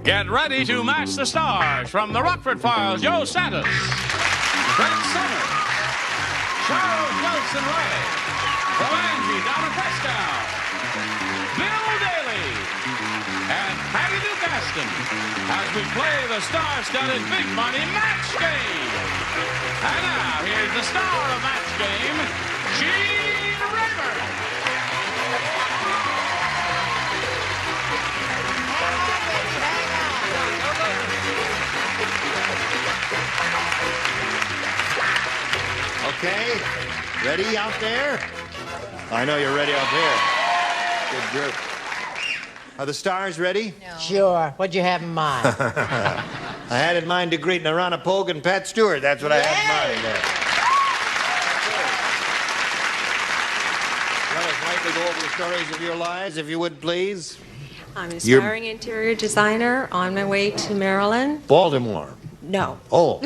Get ready to match the stars from the Rockford Files. Joe Santos, Brent Summers, Charles Nelson Ray, from Angie Donna Prescow, Bill Daly, and Patty Duke Aston as we play the star-studded Big Money Match Game. And now, here's the star of Match Game, Gene Raymer. Okay, ready out there? I know you're ready out there. Good group. Are the stars ready? No. Sure. What'd you have in mind? I had in mind to greet Narana Pogue and Pat Stewart. That's what I had in mind there. Let us lightly go over the stories of your lives, if you would, please. I'm an aspiring interior designer on my way to Maryland. Baltimore. No. Oh.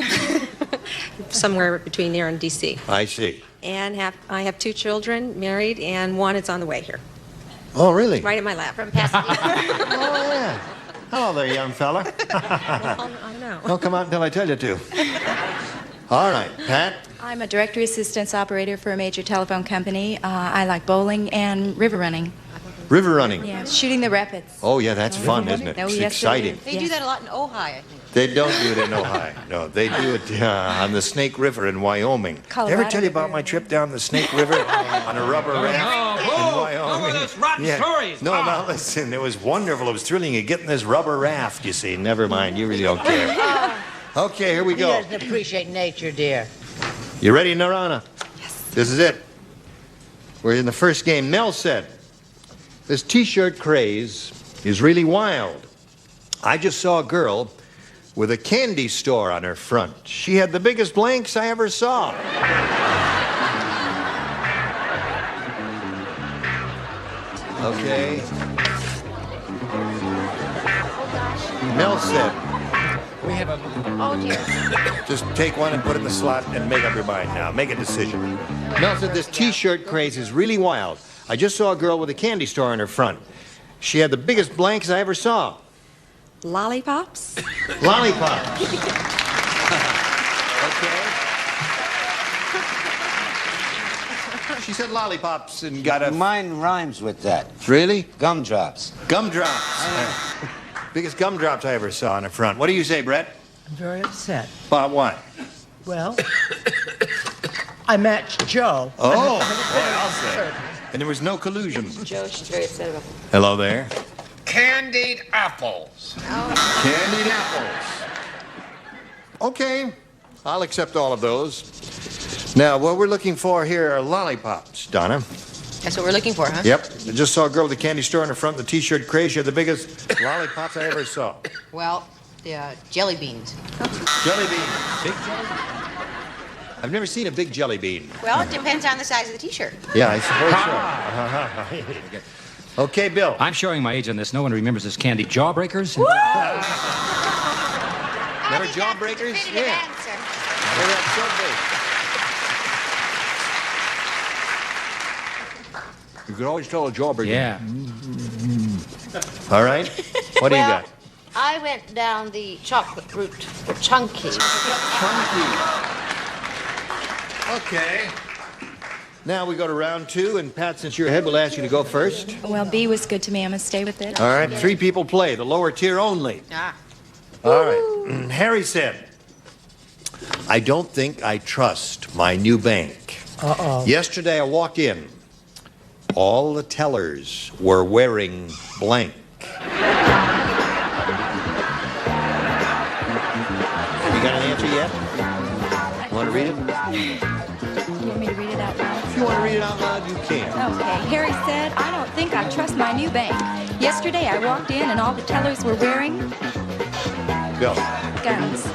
Somewhere between there and D.C. I see. And I have 2 children, married, and one is on the way here. Oh, really? Right in my lap. From Pasadena. Oh, yeah. Hello there, young fella. I don't know. Don't come out until I tell you to. All right, Pat. I'm a directory assistance operator for a major telephone company. I like bowling and river running. River running. Yeah, shooting the rapids. Oh, yeah, that's fun, isn't it? Oh, It's yes, exciting. it They do that a lot in Ojai, I think. They don't do it in Ohio. No, they do it on the Snake River in Wyoming. Colorado Ever tell you about River. my trip down the Snake River on a rubber raft in Wyoming? those rotten stories. No, now listen, it was wonderful. It was thrilling. You get in this rubber raft, you see. Never mind, you really don't care. Okay, here we He go. doesn't appreciate nature, dear. You ready, Narana? Yes. This is it. We're in the first game. Mel said, this T-shirt craze is really wild. I just saw a girl with a candy store on her front. She had the biggest blanks I ever saw. Okay. Mel said, We have a... Oh, dear. just take one and put it in the slot and make up your mind now. Make a decision. Mel said, this T-shirt craze is really wild. I just saw a girl with a candy store on her front. She had the biggest blanks I ever saw. Lollipops? Lollipops. Okay. She said lollipops and got a... Mine rhymes with that. Really? Gumdrops. Gumdrops. Biggest gumdrops I ever saw on her front. What do you say, Brett? I'm very upset. About what? Well, I matched Joe. Oh, boy, I'll say. And there was no collusion. Joe, she's very upset about that. Hello there. Candied apples. Candied apples. Okay, I'll accept all of those. Now, what we're looking for here are lollipops, Donna. That's what we're looking for, huh? Yep. I just saw a girl with a candy store in the front, the T-shirt craze. She had the biggest lollipops I ever saw. Well, jelly beans. Jelly bean. Big jelly bean. I've never seen a big jelly bean. Well, it depends on the size of the T-shirt. Yeah, I suppose so. Okay, Bill. I'm showing my age on this. No one remembers this candy. Jawbreakers? Remember I think Jawbreakers? that's a definitive Yeah. answer. Well, that should be. You could always tell a jawbreaker. Yeah. All right. What do you got? I went down the chocolate route for chunky. Okay. Now we go to round 2, and Pat, since you're ahead, we'll ask you to go first. Well, B was good to me. I'm going to stay with it. All right, 3 people play, the lower tier only. Ah. All right. Harry said, I don't think I trust my new bank. Uh-oh. Yesterday I walked in. All the tellers were wearing blank. You got an answer yet? Want to read it? You want me to read it out loud? If you want to read it out loud, you can. Okay. Harry said, I don't think I trust my new bank. Yesterday I walked in and all the tellers were wearing Go. guns.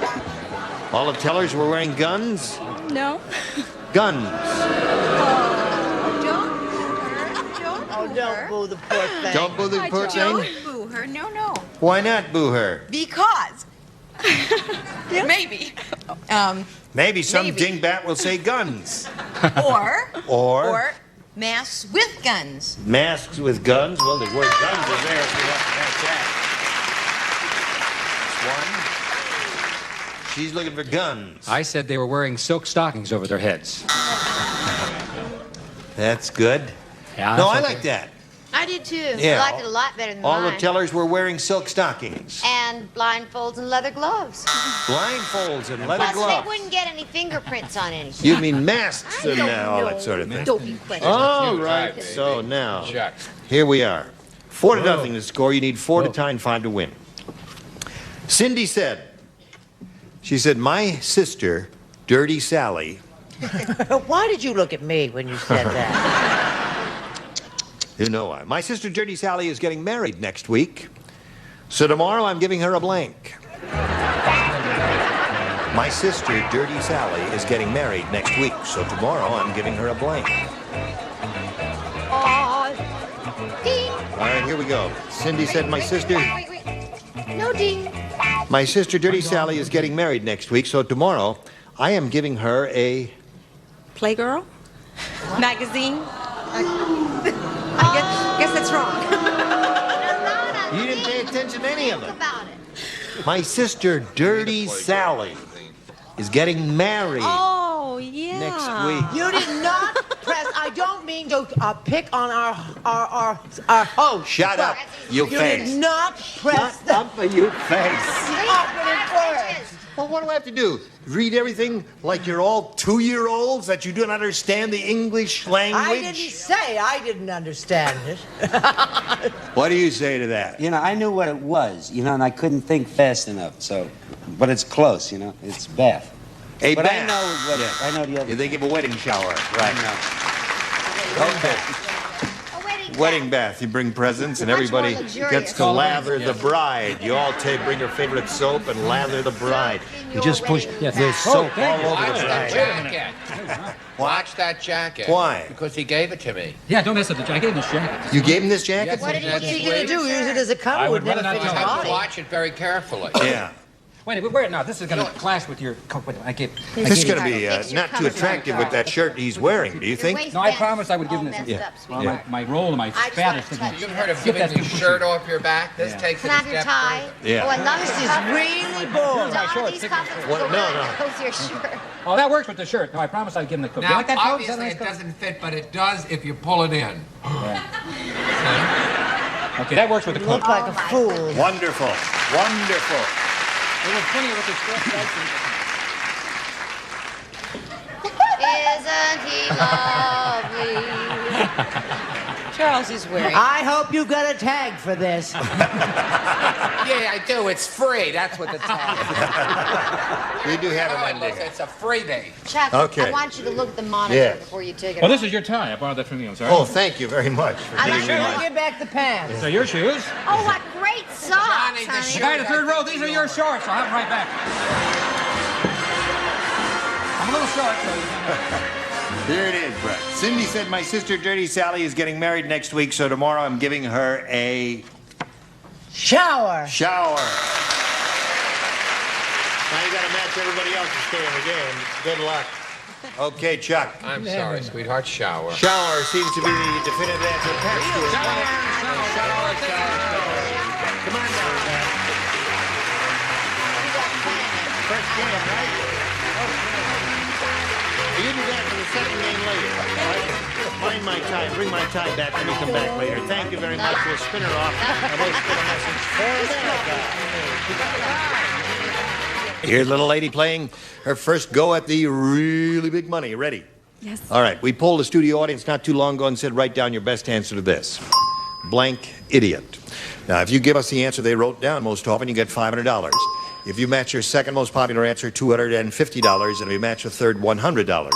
All the tellers were wearing guns? No? Guns. Oh, don't boo the poor thing. Don't boo the poor Don't thing. boo her. No, no. Why not boo her? Because. Maybe. Maybe some Maybe. dingbat will say guns. Or masks with guns. Masks with guns. Well, the word guns is there if you want to catch that. one. She's looking for guns. I said they were wearing silk stockings over their heads. That's good. Yeah, No, that's I okay. like that. I did too. Yeah. I liked it a lot better than All mine. the tellers were wearing silk stockings. And blindfolds and leather gloves. Blindfolds and leather Plus, gloves. they wouldn't get any fingerprints on anything. You mean masks and all that sort of thing. Don't be questioning. All Cute right, eye, so baby. now, Check. here we are. 4-0 to score. You need 4 to tie and 5 to win. Cindy said, my sister, Dirty Sally. Why did you look at me when you said that? You know why. My sister, Dirty Sally, is getting married next week. So tomorrow I'm giving her a blank. My sister, Dirty Sally, is getting married next week. So tomorrow I'm giving her a blank. Ding. All right, here we go. Cindy said, my sister, Wait. No ding. my sister, Dirty Sally, is getting married next week. So tomorrow I am giving her a... Playgirl? Magazine? I guess that's wrong. You didn't pay attention to any of Think it. about it. My sister, Dirty Sally, is getting married Oh, yeah. next week. You did not press. I don't mean to pick on our host. Shut up, you You face. did not press the Up for you face. operative word. Well, what do I have to do? Read everything like you're all 2-year-olds that you don't understand the English language? I didn't say I didn't understand it. What do you say to that? You know, I knew what it was, you know, and I couldn't think fast enough, so... But it's close, you know? It's bath. A But bath. I know what... Yes. I know the other... Yeah, they give a wedding shower. I know. Okay. A wedding Wedding bath. You bring presents and Much more everybody luxurious. gets to lather the bride. You all bring your favorite soap and lather the bride. You just push There's the soap all over Watch the that bride. jacket. Watch that jacket. Why? Because he gave it to me. Yeah, don't mess up the jacket. I gave him this jacket. You gave him this jacket? Yes, What did he that's do? What's he gonna do? Use it as a cover? I would Would never rather fit not his tell I have body. to watch it very carefully. Yeah. Wait, wear it now. This is going to clash with your coat. Wait, I gave. This is going to be Fix your not too covers attractive right. with that shirt he's wearing, do you think? No, I promised I would give him this. Yeah. Well, my roll and my I just fat wanna is sticking. touch You've heard of Get giving that your thing shirt pushed. off your back? This Yeah. takes it Can a I have your step tie? further. Yeah. Oh, I love This this. is really boring. My shorts, These stick cufflinks What? go No, right no. with your shirt. Oh, that works with the shirt. No, I promised I'd give him the coat. You Now, like that coat? Is that a obviously nice it coat? doesn't fit, but it does if you pull it in. Okay, that works with the You coat. look like a fool. Wonderful. Wonderful. There was plenty of it to stretch out. Isn't he lovely? Charles is wearing. I hope you got a tag for this. Yeah, I do. It's free. That's what the tag is. We do have Oh, an it looks- ending. it's a freebie. Chuck, Okay. I want you to look at the monitor Yes. before you take it Well, off. this is your tie. I borrowed that from you. I'm sorry. Oh, thank you very much for I giving like me it. my... Give back the pants. So your shoes. Oh, what great socks, Johnny, the honey. shoes- The guy in the third row. These are your shorts. I'll have them right back. I'm a little short, so you know. Here it is, Brett. Cindy said, my sister, Dirty Sally, is getting married next week, so tomorrow I'm giving her a Shower. shower. Now you got to match everybody else to stay in the game. Good luck. Okay, Chuck. I'm sorry, sweetheart. Shower. Shower seems to be the definitive answer. Pass to us. Come on down, Pat. First game, right? You do that for the second game later. All right? Find my tie. Bring my tie back when you come back later. Thank you very much. We'll spin her off, and we'll spin a message for America. Here's a little lady playing her first go at the really big money. Ready? Yes. All right. We polled the studio audience not too long ago and said, write down your best answer to this. Blank idiot. Now, if you give us the answer they wrote down most often, you get $500. If you match your second most popular answer, $250, and if you match the third, $100.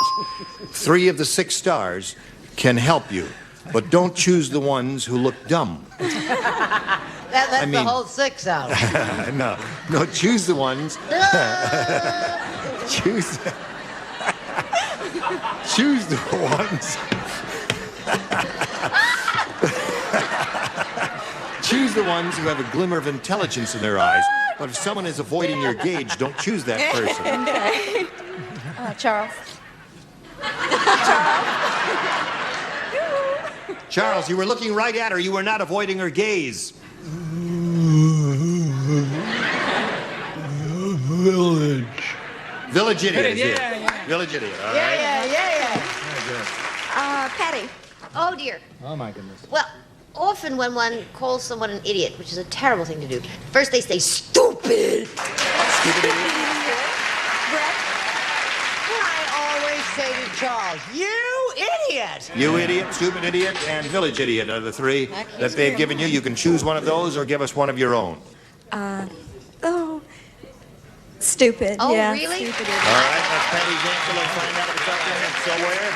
3 of the 6 stars can help you, but don't choose the ones who look dumb. That lets I mean- the whole 6 out. No, choose the ones. choose the ones. Choose the ones who have a glimmer of intelligence in their eyes. But if someone is avoiding your gauge, don't choose that person. Charles. Charles, you were looking right at her. You were not avoiding her gaze. Village Idiot is it. Yeah. Village Idiot, all right. Patty. Oh, dear. Oh, my goodness. Well, often when one calls someone an idiot, which is a terrible thing to do, first they say, stupid. Stupid idiot. Brett. I always say to Charles, you idiot! You idiot, stupid idiot, and village idiot are the three that they've given you. You can choose one of those or give us one of your own. Stupid. Oh, yeah. really? Stupid. All right, that's Patty's answer. Let's find out if it's up there and somewhere.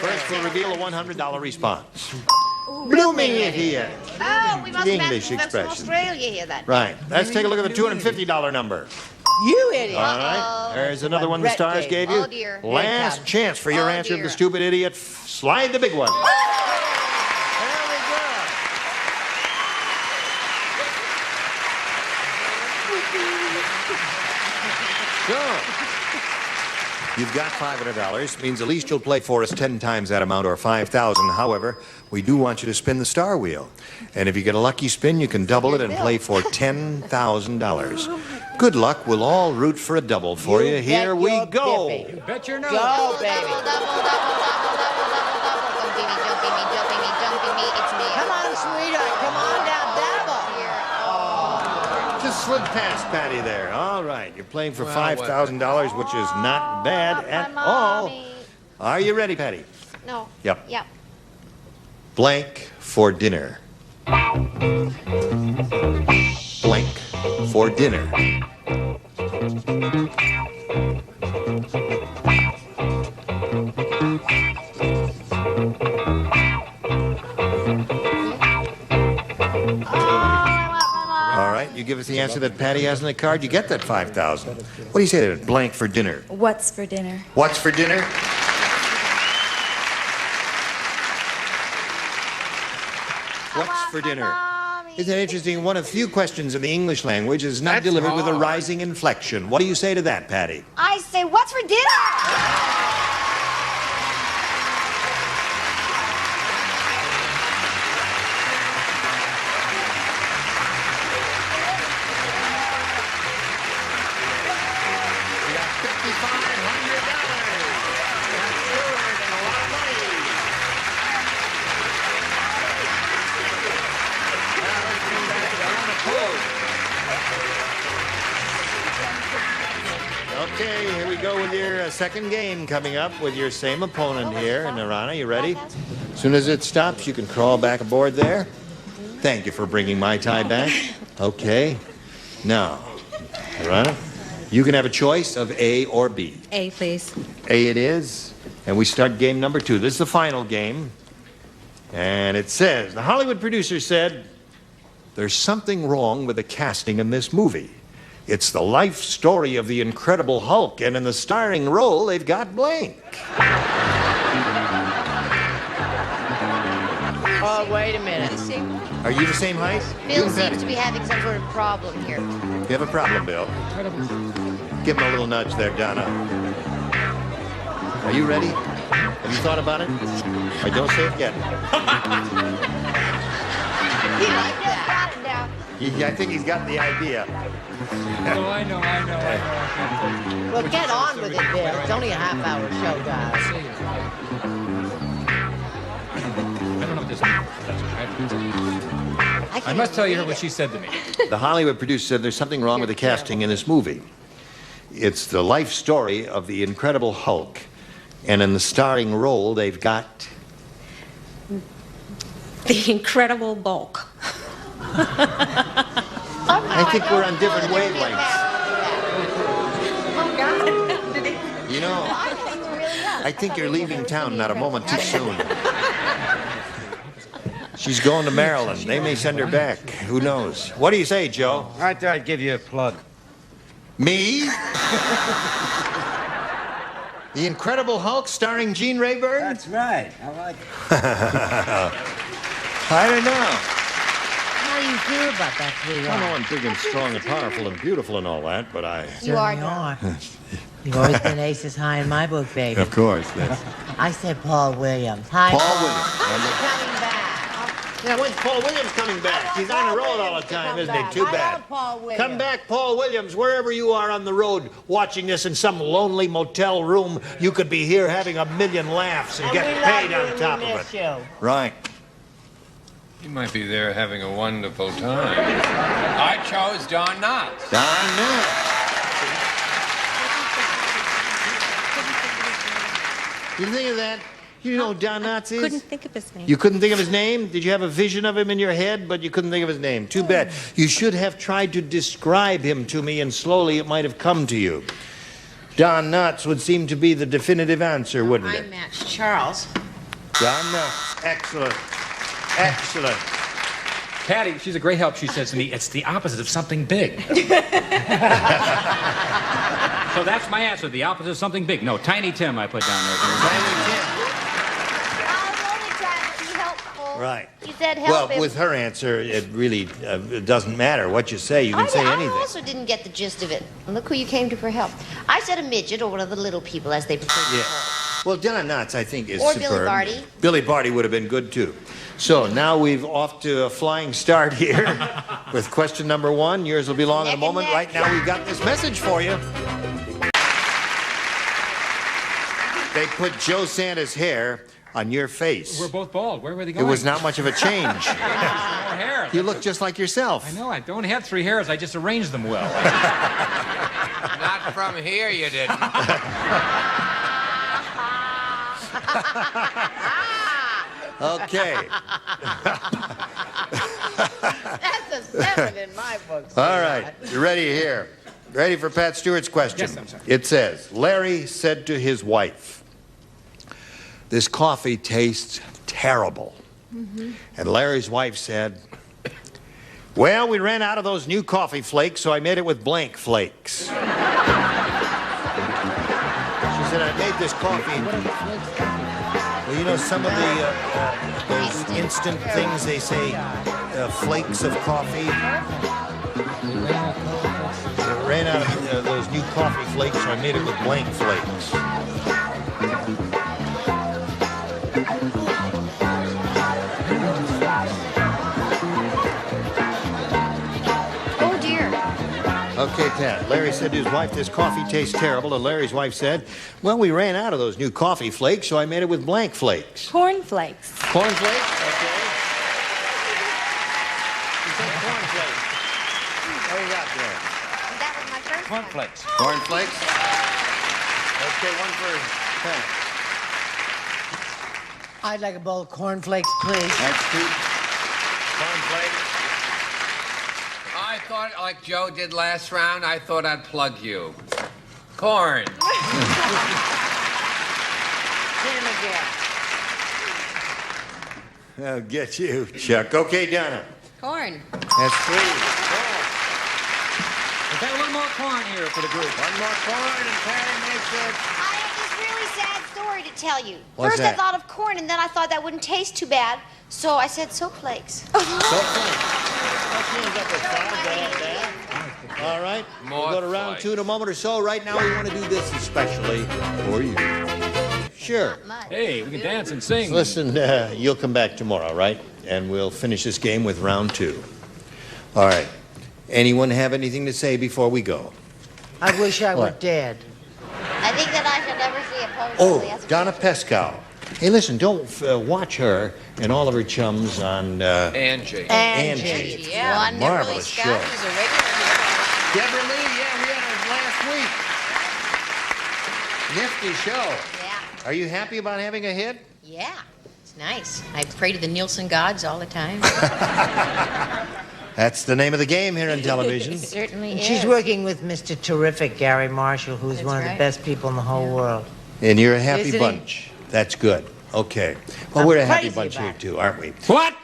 First, we'll reveal a $100 response. Blooming idiot. Oh, we must The have English from expression. Australia here then. Right. Let's take a look at the $250 number. You idiot! All right. There's another one the Brett stars gave. gave you. Oh, dear. Last chance for your Oh, answer of dear. the stupid idiot. Slide the big one. There we go. So, you've got $500. Means at least you'll play for us 10 times that amount or $5,000. However, we do want you to spin the star wheel. And if you get a lucky spin, you can double it and play for $10,000. Good luck. We'll all root for a double for you. bet Here we your go. bippy. Bet your nose. Go, baby. Double. Don't be me. It's me. Come on, sweetheart. Come on down, double. Just slid past Patty there. All right. You're playing for $5,000, which is not bad at all. Are you ready, Patty? No. Yep. Yep. Blank for dinner. Blank for dinner. All right, you give us the answer that Patty has on the card, you get that $5,000. What do you say to it? Blank for dinner. What's for dinner? What's for dinner? What's for dinner? Isn't that interesting? One of few questions in the English language is not delivered with a rising inflection. What do you say to that, Patty? I say, what's for dinner? We got $5,500. That's good and a lot of money. Now let's bring back around the close. Okay, here we go with your second game coming up with your same opponent here. And Narana, you ready? As soon as it stops, you can crawl back aboard there. Thank you for bringing my tie back. Okay. Now, Narana, you can have a choice of A or B. A, please. A it is. And we start game number 2. This is the final game. And it says, the Hollywood producer said, there's something wrong with the casting in this movie. It's the life story of the Incredible Hulk, and in the starring role, they've got blank. Oh, wait a minute. Are you the same height? Bill seems to be having some sort of problem here. You have a problem, Bill. Give him a little nudge there, Donna. Are you ready? Have you thought about it? I don't say it yet. He like that. Got it now. I think he's got the idea. Oh, I know. Well, get on with it, Bill. It's only a half-hour show, guys. I don't know what this means. I must tell you what she said to me. The Hollywood producer said there's something wrong with the casting in this movie. It's the life story of the Incredible Hulk. And in the starring role, they've got... The Incredible Bulk. I think we're on different wavelengths. Oh, God. Did he? You know, I think you're leaving town not a moment too soon. She's going to Maryland. They may send her back. Who knows? What do you say, Joe? I thought I'd give you a plug. Me? The Incredible Hulk starring Gene Rayburn? That's right. I like it. I don't know. How do you feel about that, I sweetheart? know I'm big and strong and powerful and beautiful and all that, but I... You are Certainly now. are. You've always been aces high in my book, baby. Of course, that's... I said Paul Williams. Hi, Paul Williams. Coming back. Yeah, when's Paul Williams coming back? He's on the road all the time, isn't he? Too bad. love Paul Williams. Come back, Paul Williams, wherever you are on the road, watching this in some lonely motel room. You could be here having a million laughs and getting paid on top of it. You. Right. You might be there having a wonderful time. I chose Don Knotts. Don Knotts. You think of that? You know who Don Knotts is? Couldn't think of his name. You couldn't think of his name? Did you have a vision of him in your head, but you couldn't think of his name? Too bad. You should have tried to describe him to me, and slowly it might have come to you. Don Knotts would seem to be the definitive answer, wouldn't I it? matched Charles. Don Knotts. Excellent. Excellent. Patty, she's a great help. She says to me, it's the opposite of something big. So that's my answer, the opposite of something big. No, Tiny Tim I put down there. Tiny Tim. I was only trying to be helpful. Right. You said help Well, him. with her answer, it really it doesn't matter what you say. You can say I anything. also didn't get the gist of it. Look who you came to for help. I said a midget, or one of the little people, as they prefer to Yeah. call. Well, Don Knotts, I think, is Or superb. Billy Barty. Billy Barty would have been good, too. So now we've off to a flying start here with question number 1. Yours will be long in a Neck and moment. neck. Right now, we've got this message for you. They put Joe Santa's hair on your face. We're both bald. Where were they It going? was not much of a change. More hair. You look just like yourself. I know, I don't have 3 hairs. I just arranged them well. Not from here, you didn't. Okay. That's a 7 in my book. All right. You ready here? Ready for Pat Stewart's question? Yes, I'm sorry. It says, Larry said to his wife, "This coffee tastes terrible." And Larry's wife said, "Well, we ran out of those new coffee flakes, so I made it with blank flakes." She said, "I made this coffee." Well, you know, some of the those instant things, they say flakes of coffee. It ran out of those new coffee flakes, so I made it with blank flakes. Oh, dear. Okay, Pat. Larry said to his wife, "This coffee tastes terrible." And Larry's wife said, "Well, we ran out of those new coffee flakes, so I made it with blank flakes." Cornflakes. Corn flakes? Okay. You said corn flakes. What do you got there? That was my first one. Cornflakes. Corn flakes? Okay, one for Pat. I'd like a bowl of cornflakes, please. That's 2. Corn flakes. I thought, like Joe did last round, I thought I'd plug you. Corn. Him again. I'll get you, Chuck. Okay, Donna. Corn. That's 3. We've got a little more corn here for the group. One more corn, and Patty makes it. I have this really sad story to tell you. What's First, that? I thought of corn, and then I thought that wouldn't taste too bad, so I said soap flakes. All right. More We'll go to round flakes. 2 in a moment or so. Right now, we want to do this especially for you. Sure. Hey, we can dance and sing. Listen, you'll come back tomorrow, right? And we'll finish this game with round 2. All right. Anyone have anything to say before we go? I wish I were What? dead. I think that I shall never see a post. Oh, Donna Pescow. Hey, listen, don't watch her and all of her chums on Angie. Angie. Yeah, Marvelous Marvelous show. Scott, who's a regular here. Deborah Lee, yeah, we had her last week. Nifty show. Yeah. Are you happy about having a hit? Yeah, it's nice. I pray to the Nielsen gods all the time. That's the name of the game here on television. Certainly And is. she's working with Mr. Terrific Gary Marshall, who's That's one of the right. best people in the whole world. And you're a happy Isn't he? bunch. That's good. Okay. Well, I'm we're a happy crazy bunch about here, it. too, aren't we? What?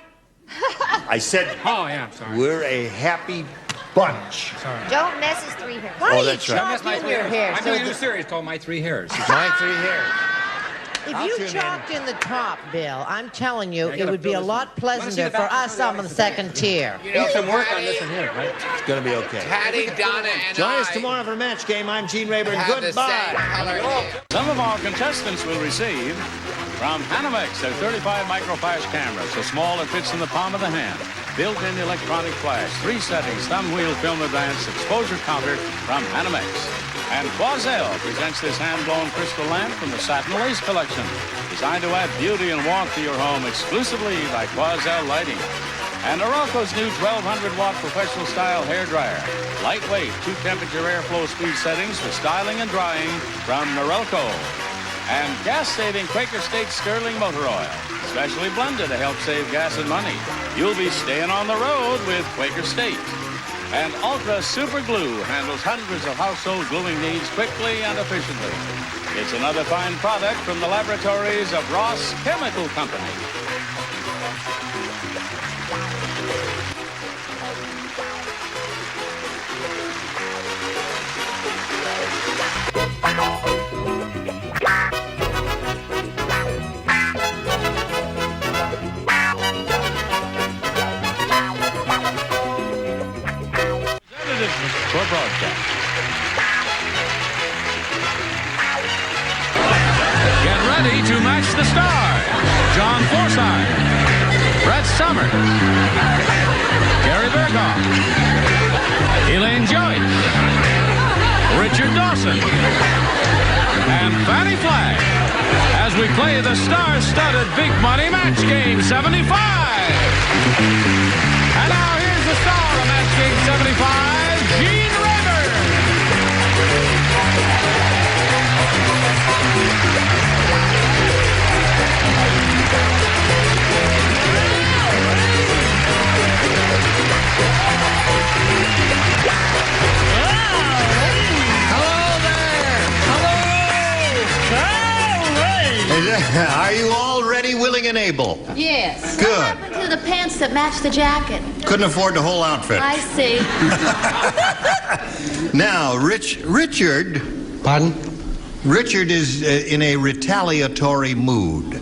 I said Oh, yeah, I'm sorry. we're a happy bunch. Don't mess his 3 hairs. Why Oh, are you that's right. That's my chopping 3 your hairs. hair? I'm so doing a new that- series called My 3 Hairs. My 3 hairs. If I'll you tune chalked in the top, Bill, I'm telling you, I it gotta would be fill a this lot in. Wanna see pleasanter the for back us on the second tier. You know, Some work on Patty, this one here, right? It's going to be okay. Patty, Donna, and Join I us tomorrow for Match Game. I'm Gene Rayburn. have the same Goodbye. color hair. Some of our contestants will receive from Hanamex their 35 microflash cameras, so small it fits in the palm of the hand. Built-in electronic flash, 3 settings, thumb wheel film advance, exposure counter from Hanamex. And Quazel presents this hand-blown crystal lamp from the Satin Lace collection, designed to add beauty and warmth to your home exclusively by Quazel Lighting. And Arauco's new 1200-watt professional-style hairdryer. Lightweight, 2-temperature airflow speed settings for styling and drying from Norelco. And gas-saving Quaker State Sterling Motor Oil, specially blended to help save gas and money. You'll be staying on the road with Quaker State. And Ultra Super Glue handles hundreds of household gluing needs quickly and efficiently. It's another fine product from the laboratories of Ross Chemical Company. For broadcast. Get ready to match the stars. John Forsythe, Brett Summers, Gary Berghoff, Elaine Joyce, Richard Dawson, and Fannie Flagg as we play the star-studded Big Money Match Game 75. And now here's the star of Match Game 75, Gene Rayburn. Are you all ready, willing, and able? Yes. Good. What happened to the pants that match the jacket? Couldn't afford the whole outfit. I see. Now, Richard. Pardon? Richard is in a retaliatory mood.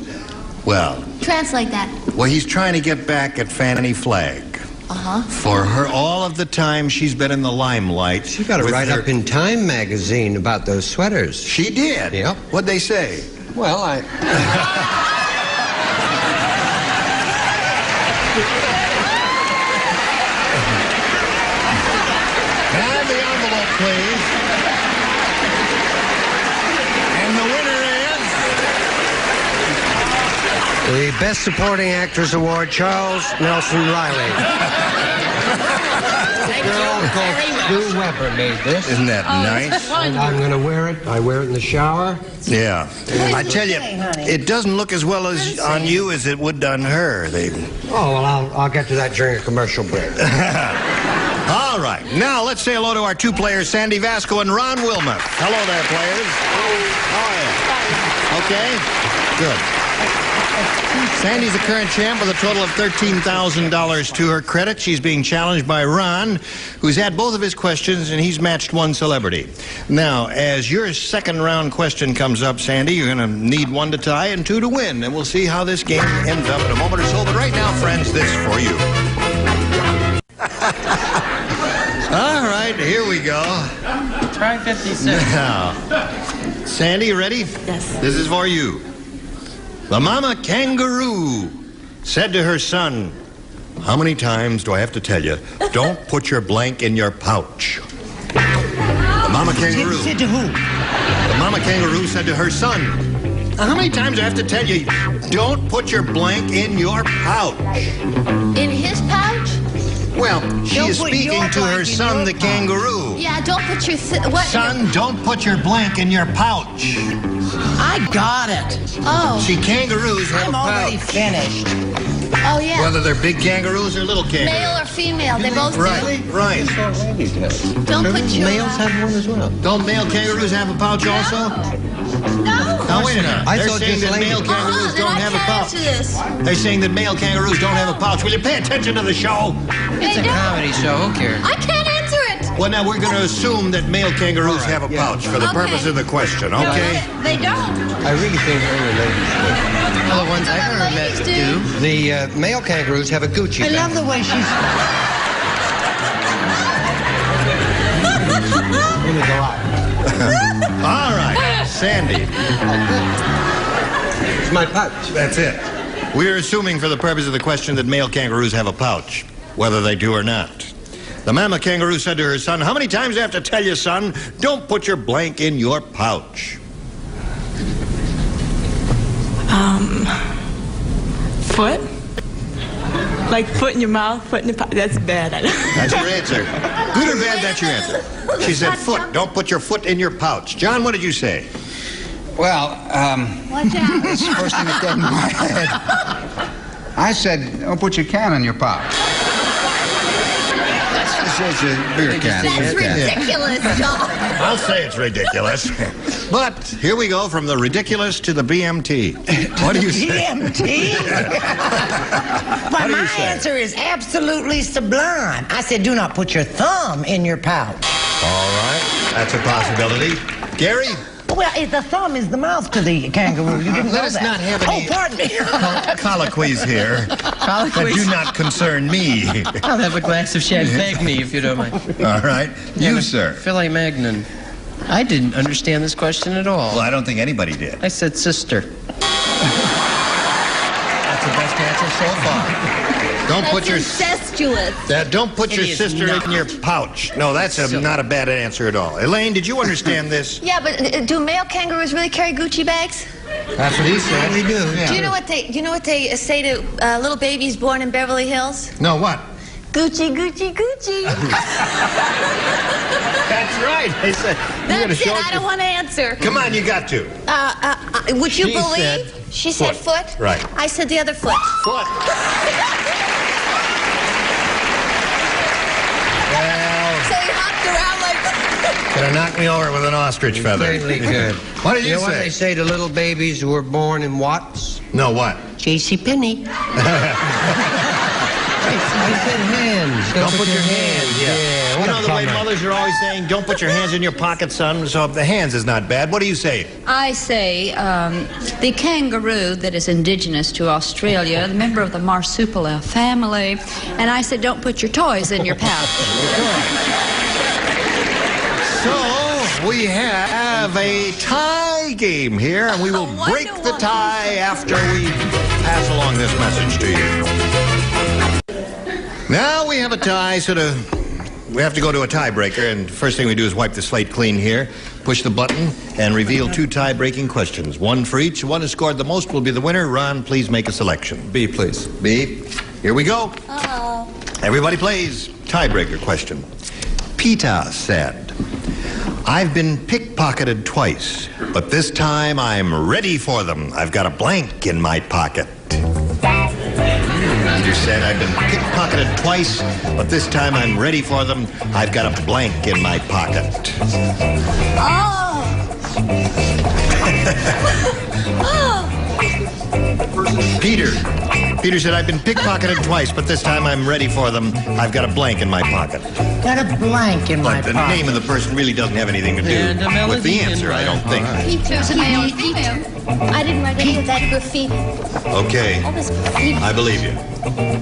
Well, Translate that. well, he's trying to get back at Fannie Flagg. Uh-huh. For her, all of the time she's been in the limelight. She got a with write-up her- in Time magazine about those sweaters. She did? Yep. What'd they say? Well, I... And the envelope, please. And the winner is... The Best Supporting Actress Award, Charles Nelson Riley. Girl called Sue Weber made this. Isn't that nice? And I'm going to wear it. I wear it in the shower. Yeah. I tell you, it doesn't look as well as on you as it would on her. Oh, well, I'll get to that during a commercial break. All right. Now, let's say hello to our 2 players, Sandy Vasco and Ron Wilmoth. Hello there, players. How are you? Okay? Good. Sandy's the current champ with a total of $13,000 to her credit. She's being challenged by Ron, who's had both of his questions, and he's matched 1 celebrity. Now, as your second round question comes up, Sandy, you're going to need 1 to tie and 2 to win, and we'll see how this game ends up in a moment or so. But right now, friends, this for you. All right, here we go. Try 56. Now, Sandy, you ready? Yes. This is for you. The mama kangaroo said to her son, "How many times do I have to tell you, don't put your blank in your pouch?" The mama kangaroo. Said to who? The mama kangaroo said to her son, "How many times do I have to tell you, don't put your blank in your pouch?" In his pouch? Well, she Don't is put speaking your to her blank in son, your the kangaroo. Yeah, don't put your... what? Son, don't put your blank in your pouch. I got it. Oh. See, kangaroos have I'm a already pouch. finished. Oh, yeah. Whether they're big kangaroos or little kangaroos. Male or female, they both Right, right. do. Don't put your... Males have one as well. Don't male kangaroos have a pouch also? No. Now, wait a minute. I They're thought saying just that male ladies. kangaroos Then don't I have a can't pouch. answer this. They're saying that male kangaroos don't have a pouch. Will you pay attention to the show? It's a comedy show. Who cares? I can't answer it. Well, now we're going to assume that male kangaroos have a pouch for the purpose of the question, okay? They don't. I really think only ladies do. Well, the ones I've ever met do. The male kangaroos have a Gucci I bag. love the way she's. All right, Sandy. It's my pouch. That's it. We're assuming for the purpose of the question that male kangaroos have a pouch, whether they do or not. The mama kangaroo said to her son, "How many times do I have to tell you, son, don't put your blank in your pouch?" Foot? Like foot in your mouth, foot in the that's bad. That's your answer. Good or bad, that's your answer. She said foot. Don't put your foot in your pouch. John, what did you say? Well, Watch out. it's the first thing that came to my head. I said, don't put your can in your pouch. It's a beer can. That's ridiculous, John. I'll say it's ridiculous. But here we go from the ridiculous to the BMT. What do you say? BMT? But my answer is absolutely sublime. I said, do not put your thumb in your pouch. All right, that's a possibility. Gary? Well, the thumb is the mouth to the kangaroo. You didn't know Let us that. not have any pardon me. colloquies here that do not concern me. I'll have a glass of champagne if you don't mind. All right. You, sir. Filet Magnon. I didn't understand this question at all. Well, I don't think anybody did. I said sister. That's the best answer so far. Don't put your incestuous. don't put your is sister not. in your pouch. No, that's not a bad answer at all. Elaine, did you understand this? Yeah, but do male kangaroos really carry Gucci bags? That's what he said. We do. Yeah. Do you know what they say to little babies born in Beverly Hills? No, what? Gucci, Gucci, Gucci. That's right. They said. That's it. I don't want to answer. Come on, you got to. Would you She believe? said She said foot. foot. Right. I said the other foot. Foot. Well, So he hopped around like. gonna knock me over with an ostrich feather. Certainly good. What did You you know what say? they say to little babies who were born in Watts? No, what? J.C. Penney. I said hands. Don't put your hands. Yeah. You What know a the way bummer. mothers are always saying, "Don't put your hands in your pocket, son." So the hands is not bad. What do you say? I say the kangaroo that is indigenous to Australia, a member of the marsupial family, and I said don't put your toys in your pouch. So we have a tie game here, and we will break the tie after we pass along this message to you. Now we have a tie, we have to go to a tiebreaker, and first thing we do is wipe the slate clean here, push the button, and reveal two tie-breaking questions. One for each. One who scored the most will be the winner. Ron, please make a selection. B, please. B. Here we go. Oh. Everybody plays. Tiebreaker question. Peta said, "I've been pickpocketed twice, but this time I'm ready for them. I've got a blank in my pocket." Peter said, "I've been pickpocketed twice, but this time I'm ready for them. I've got a blank in my pocket." Oh. Peter said, "I've been pickpocketed twice, but this time I'm ready for them. I've got a blank in my pocket." Got a blank in my But the pocket. name of the person really doesn't have anything to do And a with the melody answer, in I don't think. There's a male and female. I didn't write any of that graffiti. Okay, All this graffiti. I believe you.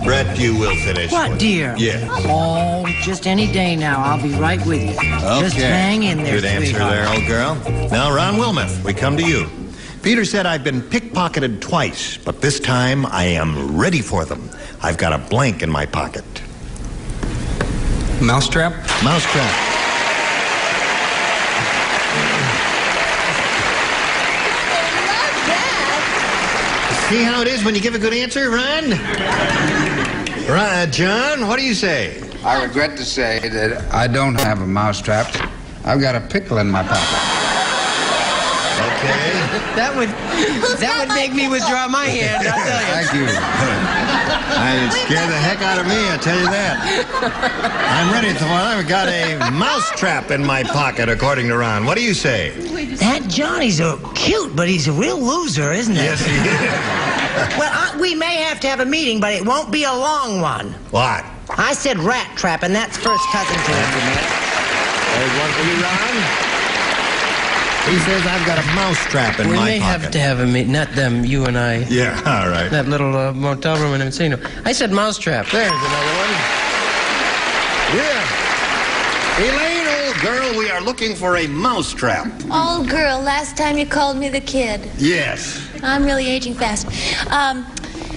Brett, you will finish. What, dear? Yes. Oh, just any day now. I'll be right with you. Just Okay. hang in there, Good answer sweetheart. there, old girl. Now, Ron Wilmuth, we come to you. Peter said, "I've been pickpocketed twice, but this time I am ready for them. I've got a blank in my pocket." Mousetrap? Mousetrap. See how it is when you give a good answer, Ron? John, what do you say? I regret to say that I don't have a mousetrap. I've got a pickle in my pocket. Okay. That would make me withdraw my hand, I'll tell you. Thank you. I'd scare the heck out of me, I tell you that. I'm ready for one. I've got a mousetrap in my pocket, according to Ron. What do you say? That Johnny's a cute, but he's a real loser, isn't he? Yes, he is. Well, we may have to have a meeting, but it won't be a long one. What? I said rat trap, and that's first cousin to it. will you, Ron? He says, I've got a mousetrap in my pocket. We may have to have a meet, not them, you and I. Yeah, all right. That little motel room in Encino. I said mousetrap. There's another one. Yeah. Elaine, old girl, we are looking for a mousetrap. Old girl, last time you called me the kid. Yes. I'm really aging fast.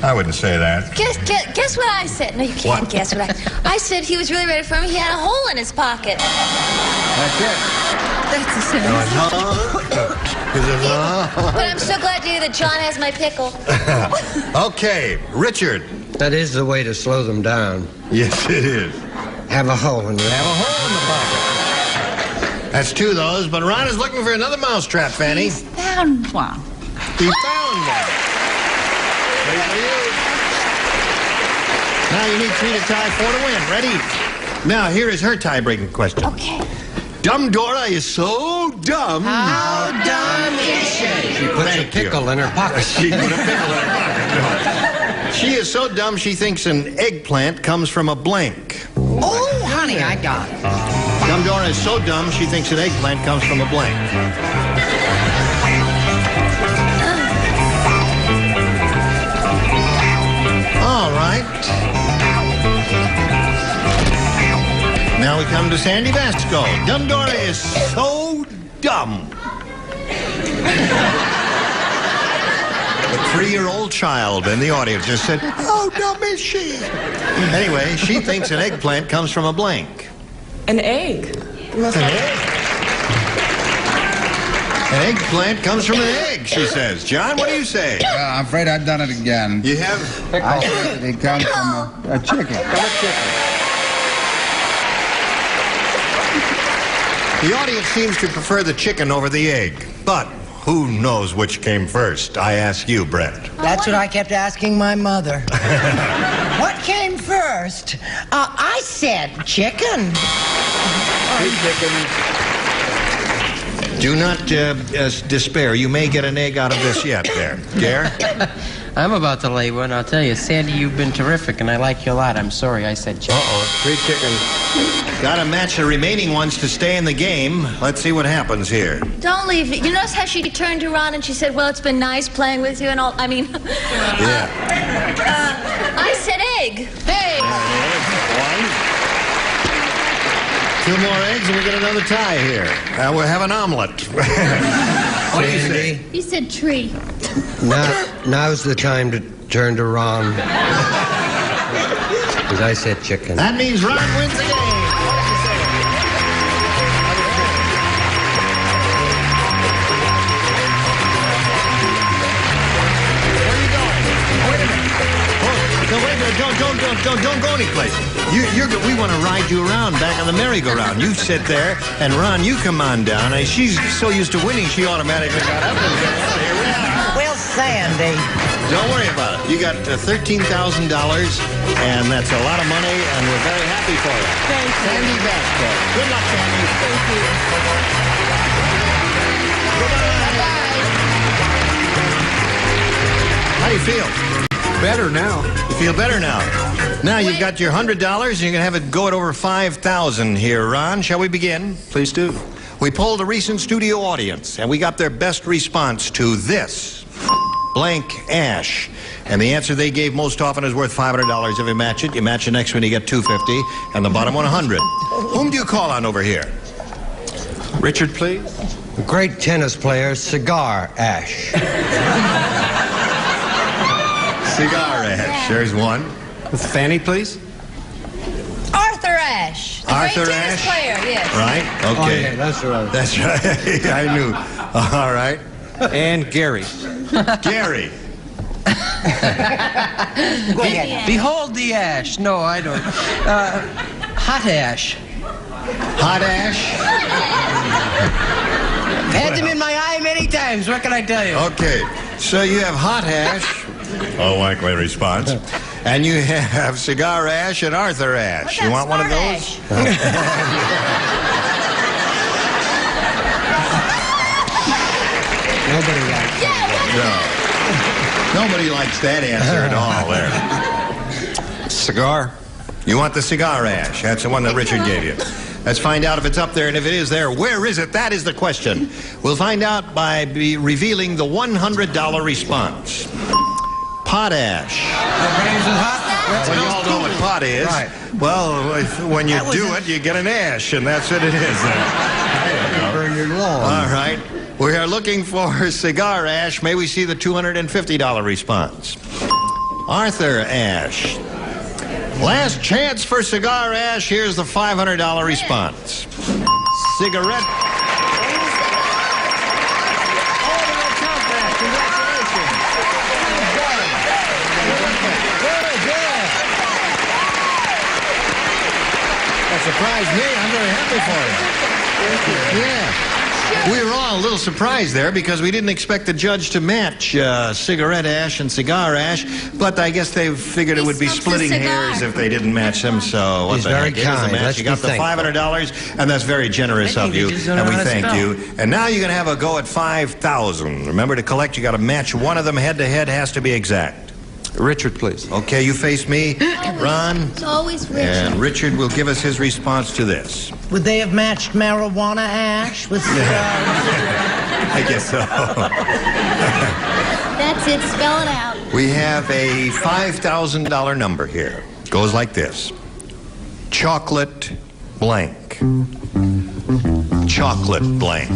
I wouldn't say that. Guess what I said? No, you can't What? guess what I said. He was really ready for me. He had a hole in his pocket. That's it. That's a sentence. But I'm so glad to hear that John has my pickle. Okay, Richard. That is the way to slow them down. Yes, it is. Have a hole in your Have a hole in the pocket. That's two of those, but Ron is looking for another mousetrap, Fanny. He's found one. He found one. Now you need 3 to tie, 4 to win. Ready? Now, here is her tie-breaking question. Okay. Dumb Dora is so dumb. How dumb is she? She puts a pickle in her pocket. She put a pickle in her pocket. She is so dumb she thinks an eggplant comes from a blank. Oh, honey, I got it. Dumb Dora is so dumb she thinks an eggplant comes from a blank. All right. Now we come to Sandy Vasco. Dumb Dora is so dumb. A 3-year-old child in the audience just said, how dumb is she? Anyway, she thinks an eggplant comes from a blank. An egg. An egg? An eggplant comes from an egg, she says. John, what do you say? I'm afraid I've done it again. You have? I said it comes from a chicken. From a chicken. The audience seems to prefer the chicken over the egg, but who knows which came first? I ask you, Brett. That's what I kept asking my mother. What came first? I said chicken. Do not despair. You may get an egg out of this yet there. Gare? I'm about to lay one. I'll tell you, Sandy, you've been terrific, and I like you a lot. I'm sorry I said chicken. Uh-oh, 3 chickens. Got to match the remaining ones to stay in the game. Let's see what happens here. Don't leave. You notice how she turned to Ron and she said, well, it's been nice playing with you and all. I mean, Yeah. I said egg. Hey. 2 more eggs and we get another tie here. We'll have an omelet. What do you say? He said tree. Now's the time to turn to Ron. Because I said chicken. That means Ron wins the game. Where are you going? Wait a minute. No, wait, don't go anyplace. We want to ride you around back on the merry-go-round. You sit there, and Ron, you come on down. And she's so used to winning, she automatically got up and said, oh, here we are. Well, Sandy. Don't worry about it. You got $13,000, and that's a lot of money, and we're very happy for you. Thank you. Sandy Vasco. Good luck, Sandy. Thank you. How do you feel? Better now. You feel better now. Now you've got your $100, and you're going to have it go at over $5,000 here, Ron. Shall we begin? Please do. We polled a recent studio audience, and we got their best response to this. Blank ash. And the answer they gave most often is worth $500 if you match it. You match the next one, you get $250, and the bottom one, $100. Whom do you call on over here? Richard, please. A great tennis player, Cigar Ash. Cigar ash. There's one. Fanny, please. Arthur Ashe. The Arthur great tennis Ashe? player, yes. Right? Okay. Okay, that's right. That's right. I knew. All right. And Gary. Gary. Go ahead. Behold the ash. No, I don't. Hot ash. Hot ash. Had them in my eye many times. What can I tell you? Okay. So you have hot ash. Oh, likely response. And you have Cigar Ash and Arthur Ashe. What's You that, want one of Smart those? Nobody likes it. No. Nobody likes that answer at all there. Cigar. You want the Cigar Ash. That's the one that Richard gave you. Let's find out if it's up there, and if it is there, where is it? That is the question. We'll find out by revealing the $100 response. Potash. Well, you all know what pot is. Right. Well, when you do it, you get an ash, and that's what it is. Burn your lawn. All right. We are looking for cigar ash. May we see the $250 response? Arthur Ashe. Last chance for cigar ash. Here's the $500 response. Cigarette. That surprised me. I'm very happy for you. Yeah. We were all a little surprised there because we didn't expect the judge to match cigarette ash and cigar ash, but I guess they figured it would be splitting hairs if they didn't match them, so He's very kind. You got the $500, and that's very generous of you, and we thank you. And now you're going to have a go at $5,000. Remember, to collect, you got to match one of them head-to-head, has to be exact. Richard, please. Okay, you face me, Ron. It's always Richard. And Richard will give us his response to this. Would they have matched marijuana ash with cigars? I guess so. That's it. Spell it out. We have a $5,000 number here. Goes like this. Chocolate blank. Chocolate blank.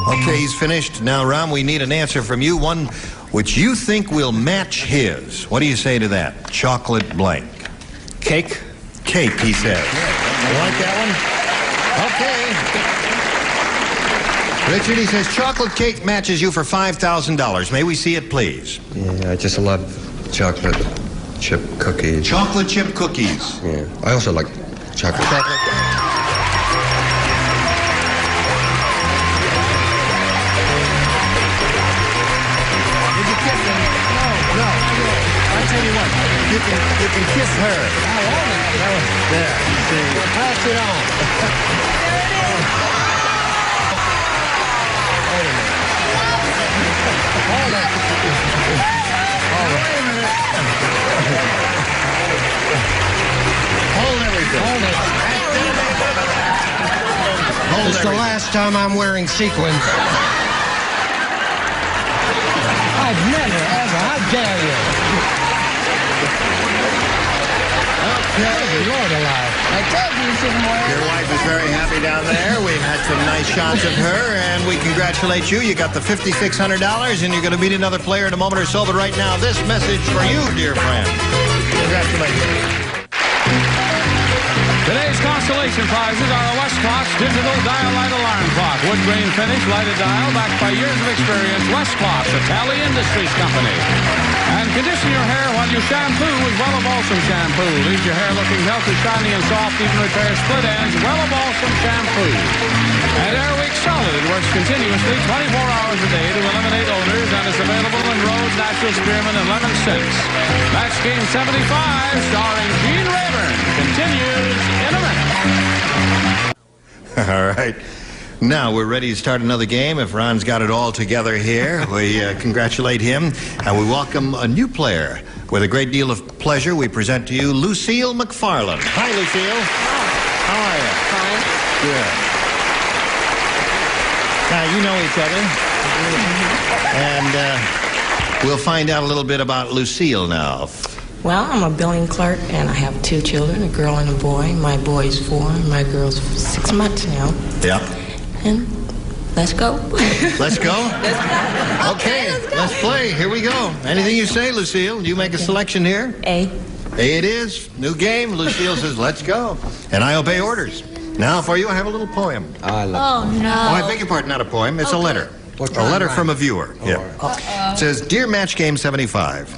Okay, he's finished. Now, Ron, we need an answer from you, one which you think will match his. What do you say to that? Chocolate blank. Cake? Cake, he says. You like that one? Okay. Richard, he says chocolate cake matches you for $5,000. May we see it, please? Yeah, I just love chocolate chip cookies. Chocolate chip cookies. Yeah. I also like chocolate. You can kiss her. There. See. Pass it on. Hold it. Hold everything. Hold It's the last time I'm wearing sequins. I've never, ever. How dare you? Lord alive. I told you you shouldn't wear it. Your wife is very happy down there. We've had some nice shots of her, and we congratulate you. You got the $5,600, and you're going to meet another player in a moment or so. But right now, this message for you, dear friend. Congratulations. Today's consolation prizes are a Westclock's digital dial-light alarm clock. Wood grain finish, lighted dial, backed by years of experience. Westclock's, a Tally Industries company. And condition your hair while you shampoo with Wella Balsam shampoo. Leaves your hair looking healthy, shiny, and soft. Even repairs split ends. Wella Balsam shampoo. And Airwick Solid. It works continuously 24 hours a day to eliminate odors, and is available in Rose, Natural Spearmint, and Lemon 6. Match Game 75, starring Gene Rayburn, continues in a minute. All right. Now we're ready to start another game. If Ron's got it all together here, we congratulate him, and we welcome a new player. With a great deal of pleasure, we present to you Lucille McFarland. Hi, Lucille. How are you? Fine. Good. Now, you know each other, and we'll find out a little bit about Lucille now. Well, I'm a billing clerk, and I have 2 children, a girl and a boy. My boy's 4, and my girl's 6 months now. Yeah. And let's go. Let's go? Okay, let's play. Here we go. Anything you say, Lucille? You make a selection here? A. A it is. New game. Lucille says, let's go. And I obey orders. Now for you, I have a little poem. I love Oh, no. Oh, I beg your pardon, not a poem. It's a letter. A letter from a viewer. Yeah. It says, Dear Match Game 75,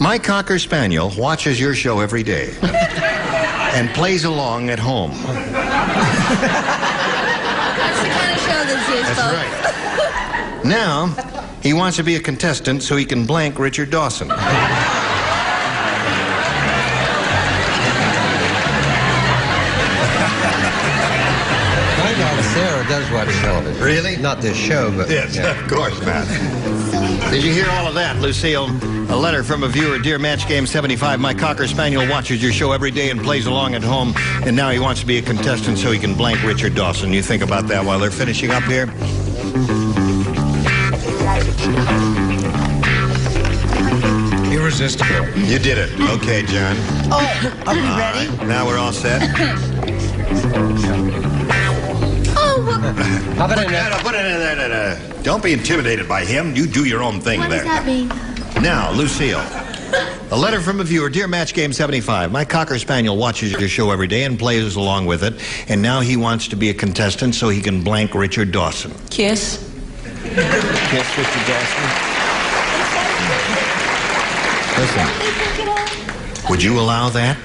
my Cocker Spaniel watches your show every day and plays along at home. That's the kind of show this is, That's folks. right. Now, he wants to be a contestant so he can blank Richard Dawson. My daughter Sarah does what watch television. Really? Not this show, but... Yes, yeah. of course, Matt. Did you hear all of that, Lucille? A letter from a viewer. Dear Match Game 75, my Cocker Spaniel watches your show every day and plays along at home, and now he wants to be a contestant so he can blank Richard Dawson. You think about that while they're finishing up here? Irresistible. You did it. Okay, John. Oh, are we ready? Right, now we're all set. How about Don't be intimidated by him. You do your own thing What there. does that mean? Now, Lucille. A letter from a viewer. Dear Match Game 75, my Cocker Spaniel watches your show every day and plays along with it, and now he wants to be a contestant so he can blank Richard Dawson. Kiss. Kiss Richard Dawson. Listen, would you allow that?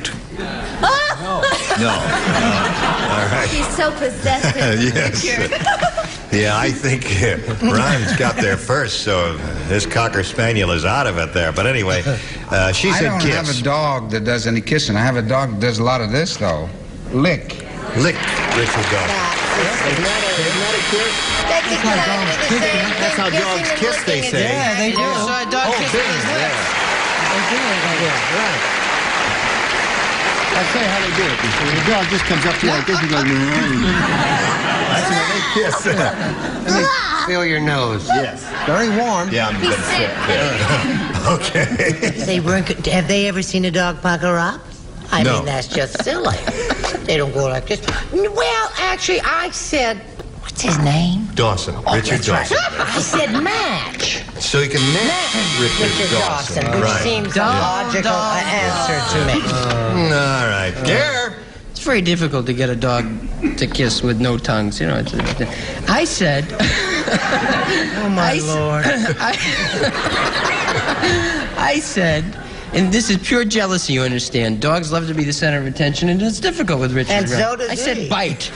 No. All right. He's so possessive. Yes. Yeah, I think Ron's got there first, so this Cocker Spaniel is out of it there. But anyway, she I said don't kiss. have a dog that does any kissing. I have a dog that does a lot of this, though. Lick. Lick Richard Dawson. Isn't that a kiss? That's how dogs kiss, they say. Yeah, they do. So a dog kisses his lips. They do it. Yeah, right. I'll tell you how they do it. The dog just comes up to you like this and goes, that's how they kiss. Let me feel your nose. Yes. Very warm. Yeah, I'm good. Okay. Have they ever seen a dog pucker up? I No. mean, that's just silly. They don't go like this. Well, actually, I said, what's his name? Dawson. Richard That's Dawson. right. I said match. So you can match Richard Dawson. Which Right. seems a logical answer to me. All right. There. It's very difficult to get a dog to kiss with no tongues, you know. I said... Oh, my Lord. I said, and this is pure jealousy, you understand. Dogs love to be the center of attention, and it's difficult with Richard. And so does I said he. bite.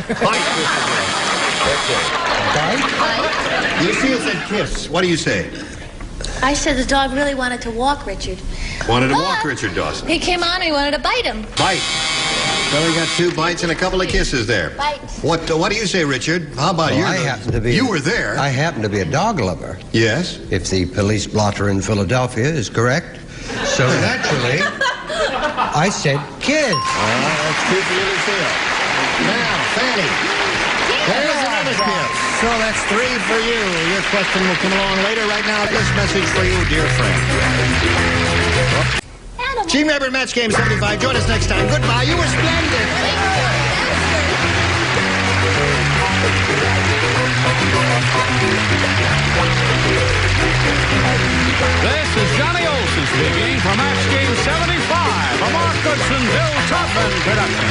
Lucille said kiss. What do you say? I said the dog really wanted to walk Richard. Wanted to walk Richard Dawson. He came on and he wanted to bite him. Bite. So we got 2 bites and a couple of kisses there. Bite. What do you say, Richard? How about Well, you? I happen to be... You were there. I happen to be a dog lover. Yes. If the police blotter in Philadelphia is correct. So naturally, I said kids. That's 2 for you, Lucille. Now, Fanny. There's another kiss. So that's 3 for you. Your question will come along later. Right now, this message for you, dear friend. Team member Match Game 75. Join us next time. Goodbye. You were splendid. This is Johnny Olson speaking for Match Game 75, a Mark Goodson, Bill Tubman production.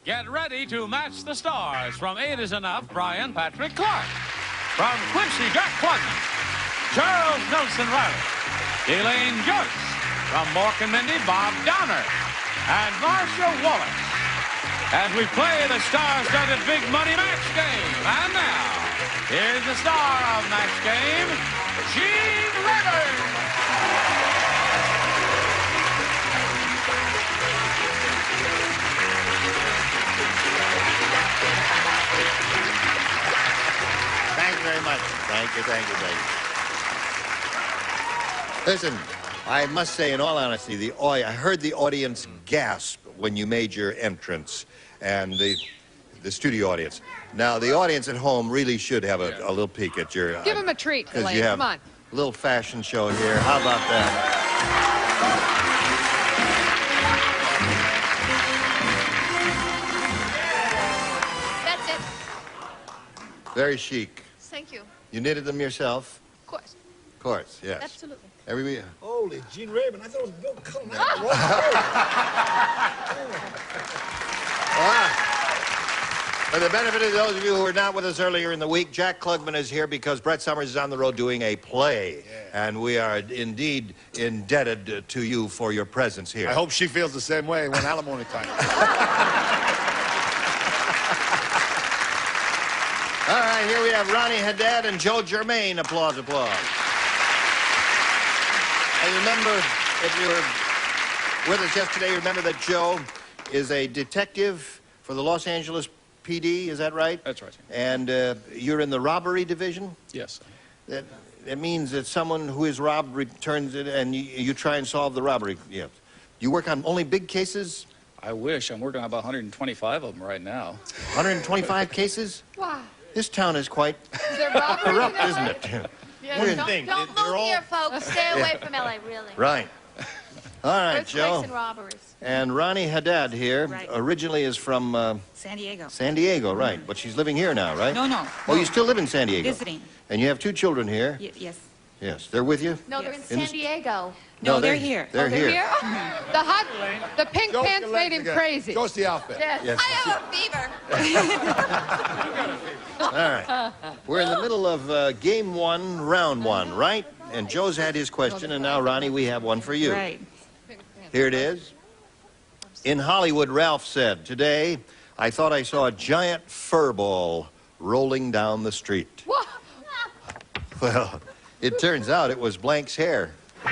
Get ready to match the stars from 8 is Enough, Brian Patrick Clark. From Quincy Jack Plugman, Charles Nelson Riley, Elaine Joyce. From Mork and Mindy, Bob Downer, and Marcia Wallace. As we play the star-studded Big Money Match Game. And now, here's the star of Match Game, Gene Rivers. Thank you very much. Thank you. Listen, I must say, in all honesty, I heard the audience gasp when you made your entrance, and the studio audience. Now, the audience at home really should have a little peek at your... Give him a treat, because Elaine. you have Come on. a little fashion show here. How about that? That's it. Very chic. Thank you. You knitted them yourself? Of course. Of course, yes. Absolutely. Every... Holy, Gene Raven. I thought it was Bill Cullen. For the benefit of those of you who were not with us earlier in the week, Jack Klugman is here because Brett Summers is on the road doing a play. Yeah. And we are indeed indebted to you for your presence here. I hope she feels the same way when alimony time. All right, here we have Ronnie Haddad and Joe Germain. Applause, applause. And remember, if with us yesterday. Remember that Joe is a detective for the Los Angeles PD, is that right? That's right. And you're in the robbery division? Yes. That means that someone who is robbed returns it and you try and solve the robbery. Yeah. You work on only big cases? I wish. I'm working on about 125 of them right now. 125 cases? Wow. This town is quite corrupt, isn't it? Yeah, don't move here, folks. Stay away from LA, really. Right. All right, Earthquakes Joe. and robberies. And Ronnie Haddad here originally is from... San Diego. San Diego, right. But she's living here now, right? No. Oh, you still live in San Diego? Visiting. And you have 2 children here? Yes. Yes. They're with you? No, they're in San Diego. No, they're here. They're here. The pink pants made him crazy. Show us the outfit. Yes. I have a fever. All right. We're in the middle of game 1, round 1, right? And Joe's had his question, and now, Ronnie, we have one for you. Right. Here it is. In Hollywood, Ralph said, "Today, I thought I saw a giant fur ball rolling down the street." What? Well, it turns out it was Blank's hair. Oh,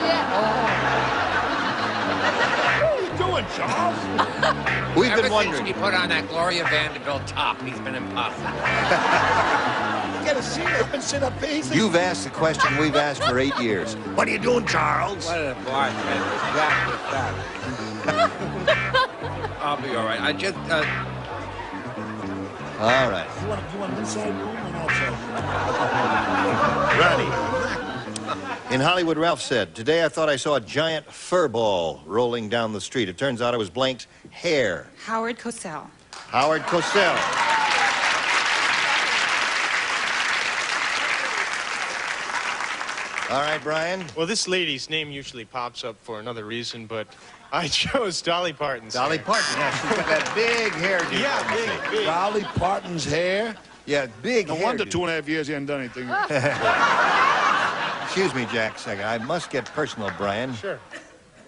yeah. What are you doing, Charles? We've Ever been wondering. since he put on that Gloria Vanderbilt top, he's been impossible. You gotta see it. I've been sitting up easy. You've asked the question we've asked for 8 years. What are you doing, Charles? What a bartender. I'll be all right. I just, All right. You want an inside room or an outside room? Ronnie. In Hollywood, Ralph said, "Today I thought I saw a giant fur ball rolling down the street. It turns out it was Blank's hair." Howard Cosell. Howard Cosell. All right, Brian. Well, this lady's name usually pops up for another reason, but I chose Dolly Parton's Dolly hair. Parton. Yeah, she's got that big hairdo. Yeah, big. Dolly Parton's hair? Yeah, big No wonder 2.5 years he hasn't done anything. Excuse me, Jack, a second. I must get personal, Brian. Sure.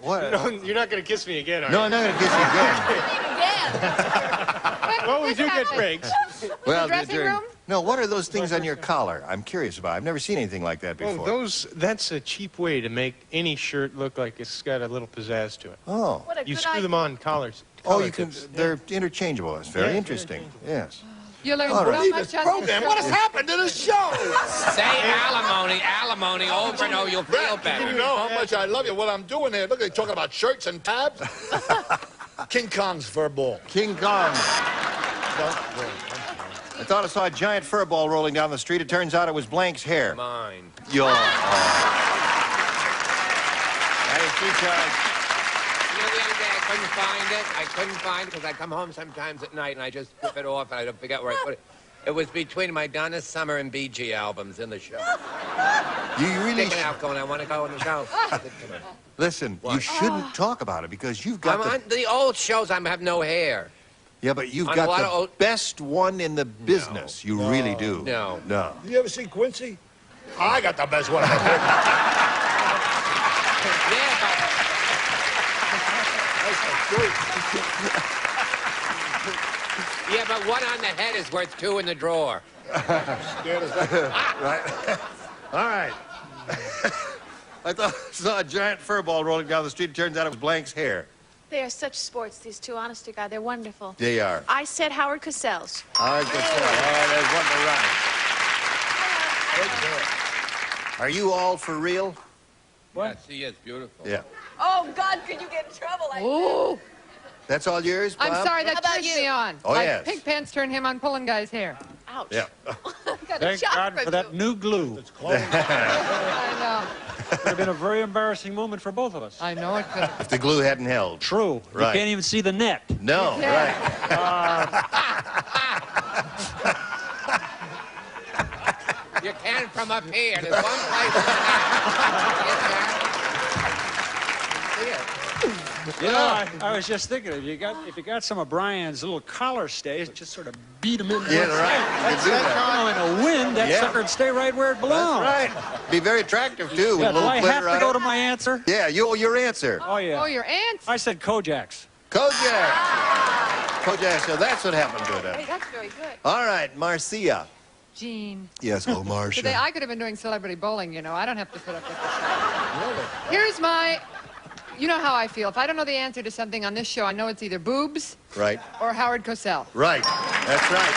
What? You're not going to kiss me again, are No, you? I'm not going to kiss you again. Well, we do get breaks. Well, dressing room? No, what are those things on your collar? I'm curious about. I've never seen anything like that before. Well, that's a cheap way to make any shirt look like it's got a little pizzazz to it. Oh. You screw them on collars. Oh, you can. tips. They're interchangeable. It's very Yeah, interesting. Yes. You learned All right. so much on Program. What has happened to the show? say alimony over and over, you'll feel better. You know how much I love you. What I'm doing here. Look, they're talking about shirts and tabs. King Kong's fur ball. King Kong. I thought I saw a giant fur ball rolling down the street. It turns out it was Blank's hair. Mine. Your. Hey, Charles. You know, the other day I couldn't find it because I come home sometimes at night and I just flip it off and I don't forget where I put it. It was between my Donna Summer and Bee Gee albums in the show. You really Sticking out going, I want to go in the show. listen. You shouldn't talk about it because you've got I'm on the old shows. I have no hair. Yeah, but you've on a got lot the of old- best one in the business. You really do. No. No. You ever seen Quincy? I got the best one. Yeah, but one on the head is worth 2 in the drawer. Scared as that. Right. All right. I thought I saw a giant fur ball rolling down the street. It turns out it was Blank's hair. They are such sports, these two, honest to God. They're wonderful. They are. I said Howard Cosell's. All right, good stuff. All right, there's one to run. Are you all for real? What? Yes, he is beautiful. Yeah. Oh, God, could you get in trouble? Ooh. That's all yours, Bob? I'm sorry, that turns me on. Oh, yes. Pink pants turned him on pulling guy's hair. Ouch. Yeah. Thank God for that new glue. I know. It would have been a very embarrassing moment for both of us. I know it could. If the glue hadn't held. True. Right. You can't even see the net. No, Yeah. right. You can from up here. There's one place. You know, I was just thinking, if you got some of Brian's little collar stays, just sort of beat them in. Yeah, right. You can do that. In a wind, that sucker would stay right where it belongs. That's right. Be very attractive, too. Yeah, with do little I glitter have to on go it. to my answer? Yeah, your answer. Oh, yeah. Oh, your aunt's? I said Kojak's. Kojak. Kojak, so that's what happened to Hey, it. that's very good. All right, Marcia. Gene. Yes, oh, Marcia. Today, I could have been doing celebrity bowling, you know. I don't have to put up with this. Here's my... You know how I feel. If I don't know the answer to something on this show, I know it's either boobs Right. or Howard Cosell. Right. That's right.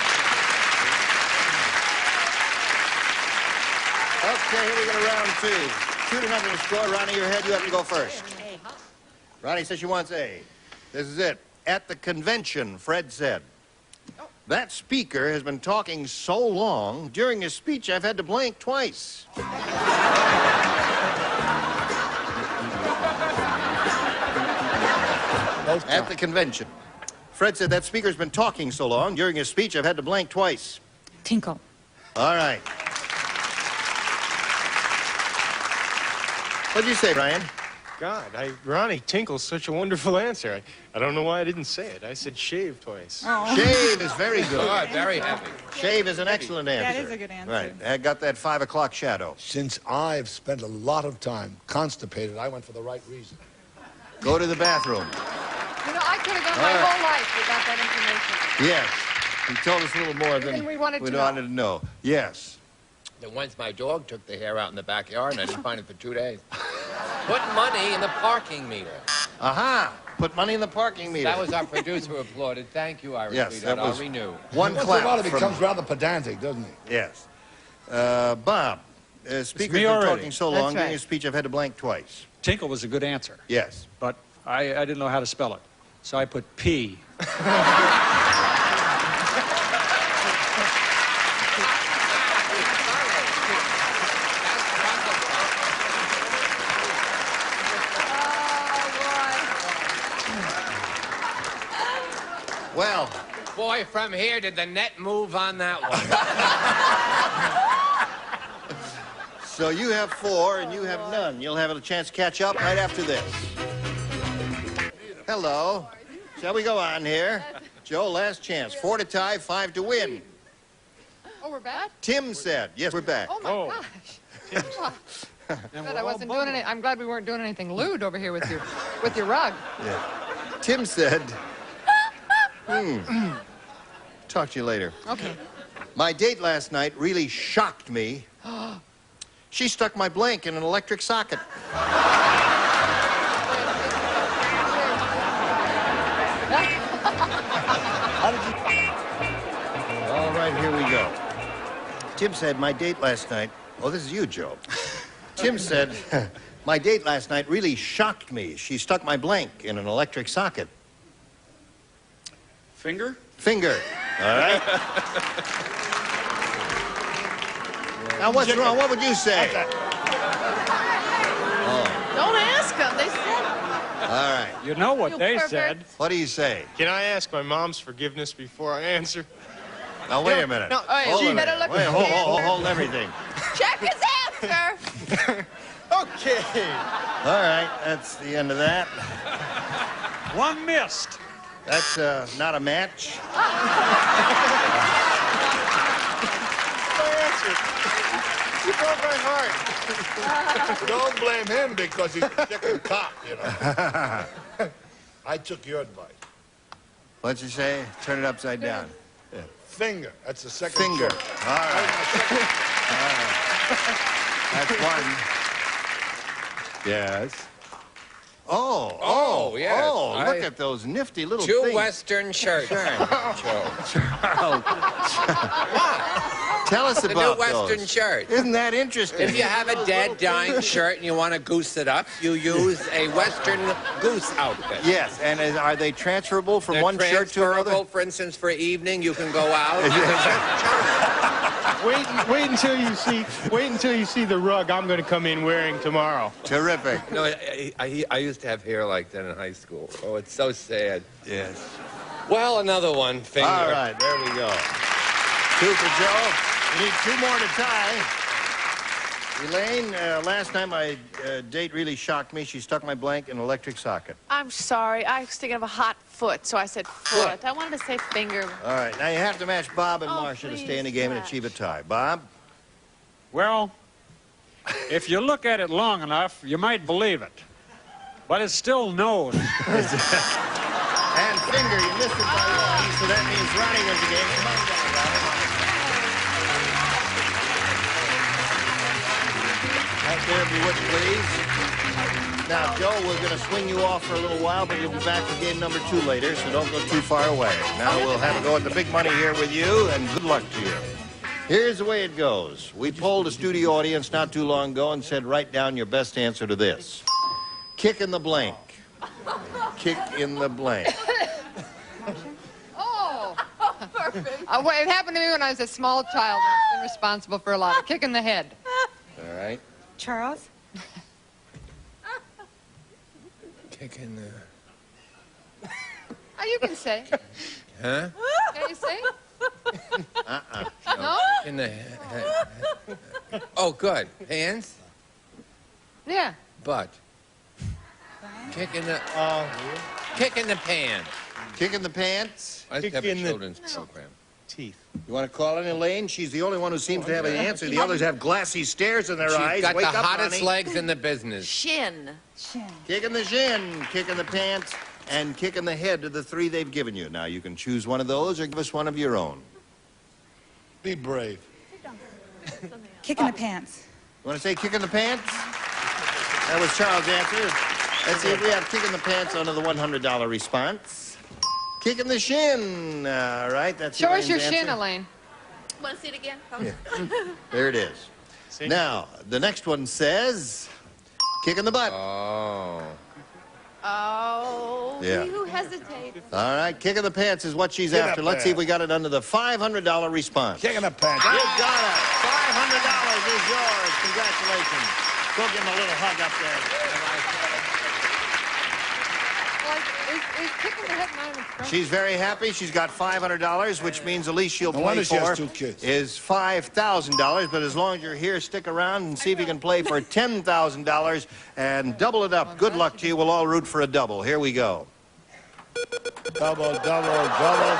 Okay, here we go to round 2. 2-0 score. Ronnie, your head, you have to go first. Ronnie says she wants A. This is it. At the convention, Fred said, that speaker has been talking so long, during his speech, I've had to blink twice. At the convention. Fred said, that speaker's been talking so long, during his speech, I've had to blank twice. Tinkle. All right. What'd you say, Brian? God, Ronnie, tinkle's such a wonderful answer. I don't know why I didn't say it. I said shave twice. Oh. Shave is very good. Good, very heavy. Shave is an excellent answer. That is a good answer. Right. I got that 5 o'clock shadow. Since I've spent a lot of time constipated, I went for the right reason. Go to the bathroom. You know, I could have gone my whole life without that information. Yes. He told us a little more than we wanted to to know. Yes. Then once my dog took the hair out in the backyard and I didn't find it for 2 days. Put money in the parking meter. Aha! Put money in the parking meter. That was our producer who applauded. Thank you, Irish Yes, sweetheart. that was I'll renew. one Once clap. in a while, he from- becomes rather pedantic, doesn't he? Yes. Bob, speaker's me been already. talking so That's long, during right. his speech, I've had to blank twice. Tinkle was a good answer, Yes. but I didn't know how to spell it. So I put P. Well, Boy, from here, did the net move on that one? so you have 4 and you have none. You'll have a chance to catch up right after this. Hello. Shall we go on here? Joe, last chance. 4 to tie, 5 to win. Oh, we're back? Tim said. Yes, we're back. Oh, my gosh. Glad I wasn't doing any, I'm glad we weren't doing anything lewd over here with your rug. Yeah. Tim said, talk to you later. Okay. My date last night really shocked me. She stuck my blank in an electric socket. All right, here we go. Tim said, my date last night... Oh, this is you, Joe. Tim said, my date last night really shocked me. She stuck my blank in an electric socket. Finger? Finger. All right. Now, what's wrong? What would you say? Oh. Don't ask them. They said it. All right. You know what You they pervert. said. What do you say? Can I ask my mom's forgiveness before I answer? Now, wait a minute. No, Hold you a better minute. look Wait, at hold everything. Check his answer. Okay. All right, that's the end of that. One missed. That's not a match. You broke my heart. Don't blame him because he's a chicken cop, you know. I took your advice. What'd you say? Turn it upside down. Yeah. Finger. That's the second Finger. choice. All right. All right. That's one. Yes. Oh, yes. Oh, look at those nifty little Two things. Western shirts. Charles. Tell us The about new Western those. shirt. Isn't that interesting? If you have a dead, dying shirt and you want to goose it up, you use a Western goose outfit. Yes, and are they transferable from They're one shirt to another? transferable. For instance, for evening, you can go out. Wait until you see the rug I'm going to come in wearing tomorrow. Terrific. No, I used to have hair like that in high school. Oh, it's so sad. Yes. Well, another one. Finger. All right, there we go. 2 for Joe. We need 2 more to tie. Elaine, last time my date really shocked me. She stuck my blank in an electric socket. I'm sorry. I was thinking of a hot foot, so I said foot. I wanted to say finger. All right, now you have to match Bob and Oh, Marcia to stay in the please, game and Matt. achieve a tie. Bob? Well, if you look at it long enough, you might believe it. But it's still nose. And finger, you missed it by 1, so that means Ronnie wins the game. Come on down, Ronnie. Right there, if you would, please. Now, Joe, we're going to swing you off for a little while, but you'll be back for game number 2 later, so don't go too far away. Now we'll have a go at the big money here with you, and good luck to you. Here's the way it goes. We polled a studio audience not too long ago and said, write down your best answer to this. Kick in the blank. Kick in the blank. Oh, perfect. It happened to me when I was a small child. I've been responsible for a lot of kick in the head. All right. Charles? Kick in the... Oh, you can say. Huh? Can you say? No? In the... Oh, good. Hands? Yeah. Butt. Kick in the... Kick in the pants. Kick in the pants. I have a children's program. Teeth. You want to call in Elaine? She's the only one who seems to have an answer. The others have glassy stares in their eyes. She's got Wake the up, hottest Ronnie. legs in the business. Shin. Kick in the shin, kick in the pants, and kick in the head of the 3 they've given you. Now, you can choose one of those or give us one of your own. Be brave. Kick in the pants. You want to say kick in the pants? That was Charles' answer. Let's see if we have kick in the pants under the $100 response. Kick in the shin. All right, that's Show us Elaine's your answer. shin, Elaine. Want to see it again? Yeah. There it is. Now, the next one says, kick in the butt. Oh. Oh, Yeah. you hesitate. All right, kick in the pants is what she's Kick in after. the Let's see if pants. we got it under the $500 response. Kick in the pants. You got it. $500 is yours. Congratulations. Go give him a little hug up there. Is kicking the head not an expression? She's very happy. She's got $500, which means the least she'll No play wonder she has for 2 kids. is $5,000. But as long as you're here, stick around and see if you can play for $10,000 and double it up. Good luck to you. We'll all root for a double. Here we go. Double, double, double, double.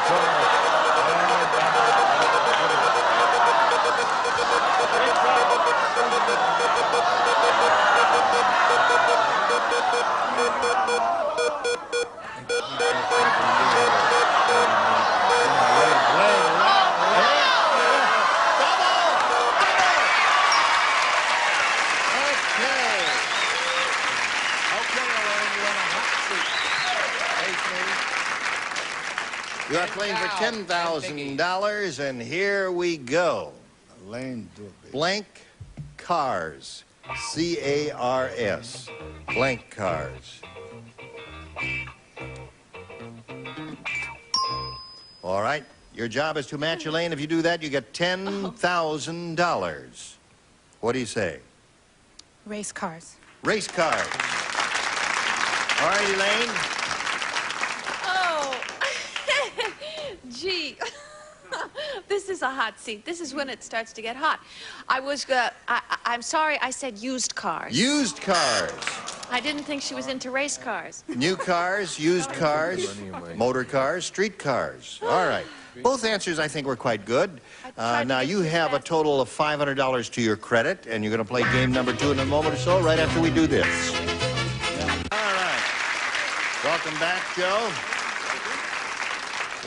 You are playing for $10,000, and here we go. Elaine, do it, baby. Blank cars. C-A-R-S. Blank cars. All right. Your job is to match Elaine. If you do that, you get $10,000. What do you say? Race cars. Race cars. All right, Elaine. Oh, gee. This is a hot seat. This is when it starts to get hot. I'm sorry, I said used cars. Used cars. I didn't think she was into race cars. New cars, used cars, motor cars, street cars. All right. Both answers, I think, were quite good. Now, you have a total of $500 to your credit, and you're going to play game number 2 in a moment or so, right after we do this. All right. Welcome back, Joe.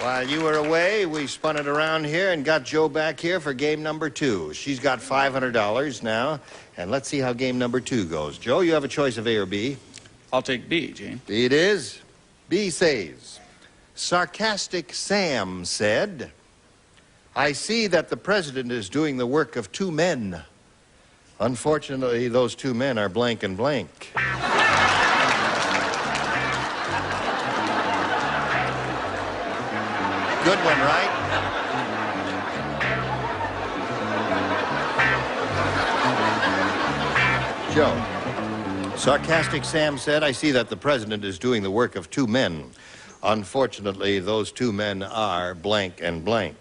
While you were away, we spun it around here and got Joe back here for game number 2. She's got $500 now, and let's see how game number 2 goes. Joe, you have a choice of A or B. I'll take B, Gene. B it is. B says, sarcastic Sam said, I see that the president is doing the work of 2 men. Unfortunately, those 2 men are blank and blank. Good one, right? Joe. Sarcastic Sam said, I see that the president is doing the work of 2 men. Unfortunately, those 2 men are blank and blank.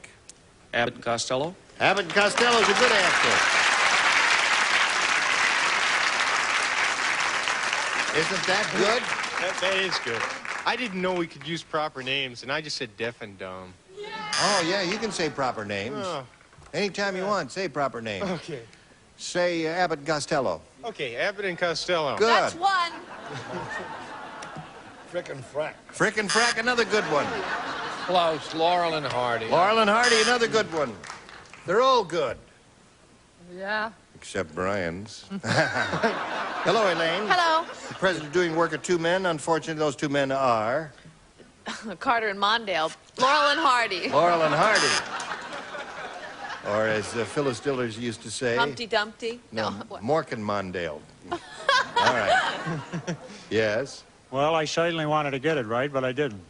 Abbott and Costello? Abbott and Costello is a good answer. Isn't that good? That is good. I didn't know we could use proper names, and I just said deaf and dumb. Oh, yeah, you can say proper names. Oh. Anytime you want, say proper names. Okay. Say Abbott and Costello. Okay, Abbott and Costello. Good. That's one. Frickin' frack. Frickin' frack, another good one. Close. Laurel and Hardy. Laurel and Hardy, another good one. They're all good. Yeah. except Brian's. Hello, Elaine. Hello. The president doing work of two men. Unfortunately, those two men are... Carter and Mondale. Laurel and Hardy. Laurel and Hardy. Or as Phyllis Dillers used to say... Humpty Dumpty. No, Mork and Mondale. All right. Yes? Well, I certainly wanted to get it right, but I didn't.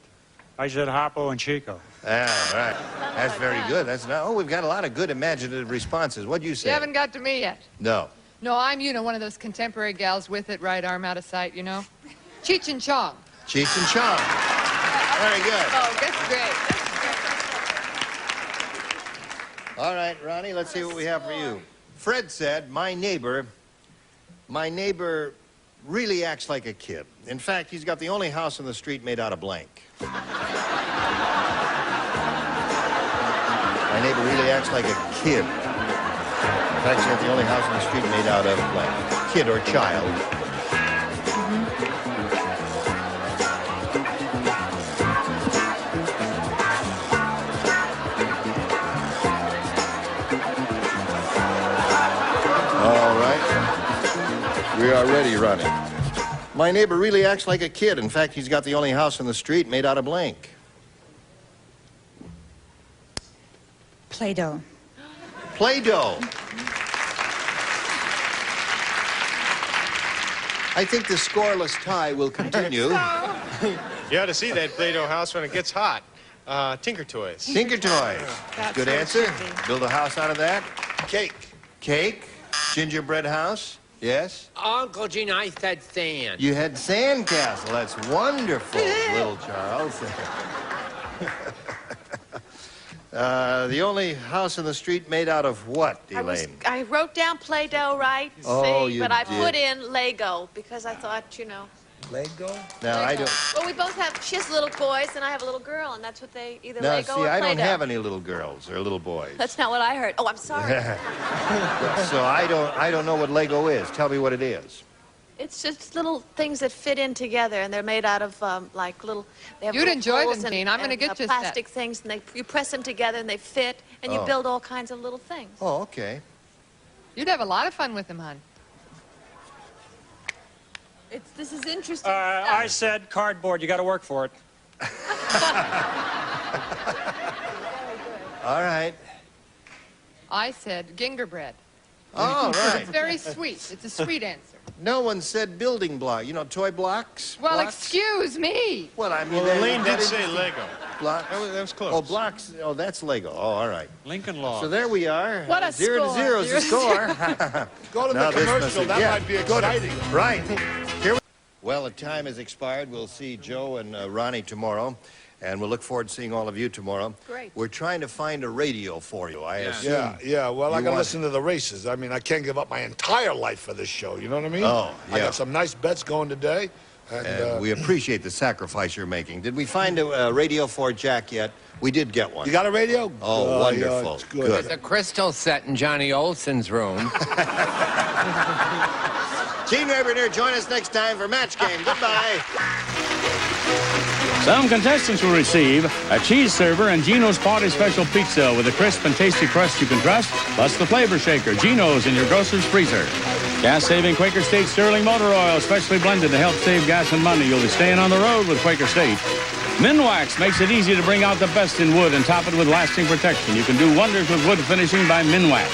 I said Harpo and Chico. Ah, right. That's very good. That's not... Oh, we've got a lot of good imaginative responses. What'd you say? You haven't got to me yet. No. No, I'm, one of those contemporary gals with it, right arm out of sight, Cheech and Chong. Cheech and Chong. Very good. Oh, that's great. All right, Ronnie, let's see what we have for you. Fred said, my neighbor really acts like a kid. In fact, he's got the only house in the street made out of blank. My neighbor really acts like a kid. In fact, he's got the only house in the street made out of blank. Kid or child. All right. We are ready, Ronnie. My neighbor really acts like a kid. In fact, he's got the only house in the street made out of blank. Play-Doh. Play-Doh. I think the scoreless tie will continue. You ought to see that Play-Doh house when it gets hot. Tinker Toys. Tinker Toys. Good answer. Build a house out of that. Cake. Cake. Gingerbread house. Yes? Uncle Gene, I said sand. You had sandcastle. That's wonderful, little Charles. The only house in the street made out of what, Elaine? I wrote down Play-Doh, right? Oh, See, you but I did. put in Lego because I thought, Lego? No, I don't. Well, we both have, she has little boys and I have a little girl, and that's what they, either No, Lego see, or I Play-Doh. don't have any little girls or little boys. That's not what I heard. Oh, I'm sorry. So I don't know what Lego is. Tell me what it is. It's just little things that fit in together, and they're made out of like little. They have You'd little enjoy holes them, and- Gene. I'm gonna and, get you a set. plastic things, and you press them together, and they fit, and you Oh. build all kinds of little things. Oh, okay. You'd have a lot of fun with them, hon. This is interesting. I said cardboard. You got to work for it. All right. I said gingerbread. All right. It's very sweet. It's a sweet answer. No one said building block. You know, toy blocks? Well, Blocks? excuse me. Well, I mean... Well, Elaine that did is- say Lego. Blocks? That was close. Oh, blocks. Oh, that's Lego. Oh, all right. Lincoln Law. So there we are. What a 0 to score. 0 is the 0 score. Go to Now the this commercial. must- That yeah, might be go to- exciting. Right. Here we... Well, the time has expired. We'll see Joe and Ronnie tomorrow. And we'll look forward to seeing all of you tomorrow. Great. We're trying to find a radio for you, I assume. Yeah. Well, I You got to want- listen to the races. I mean, I can't give up my entire life for this show. You know what I mean? Oh, I yeah. got some nice bets going today. And We appreciate the sacrifice you're making. Did we find a radio for Jack yet? We did get one. you got a radio? Oh, wonderful. Yeah, it's good. Good. There's a crystal set in Johnny Olson's room. Gene Raberner, join us next time for Match Game. Goodbye. Some contestants will receive a cheese server and Gino's Party Special Pizza with a crisp and tasty crust you can trust, plus the flavor shaker, Gino's, in your grocer's freezer. Gas-saving Quaker State Sterling Motor Oil, specially blended to help save gas and money. You'll be staying on the road with Quaker State. Minwax makes it easy to bring out the best in wood and top it with lasting protection. You can do wonders with wood finishing by Minwax.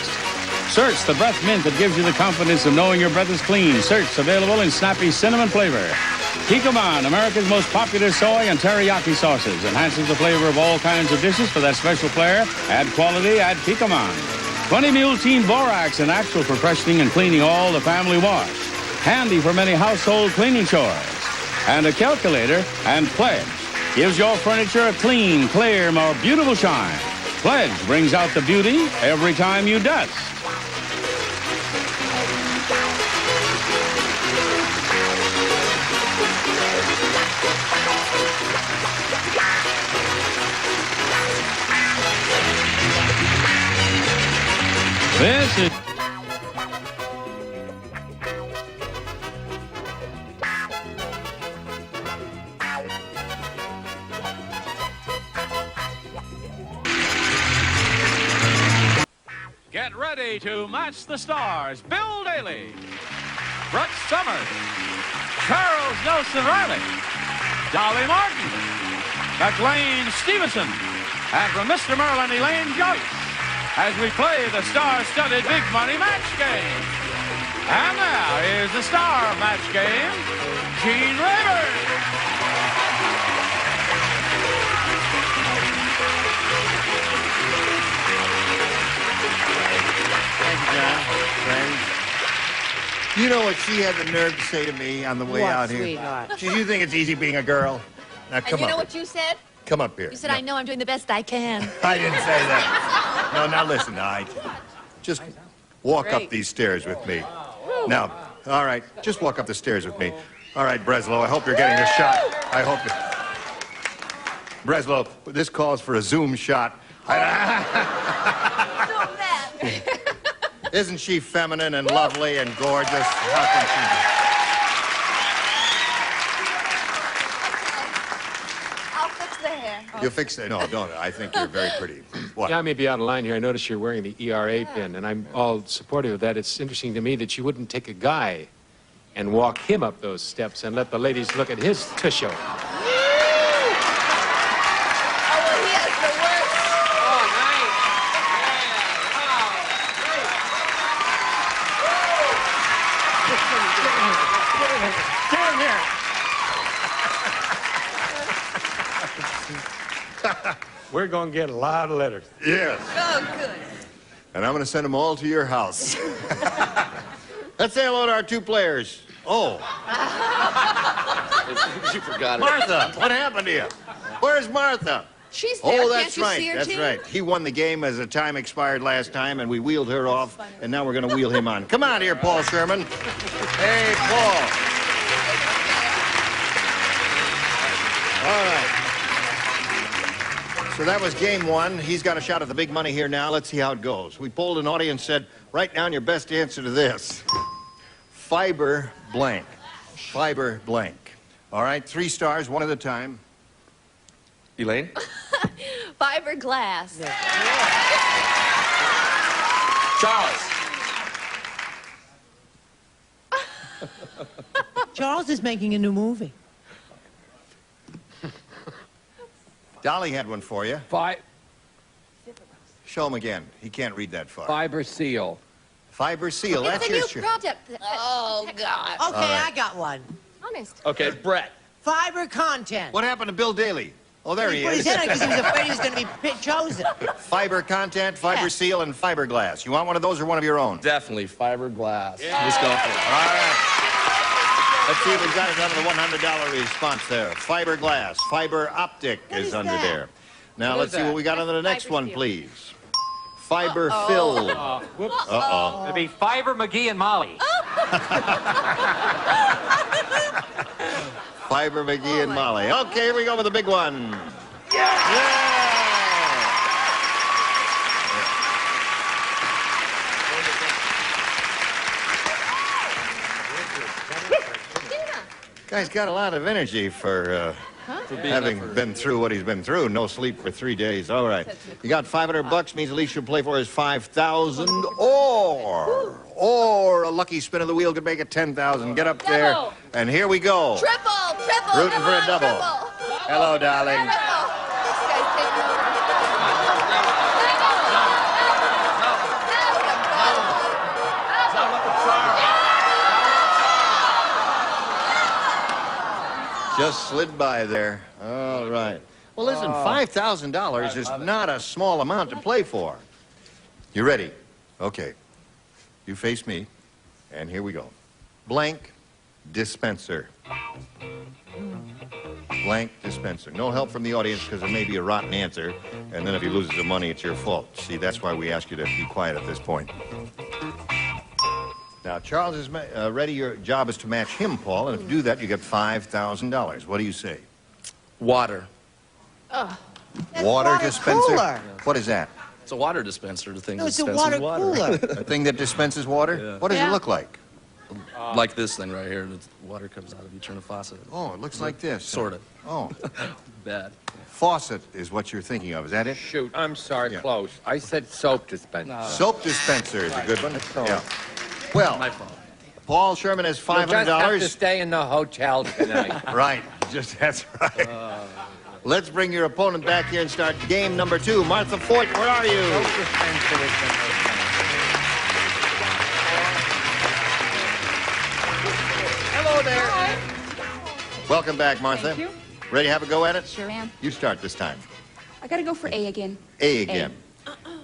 Search the breath mint that gives you the confidence of knowing your breath is clean. Search available in snappy cinnamon flavor. Kikkoman, America's most popular soy and teriyaki sauces, enhances the flavor of all kinds of dishes for that special flair. Add quality, add Kikkoman. 20 Mule Team Borax, an actual for freshening and cleaning all the family wash. Handy for many household cleaning chores. And a calculator and Pledge gives your furniture a clean, clear, more beautiful shine. Pledge brings out the beauty every time you dust. This is... get ready to match the stars. Bill Daly, Brett Summers, Charles Nelson Riley, Dolly Martin, McLean Stevenson, and from Mr. Merlin, Elaine Joyce, as we play the star-studded big money match game. And now is the star of match game, Gene Rayburn. Thank you, John. Friends. You know what she had the nerve to say to me on the way What, out here? sweetheart? You think it's easy being a girl? Now, come And you up. know what you said? Come up here. You said, I know I'm doing the best I can. I didn't say that. No, now listen. Just walk up Great. these stairs with me. Now, all right, just walk up the stairs with me. All right, Breslow, I hope you're getting a shot. I hope you... Breslow, this calls for a zoom shot. Isn't she feminine and lovely and gorgeous? How can she... I'll fix the hair. You fix it? No, don't. I think you're very pretty. What? Yeah, I may be out of line here. I notice you're wearing the ERA pin, and I'm all supportive of that. It's interesting to me that you wouldn't take a guy and walk him up those steps and let the ladies look at his tusho. We're going to get a lot of letters. Yes. Oh, good. And I'm going to send them all to your house. Let's say hello to our two players. Oh. You forgot it. Martha, what happened to you? Where's Martha? She's there. Oh, Can't that's you right. see her, That's Gene? right. He won the game as the time expired last time, and we wheeled her off, and now we're going to wheel him on. Come on here, Paul Sherman. Hey, Paul. All right. So that was game one. He's got a shot at the big money here now. Let's see how it goes. We polled an audience, said, write down your best answer to this. Fiber blank. Fiber blank. All right, 3 stars, one at a time. Elaine? Fiberglass. Charles. Charles is making a new movie. Dolly had one for you. Show him again. He can't read that far. Fiber seal. Fiber seal. It's That's a new your shirt. project. Oh, God. Okay, All right. I got one. Honest. Okay, Brett. Fiber content. What happened to Bill Daly? Oh, there he put is. his head on because he was afraid he was going to be chosen. Fiber content, fiber Yeah. seal, and fiberglass. You want one of those or one of your own? Definitely fiberglass. Yeah. Let's go for it. All right. Let's see if we've got another $100 response there. Fiberglass. Fiber optic is under that? there. Now, What let's is see that? what we got under the next Fiber one, seal. please. Fiber filled. Whoops. Uh-oh. It'd be Fiber, McGee, and Molly. Fiber, McGee, and Molly. Okay, here we go with the big one. Yeah! Guy's got a lot of energy for having been through what he's been through. No sleep for 3 days. All right. You got $500 means the least you'll play for is $5,000 or a lucky spin of the wheel could make it $10,000. Get up there. Double. And here we go. Triple. Rooting Come for a on, double. Triple. Hello, darling. Triple. This guy's taking over. Just slid by there. All right. Well, listen, $5,000 is not a small amount to play for. You ready? Okay. You face me, and here we go. Blank dispenser. Blank dispenser. No help from the audience because there may be a rotten answer, and then if he loses the money, it's your fault. See, that's why we ask you to be quiet at this point. Now, Charles is ready. Your job is to match him, Paul, and if you do that, you get $5,000. What do you say? Water. Water dispenser? cooler. What is that? It's a water dispenser. The thing No, that it's a dispenses water cooler. A thing that dispenses water? Yeah. What does it look like? Like this thing right here. The water comes out of you turn a faucet. Oh, it looks like this. Sort of. Oh. Bad. Faucet is what you're thinking of. Is that it? Shoot, I'm sorry, close. I said soap dispenser. No. Soap dispenser is a good one. That's all. Yeah. Well, Paul Sherman has $500. You'll just have to stay in the hotel tonight. Right. That's right. Let's bring your opponent back here and start game number 2. Martha Fort, where are you? Hello there. Hi. Welcome back, Martha. Thank you. Ready to have a go at it? Sure am. You start this time. I gotta go for A again. A again.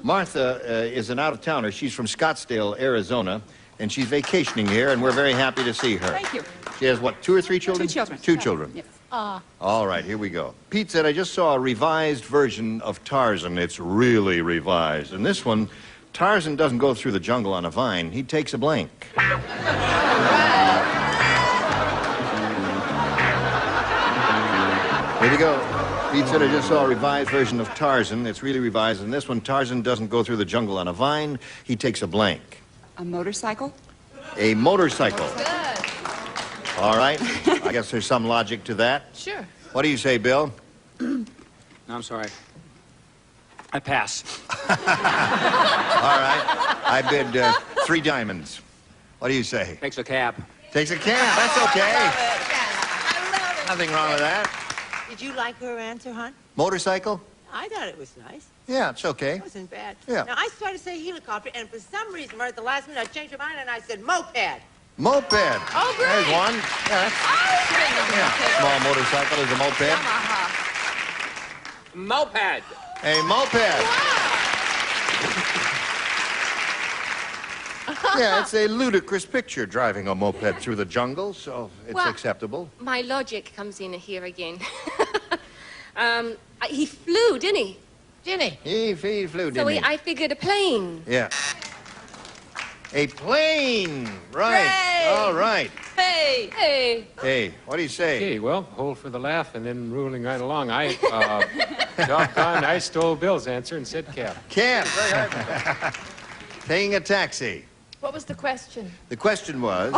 Martha is an out-of-towner. She's from Scottsdale, Arizona, and she's vacationing here, and we're very happy to see her. Thank you. She has, what, 2 or 3 children? 2 children. Two children. Yes. All right, here we go. Pete said, I just saw a revised version of Tarzan. It's really revised. And this one, Tarzan doesn't go through the jungle on a vine. He takes a blank. Here we go. Pete said, I just saw a revised version of Tarzan. It's really revised. And this one, Tarzan doesn't go through the jungle on a vine. He takes a blank. A motorcycle? A motorcycle. All right. I guess there's some logic to that. Sure. What do you say, Bill? No, I'm sorry. I pass. All right. I bid 3 diamonds. What do you say? Takes a cab. Takes a cab. That's okay. Nothing wrong with that. Did you like her answer, hon? Motorcycle? I thought it was nice. Yeah, it's okay. It wasn't bad. Yeah. Now, I started to say helicopter, and for some reason, right at the last minute, I changed my mind, and I said moped. Moped. Oh, great. There's one. Yeah. Small motorcycle is a moped. Moped. A moped. Yeah, it's a ludicrous picture, driving a moped through the jungle, so it's acceptable. My logic comes in here again. He flew, didn't he? He flew, didn't So he? I figured a plane. Yeah. A plane. Right. Hooray! All right. Hey! Hey! Hey, what do you say? Okay, well, hold for the laugh and then rolling right along. Doggone, I stole Bill's answer and said cab. Cab. Taking a taxi. What was the question? The question was,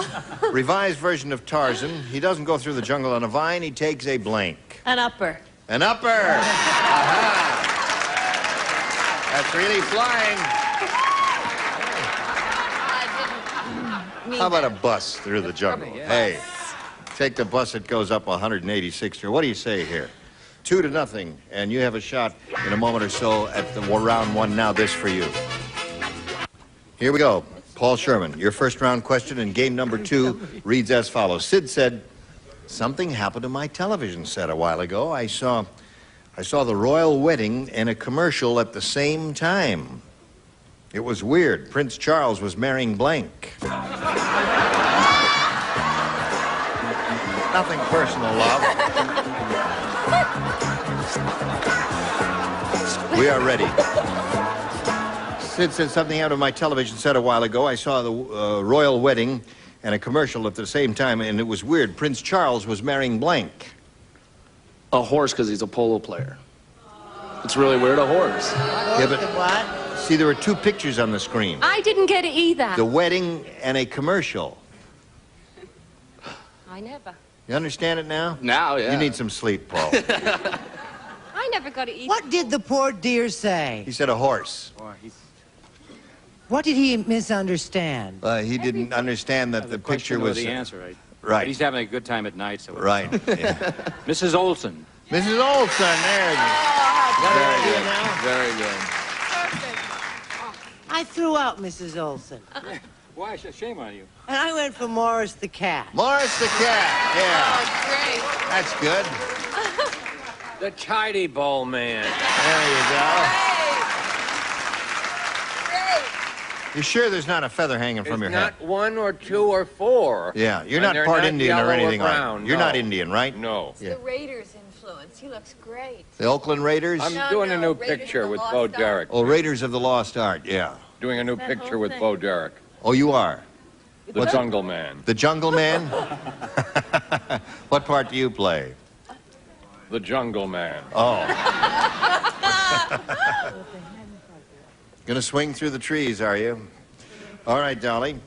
revised version of Tarzan. He doesn't go through the jungle on a vine. He takes a blank. An upper. An upper. Aha. That's really flying. How about a bus through the jungle? Hey, take the bus that goes up 186th Street. What do you say here? 2-0, and you have a shot in a moment or so at the round 1. Now this for you. Here we go. Paul Sherman, your first round question in game number 2 reads as follows. Sid said, something happened to my television set a while ago. I saw the royal wedding and a commercial at the same time. It was weird. Prince Charles was marrying blank. Nothing personal, love. We are ready. Sid said something out of my television set a while ago. I saw the royal wedding and a commercial at the same time, and it was weird. Prince Charles was marrying blank. A horse, because he's a polo player. It's really weird, a horse. Yeah, but what? See, there were 2 pictures on the screen. I didn't get it either. The wedding and a commercial. I never. You understand it now? Now, yeah. You need some sleep, Paul. I never got it either. What did the poor dear say? He said a horse. What did he misunderstand? He didn't understand that the picture was... the answer, right? Right. But he's having a good time at night, so... Right. Yeah. Mrs. Olson. Mrs. Olson, there you go. Very good. Very good. I threw out Mrs. Olson. Why? Shame on you. And I went for Morris the cat. Morris the cat, yeah. Oh, great. That's good. The tidy bowl man. There you go. You sure there's not a feather hanging from your Not hat? 1 or 2 or 4. Yeah, you're And not they're part not Indian or yellow anything brown, like. You're no. not Indian, right? No. Yeah. The Raiders influence. He looks great. The Oakland Raiders? I'm doing a new Raiders picture of the with Lost Bo Ark. Derek. Oh, Raiders of the Lost Art, yeah. Doing a new That picture whole with thing. Bo Derek. Oh, you are? The Jungle Man. The Jungle Man? What part do you play? The Jungle Man. Oh. Gonna swing through the trees, are you? All right, Dolly.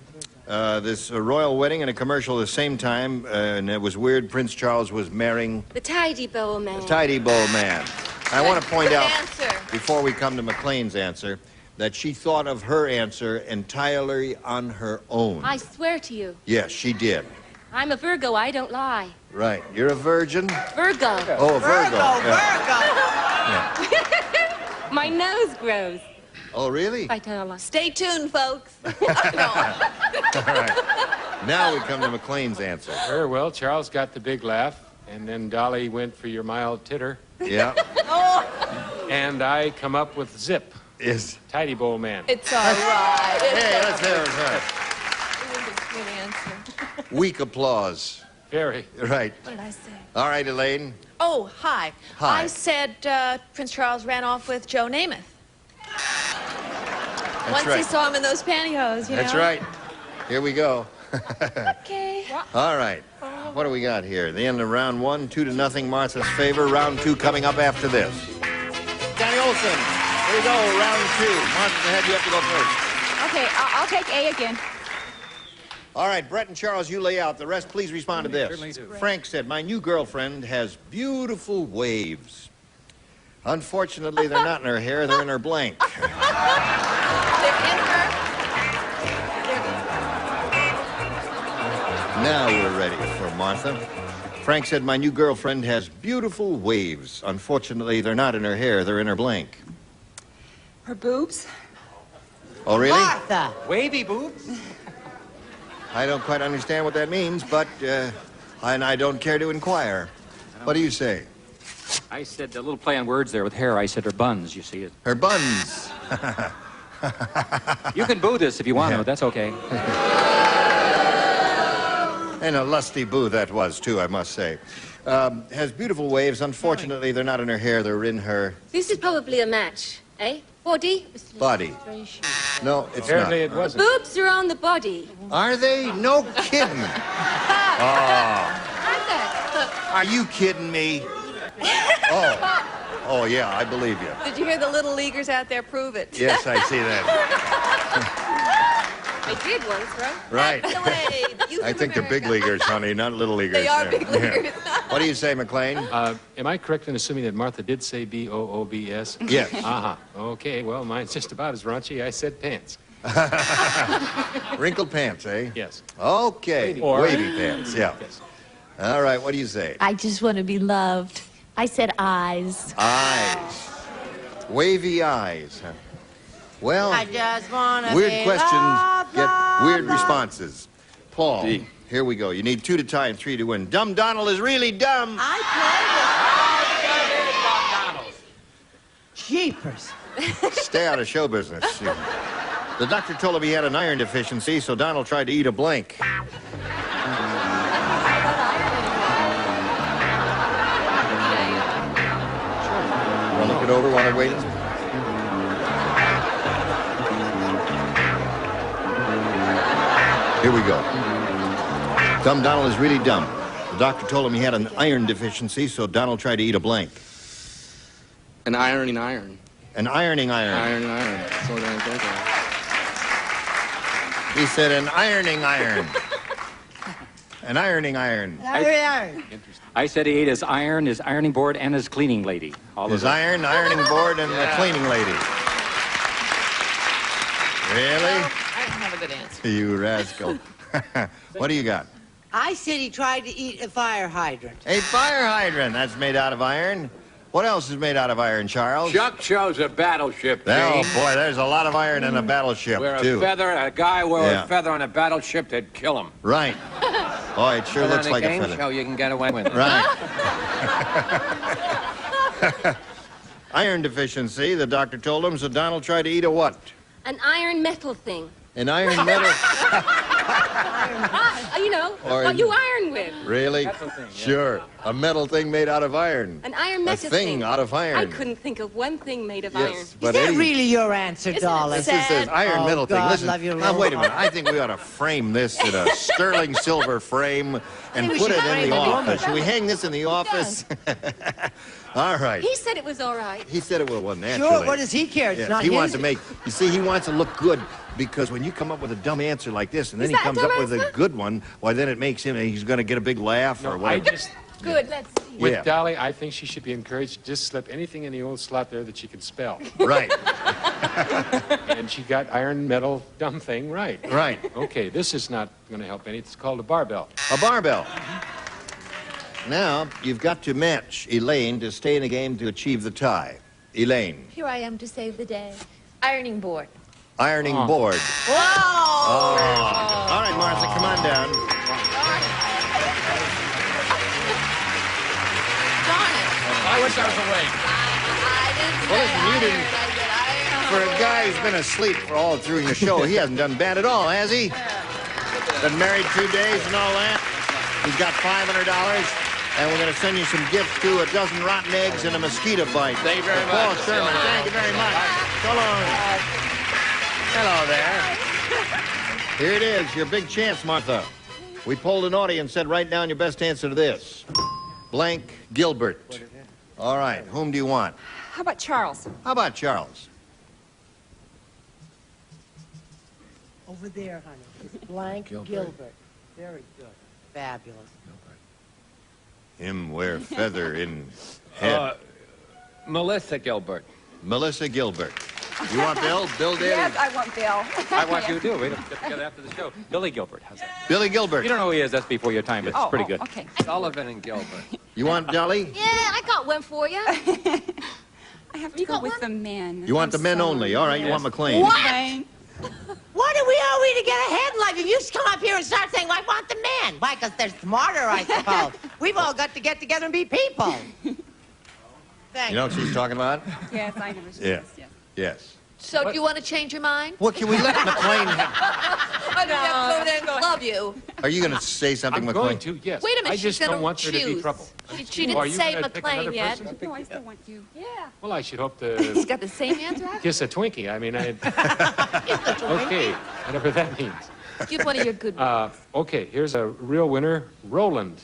This royal wedding and a commercial at the same time, and it was weird. Prince Charles was marrying The tidy bowl man. the tidy bowl man. I want to point Good out, answer. before we come to McLean's answer, that she thought of her answer entirely on her own. I swear to you. Yes, she did. I'm a Virgo. I don't lie. Right. You're a virgin? Virgo. Oh, a Virgo. My nose grows. Oh, really? I tell her. Stay tuned, folks. All right. Now we come to McLean's answer. Very well. Charles got the big laugh, and then Dolly went for your mild titter. Yeah. And I come up with Zip. Is Tidy Bowl Man. It's all right. Hey, let's hear it. It was a good answer. Weak applause. Very. Right. What did I say? All right, Elaine. Oh, hi. Hi. I said Prince Charles ran off with Joe Namath. Once he right. saw him in those pantyhose, you know. That's right. Here we go. Okay. All right. What do we got here? The end of round 1, 2-0, Martha's favor. Round 2 coming up after this. Danny Olson. Here we go, round 2. Martha's ahead, you have to go first. Okay, I'll take A again. All right, Brett and Charles, you lay out. The rest, please respond to this. Frank said, my new girlfriend has beautiful waves. Unfortunately, they're not in her hair, they're in her blank. Now we're ready for Martha. Frank said, my new girlfriend has beautiful waves. Unfortunately, they're not in her hair, they're in her blank. Her boobs? Oh, really? Martha. Wavy boobs? I don't quite understand what that means, but, and I don't care to inquire. What do you say? I said a little play on words there with hair. I said her buns, you see it. Her buns. You can boo this if you want to. That's okay. And a lusty boo that was, too, I must say. Has beautiful waves. Unfortunately, they're not in her hair. They're in her This is probably a match, eh? Body? body. No, it's Apparently not. it wasn't. Boobs are on the body. Are they? No kidding. Oh, are you kidding me? Oh, yeah, I believe you. Did you hear the little leaguers out there prove it? Yes, I see that. I did once, right? Right. That's the way. The youth I of think they're big America. leaguers, honey, not little leaguers. They are Yeah. big leaguers. Yeah. What do you say, McLean? Am I correct in assuming that Martha did say B-O-O-B-S? Yes. Uh-huh. Okay, well, mine's just about as raunchy. I said pants. Wrinkled pants, eh? Yes. Okay. Or- Wavy pants, yeah. Yes. All right, what do you say? I just want to be loved. I said eyes. Eyes. Wavy eyes. Huh? Well, I just want to weird be questions loved, get loved, weird loved. responses. Paul, D. here we go. You need 2 to tie and 3 to win. Dumb Donald is really dumb. I played it. Jeepers. Stay out of show business. The doctor told him he had an iron deficiency, so Donald tried to eat a blank. Want to look it over while I wait? Here we go. Dumb Donald is really dumb. The doctor told him he had an iron deficiency, so Donald tried to eat a blank. An ironing iron. An ironing iron. Ironing iron. That's what I'm thinking. He said an ironing iron. An ironing iron. I said he ate his iron, his ironing board, and his cleaning lady. All His of it. iron, ironing board, and the cleaning lady. Really? I didn't have a good answer. You rascal. What do you got? I said he tried to eat a fire hydrant. A fire hydrant. That's made out of iron. What else is made out of iron, Charles? Chuck chose a battleship, Oh, Gene. boy, there's a lot of iron in a battleship, Where too. a guy wear Yeah. a feather on a battleship, they'd kill him. Right. Oh, it sure But looks on like a a game feather. show, you can get away with it. Right. Iron deficiency, the doctor told him, so Donald tried to eat a what? An iron metal thing. An iron metal. You know, Or- what you iron with. Really? Metal thing, yeah. Sure. A metal thing made out of iron. An iron A metal thing out of iron. I couldn't think of one thing made of iron. Yes, Is but that Eddie, really your answer, Isn't it darling? this says iron Oh, metal thing. God, Listen, love you, now Lord. wait a minute. I think we ought to frame this in a sterling silver frame and think we put should it in frame the it in office. the- Should we hang this in the office? All right. He said it was all right. He said it well, naturally. Sure, what does he care? It's Yes, not he his. wants to make. You see, he wants to look good because when you come up with a dumb answer like this, and then Is he that a comes dumb up with a answer? good one, why then it makes him. He's going to get a big laugh or No, I whatever. just Good, let's see. With Yeah. Dolly, I think she should be encouraged to just slip anything in the old slot there that she can spell. Right. And she got iron, metal, dumb thing right. Right. Okay, this is not going to help any. It's called a barbell. A barbell. Now, you've got to match Elaine to stay in the game to achieve the tie. Elaine, Here I am to save the day. Ironing board. ironing board. Whoa! Oh. All right, Martha, come on down. Darn it. I wish I was awake. Well, listen, you didn't. For a guy who's been asleep for all through the show, he hasn't done bad at all, has he? Been married 2 days and all that. He's got $500, and we're going to send you some gifts too: a dozen rotten eggs and a mosquito bite. Thank you very Paul much. Sherman, thank you very much. So long. Hello there. Here it is, your big chance, Martha. We polled an audience, said write down your best answer to this. Blank Gilbert. All right, whom do you want? How about Charles? How about Charles? Over there, honey. It's blank Gilbert. Very good. Fabulous. Him wear feather in head. Melissa Gilbert. Melissa Gilbert. You want Bill? Bill did? Yes, I want Bill. I want you too. We'll get together after the show. Billy Gilbert, how's that? Billy Gilbert. You don't know who he is. That's before your time, but it's pretty good. Okay. Sullivan and Gilbert. You want Dolly? Yeah, I got one for you. I have to go with the men. You want the men only. All right, you want McLean. What? What do we to get ahead like you used to come up here and start saying, I want the men? Why, because they're smarter, I suppose. We've all got to get together and be people. Thanks. You know what she's talking about? Yes, I know. Yeah. Yes. So do you want to change your mind? What can we let McLean have? I don't have to go there and love you. Are you going to say something, I'm McLean? going to, yes. Wait a minute, I just she's gonna don't want there to be choose. trouble. She Are didn't you say gonna pick McLean another yet. person? No, I still want you. Yeah. Well, I should hope He's to got the same answer. kiss a Twinkie. I mean, okay, whatever that means. Give one of your good ones. Okay, here's a real winner, Roland.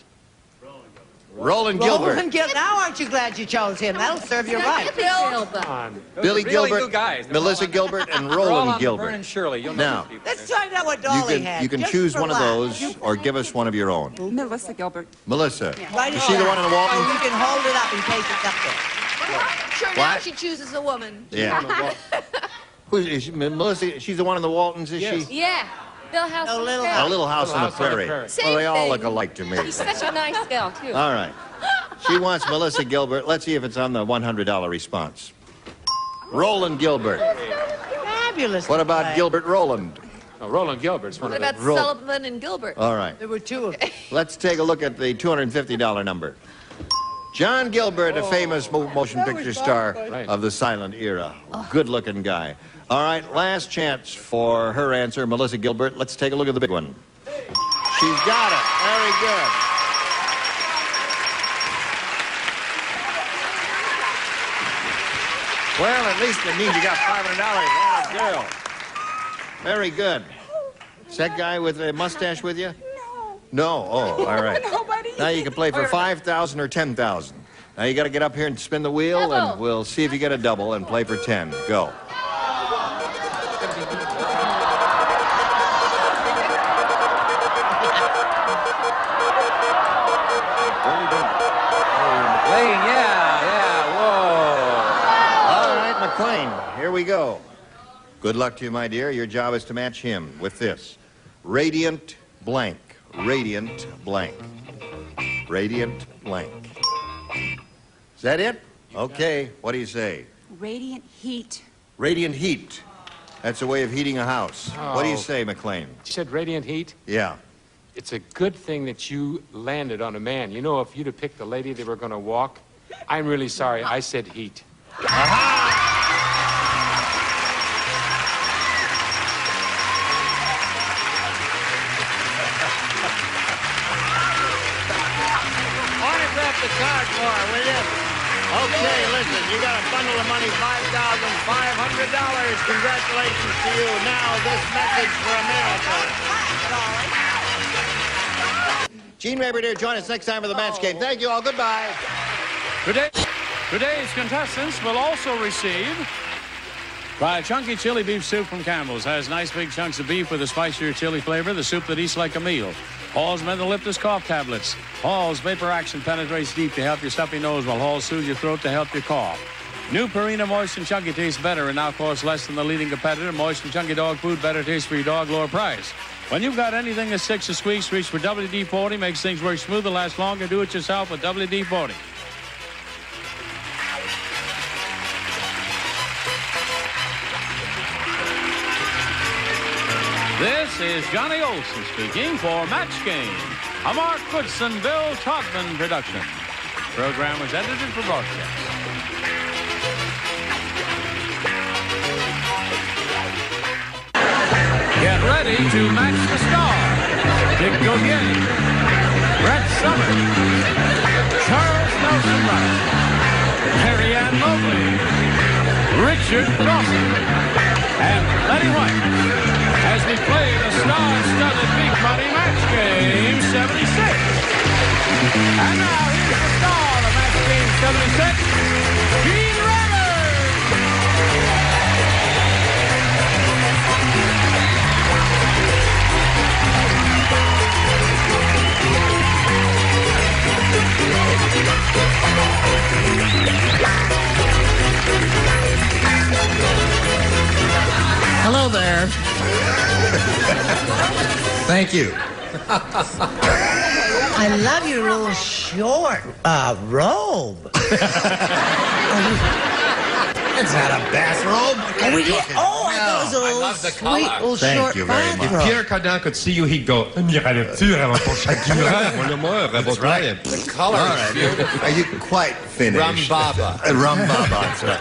Roland Gilbert. Roland Gilbert. Now aren't you glad you chose him? That'll serve you right. Come on. Billy Really Gilbert, new guys. Melissa Gilbert, and They're all Roland on Gilbert. Vern and Shirley. You'll know Now, these people. Let's find out what Dolly had. you can just choose for one of laughs. those or give us one of your own. Melissa Gilbert. Melissa. Right Is she the one in the Oh, Walton? you can hold it up in case it's up there. Sure, now What? she chooses a woman. Yeah. Who is she? Melissa, she's the one in the Waltons, is Yes. she? Yeah. Bill House. No, on the Little Prairie. A Little House on the Prairie. Same Well, they all thing. look alike to me. She's such a nice gal, too. All right. She wants Melissa Gilbert. Let's see if it's on the $100 response. Roland Gilbert. Fabulous. What about Gilbert Roland? No, Roland Gilbert's one What of about the... Sullivan and Gilbert? All right. There were two of them. Let's take a look at the $250 number. John Gilbert, a famous motion picture star of the silent era. Good-looking guy. All right, last chance for her answer, Melissa Gilbert. Let's take a look at the big one. She's got it. Very good. Well, at least it means you got $500. That girl. Very good. Is that guy with a mustache with you? No. Oh, all right. Nobody. Now you can play for $5,000 or $10,000. Now you got to get up here and spin the wheel, and we'll see if you get a double and play for 10. Go. McLean, yeah, whoa. All right, McLean, here we go. Good luck to you, my dear. Your job is to match him with this. Radiant blank. Radiant blank. Radiant blank. Is that it? Okay, what do you say? Radiant heat. Radiant heat. That's a way of heating a house. What do you say, McLean? You said radiant heat? Yeah. It's a good thing that you landed on a man. You know, if you'd have picked the lady they were going to walk, I'm really sorry. I said heat. Autograph the card for her, will you? Okay, listen, you got a bundle of money, $5,500. Congratulations to you. Now, this message for America. Gene Raber, dear, join us next time for the match game. Thank you all. Goodbye. Today's contestants will also receive a chunky chili beef soup from Campbell's. Has nice big chunks of beef with a spicier chili flavor, the soup that eats like a meal. Hall's Mentholyptus cough tablets. Hall's vapor action penetrates deep to help your stuffy nose, while Hall soothes your throat to help your cough. New Purina Moist and Chunky tastes better and now costs less than the leading competitor. Moist and Chunky dog food, better taste for your dog, lower price. When you've got anything that sticks or squeaks, reach for WD-40. Makes things work smoother, last longer. Do it yourself with WD-40. This is Johnny Olson speaking for Match Game, a Mark Goodson, Bill Taubman production. Program was edited for broadcast. Get ready to match the stars. Dick Gautier, Brett Summers, Charles Nelson Rice, Carrie Ann Mobley, Richard Dawson, and Letty White as we play the star-studded Big Money Match Game 76. And now here's the star of Match Game 76, Gene Rivers. Hello there. Thank you. I love your little short robe. It's not a bathrobe. Oh, I thought it was a little love the sweet color. little Thank short you very much. bathrobe. If Pierre Cardin could see you, he'd go, That's right. The color All is right. beautiful. Are you quite finished? Rumbaba. Rumbaba, that's right.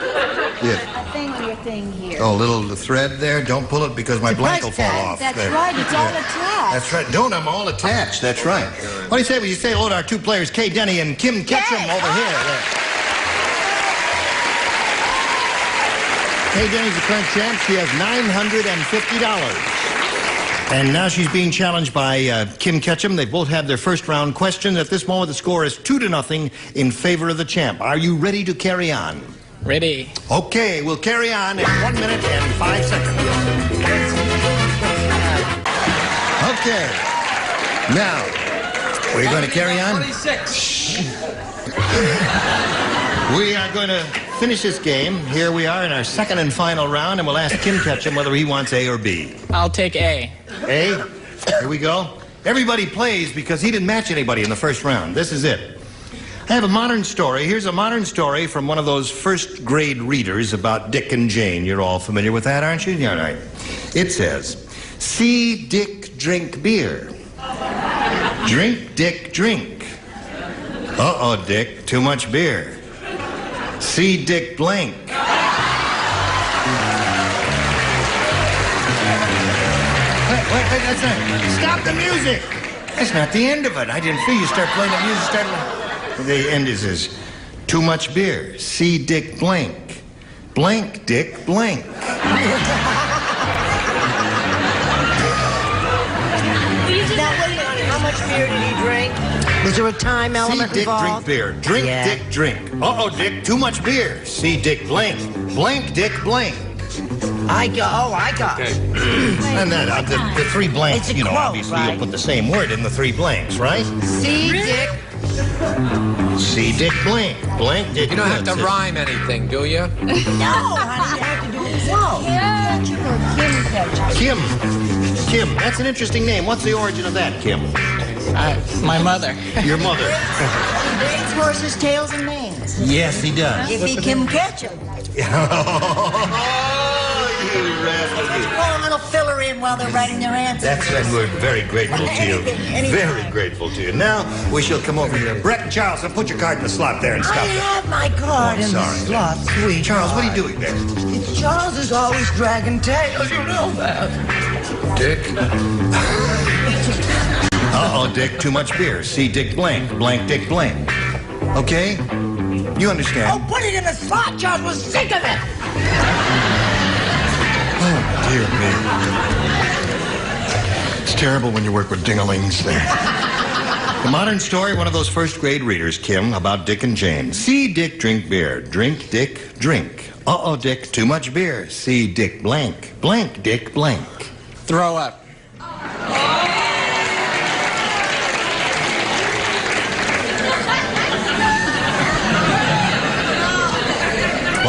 Yeah. A thing on your thing here. Oh, little thread there. Don't pull it because my blank will fall off. That's There. right, it's all attached. That's right. Don't, I'm all attached. That's right. What do you say when you say hello to our two players, Kay Denny and Kim Ketchum over here? There. Kay Denny's the current champ. She has $950. And now she's being challenged by Kim Ketchum. They both have their first round question. At this moment, the score is 2-0 in favor of the champ. Are you ready to carry on? Ready. Okay, we'll carry on in 1 minute and 5 seconds. Okay. Now, we're going to carry on. 26. We are going to finish this game. Here we are in our second and final round, and we'll ask Kim Ketchum whether he wants A or B. I'll take A. A? Here we go. Everybody plays because he didn't match anybody in the first round. This is it. I have a modern story. Here's a modern story from one of those first grade readers about Dick and Jane. You're all familiar with that, aren't you? Yeah, right. It says, see Dick drink beer. Drink, Dick, drink. Uh-oh, Dick, too much beer. See Dick blink. Wait, that's not... Stop the music! That's not the end of it. I didn't feel you start playing the music. The end is this. Too much beer. See Dick blink. Blank, Dick, blink. Now, wait a minute. How much beer did he drink? Was there a time element See Dick involved? drink beer. Drink, Yeah. Dick, drink. Uh-oh, Dick, too much beer. See Dick blink. Blank, Dick, blink. I got it. And then the three blanks, It's a you know, quote, obviously right? you'll put the same word in the three blanks, right? See Dick. See Dick blink. Blank, Dick, You don't have to that's it. rhyme anything, do you? No, honey, you have to do it yourself. Kim, that's an interesting name. What's the origin of that, Kim? My mother. Your mother. Names, horses, tails, and manes. Yes, he does. If he can catch him. You rascal. Throw a little filler in while they're writing their answers. That's right. We're very grateful to you. Anything. Very grateful to you. Now, we shall come over here. Brett, Charles, put your card in the slot there and I stop it. have my card in the sorry. slot, sweet. Charles, what are you doing there? Charles is always dragging tails, you know that. Dick? Uh-oh, Dick, too much beer. See Dick blank. Blank, Dick blank. Okay? You understand? Oh, put it in the slot, Charles. We're sick of it. Oh, dear me. It's terrible when you work with ding-a-lings there. The modern story, one of those first grade readers, Kim, about Dick and Jane. See Dick drink beer. Drink, Dick, drink. Uh-oh, Dick, too much beer. See Dick blank. Blank, Dick, blank. Throw up.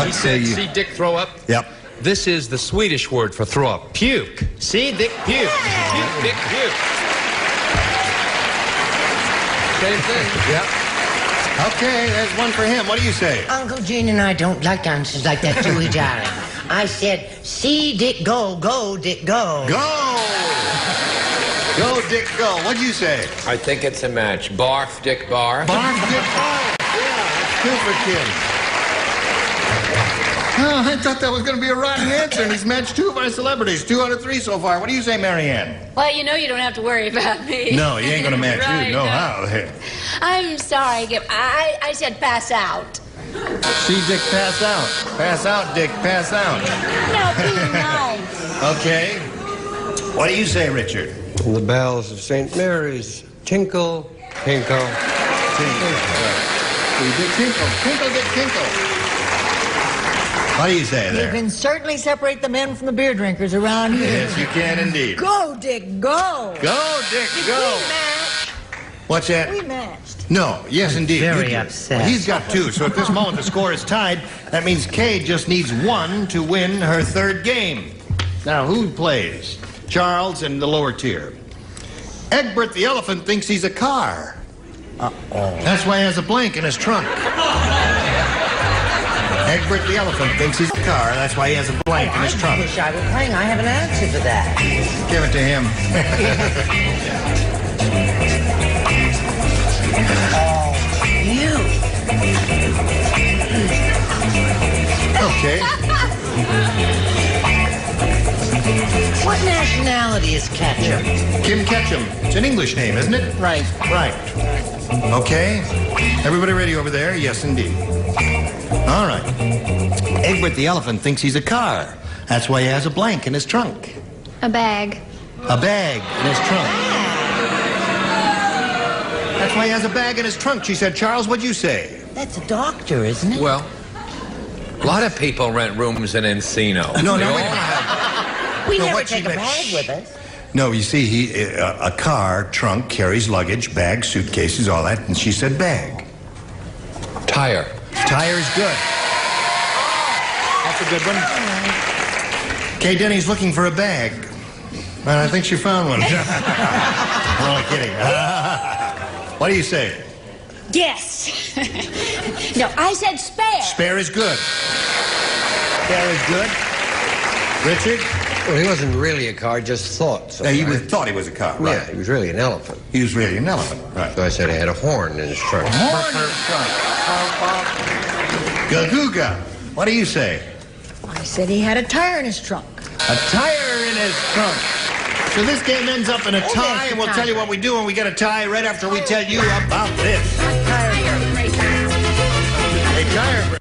He said, see Dick throw up? Yep. This is the Swedish word for throw up. Puke. See, Dick puke. Puke, Dick puke. Same thing. Yep. Okay, there's one for him. What do you say? Uncle Gene and I don't like answers like that, do we, darling? I said, see Dick go, go, Dick, go. Go! Go, Dick, go. What'd you say? I think it's a match. Barf, Dick, barf. Barf, Dick, barf. Yeah, that's two for Kim. Oh, I thought that was going to be a rotten answer, and he's matched 2 of our celebrities. 2 out of 3 so far. What do you say, Marianne? Well, you know you don't have to worry about me. No, he ain't going to match Right, you. No no. how. I'm sorry, Gib. I said pass out. See Dick pass out. Pass out, Dick. Pass out. No, be nice. Okay. What do you say, Richard? The bells of St. Mary's tinkle, tinkle, Tinkle. Tinkle. Tinkle, Dick, tinkle. What do you say You there? can certainly separate the men from the beer drinkers around here. Yes, you can indeed. Go, Dick, go. Go, Dick, go. We matched. What's that? We matched. No, yes, indeed. very You did. upset. Well, he's got 2, so at this moment the score is tied. That means Kay just needs 1 to win her 3rd game. Now, who plays? Charles in the lower tier. Egbert the elephant thinks he's a car. Uh-oh. That's why he has a blank in his trunk. Egbert the elephant thinks he's a car. That's why he has a blank in his trunk. I wish I were playing. I have an answer for that. Give it to him. You. Okay. What nationality is Ketchum? Kim Ketchum. It's an English name, isn't it? Right. Right. Okay. Everybody ready over there? Yes, indeed. All right. Egbert the elephant thinks he's a car. That's why he has a blank in his trunk. A bag. A bag in his trunk. That's why he has a bag in his trunk, she said. Charles, what'd you say? That's a doctor, isn't it? Well, a lot of people rent rooms in Encino. No, They no, all wait. have- We No, never what she take a meant- bag with us. No, you see, a car, trunk, carries luggage, bags, suitcases, all that, and she said bag. Tire. Tire is good. That's a good one. Kay Denny's looking for a bag. And I think she found one. I'm only kidding. What do you say? Yes. No, I said spare. Spare is good. Spare is good. Richard? Well, he wasn't really a car, just thought so. He thought he was a car, right? Yeah, he was really an elephant. He was really an elephant, right. So I said he had a horn in his trunk. Horn in his trunk. Gaguga. What do you say? I said he had a tire in his trunk. A tire in his trunk. So this game ends up in a tie, and we'll tell you what we do when we get a tie right after we tell you about this. A tire.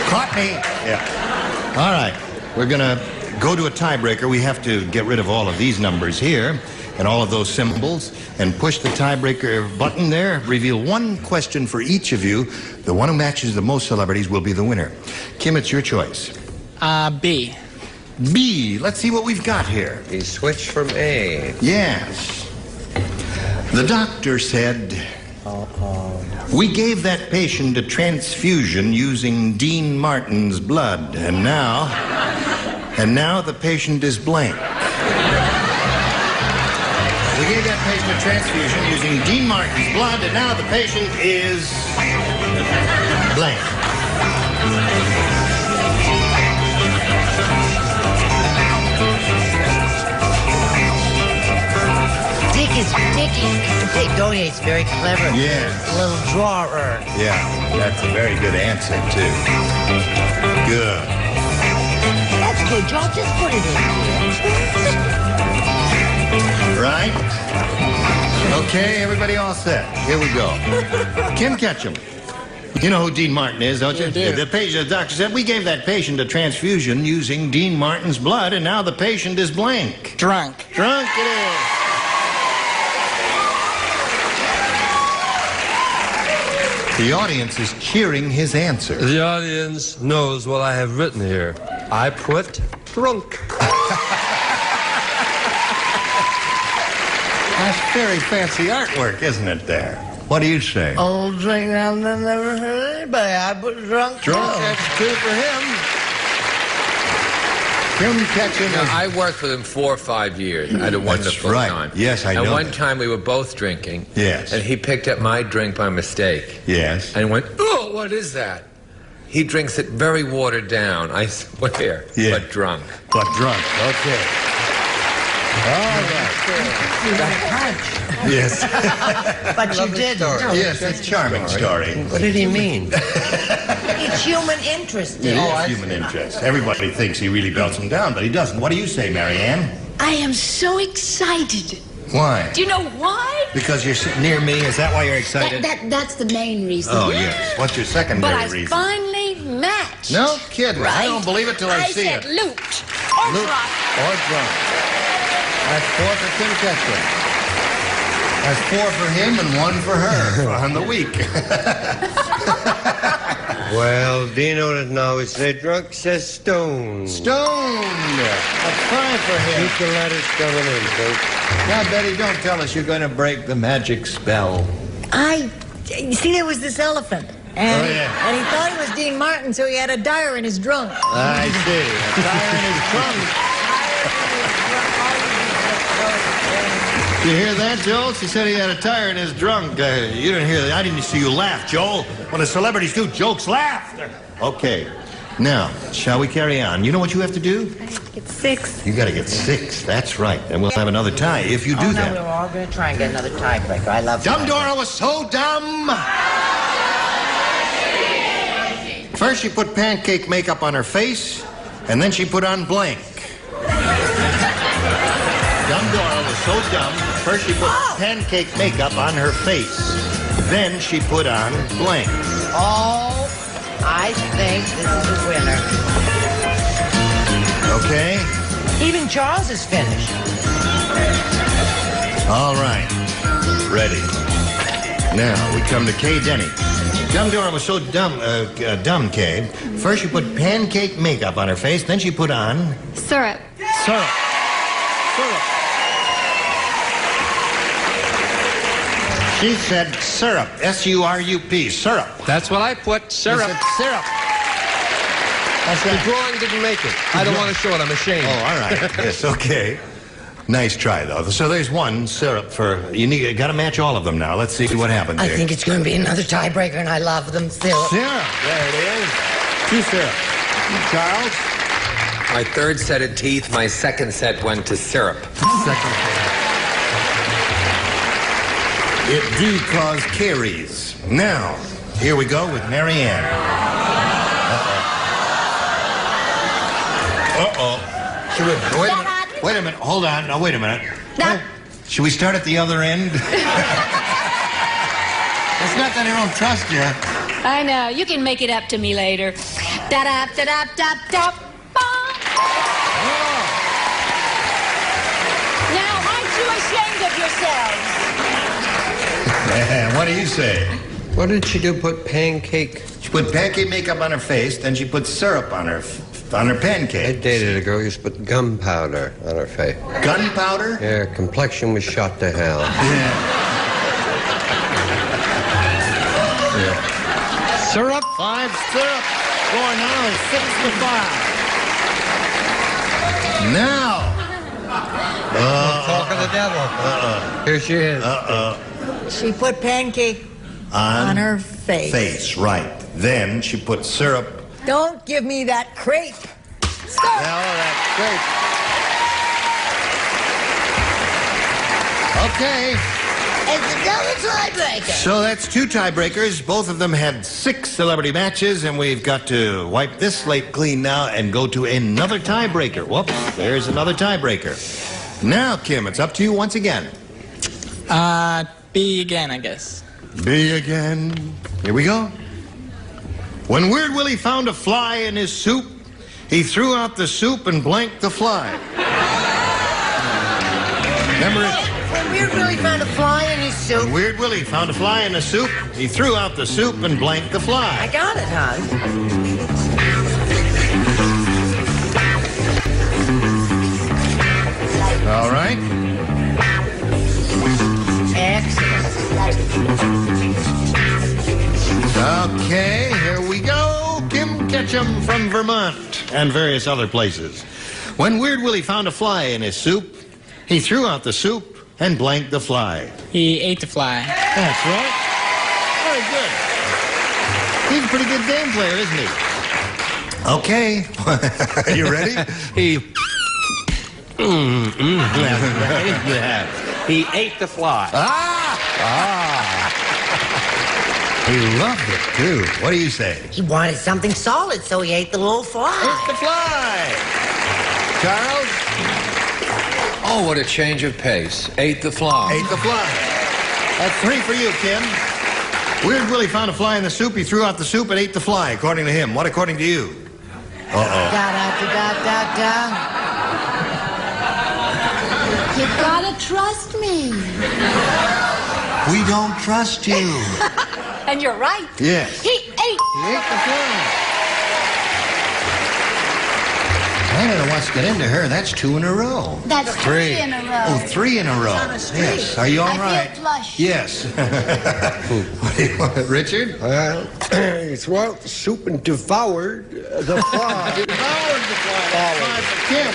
Caught me. Yeah. All right. We're going to go to a tiebreaker. We have to get rid of all of these numbers here and all of those symbols and push the tiebreaker button there. Reveal 1 question for each of you. The one who matches the most celebrities will be the winner. Kim, it's your choice. B. B. Let's see what we've got here. He switched from A. Yes. The doctor said, we gave that patient a transfusion using Dean Martin's blood, and now the patient is blank. We gave that patient a transfusion using Dean Martin's blood, and now the patient is blank. Dick Donier's very clever. Yes. A little drawer. Yeah, that's a very good answer, too. Good. That's good, John. Just put it in. Right? Okay, everybody all set. Here we go. Kim Ketchum. You know who Dean Martin is, don't you? do. The doctor said, we gave that patient a transfusion using Dean Martin's blood, and now the patient is blank. Drunk. Drunk it is. The audience is cheering his answer. The audience knows what I have written here. I put drunk. That's very fancy artwork, isn't it, there? What do you say? Old drink I've never heard. anybody. I put drunk. Drunk, too. that's 2 for him. Kim catching Now, I worked with him 4 or 5 years. I had a wonderful right. time. Yes, I know And one that. time we were both drinking. Yes. And he picked up my drink by mistake. Yes. And went, oh, what is that? He drinks it very watered down, I swear. Yeah. But drunk. But drunk. Okay. All right. Yes. But you didn't. Yes, it's a charming story. What did he mean? It's human interest. It is human interest. Everybody thinks he really belts him down, but he doesn't. What do you say, Marianne? I am so excited. Why? Do you know why? Because you're sitting near me? Is that why you're excited? That's the main reason. Oh, yes. What's your secondary But I reason? finally matched. No kidding. Right? I don't believe it till I see said it. loot or Loot drunk. or drunk. That's 4 for Kim Ketchum. That's 4 for him and 1 for her on the week. Well, Dino doesn't always say drunk, says stoned. Stoned. That's 5 for him. Keep the letters coming in, folks. Now, Betty, don't tell us you're going to break the magic spell. You see, there was this elephant. And, Oh, yeah. and he thought he was Dean Martin, so he had a dyer in his drunk. I see. A tire in his trunk. You hear that, Joel? She said he had a tire in his trunk. You didn't hear that. I didn't see you laugh, Joel. When the celebrities do jokes, laugh. Okay. Now, shall we carry on? You know what you have to do? Get 6. You got to get 6. That's right. And we'll have another tie if you do No, that. we're all going to try and get another tiebreaker. I love Dumb tiebreakers. Dora was so dumb. First, she put pancake makeup on her face, and then she put on blank. Dumb Dora was so dumb. First, she put pancake makeup on her face. Then she put on blank. Oh, I think this is the winner. Okay? Even Charles is finished. All right. Ready. Now, we come to Kay Denny. Dumb Dora was so dumb, Kay. First, she put pancake makeup on her face. Then she put on... Syrup. Syrup. Syrup. She said syrup. S-U-R-U-P. Syrup. That's what I put. Syrup. She said syrup. That's The right. drawing didn't make it. I don't want to show it. I'm ashamed. Oh, all right. Yes, okay. Nice try, though. So there's 1 syrup for... You got to match all of them now. Let's see what happens I here. think it's going to be another tiebreaker, and I love them still. Syrup. There it is. 2 syrup. Charles? My third set of teeth, my second set went to syrup. Second set. It do cause caries. Now, here we go with Marianne. Uh-oh. Should we... Wait a minute. Hold on. Now, wait a minute. Should we start at the other end? It's not that I don't trust you. I know. You can make it up to me later. Da-da, da-da, da-da, Now, aren't you ashamed of yourselves? What do you say? What did she do? Put pancake? She put pancake makeup on her face, then she put syrup on her pancake. I dated a girl who used to put gunpowder on her face. Gunpowder? Yeah, complexion was shot to hell. Yeah. Syrup. 5 syrup. Score now is 6-5. Now. Talk of the devil. Here she is. She put pancake on her face. Face, right. Then she put syrup. Don't give me that crepe. Stop. Now that's great. Okay. It's another tiebreaker. So that's 2 tiebreakers. Both of them had 6 celebrity matches, and we've got to wipe this slate clean now and go to another tiebreaker. Whoops, there's another tiebreaker. Now, Kim, it's up to you once again. B again, I guess. B again. Here we go. When Weird Willie found a fly in his soup, he threw out the soup and blanked the fly. Remember it? When Weird Willie found a fly in his soup. When Weird Willie found a fly in the soup, he threw out the soup and blanked the fly. I got it, hon. All right. Excellent. Okay. Ketchum from Vermont and various other places. When Weird Willie found a fly in his soup, he threw out the soup and blanked the fly. He ate the fly. That's right. Very good. He's a pretty good game player, isn't he? Okay. Are you ready? He ate the fly. He loved it, too. What do you say? He wanted something solid, so he ate the little fly. Ate the fly. Charles? Oh, what a change of pace. Ate the fly. Ate the fly. That's 3 for you, Kim. Weird Willie found a fly in the soup. He threw out the soup and ate the fly, according to him. What according to you? Uh-oh. Da-da-da-da-da-da. You gotta trust me. We don't trust you. And you're right. Yes. He ate the fly. Canada wants to get into her. That's 2 in a row. That's 3 in a row. Oh, 3 in a row. Yes. Are you all right? I feel flushed. Yes. What do you want, Richard? Well, the soup and devoured the fly. Devoured the fly. That's 5 for Kim.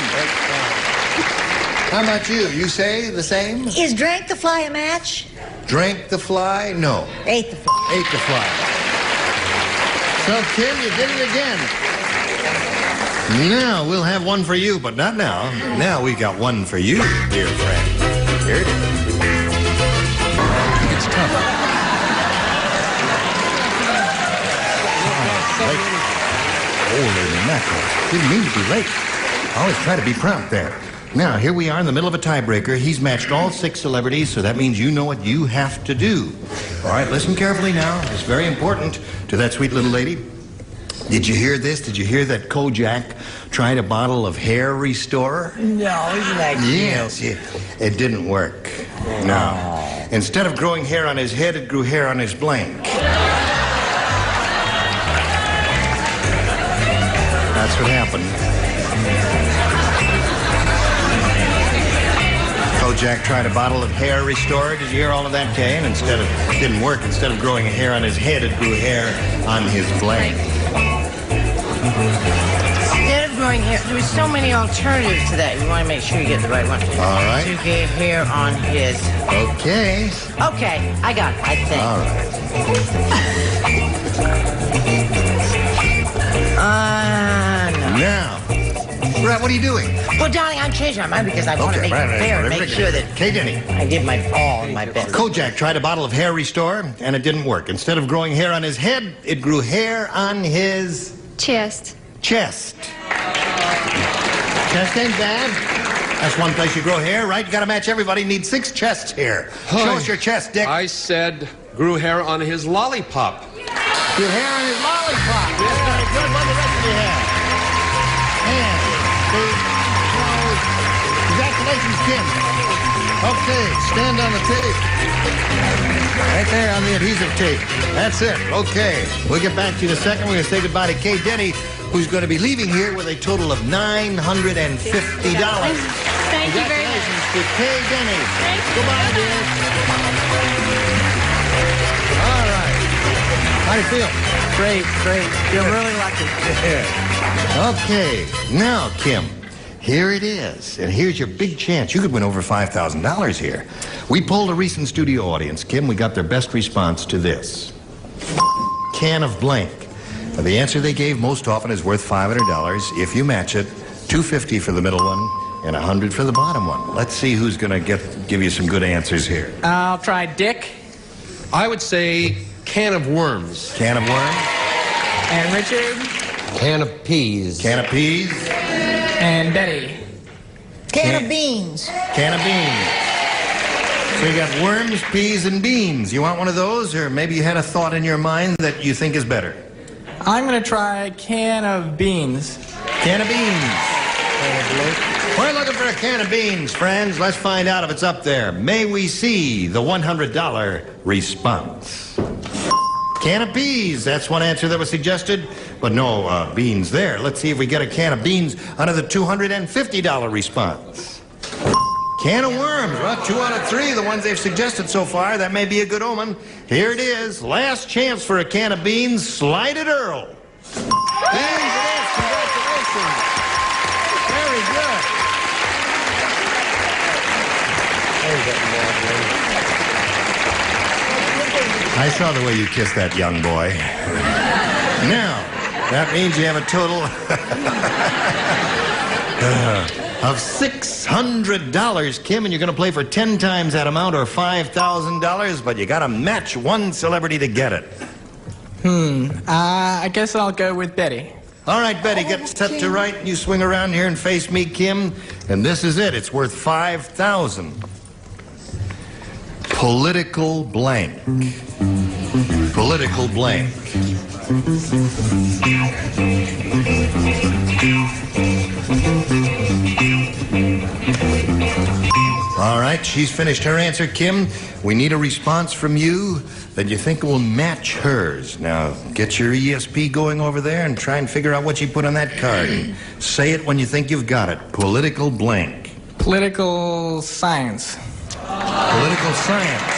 How about you? You say the same? Is drank the fly a match? Drank the fly? No. Ate the fly. Ate the fly. So, Kim, you did it again. Now, we'll have one for you, but not now. Now we got one for you, dear friend. Here it is. It's tough. Holy mackerel. Didn't mean to be late. Always try to be prompt there. Now, here we are in the middle of a tiebreaker. He's matched all 6 celebrities, so that means you know what you have to do. All right, listen carefully now. It's very important to that sweet little lady. Did you hear this? Did you hear that Kojak tried a bottle of hair restorer? No, isn't that cute? Yes, it didn't work. No. Instead of growing hair on his head, it grew hair on his blank. That's what happened. Kojak tried a bottle of hair restorer. Did you hear all of that, Kay? And it didn't work. Instead of growing hair on his head, it grew hair on his blank. Instead of growing hair, there were so many alternatives to that. You want to make sure you get the right one. All right. To get hair on his. Okay. Okay, I got it, I think. All right. No. Now. Right, what are you doing? Well, darling, I'm changing my mind because I want to make it fair and make sure that Kay Denny. I did my all in my best. Kojak tried a bottle of hair restore, and it didn't work. Instead of growing hair on his head, it grew hair on his... Chest. Chest. Chest ain't bad. That's one place you grow hair, right? You gotta match everybody. Need 6 chests here. Show us your chest, Dick. I said grew hair on his lollipop. Grew hair on his lollipop. Yeah, very good. What the rest of you have? And... Congratulations, Kim. Okay, stand on the tape. Right there on the adhesive tape. That's it. Okay. We'll get back to you in a second. We're going to say goodbye to Kay Denny, who's going to be leaving here with a total of $950. Thank you very much. Congratulations to Kay Denny. Goodbye, dear. All right. How do you feel? Great. You're really lucky. Okay. Now, Kim. Here it is, and here's your big chance. You could win over $5,000 here. We polled a recent studio audience, Kim. We got their best response to this. Can of blank. Now, the answer they gave most often is worth $500. If you match it, $250 for the middle one and $100 for the bottom one. Let's see who's going to give you some good answers here. I'll try Dick. I would say can of worms. Can of worms. And Richard. Can of peas. Can of peas. And Betty. Can of beans. Can of beans. So you got worms, peas, and beans. You want one of those, or maybe you had a thought in your mind that you think is better? I'm going to try can of beans. Can of beans. We're looking for a can of beans, friends. Let's find out if it's up there. May we see the $100 response? Can of peas. That's one answer that was suggested, but no beans there. Let's see if we get a can of beans under the $250 response. Can of worms. Well, 2 out of 3, the ones they've suggested so far. That may be a good omen. Here it is. Last chance for a can of beans. Slide it, Earl. James, it is. Congratulations. Very good. I saw the way you kissed that young boy. Now, that means you have a total of $600, Kim, and you're going to play for 10 times that amount or $5,000, but you got to match one celebrity to get it. I guess I'll go with Betty. All right, Betty, get set to right. You swing around here and face me, Kim, and this is it. It's worth $5,000. Political blank. Political blank. All right, she's finished her answer, Kim. We need a response from you that you think will match hers. Now, get your ESP going over there and try and figure out what you put on that card. Say it when you think you've got it. Political blank. Political science. Political science.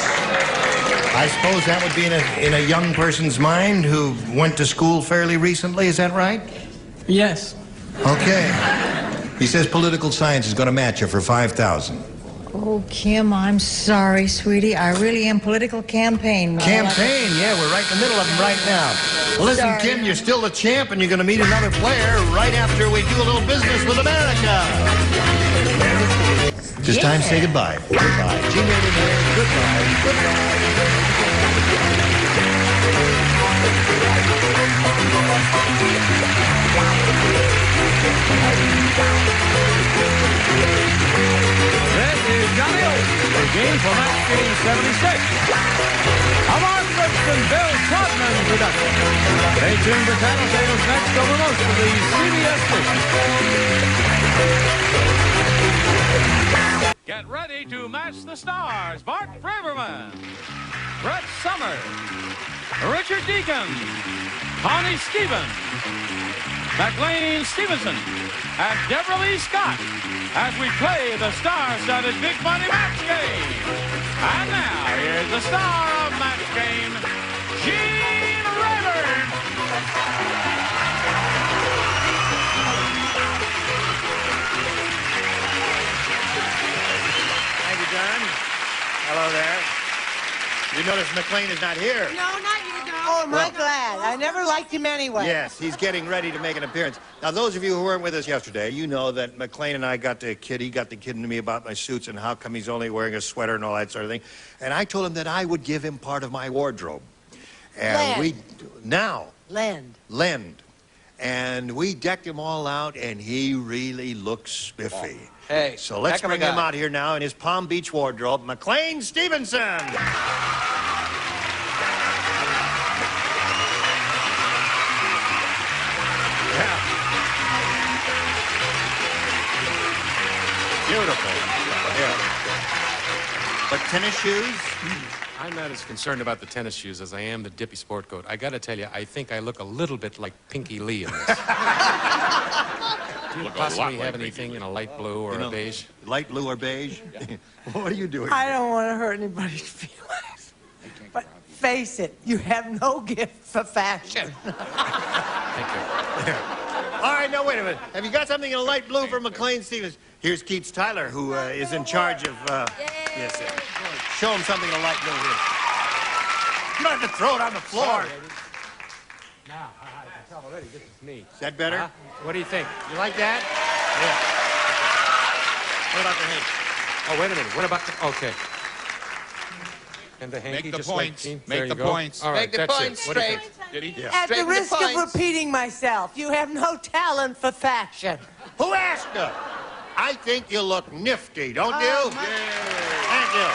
I suppose that would be in a young person's mind who went to school fairly recently. Is that right? Yes. Okay. He says political science is going to match you for $5,000. Oh, Kim, I'm sorry, sweetie. I really am political campaign. Campaign, yeah, we're right in the middle of them right now. Well, listen, Sorry. Kim, you're still the champ, and you're going to meet another player right after we do a little business with America. It's time to say goodbye. Goodbye. G-Rated here. Goodbye. Goodbye. This is Johnny Olsen, the game for match game 76. A Mark Brooks and Bill Todman production. Stay tuned for Tattletales next over most of the CBS stations. Get ready to match the stars. Bart Braverman, Brett Summers, Richard Deacon, Connie Stevens, McLean Stevenson, and Deborah Lee Scott as we play the star-studded Big Money Match Game. And now, here's the star of Match Game, Gene Rayburn. Thank you, John. Hello there. You notice McLean is not here. No, not you, Don. Oh, am I glad. I never liked him anyway. Yes, he's getting ready to make an appearance. Now, those of you who weren't with us yesterday, you know that McLean and I got to kid. He got to kidding to me about my suits and how come he's only wearing a sweater and all that sort of thing. And I told him that I would give him part of my wardrobe. And lend. And we decked him all out, and he really looks spiffy. Hey, so let's bring him out here now in his Palm Beach wardrobe, McLean Stevenson. Beautiful. Yeah. But tennis shoes? I'm not as concerned about the tennis shoes as I am the dippy sport coat. I got to tell you, I think I look a little bit like Pinky Lee in this. Do you possibly have anything in a light blue or a beige? Light blue or beige? What are you doing? I don't want to hurt anybody's feelings. But face it, you have no gift for fashion. Thank you. All right, now wait a minute. Have you got something in a light blue for McLean Stevens? Here's Keats Tyler, who is in charge of... yes, sir. Show him something in a light blue here. You don't have to throw it on the floor. Now, I can tell already this is me. Is that better? What do you think? You like that? Yeah. What about the hanky? Oh, wait a minute. What about the... Okay. And the hanky Make the just points. like... Make the points. All right, Make the that's points it. What do you straight. think? Did he? Yeah. At the risk of repeating myself, you have no talent for fashion. Who asked you? I think you look nifty, don't you? Thank you.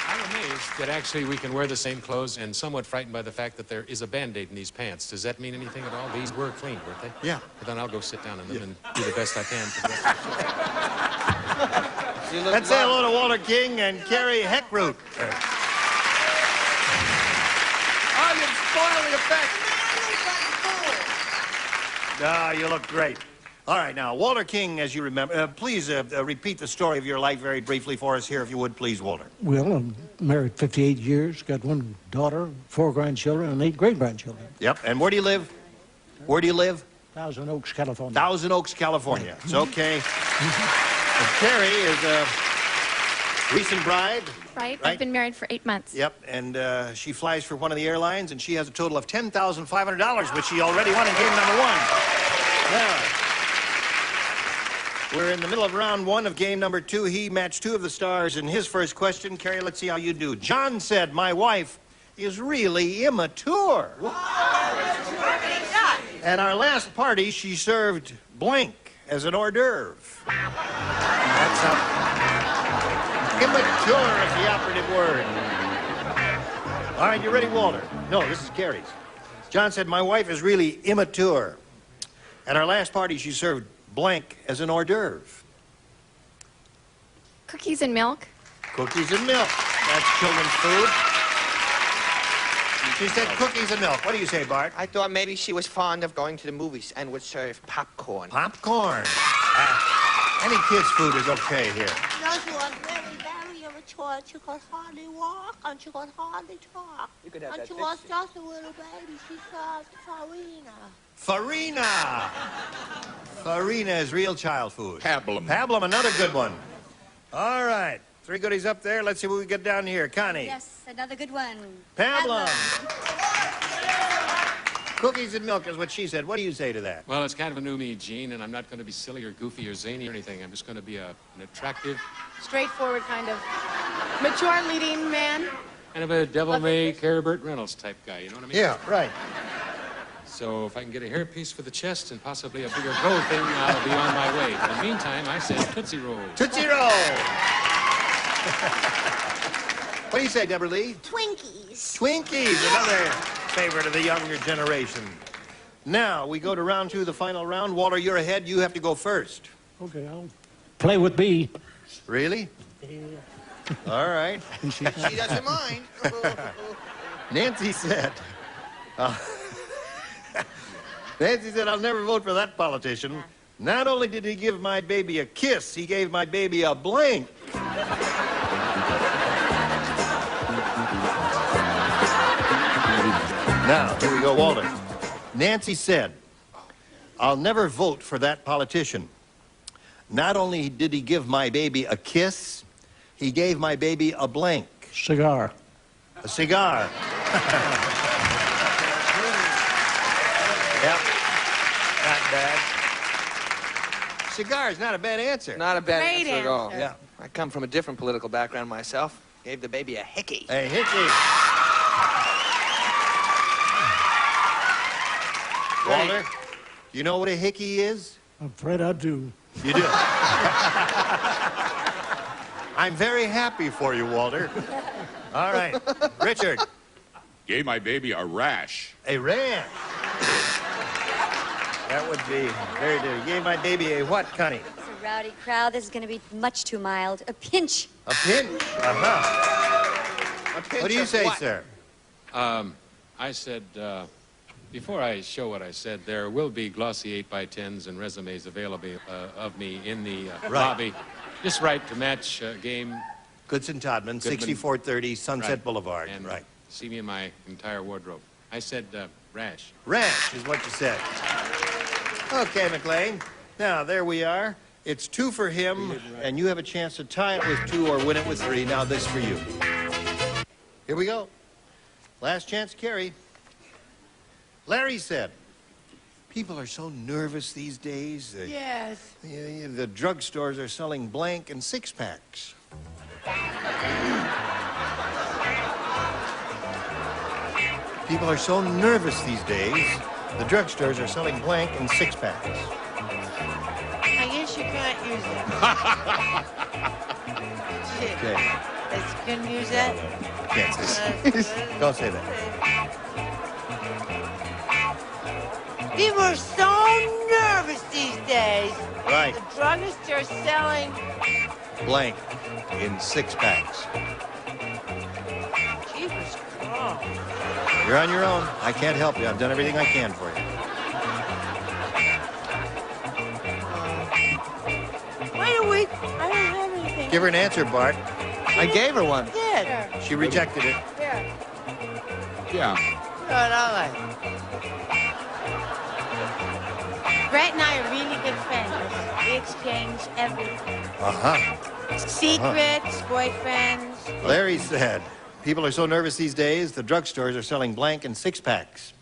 I'm amazed that actually we can wear the same clothes and somewhat frightened by the fact that there is a Band-Aid in these pants. Does that mean anything at all? These were clean, weren't they? Yeah. But then I'll go sit down in them and do the best I can for the rest of the show. Let's say hello to Walter King and Carrie Heckroot. Oh, you're spoiling the effect. Ah, you look great. All right, now, Walter King, as you remember, please repeat the story of your life very briefly for us here, if you would, please, Walter. Well, I'm married 58 years, got 1 daughter, 4 grandchildren, and 8 great-grandchildren. Yep, and where do you live? Where do you live? Thousand Oaks, California. Thousand Oaks, California. It's okay. And Carrie is a recent bride. Right. I've been married for 8 months. Yep, and she flies for one of the airlines, and she has a total of $10,500, which she already won in game number 1. Now, we're in the middle of round 1 of game number 2. He matched 2 of the stars in his first question. Carrie, let's see how you do. John said, my wife is really immature. At our last party, she served blank as an hors d'oeuvre. That's immature is the operative word. All right, you ready, Walter? No, this is Carrie's. John said, my wife is really immature. At our last party, she served blank as an hors d'oeuvre. Cookies and milk. Cookies and milk. That's children's food. She said cookies and milk. What do you say, Bart? I thought maybe she was fond of going to the movies and would serve popcorn. Popcorn. Any kid's food is okay here. No, she was very immature. She could hardly walk and she could hardly talk. You could have and that she was just a little baby. She served farina. Farina. Farina is real child food. Pablum. Pablum, another good one. All right. 3 goodies up there. Let's see what we get down here. Connie. Yes, another good one. Pablum. Cookies and milk is what she said. What do you say to that? Well, it's kind of a new me, Gene, and I'm not going to be silly or goofy or zany or anything. I'm just going to be an attractive, Straightforward kind of mature leading man. kind of a devil-may-care Burt Reynolds type guy, you know what I mean? Yeah, right. So if I can get a hairpiece for the chest and possibly a bigger gold thing, I'll be on my way. In the meantime, I said Tootsie Roll. Tootsie Roll. What do you say, Deborah Lee? Twinkies. Twinkies, another favorite of the younger generation. Now, we go to round 2, the final round. Walter, you're ahead. You have to go first. Okay, I'll play with B. Really? Yeah. All right. She doesn't mind. Nancy said, Nancy said, I'll never vote for that politician. Not only did he give my baby a kiss, he gave my baby a blank. Now, here we go, Walter. Nancy said, I'll never vote for that politician. Not only did he give my baby a kiss, he gave my baby a blank. Cigar. A cigar. Yep. Not bad. Cigar is not a bad answer. Not a bad Great answer at all. answer. Yeah. I come from a different political background myself. Gave the baby a hickey. A hickey. Walter, you know what a hickey is? I'm afraid I do. You do. I'm very happy for you, Walter. All right. Richard. Gave my baby a rash. A rash. That would be very good. You gave my baby a what, Connie? It's a rowdy crowd. This is going to be much too mild. A pinch. A pinch. Uh-huh. A pinch What do you of say, what? sir? I said, before I show what I said, there will be glossy 8x10s and resumes available of me in the lobby. Just right to match game. Goodson Todman, 6430 Sunset Right. Boulevard. And Right. see me in my entire wardrobe. I said rash. Rash is what you said. Okay, McLean. Now, there we are. It's 2 for him, and you have a chance to tie it with 2 or win it with 3. Now, this for you. Here we go. Last chance, Carrie. Larry said, people are so nervous these days. Yes. The drugstores are selling blank and 6-packs. People are so nervous these days. The drugstores are selling blank and 6-packs. I guess you can't use it. Okay. You can use that? Can't say. Don't say that. People are so nervous these days. Right. The druggists are selling Blank in 6-packs. Jeepers Creepers. You're on your own. I can't help you. I've done everything I can for you. Give her an answer, Bart. I gave her one. Did. She rejected it. Here. Yeah. Good, all right. Brett and I are really good friends. We exchange everything. Secrets, boyfriends. Larry said, people are so nervous these days, the drugstores are selling blank and six-packs.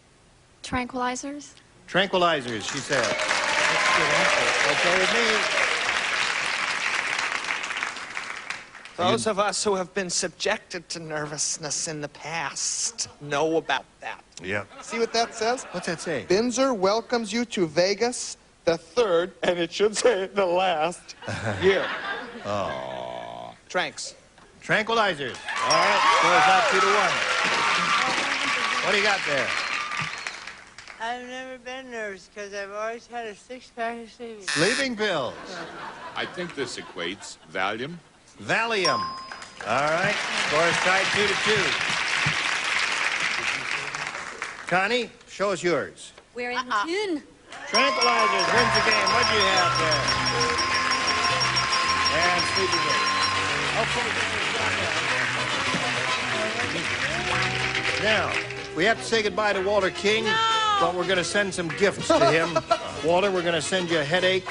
Tranquilizers? Tranquilizers, she said. That's a good answer. Okay with me. Those of us who have been subjected to nervousness in the past know about that. Yeah. See what that says? What's that say? Binzer welcomes you to Vegas, the third, and it should say the last year. Oh. Tranks. Tranquilizers. All right, scores out 2-1. What do you got there? I've never been nervous because I've always had a six-pack of sleeping. Sleeping pills. I think this equates Valium. Valium. All right, scores tied 2-2. Connie, show us yours. We're in tune. Tranquilizers wins the game. What do you have there? And sleeping pills. Now, we have to say goodbye to Walter King, but we're going to send some gifts to him. Walter, we're going to send you a headache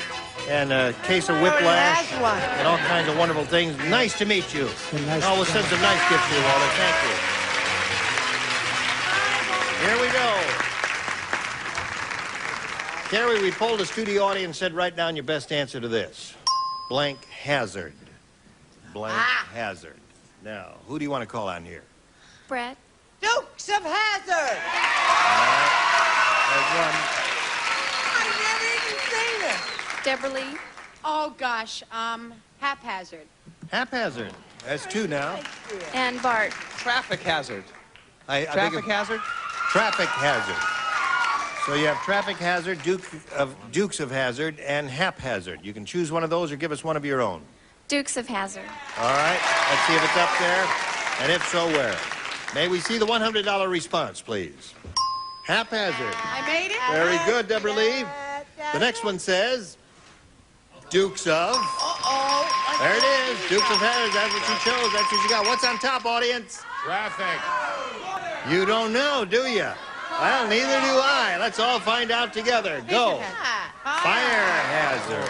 and a case of whiplash and all kinds of wonderful things. Nice to meet you. Oh, we'll send some nice gifts to you, Walter. Thank you. Here we go. Carrie, we polled a studio audience and said, write down your best answer to this. Blank hazard. Blank hazard. Now, who do you want to call on here? Brett? Dukes of Hazzard! There's one. I've never even seen it. Deborah Lee? Oh, gosh. Haphazard. Haphazard. That's two now. And Bart? Traffic hazard. Traffic hazard? Traffic hazard. So you have traffic hazard, Dukes of Hazzard, and haphazard. You can choose one of those or give us one of your own. Dukes of Hazzard. All right, let's see if it's up there, and if so, where? May we see the $100 response, please? Haphazard. I made it. Very good, Deborah Lee. The next one says Dukes of. There it is, Dukes of Hazzard. That's what you chose. That's what you got. What's on top, audience? Traffic. You don't know, do you? Well, neither do I. Let's all find out together. Go. Fire hazard.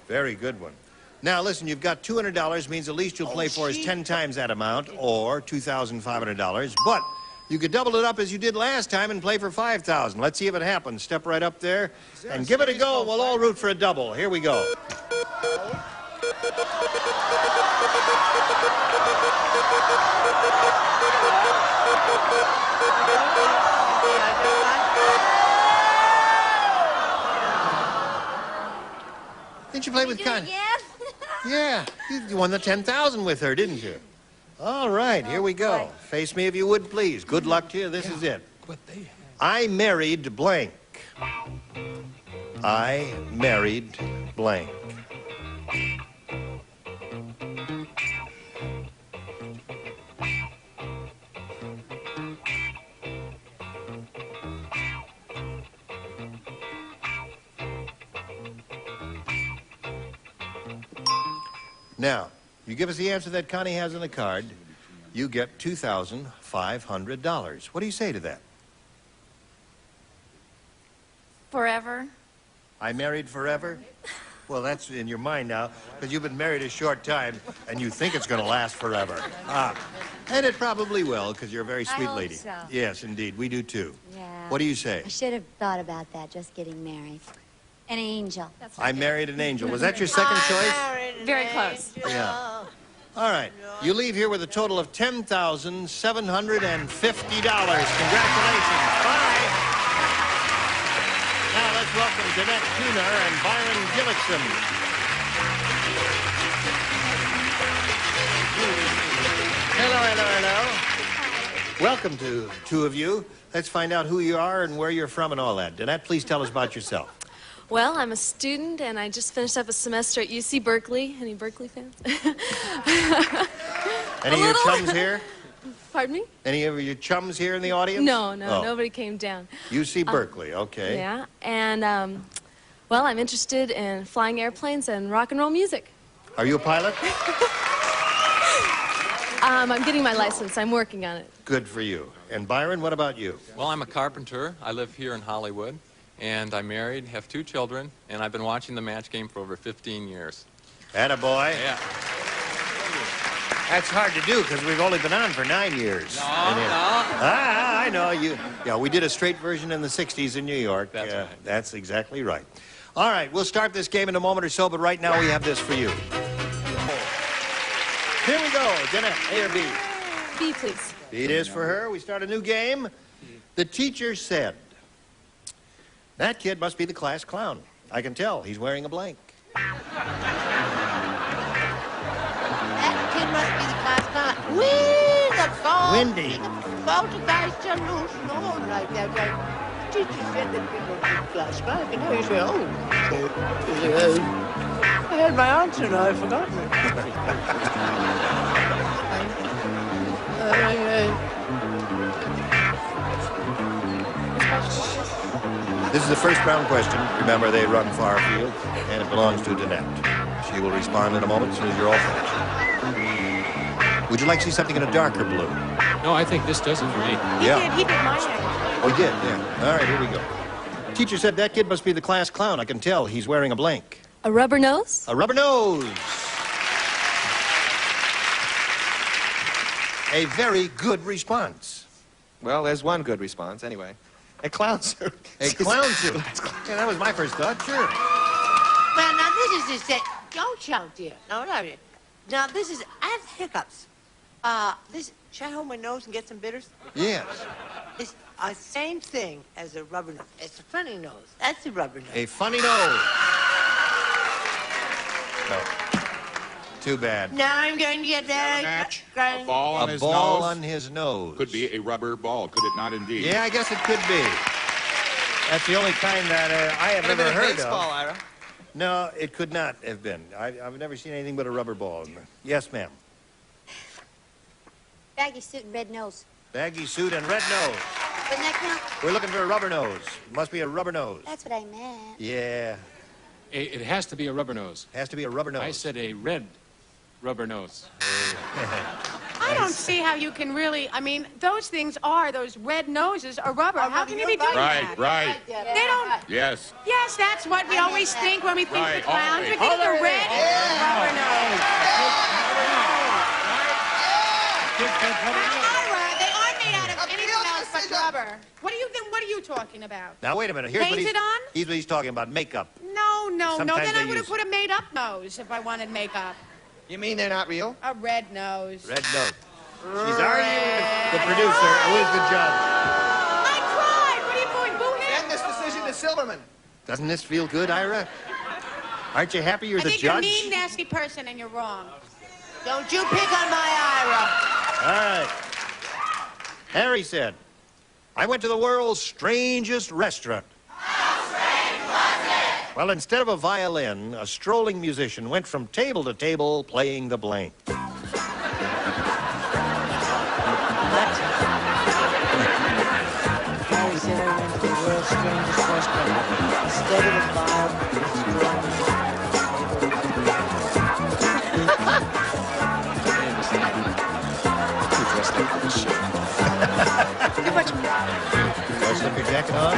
Very good one. Now, listen, you've got $200, means the least you'll play for is 10 times that amount, or $2,500. But you could double it up as you did last time and play for $5,000. Let's see if it happens. Step right up there and give it a go. We'll all root for a double. Here we go. Didn't you play with Connie? Yeah, you won the 10,000 with her, didn't you? All right, here we go. Face me if you would, please. Good luck to you. This is it. I married blank. I married blank. Now, you give us the answer that Connie has on the card, you get $2,500. What do you say to that? Forever? I married forever? Well, that's in your mind now, because you've been married a short time, and you think it's going to last forever. And it probably will, because you're a very sweet lady. So. Yes, indeed. We do, too. Yeah. What do you say? I should have thought about that, just getting married. An angel. I married an angel. Was that your second choice? Very close. Yeah. All right. You leave here with a total of $10,750. Congratulations. Bye. Now let's welcome Jeanette Tuner and Byron Gillickson. Hello, hello, hello. Welcome to two of you. Let's find out who you are and where you're from and all that. Jeanette, please tell us about yourself. Well, I'm a student, and I just finished up a semester at UC Berkeley. Any Berkeley fans? Any of your chums here? Pardon me? Any of your chums here in the audience? No, nobody came down. UC Berkeley, okay. Yeah, and, well, I'm interested in flying airplanes and rock and roll music. Are you a pilot? I'm getting my license. I'm working on it. Good for you. And Byron, what about you? Well, I'm a carpenter. I live here in Hollywood, and I'm married, have 2 children, and I've been watching the match game for over 15 years. Attaboy. Yeah. That's hard to do because we've only been on for 9 years. No. I know you. Yeah, we did a straight version in the 60s in New York. That's right. That's exactly right. All right, we'll start this game in a moment or so, but right now we have this for you. Here we go. Jenna, A or B? B, please. B it is for her. We start a new game. The teacher said, "That kid must be the class clown. I can tell. He's wearing a blank." That kid must be the class clown. Wee, the phone. Windy. Poltergeist illusion, all like that. Like, teacher said that kid must be the class clown. I can hear you say, oh. I had my answer and I've forgotten it. This is the first round question. Remember, they run far afield, and it belongs to Danette. She will respond in a moment as soon as you're all finished. Would you like to see something in a darker blue? No, I think this does it for me. He did mine. Oh, he did, yeah. All right, here we go. Teacher said that kid must be the class clown. I can tell. He's wearing a blank. A rubber nose? A rubber nose. A very good response. Well, there's one good response, anyway. A clown suit. A clown suit. Yeah, that was my first thought, sure. Well, now this is just it. Don't shout, dear. No, no. Now this is. I have hiccups. Should I hold my nose and get some bitters? Yes. It's the same thing as a rubber nose. It's a funny nose. That's a rubber nose. A funny nose. No. Too bad. Now I'm going to get that. Match. A ball on A his ball nose. on his nose. Could be a rubber ball, could it not indeed? Yeah, I guess it could be. That's the only kind that I have Could have ever been a heard baseball, of. Ira. No, it could not have been. I've never seen anything but a rubber ball. Yes, ma'am. Baggy suit and red nose. Baggy suit and red nose. Wouldn't that count? We're looking for a rubber nose. Must be a rubber nose. That's what I meant. Yeah. It has to be a rubber nose. Has to be a rubber nose. I said a red rubber nose. I don't see how you can really. I mean, those things are those red noses are rubber. How can you be doing that? Right. They don't. Yes. Yes, that's what we always think when we think of the clowns. We always. think of the red rubber nose. Ira, they aren't made out of anything else but rubber. What are you talking about? Now, wait a minute. Here's what Painted on? he's talking about makeup. No. Sometimes Then they I would have use- put a made-up nose if I wanted makeup. You mean they're not real? A red nose. Red nose. She's arguing with the producer. Who is the judge? I tried. What are you doing? Boo him. Send this decision to Silverman. Doesn't this feel good, Ira? Aren't you happy you're I the think judge? you're a mean, nasty person, and you're wrong. Don't you pick on my Ira. All right. Harry said, "I went to the world's strangest restaurant." How strange was it? Well, instead of a violin, a strolling musician went from table to table playing the blank. Harry said I went to the world's strangest restaurant. Instead of a Want to slip your jacket on?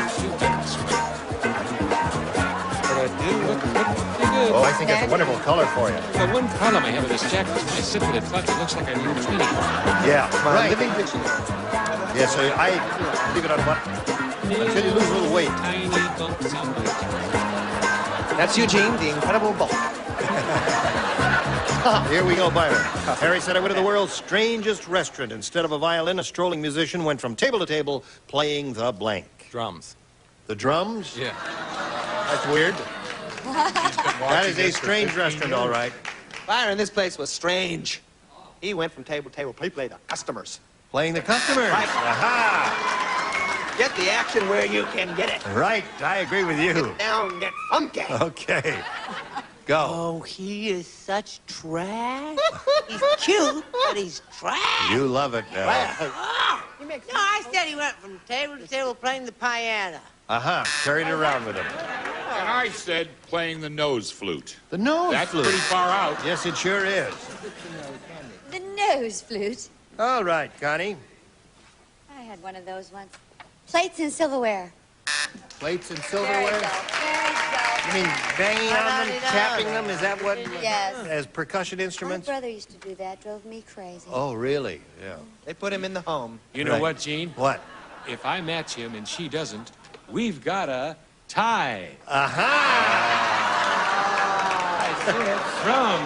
Oh, I think that's a wonderful color for you. The one problem I have with this jacket is when I sit with it flat, it looks like a little tweeny. Yeah, right. Living dictionary. Yeah, so I leave it on what? Until you lose a little weight. Tiny bumps on my That's Eugene, the Incredible Bulk. Here we go, Byron. Harry said I went to the world's strangest restaurant. Instead of a violin, a strolling musician went from table to table playing the blank. Drums. The drums? Yeah. That's weird. That is a strange restaurant, all right. Byron, this place was strange. He went from table to table. He played the customers. Playing the customers. Right. Aha! Get the action where you can get it. Right, I agree with you. Get down, get funky. Okay. Go. Oh, he is such trash. He's cute, but he's trash. You love it now. No, I said he went from table to table playing the piano. Aha, carried it around with him. And I said playing the nose flute. The nose That's flute? pretty far out. Yes, it sure is. The nose flute. All right, Connie. I had one of those once. Plates and silverware. Plates and Very silverware? dull. Very dull. You mean banging on them, tapping them? Is that what? Yes. As percussion My instruments? brother used to do that. Drove me crazy. Oh, really? Yeah. They put him in the home. You know Right. what, Gene? What? If I match him and she doesn't, we've got a tie. Aha! I said from.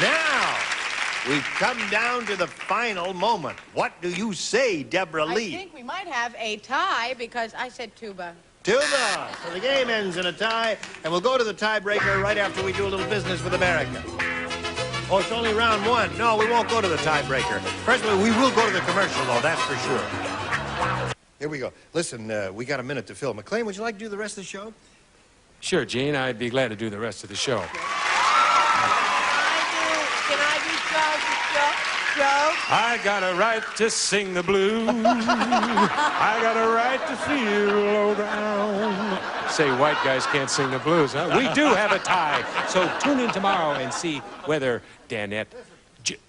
Now, we've come down to the final moment. What do you say, Deborah I Lee? think we might have a tie because I said tuba. Tuba. So the game ends in a tie, and we'll go to the tiebreaker right after we do a little business with America. Oh, it's only round one. No, we won't go to the tiebreaker. First of all, we will go to the commercial, though, that's for sure. Here we go. Listen, we got a minute to fill. McLean, would you like to do the rest of the show? Sure, Gene, I'd be glad to do the rest of the show. Can I do Joe? I got a right to sing the blues. I got a right to feel low down. Say white guys can't sing the blues, huh? We do have a tie. So tune in tomorrow and see whether Danette...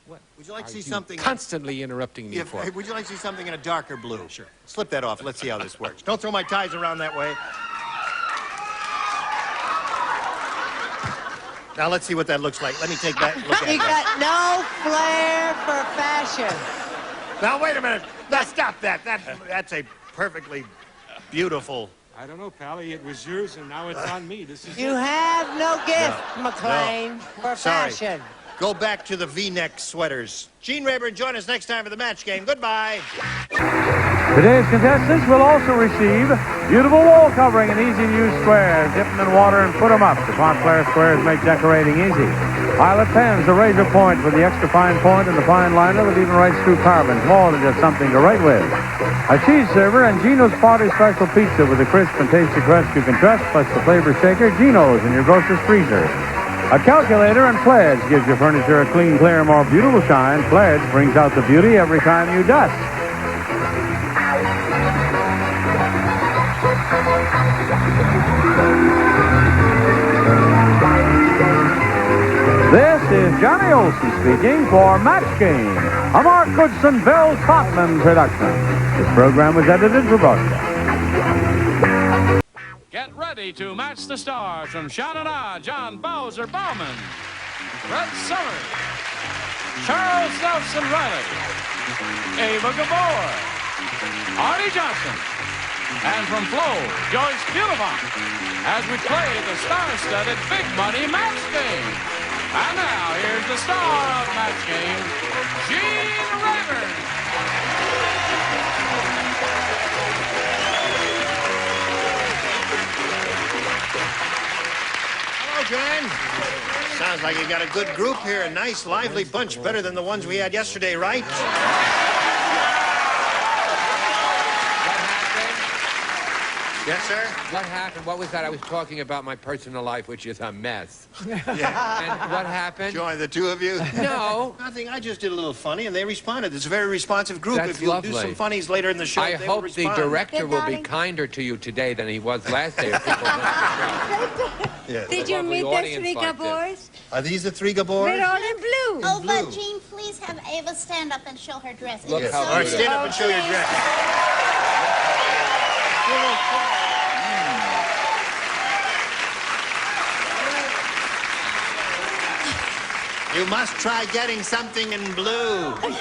What? Would you like to see something? Constantly interrupting me for. Hey, would you like to see something in a darker blue? Sure. Slip that off. Let's see how this works. Don't throw my ties around that way. Now let's see what that looks like. Let me take that look at You that. got no flair for fashion. Now wait a minute. Now stop that. That's a perfectly beautiful. I don't know, Pally. It was yours, and now it's on me. This is You it. have no gift, No. McLean, for Sorry. fashion. Go back to the V-neck sweaters. Gene Rayburn, join us next time for the match game. Goodbye. Today's contestants will also receive beautiful wall covering and easy-to-use squares. Dip them in water and put them up. The Montclair squares make decorating easy. Pilot pens, a razor point with the extra fine point and the fine liner that even writes through carbon. More than just something to write with. A cheese server and Gino's Party Special Pizza with a crisp and tasty crust you can trust, plus the flavor shaker, Gino's in your grocer's freezer. A calculator and Pledge gives your furniture a clean, clear, more beautiful shine. Pledge brings out the beauty every time you dust. This is Johnny Olson speaking for Match Game, a Mark Goodson, Bill Trotman production. This program was edited for broadcast. Get ready to match the stars from Sha-na-na, John Bowser Bowman, Red Summers, Charles Nelson Riley, Ava Gabor, Artie Johnson, and from Flo, Joyce Bulivant, as we play the star-studded Big Money Match Game. And now, here's the star of Match Game, Gene Rayburn. Hello, Jan. Sounds like you got a good group here. A nice, lively bunch. Better than the ones we had yesterday, right? Yes, sir? What happened? What was that? I was talking about my personal life, which is a mess. Yeah. And what happened? Join the two of you? No. Nothing. I just did a little funny, and they responded. It's a very responsive group. That's If you lovely. do some funnies later in the show, I they will hope the respond. director will be kinder to you today than he was last day. If people Yeah. Did you meet the three boys? Are these the three Gabors? They're all in blue. Oh, blue. but Jean, please have Ava stand up and show her dress. Look It's how so All right, stand up and show your dress. You must try getting something in blue. Would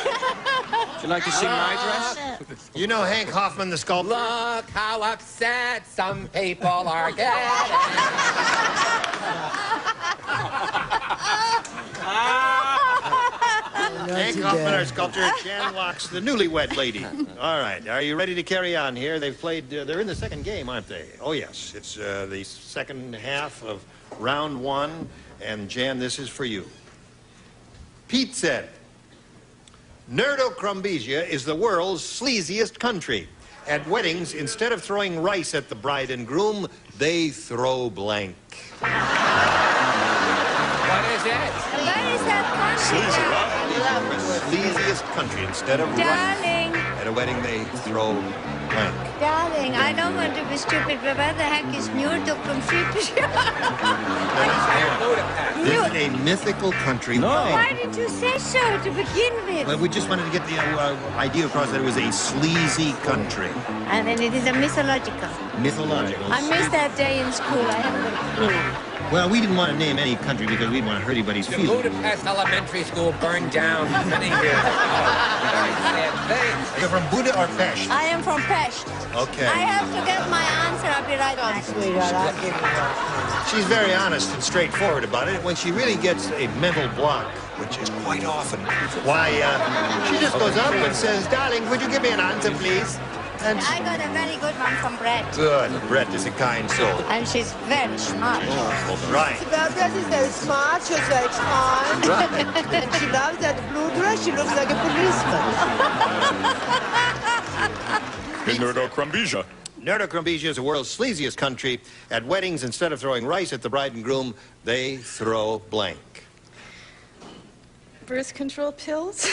you like to see my dress? You know Hank Hoffman, the sculptor? Look how upset some people are getting. Hank Hoffman, our sculptor. Jan Locks, the newlywed lady. All right, are you ready to carry on here? They've played, they're in the second game, aren't they? Oh, yes. It's the second half of round one. And Jan, this is for you. Pete said, Nerdo-Crumbesia is the world's sleaziest country. At weddings, instead of throwing rice at the bride and groom, they throw blank. What is it? What is that country? Sleazy, sleaziest country. Instead of rice Darling. at At a wedding, they throw blank. Darling, I don't want to be stupid, but where the heck is New from This is a mythical country. No. Why did you say so to begin with? Well, we just wanted to get the idea across that it was a sleazy country. And then it is a mythological. Mythological. I missed that day in school. I haven't got a clue. Well, we didn't want to name any country because we didn't want to hurt anybody's The feelings. Budapest Elementary School burned down many years ago. Very sad thing. You're from Buda or Pest? I am from Pest. Okay. I have to get my answer. I'll be right back. Sweetheart, I'll give you that. She's very honest and straightforward about it. When she really gets a mental block, which is quite often, why, she just goes up and says, "Darling, would you give me an answer, please?" And I got a very good one from Brett. good. Brett is a kind soul. And she's very smart. Right. Brett is very smart, she's very kind. And she loves that blue dress, she looks like a policeman. Nerdo-Crumbisia is the world's sleaziest country. At weddings, instead of throwing rice at the bride and groom, they throw blank. Birth control pills?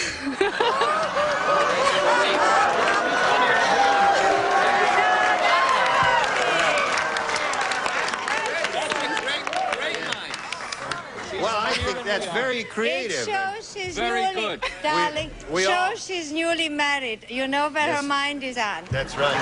Well, I think that's very creative. It shows she's Very newly, good. darling, We all- shows she's newly married. You know where her mind is on. That's right.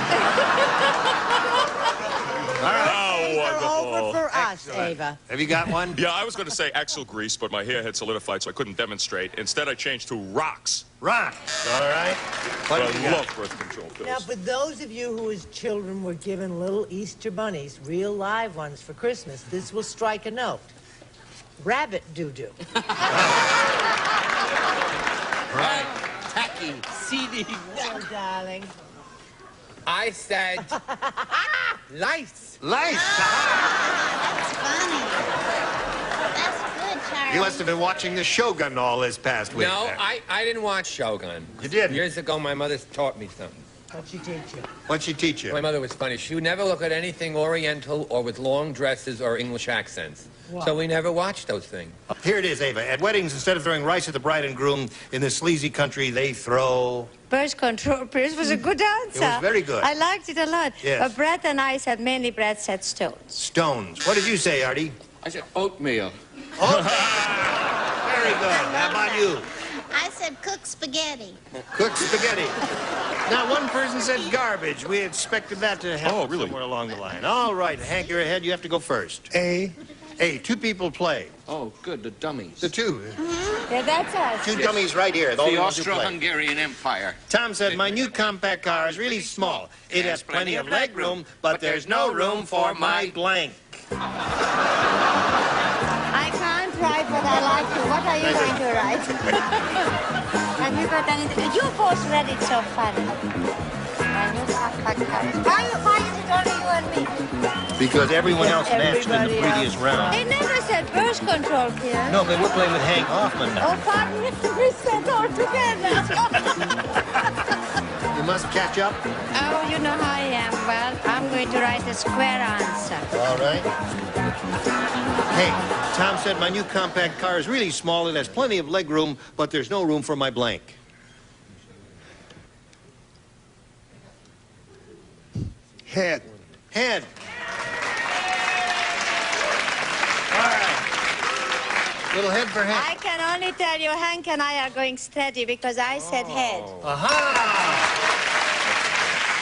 Over for us, Ava. Have you got one? Yeah, I was going to say axle grease, but my hair had solidified, so I couldn't demonstrate. Instead, I changed to rocks. Rocks, all right. What But do I you got? love birth control pills. Now, for those of you who as children were given little Easter bunnies, real live ones for Christmas, this will strike a note. Rabbit doo-doo. Right. Tacky, seedy. Oh, darling. I said lice. Lice. That's funny. That's good, Charlie. You must have been watching the Shogun all this past week. No, there. I didn't watch Shogun. You did? Years ago, my mother taught me something. What'd she teach you? What'd she teach you? My mother was funny. She would never look at anything Oriental or with long dresses or English accents. Wow. So we never watched those things. Here it is, Ava. At weddings, instead of throwing rice at the bride and groom in this sleazy country, they throw... Birth control pills was a good answer. It was very good. I liked it a lot. Yes. But Brett and I said, mainly Brett said stones. stones. What did you say, Artie? I said oatmeal. Very good. How about you? I said cook spaghetti. Cooked spaghetti. Now, one person said garbage. We expected that to happen somewhere along the line. All right, Hank, you're ahead. You have to go first. A. Two people play. Oh, good, the dummies. The two. Yeah, that's us. Two dummies right here. The only ones who play. Austro-Hungarian Empire. Tom said, my new compact car is really small. It has plenty of leg room, but there's no room for my blank. I can't write, but I like to. What are you going to write? Have you got anything? You both read it so funny. Why is it only you and me? Because everyone else matched in the previous round. They never said birth control pills. No, but we're playing with Hank Hoffman now. Oh, pardon me, we said all together. You must catch up. Oh, you know how I am. Well, I'm going to write a square answer. All right. Hey, Tom said my new compact car is really small. It has plenty of leg room, but there's no room for my blank. Head. Head. All right. Little head for Hank. I can only tell you, Hank and I are going steady because I said head. Aha!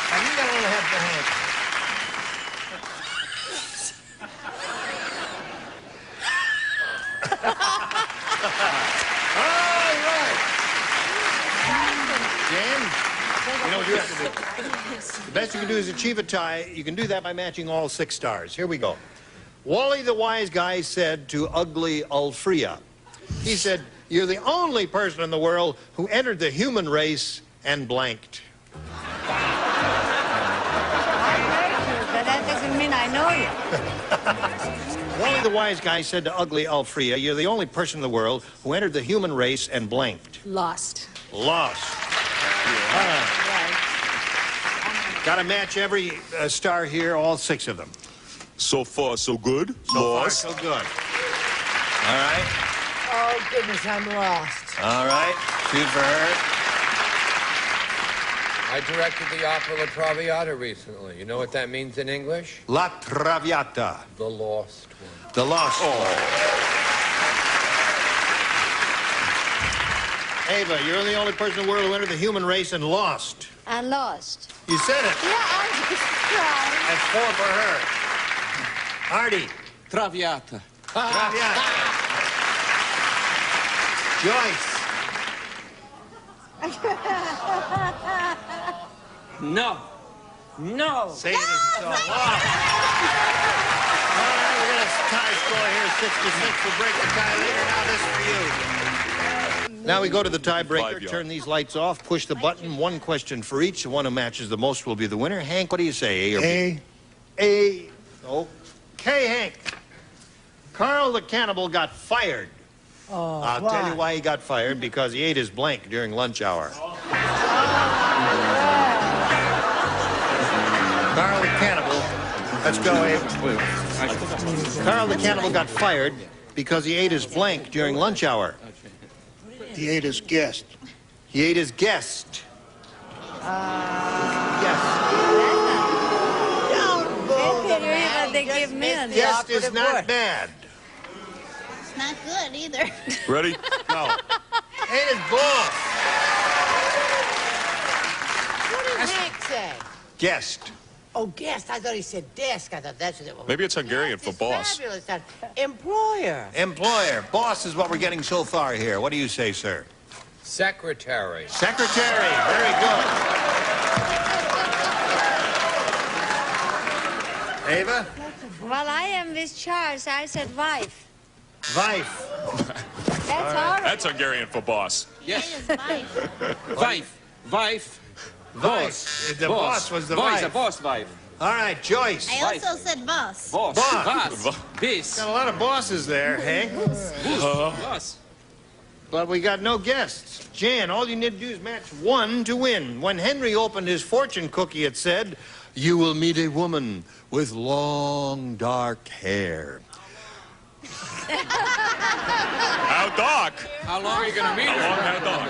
Have you got a little head for Hank? All right. Jan, you know what you have to do? The best you can do is achieve a tie. You can do that by matching all 6 stars. Here we go. Wally the wise guy said to ugly Ulfria, he said, you're the only person in the world who entered the human race and blanked. I heard you, but that doesn't mean I know you. Wally the wise guy said to ugly Ulfria, you're the only person in the world who entered the human race and blanked. Lost. Lost. Got to match every star here, all 6 of them. So far, so good. Lost. So far, so good. All right. Oh, goodness, I'm lost. All right. 2 for her. I I directed the opera La Traviata recently. You know what that means in English? La Traviata. The Lost One. The Lost One. Ava, you're the only person in the world who entered the human race and lost. I lost. You said it. Yeah, I just tried. That's 4 for her. Artie. Traviata. Traviata. Joyce. No. No. Say it isn't so. All right, we're going to tie score here, 6-6. We'll break the tie later. Now this for you. Now we go to the tiebreaker. Turn these lights off. Push the button. 1 question for each. The one who matches the most will be the winner. Hank, what do you say? A or B? A. Okay, Hank. Carl the Cannibal got fired. Oh, I'll tell you why he got fired. Because he ate his blank during lunch hour. Carl the Cannibal. Let's go, Abe. Carl the Cannibal got fired because he ate his blank during lunch hour. He ate his guest. He ate his guest. Yes. They give men. Guest is not bad. It's not good either. Ready? No. Ate his boss. What did Hank say? Guest. Oh, guest. I thought he said desk. I thought that's what it was. Maybe it's Hungarian for boss. Fabulous. That employer. Employer. Boss is what we're getting so far here. What do you say, sir? Secretary. Secretary. Very good. Ava? Well, I am with Charles. I said wife. Wife. That's horrible. That's Hungarian for boss. Yes. Wife. Wife. Wife. Boss. The boss was the Boss, wife. a boss wife. All right, Joyce. I also said boss. Boss. Boss. Boss. Bis. Got a lot of bosses there, Hank. Boss. But we got no guests. Jan, all you need to do is match 1 to win. When Henry opened his fortune cookie, it said, "You will meet a woman with long, dark hair." How dark? How long are you going to meet her? How dark?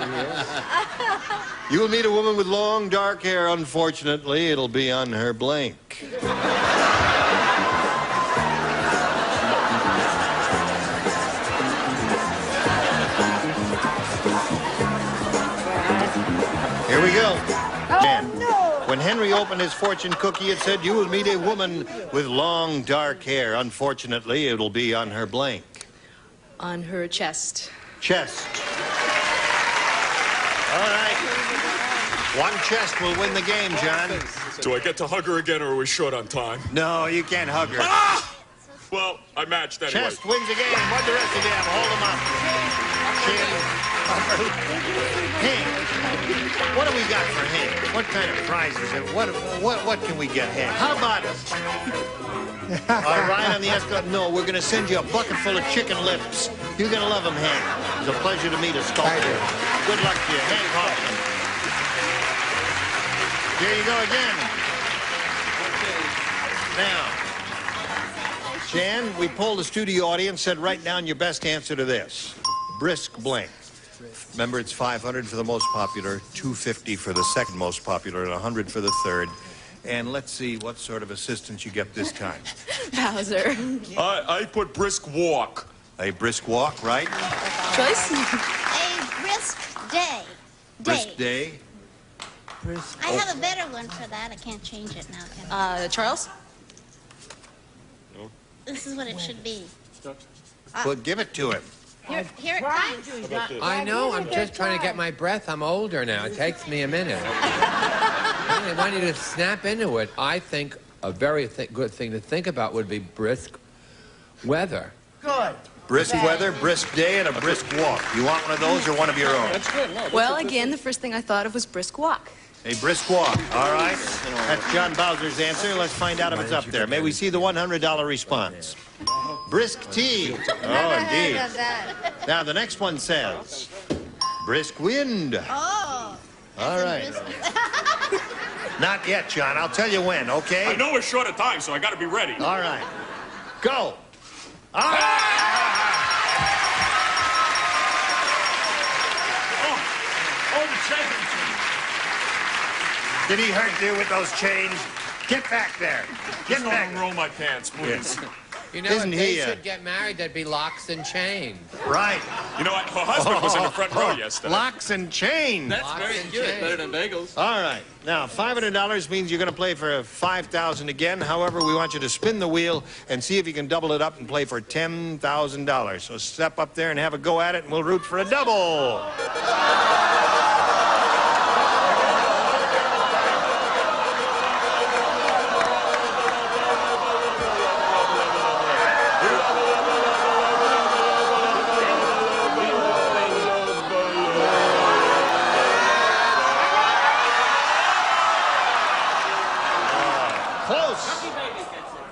You will meet a woman with long, dark hair. Unfortunately, it'll be on her blank. Here we go. When Henry opened his fortune cookie, it said, "You will meet a woman with long, dark hair. Unfortunately, it'll be on her blank." On her chest. Chest. All right. 1 chest will win the game, John. Do I get to hug her again, or are we short on time? No, you can't hug her. Ah! Well, I matched anyway. Chest wins the game. What the rest of them? Hold them up. Hank, what do we got for Hank? What kind of prizes? What can we get, Hank? How about it? All right, on the escalator. No, we're going to send you a bucket full of chicken lips. You're going to love them, Hank. It's a pleasure to meet a sculptor. Good luck to you, Hank Hoffman. Here you go again. Now, Jan, we polled the studio audience, said write down your best answer to this. Brisk blank. Remember, it's 500 for the most popular, 250 for the second most popular, and 100 for the third. And let's see what sort of assistance you get this time. Bowser. I put brisk walk. A brisk walk, right? Choice? A brisk day. Brisk day. I have a better one for that. I can't change it now, can I? Charles? This is what it should be. Well, give it to him. Here it comes. I know. I'm just trying to get my breath. I'm older now. It takes me a minute. I want you to snap into it. I think a very good thing to think about would be brisk weather. Good. Brisk weather, brisk day, and a brisk walk. You want one of those or one of your own? That's good. No, Well, again, the first thing I thought of was brisk walk. A brisk walk. All right. That's John Bowser's answer. Let's find out if it's up there. May we see the $100 response? Brisk tea. Oh, indeed. Now, the next one says, brisk wind. Oh. All right. Not yet, John. I'll tell you when, okay? I know we're short of time, so I got to be ready. All right. Go. All right. Did he hurt you with those chains? Get back there. Get back. Unroll my pants, please. Yes. You know, Isn't if they he, should get married, there'd be locks and chains. Right. You know what? Her husband was in the front row yesterday. Locks and chains. That's very good. Better than bagels. All right. Now, $500 means you're going to play for $5,000 again. However, we want you to spin the wheel and see if you can double it up and play for $10,000. So step up there and have a go at it, and we'll root for a double.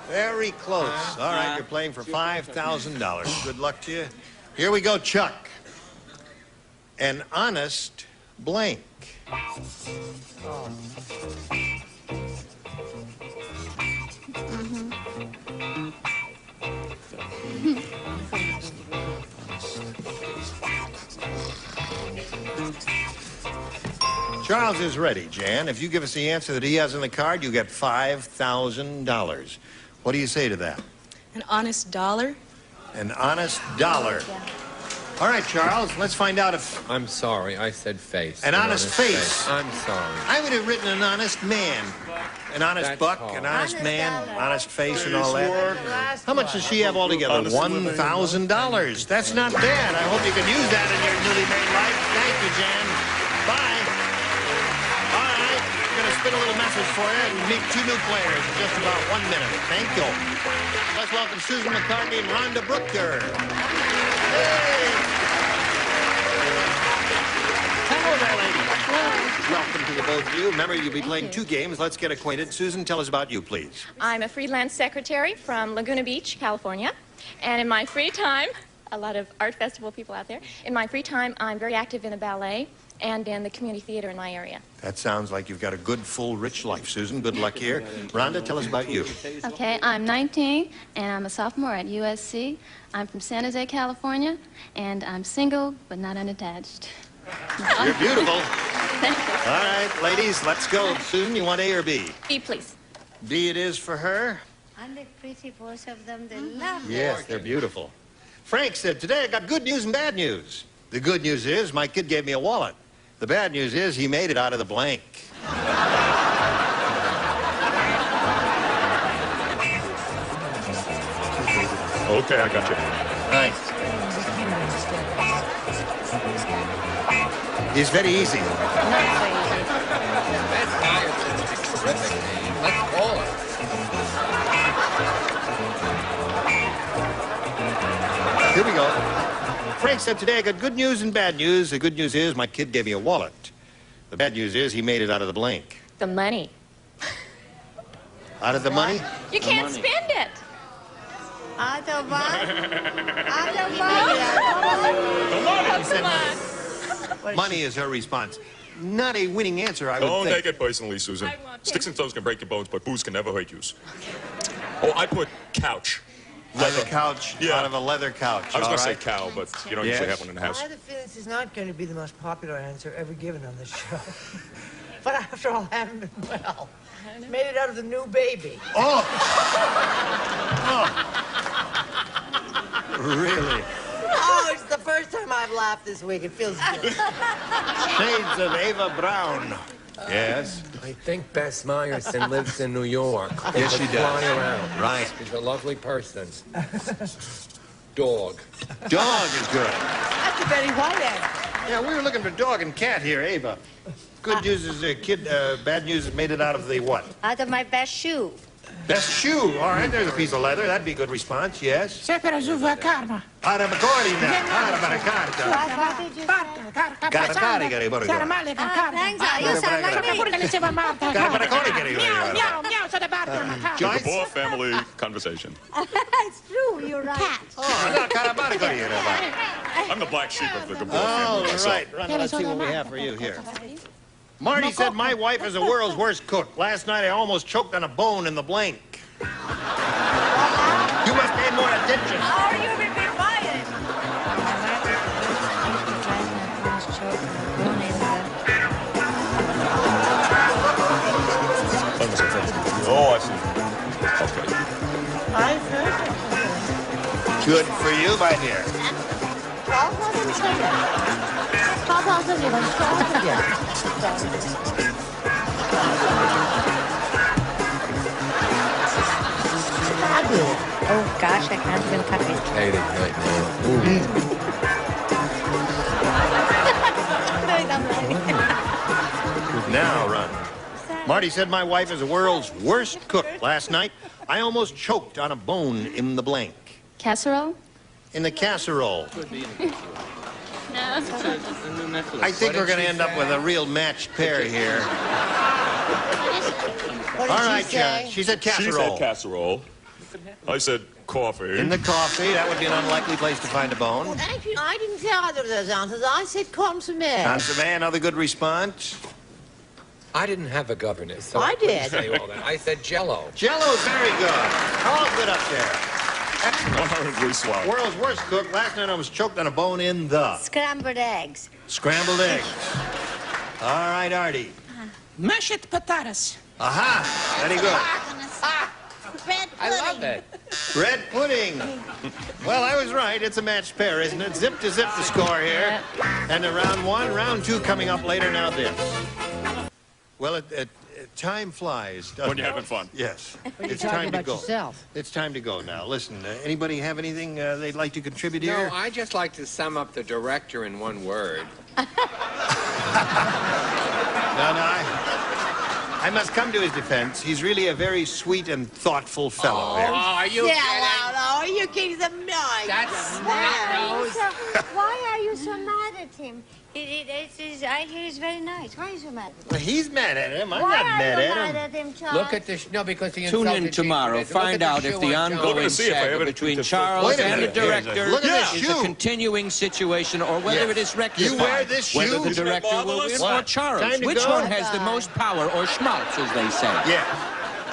Very close. All right, you're playing for $5,000. Good luck to you. Here we go, Chuck. An honest blank. Charles is ready, Jan. If you give us the answer that he has on the card, you get $5,000. What do you say to that? An honest dollar? An honest dollar. All right, Charles, let's find out if... I'm sorry, I said face. An honest face. I'm sorry. I would have written an honest man. An honest That's buck, hard. an honest man, dollar. honest face and all that. How much does she have altogether? $1,000. That's not bad. I hope you can use that in your newly married life. Thank you, Jan. Bye. All right, I'm going to spin a little message for you and meet two new players in just about 1 minute. Thank you. Let's welcome Susan McCartney and Rhonda Brooker. Hello there, ladies. Welcome to the both of you. Remember, you'll be playing two games. Let's get acquainted. Susan, tell us about you, please. I'm a freelance secretary from Laguna Beach, California. And in my free time, a lot of art festival people out there, in my free time, I'm very active in the ballet and in the community theater in my area. That sounds like you've got a good, full, rich life, Susan. Good luck here. Rhonda, tell us about you. Okay, I'm 19, and I'm a sophomore at USC. I'm from San Jose, California, and I'm single, but not unattached. You're beautiful. Thank you. All right, ladies, let's go. Susan, you want A or B? B, please. B it is for her. Aren't they pretty, both of them? They love Yes, they're beautiful. Frank said, today I got good news and bad news. The good news is my kid gave me a wallet. The bad news is he made it out of the blank. Okay, I got you. Nice. It's very easy. That's Hyacinth's terrific name. Let's call her. Here we go. Frank said today I got good news and bad news. The good news is my kid gave me a wallet. The bad news is he made it out of the blank. The money. Out of the money? You can't spend it. Out of what? Out of He said money is her response. Not a winning answer, I would Don't think. take it personally, Susan. Sticks and stones can break your bones, but booze can never hurt you. Oh, I put couch. Out of a couch, Yeah. out of a leather couch. I was all going to say right? cow, but you don't usually have one in the house. I have a feeling this is not going to be the most popular answer ever given on this show. But after all, I haven't been well. Made it out of the new baby. Oh! Really? Oh, it's the first time I've laughed this week. It feels good. Shades of Ava Brown. Yes? I think Bess Meyerson lives in New York. Yes, she does. Fly around. Right. She's a lovely person. Dog. Dog is good. That's a Betty White answer. Yeah, we were looking for dog and cat here, Ava. Good news is bad news is made it out of the what? Out of my best shoe. Best shoe. All right, there's a piece of leather. That'd be a good response, yes. Sempre giù a karma. Out of a cordina. Out of a carta. What did you say? Caricaricari, Sarà Borgo. male che Thanks, you sound like me. pure che diceva Marta. Caricaricari, Miau, miau, miau, so the bathroom. The Gabor family conversation. It's true, you're right. Cat. Oh, no, carabaricari. I'm the black sheep of the Gabor All family myself. right, Rhonda, let's see what we have for you here. Marty said my wife is the world's worst cook. Last night I almost choked on a bone in the blank. You must pay more attention. How are you be quiet? Oh, I see. Okay. I've heard of Good for you, my dear. ，Oh gosh, I can't even cut it. Hate it right Now, run. Marty said my wife is the world's worst cook. Last night, I almost choked on a bone in the blank. Casserole? In the casserole. No. I think we're going to end up with a real matched pair here. What All did right, she say? She said She casserole. said casserole. I said coffee. In the coffee, that would be an unlikely place to find a bone. Well, actually, I didn't say either of those answers. I said consommé. Consommé, another good response. I didn't have a governess, so I couldn't did. say all that. I said Jello. Jello's very good. All good up there. Horribly swallowed. World's worst cook. Last night I was choked on a bone in the Scrambled eggs. scrambled eggs. All right, Artie. Mashed potatoes. Aha, very good. Red I love it. Red pudding. Well, I was right. It's a matched pair, isn't it? Zip to zip the score here. And in round one, round two coming up later. Now this. Well, time flies, doesn't When you're it? having fun. Yes. But It's you're talking time to about go. yourself. It's time to go now. Listen, anybody have anything they'd like to contribute here? No, I just like to sum up the director in one word. No, I must come to his defense. He's really a very sweet and thoughtful fellow. Oh, are you Yeah, kidding? well, are you kidding? The mind. That's Why are you so mad at him? I hear he's very nice. Why are you so mad? Well, he's mad at him. I'm Why not are mad you at mad him. at him, Charles? Look at this. No, because he Tune insulted in tomorrow. Jason. Look Find at out the if shoe the on John. ongoing We're gonna see if I saga ever between think Charles Wait a and the minute. director Look at this is shoe. a continuing situation, or whether Yes. it is rectified. You wear this Whether shoe? the Isn't it director will win marvelous? or What? Charles. Time to Which go? one has the most power, or schmaltz, as they say? Yeah.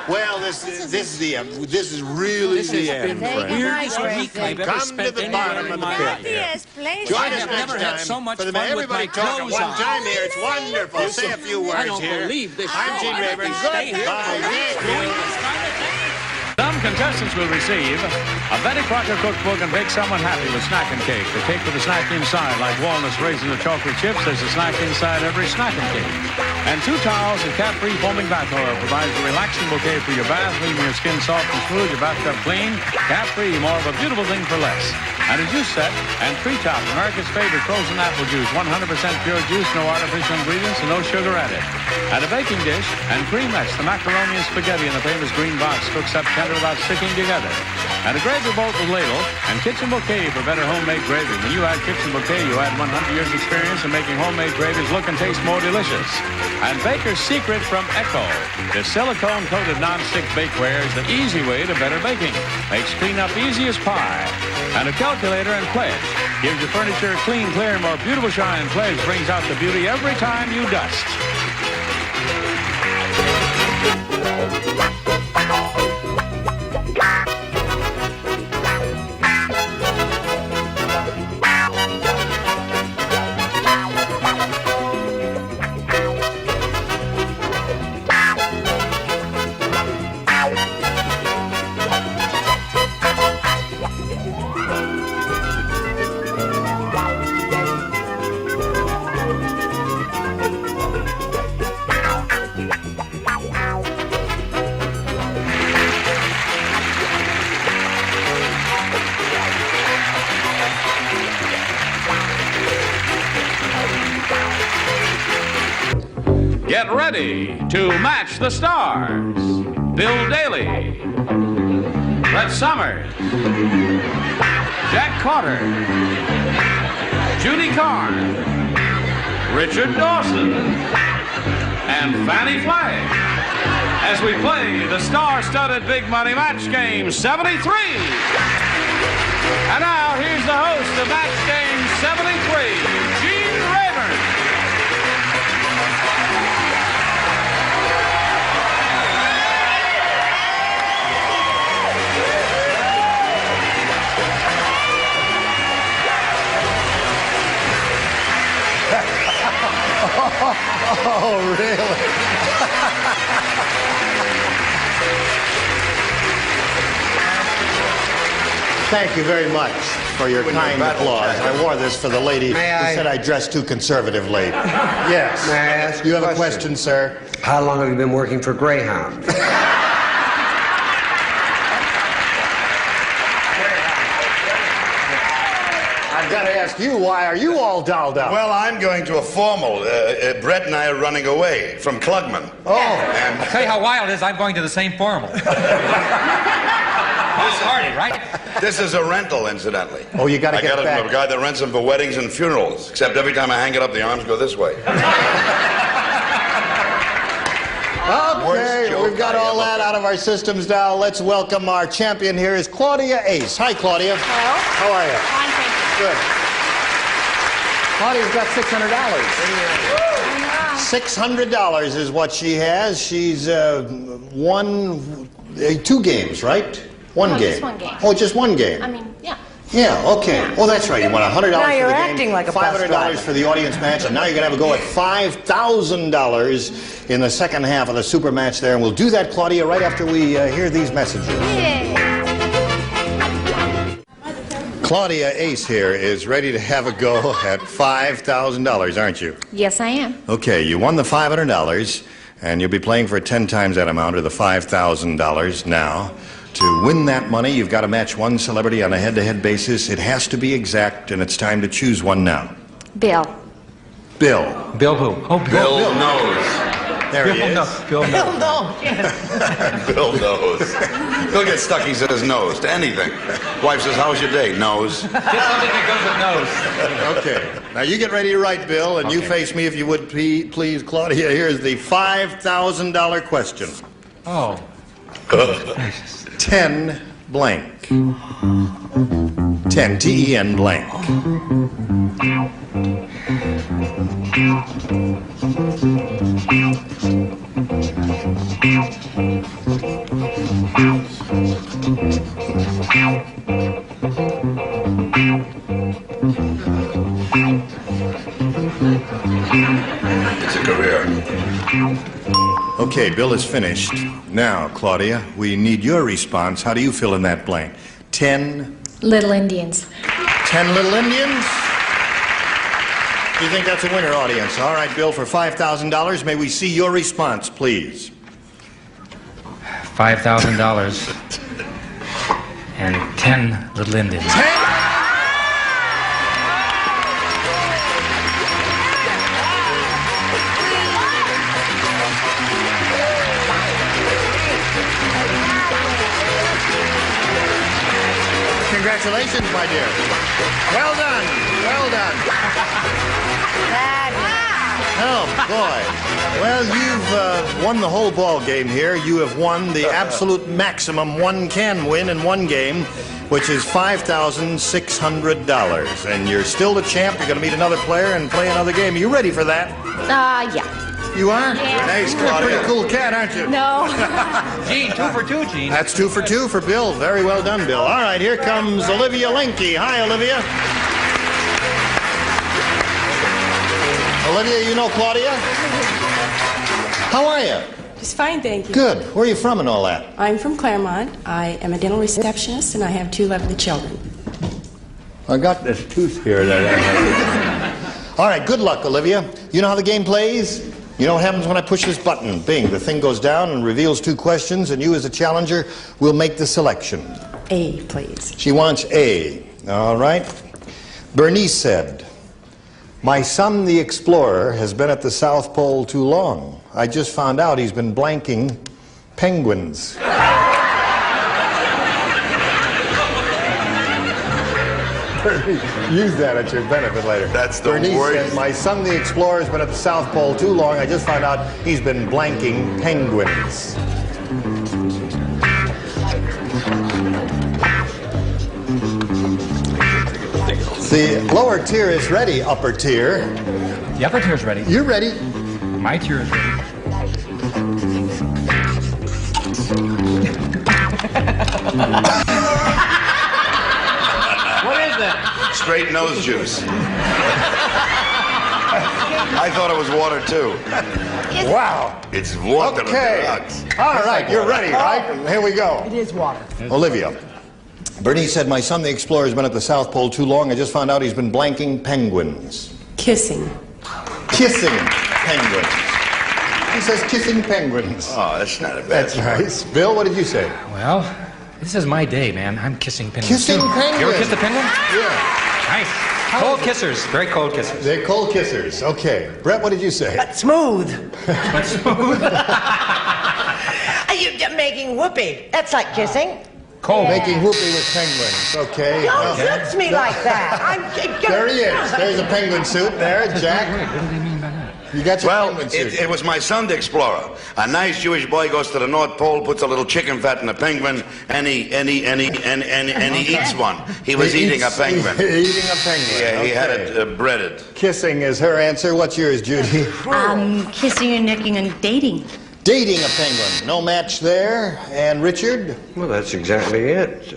Well, this is the end. This is really This the has end, been the friend. weirdest week I've ever Come to spent the anywhere bottom in of the my pit life. here. Yes, please. Join I us have next never time had so much for the fun with everybody my talk at clothes one on. time here. It's wonderful. Say a few words I don't here. believe this. I'm Gene show. I Rayburn. don't stay here. Some contestants will receive a Betty Crocker cookbook and bake someone happy with snacking cake. The cake with a snack inside, like walnuts, raisins, or chocolate chips. There's a snack inside every snacking cake. And 2 towels and cat-free foaming bath oil provides a relaxing bouquet for your bath, leaving your skin soft and smooth, your bathtub clean. Cat-free, more of a beautiful thing for less. And a juice set and Treetop, America's favorite frozen apple juice. 100% pure juice, no artificial ingredients, and no sugar added. And a baking dish and creamettes, the macaroni and spaghetti in the famous green box, cooks up tender without sticking together. And a gravy bowl with ladle and kitchen bouquet for better homemade gravy. When you add kitchen bouquet, you add 100 years experience in making homemade gravies look and taste more delicious. And Baker's Secret from Echo. The silicone-coated non-stick bakeware is the easy way to better baking. Makes cleanup easy as pie. And a calculator and Pledge gives your furniture a clean, clear, more beautiful shine. Pledge brings out the beauty every time you dust. Get ready to match the stars. Bill Daly, Brett Summers, Jack Carter, Judy Carn, Richard Dawson, and Fannie Flagg as we play the star-studded Big Money Match Game 73. And now here's the host of Match Game 73, Gene Rayburn. Oh, really? Thank you very much for your kind applause. I wore this for the lady who said I dressed too conservatively. Yes. May I ask you have a question, sir? How long have you been working for Greyhound? I've got to ask you, why are you all dolled up? Well, I'm going to a formal. Brett and I are running away from Klugman. Oh. And I'll tell you how wild it is. I'm going to the same formal. Party, right? This is a rental, incidentally. Oh, you got to get I got it back. from a guy that rents them for weddings and funerals. Except every time I hang it up, the arms go this way. Okay, we've got all that out of our systems now. Let's welcome our champion here is Claudia Ace. Hi, Claudia. Hello. How are you? Fine, thank you. Good. Claudia's got $600. $600 is what she has. She's won 2 games, right? One game. Just one game. Oh, just one game. I mean, yeah. Yeah, okay. Oh, that's right. You won $100 Now for you're the acting game, like a bus $500 driver. for the audience match, and now you're going to have a go at $5,000 in the second half of the super match there. And we'll do that, Claudia, right after we hear these messages. Claudia Ace here is ready to have a go at $5,000, aren't you? Yes, I am. Okay, you won the $500, and you'll be playing for 10 times that amount, or the $5,000 now. To win that money, you've got to match one celebrity on a head-to-head basis. It has to be exact, and it's time to choose one now. Bill. Bill. Bill who? Oh, Bill knows. There he is. Bill knows. Bill knows. He'll get stuck, he says nose to anything. Wife says, how's your day? Nose. Get something that goes with nose. Okay. Now you get ready to write, Bill, and you face me if you would please, Claudia. Here's the $5,000 question. Oh. 10 blank. 10, T-E-N blank. It's a career. Okay, Bill is finished. Now, Claudia, we need your response. How do you fill in that blank? 10 Little Indians. 10 Little Indians? You think that's a winner, audience? All right, Bill, for $5,000, may we see your response, please? $5,000 and 10 Little Indians. Congratulations, my dear. Well done. Well done. Oh, boy. Well, you've won the whole ball game here. You have won the absolute maximum one can win in one game, which is $5,600. And you're still the champ. You're going to meet another player and play another game. Are you ready for that? Yeah. You are? Yeah. Nice, Claudia. You're a pretty cool cat, aren't you? No. Gene, 2 for 2, Gene. That's 2 for 2 for Bill. Very well done, Bill. All right, here comes Olivia Lenke. Hi, Olivia. Olivia, you know Claudia? How are you? Just fine, thank you. Good. Where are you from and all that? I'm from Claremont. I am a dental receptionist, and I have 2 lovely children. I got this tooth here. All right, good luck, Olivia. You know how the game plays? You know what happens when I push this button? Bing, the thing goes down and reveals 2 questions, and you as the challenger will make the selection. A, please. She wants A. All right. Bernice said, "My son, the explorer, has been at the South Pole too long. I just found out he's been blanking penguins." Use that at your benefit later. That's the Bernice worst. said, "My son, the explorer, has been at the South Pole too long. I just found out he's been blanking penguins." The lower tier is ready, upper tier. The upper tier is ready. You're ready. My tier is ready. What is that? Straight nose juice. I thought it was water, too. Wow. It's water. Okay. All right, you're ready, right? Here we go. It is water. Olivia, Bernice said, my son the explorer has been at the South Pole too long. I just found out he's been blanking penguins. Kissing. Kissing penguins. He says kissing penguins. Oh, that's not a bad That's nice. Bill, what did you say? Well, this is my day, man. I'm kissing penguins. Kissing penguins? You ever kissed a penguin? Yeah. Nice. Cold kissers. Very cold kissers. They're cold kissers. Okay. Brett, what did you say? Smooth. But smooth. You're making whoopee. That's like kissing. Cold. Making whoopee with penguins. Okay. Don't suits me like that. There he is. There's a penguin suit there, Jack. What do they mean by that? You got your Well, penguin suit. it was my son, the explorer. A nice Jewish boy goes to the North Pole, puts a little chicken fat in a penguin, and he eats one. He was eating a penguin. Eating a penguin. Yeah, he had Okay. it breaded. Kissing is her answer. What's yours, Judy? Kissing and necking and dating. Dating a penguin. No match there. And Richard? Well, that's exactly it.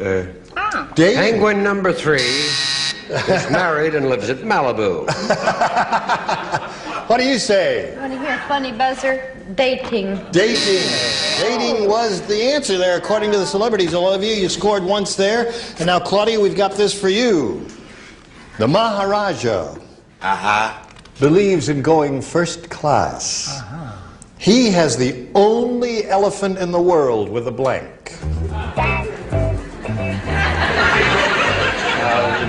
Dating? Penguin number 3 is married and lives at Malibu. What do you say? Want to hear a funny buzzer? Dating. Dating. Dating was the answer there, according to the celebrities. All of you, you scored once there. And now, Claudia, we've got this for you. The Maharaja believes in going first class. He has the only elephant in the world with a blank.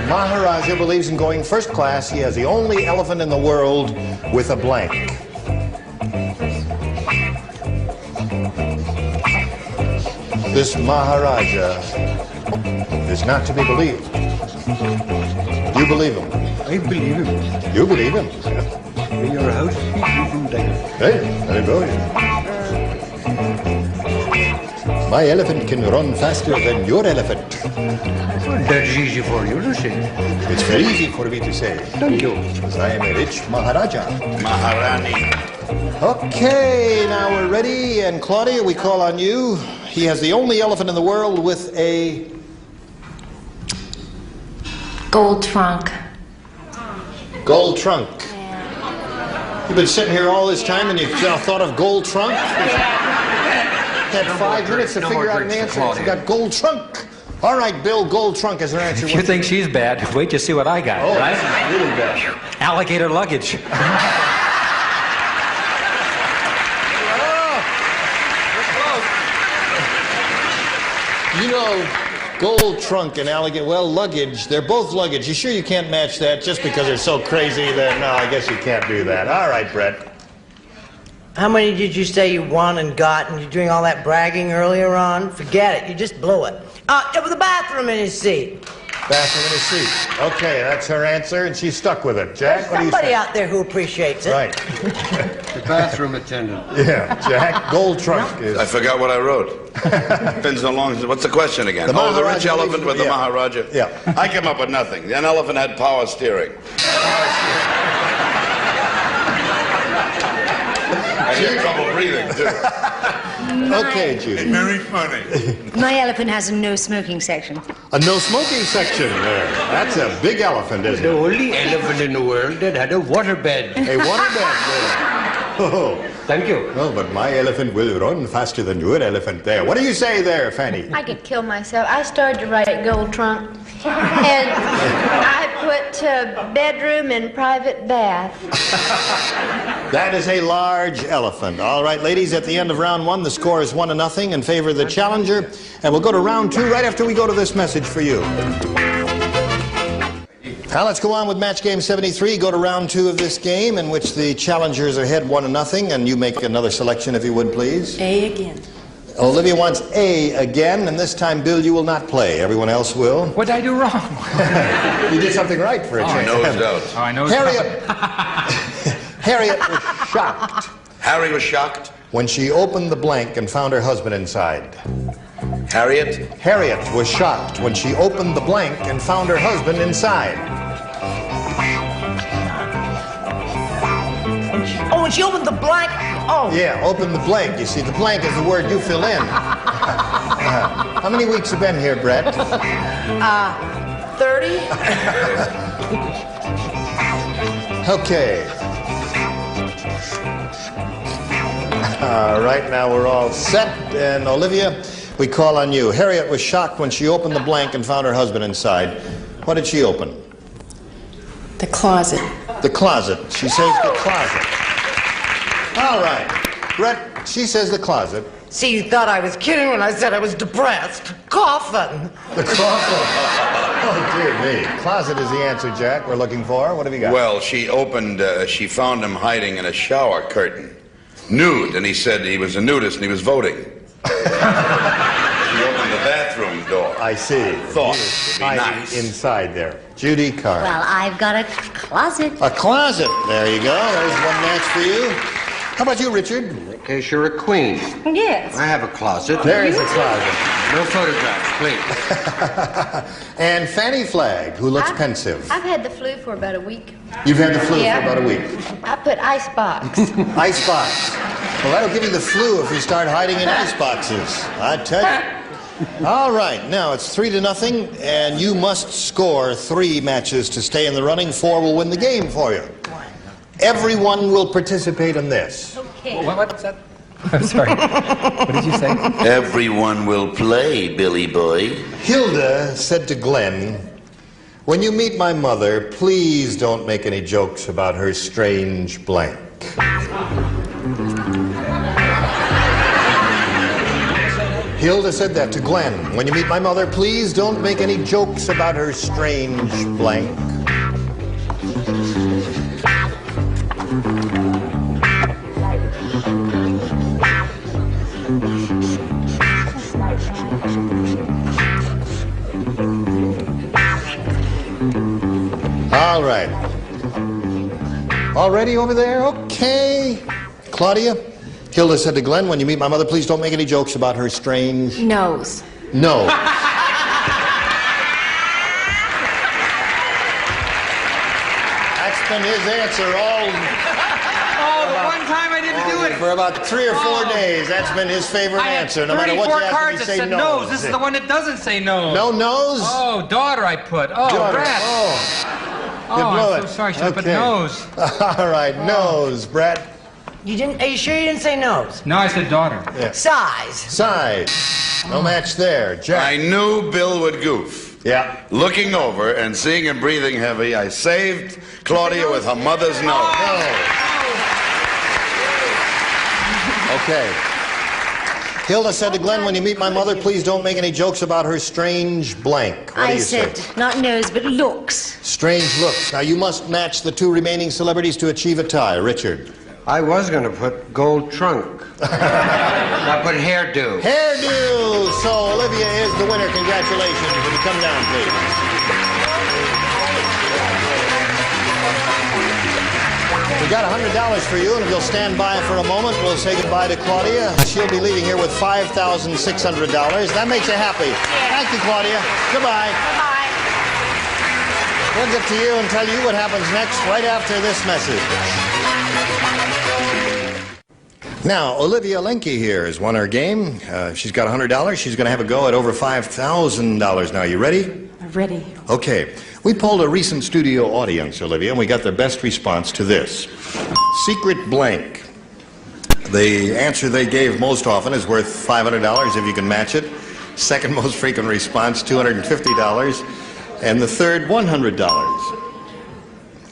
Maharaja believes in going first class. He has the only elephant in the world with a blank. This Maharaja is not to be believed. You believe him? I believe him. You believe him? In your house, Hey, there you go. My elephant can run faster than your elephant. That's easy for you to say. It's very easy for me to say. Thank you. Because I am a rich Maharaja. Maharani. Okay, now we're ready. And Claudia, we call on you. He has the only elephant in the world with a Gold trunk. gold trunk. You've been sitting here all this time and you've now thought of gold trunk? Had 5 minutes to figure out an answer. You got gold trunk. All right, Bill, gold trunk is her answer. If you think she's bad, wait to see what I got, right? That's really bad. Alligator luggage. You know, gold trunk and alligator, well, luggage, they're both luggage. You sure you can't match that just because they're so crazy that, no, I guess you can't do that. All right, Brett. How many did you say you won and got, and you're doing all that bragging earlier on? Forget it. You just blew it. It was the bathroom in his seat. Bathroom in his seat. Okay, that's her answer, and she's stuck with it. Jack, what do you Somebody say? out there who appreciates it. Right. The bathroom attendant. Yeah, Jack, gold trunk is... I forgot what I wrote. Depends how long. What's the question again? The The rich Maharaja elephant with the yeah. Maharaja? Yeah. I came up with nothing. An elephant had power steering. I had trouble breathing, too. Okay, Judy. Very funny. My elephant has a no smoking section. A no smoking section there. That's a big elephant, isn't The it? only elephant in the world that had a waterbed. A waterbed there. Oh. Thank you. Well, but my elephant will run faster than your elephant there. What do you say there, Fanny? I could kill myself. I started to write gold trunk. And I put bedroom and private bath. That is a large elephant. All right, ladies, at the end of round 1, the score is 1-0 in favor of the challenger. And we'll go to round 2 right after we go to this message for you. Now let's go on with match game 73. Go to round 2 of this game, in which the challengers are ahead 1-0, and you make another selection if you would, please. A again. Olivia wants A again, and this time, Bill, you will not play. Everyone else will. What did I do wrong? You did something right for a change. Nosed out. Oh, I know. Harriet was shocked Harry was shocked. when she opened the blank and found her husband inside. Harriet? Harriet was shocked when she opened the blank and found her husband inside. Oh, when she opened the blank. Oh. Yeah, open the blank. You see, the blank is the word you fill in. How many weeks have been here, Brett? 30? Okay. All right, now we're all set. And Olivia, we call on you. Harriet was shocked when she opened the blank and found her husband inside. What did she open? The closet. The closet. She says the closet. All right. Brett, she says the closet. See, you thought I was kidding when I said I was depressed. Coffin. The coffin. Oh, dear me. Closet is the answer, Jack, we're looking for. What have you got? Well, she found him hiding in a shower curtain. Nude, and he said he was a nudist and he was voting. She opened the bathroom door. I see. Thought it would be nice. Inside there. Judy Carr. Well, I've got a closet. A closet. There you go. There's one match for you. How about you, Richard? In case you're a queen. Yes. I have a closet. There is a closet. No photographs, please. And Fanny Flagg, who looks pensive. I've had the flu for about a week. You've had the flu for about a week. I put icebox. Icebox. Well, that'll give you the flu if you start hiding in iceboxes. I tell you. All right, now it's 3-0, and you must score 3 matches to stay in the running. 4 will win the game for you. Everyone will participate in this. Okay. What's that? I'm sorry. What did you say? Everyone will play, Billy boy. Hilda said to Glenn, when you meet my mother, please don't make any jokes about her strange blank. Hilda said that to Glenn. When you meet my mother, please don't make any jokes about her strange blank. All right. All ready over there? Okay. Claudia? Hilda said to Glenn, when you meet my mother, please don't make any jokes about her strange... Nose. No. That's been his answer all... Oh, the one time I didn't do it. For about 3 or 4 days, that's been his favorite answer. No matter what you ask him, cards he that say said nose. nose. This is the one that doesn't say nose. No nose? Oh, daughter I put. Oh, Daughter. Brett. Oh, you blew I'm it. so sorry. Should I put nose? All right, nose, Brett. You didn't? Are you sure you didn't say nose? No, I said daughter. Yeah. Size. Size. No match there. Jack. I knew Bill would goof. Yeah. Looking over and seeing him breathing heavy, I saved Claudia with her mother's nose. Okay. Hilda said to Glenn, when you meet my mother, please don't make any jokes about her strange blank. What do you say? Not nose, but looks. Strange looks. Now, you must match the 2 remaining celebrities to achieve a tie. Richard. I was going to put gold trunk. I put hairdo. Hairdo! So, Olivia is the winner. Congratulations. Would you come down, please? We got $100 for you, and if you'll stand by for a moment, we'll say goodbye to Claudia. She'll be leaving here with $5,600. That makes you happy. Thank you, Claudia. Goodbye. Bye-bye. We'll get to you and tell you what happens next right after this message. Now, Olivia Lenke here has won her game. She's got $100. She's going to have a go at over $5,000 now. You ready? Ready. Okay. We polled a recent studio audience, Olivia, and we got their best response to this. Secret blank. The answer they gave most often is worth $500 if you can match it. Second most frequent response, $250. And the third, $100.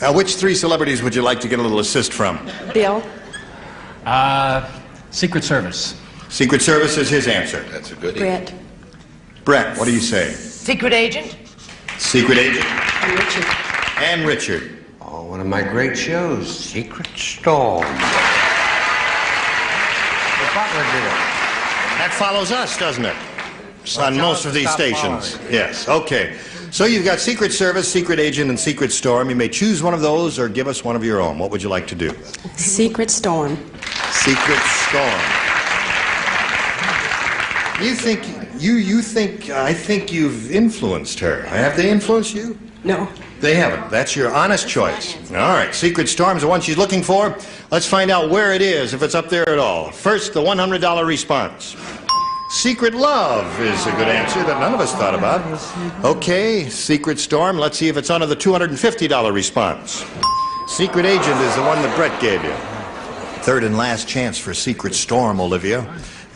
Now, which 3 celebrities would you like to get a little assist from? Bill. Secret Service. Secret Service is his answer. That's a good Brett. Brett, what do you say? Secret agent. Secret agent. And Richard. And Richard. Oh, one of my great shows, Secret Storm. The butler did it. That follows us, doesn't it? On most of these stations. Yes, okay. So you've got Secret Service, Secret Agent, and Secret Storm. You may choose one of those or give us one of your own. What would you like to do? Secret Storm. Secret Storm. You think, I think you've influenced her. Have they influenced you? No. They haven't. That's your honest choice. All right, Secret Storm's the one she's looking for. Let's find out where it is, if it's up there at all. First, the $100 response. Secret Love is a good answer that none of us thought about. Okay, Secret Storm. Let's see if it's under the $250 response. Secret Agent is the one that Brett gave you. Third and last chance for Secret Storm, Olivia.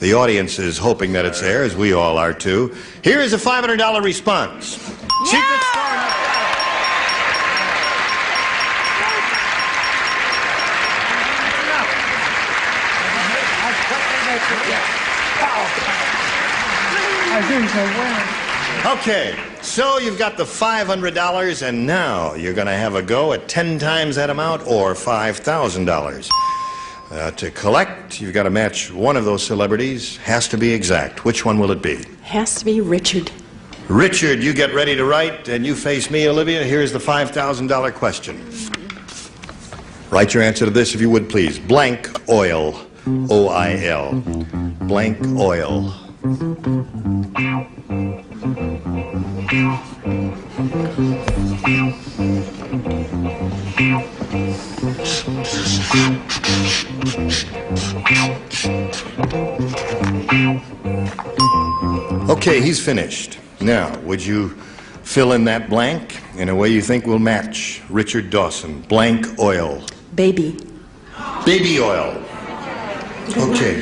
The audience is hoping that it's there, as we all are too. Here is a $500 response. Secret Star. Okay, so you've got the $500, and now you're going to have a go at 10 times that amount or $5,000. To collect, you've got to match one of those celebrities. Has to be exact. Which one will it be? Has to be Richard. Richard, you get ready to write, and you face me, Olivia. Here's the $5,000 question. Write your answer to this, if you would, please. Blank oil. O-I-L. Blank oil. Okay, he's finished. Now, would you fill in that blank in a way you think will match Richard Dawson? Blank oil. Baby. Baby oil. Okay.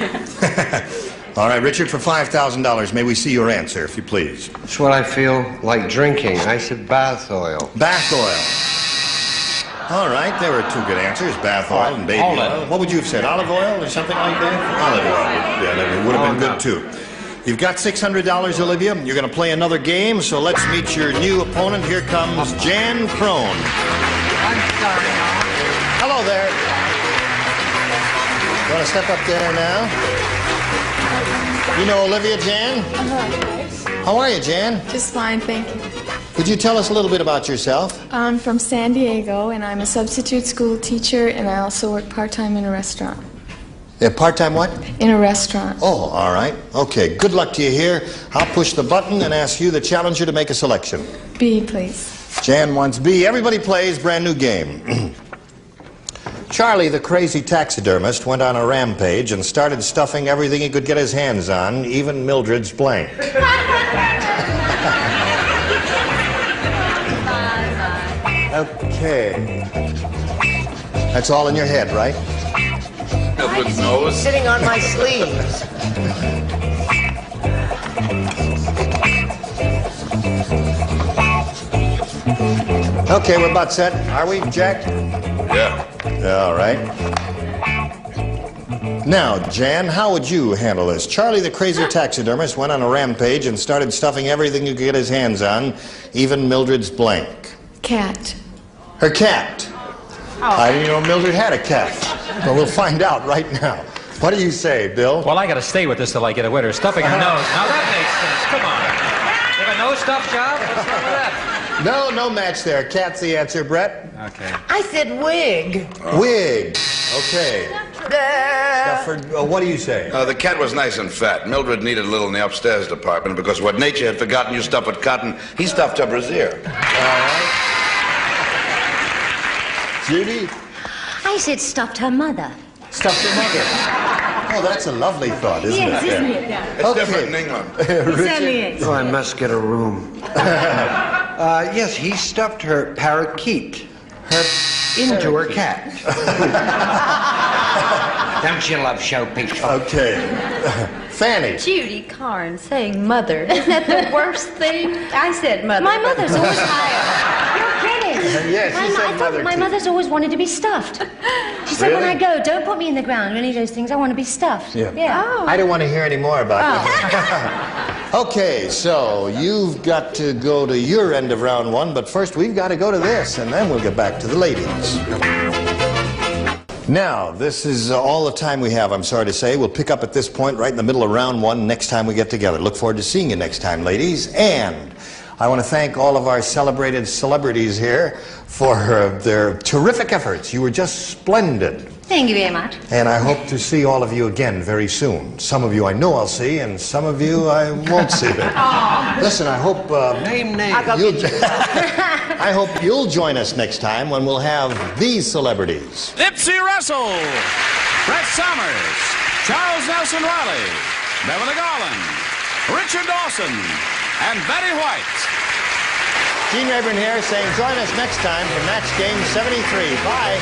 All right, Richard, for $5,000, may we see your answer, if you please? It's what I feel like drinking. I said bath oil. Bath oil. All right, there were two good answers, bath oil and baby oil. What would you have said, olive oil or something like that? Olive oil. Yeah, that would have been good, too. You've got $600, Olivia. You're going to play another game, so let's meet your new opponent. Here comes Jan Crone. I'm sorry, Mom. Hello there. You want to step up there now? You know Olivia, Jan? How are you, Jan? Just fine, thank you. Could you tell us a little bit about yourself? I'm from San Diego, and I'm a substitute school teacher, and I also work part-time in a restaurant. Yeah, part-time what? In a restaurant. Oh, all right. Okay, good luck to you here. I'll push the button and ask you, the challenger, to make a selection. B, please. Jan wants B. Everybody plays. Brand new game. Charlie, the crazy taxidermist, went on a rampage and started stuffing everything he could get his hands on, even Mildred's blank. Okay. That's all in your head, right? Sitting on my sleeves. Okay, we're about set. Are we, Jack? Yeah. All right. Now, Jan, how would you handle this? Charlie, the crazy taxidermist, went on a rampage and started stuffing everything you could get his hands on, even Mildred's blank. Cat. Her cat. I didn't know Mildred had a cat. But we'll find out right now. What do you say, Bill? Well, I got to stay with this till I get a winner. Stuffing her nose. Now that makes sense. Come on. You have a nose stuff job? What's wrong with that? No, no match there. Cat's the answer, Brett. Okay. I said wig. Wig. Okay. Stufford, what do you say? The cat was nice and fat. Mildred needed a little in the upstairs department because what nature had forgotten you stuff with cotton, he stuffed her brassiere. All right. Judy? I said stuffed her mother. Stuffed her mother. Oh, that's a lovely thought, isn't it? Yes, isn't it? Yeah. It's different in England. It certainly is. Oh, I must get a room. Yes, he stuffed her parakeet. Into her cat. Don't you love show people? Okay. Fanny. Judy Carnes saying mother. Isn't that the worst thing? I said mother. My mother's always higher. You're kidding. Yes, she said mother, my too. mother's always wanted to be stuffed. She said, when Really? I go, don't put me in the ground or any of those things. I want to be stuffed. Yeah. I don't want to hear any more about that. Okay, so you've got to go to your end of round one, but first we've got to go to this, and then we'll get back to the ladies. Now, this is all the time we have, I'm sorry to say. We'll pick up at this point right in the middle of round one next time we get together. Look forward to seeing you next time, ladies. And I want to thank all of our celebrated celebrities here for their terrific efforts. You were just splendid. Thank you very much. And I hope to see all of you again very soon. Some of you I know I'll see, and some of you I won't see. Listen, I hope I hope you'll join us next time when we'll have these celebrities. Nipsey Russell, Brett Summers, Charles Nelson Riley, Beverly Garland, Richard Dawson, and Betty White. Gene Rayburn here saying join us next time for Match Game 73. Bye.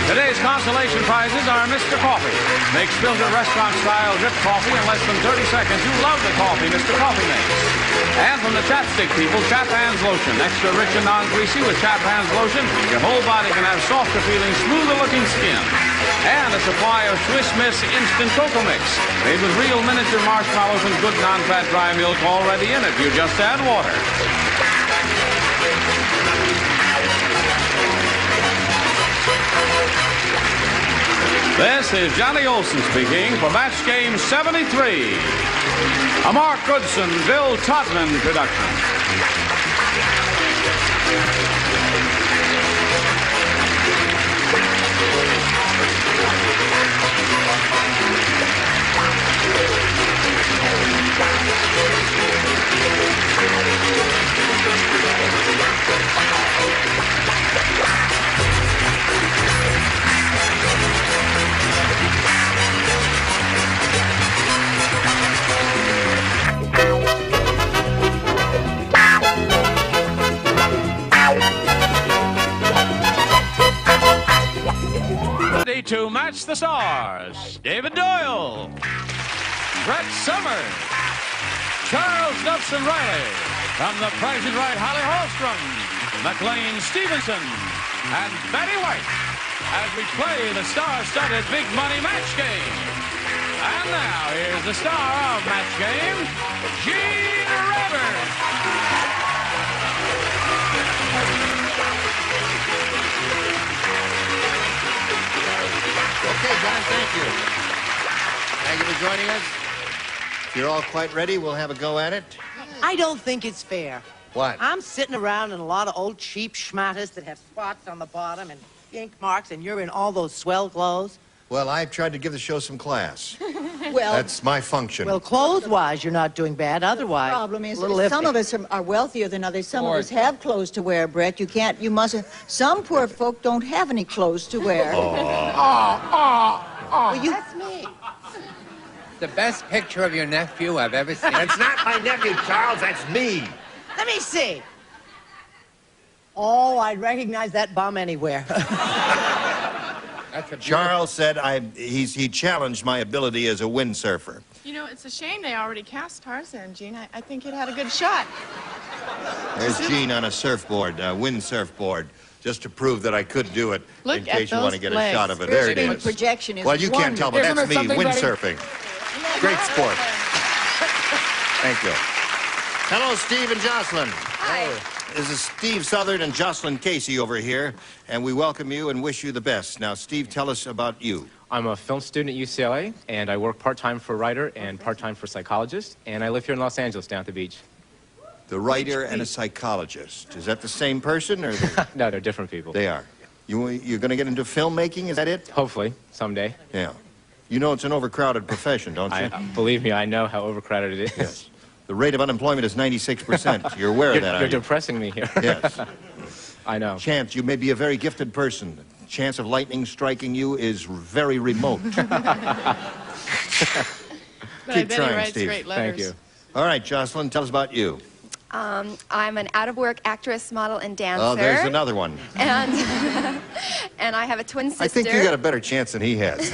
Today's consolation prizes are Mr. Coffee. Makes filtered restaurant-style drip coffee in less than 30 seconds. You love the coffee Mr. Coffee makes. And from the Chapstick people, Chap Hands Lotion. Extra rich and non-greasy with Chap Hands Lotion, your whole body can have softer feeling, smoother-looking skin. And a supply of Swiss Miss Instant Cocoa Mix, made with real miniature marshmallows and good non-fat dry milk already in it. You just add water. This is Johnny Olson speaking for Match Game 73. A Mark Goodson, Bill Todman production. Ready to match the stars. David Doyle, Brett Summers, Charles Nelson Riley, from The Price is Right, Holly Hallstrom, McLean Stevenson, and Betty White, as we play the star-studded Big Money Match Game. And now, here's the star of Match Game, Gene Rayburn. Okay, John, thank you. Thank you for joining us. If you're all quite ready, we'll have a go at it. I don't think it's fair. What? I'm sitting around in a lot of old cheap schmatters that have spots on the bottom and ink marks, and you're in all those swell clothes. Well, I've tried to give the show some class. Well, That's my function. Well, clothes-wise, you're not doing bad. Otherwise, the problem is a little some iffy. of us are wealthier than others. Some of us have clothes to wear, Brett. You mustn't. Some poor folk don't have any clothes to wear. Well, That's me. The best picture of your nephew I've ever seen. That's not my nephew, Charles. That's me. Let me see. Oh, I'd recognize that bum anywhere. That's a Charles said he challenged my ability as a windsurfer. You know, it's a shame they already cast Tarzan, Gene. I think it had a good shot. There's Gene on a surfboard, a wind surfboard, just to prove that I could do it. Look in at case you want to those get legs. a shot of it. There it Speed is. projection is Well, you can't tell, but that's me, windsurfing. Great sport. Thank you. Hello, Steve and Jocelyn. Hi. This is Steve Southern and Jocelyn Casey over here, and we welcome you and wish you the best. Now, Steve, tell us about you. I'm a film student at UCLA, and I work part-time for writer and part-time for psychologist, and I live here in Los Angeles down at the beach. The writer and a psychologist. Is that the same person, or? No, they're different people. They are. You're going to get into filmmaking, is that it? Hopefully, someday. Yeah. You know it's an overcrowded profession, don't you? Believe me, I know how overcrowded it is. Yes. The rate of unemployment is 96%. You're aware of that, You're aren't you? depressing me here. Yes. I know. Chance, you may be a very gifted person. The chance of lightning striking you is very remote. But I Keep bet trying, he writes Steve. great letters. Thank you. All right, Jocelyn, tell us about you. I'm an out-of-work actress, model, and dancer. Oh, there's another one. And, and I have a twin sister. I think you got a better chance than he has.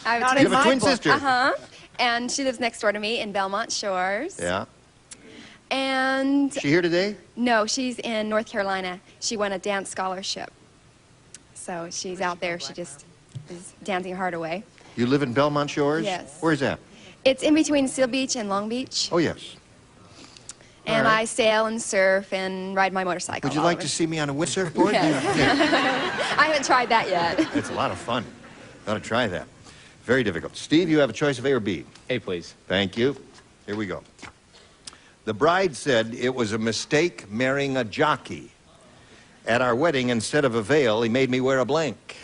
I You have a twin sister. Uh-huh. And she lives next door to me in Belmont Shores. Yeah. And... She here today? No, she's in North Carolina. She won a dance scholarship. So she's out there. She just is dancing her heart away. You live in Belmont Shores? Yes. Where's that? It's in between Seal Beach and Long Beach. Oh, yes. And All right. I sail and surf and ride my motorcycle. Would you all like over. to see me on a windsurfboard? Yes. I haven't tried that yet. It's a lot of fun. Got to try that. Very difficult. Steve, you have a choice of A or B. A, please. Thank you. Here we go. The bride said it was a mistake marrying a jockey. At our wedding, instead of a veil, he made me wear a blank.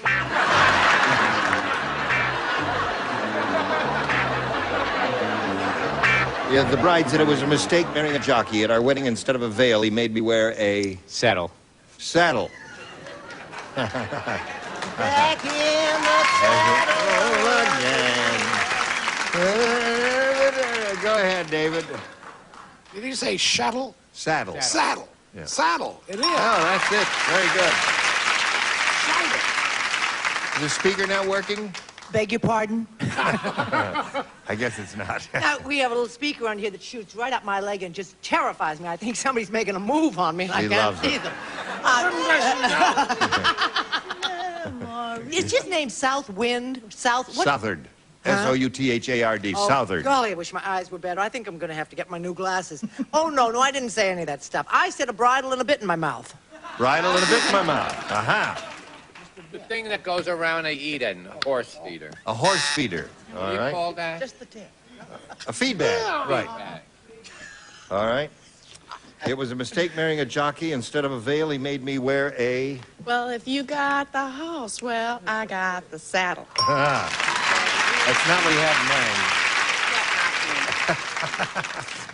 Yeah, the bride said it was a mistake marrying a jockey. At our wedding, instead of a veil, he made me wear a... Saddle. Saddle. Back in the saddle again. Go ahead, David. Did he say shuttle? Saddle. Saddle. Yeah. Saddle. It is. Oh, that's it. Very good. Is the speaker not working? Beg your pardon? I guess it's not. Now, we have a little speaker on here that shoots right up my leg and just terrifies me. I think somebody's making a move on me and I She can't loves see it. them. Is his name Southwind? What? Southard. Huh? Southard. Oh, Southard. golly, I wish my eyes were better. I think I'm going to have to get my new glasses. Oh, no, I didn't say any of that stuff. I said a bridle and a bit in my mouth. Bridle and a bit in my mouth. Aha. The thing that goes around a eating, a horse feeder. A horse feeder. All What do you right. call that? Just the tip. A feedback. Right. Feedback. All right. It was a mistake marrying a jockey. Instead of a veil, he made me wear a... Well, if you got the horse, well, I got the saddle. That's not what he had in mind.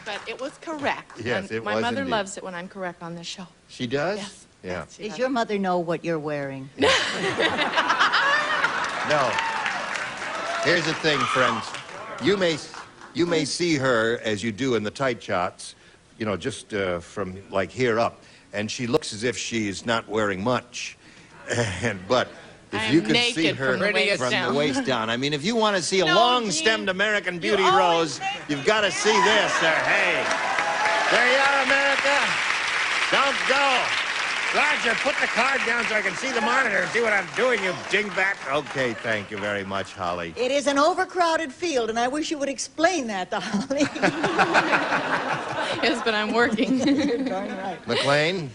But it was correct. Yes, it My was mother indeed. loves it when I'm correct on this show. She does? Yes. Yeah. Does your mother know what you're wearing? No. Here's the thing, friends. You may see her as you do in the tight shots, you know, just from like here up, and she looks as if she's not wearing much. But if you can see her from the waist down, I mean, if you want to see a long-stemmed American Beauty rose, you've got to see this. Hey, there you are, America. Don't go. Roger, put the card down so I can see the monitor and see what I'm doing, you dingbat. Okay, thank you very much, Holly. It is an overcrowded field, and I wish you would explain that to Holly. Yes, but I'm working. Darn right. McLean?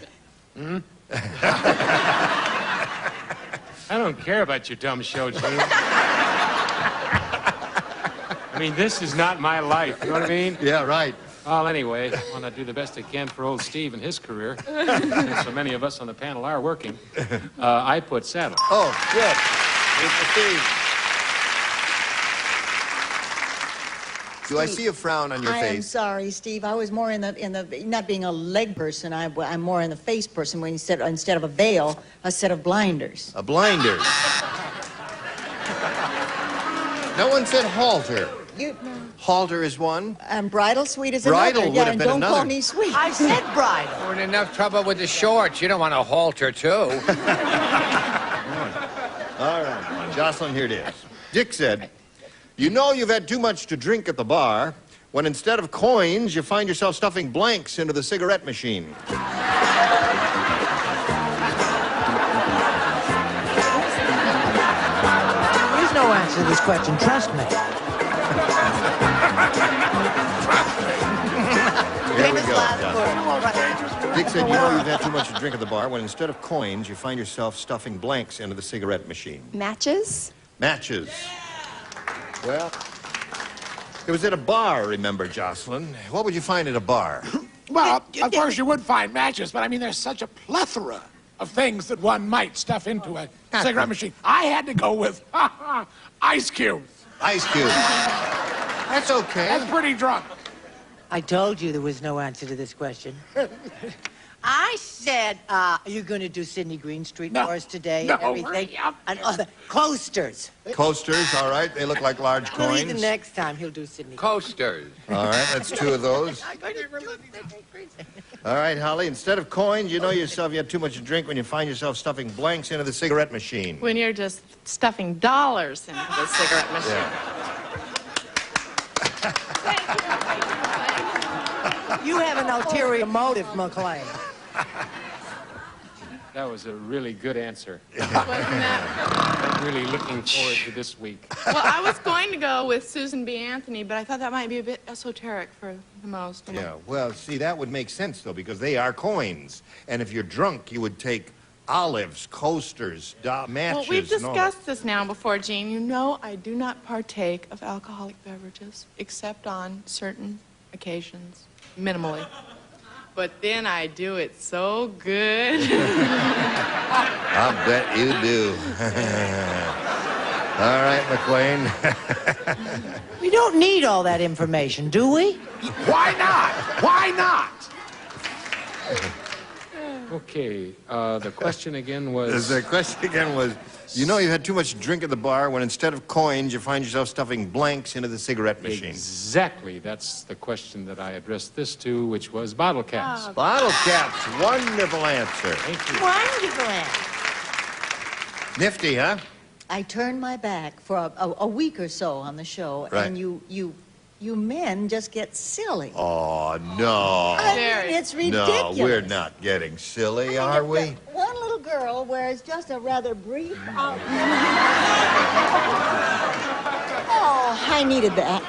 I don't care about your dumb show, Gene. I mean, this is not my life. You know what I mean? Yeah, right. Well, anyway, I want to do the best I can for old Steve and his career. Since so many of us on the panel are working. I put saddle. Oh, good. Mr. Steve. Do I see a frown on your I am face? sorry, Steve. I was more in the not being a leg person. I'm more in the face person. When instead of a veil, a set of blinders. A blinder. No one said halter. Halter is one. And bridal suite is Bridal another. would have and been don't another. call me sweet. I said bridal. We're in enough trouble with the shorts. You don't want to halter, too. All right, Jocelyn, here it is. Dick said, you know you've had too much to drink at the bar when instead of coins, you find yourself stuffing blanks into the cigarette machine. There's no answer to this question, trust me. Here we go, Jocelyn. Dick said, you know you've had too much to drink at the bar when instead of coins, you find yourself stuffing blanks into the cigarette machine. Matches? Matches. Well, it was at a bar, remember, Jocelyn. What would you find at a bar? Well, of course you would find matches, but I mean, there's such a plethora of things that one might stuff into a cigarette machine. I had to go with ice cubes. Ice cubes. That's okay. That's pretty drunk. I told you there was no answer to this question. I said, are you going to do Sidney Greenstreet for us today? No. And everything? And other coasters. Coasters, all right. They look like large Maybe the coins. next time he'll do Sidney. Coasters. All right, that's two of those. All right, Holly, instead of coins, you know yourself you had too much to drink when you find yourself stuffing blanks into the cigarette machine. When you're just stuffing dollars into the cigarette machine. Yeah. You have an ulterior motive, McLean. That was a really good answer. I'm really looking forward to this week. Well, I was going to go with Susan B. Anthony, but I thought that might be a bit esoteric for the most. You know? Yeah, well, see, that would make sense, though, because they are coins. And if you're drunk, you would take olives, coasters, matches. Well, we've and all discussed this now before, Gene. You know I do not partake of alcoholic beverages, except on certain occasions, minimally. But then I do it so good. I'll bet you do. All right, McLean. We don't need all that information, do we? Why not? Why not? Okay, the question again was... The question again was, you know you had too much to drink at the bar when instead of coins, you find yourself stuffing blanks into the cigarette machine. Exactly. That's the question that I addressed this to, which was bottle caps. Oh. Bottle caps. Wonderful answer. Thank you. Wonderful answer. Nifty, huh? I turned my back for a week or so on the show, Right. and you men just get silly. Oh, no. I mean, it's ridiculous. No, we're not getting silly, are we? One little girl wears just a rather brief oh, I needed that.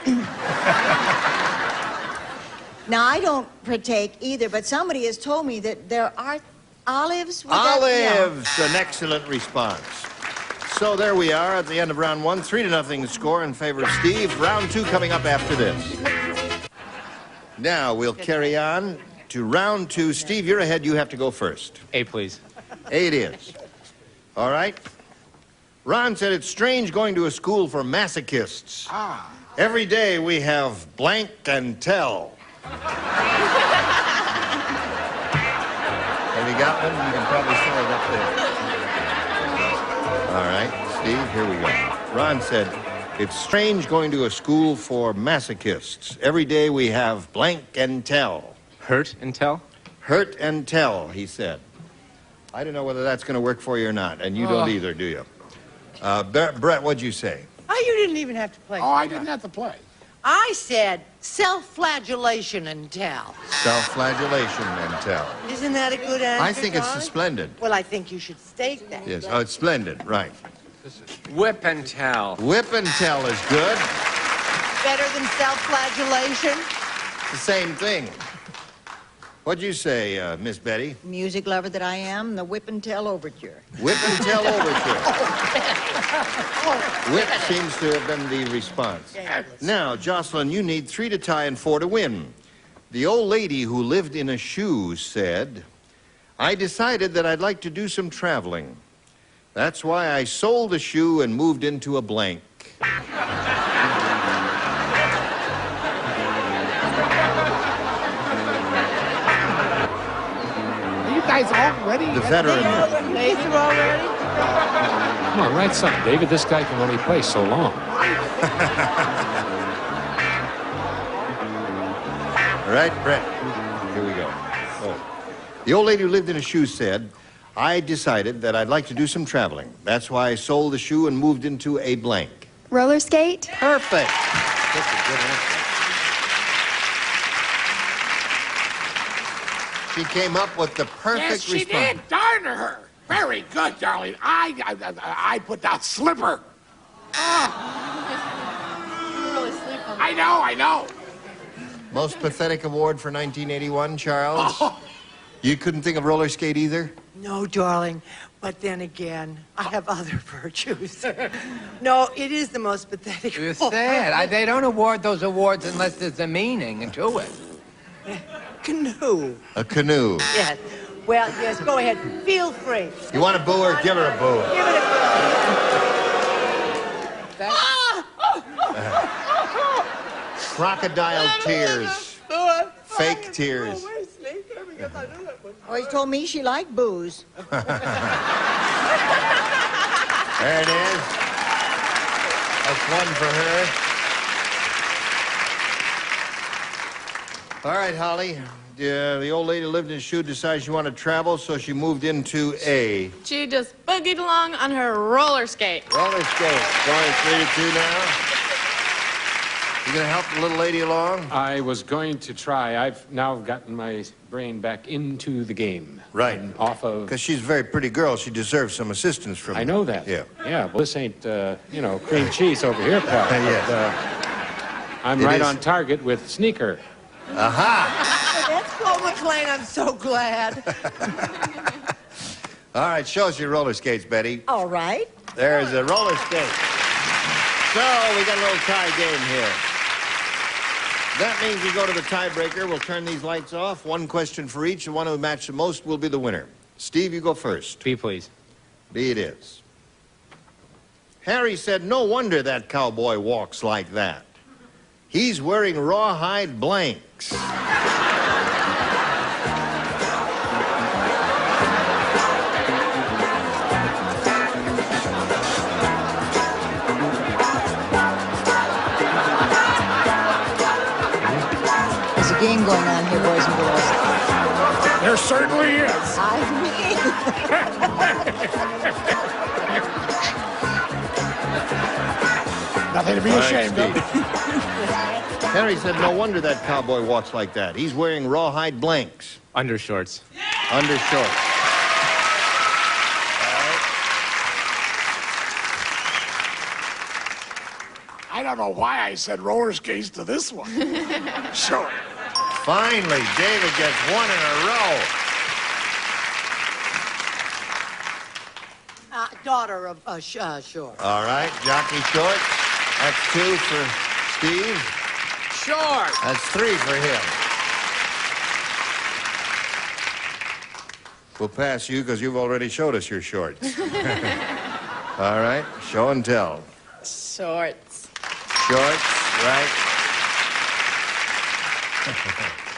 Now, I don't partake either, but somebody has told me that there are olives. Olives, an excellent response. So there we are at the end of round one, 3-0 score in favor of Steve. Round two coming up after this. Now we'll carry on to round two. Steve, you're ahead. You have to go first. A, please. A it is. All right. Ron said it's strange going to a school for masochists. Every day we have blank and tell. Have you got one? You can probably show it up there. All right, Steve, here we go. Ron said, it's strange going to a school for masochists. Every day we have blank and tell. Hurt and tell? Hurt and tell, he said. I don't know whether that's going to work for you or not, and you don't either, do you? Brett, what'd you say? Oh, you didn't even have to play. Oh, I didn't have to play. I said self-flagellation and tell. Self-flagellation and tell. Isn't that a good answer, I think it's John? splendid. Well, I think you should state that. Yes, oh, it's splendid, right. Whip and tell. Whip and tell is good. Better than self-flagellation? The same thing. What'd you say, Miss Betty? Music lover that I am, the Whip and Tell Overture. Whip and tell overture. Whip seems to have been the response. Now, Jocelyn, you need 3 to tie and 4 to win. The old lady who lived in a shoe said, I decided that I'd like to do some traveling. That's why I sold the shoe and moved into a blank. Are you guys all ready? The veteran. Plays are already? Come on, write something, David. This guy can only play so long. All right, Brett. Here we go. Oh. The old lady who lived in a shoe said, I decided that I'd like to do some traveling. That's why I sold the shoe and moved into a blank. Roller skate? Perfect. That's a good answer. She came up with the perfect Yes, she response. did. Darn her. Very good, darling. I put that slipper. I know. Most pathetic award for 1981, Charles. You couldn't think of roller skate either? No, darling. But then again, I have other virtues. No, it is the most pathetic. It's sad. They don't award those awards unless there's a meaning to it. Canoe. A canoe. Yes. Well, yes, go ahead. Feel free. You want a boo her? Give her a boo. Give it a go. Crocodile tears. Fake tears. Always told me she liked booze. There it is. That's one for her. All right, Holly. The old lady lived in a shoe, decided she wanted to travel, so she moved into a... She just boogied along on her roller skate. roller skate. Going 3-2 now. You gonna help the little lady along? I was going to try. I've now gotten my brain back into the game. Right. And off of... Because she's a very pretty girl. She deserves some assistance from I know that. Yeah. Yeah, well, this ain't, cream cheese over here, pal. Yes. But, I'm It right is. on target with sneaker. Aha! That's Paul McLean. I'm so glad. All right, show us your roller skates, Betty. All right. There's a roller skate. So, we got a little tie game here. That means we go to the tiebreaker. We'll turn these lights off. One question for each. The one who matched the most will be the winner. Steve, you go first. B, please. B it is. Harry said, no wonder that cowboy walks like that. He's wearing rawhide blanks. game going on here, boys and girls. There certainly is. Nothing to be ashamed of. Harry said, no wonder that cowboy walks like that. He's wearing rawhide blanks. Undershorts. Undershorts. I don't know why I said roller skates to this one. Sure. Finally, David gets one in a row. Daughter of Shore. All right, jockey short. That's 2 for Steve. Short. That's 3 for him. We'll pass you because you've already showed us your shorts. All right, show and tell. Shorts. Shorts, right?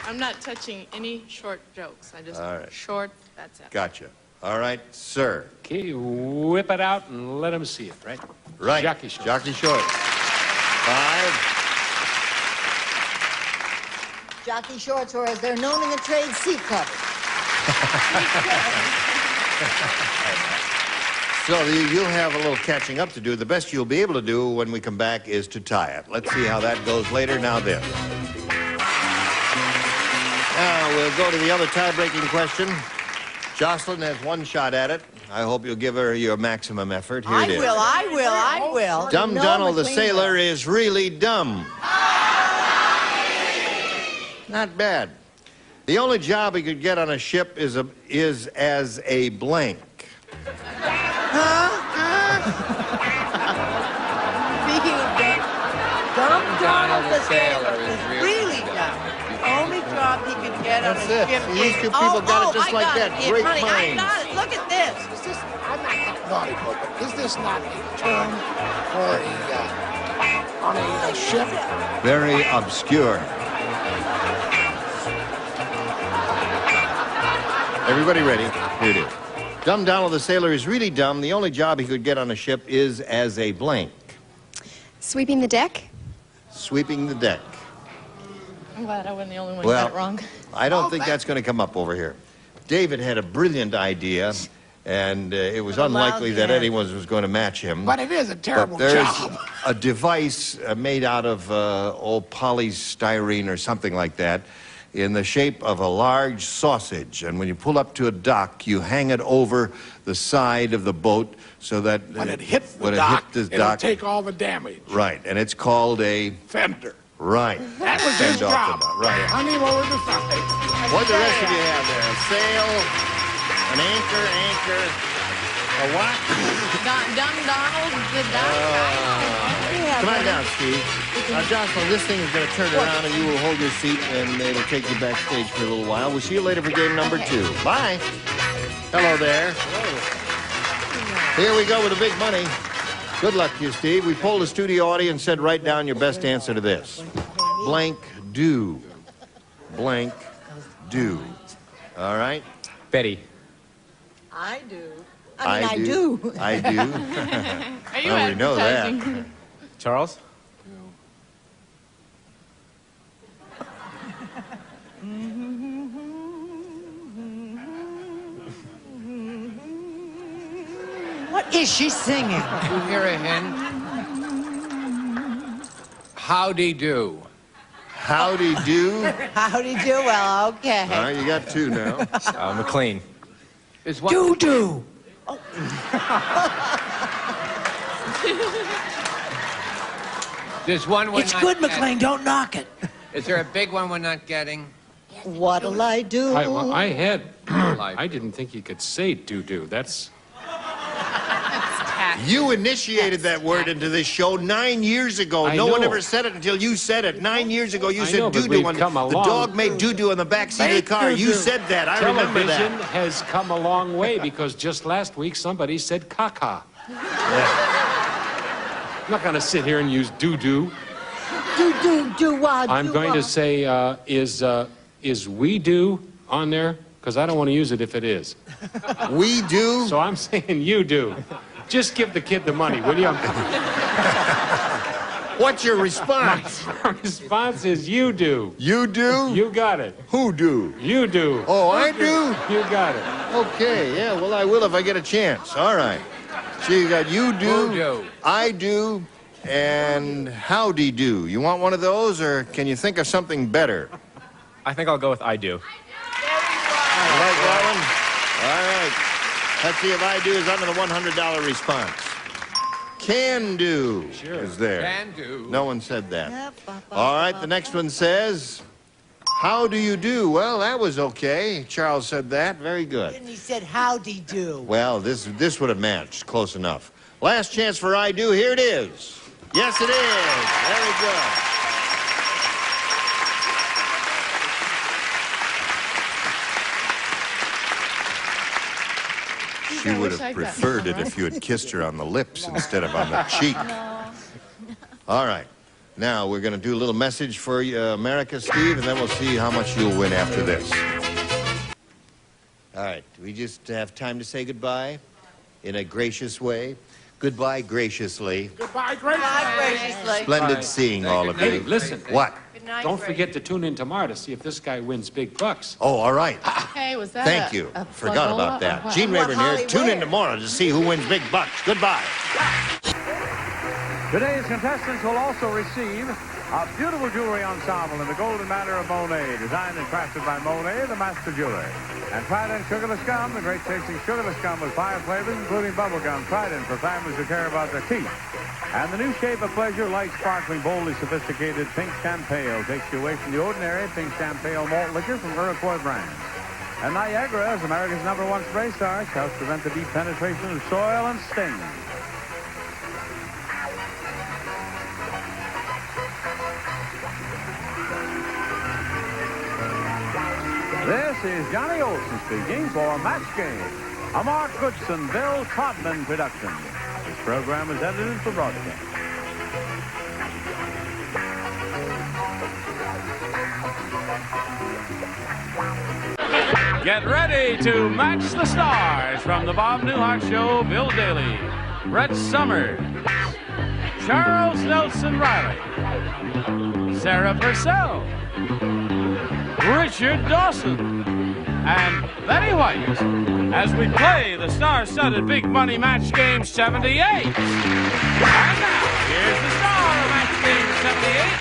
I'm not touching any short jokes. I just All right. short, that's it. Gotcha. All right, sir. Okay, whip it out and let them see it, right? Right. Jockey shorts. Jockey shorts. 5. Jockey shorts, or as they're known in the trade, seat covers. So you'll have a little catching up to do. The best you'll be able to do when we come back is to tie it. Let's see how that goes later. Now this. Now we'll go to the other tie-breaking question. Jocelyn has 1 shot at it. I hope you'll give her your maximum effort. Here it is. I will. Dumb Donald the sailor is really dumb. Not bad. The only job he could get on a ship is as a blank. Speaking of dumb Donald the sailor is really dumb. The only job he could get on a ship is... These 2 people got it just like that. Great honey, I minds. got it. Look at this. Is this, I'm not naughty, boy, but is this not a term for on a ship? Very obscure. Everybody ready? Here it is. Dumb Donald the sailor is really dumb. The only job he could get on a ship is as a blank. Sweeping the deck? Sweeping the deck. I'm glad I wasn't the only one who Well, got it wrong. I don't think that's going to come up over here. David had a brilliant idea, and it was unlikely that anyone was going to match him. But it is a terrible But there's job. a device made out of old polystyrene or something like that in the shape of a large sausage. And when you pull up to a dock, you hang it over the side of the boat so that When it hits the when it dock, hit the it'll dock, take all the damage. right, and it's called a Fender. right. That was his Fend off the job. dock, right. Hung him over the side. What the rest of you have there? A sail, an anchor, a what? Dumb Donald the duck. Come on down, Steve. Jocelyn, this thing is going to turn around and you will hold your seat and it'll take you backstage for a little while. We'll see you later for game number 2. Bye. Hello there. Here we go with the big money. Good luck to you, Steve. We polled the studio audience and said, write down your best answer to this. Blank do. Blank do. All right? Betty. I do. I do. I do. Are you Well, we know that. advertising? Charles? What is she singing? You hear a hint? Howdy do. Howdy do. Howdy do? Well, okay. All right, you got 2 now. McLean. There's one. Do-do. There's one we're It's not good, getting. McLean. Don't knock it. Is there a big one we're not getting? What'll I do? I had. I didn't think you could say doo-doo. That's. You initiated that word into this show 9 years ago. I No one know. ever said it until you said it. 9 years ago, you I said know, but doo-doo. we've On come the along. dog made doo-doo in the backseat of the car. You said that. I remember Television that. has come a long way because just last week somebody said caca. I'm not going to sit here and use doo-doo. I'm going to say, is we do on there? Because I don't want to use it if it is. We do? So I'm saying you do. Just give the kid the money, will you? What's your response? My response is you do. You do? You got it. Who do? You do. Oh, I do? You got it. Okay, yeah, well, I will if I get a chance. All right. So you got you do, Who do? I do, and howdy do. You want one of those, or can you think of something better? I think I'll go with I do. You like that one? All right. Let's see if I do is under the $100 response. Can do is there. Can do. No one said that. All right, the next one says, how do you do? Well, that was okay. Charles said that. Very good. And he said, howdy do. Well, this would have matched. Close enough. Last chance for I do. Here it is. Yes, it is. Very good. She would have preferred it if you had kissed her on the lips instead of on the cheek. All right. Now, we're going to do a little message for America, Steve, and then we'll see how much you'll win after this. All right. Do we just have time to say goodbye in a gracious way? Goodbye graciously. Goodbye, graciously. Splendid seeing all of Hey, you. listen. What? Don't forget to tune in tomorrow to see if this guy wins big bucks. Oh, all right. Hey, was that Thank you. Forgot about that. Gene Rayburn here. Tune in tomorrow to see who wins big bucks. Goodbye. Today's contestants will also receive a beautiful jewelry ensemble in the golden manner of Monet, designed and crafted by Monet, the master jeweler. And Trident Sugarless Gum, the great tasting sugarless gum with 5 flavors, including bubble gum. Trident for families who care about their teeth. And the new shape of pleasure, light, sparkling, boldly sophisticated Pink Champale takes you away from the ordinary Pink Champale malt liquor from Iroquois brands. And Niagara, as America's #1 spray starch, helps prevent the deep penetration of soil and sting. This is Johnny Olson speaking for Match Game, a Mark Goodson, Bill Todman production. This program is edited for broadcast. Get ready to match the stars from the Bob Newhart Show. Bill Daly, Brett Summers, Charles Nelson Riley, Sarah Purcell, Richard Dawson, and Betty White as we play the star-studded Big Money Match Game 78. And now, here's the star of Match Game 78,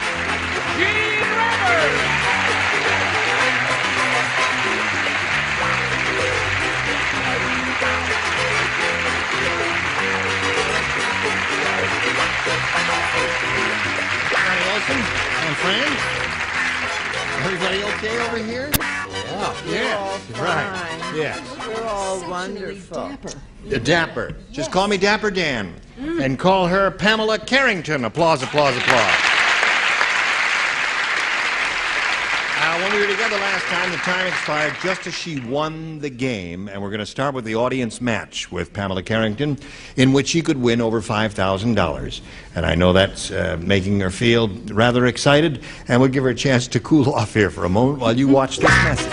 Gene Rayburn. Johnny Olson, my friend. Everybody okay over here? Yeah. Right. Yeah. We're all wonderful. Dapper. Just call me Dapper Dan. And call her Pamela Carrington. Applause, applause, applause. When we were together last time, the time expired just as she won the game, and we're going to start with the audience match with Pamela Carrington, in which she could win over $5,000. And I know that's making her feel rather excited, and we'll give her a chance to cool off here for a moment while you watch this message.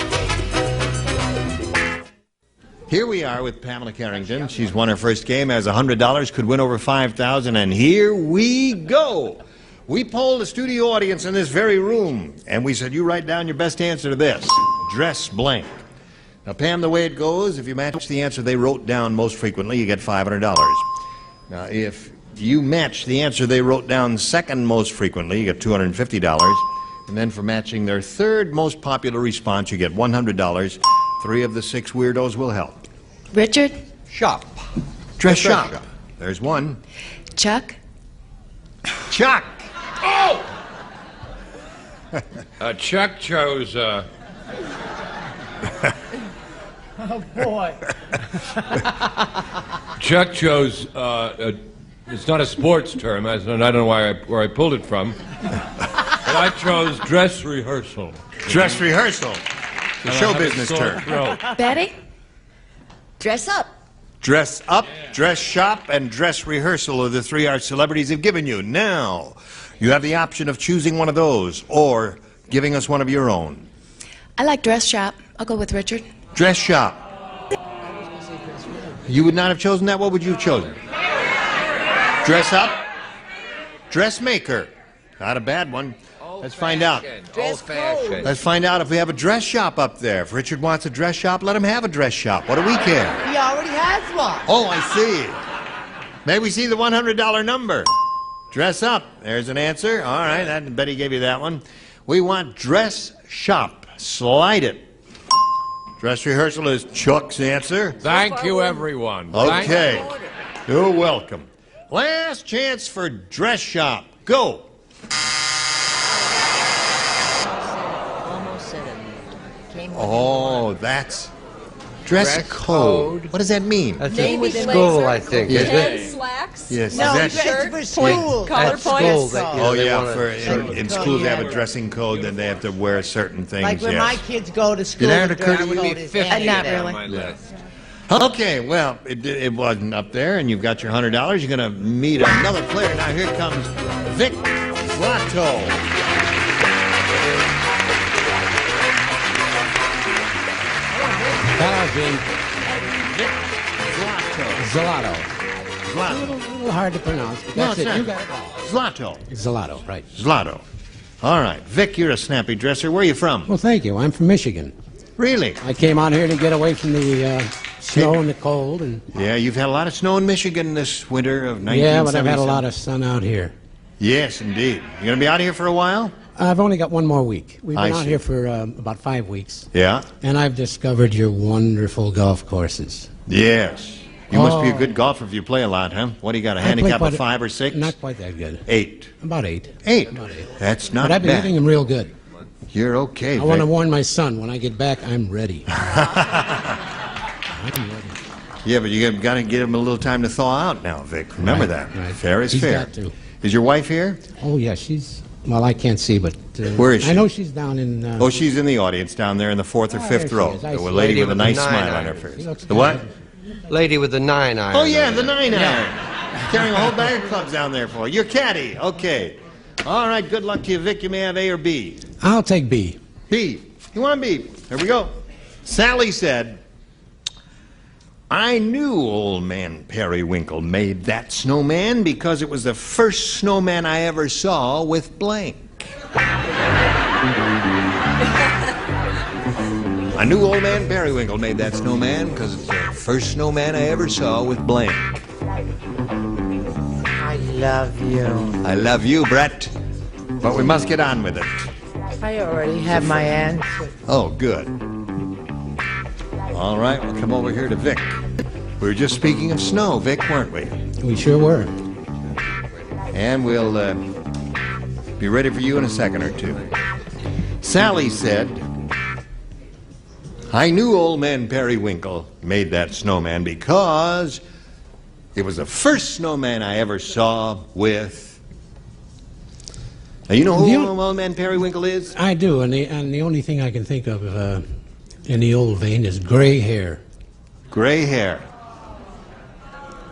Here we are with Pamela Carrington. She's won her first game, has $100, could win over $5,000, and here we go. We polled the studio audience in this very room, and we said, you write down your best answer to this. Dress blank. Now, Pam, the way it goes, if you match the answer they wrote down most frequently, you get $500. Now, if you match the answer they wrote down second most frequently, you get $250. And then for matching their third most popular response, you get $100. 3 of the 6 weirdos will help. Richard? Shop. Dress shop. There's one. Chuck? Chuck! Oh! Chuck chose, Oh, boy. Chuck chose, it's not a sports term, and I don't know where I pulled it from, but I chose dress rehearsal. Dress rehearsal. The show business term. Betty? Dress up. Dress up, dress shop, and dress rehearsal are the 3 our celebrities have given you. Now, you have the option of choosing one of those or giving us one of your own. I like dress shop. I'll go with Richard. Dress shop. You would not have chosen that? What would you have chosen? Dress up? Dressmaker. Not a bad one. Let's find out. Old-fashioned. Let's find out if we have a dress shop up there. If Richard wants a dress shop, let him have a dress shop. What do we care? He already has one. Oh, I see. May we see the $100 number? Dress up. There's an answer. All right, Betty gave you that one. We want dress shop. Slide it. Dress rehearsal is Chuck's answer. Thank you, everyone. Okay. You're welcome. Last chance for dress shop. Go. Oh, that's dress code. What does that mean? That's at school, I think, Yeah. isn't it? Slacks. Yes. No, is that, it's for school. Collar At school, points. oh, they yeah. wanna- In schools, they have a dressing code that they have to wear certain things. Like when yes. my kids go to school, that the occur to dress you? code Would be is 50 not on really. my list. Okay, well, it wasn't up there, and you've got your $100. You're going to meet another player. Now here comes Vic Zlato. Hello, Gene. Zlato. Zlato. A little hard to pronounce. But that's it's it. not. You got it. Zlato. Zlato, right. Zlato. All right. Vic, you're a snappy dresser. Where are you from? Well, thank you. I'm from Michigan. Really? I came out here to get away from the snow and the cold, and Yeah, you've had a lot of snow in Michigan this winter of 1977. yeah, but I've had a lot of sun out here. Yes, indeed. You going to be out here for a while? I've only got one more week. We've I been out see. here for about 5 weeks, Yeah. and I've discovered your wonderful golf courses. Yes. You must be a Oh. good golfer if you play a lot, huh? What do you got, a I play handicap quite of 5 or 6? Not quite that good. 8. About 8. 8. About 8. That's not But I've been bad. hitting them real good. You're okay, I want to Vic. warn my son, when I get back, I'm ready. I'm ready. Yeah, but you got to give him a little time to thaw out now, Vic. Remember Right, that. right. Fair is He's fair. got to. Is your wife here? Oh, yeah, well, I can't see, but... Where is she? I know she's down in... Oh, she's in the audience down there in the 4th or Oh, 5th there she row. is. I A see. lady Lady with a with nice the smile 9 on her iron. face. looks The what? Lady with the 9 iron. Oh, yeah, on the it. 9 iron. Carrying a whole bag of clubs down there for you. Your caddy. Okay. All right, good luck to you, Vic. You may have A or B. I'll take B. B. You want B? Here we go. Sally said, I knew old man Periwinkle made that snowman because it was the first snowman I ever saw with blank. I knew old man Periwinkle made that snowman because it's the first snowman I ever saw with blank. I love you. I love you, Brett, but we must get on with it. I already have my answer. Oh, good. All right, we'll come over here to Vic. We were just speaking of snow, Vic, weren't we? We sure were. And we'll be ready for you in a second or two. Sally said, I knew old man Periwinkle made that snowman because it was the first snowman I ever saw with... Now, you know who old man Periwinkle is? I do, and the only thing I can think of in the old vein is gray hair. Gray hair.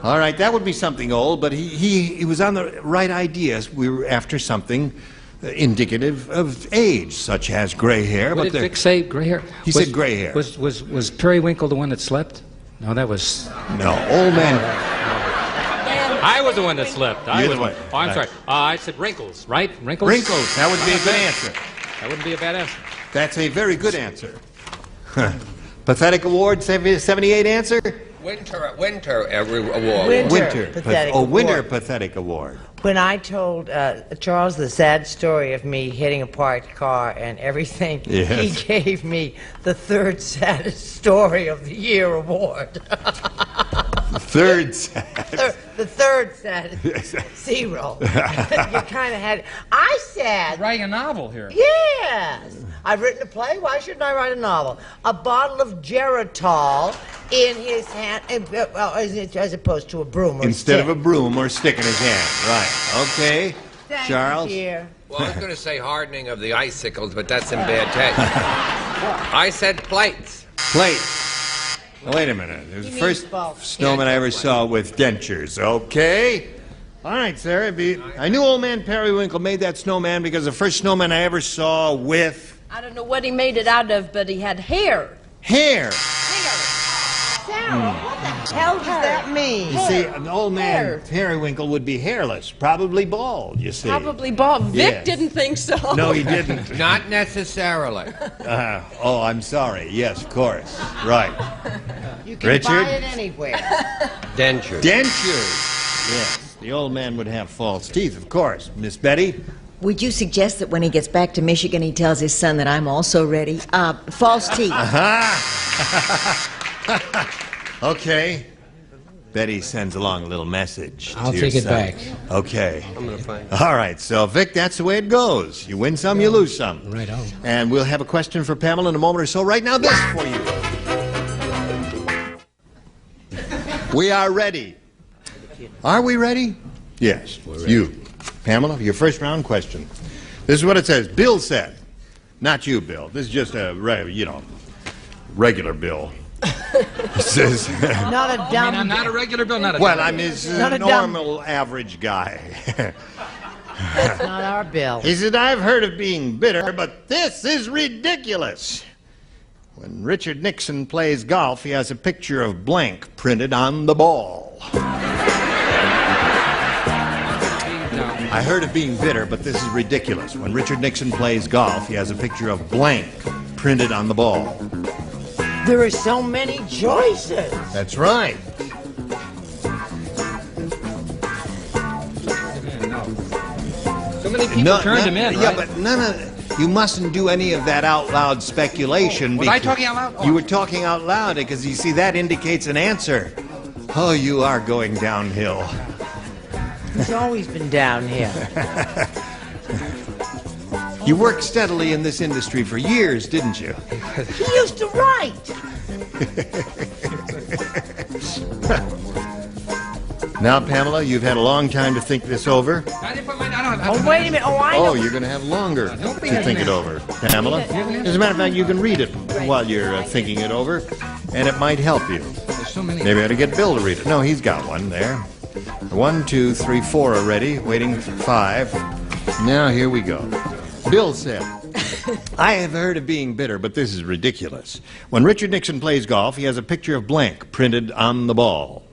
All right, that would be something old, but he was on the right ideas. We were after something indicative of age, such as gray hair. What but did Vic say? Gray hair? He said gray hair. Was Periwinkle the one that slept? No, that was... No, old man... I was the one that slept. You're was the one. Oh, I'm sorry. I said wrinkles, right? Wrinkles? Wrinkles. That would be a good answer. That wouldn't be a bad answer. That's a very good answer. Pathetic award, 78 answer? Winter award. Winter pathetic Winter award. pathetic award. When I told Charles the sad story of me hitting a parked car and everything, Yes. he gave me the third saddest story of the year award. The third sad. The third saddest. 0. You kind of had... I said... Writing a novel here. Yes. I've written a play. Why shouldn't I write a novel? A bottle of Geritol in his hand, as opposed to a broom or Instead stick. of a broom or stick in his hand. Right. Okay. Thank Charles? you, dear. Well, I was going to say hardening of the icicles, but that's in bad taste. I said plates. Plate. Oh, wait a minute. It was the He first means both. snowman I ever saw with dentures. Okay. All right, Sarah. I knew old man Periwinkle made that snowman because the first snowman I ever saw with I don't know what he made it out of, but he had hair. hair. Sarah, what the hell does that mean? You see, an old man Periwinkle would be hairless, probably bald, you see. Probably bald. Vic Yes. didn't think so. No, he didn't. Not necessarily. Oh, I'm sorry. Yes, of course. Right. You can Richard? buy it anywhere. Dentures. Dentures. Yes, the old man would have false teeth, of course. Miss Betty? Would you suggest that when he gets back to Michigan, he tells his son that I'm also ready? False teeth. Okay. Betty sends along a little message. I'll to your take it son. back. Okay. I'm going to find All right, so Vic, that's the way it goes. You win some, you lose some. Right on. And we'll have a question for Pamela in a moment or so. Right now, this for you. We are ready. Are we ready? Yes. You. Pamela, your first round question. This is what it says. Bill said. Not you, Bill. This is just a, regular Bill. It says... Not a dumb... I'm not a regular Bill, not a... Well, I'm his Not a normal, average guy. That's not our Bill. He said, I've heard of being bitter, but this is ridiculous. When Richard Nixon plays golf, he has a picture of blank printed on the ball. I heard of being bitter, but this is ridiculous. When Richard Nixon plays golf, he has a picture of blank printed on the ball. There are so many choices. That's right. So many people turned him in, Yeah, right? but you mustn't do any of that out loud speculation. Was I because talking out loud? Oh. You were talking out loud because you see that indicates an answer. Oh, you are going downhill. He's always been down here. You worked steadily in this industry for years, didn't you? He used to write. Now, Pamela, you've had a long time to think this over. I didn't put my... I don't... Oh, wait a minute. Oh, I know. Oh, you're going to have longer to think it over, Pamela. As a matter of fact, you can read it while you're thinking it over, and it might help you. There's so many... Maybe I ought to get Bill to read it. No, he's got one there. 1, 2, 3, 4 already, waiting for 5. Now, here we go. Bill said, I have heard of being bitter, but this is ridiculous. When Richard Nixon plays golf, he has a picture of blank printed on the ball.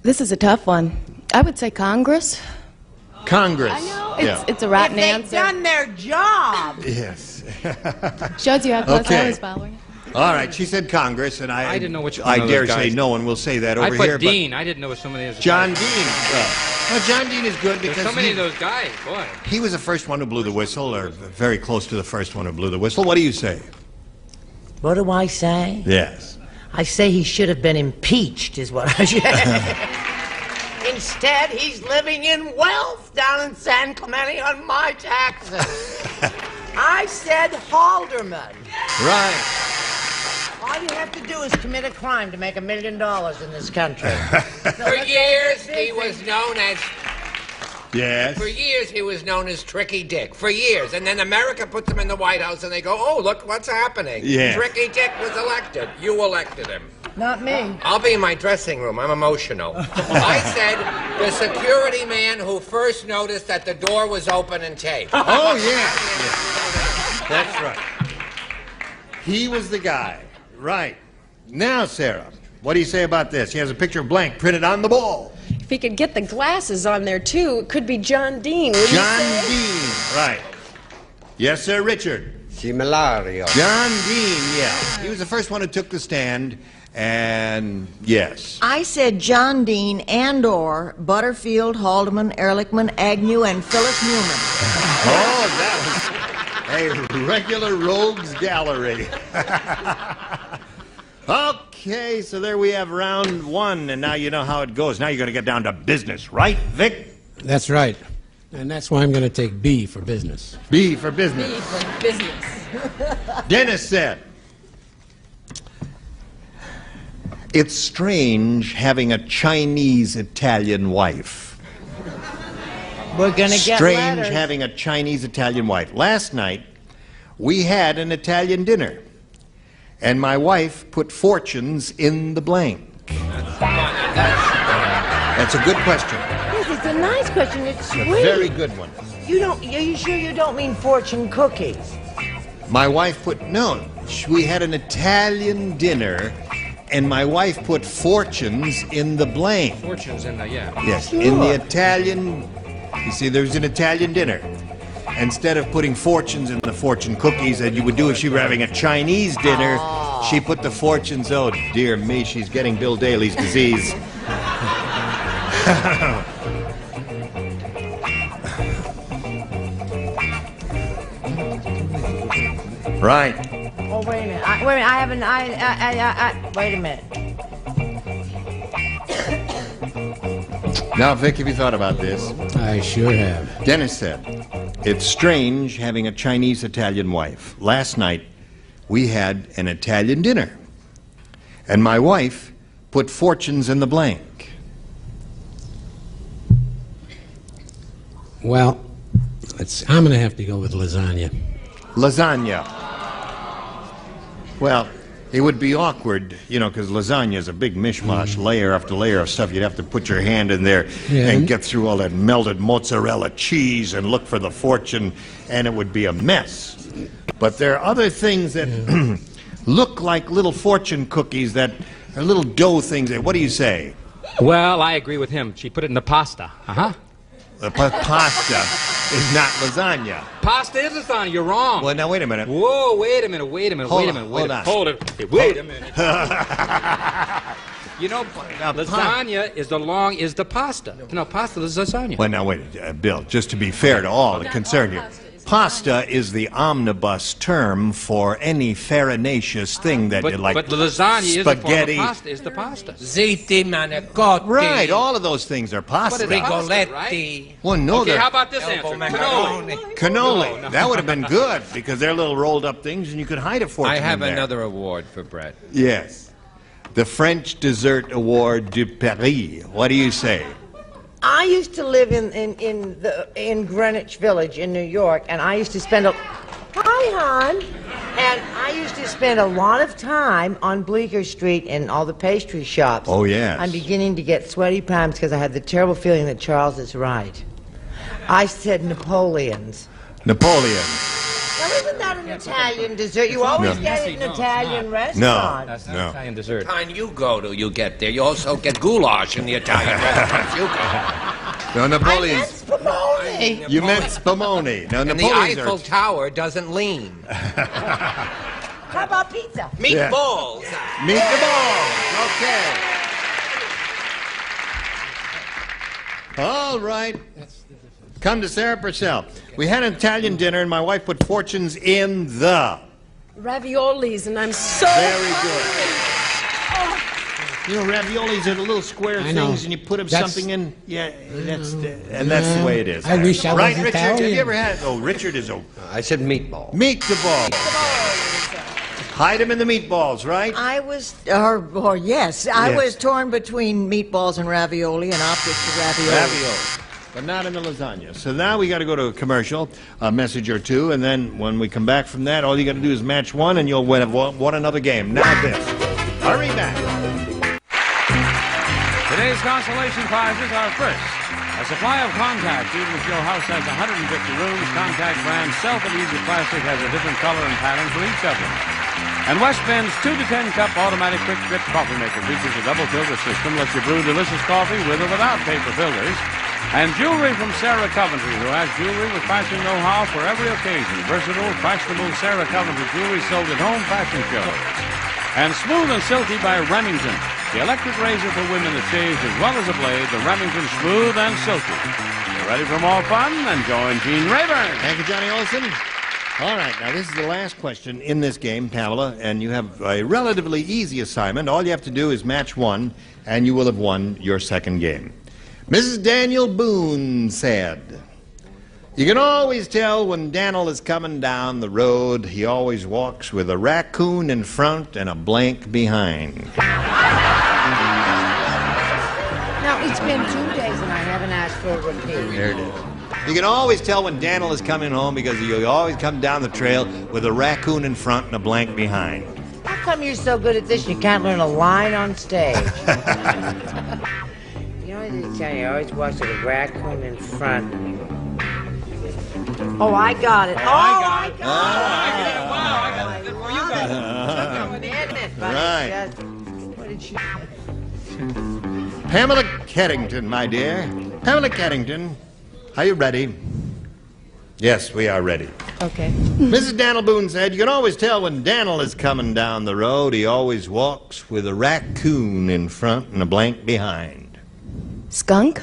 This is a tough one. I would say Congress. Congress. I know. Yeah. It's a rotten If they've answer. done their job. Yes. Shows you how close Okay. I was following. All right, she said Congress, and I didn't know which one I of those dare guys. say no one will say that over I put here. Dean. I didn't know so many of But those John guys. Dean. Well, John Dean is good There's because so many of those guys, boy. he was the first one who blew the whistle, or very close to the first one who blew the whistle. What do you say? What do I say? Yes. I say he should have been impeached, is what I say. Instead, he's living in wealth down in San Clemente on my taxes. I said Halderman. Right. All you have to do is commit a crime to make $1 million in this country. For years, he was known as... Yes. For years, he was known as Tricky Dick. For years. And then America puts him in the White House, and they go, oh, look what's happening. Yeah. Tricky Dick was elected. You elected him. Not me. I'll be in my dressing room. I'm emotional. I said the security man who first noticed that the door was open and taped. Oh, yeah. That's right. He was the guy. Right. Now, Sarah, what do you say about this? He has a picture of blank printed on the ball. If he could get the glasses on there, too, it could be John Dean, wouldn't you John say? Dean. Right. Yes, sir, Richard. Simulario. John Dean, yeah. He was the first one who took the stand, and yes. I said John Dean and/or Butterfield, Haldeman, Ehrlichman, Agnew, and Phyllis Newman. Oh, that was a regular rogues gallery. Okay, so there we have round 1, and now you know how it goes. Now you're going to get down to business, right, Vic? That's right. And that's why I'm going to take B for business. B for business. B for business. Dennis said, it's strange having a Chinese-Italian wife. We're going to get Strange letters. having a Chinese-Italian wife. Last night, we had an Italian dinner, and my wife put fortunes in the blank. That's a good question. Yes, it's a nice question. It's A sweet. very good one. You don't. Are you sure you don't mean fortune cookies? My wife put, no, we had an Italian dinner, and my wife put fortunes in the blank. Fortunes in the, yeah. Yes, in the Italian, you see, there's an Italian dinner. Instead of putting fortunes in the fortune cookies that you would do if she were having a Chinese dinner, she put the fortunes. Oh, dear me, she's getting Bill Daly's disease. Right. Oh, wait a minute. I haven't. Wait a minute. Now, Vic, have you thought about this? I sure have. Dennis said, it's strange having a Chinese-Italian wife. Last night, we had an Italian dinner, and my wife put fortunes in the blank. Well, I'm going to have to go with lasagna. Lasagna. Well, it would be awkward, you know, because lasagna is a big mishmash, layer after layer of stuff. You'd have to put your hand in there and get through all that melted mozzarella cheese and look for the fortune, and it would be a mess. But there are other things that look like little fortune cookies that are little dough things. What do you say? Well, I agree with him. She put it in the pasta. Uh-huh. The pasta is not lasagna. Pasta is lasagna. You're wrong. Well, now, wait a minute. Whoa, wait a minute. Hold it. Wait a minute. You know, lasagna is the pasta. No, pasta is lasagna. Well, now, wait, Bill, just to be fair to all concerned here. Pasta is the omnibus term for any farinaceous thing that you like. But the lasagna spaghetti. is the pasta. Is the pasta. Ziti, manicotti. Right, all of those things are pasta. Rigoletti. Right? Well, no, okay, how about this answer? Cannoli. That would have been good because they're little rolled up things and you could hide a fortune I have in there. another award for Brett. Yes. The French Dessert Award du Paris. What do you say? I used to live in Greenwich Village in New York, and I used to spend Hi, hon. And I used to spend a lot of time on Bleecker Street in all the pastry shops. Oh, yes. I'm beginning to get sweaty palms because I had the terrible feeling that Charles is right. I said Napoleon's. Napoleon. Now, isn't that an Italian dessert? You always get it in an Italian restaurant. That's not Italian dessert. The kind you go to, you get there. You also get goulash in the Italian restaurants you go. No, Napoleon. I meant spumoni. You meant spumoni. Now, and the Napoleon's Eiffel Tower doesn't lean. How about pizza? Meatballs. Meatballs. Okay. All right. Come to Sarah Purcell. We had an Italian dinner, and my wife put fortunes in the Raviolis, and I'm so very good. You know, raviolis are the little square things, and you put them something in. Yeah, that's the way it is. I wish I was right, Richard? Italian. Have you ever had? Oh, Richard is. I said meatball. Meatballs. Hide them in the meatballs, right? I was, yes, I was torn between meatballs and ravioli, and opted for ravioli. But not in the lasagna. So now we got to go to a commercial, a message or two, and then when we come back from that, all you got to do is match one, and you'll win another game. Now this. Hurry back. Today's consolation prizes are first, a supply of contacts. Even if your house has 150 rooms, Contact brand Self-Adhesive Plastic has a different color and pattern for each of them. And West Bend's 2 to 10 cup automatic quick grip coffee maker features a double filter system, lets you brew delicious coffee with or without paper filters. And jewelry from Sarah Coventry, who has jewelry with fashion know-how for every occasion. Versatile, fashionable Sarah Coventry jewelry sold at home fashion shows. And Smooth and Silky by Remington, the electric razor for women that shaves as well as a blade, the Remington Smooth and Silky. You're ready for more fun? And join Gene Rayburn. Thank you, Johnny Olson. All right, now this is the last question in this game, Pamela, and you have a relatively easy assignment. All you have to do is match one, and you will have won your second game. Mrs. Daniel Boone said, "You can always tell when Daniel is coming down the road. He always walks with a raccoon in front and a blank behind." Now, it's been 2 days and I haven't asked for a repeat. There it is. You can always tell when Daniel is coming home because he'll always come down the trail with a raccoon in front and a blank behind. How come you're so good at this you can't learn a line on stage? You know, I didn't tell you, I always watch with a raccoon in front. Oh, I got it. Wow, I got it. Right. Pamela Keddington, my dear. Pamela Keddington, are you ready? Yes, we are ready. Okay. Mrs. Daniel Boone said, you can always tell when Daniel is coming down the road. He always walks with a raccoon in front and a blank behind. Skunk?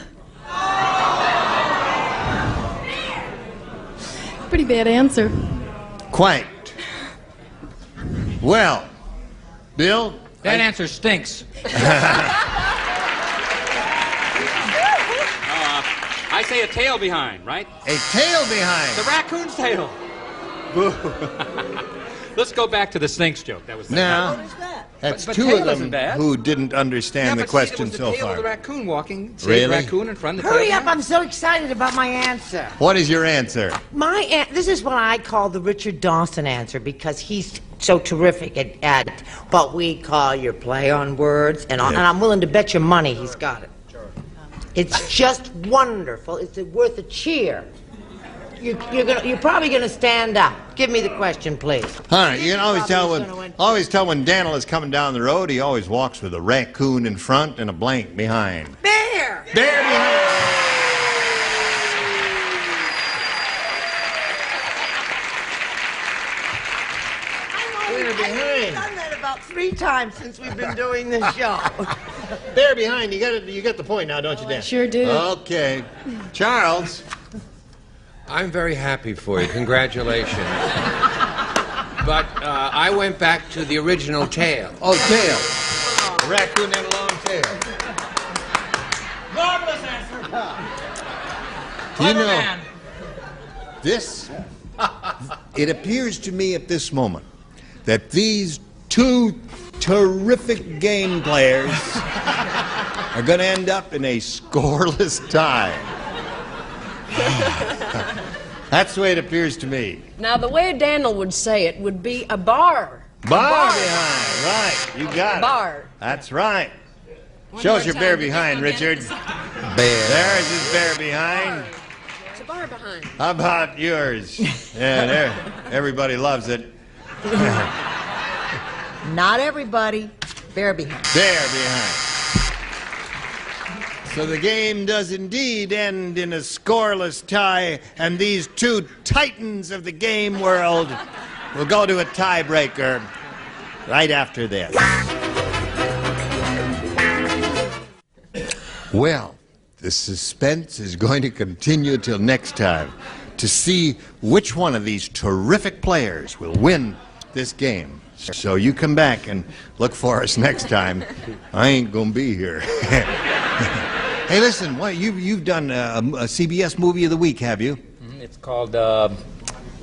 Pretty bad answer. Quite. Well, Bill? That answer stinks. I say a tail behind, right? A tail behind. The raccoon's tail. Boo. Let's go back to the Sphinx joke. That was Now, that's But two tail of them isn't bad. who didn't understand the question so The tail far. of the raccoon walking. See Really? the raccoon in front of the Hurry tail up, I'm so excited about my answer. What is your answer? This is what I call the Richard Dawson answer because he's so terrific at what we call your play on words, and I'm willing to bet you money he's got it. It's just wonderful. It's worth a cheer. You're probably gonna stand up. Give me the question, please. All right, you can always tell when Daniel is coming down the road. He always walks with a raccoon in front and a blank behind. Bear. Bear behind. I've done that about 3 times since we've been doing this show. Bear behind. You get the point now, don't you, Dan? Sure do. Okay, Charles. I'm very happy for you. Congratulations. But I went back to the original tail. Oh, tail. A raccoon and a long tail. Marvelous answer. Do you know this? It appears to me at this moment that these two terrific game players are going to end up in a scoreless tie. That's the way it appears to me. Now, the way Daniel would say it would be a bar. Bar behind, right. You got it. Bar. That's right. Show us your bear behind, Richard. Bear. There's his bear behind. It's a bar behind. How about yours? Yeah, there. Everybody loves it. Not everybody. Bear behind. Bear behind. So the game does indeed end in a scoreless tie, and these two titans of the game world will go to a tiebreaker right after this. Well, the suspense is going to continue till next time to see which one of these terrific players will win this game. So you come back and look for us next time. I ain't gonna be here. Hey, listen, you've done a CBS movie of the week, have you? It's called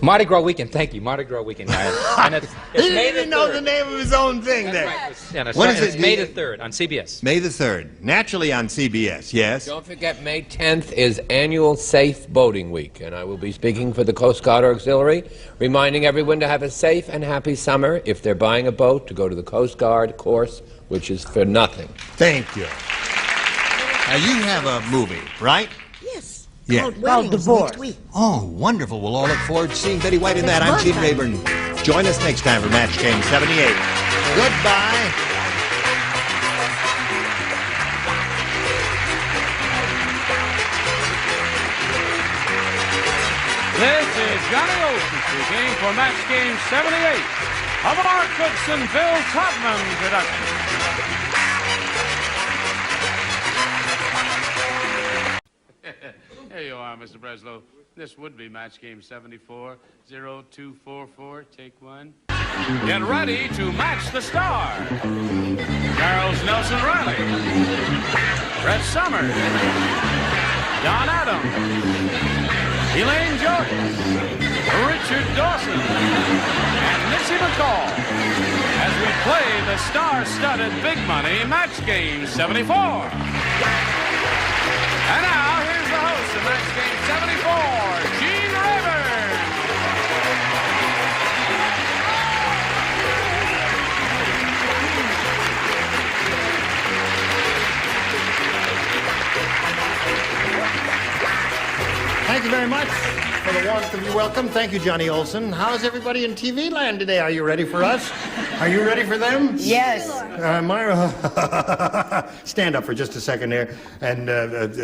Mardi Gras Weekend. Thank you, Mardi Gras Weekend. And it's He May didn't the know 3rd. the name of his own thing there. Yeah, When is it's it? May the 3rd on CBS. May the 3rd. Naturally on CBS, yes. Don't forget, May 10th is annual Safe Boating Week, and I will be speaking for the Coast Guard Auxiliary, reminding everyone to have a safe and happy summer. If they're buying a boat, to go to the Coast Guard course, which is for nothing. Thank you. Now, you have a movie, right? Yes. Yeah. Called Weddings Divorce. Next week. Oh, wonderful. We'll all look forward to seeing Betty White in that. I'm Gene Rayburn. Join us next time for Match Game 78. Goodbye. This is Johnny Olson speaking for Match Game 78, a Mark Goodson, Bill Todman production. There you are, Mr. Breslow. This would be Match Game 74, 0244. Take one. Get ready to match the star. Charles Nelson Riley, Brett Summers, Don Adams, Elaine Joyce, Richard Dawson, and Mitzi McCall as we play the star-studded Big Money Match Game 74. And now, here's the host of Match Game 74, Gene Rayburn. Thank you very much for the warmth of your welcome. Thank you, Johnny Olson. How's everybody in TV land today? Are you ready for us? Are you ready for them? Yes. Myra, stand up for just a second there and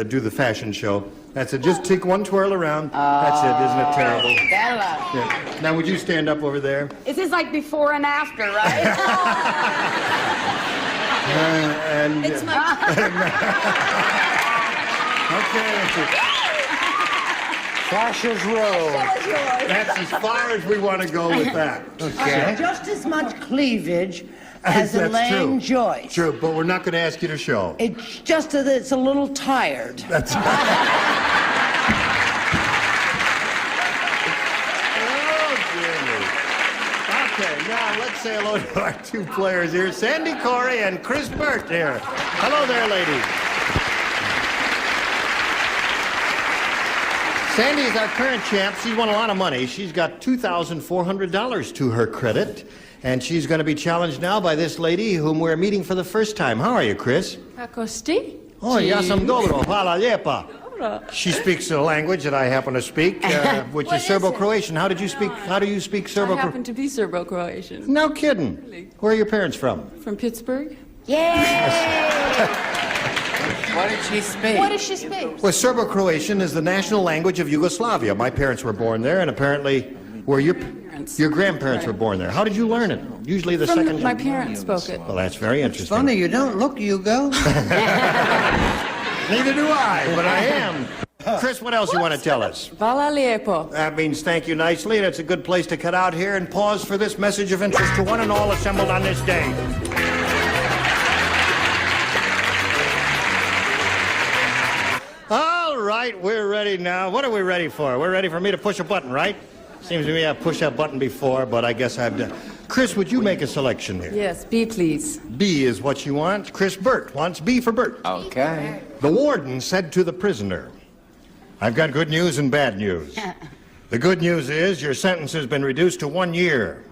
do the fashion show. That's it. Just take one twirl around. That's it. Isn't it terrible? Bella. Yeah. Now, would you stand up over there? Is this like before and after, right? It's my... Okay. Sasha's robe. That's as far as we want to go with that. Okay. Just as much cleavage as That's Elaine true. Joyce. True, but we're not going to ask you to show. It's just that it's a little tired. That's Oh, dear me. Okay, now let's say hello to our two players here, Sandy Corey and Chris Burt here. Hello there, ladies. Sandy is our current champ. She's won a lot of money. She's got $2,400 to her credit, and she's going to be challenged now by this lady whom we're meeting for the first time. How are you, Chris? Akosti? Oh, ja sam dobro. Hvala lijepa. She speaks a language that I happen to speak, which is Serbo-Croatian. How do you speak Serbo-Croatian? to be Serbo-Croatian. No kidding. Where are your parents from? From Pittsburgh? What did she speak? What does she speak? Well, Serbo-Croatian is the national language of Yugoslavia. My parents were born there, and apparently were your grandparents were born there. How did you learn it? Usually the second... My parents spoke it. Well, that's very interesting. Funny, you don't look Yugo. Neither do I, but I am. Chris, what else you want to tell us? Hvala lijepo. That means thank you nicely, and it's a good place to cut out here and pause for this message of interest to one and all assembled on this day. All right, we're ready now. What are we ready for? We're ready for me to push a button, right? Seems to me I've pushed that button before, but I guess I've done. Chris, would you make a selection here? Yes, B, please. B is what you want. Chris Burt wants B for Burt. Okay. The warden said to the prisoner, I've got good news and bad news. The good news is your sentence has been reduced to 1 year.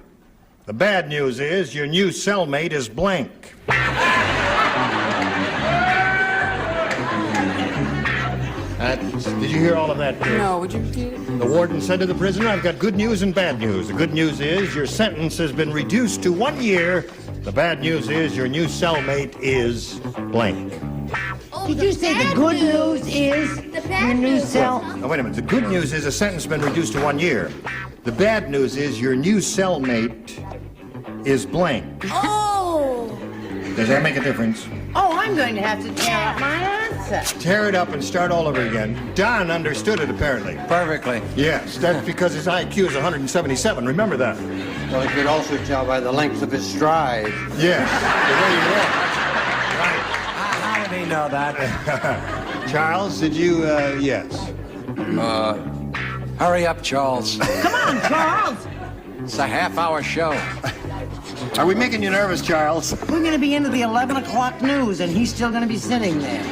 The bad news is your new cellmate is blank. Did you hear all of that, Chris? No, would you repeat it? The warden said to the prisoner, I've got good news and bad news. The good news is your sentence has been reduced to 1 year. The bad news is your new cellmate is blank. Did you say the good news is your new cell? Now, wait a minute. The good news is a sentence has been reduced to 1 year. The bad news is your new cellmate is blank. Oh! Does that make a difference? Oh, I'm going to have to tear up my answer. Tear it up and start all over again. Don understood it, apparently. Perfectly. Yes, that's because his IQ is 177. Remember that. Well, you could also tell by the length of his stride. Yes, the way he walks. How did he know that? Charles, did you, yes? Hurry up, Charles. Come on, Charles. It's a half-hour show. Are we making you nervous, Charles? We're going to be into the 11 o'clock news, and he's still going to be sitting there.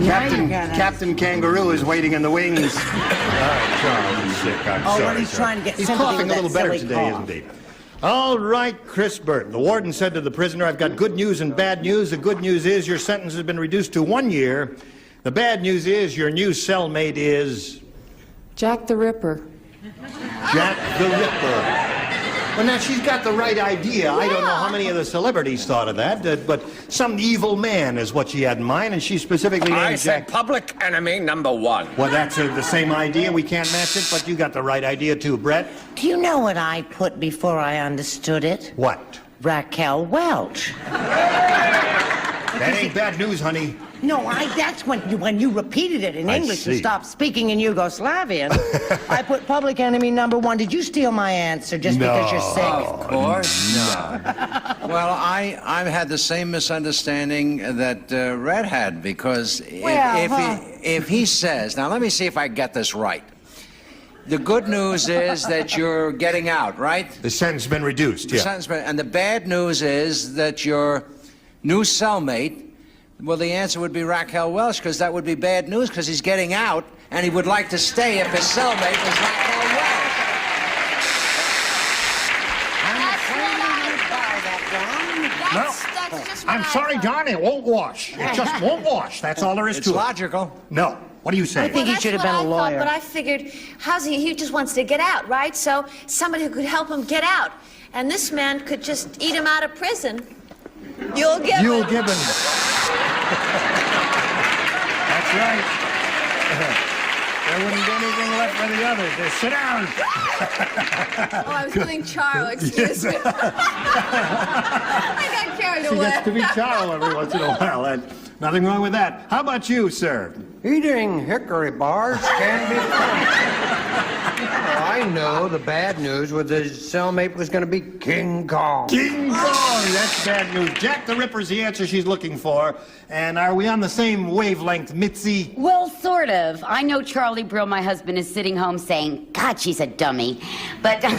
Captain Kangaroo is waiting in the wings. All right, Charles is sick. I'm sorry. When he's trying to get He's sympathy coughing with a little that better silly today, cough. isn't he? All right, Chris Burt. The warden said to the prisoner, I've got good news and bad news. The good news is your sentence has been reduced to 1 year. The bad news is your new cellmate is... Jack the Ripper. Jack the Ripper. Well, now, she's got the right idea. I don't know how many of the celebrities thought of that, but some evil man is what she had in mind, and she specifically named I Jack... said public enemy number one. Well, that's the same idea. We can't match it, but you got the right idea, too, Brett. Do you know what I put before I understood it? What? Raquel Welch. That ain't bad news, honey. No, that's when you repeated it in English and see. stopped speaking in Yugoslavian. I put public enemy number one. Did you steal my answer just because you're sick? Of course not. Well, I've had the same misunderstanding that Red had, because if he says, now let me see if I get this right. The good news is that you're getting out, right? The sentence has been reduced, yeah. And the bad news is that your new cellmate, well, the answer would be Raquel Welch, because that would be bad news, because he's getting out, and he would like to stay if his cellmate was Raquel Welch. I'm sorry, Don, it won't wash. It just won't wash. That's all there is to it. It's logical. No. What do you say? I think he should have been a lawyer. But I figured, he just wants to get out, right? So somebody who could help him get out. And this man could just eat him out of prison. You'll Gibbons. You'll Gibbons. That's right. There wouldn't be anything left for the others. Just sit down. Oh, I was feeling Charles, excuse me. I got carried away. She gets to be Charles every once in a while. And nothing wrong with that. How about you, sir? Eating hickory bars can be fun. I know the bad news was his cellmate was going to be King Kong. King Kong! That's bad news. Jack the Ripper's the answer she's looking for. And are we on the same wavelength, Mitzi? Well, sort of. I know Charlie Brill, my husband, is sitting home saying, God, she's a dummy. But the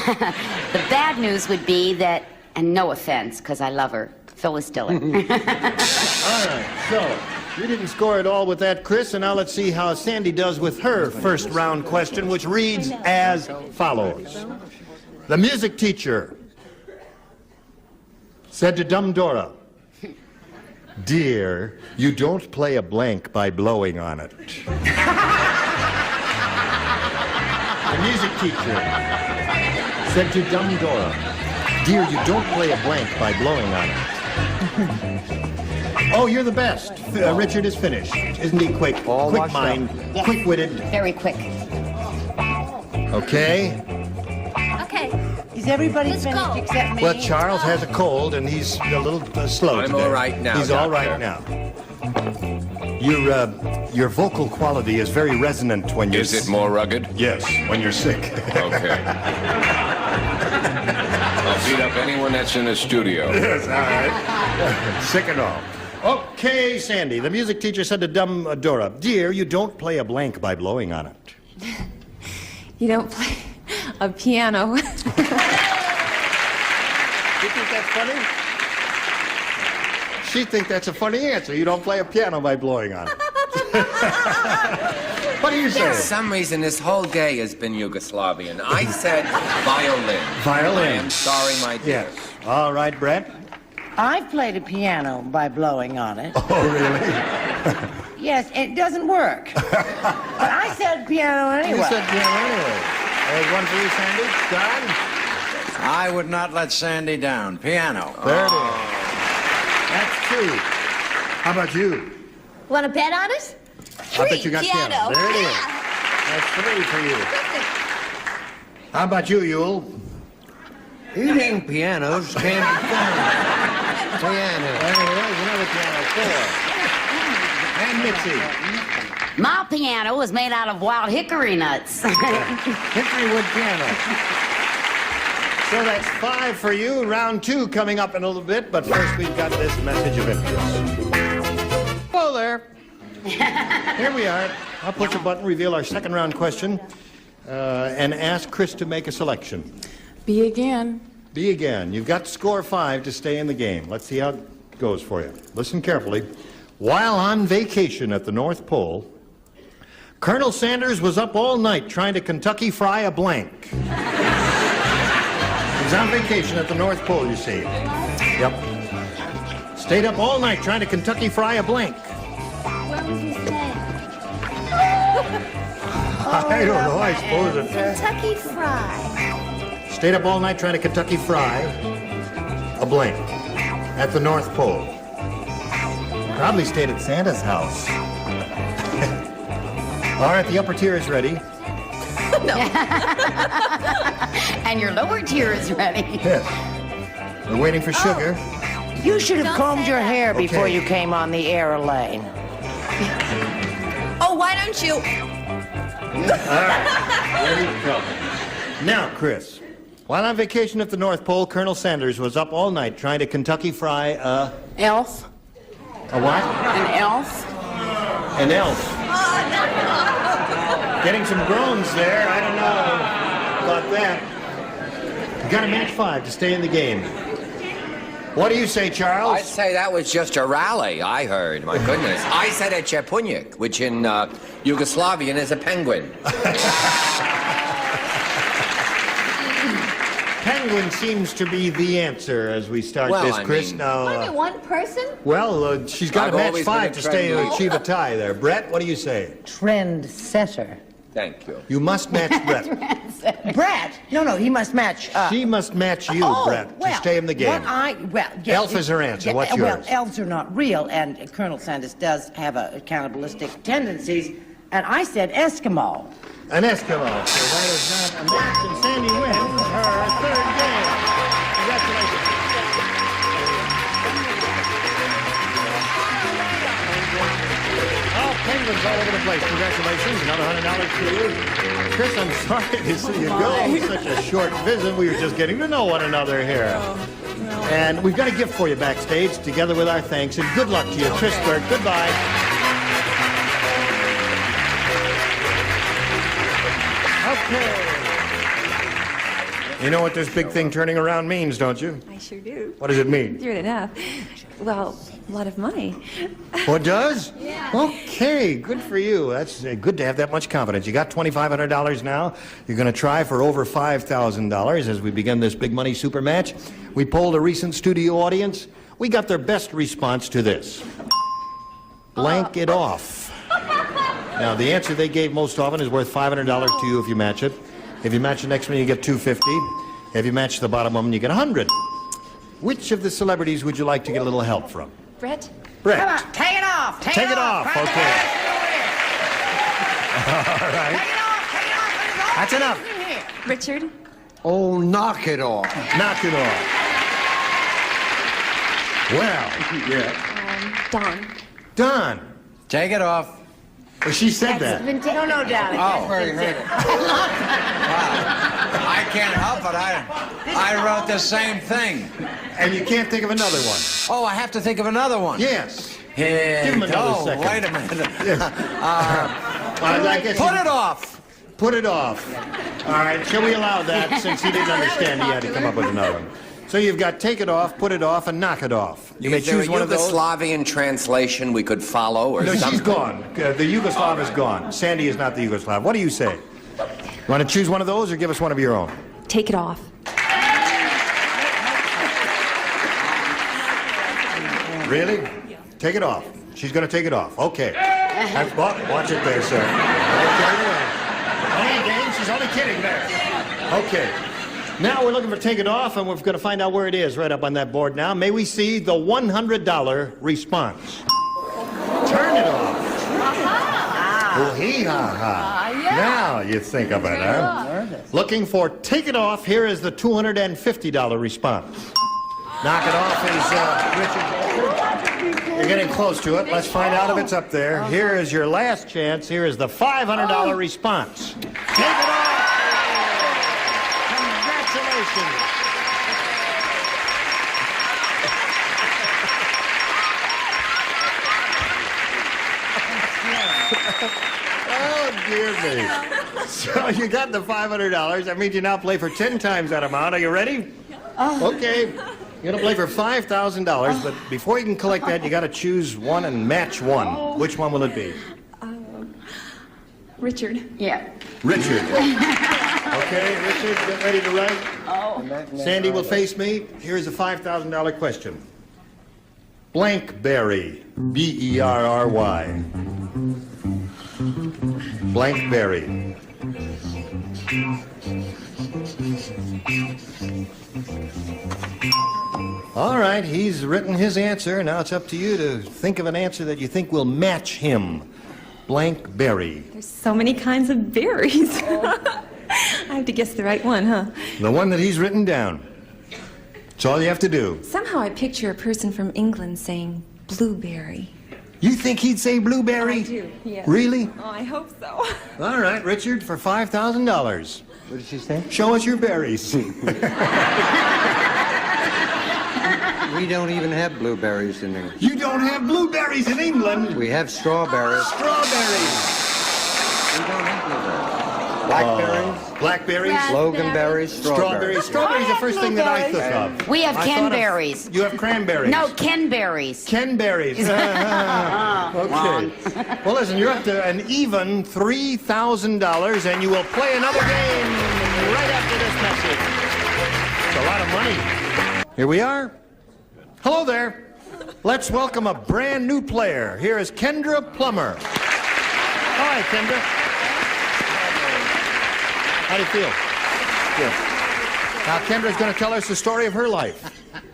bad news would be that, and no offense, because I love her, Phyllis Diller. All right, so you didn't score at all with that, Chris, and now let's see how Sandy does with her first round question, which reads as follows. The music teacher said to Dumb Dora, Dear, you don't play a blank by blowing on it. The music teacher said to Dumb Dora, Dear, you don't play a blank by blowing on it. Oh, you're the best. Richard is finished. Isn't he quick? Quick mind, Yes. quick-witted. Very quick. Okay. Okay. Is everybody Let's finished go. except me? Well, Charles has a cold, and he's a little slow I'm today. all right now, He's all Doctor. right now. Your vocal quality is very resonant when you're... Is it more rugged? Yes, when you're sick. Okay. I'll beat up anyone that's in the studio. Yes, all right. Sick and all. Okay, Sandy. The music teacher said to Dumb Dora, Dear, you don't play a blank by blowing on it. You don't play a piano. You think that's funny? She thinks that's a funny answer. You don't play a piano by blowing on it. What do you say? For some reason, this whole day has been Yugoslavian. I said violin. Violin. I am sorry, my dear. Yes. All right, Brett. I've played a piano by blowing on it. Oh, really? Yes, it doesn't work. But I said piano anyway. You said piano anyway. There's one for you, Sandy. John? I would not let Sandy down. Piano. There it is. That's two. How about you? Want to bet on it? I bet you got piano. There it is. That's three for you. How about you, Yule? Eating pianos can be fun. Piano. There it is. Another piano. Four. And Mitzi. My piano was made out of wild hickory nuts. Hickory wood piano. So that's five for you. Round two coming up in a little bit, but first we've got this message of interest. Hello there. Here we are. I'll push a button, reveal our second round question, and ask Chris to make a selection. Be again. Be again. You've got to score 5 to stay in the game. Let's see how it goes for you. Listen carefully. While on vacation at the North Pole, Colonel Sanders was up all night trying to Kentucky fry a blank. He was on vacation at the North Pole, you see. Yep. Stayed up all night trying to Kentucky fry a blank. What was his name? I don't know. I suppose it's... Kentucky Fried. Stayed up all night trying to Kentucky fry a blank at the North Pole. Probably stayed at Santa's house. All right, the upper tier is ready. And your lower tier is ready. Yes. We're waiting for sugar. You should have combed your hair before Okay. you came on the air, Elaine. Oh, why don't you? All right, ready to go. Now, Chris, while on vacation at the North Pole, Colonel Sanders was up all night trying to Kentucky fry a... Elf. A what? An elf. An elf. Getting some groans there. I don't know about that. You got to match 5 to stay in the game. What do you say, Charles? I'd say that was just a rally, I heard. My goodness. I said a chepunjik, which in Yugoslavian is a penguin. Penguin. penguin seems to be the answer as we start Well, this, I Chris. mean- Now, Only one person? well, she's got I've to match always been 5 a to stay trend- achieve a tie there. Brett, what do you say? Trend setter. Thank you. You must match Brett. Brett? No, he must match. She must match you, Brett, to stay in the game. Elf is her answer. What's Well, yours? elves are not real, and Colonel Sanders does have cannibalistic tendencies, and I said Eskimo. An Eskimo. So that is not a match, and Sandy wins her third game. Congratulations. Oh, penguins all over the place. Congratulations. Another $100 to you. Chris, I'm sorry to see you go. Such a short visit. We were just getting to know one another here. And we've got a gift for you backstage, together with our thanks, and good luck to you. Chris Burke, goodbye. Okay. You know what this big thing turning around means, don't you? I sure do. What does it mean? Sure enough. Well, a lot of money. Oh, it does? Yeah. Okay, good for you. That's good to have that much confidence. You got $2,500 now. You're going to try for over $5,000 as we begin this big money super match. We polled a recent studio audience. We got their best response to this. Blank it off. Now, the answer they gave most often is worth $500 to you if you match it. If you match the next one, you get $250. If you match the bottom one, you get $100. Which of the celebrities would you like to get a little help from? Brett? Brett. Come on, take it off. Take it off. Okay. All right. That's enough. Richard? Oh, knock it off. Knock it off. Well, yeah. Don. Don. Take it off. Well, she said that. No, darling. Oh. That's been said. I can't help it. I wrote the same thing. And you can't think of another one. Oh, I have to think of another one. Yes. Yeah. Give him another second. Wait a minute. I guess Put it off. Put it off. All right. Shall we allow that since he didn't understand he had to come up with another one? So you've got take it off, put it off, and knock it off. You may Is there choose a one of those. Yugoslavian translation we could follow, or No, something? she's gone. The Yugoslav is gone. Sandy is not the Yugoslav. What do you say? You want to choose one of those or give us one of your own? Take it off. Really? Take it off. She's going to take it off. Okay. Watch it there, sir. Don't get carried away. Only a game. She's only kidding there. Okay. Now we're looking for take it off, and we're going to find out where it is right up on that board now. May we see the $100 response? Turn it off. Oh, hee-ha-ha. Now you think of it, huh? Looking for take it off, here is the $250 response. Knock it off is Richard. You're getting close to it. Let's find out if it's up there. Here is your last chance. Here is the $500 response. Take it off. Congratulations. Oh, dear me. So you got the $500. That means you now play for 10 times that amount. Are you ready? Okay. You're going to play for $5,000, but before you can collect that, you got to choose one and match one. Which one will it be? Richard. Yeah. Richard. Okay, Richard, get ready to write. Oh. Sandy will face me. Here's a $5,000 question. Blankberry. B-E-R-R-Y. Blankberry. All right, he's written his answer. Now it's up to you to think of an answer that you think will match him. Blankberry. There's so many kinds of berries. I have to guess the right one, huh? The one that he's written down. That's all you have to do. Somehow I picture a person from England saying blueberry. You think he'd say blueberry? I do, yes. Really? Oh, I hope so. All right, Richard, for $5,000. What did she say? Show us your berries. We don't even have blueberries in England. You don't have blueberries in England? We have strawberries. Strawberries. We don't have blueberries. Blackberries. Blackberries. Loganberries. Strawberries. Strawberries is the first thing that I thought of. We have I thought Kenberries. You have cranberries. No, Kenberries. Kenberries. Okay. Well, listen, you're up to an even $3,000, and you will play another game right after this message. So Here we are. Hello there. Let's welcome a brand new player. Here is Kendra Plummer. Hi, Kendra. How do you feel? Good. Now, Kendra's going to tell us the story of her life.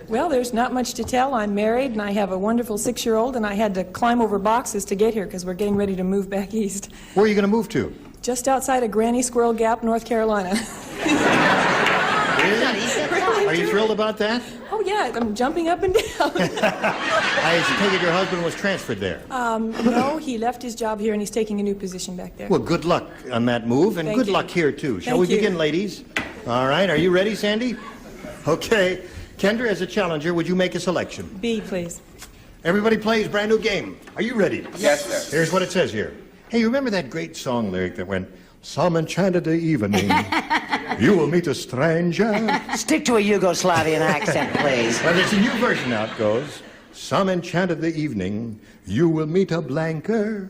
Well, there's not much to tell. I'm married, and I have a wonderful 6-year-old, and I had to climb over boxes to get here because we're getting ready to move back east. Where are you going to move to? Just outside of Granny Squirrel Gap, North Carolina. Really? Are you thrilled about that? Oh, yeah, I'm jumping up and down. I take it your husband was transferred there. No, he left his job here, and he's taking a new position back there. Well, good luck on that move, and Thank good you. luck here, too. Shall Thank we you. begin, ladies? All right, are you ready, Sandy? Okay. Kendra, as a challenger, would you make a selection? B, please. Everybody plays brand new game. Are you ready? Yes, sir. Here's what it says here. Hey, you remember that great song lyric that went, "Some enchanted evening, you will meet a stranger"? Stick to a Yugoslavian accent, please. Well, there's a new version now. It goes, "Some enchanted evening, you will meet a blanker."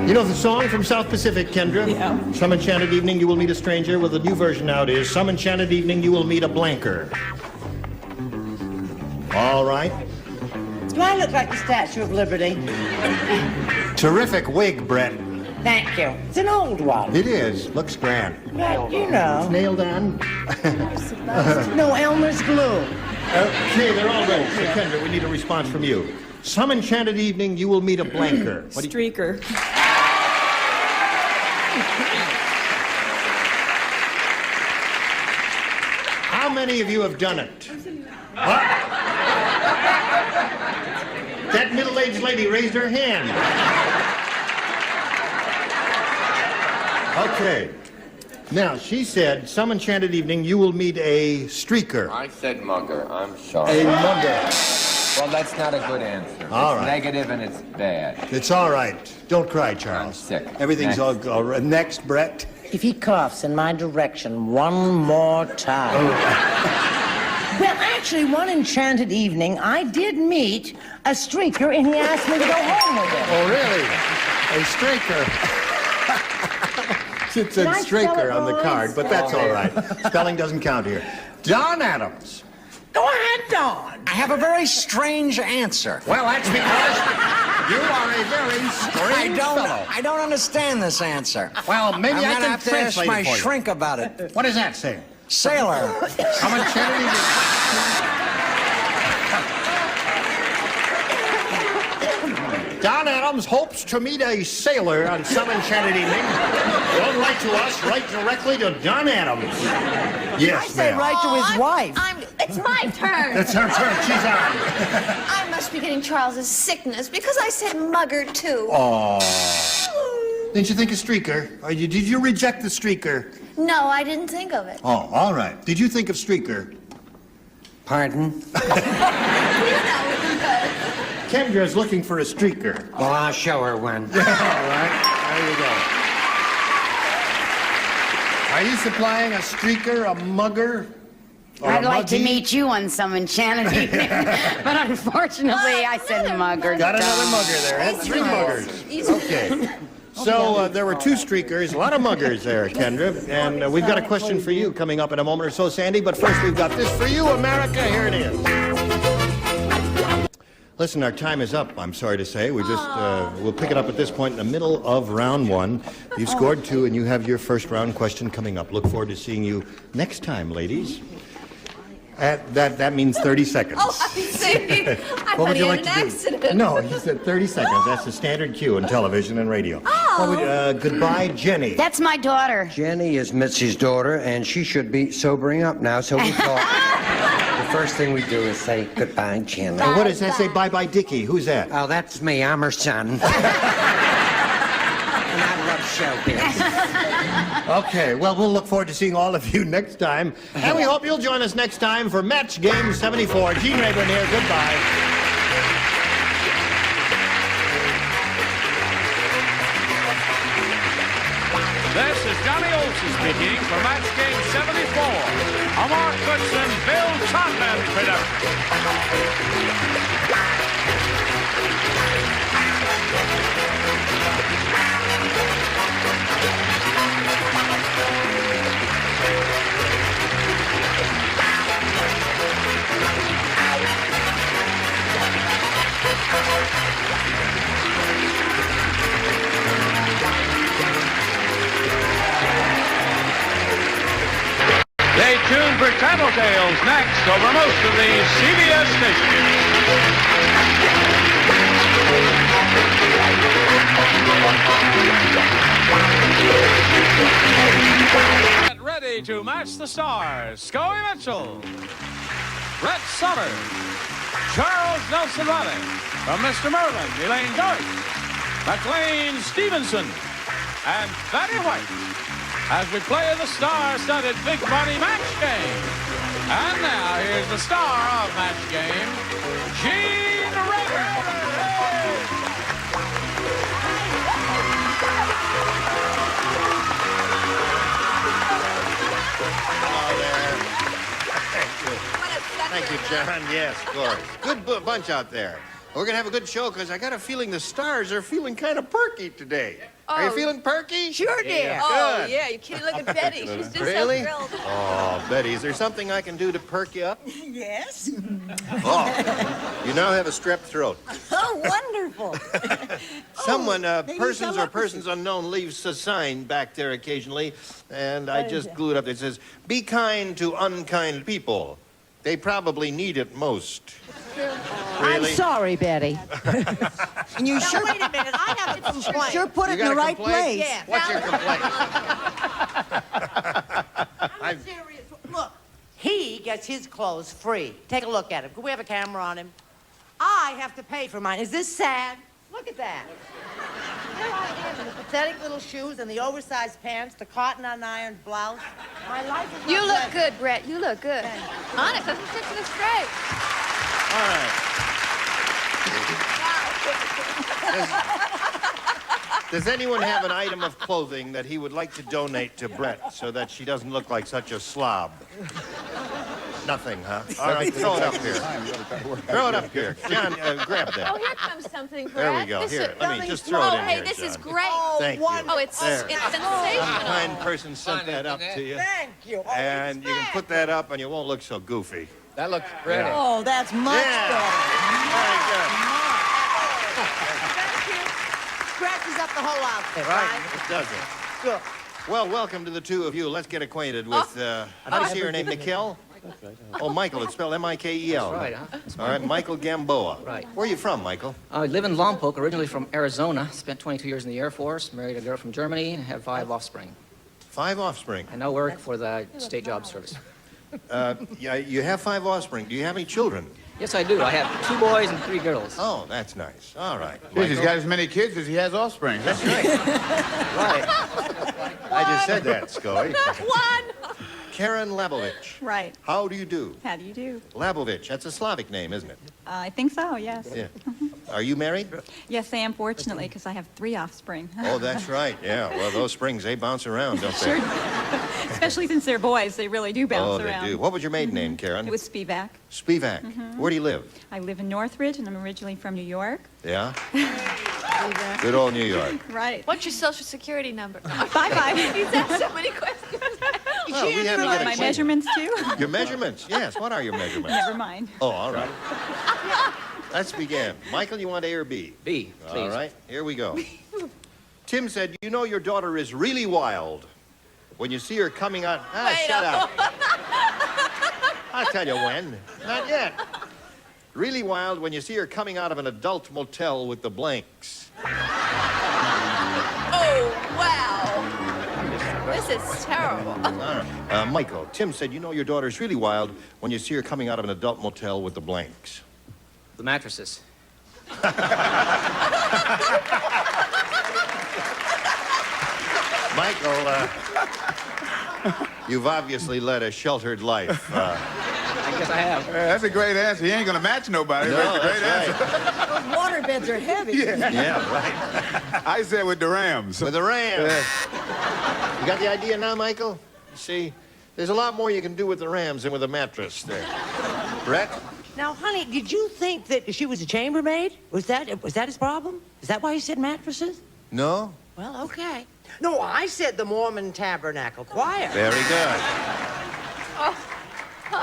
You know the song from South Pacific, Kendra? Yeah. "Some enchanted evening, you will meet a stranger." Well, the new version now is, "Some enchanted evening, you will meet a blanker." All right. Do I look like the Statue of Liberty? Terrific wig, Brett. Thank you. It's an old one. It is. Looks grand. But, you know. Nailed on. No Elmer's glue. Okay, they're all ready. So, Kendra, we need a response from you. "Some enchanted evening, you will meet a blanker." What do you... Streaker. How many of you have done it? What? That middle-aged lady raised her hand. Okay. Now, she said, "Some enchanted evening, you will meet a streaker." I said mugger. I'm sorry. A mugger. Well, that's not a good answer. All It's right. negative and it's bad. It's all right. Don't cry, Charles. I'm sick. Everything's Next. all right. Next, Brett. If he coughs in my direction one more time. Well, actually, one enchanted evening, I did meet a streaker, and he asked me to go home with him. Oh, really? A streaker. It said Did I spell streaker it on the wrong? card, but that's all right. Spelling doesn't count here. Don Adams. Go ahead, Dawn. I have a very strange answer. Well, that's because you are a very strange fellow. I don't understand this answer. Well, maybe I'm I gonna can have to ask translate my it for you. shrink about it. What does that say? Sailor. Some enchanted evening. Don Adams hopes to meet a sailor on some enchanted evening. Don't write to us. Write directly to Don Adams. Yes, I say ma'am. right to his wife. It's my turn. It's her turn. She's on. I must be getting Charles's sickness because I said mugger too. Oh. Didn't you think of streaker? Or did you reject the streaker? No, I didn't think of it. Oh, all right. Did you think of streaker? Pardon? Kendra's looking for a streaker. Well, I'll show her one. All right. There you go. Are you supplying a streaker, a mugger? Or I'd a like to muggy? meet you on some enchanted evening, but unfortunately, I said mugger. Got another mugger there. That's three muggers. Okay. So there were two streakers, a lot of muggers there, Kendra. And we've got a question for you coming up in a moment or so, Sandy. But first, we've got this for you, America. Here it is. Listen, our time is up, I'm sorry to say. We just, we'll pick it up at this point in the middle of round one. You've scored 2, and you have your first round question coming up. Look forward to seeing you next time, ladies. That means 30 seconds. Oh, I see. I What thought would he you had like an to do? accident. No, you said 30 seconds. That's the standard cue in television and radio. Oh. Goodbye, Jenny. That's my daughter. Jenny is Mitzi's daughter, and she should be sobering up now, so we thought the first thing we do is say goodbye, Jenny. And what does that say? Bye-bye, Dickie. Who's that? Oh, that's me. I'm her son. And I love showbiz. Okay, well, we'll look forward to seeing all of you next time. And we hope you'll join us next time for Match Game 74. Gene Rayburn here. Goodbye. This is Johnny Olson speaking for Match Game 74, a Mark Goodson, Bill Todman production. Rockford Tattletales next over most of these CBS stations. Get ready to match the stars. Scully Mitchell, Brett Summers, Charles Nelson Riley, from Mr. Merlin, Elaine Joyce, McLean Stevenson, and Fatty White, as we play the star-studded Big Money Match Game. And now, here's the star of Match Game, Gene Rader. Hello there. Thank you, John. Yes, of course. Good bunch out there. We're going to have a good show because I got a feeling the stars are feeling kind of perky today. Are you feeling perky? Sure, dear. Yeah. Oh, Good. yeah. You kidding? Look at Betty. She's just Really? so thrilled. Oh, Betty, is there something I can do to perk you up? Yes. Oh, you now have a strep throat. Oh, wonderful. Someone, maybe persons some or persons unknown, leaves a sign back there occasionally, and I just glued up. It says, "Be kind to unkind people. They probably need it most." Really? I'm sorry, Betty. And you sure, Wait a minute. I have a complaint. sure put You it in got the a right complaint? place. Yeah. What's your complaint? I'm serious. Look, he gets his clothes free. Take a look at him. Can we have a camera on him? I have to pay for mine. Is this sad? Look at that. Here I am in the pathetic little shoes and the oversized pants, the cotton unironed blouse. My life is You not look pleasant. good, Brett. You look good. Honest, doesn't stick to the straight. All right. Does anyone have an item of clothing that he would like to donate to Brett so that she doesn't look like such a slob? Nothing, huh? All right, throw it up here. Throw it up here. John, grab that. Oh, here comes something, Brett. There we go. This Here, is- let me just throw it in hey, here, this is John. great. Thank you. Oh, it's There. sensational. Some kind person sent that up to you. Thank you. Oh, And you can put that up and you won't look so goofy. That looks pretty. Oh, that's much better. Very good. Thank you. Scratches up the whole outfit, right? It doesn't. Good. Well, welcome to the two of you. Let's get acquainted with, how do you say your name, Mikkel? Oh, Michael. It's spelled M-I-K-E-L. That's right, huh? All right, Michael Gamboa. Right. Where are you from, Michael? I live in Lompoc, originally from Arizona. Spent 22 years in the Air Force, married a girl from Germany, and have 5 offspring. 5 offspring. I now work for the State Job Service. Yeah, you have 5 offspring. Do you have any children? Yes, I do. I have 2 boys and 3 girls. Oh, that's nice. All right. He's got as many kids as he has offspring. That's right. Right. I just said that, Scully. One. Karen Labovich. Right. How do you do? How do you do? Labovich. That's a Slavic name, isn't it? I think so, yes. Yeah. Are you married? Yes, I am, fortunately, because I have 3 offspring. Oh, that's right. Yeah. Well, those springs, they bounce around, don't they? Sure. Especially since they're boys, they really do bounce Oh, around. they do. What was your maiden name, Karen? It was Spivak. Spivak. Mhm. Where do you live? I live in Northridge, and I'm originally from New York. Yeah? Good old New York. Right. What's your social security number? Bye-bye. He's asked so many questions. Well, we have to get My acquainted. measurements, too? Your measurements? Yes. What are your measurements? Never mind. Oh, all right. Let's begin. Michael, you want A or B? B, All please. right, here we go. Tim said, you know your daughter is really wild when you see her coming out. Shut up. I'll tell you when. Not yet. Really wild when you see her coming out of an adult motel with the blanks. Oh, wow. This is terrible. All right. Michael, Tim said, you know your daughter is really wild when you see her coming out of an adult motel with the blanks. The mattresses. Michael, you've obviously led a sheltered life. I guess I have. That's a great answer. He ain't gonna match nobody. No, That's a great that's answer. Those water beds are heavy. Yeah, right. I said with the Rams. With the Rams. You got the idea now, Michael? You see, there's a lot more you can do with the Rams than with a mattress there. Brett? Now, honey, did you think that she was a chambermaid? Was that his problem? Is that why he said mattresses? No? Well, okay. No, I said the Mormon Tabernacle Choir. Very good.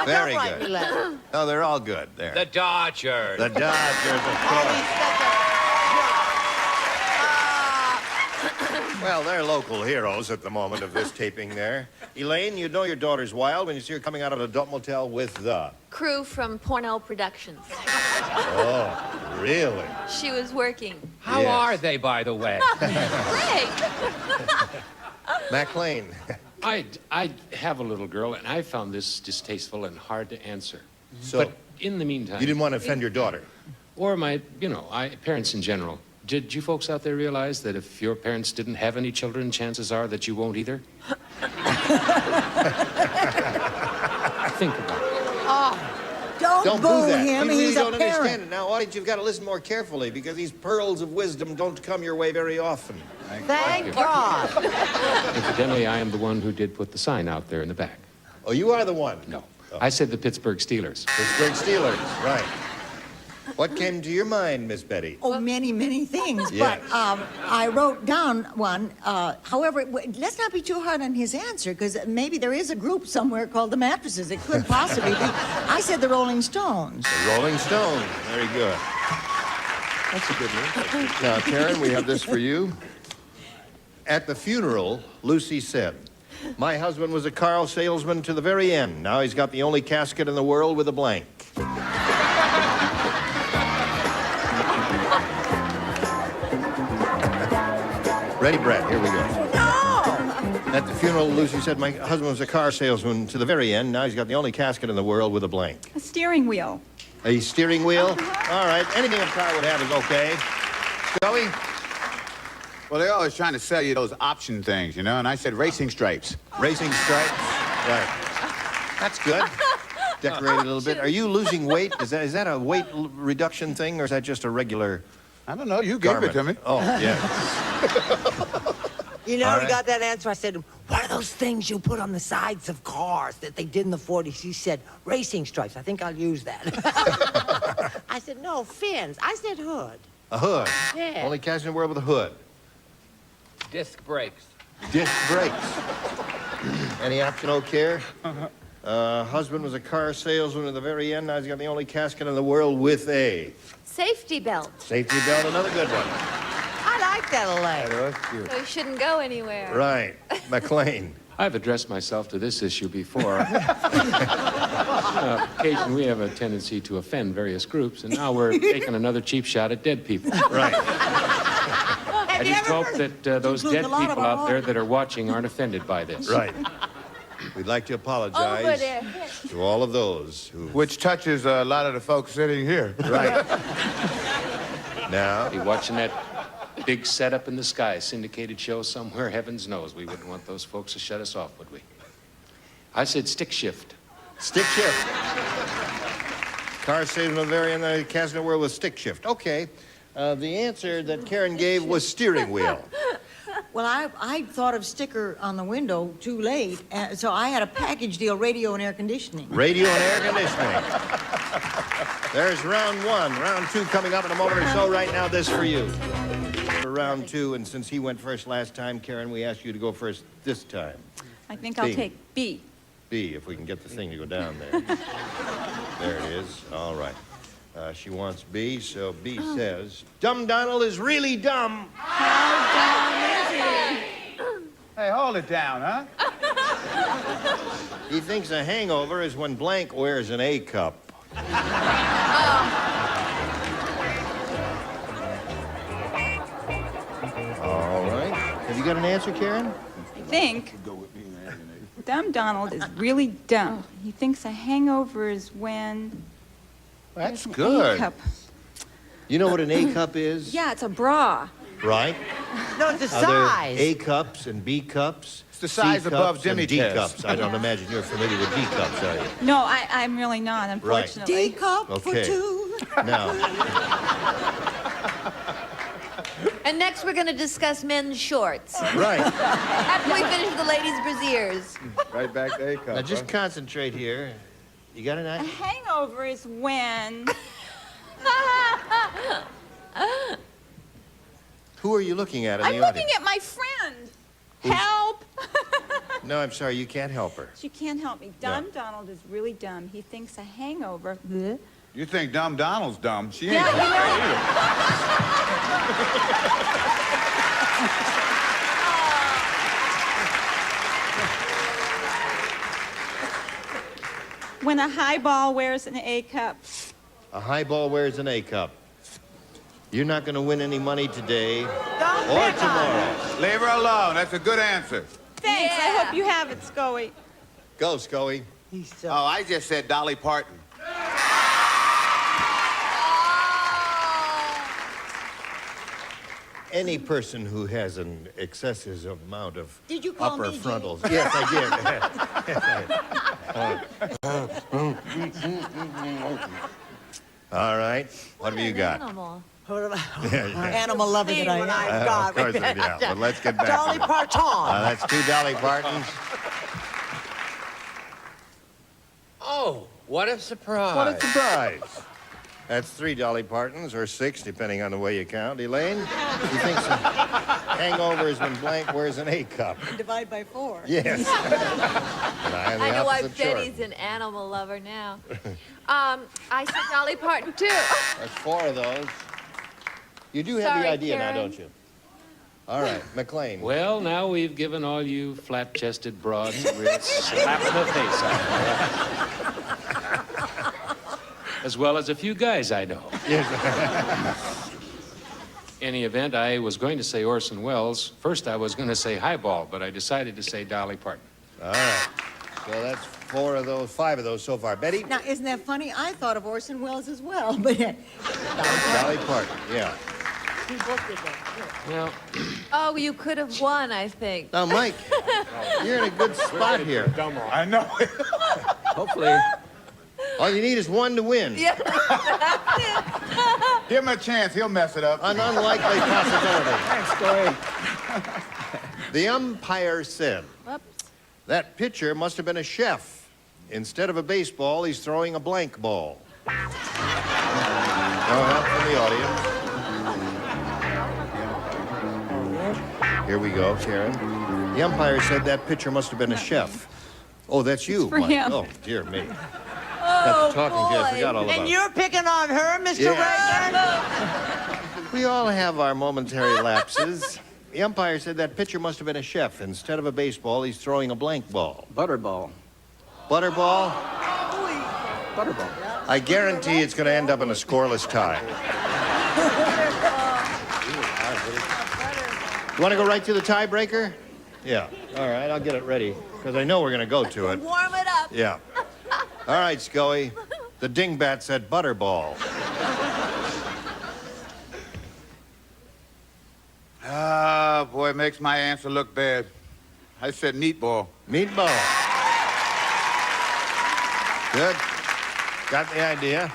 Very don't write me good. letters. Oh, they're all good there. The Dodgers. The Dodgers, of course. Well, they're local heroes at the moment of this taping there. Elaine, you know your daughter's wild when you see her coming out of an adult motel with the... Crew from Porno Productions. Oh, really? She was working. How are they, by the way? Great. MacLean. I have a little girl, and I found this distasteful and hard to answer. So, but in the meantime... You didn't want to offend your daughter? Or my, parents in general. Did you folks out there realize that if your parents didn't have any children, chances are that you won't either? Think about it. Don't boo him. You really He's don't a parent. understand it. Now, audience, you've got to listen more carefully because these pearls of wisdom don't come your way very often. Thank God. Incidentally, I am the one who did put the sign out there in the back. Oh, you are the one? No. I said the Pittsburgh Steelers. Pittsburgh Steelers, right. What came to your mind, Miss Betty? Oh, many, many things. Yes. But I wrote down one. However, let's not be too hard on his answer, because maybe there is a group somewhere called the Mattresses. It could possibly be. I said the Rolling Stones. The Rolling Stones. Very good. That's a good one. Now, Karen, we have this for you. At the funeral, Lucy said, "My husband was a car salesman to the very end. Now he's got the only casket in the world with a blank." Ready, Brett? Here we go. No! At the funeral, Lucy said, "My husband was a car salesman to the very end. Now he's got the only casket in the world with a blank." A steering wheel. A steering wheel? All right. Anything a car would have is okay. Scully? Well, they're always trying to sell you those option things, you know, and I said racing stripes. Racing stripes? Right. That's good. Decorated a little bit. Are you losing weight? Is that a weight reduction thing, or is that just a regular... I don't know. You gave it to me. Oh, yeah. You know, All he right. got that answer. I said to him, "What are those things you put on the sides of cars that they did in the 40s?" He said, "Racing stripes. I think I'll use that." I said, "No, fins." I said hood. A hood? Yeah. Only casket in the world with a hood. Disc brakes. Disc brakes. Any optional care? Husband was a car salesman at the very end. Now he's got the only casket in the world with a... Safety belt. Safety belt, another good one. I like that, Elaine. That's cute. So you shouldn't go anywhere. Right. MacLean. I've addressed myself to this issue before. Occasionally, we have a tendency to offend various groups, and now we're taking another cheap shot at dead people. Right. I just hope that those dead people out there that are watching aren't offended by this. Right. We'd like to apologize Over there. to all of those who... Which touches a lot of the folks sitting here. Right. Now... Be watching that big setup in the sky, syndicated show somewhere, heavens knows. We wouldn't want those folks to shut us off, would we? I said stick shift. Stick shift. Car salesman variant the casket in the world with stick shift. Okay. The answer that Karen gave was steering wheel. Well, I thought of sticker on the window too late, so I had a package deal, radio and air conditioning. Radio and air conditioning. There's round one. Round two coming up in a moment or so. Right now, this for you. For round two, and since he went first last time, Karen, we asked you to go first this time. I think I'll B. take B. B, if we can get the thing to go down there. There it is. All right. She wants B, so B says, "Dumb Donald is really dumb." How dumb is he? Hey, hold it down, huh? He thinks a hangover is when blank wears an A cup. All right. Have you got an answer, Karen? I think Dumb Donald is really dumb. He thinks a hangover is when... That's there's an good. A cup. You know what an A cup is? Yeah, it's a bra. Right? No, it's the Are there size. A cups and B cups? It's the size C above cups and Jimmy D test. cups. I don't imagine you're familiar with D cups, are you? No, I'm really not, unfortunately. D cup for Okay. two. Now, And next we're going to discuss men's shorts. right. After we finish the ladies' brassieres. Right back to A cup. Now just concentrate here. You got an A idea? hangover is when... Who are you looking at in I'm the looking audience? at my friend. Help! No, I'm sorry, you can't help her. She can't help me. Dumb Donald is really dumb. He thinks a hangover... You think Dumb Donald's dumb. She ain't Yeah, dumb you know. either. When a high ball wears an A cup. A high ball wears an A cup. You're not going to win any money today or tomorrow. Leave her alone. That's a good answer. Thanks. I hope you have it, Scully. Go, Scully. Oh, I just said Dolly Parton. Any person who has an excessive amount of Did you call upper me, frontals. Jimmy? Yes, I did. All right. What have you got? Animal. Animal lover that I am. Of course, yeah. But let's get back Dolly to it. Parton. That's 2 Dolly Partons. Oh, what a surprise. What a surprise. That's 3 Dolly Partons, or 6, depending on the way you count. Elaine, you think some hangovers when blank wears an A cup? Divide by 4. Yes. I know why Betty's an animal lover now. I said Dolly Parton, too. That's 4 of those. You do have Sorry, the idea Karen. now, don't you? All right, McLean. Well, now we've given all you flat-chested broads a real slap in the face out there. As well as a few guys I know. Any event, I was going to say Orson Welles. First, I was going to say Highball, but I decided to say Dolly Parton. All right. So that's 4 of those, 5 of those so far. Betty? Now, isn't that funny? I thought of Orson Welles as well, but... Dolly Parton, yeah. We both did that. Well, Oh, you could have won, I think. Now, Mike, you're in a good spot here. I know. Hopefully. All you need is 1 to win. Yeah. Give him a chance. He'll mess it up. An unlikely possibility. Thanks, Scully. The umpire said Whoops. that pitcher must have been a chef. Instead of a baseball, he's throwing a blank ball. No help from the audience. Here we go, Karen. The umpire said that pitcher must have been a chef. Oh, that's you, It's for Mike. him. Oh, dear me. Got the talking to. I forgot all about And it. you're picking on her, Mr. Yeah. Reagan? We all have our momentary lapses. The umpire said that pitcher must have been a chef. Instead of a baseball, he's throwing a blank ball. Butterball. Butterball? Butterball. I guarantee it's going to end up in a scoreless tie. You want to go right to the tiebreaker? Yeah. All right, I'll get it ready, because I know we're going to go to it. Warm it up. Yeah. All right, Scully. The dingbat said butterball. Ah, boy, it makes my answer look bad. I said meatball. Meatball. Good. Got the idea.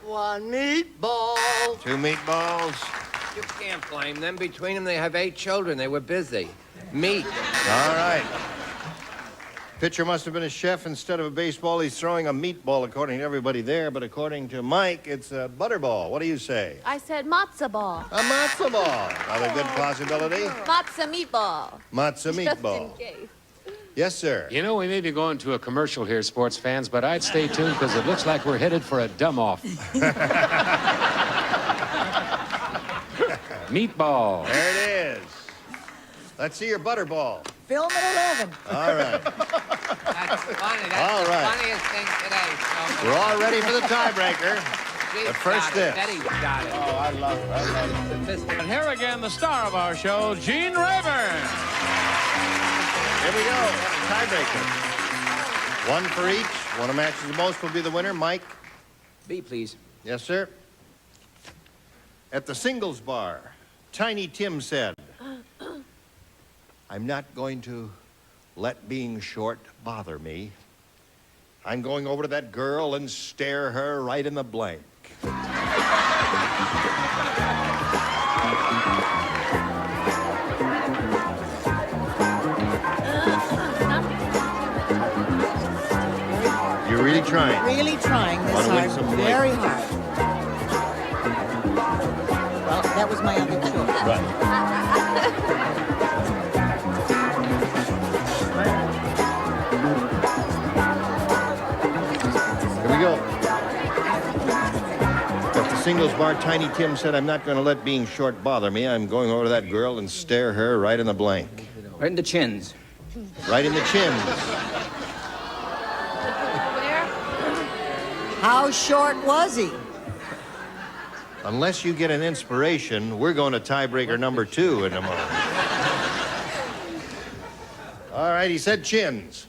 1 meatball. 2 meatballs. You can't blame them. Between them, they have 8 children. They were busy. Meat. All right. Pitcher must have been a chef. Instead of a baseball, he's throwing a meatball, according to everybody there. But according to Mike, it's a butterball. What do you say? I said matzo ball. A matzo ball. Another good possibility. Matzo meatball. Matzo meatball. Just in case. Yes, sir. you know, we may be going to a commercial here, sports fans, but I'd stay tuned because it looks like we're headed for a dumb-off. Meatball. There it is. Let's see your butterball. Film at 11. All right. That's funny. That's All the right. funniest thing today. So We're all ready for the tiebreaker. But first this. Betty got it. Oh, I love it. I love it. And here again, the star of our show, Gene Rayburn. Here we go. Tiebreaker. 1 for each. One who matches the most will be the winner. Mike? B, please. Yes, sir. At the singles bar, Tiny Tim said, I'm not going to let being short bother me. I'm going over to that girl and stare her right in the blank. You're really trying. Really trying this Wanna win hard. some weight. Very hard. Well, that was my other choice. Right. Here we go. At the singles bar, Tiny Tim said, I'm not going to let being short bother me. I'm going over to that girl and stare her right in the blank. Right in the chins. Right in the chins. How short was he? Unless you get an inspiration, we're going to tiebreaker number 2 in a moment. All right, he said chins.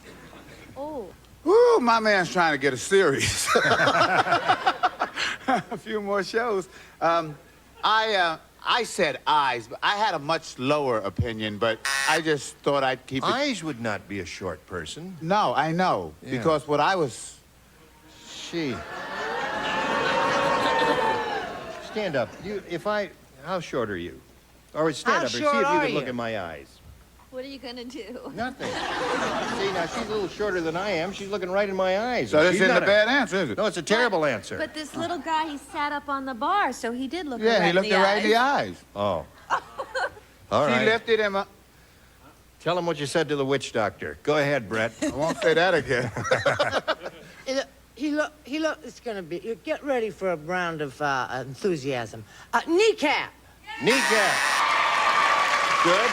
Oh. Woo, my man's trying to get a series. A few more shows. I said eyes, but I had a much lower opinion, but I just thought I'd keep it. Eyes would not be a short person. No, I know. Yeah. Because what I was... Stand up. How short are you? Or stand How up here. short See if you are can look you? in my eyes. What are you gonna do? Nothing. See, now she's a little shorter than I am. She's looking right in my eyes. So this She's isn't a not bad answer, is it? No, it's a terrible answer. But this little guy, he sat up on the bar, so he did look Yeah, right he looked in the her right eyes. in the eyes. Oh. All right. She lifted him up. Tell him what you said to the witch doctor. Go ahead, Brett. I won't say that again. It's gonna be, get ready for a round of enthusiasm. Kneecap. Kneecap. Good.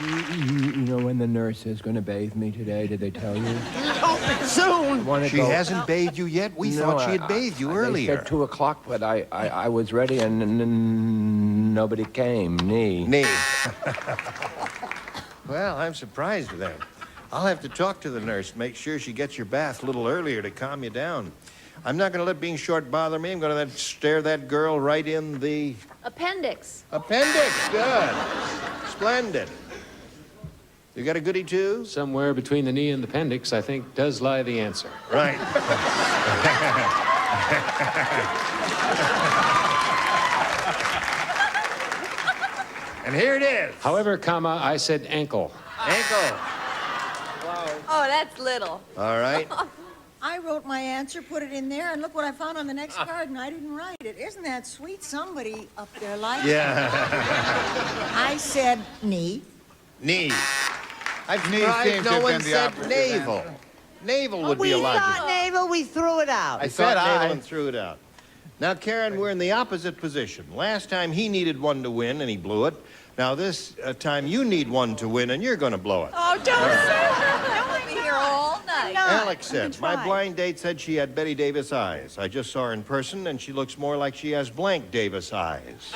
You know when the nurse is going to bathe me today? Did they tell you? Soon. She hasn't bathed you yet? We thought she had bathed you earlier. They said 2 o'clock, but I was ready and nobody came. Knee. Well, I'm surprised then. I'll have to talk to the nurse, make sure she gets your bath a little earlier to calm you down. I'm not going to let being short bother me. I'm going to stare that girl right in the... Appendix. Appendix. Good. Splendid. You got a goodie, too? Somewhere between the knee and the appendix, I think, does lie the answer. Right. And here it is. However, I said ankle. Ankle. Oh, that's little. All right. I wrote my answer, put it in there, and look what I found on the next card, and I didn't write it. Isn't that sweet? Somebody up there liked it. Yeah. I said knee. Knee. I'm Knee surprised seems to no have one been the said opposite navel. answer. Navel would be We a logical. thought navel, we threw it out. I Thought said navel I. and threw it out. Now, Karen, we're in the opposite position. Last time he needed one to win, and he blew it. Now, this time you need one to win, and you're going to blow it. Oh, don't say that. We'll be here all night. Alex said, my blind date said she had Betty Davis eyes. I just saw her in person, and she looks more like she has blank Davis eyes.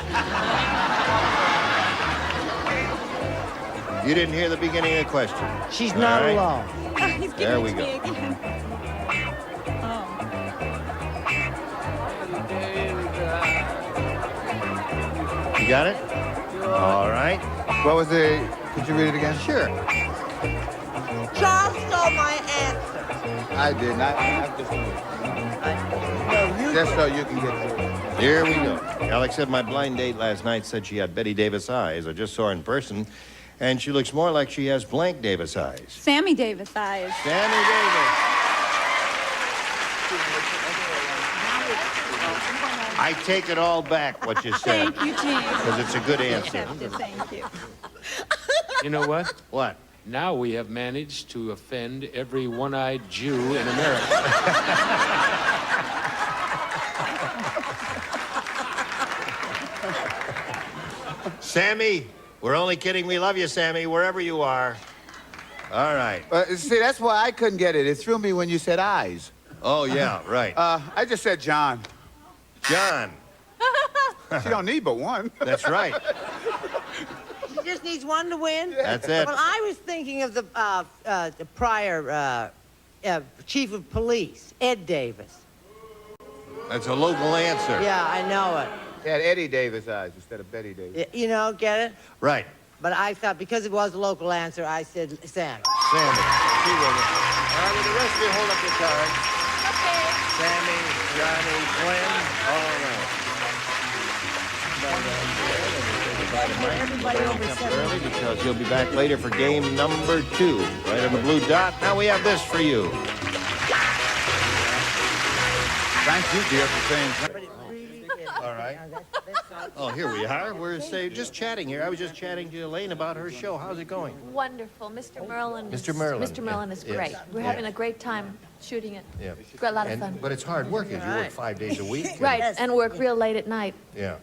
You didn't hear the beginning of the question. She's not All right. alone. He's There giving we it to me go. again. You got it? All right. What was the... Could you read it again? Sure. Charles stole my answer. I didn't. I just so you can get through it. Here we go. Alex said my blind date last night said she had Betty Davis eyes. I just saw her in person, and she looks more like she has blank Davis eyes. Sammy Davis eyes. Sammy Davis. I take it all back, what you said. Thank you, Gene. Because it's a good answer. Accepted, thank you. You know what? What? Now we have managed to offend every one-eyed Jew in America. Sammy, we're only kidding. We love you, Sammy, wherever you are. All right. See, that's why I couldn't get it. It threw me when you said eyes. Oh, yeah, right. I just said John. John. She don't need but one. That's right. She just needs one to win? That's it. Well, I was thinking of the prior chief of police, Ed Davis. That's a local answer. Yeah, I know it. He had Eddie Davis eyes instead of Betty Davis. You know, get it? Right. But I thought, because it was a local answer, I said Sammy. Sammy. She will. All right, will the rest of you hold up your cards? Okay. Sammy, Johnny, Glenn, all right. Everybody over Early because you'll be back later for game number 2. Right on the blue dot. Now we have this for you. Thank you, dear, for saying. All right. Oh, here we are. We're just chatting here. I was just chatting to Elaine about her show. How's it going? Wonderful. Mr. Merlin. Mr. Merlin. Mr. Merlin is Yes. great. We're having a great time shooting it. Yeah. Got a lot of fun. But it's hard work. You work 5 days a week. Right, and work real late at night. Yeah.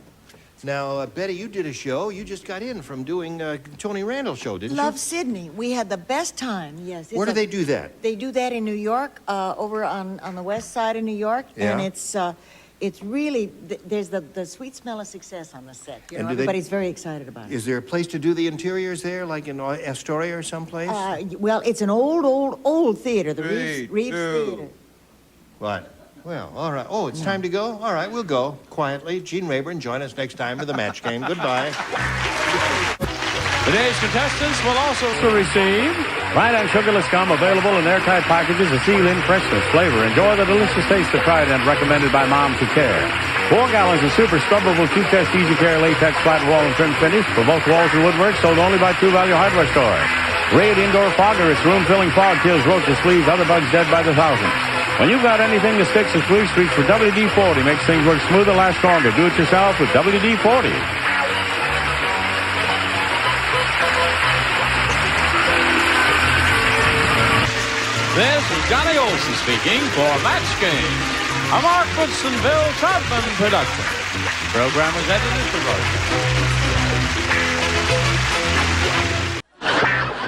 Now, Betty, you did a show. You just got in from doing Tony Randall's show, didn't you? Love Sydney. We had the best time, yes. Where do they do that? They do that in New York, over on the west side of New York. Yeah. And it's really, there's the sweet smell of success on the set. You know, And do everybody's very excited about it. Is there a place to do the interiors there, like in Astoria or someplace? Well, it's an old theater, the Reeves Theater. What? Well, all right. Oh, it's time to go? All right, we'll go. Quietly. Gene Rayburn, join us next time for the match game. Goodbye. Today's contestants will also receive Pride and Sugarless Gum, available in airtight packages of seal-in freshness, flavor. Enjoy the delicious taste of Pride and recommended by moms who care. 4 gallons of super scrubbable two-test easy care latex flat wall and trim finish for both walls and woodwork, sold only by True Value Hardware Store. Raid Indoor Fogger, its room-filling fog kills roaches, fleas, other bugs dead by the thousands. When you've got anything that sticks or squeaks, reach for WD-40. Makes things work smoother, last stronger. Do it yourself with WD-40. This is Johnny Olson speaking for Match Game, a Mark Woodsonville Troutman production. The program was edited for broadcast.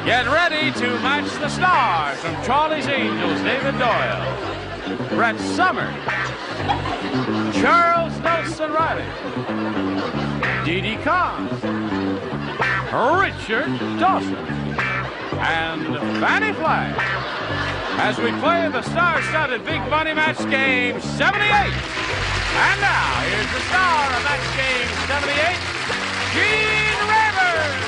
Get ready to match the stars from Charlie's Angels, David Doyle, Brett Summers, Charles Nelson Riley, Dee Dee Kahn, Richard Dawson, and Fanny Flagg, as we play the star-studded Big Money Match Game 78. And now, here's the star of Match Game 78, Gene Rayburn.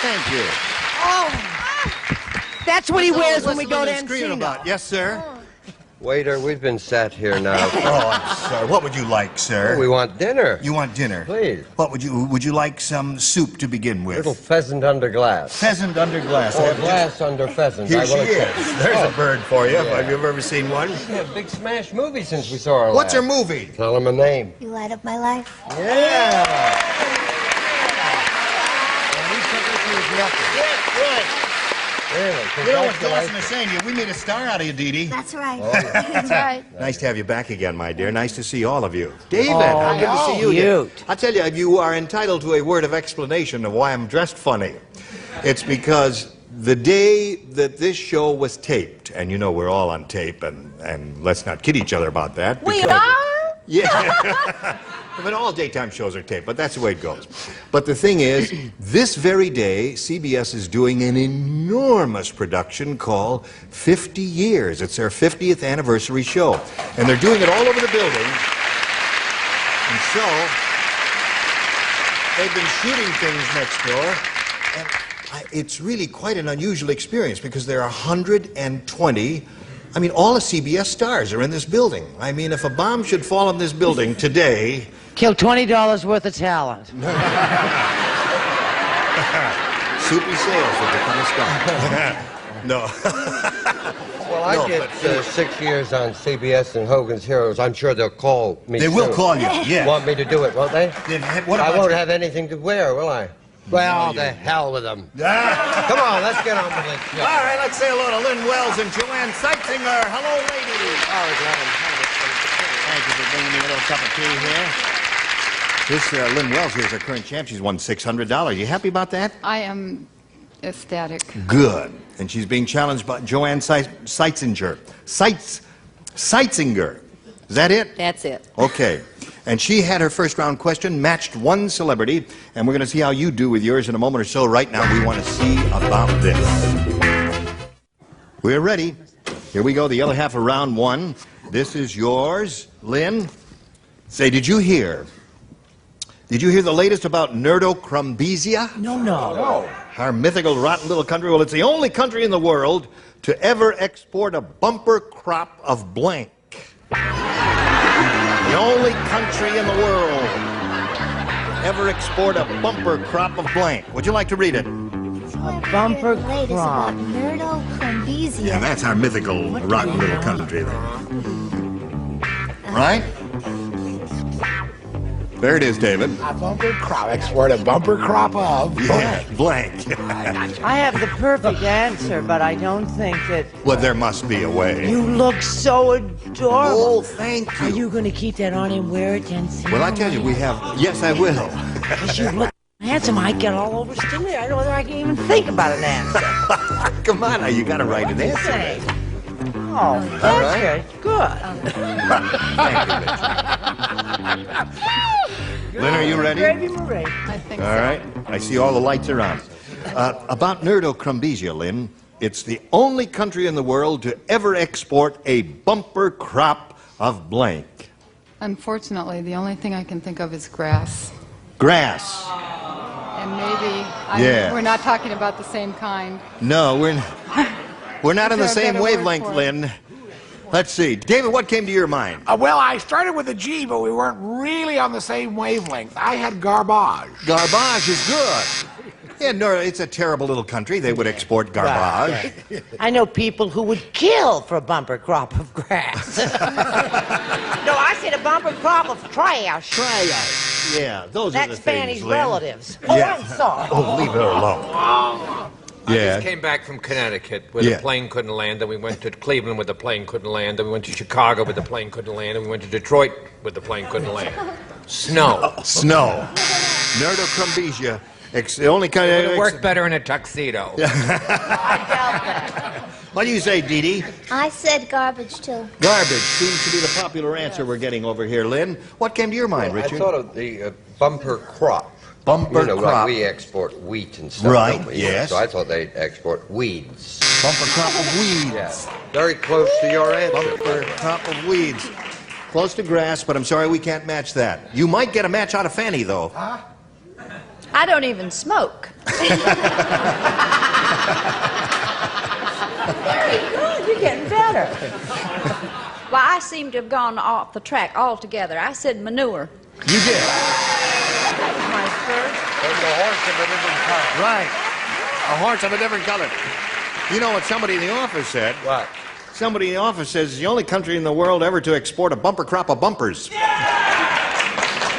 Thank you. Oh, that's what he wears when we go to Encino. Yes, sir. Waiter, we've been sat here now. Oh, I'm sorry. What would you like, sir? Oh, we want dinner. You want dinner? Please. What would you like some soup to begin with? Little pheasant under glass. Pheasant under glass. Or glass under pheasant. Here I she will is. accept. There's a bird for you. Yeah. Have you ever seen one? Yeah, big smash movie since we saw her What's last. her movie? Tell him a name. You light up my life. Yeah. Really, You know what Dawson is saying to you? We made a star out of you, Dee Dee. That's right. Oh, yeah. That's right. Nice to have you back again, my dear. Nice to see all of you. David, Oh, how good to see you again. cute. I tell you, you are entitled to a word of explanation of why I'm dressed funny. It's because the day that this show was taped, and you know we're all on tape, and let's not kid each other about that. We because- are? Yeah. But all daytime shows are taped, but that's the way it goes. But the thing is, this very day, CBS is doing an enormous production called 50 Years. It's their 50th anniversary show. And they're doing it all over the building. And so, they've been shooting things next door. And it's really quite an unusual experience because there are 120 all the CBS stars are in this building. I mean, if a bomb should fall in this building today... Kill $20 worth of talent. Soupy sales would become a star. No. Well, I did 6 years on CBS and Hogan's Heroes. I'm sure they'll call me They will soon. call you, yeah. Want me to do it, won't they? What I about won't you? have anything to wear, will I? Well, the hell with them. Come on, let's get on with it. All right, let's say hello to Lynn Wells and Joanne Seitzinger. Hello, ladies. Thank you for bringing me a little cup of tea here. This Lynn Wells here is our current champ. She's won $600. You happy about that? I am ecstatic. Good. And she's being challenged by Joanne Seitzinger. Seitzinger. Is that it? That's it. Okay. And she had her first round question, matched one celebrity, and we're going to see how you do with yours in a moment or so. Right now, we want to see about this. We're ready. Here we go, the other half of round one. This is yours, Lynn. Say, did you hear the latest about Nerdocrumbesia? No. Our mythical rotten little country. Well, it's the only country in the world to ever export a bumper crop of blank. The only country in the world to ever export a bumper crop of blank. Would you like to read it? bumper latest crop. about Myrtle Yeah, that's our mythical rotten little country there. Right? There it is, David. A bumper crop. Export a bumper crop of blank. I have the perfect answer, but I don't think that... Well, there must be a way. You look so adorable. Oh, thank you. Are you going to keep that on and wear it and see? Well, I tell you, we have... Yes, I will. Because you look handsome. I get all overstimulated. I don't know whether I can even think about an answer. Come on, now, you got to write an answer. Oh, that's good. Lynn, are you ready? Gravy Marie. I think All right. I see all the lights are on. About Nerdocrumbesia, Lynn, it's the only country in the world to ever export a bumper crop of blank. Unfortunately, the only thing I can think of is grass. Grass. And maybe we're not talking about the same kind. No, we're not on the Is there a same better word wavelength, for it? Lynn. Let's see. David, what came to your mind? well, I started with a G, but we weren't really on the same wavelength. I had garbage. Garbage is good. Yeah, no, it's a terrible little country. They would export garbage. Right. I know people who would kill for a bumper crop of grass. No, I said a bumper crop of trash. Trash. Yeah, those are the That's things, Fanny's Lynn. relatives. Yeah. Oh, I'm sorry. Oh, leave her alone. I Yeah. just came back from Connecticut where Yeah. the plane couldn't land, and we went to Cleveland where the plane couldn't land, and we went to Chicago where the plane couldn't land, and we went to Detroit where the plane couldn't land. Snow. Snow. Nerdocrumbesia. The only kind It would of... have worked better in a tuxedo. What do you say, Dee Dee? I said garbage too. Garbage seems to be the popular answer we're getting over here. Lynn, what came to your mind, Well, Richard? I thought of the bumper crop. Bumper you know, crop. Like we export wheat and stuff. Right, don't we? yes. So I thought they'd export weeds. Bumper crop of weeds. Yeah. Very close to your answer. Bumper crop of weeds. Close to grass, but I'm sorry we can't match that. You might get a match out of Fanny, though. I don't even smoke. Very good. You're getting better. Well, I seem to have gone off the track altogether. I said manure. You did. My first. There's a horse of a different color. Right. A horse of a different color. You know what somebody in the office said? What? Somebody in the office says it's the only country in the world ever to export a bumper crop of bumpers.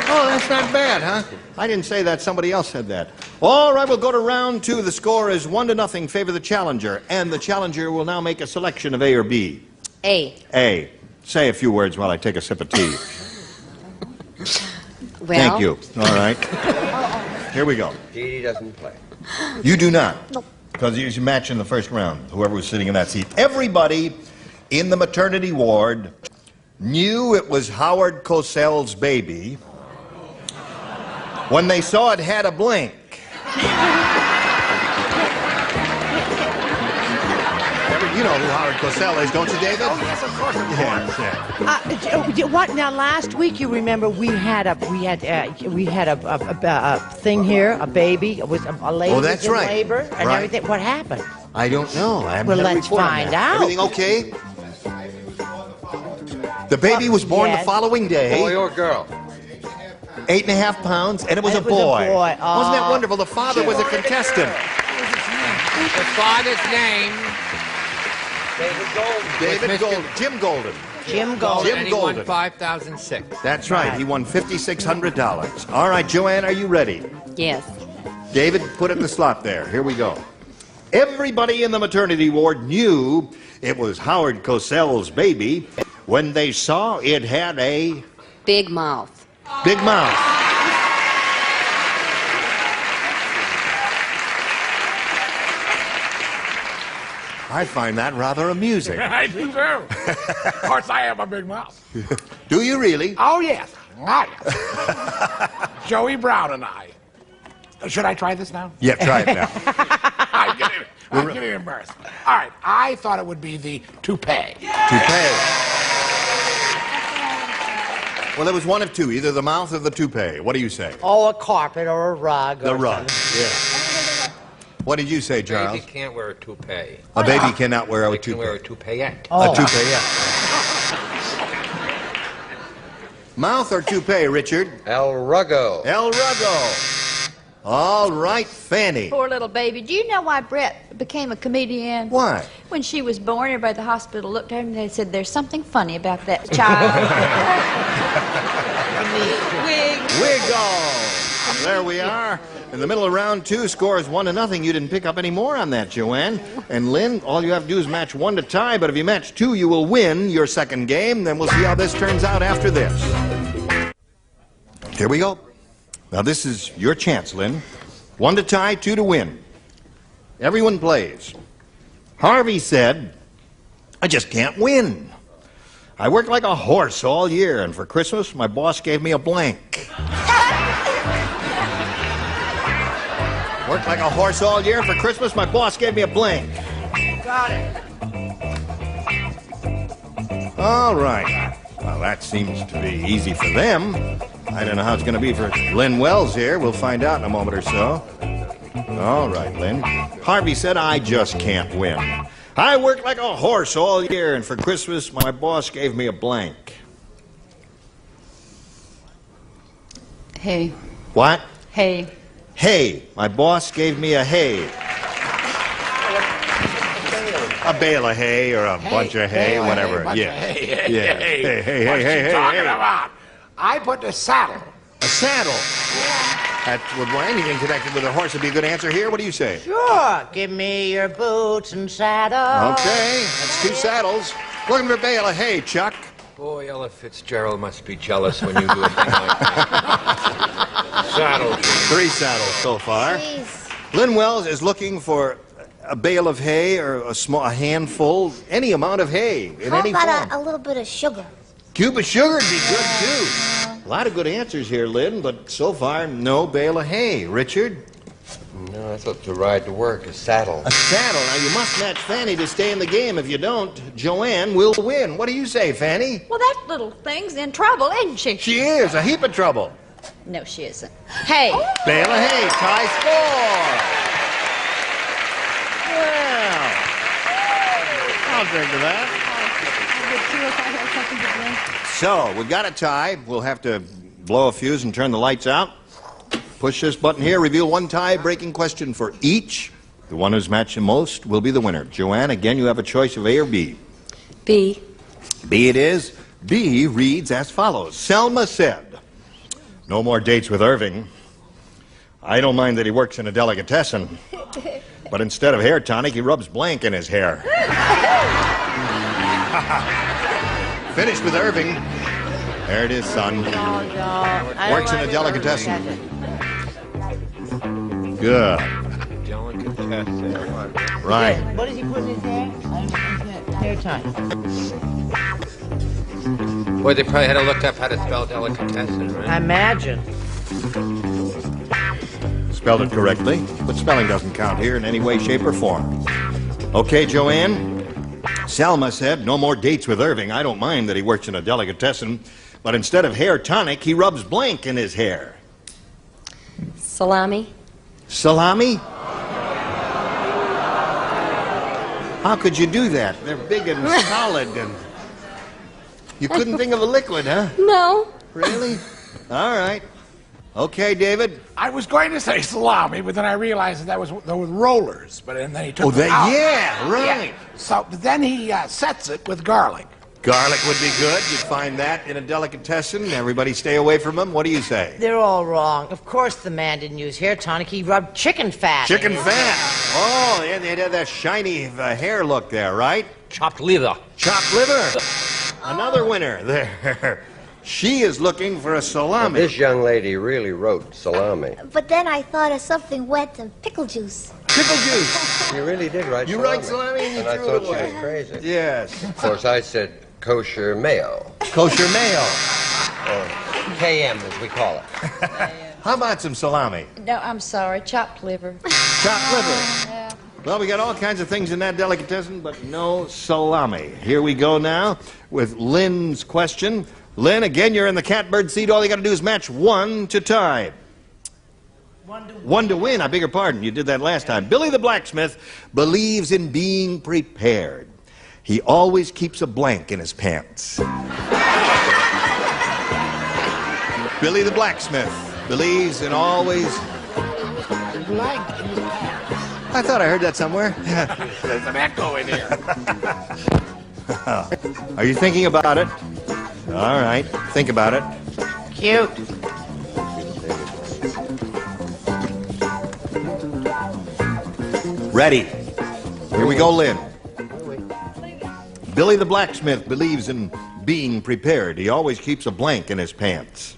Oh, that's not bad, huh? I didn't say that. Somebody else said that. All right, we'll go to round two. The score is 1-0, favor the challenger. And the challenger will now make a selection of A or B. A. A. Say a few words while I take a sip of tea. Well. Thank you. All right. Here we go. Dee Dee doesn't play. You do not. Because you should match in the first round, whoever was sitting in that seat. Everybody in the maternity ward knew it was Howard Cosell's baby when they saw it had a blink. You know who Howard Cosell is, don't you, David? Oh, yes, of course. Yes. What now? Last week, you remember we had a thing here, a baby. It was a lady Oh, that's was in right. labor and Right. everything. What happened? I don't know. I haven't Well, had a let's report on find that. out. Everything okay? The baby was born the Yes. following day. Boy or girl? 8.5 pounds, and it was a It was a boy. boy. Wasn't that Oh. wonderful? The father was a contestant. The father's name. David Golden. Jim Golden. Jim Golden. Jim And he won Golden. 5,006. That's right. He won $5,600. All right, Joanne, are you ready? Yes. David, put it in the slot there. Here we go. Everybody in the maternity ward knew it was Howard Cosell's baby when they saw it had a Big mouth. big mouth. I find that rather amusing. I do too. Of course, I have a big mouth. Do you really? Oh, yes. Ah, yes. Joey Brown and I. Should I try this now? Yeah, try it now. I'm getting embarrassed. All right, I thought it would be the toupee. Toupee. Well, there was one of two, either the mouth or the toupee. What do you say? Oh, a carpet or a rug. The or rug. something. Yeah. What did you say, Charles? Baby can't wear a toupee. A baby cannot wear a They can toupee. wear a toupee-ette. Oh. A toupee, yeah. Mouth or toupee, Richard? El Ruggo. El Ruggo. All right, Fanny. Poor little baby. Do you know why Brett became a comedian? Why? When she was born, everybody at the hospital looked at her and they said, "There's something funny about that child." Wiggle. There we are. In the middle of round 2, scores 1-0. You didn't pick up any more on that, Joanne. And Lynn, all you have to do is match 1 to tie, but if you match 2, you will win your second game. Then we'll see how this turns out after this. Here we go. Now, this is your chance, Lynn. 1 to tie, 2 to win. Everyone plays. Harvey said, "I just can't win. I worked like a horse all year, and for Christmas, my boss gave me a blank." Worked like a horse all year, and for Christmas, my boss gave me a blank. Got it. All right. Well, that seems to be easy for them. I don't know how it's going to be for Lynn Wells here. We'll find out in a moment or so. All right, Lynn. Harvey said, "I just can't win. I worked like a horse all year, and for Christmas, my boss gave me a blank." Hey. What? Hey. Hay. My boss gave me a hay. A bale of hay or a bunch of hay, whatever. Yeah. Yeah. Hey. What's she talking about? I put a saddle. A saddle? That would, well, anything connected with a horse would be a good answer here. What do you say? Sure. Give me your boots and saddle. Okay, that's 2 saddles. Looking for a bale of hay, Chuck. Boy, Ella Fitzgerald must be jealous when you do a thing like that. Saddles. 3 saddles so far. Jeez. Lynn Wells is looking for a bale of hay or a handful, any amount of hay in How any form. about a little bit of sugar? Cube of sugar would be good, too. A lot of good answers here, Lynn, but so far, no bale of hay. Richard? No, I thought to ride to work, a saddle. A saddle. Now, you must match Fanny to stay in the game. If you don't, Joanne will win. What do you say, Fanny? Well, that little thing's in trouble, isn't she? She is. A heap of trouble. No, she isn't. Hey. Bale of hay. Tie score. Well, I'll drink to that. So, we've got a tie. We'll have to blow a fuse and turn the lights out. Push this button here, reveal 1 tie-breaking question for each. The one who's matched the most will be the winner. Joanne, again, you have a choice of A or B. B. B it is. B reads as follows. Selma said, "No more dates with Irving. I don't mind that he works in a delicatessen, but instead of hair tonic, he rubs blank in his hair." Finished with Irving. There it is, son. Works in a delicatessen. Good. Delicatessen. Right. What does he put in his hair? Hair tie. Boy, they probably had to look up how to spell delicatessen, right? I imagine. Spelled it correctly, but spelling doesn't count here in any way, shape, or form. Okay, Joanne. Selma said, "No more dates with Irving. I don't mind that he works in a delicatessen, but instead of hair tonic, he rubs blank in his hair." Salami. Salami? How could you do that? They're big and solid, and you couldn't think of a liquid, huh? No. Really? All right. Okay, David. I was going to say salami, but then I realized that was those rollers. But then he took them out. Yeah, right. Yeah. So but then he sets it with garlic. Garlic would be good. You'd find that in a delicatessen. Everybody stay away from them. What do you say? They're all wrong. Of course the man didn't use hair tonic. He rubbed chicken fat. Chicken fat. Oh, yeah, they had that shiny hair look there, right? Chopped liver. Chopped liver. Another winner there. She is looking for a salami. Well, this young lady really wrote salami. But then I thought of something wet and pickle juice. Pickle juice. She really did write You salami. write salami and you I threw thought it she away. was crazy. Yes. Of course, I said kosher mayo. Kosher mayo. Or KM, as we call it. How about some salami? No, I'm sorry. Chopped liver. Chopped liver. Yeah. Well, we got all kinds of things in that delicatessen, but no salami. Here we go now with Lynn's question. Lynn, again, you're in the catbird seat. All you got to do is match 1 to tie. 1 to win. I beg your pardon. You did that last time. Billy the blacksmith believes in being prepared. He always keeps a blank in his pants. Billy the blacksmith believes in always blank in his pants. I thought I heard that somewhere. There's an echo in here. Are you thinking about it? All right, think about it. Cute. Ready. Here we go, Lynn. Billy the blacksmith believes in being prepared. He always keeps a blank in his pants.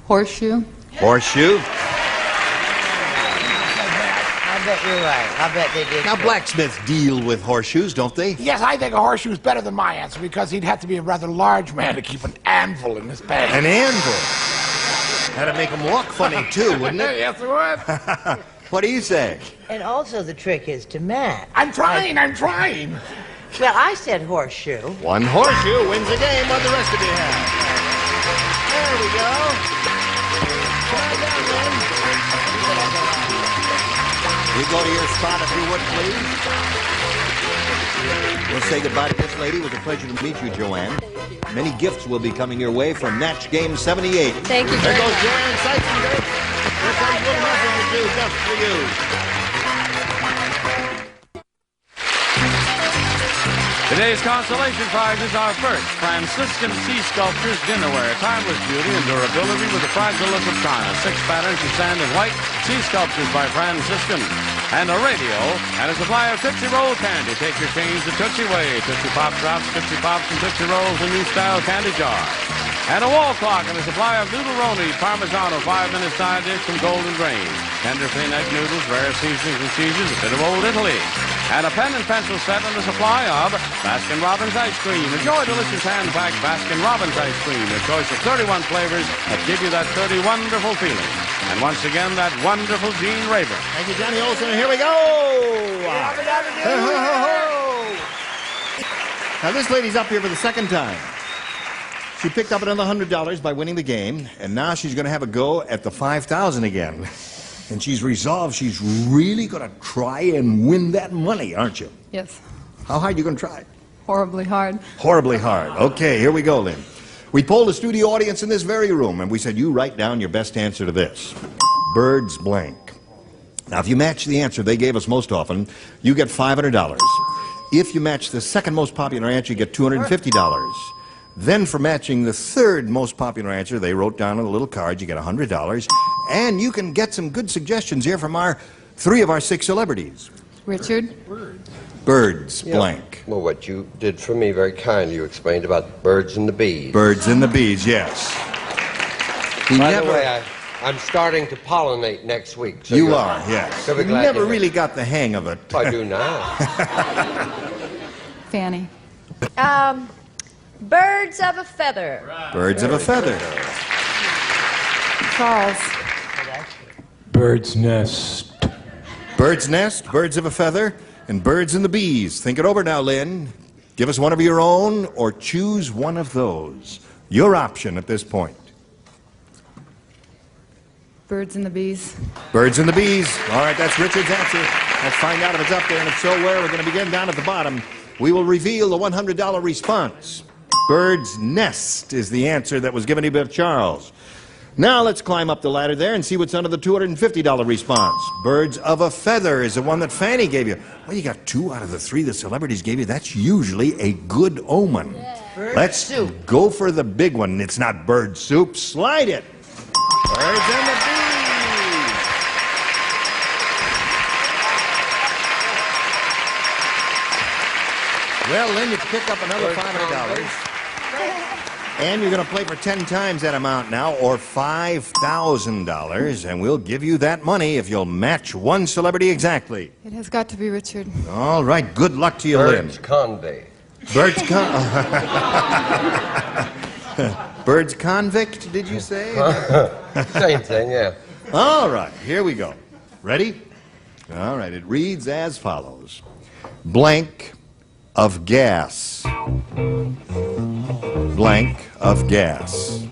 Horseshoe. Horseshoe. I bet you're right. I bet they did. Now, too. blacksmiths deal with horseshoes, don't they? Yes, I think a horseshoe's better than my answer because he'd have to be a rather large man to keep an anvil in his pants. An anvil. That'd make him walk funny, too, wouldn't it? Yes, it would. What do you say? And also the trick is to match. I'm trying. Well, I said horseshoe. One horseshoe wins the game. What the rest of you have? There we go. Come on down, Lynn. You go to your spot if you would, please. We'll say goodbye to this lady. It was a pleasure to meet you, Joanne. Many gifts will be coming your way from Match Game 78. Thank you There very goes much. Joanne Seitzenberg. Here comes little messages too, just for you. Today's consolation prizes are first, Franciscan Sea Sculptures Dinnerware, timeless beauty and durability with the fragile look of China. 6 patterns in sand and white, Sea Sculptures by Franciscan. And a radio and a supply of Tootsie Roll candy. Take your change the Tootsie way. Tootsie Pop Drops, Tootsie Pops, and Tootsie Rolls, a new style candy jar. And a wall clock and a supply of Noodle-Roni Parmigiano 5-minute side dish from Golden Grain. Tender thin egg noodles, rare seasonings and cheeses, a bit of old Italy. And a pen and pencil set and a supply of Baskin-Robbins ice cream. Enjoy delicious hand-packed Baskin-Robbins ice cream. A choice of 31 flavors that give you that 30 wonderful feeling. And once again, that wonderful Gene Raver. Thank you, Johnny Olson. And here we go. Now, this lady's up here for the second time. She picked up another $100 by winning the game, and now she's going to have a go at the $5,000 again. And she's resolved she's really going to try and win that money, aren't you? Yes. How hard are you going to try? Horribly hard. Horribly hard. Okay, here we go, Lynn. We polled the studio audience in this very room, and we said, you write down your best answer to this. Birds blank. Now, if you match the answer they gave us most often, you get $500. If you match the second most popular answer, you get $250. Then for matching the third most popular answer, they wrote down on a little card, you get $100. And you can get some good suggestions here from 3 of our 6 celebrities. Richard? Birds blank. Well, what you did for me very kindly, you explained about birds and the bees. Birds and the bees, yes. By the way, I'm starting to pollinate next week. So you are, yes. So you never really got the hang of it. I do now. Fanny? Birds of a feather. Birds of a feather. Charles? Bird's nest. Bird's nest, birds of a feather, and birds and the bees. Think it over now, Lynn. Give us one of your own or choose one of those. Your option at this point. Birds and the bees. Birds and the bees. All right, that's Richard's answer. Let's find out if it's up there, and if so, where. We're going to begin down at the bottom. We will reveal the $100 response. Bird's nest is the answer that was given to you by Charles. Now let's climb up the ladder there and see what's under the $250 response. Birds of a feather is the one that Fanny gave you. Well, you got 2 out of the 3 the celebrities gave you. That's usually a good omen. Bird Let's soup. go for the big one. It's not bird soup. Slide it. Birds and the bees. Well, Lynn, you pick up another $500. And you're going to play for 10 times that amount now, or $5,000. And we'll give you that money if you'll match one celebrity exactly. It has got to be Richard. All right, good luck to you, Lynn. Birds convict. Birds Birds convict, did you say? Same thing, yeah. All right, here we go. Ready? All right, it reads as follows. Blank of gas. Blank of gas.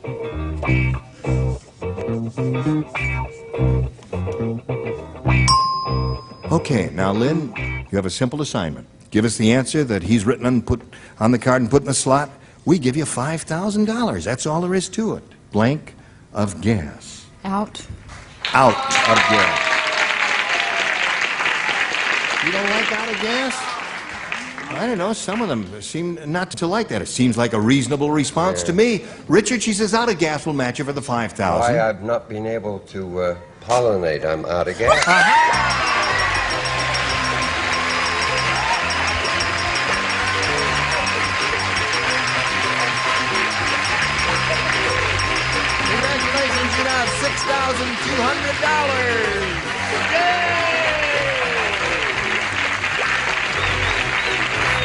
Okay, now, Lynn, you have a simple assignment. Give us the answer that he's written and put on the card and put in the slot. We give you $5,000. That's all there is to it. Blank of gas. Out. Out of gas. You don't like out of gas? I don't know. Some of them seem not to like that. It seems like a reasonable response to me. Richard, she says out of gas will match you for the $5,000. Why, I've not been able to pollinate. I'm out of gas. Congratulations, you now have $6,200. Yay!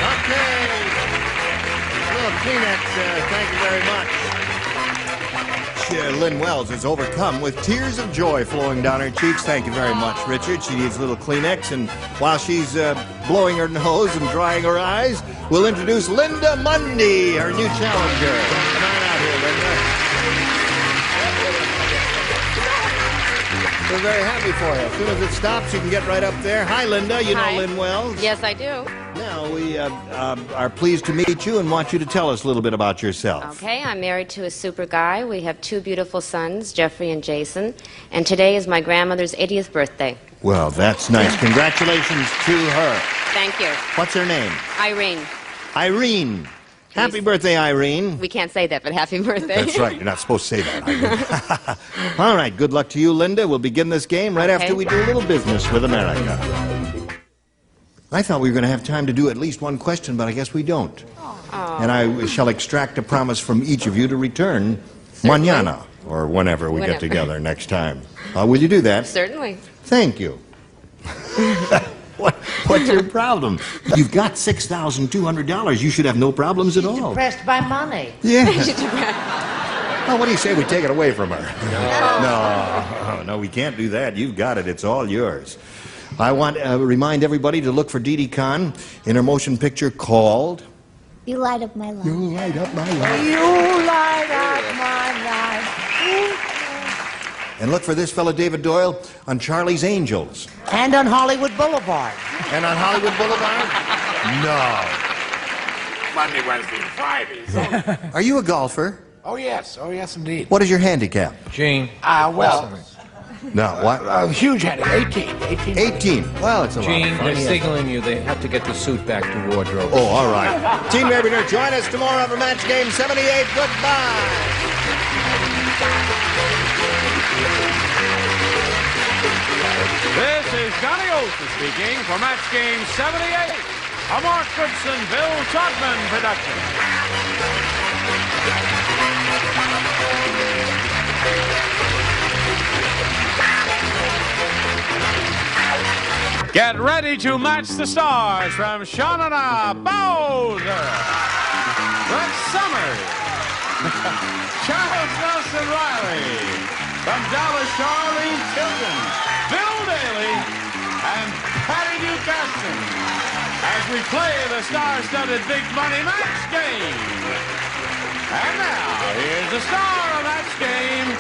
Okay. A little Kleenex, thank you very much. Lynn Wells is overcome with tears of joy flowing down her cheeks. Thank you very much, Richard. She needs a little Kleenex, and while she's blowing her nose and drying her eyes, we'll introduce Linda Mundy, her new challenger. Come on out here, Linda. We're very happy for you. As soon as it stops, you can get right up there. Hi, Linda. You know Lynn Wells. Yes, I do. Now, we are pleased to meet you and want you to tell us a little bit about yourself. Okay, I'm married to a super guy. We have 2 beautiful sons, Jeffrey and Jason. And today is my grandmother's 80th birthday. Well, that's nice. Congratulations to her. Thank you. What's her name? Irene. Irene. Happy birthday, Irene. We can't say that, but happy birthday. That's right. You're not supposed to say that, Irene. All right. Good luck to you, Linda. We'll begin this game right after we do a little business with America. I thought we were going to have time to do at least one question, but I guess we don't. Oh. And I shall extract a promise from each of you to return mañana, or whenever we get together next time. Will you do that? Certainly. Thank you. What's your problem? You've got $6,200. You should have no problems at all. Depressed by money. Yeah. Well, what do you say we take it away from her? No, we can't do that. You've got it. It's all yours. I want to remind everybody to look for Didi Khan in her motion picture called... You light up my life. You light up my life. You light up my life. And look for this fellow David Doyle on Charlie's Angels. And on Hollywood Boulevard. And on Hollywood Boulevard? No. Monday, Wednesday, and Fridays. Are you a golfer? Oh, yes. Oh, yes, indeed. What is your handicap? Gene. Well... No, what? Huge heading, 18. 18. Well, it's a Gene, lot of fun. they're signaling you. They have to get the suit back to wardrobe. Oh, all right. Team Ravener, join us tomorrow for Match Game 78. Goodbye. This is Johnny Olson speaking for Match Game 78, a Mark Goodson, Bill Todman production. Get ready to match the stars from Shawnana Bowser, Brett Summers, Charles Nelson Riley, from Dallas, Charlene Tilden, Bill Daly, and Patty Newcastle, as we play the star-studded Big Money Match Game. And now, here's the star of Match Game,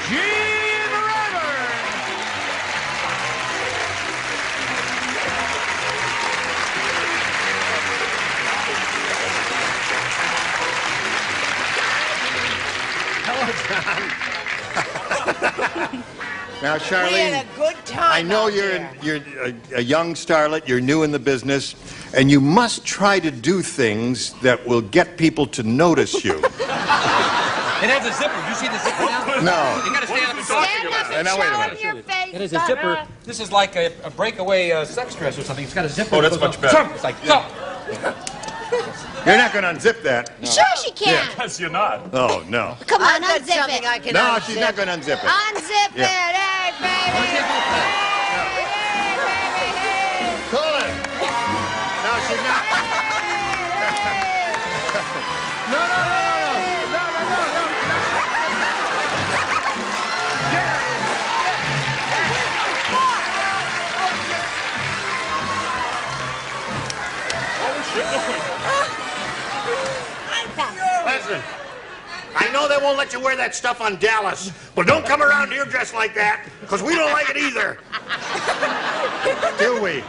Gene Rayburn. Hello, John. Now, Charlene, We had a good time. I know you're a young starlet, you're new in the business, and you must try to do things that will get people to notice you. It has a zipper. You see the zipper now? No. You gotta stand up and talk. Stand up and Now, wait a show minute. them your face. It is a zipper. This is like a breakaway sex dress or something. It's got a zipper. Oh, that's much better. It's like, so. You're not going to unzip that. Sure she can. Yes, you're not. Oh, no. Come on, I've got unzip something it. I can No, unzip. she's not going to unzip it. Unzip Yeah. it, hey, baby. Pull it. No, she's not. No. Listen, I know they won't let you wear that stuff on Dallas, but don't come around here dressed like that, because we don't like it either. Do we?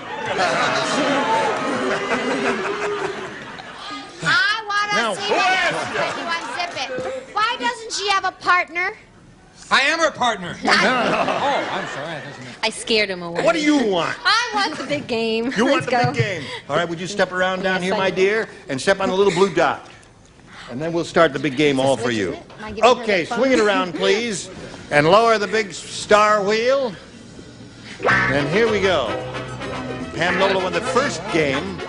I want Now, to see her. You unzip it. Why doesn't she have a partner? I am her partner. No. Oh, I'm sorry. I scared him away. What do you want? I want the big game. You want Let's the go. big game. All right, would you step around down Yes, here, I my will. dear, and step on the little blue dot. And then we'll start the big game all for you. Am I giving her Okay, that phone? swing it around, please, and lower the big star wheel. And here we go. Pam Nola won the first game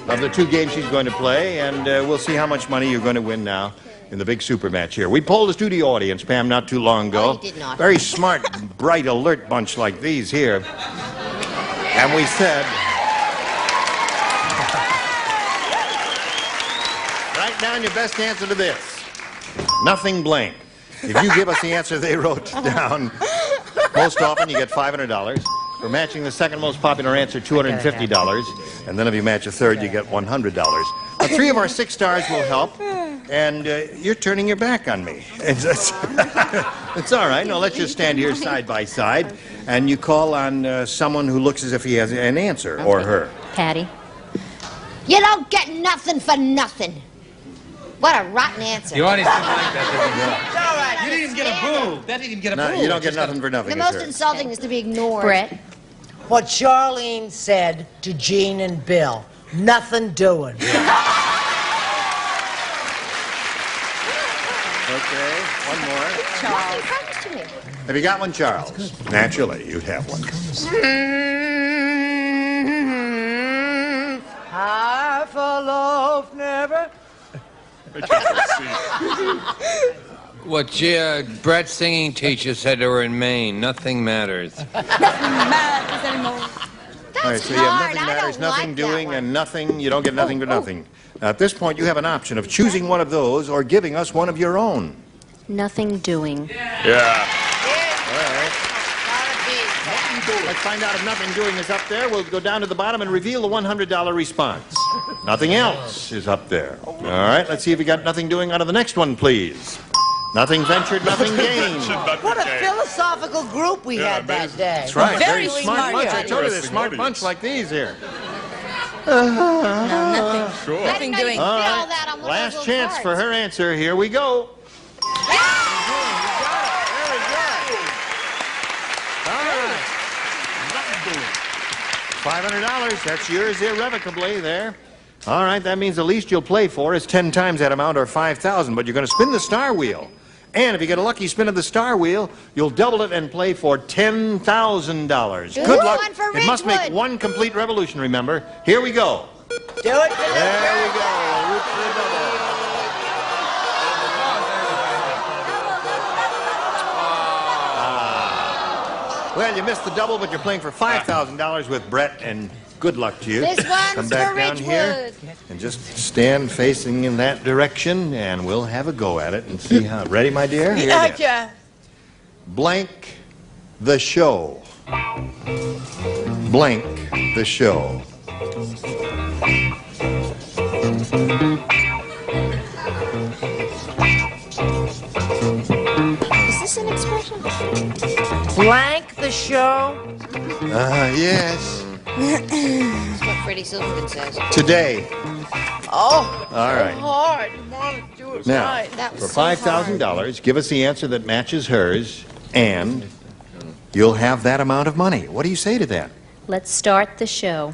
of the 2 games she's going to play, and we'll see how much money you're going to win now in the big super match here. We polled the studio audience, Pam, not too long ago. Oh, you did not. Very smart, bright, alert bunch like these here. And we said, write down your best answer to this. Nothing blank. If you give us the answer they wrote down, most often you get $500. For matching the second most popular answer, $250. And then if you match a third, you get $100. Now, 3 of our 6 stars will help, and you're turning your back on me. It's all right. No, let's just stand here side by side, and you call on someone who looks as if he has an answer, or her. Patty. You don't get nothing for nothing. What a rotten answer. The audience didn't like that. It's all right. You didn't even get a boo. That didn't even get a No, boo. you don't get nothing for nothing. The most insulting is to be ignored. Brett. What Charlene said to Gene and Bill. Nothing doing. Okay, one more. Charles. To me. Have you got one, Charles? Naturally, you'd have one. I for love never. What Brett's singing teacher said to her in Maine, nothing matters. Matters anymore. All right, so you have nothing matters, nothing doing, and nothing, you don't get nothing for nothing. Now, at this point, you have an option of choosing one of those or giving us one of your own. Nothing doing. Yeah. All right. Let's find out if nothing doing is up there. We'll go down to the bottom and reveal the $100 response. Nothing else is up there. All right, let's see if you got nothing doing out of the next one, please. Nothing ventured, nothing gained. What a philosophical group we had that day. That's right. Very smart bunch. I told you, they're a smart bunch like these here. Nothing. Sure. Nothing doing. All right. Last chance for her answer. Here we go. $500. That's yours irrevocably there. All right, that means the least you'll play for is 10 times that amount or $5,000, but you're going to spin the star wheel. And if you get a lucky spin of the star wheel, you'll double it and play for $10,000. Good luck. It must make one complete revolution, remember. Here we go. Do it. There we go. Root for the double. Well, you missed the double, but you're playing for $5,000 with Brett, and good luck to you. This one's Come back for down here and just stand facing in that direction, and we'll have a go at it and see how. Ready, my dear? Here it is. Yeah. Blank the show. Blank the show. Is this an expression? Blank the show. Yes. That's what Freddie Silverman says. Today. Oh. All right. Hard. You want to do it Now, right. for $5,000, give us the answer that matches hers, and you'll have that amount of money. What do you say to that? Let's start the show.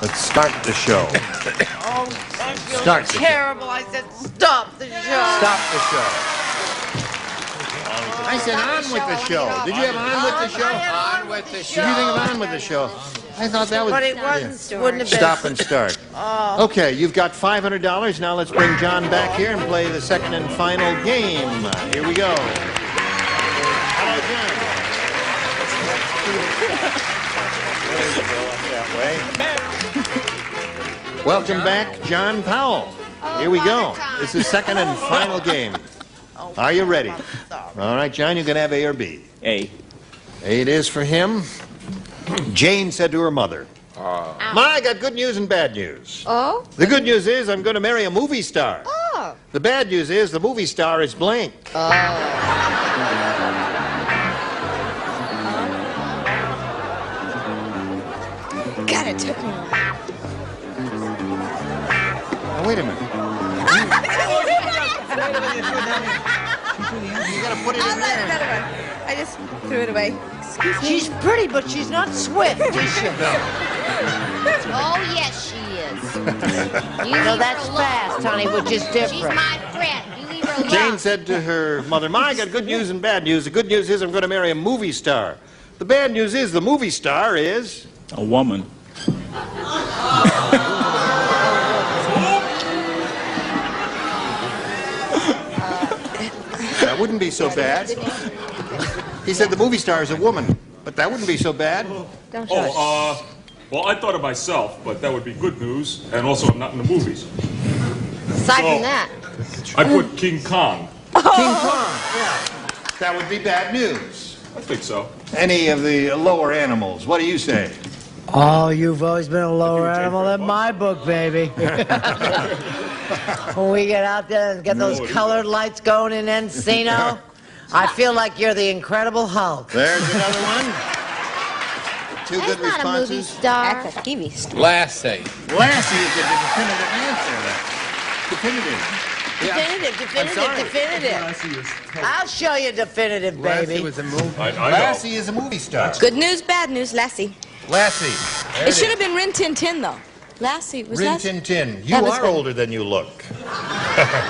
Let's start the show. Oh, I feel Start the show. terrible. I said stop the show. Stop the show. I said on with the show. Did you have on with the show? On with the Did show. you think of on with the show? I thought that was... But it wasn't, wouldn't have been. Stop and start. Oh. Okay, you've got $500. Now let's bring John back here and play the second and final game. Here we go. Hello, John. That way. Welcome back, John Powell. Here we go. This is second and final game. Are you ready? All right, John, you can have A or B. A. A it is for him. Jane said to her mother, Ma, I got good news and bad news. Oh? The good news is I'm going to marry a movie star. Oh. The bad news is the movie star is blank. Oh. God, it took me. Now, wait a minute. You got to put it in there. I just threw it away. Excuse me. She's pretty, but she's not swift, is she? Oh, yes, she is. You No, leave that's her alone. fast, honey, which is different. She's my friend. You leave her alone. Jane said to her mother, "Ma, I got good news and bad news. The good news is I'm going to marry a movie star. The bad news is the movie star is... a woman." That wouldn't be so bad. He said the movie star is a woman, but that wouldn't be so bad. Well, I thought of myself, but that would be good news, and also I'm not in the movies. Aside from that. I put King Kong. King Kong, yeah. That would be bad news. I think so. Any of the lower animals, what do you say? Oh, you've always been a lower animal in my book, baby. When we get out there and get those colored lights going in Encino, I feel like you're the Incredible Hulk. There's another one. Two good That's not a movie responses. star. That's a TV star. Lassie. Lassie is the definitive answer. Definitive. Definitive. I'll show you definitive, baby. Lassie was a movie. Lassie is a movie star. Good news, bad news, Lassie. Lassie. It should have been Rin Tin Tin, though. Lassie was Rin Lassie. Tin Tin. You That was are good. older than you look.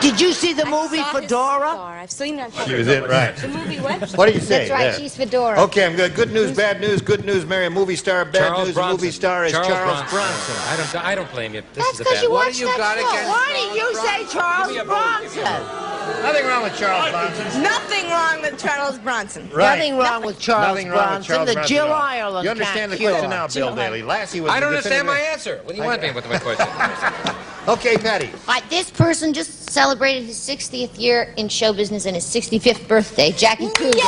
Did you see the movie I saw his Fedora? star. I've seen that. Is it right? The movie what? What do you say? That's right, there? she's Fedora. Okay, I'm good. Good news, bad news. Good news, marry a movie star. Bad Charles news, Bronson. a movie star is Charles Bronson. I don't blame you. This That's is a 'cause bad. you What watched do you that got show. against? Why did you say Charles Bronson? Nothing wrong with Charles Bronson. Nothing wrong with Charles Bronson. Right. Nothing wrong with Charles Nothing wrong with Bronson. Charles The Bronson Jill at all. Ireland You understand the can't question cure. now, Bill Daly. Lassie was I the don't understand my definitive- answer. What do you want me with my question? Okay, Patty. All right, this person just celebrated his 60th year in show business and his 65th birthday, Jackie Coogan.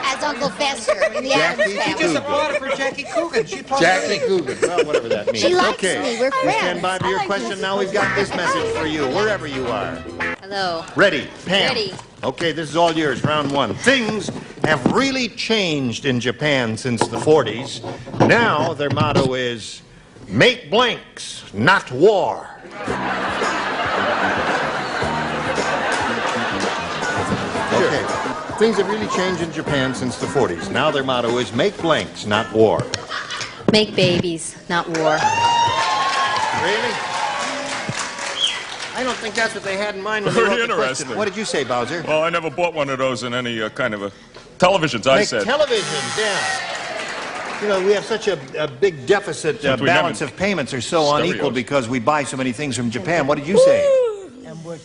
As Uncle Fester in the Addams Jackie Family. Coogan. applauded for Jackie Coogan. She Jackie Coogan. Well, whatever that means. She likes okay. me. We're You stand friends. by for your question. Now we've got this message for you, wherever you are. Hello. Ready, Pam? Ready. Okay, this is all yours, round one. Things have really changed in Japan since the 40s. Now their motto is, make blanks, not war. Okay, things have really changed in Japan since the 40s. Now their motto is, make blanks, not war. Make babies, not war. Really? I don't think that's what they had in mind when they Very wrote the interesting. question. What did you say, Bowser? Well, I never bought one of those in any kind of a televisions, I Make said. televisions, yeah. You know, we have such a big deficit. Since we Balance haven't- of payments are so Stereos. unequal because we buy so many things from Japan. What did you say?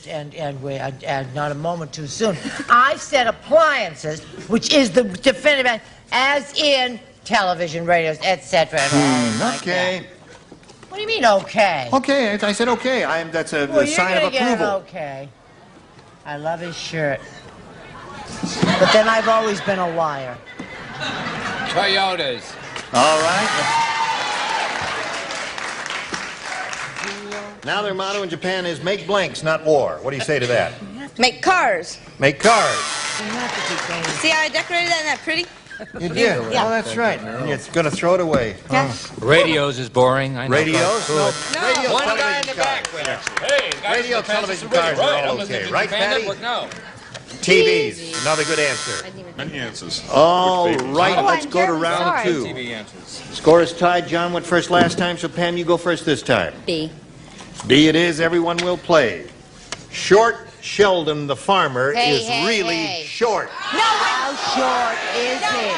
And not a moment too soon. I said appliances, which is the definitive, as in television, radios, etc. Okay. What do you mean, okay? Okay, I said okay. That's a Well, you're sign gonna of get an approval. okay. I love his shirt. But then I've always been a liar. Toyotas. All right. Now their motto in Japan is make blanks, not war. What do you say to that? Make cars. Make cars. See how I decorated that? Isn't that pretty? You did. Yeah. Oh, that's right. And you're going to throw it away. Yeah. Radios is boring. I know. Radios? No. Radio, One guy in television the back cars. with it. Hey, guys, Radio, the fans television are radio. cars are Right, all I'm listening okay. to Right, Japan Patty? Network now. TVs. Another good answer. Many answers. All Good babies. right, Oh, let's I'm go to terribly round sorry. two. TV answers. Score is tied. John went first last time, so Pam, you go first this time. B. B it is. Everyone will play. Short Sheldon, the farmer, Hey, is hey, really hey. short. How short is he?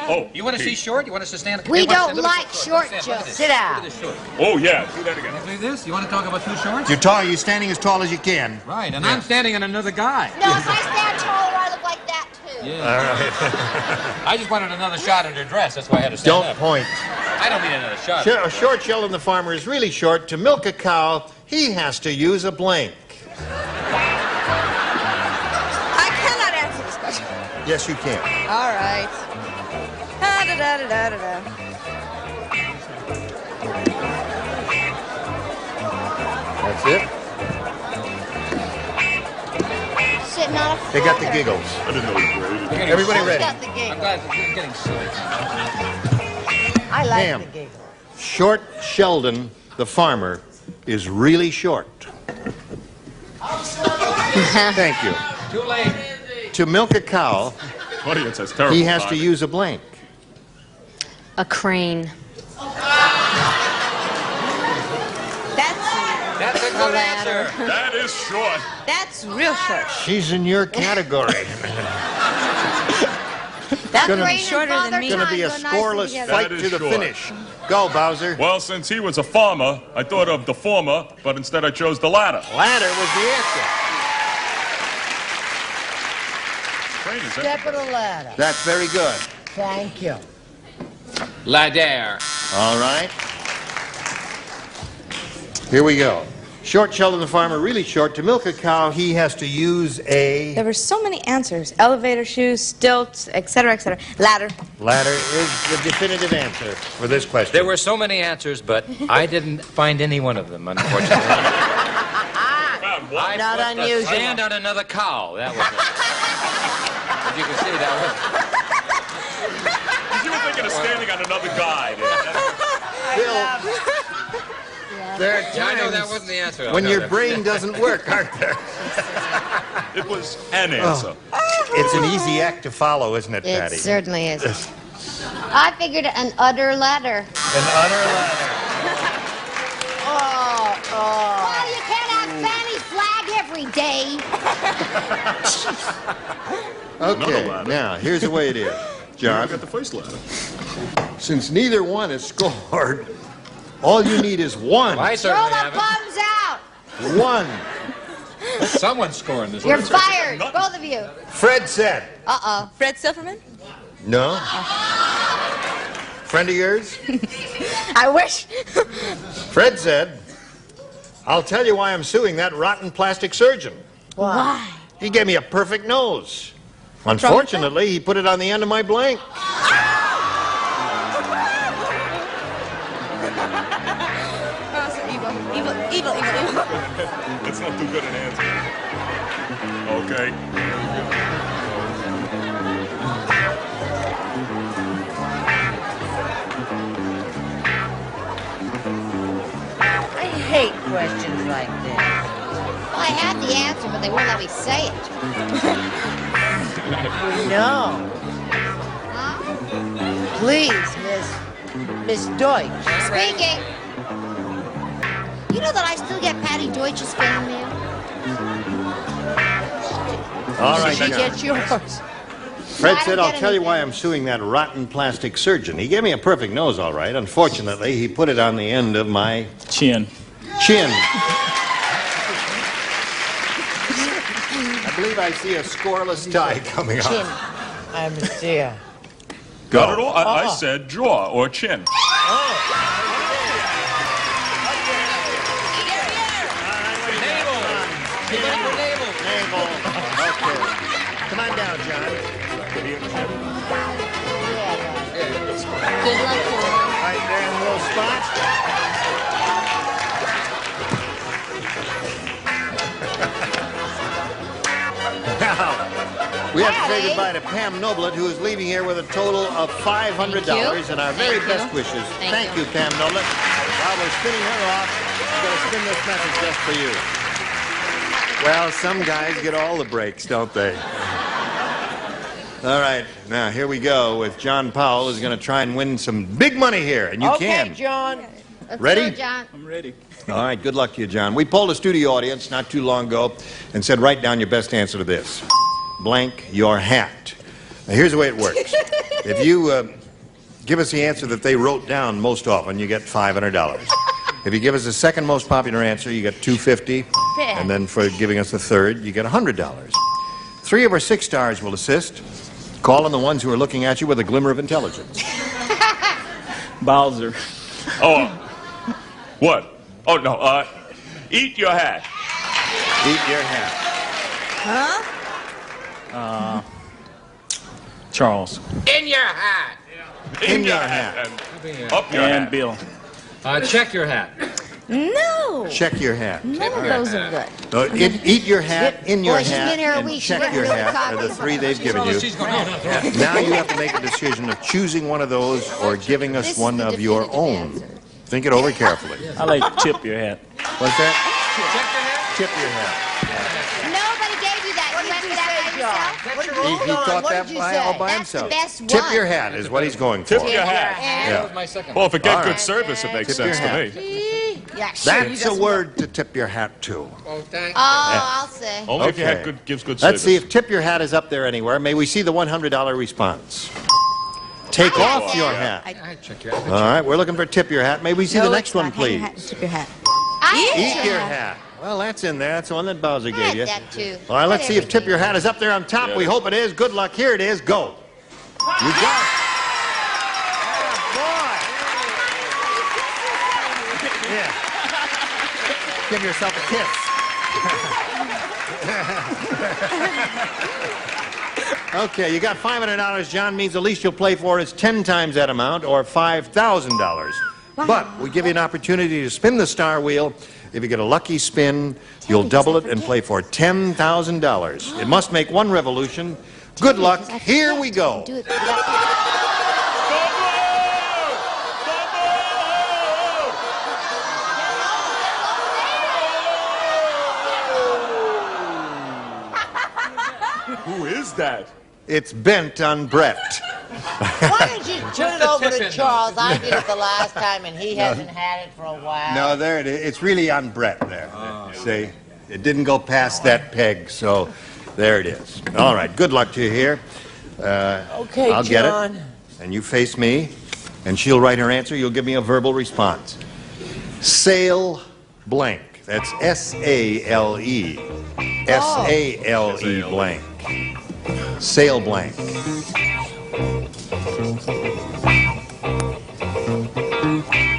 Oh, You want to see short? You want us to stand? We Hey, watch don't that. Look at like this short Look at jokes. this. Sit down. Look at this short. Oh, yeah. Do that again. Look at this. You want to talk about two shorts? You're tall. You're standing as tall as you can. Right, and I'm standing on another guy. No, if I stand taller, I look like that too. Yeah. All right. I just wanted another shot at her dress. That's why I had to stand Don't up. point. I don't need another shot. Short Sheldon, the farmer, is really short. To milk a cow, he has to use a blank. I cannot answer this question. Yes, you can. All right. Da, da, da, da, da, da. That's it. Sitting on a They got the floater. giggles. I didn't know you were ready. Everybody Who's ready? got the gig? I'm glad you're getting silly. I like Ma'am. the giggle. Short Sheldon, the farmer, is really short. Thank you. Too late. To milk a cow, Audience has terrible He has to timing. use a blank. A crane. That's a good answer. That is short. That's real short. She's in your category. That's gonna, shorter than me. It's going to be a scoreless fight That is to the short. finish. Go, Bowser. Well, since he was a farmer, I thought of the former, but instead I chose the latter. Ladder was the answer. Step of the ladder. That's very good. Thank you. Ladder. All right. Here we go. Short Sheldon the farmer, really short. To milk a cow, he has to use a... There were so many answers. Elevator, shoes, stilts, etc., etc. Ladder. Ladder is the definitive answer for this question. There were so many answers, but I didn't find any one of them, unfortunately. Not unusual. Stand on another cow. That was it. As you can see, that was... You were thinking of standing on another guy. There are times I know that wasn't the answer. when your brain doesn't work, aren't there? It was an answer. It's an easy act to follow, isn't it, It Patty? certainly is. I figured an udder ladder. An utter ladder. Well, you can't have Fanny Flag every day. Okay, now, here's the way it is. John, I got the first ladder. since neither one is scored, all you need is one. I Throw certainly the haven't. bums out. One. Someone's scoring this. You're one. fired, both of you. Fred said. Uh-oh. Fred Silverman? No? Friend of yours? I wish. Fred said, I'll tell you why I'm suing that rotten plastic surgeon. Why? He gave me a perfect nose. Unfortunately, he put it on the end of my blank. Evil. It's not too good an answer. Okay. I hate questions like this. Well, I had the answer, but they won't let me say it. No. Please, Miss Deutsch. Speaking. You know that I still get Patty Deutsch's fan mail? All right, She John. gets yours. Fred I said, don't I'll get tell you why anything. I'm suing that rotten plastic surgeon. He gave me a perfect nose, all right. Unfortunately, he put it on the end of my Chin. chin. I believe I see a scoreless tie coming Chin. up. I'm a seer. Got it all? I said jaw or chin. Navel. Okay. Come on down, John. Good luck to him. Right there in the little spot. Now, we have to say goodbye to Pam Noblet, who is leaving here with a total of $500 and our very best wishes. Thank you, Pam Noblet. While we're spinning her off, I'm going to spin this message just for you. Well, some guys get all the breaks, don't they? All right, now here we go with John Powell, who's going to try and win some big money here, and you Okay, can. John. Let's Ready? go, John. I'm ready. All right, good luck to you, John. We polled a studio audience not too long ago and said, write down your best answer to this. Blank your hat. Now, here's the way it works. If you give us the answer that they wrote down most often, you get $500. If you give us the second most popular answer, you get $250. And then for giving us the third, you get $100. 3 of our 6 stars will assist. Call on the ones who are looking at you with a glimmer of intelligence. Bowser. Oh, what? Oh, no, eat your hat. Eat your hat. Huh? Charles. In your hat. In your hat. And up your And hat. Bill. Check your hat. No. Check your hat. None of those are good. Eat your hat, in your Boy, she's hat, been here a and week. She check wouldn't your really hat talk are the about 3 they've given you. Now you have to make a decision of choosing one of those or giving us This is one the of your definitive own. answer. Think it over carefully. I like chip your hat. What's that? Chip your hat. Nobody gave you that. You went for that by yourself? What thought that all by himself. That's the best Tip one. your hat is what he's going for. Tip your hat. Yeah. My second. Well, if it gets All good right. service, it makes sense to me. Yeah, sure. That's a word to tip your hat to. Oh, thank Oh, I'll say. Only if your Okay. hat gives good Let's service. see if tip your hat is up there anywhere. May we see the $100 response? Take off your hat. I check your hat. All right, we're looking for tip your hat. May we see the next one, Hang your please? hat and tip your hat. Eat your hat. Well, that's in there. That's the one that Bowser I gave had you. that too. All right, let's see if tip Whatever. your hat is up there on top. Yeah. We hope it is. Good luck. Here it is. Go. You got it. Yeah. Give yourself a kiss. Okay, you got $500. John means the least you'll play for is 10 times that amount, or $5,000. But we give you an opportunity to spin the star wheel. If you get a lucky spin, you'll double it and play for $10,000. It must make one revolution. Good luck. Here we go. Do it. Who is that? It's bent on Brett. Why don't you turn it over to Charles? I did it the last time, and he hasn't had it for a while. No, there it is. It's really on Brett there. See? It didn't go past that peg, so there it is. All right, good luck to you here. Okay, I'll get John. it. And you face me, and she'll write her answer. You'll give me a verbal response. Sail blank. That's S-A-L-E. S-A-L-E blank. Sail blank.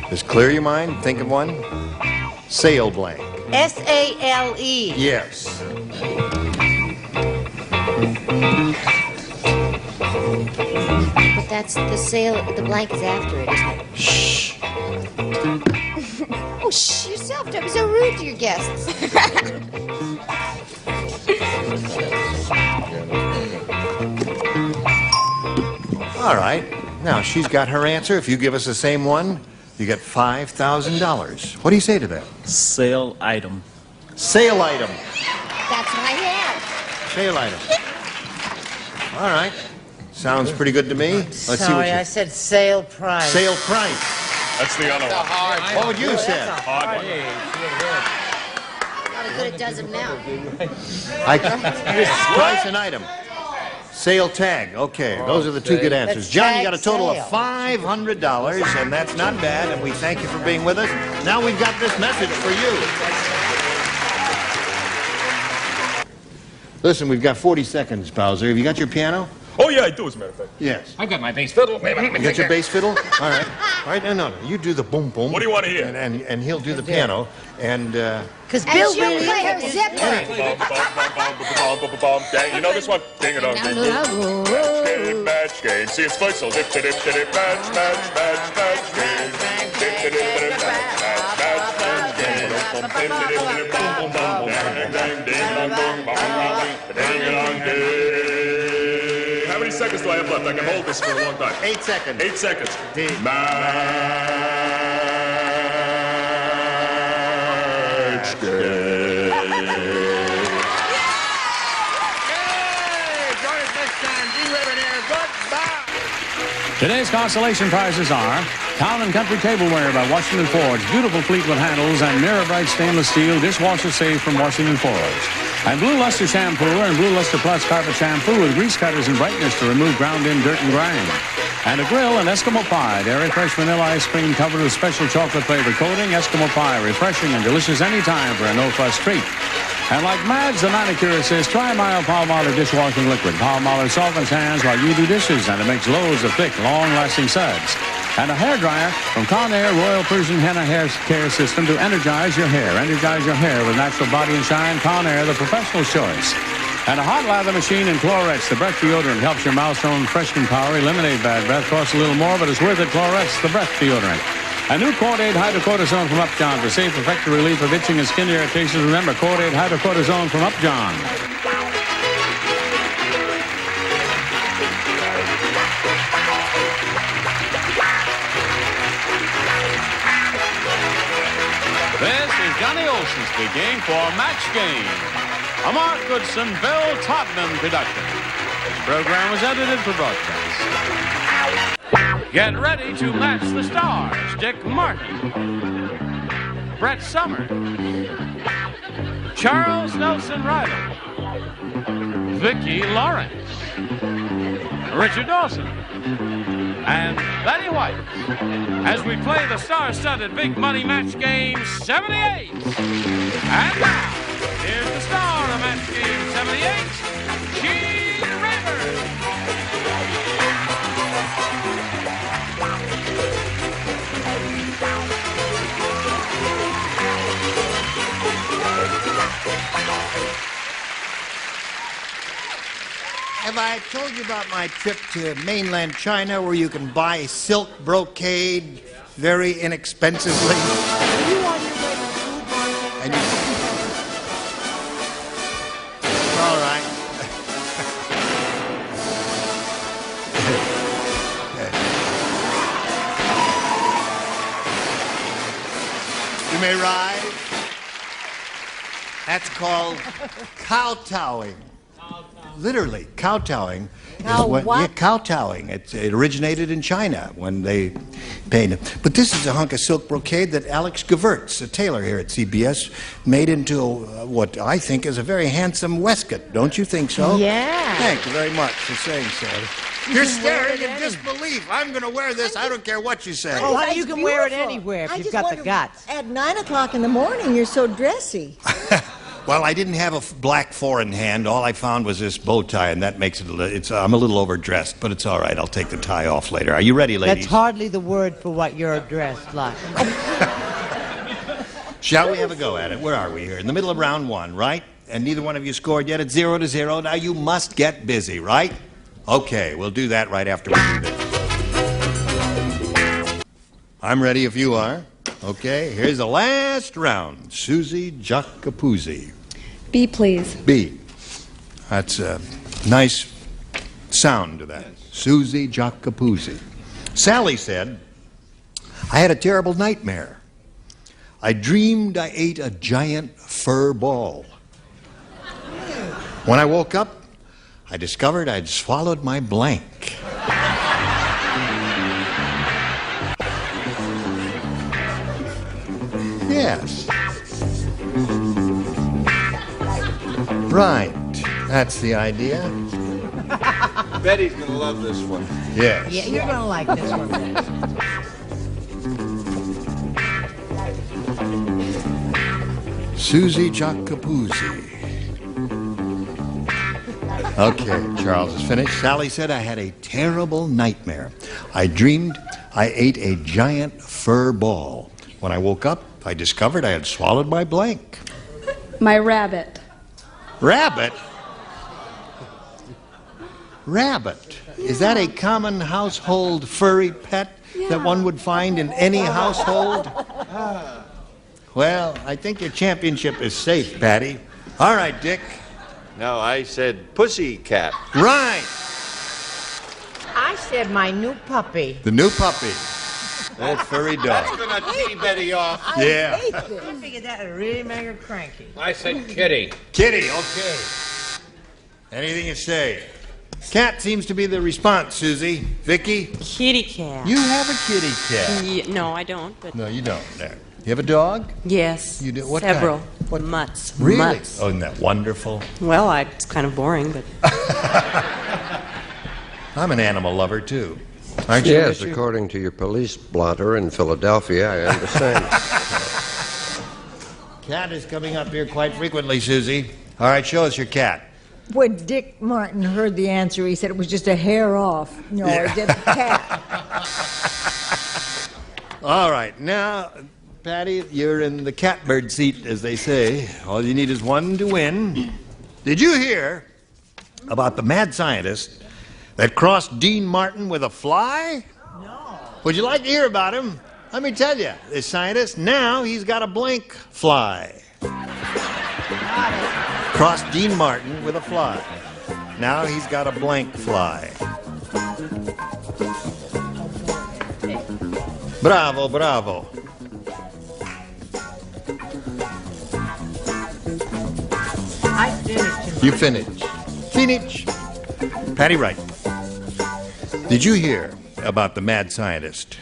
Just clear your mind. Think of one. Sail blank. S-A-L-E. Yes. But that's the sail. The blank is after it, isn't it? Shh. Oh, shh yourself. Don't be so rude to your guests. All right. Now, she's got her answer. If you give us the same one, you get $5,000. What do you say to that? Sale item. Sale item. That's what I had. Sale item. All right. Sounds pretty good to me. Let's see what Sorry, you... I said sale price. Sale price. That's the other one. What would you say? Hard one. Not as good it does him now. Price and item. Sale tag. Okay, those are the two good answers. John, you got a total of $500, and that's not bad, and we thank you for being with us. Now we've got this message for you. Listen, we've got 40 seconds, Bowser. Have you got your piano? Oh, yeah, I do, as a matter of fact. Yes. I've got my bass fiddle. You got your bass fiddle? All right. All right, no. You do the boom boom. What do you want to hear? And he'll do the piano, and... Because And Bill she'll really play her zipper. You know this one? Ding it on. Match game. See, it's voice. So dip, dip, dip, dip, match game. Dip, dip, dip, dip, match game. How many seconds do I have left? I can hold this for a long time. 8 seconds. 8 seconds. Match game. Today's consolation prizes are Town and Country Tableware by Washington Forge, beautiful Fleetwood handles, and Mirror Bright stainless steel dishwasher safe from Washington Forge. And Blue Luster Shampoo and Blue Luster Plus Carpet Shampoo with grease cutters and brightness to remove ground-in dirt and grime. And a grill and Eskimo Pie, dairy fresh vanilla ice cream covered with special chocolate flavored coating. Eskimo Pie, refreshing and delicious anytime for a no-fuss treat. And like Mads, the manicure says, try Mild Palmolive dishwashing liquid. Palmolive softens hands while you do dishes, and it makes loads of thick, long-lasting suds. And a hairdryer from Conair Royal Persian Henna Hair Care System to energize your hair. Energize your hair with natural body and shine. Conair, the professional choice. And a hot lather machine in Clorets. The breath deodorant helps your mouth's own freshening power eliminate bad breath. Costs a little more, but it's worth it. Clorets, the breath deodorant. A new Cordate Hydrocortisone from Upjohn for safe, effective relief of itching and skin irritations. Remember, Cordate Hydrocortisone from Upjohn. This is Johnny Olson speaking for Match Game, a Mark Goodson, Bill Todman production. Program was edited for broadcast. Get ready to match the stars. Dick Martin, Brett Summers, Charles Nelson Riley, Vicki Lawrence, Richard Dawson, and Betty White as we play the star-studded Big Money Match Game 78. And now, here's the star of Match Game 78, Gene Rayburn. Have I told you about my trip to mainland China where you can buy silk brocade very inexpensively? Are you on your way to food market? And all right. You may rise. That's called kowtowing. Literally, kowtowing. Yeah, kowtowing. It originated in China when they painted. But this is a hunk of silk brocade that Alex Gewirtz, a tailor here at CBS, made into what I think is a very handsome waistcoat. Don't you think so? Yeah. Thank you very much for saying so. You're staring in disbelief. I'm going to wear this. I don't care what you say. Oh, you can wear it anywhere if you've got the guts. At 9 o'clock in the morning, you're so dressy. Well, I didn't have a black four in hand. All I found was this bow tie, and that makes it I'm a little overdressed, but it's all right. I'll take the tie off later. Are you ready, ladies? That's hardly the word for what you're dressed like. Shall we have a go at it? Where are we here? In the middle of round one, right? And neither one of you scored yet. It's 0-0. Now you must get busy, right? Okay, we'll do that right after we do this. I'm ready if you are. Okay, here's the last round. Susie Giacopuzzi. B, please. B. That's a nice sound to that. Susie Giacopuzzi. Sally said, I had a terrible nightmare. I dreamed I ate a giant fur ball. When I woke up, I discovered I'd swallowed my blank. Yes. Right. That's the idea. Betty's gonna love this one. Yes. Yeah, you're gonna like this one. Susie Giacopuzzi. Okay, Charles is finished. Sally said I had a terrible nightmare. I dreamed I ate a giant fur ball. When I woke up, I discovered I had swallowed my blank. My rabbit. Rabbit? Rabbit. Is that a common household furry pet that one would find in any household? Well, I think your championship is safe, Patty. All right, Dick. No, I said pussy cat. Right. I said my new puppy. The new puppy. That furry dog. That's gonna tee Betty off. Yeah. I figured that would really make her cranky. I said kitty. Kitty, okay. Anything you say. Cat seems to be the response, Susie. Vicky? Kitty cat. You have a kitty cat. No, I don't. But No, you don't. There. You have a dog? yes, You do? What several. kind? What? Mutts. Really? Mutts. Oh, isn't that wonderful? Well, it's kind of boring, but I'm an animal lover, too. Aren't you, Yes, Richard? according to your police blotter in Philadelphia, I understand. Cat is coming up here quite frequently, Susie. All right, show us your cat. When Dick Martin heard the answer, he said it was just a hair off. No, it's a cat. All right, now, Patty, you're in the catbird seat, as they say. All you need is one to win. Did you hear about the mad scientist that crossed Dean Martin with a fly? No. Would you like to hear about him? Let me tell you, this scientist, now he's got a blank fly. Crossed Dean Martin with a fly. Now he's got a blank fly. Bravo, bravo. I finished him. You finish. Finish. Patty Wright, did you hear about the mad scientist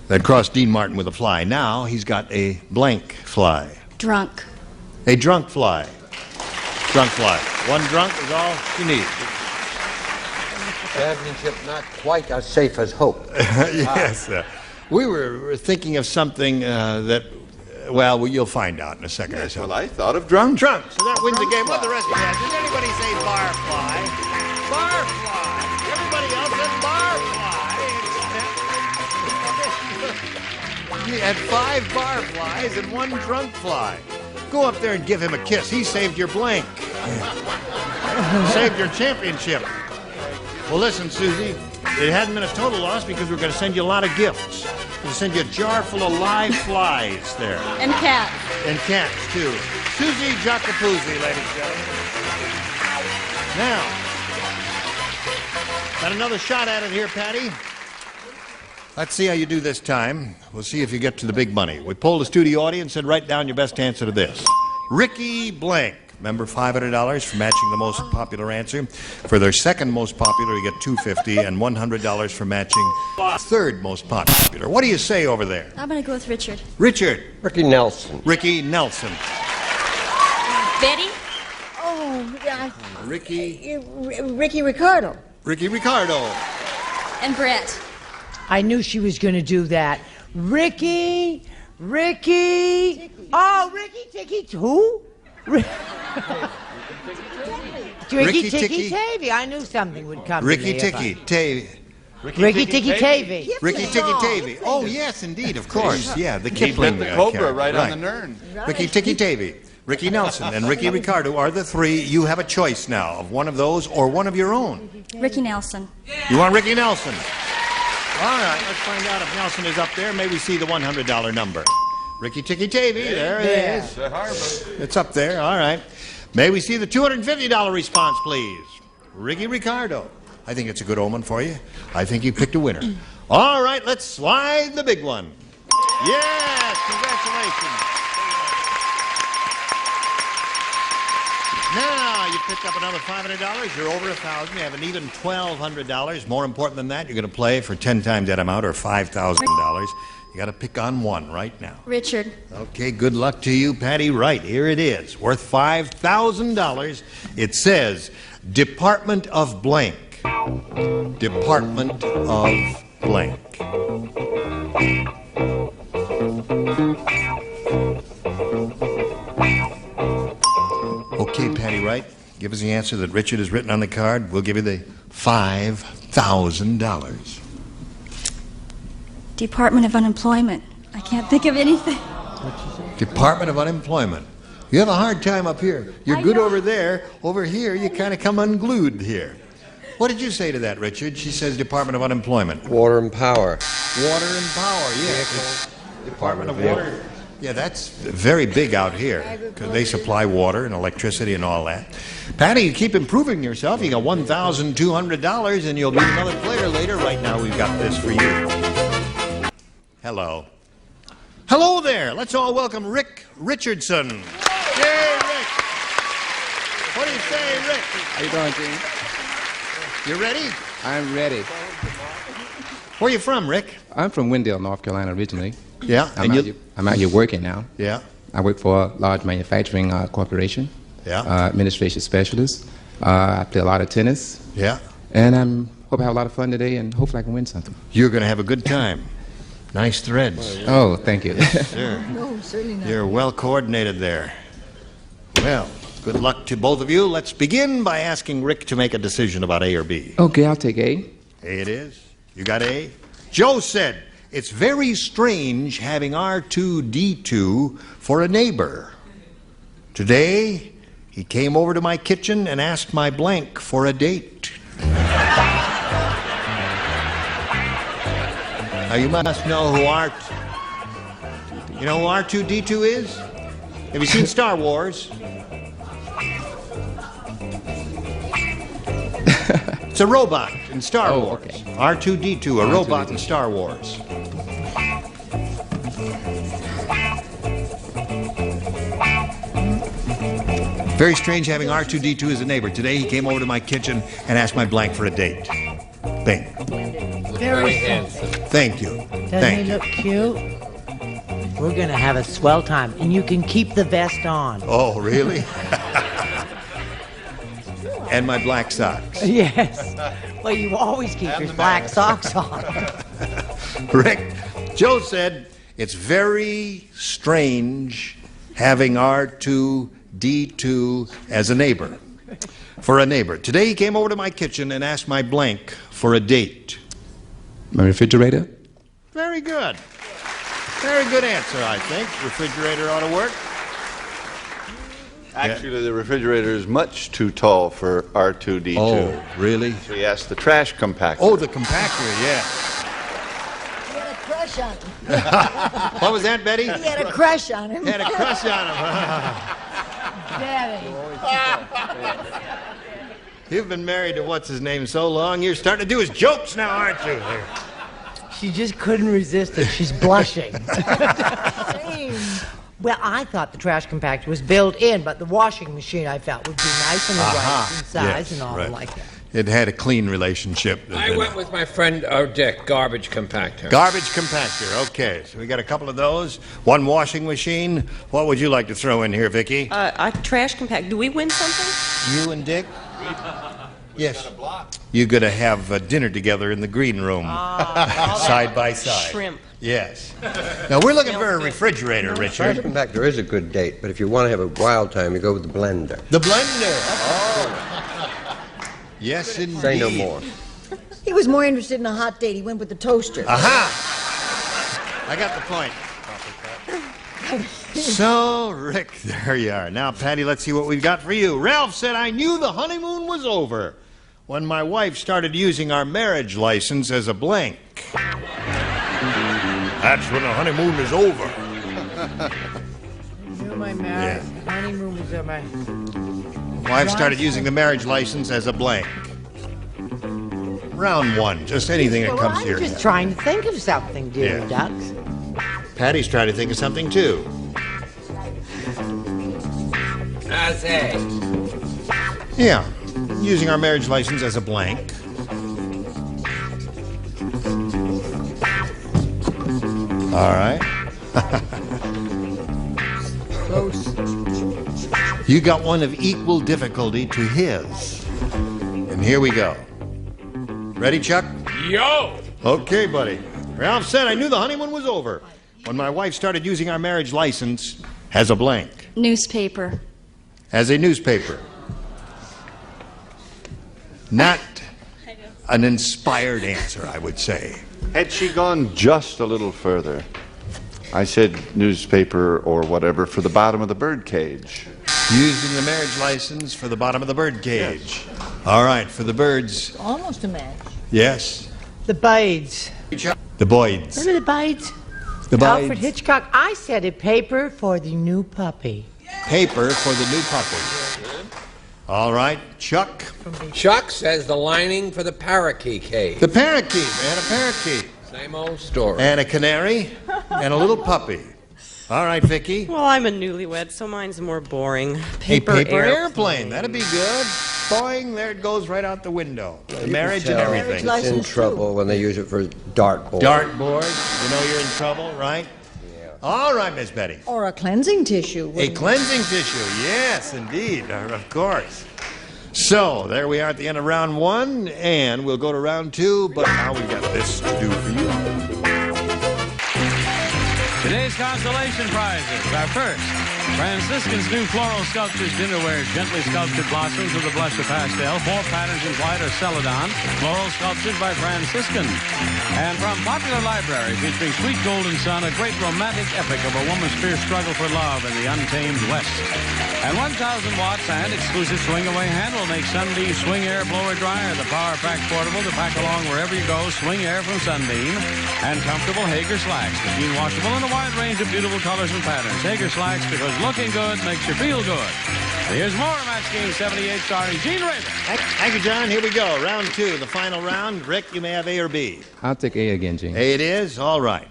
that crossed Dean Martin with a fly? Now he's got a blank fly. Drunk. A drunk fly. Drunk fly. One drunk is all you need. Championship not quite as safe as hope. Yes. We were thinking of something that, well, you'll find out in a second or so. Well, I thought of drunk. Drunk. So that wins the game. What the rest of you have? Did anybody say barfly? Barfly. Everybody else said barfly. You had 5 barflies and 1 drunk fly. Go up there and give him a kiss. He saved your blank. Saved your championship. Well, listen, Susie, it hadn't been a total loss because we're going to send you a lot of gifts. We'll send you a jar full of live flies there. And cats. And cats, too. Susie Jacopuzzi, ladies and gentlemen. Now, got another shot at it here, Patty. Let's see how you do this time. We'll see if you get to the big money. We polled the studio audience and write down your best answer to this. Ricky Blank. Remember, $500 for matching the most popular answer. For their second most popular, you get $250 and $100 for matching third most popular. What do you say over there? I'm going to go with Richard. Richard. Ricky Nelson. Ricky Nelson. Betty? Oh, Ricky. Ricky Ricardo. Ricky Ricardo. And Brett. I knew she was going to do that. Ricky. Oh, Ricky Ticky. Who? Ricky Ticky Tavy. I knew something would come. Ricky Ticky Tavy. Ricky Ticky Tavy. Ricky Ticky Tavy. Oh, yes, indeed, of course. Yeah, the Kipling. The Cobra character. right on the Nern. Ricky Ticky Tavy. Ricky Nelson and Ricky Ricardo are the 3. You have a choice now of one of those or one of your own. Ricky Nelson. You want Ricky Nelson? All right, let's find out if Nelson is up there. May we see the $100 number. Ricky Ticky Tavy, there it is. It's up there, all right. May we see the $250 response, please. Ricky Ricardo. I think it's a good omen for you. I think you picked a winner. All right, let's slide the big one. Yes, congratulations. Now you picked up another $500. You're over $1,000. You have an even $1,200. More important than that, you're going to play for 10 times that amount or $5,000. You got to pick on one right now. Richard. Okay, good luck to you, Patty Wright. Here it is, worth $5,000. It says Department of Blank. Department of Blank. Okay, Patty Wright, give us the answer that Richard has written on the card. We'll give you the $5,000. Department of Unemployment. I can't think of anything. Department of Unemployment. You have a hard time up here. You're good over there. Over here, you kind of come unglued here. What did you say to that, Richard? She says Department of Unemployment. Water and Power. Water and Power, yeah. Department of Water. Yeah, that's very big out here because they supply water and electricity and all that. Patty, you keep improving yourself. You got $1,200 and you'll be another player later. Right now, we've got this for you. Hello. Hello there. Let's all welcome Rick Richardson. Yay, Rick. What do you say, Rick? How you doing, Gene? You ready? I'm ready. Where are you from, Rick? I'm from Wendell, North Carolina, originally. Yeah. I'm out here working now. Yeah. I work for a large manufacturing corporation. Yeah. Administration specialist. I play a lot of tennis. Yeah. And hope I have a lot of fun today, and hopefully I can win something. You're going to have a good time. Nice threads. Oh, thank you. Yes, sir. No, certainly not. You're well coordinated there. Well, good luck to both of you. Let's begin by asking Rick to make a decision about A or B. Okay, I'll take A. A it is. You got A? Joe said, it's very strange having R2-D2 for a neighbor. Today, he came over to my kitchen and asked my blank for a date. Now, you must know who You know who R2-D2 is? Have you seen Star Wars? It's a robot in Star Wars. Okay. R2-D2, a robot in Star Wars. Very strange having R2-D2 as a neighbor. Today he came over to my kitchen and asked my blank for a date. Bing. Very handsome. Thank you. Doesn't he look cute? We're going to have a swell time, and you can keep the vest on. Oh, really? And my black socks. Yes. Well, you always keep your black socks on. Rick, Joe said it's very strange having R2-D2 as a neighbor. For a neighbor. Today he came over to my kitchen and asked my blank for a date. My refrigerator? Very good. Very good answer, I think. Refrigerator ought to work. Actually, the refrigerator is much too tall for R2-D2. Oh, really? So he asked the trash compactor. Oh, the compactor, yeah. He had a crush on him. What was that, Betty? He had a crush on him. Had a crush on him. Daddy. You've been married to what's-his-name so long, you're starting to do his jokes now, aren't you? She just couldn't resist it. She's blushing. Well, I thought the trash compactor was built in, but the washing machine I felt would be nice and right in size and all like that. It had a clean relationship. I went with my friend Dick, garbage compactor. Garbage compactor, okay. So we got a couple of those. One washing machine. What would you like to throw in here, Vicki? Trash compact. Do we win something? You and Dick? Yes. You're going to have dinner together in the green room, side by side. Shrimp. Yes. Now, we're looking for a refrigerator, Richard. Trash compactor is a good date, but if you want to have a wild time, you go with the blender. The blender. Oh. Yes, indeed. Say no more. He was more interested in a hot date. He went with the toaster. Aha! I got the point. So, Rick, there you are. Now, Patty, let's see what we've got for you. Ralph said, I knew the honeymoon was over when my wife started using our marriage license as a blank. That's when the honeymoon is over. My marriage honeymoon was over. Wife started using the marriage license as a blank. Round one, just anything that comes here. I'm just trying to think of something, dear ducks. Patty's trying to think of something, too. That's it. Yeah, using our marriage license as a blank. All right. Close. You got one of equal difficulty to his. And here we go. Ready, Chuck? Yo! Okay, buddy. Ralph said, I knew the honeymoon was over when my wife started using our marriage license as a blank. Newspaper. As a newspaper. Not an inspired answer, I would say. Had she gone just a little further, I said newspaper or whatever for the bottom of the bird cage. Using the marriage license for the bottom of the bird cage. Yes. All right, for the birds. Almost a match. Yes. The Boyds. The Boyds. Remember the Boyds? The Boyds. Alfred Hitchcock. I said a paper for the new puppy. Paper for the new puppy. All right, Chuck. Chuck says the lining for the parakeet cage. The parakeet. They had a parakeet. Same old story. And a canary and a little puppy. All right, Vicki. Well, I'm a newlywed, so mine's more boring. A paper airplane. That'd be good. Boing, there it goes right out the window. The marriage and everything. It's in trouble when they use it for dartboard. Dartboard. You know you're in trouble, right? Yeah. All right, Miss Betty. Or a cleansing tissue. A cleansing tissue. Yes, indeed. Of course. So, there we are at the end of round one, and we'll go to round two, but now we've got this to do for you. Today's consolation prizes are first, Franciscan's new floral sculptures dinnerware, gently sculptured blossoms with a blush of pastel, 4 patterns in white or celadon, floral sculptured by Franciscan. And from Popular Library, featuring Sweet Golden Sun, a great romantic epic of a woman's fierce struggle for love in the untamed West. And 1,000 watts and exclusive swing-away handle makes Sunbeam Swing Air Blower Dryer, the Power Pack Portable to pack along wherever you go, swing air from Sunbeam, and comfortable Hager slacks, machine washable in a wide range of beautiful colors and patterns. Hager slacks, because looking good makes you feel good. Here's more Match Game 78 starring Gene Raven. Thank you, John. Here we go. Round two, the final round. Rick, you may have A or B. I'll take A again, Gene. A it is? All right.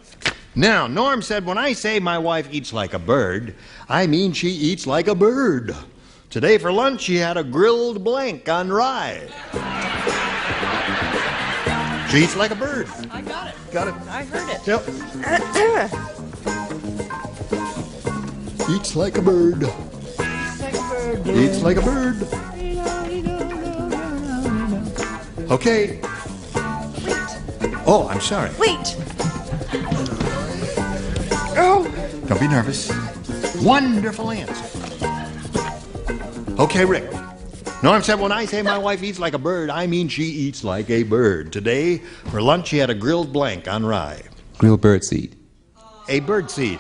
Now, Norm said, when I say my wife eats like a bird, I mean she eats like a bird. Today for lunch, he had a grilled blank on rye. She eats like a bird. I got it. Got it. I heard it. Yep. Eats like a bird. Eats like a bird. Okay. Oh, I'm sorry. Wait. Oh. Don't be nervous. Wonderful answer. Okay, Rick. Norm said when I say my wife eats like a bird, I mean she eats like a bird. Today, for lunch, she had a grilled blank on rye. Grilled birdseed. A birdseed.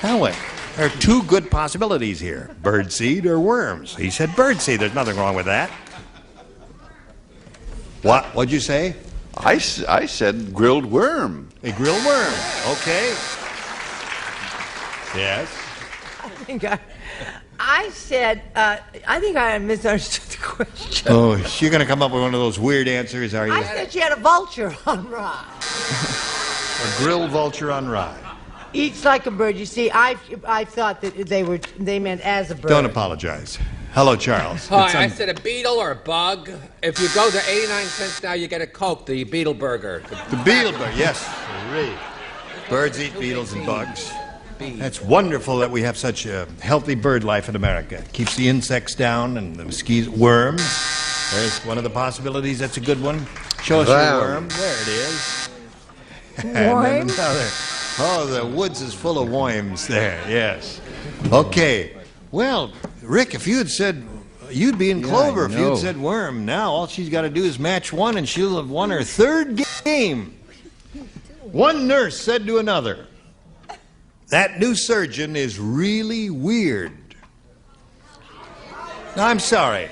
Helen, there are two good possibilities here. Birdseed or worms. He said birdseed. There's nothing wrong with that. What? What'd you say? I said grilled worm. A grilled worm. Okay. Yes. I said, I think I misunderstood the question. Oh, you're going to come up with one of those weird answers, are you? I said she had a vulture on rye. A grilled vulture on rye. Eats like a bird. You see, I thought that they meant as a bird. Don't apologize. Hello, Charles. Hi, I said a beetle or a bug. If you go to 89 cents now, you get a Coke, the Beetle Burger. The beetle burger, yes. Birds eat beetles and bugs. That's wonderful that we have such a healthy bird life in America. Keeps the insects down and the mosquitoes. Worms. There's one of the possibilities. That's a good one. Show us your worm. There it is. And then another. Oh, the woods is full of worms there. Yes. Okay. Well, Rick, if you had said you'd be in clover if you'd said worm. Now all she's got to do is match one, and she'll have won her third game. One nurse said to another, "That new surgeon is really weird." No, I'm sorry.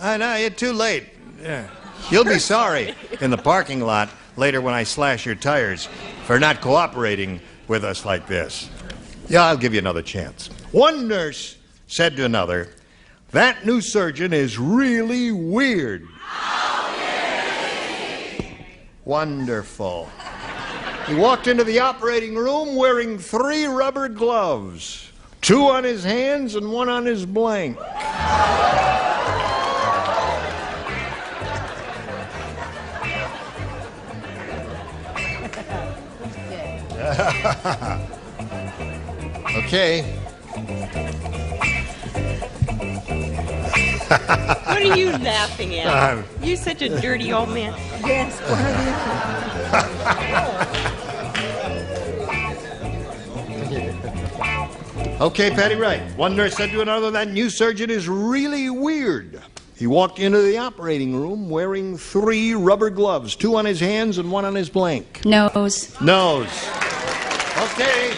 I know, you're too late. Yeah. You'll be sorry in the parking lot later when I slash your tires for not cooperating with us like this. Yeah, I'll give you another chance. One nurse said to another, "That new surgeon is really weird." Wonderful. He walked into the operating room wearing 3 rubber gloves, 2 on his hands and 1 on his blank. Okay. What are you laughing at? You're such a dirty old man. Yes, Okay, Patty Wright. One nurse said to another, "That new surgeon is really weird." He walked into the operating room wearing 3 rubber gloves, 2 on his hands and 1 on his blank. Nose. Nose. Okay.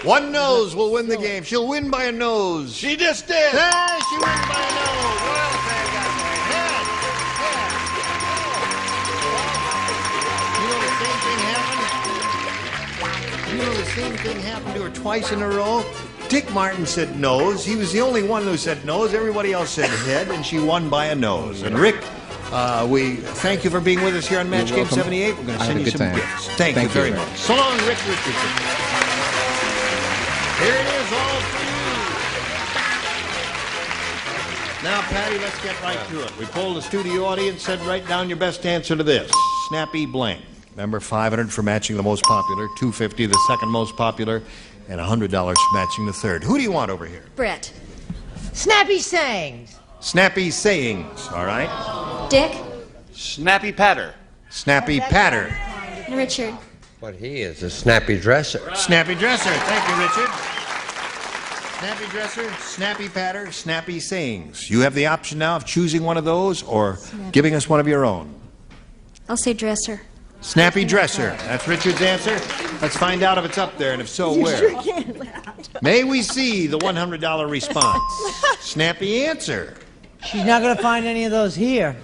One nose will win the game. She'll win by a nose. She just did. Yeah, she wins by a nose. Well, You know the same thing happened to her twice in a row? Dick Martin said nose. He was the only one who said nose. Everybody else said head, and she won by a nose. And Rick, we thank you for being with us here on Match Game 78. We're going to send you some gifts. Thank you very much. So long, Rick Richardson. Here it is, all for you. Now, Patty, let's get right to it. We polled the studio audience, said write down your best answer to this. Snappy blank. Remember, $500 for matching the most popular, $250 the second most popular, and $100 for matching the third. Who do you want over here? Brett. Snappy sayings. Snappy sayings, all right? Dick. Snappy patter. Snappy patter. And Richard. What he is, a snappy dresser. Snappy dresser. Thank you, Richard. Snappy dresser, snappy patter, snappy sayings. You have the option now of choosing one of those or giving us one of your own. I'll say dresser. Snappy dresser. That's Richard's answer. Let's find out if it's up there, and if so, where. May we see the $100 response. Snappy answer. She's not going to find any of those here.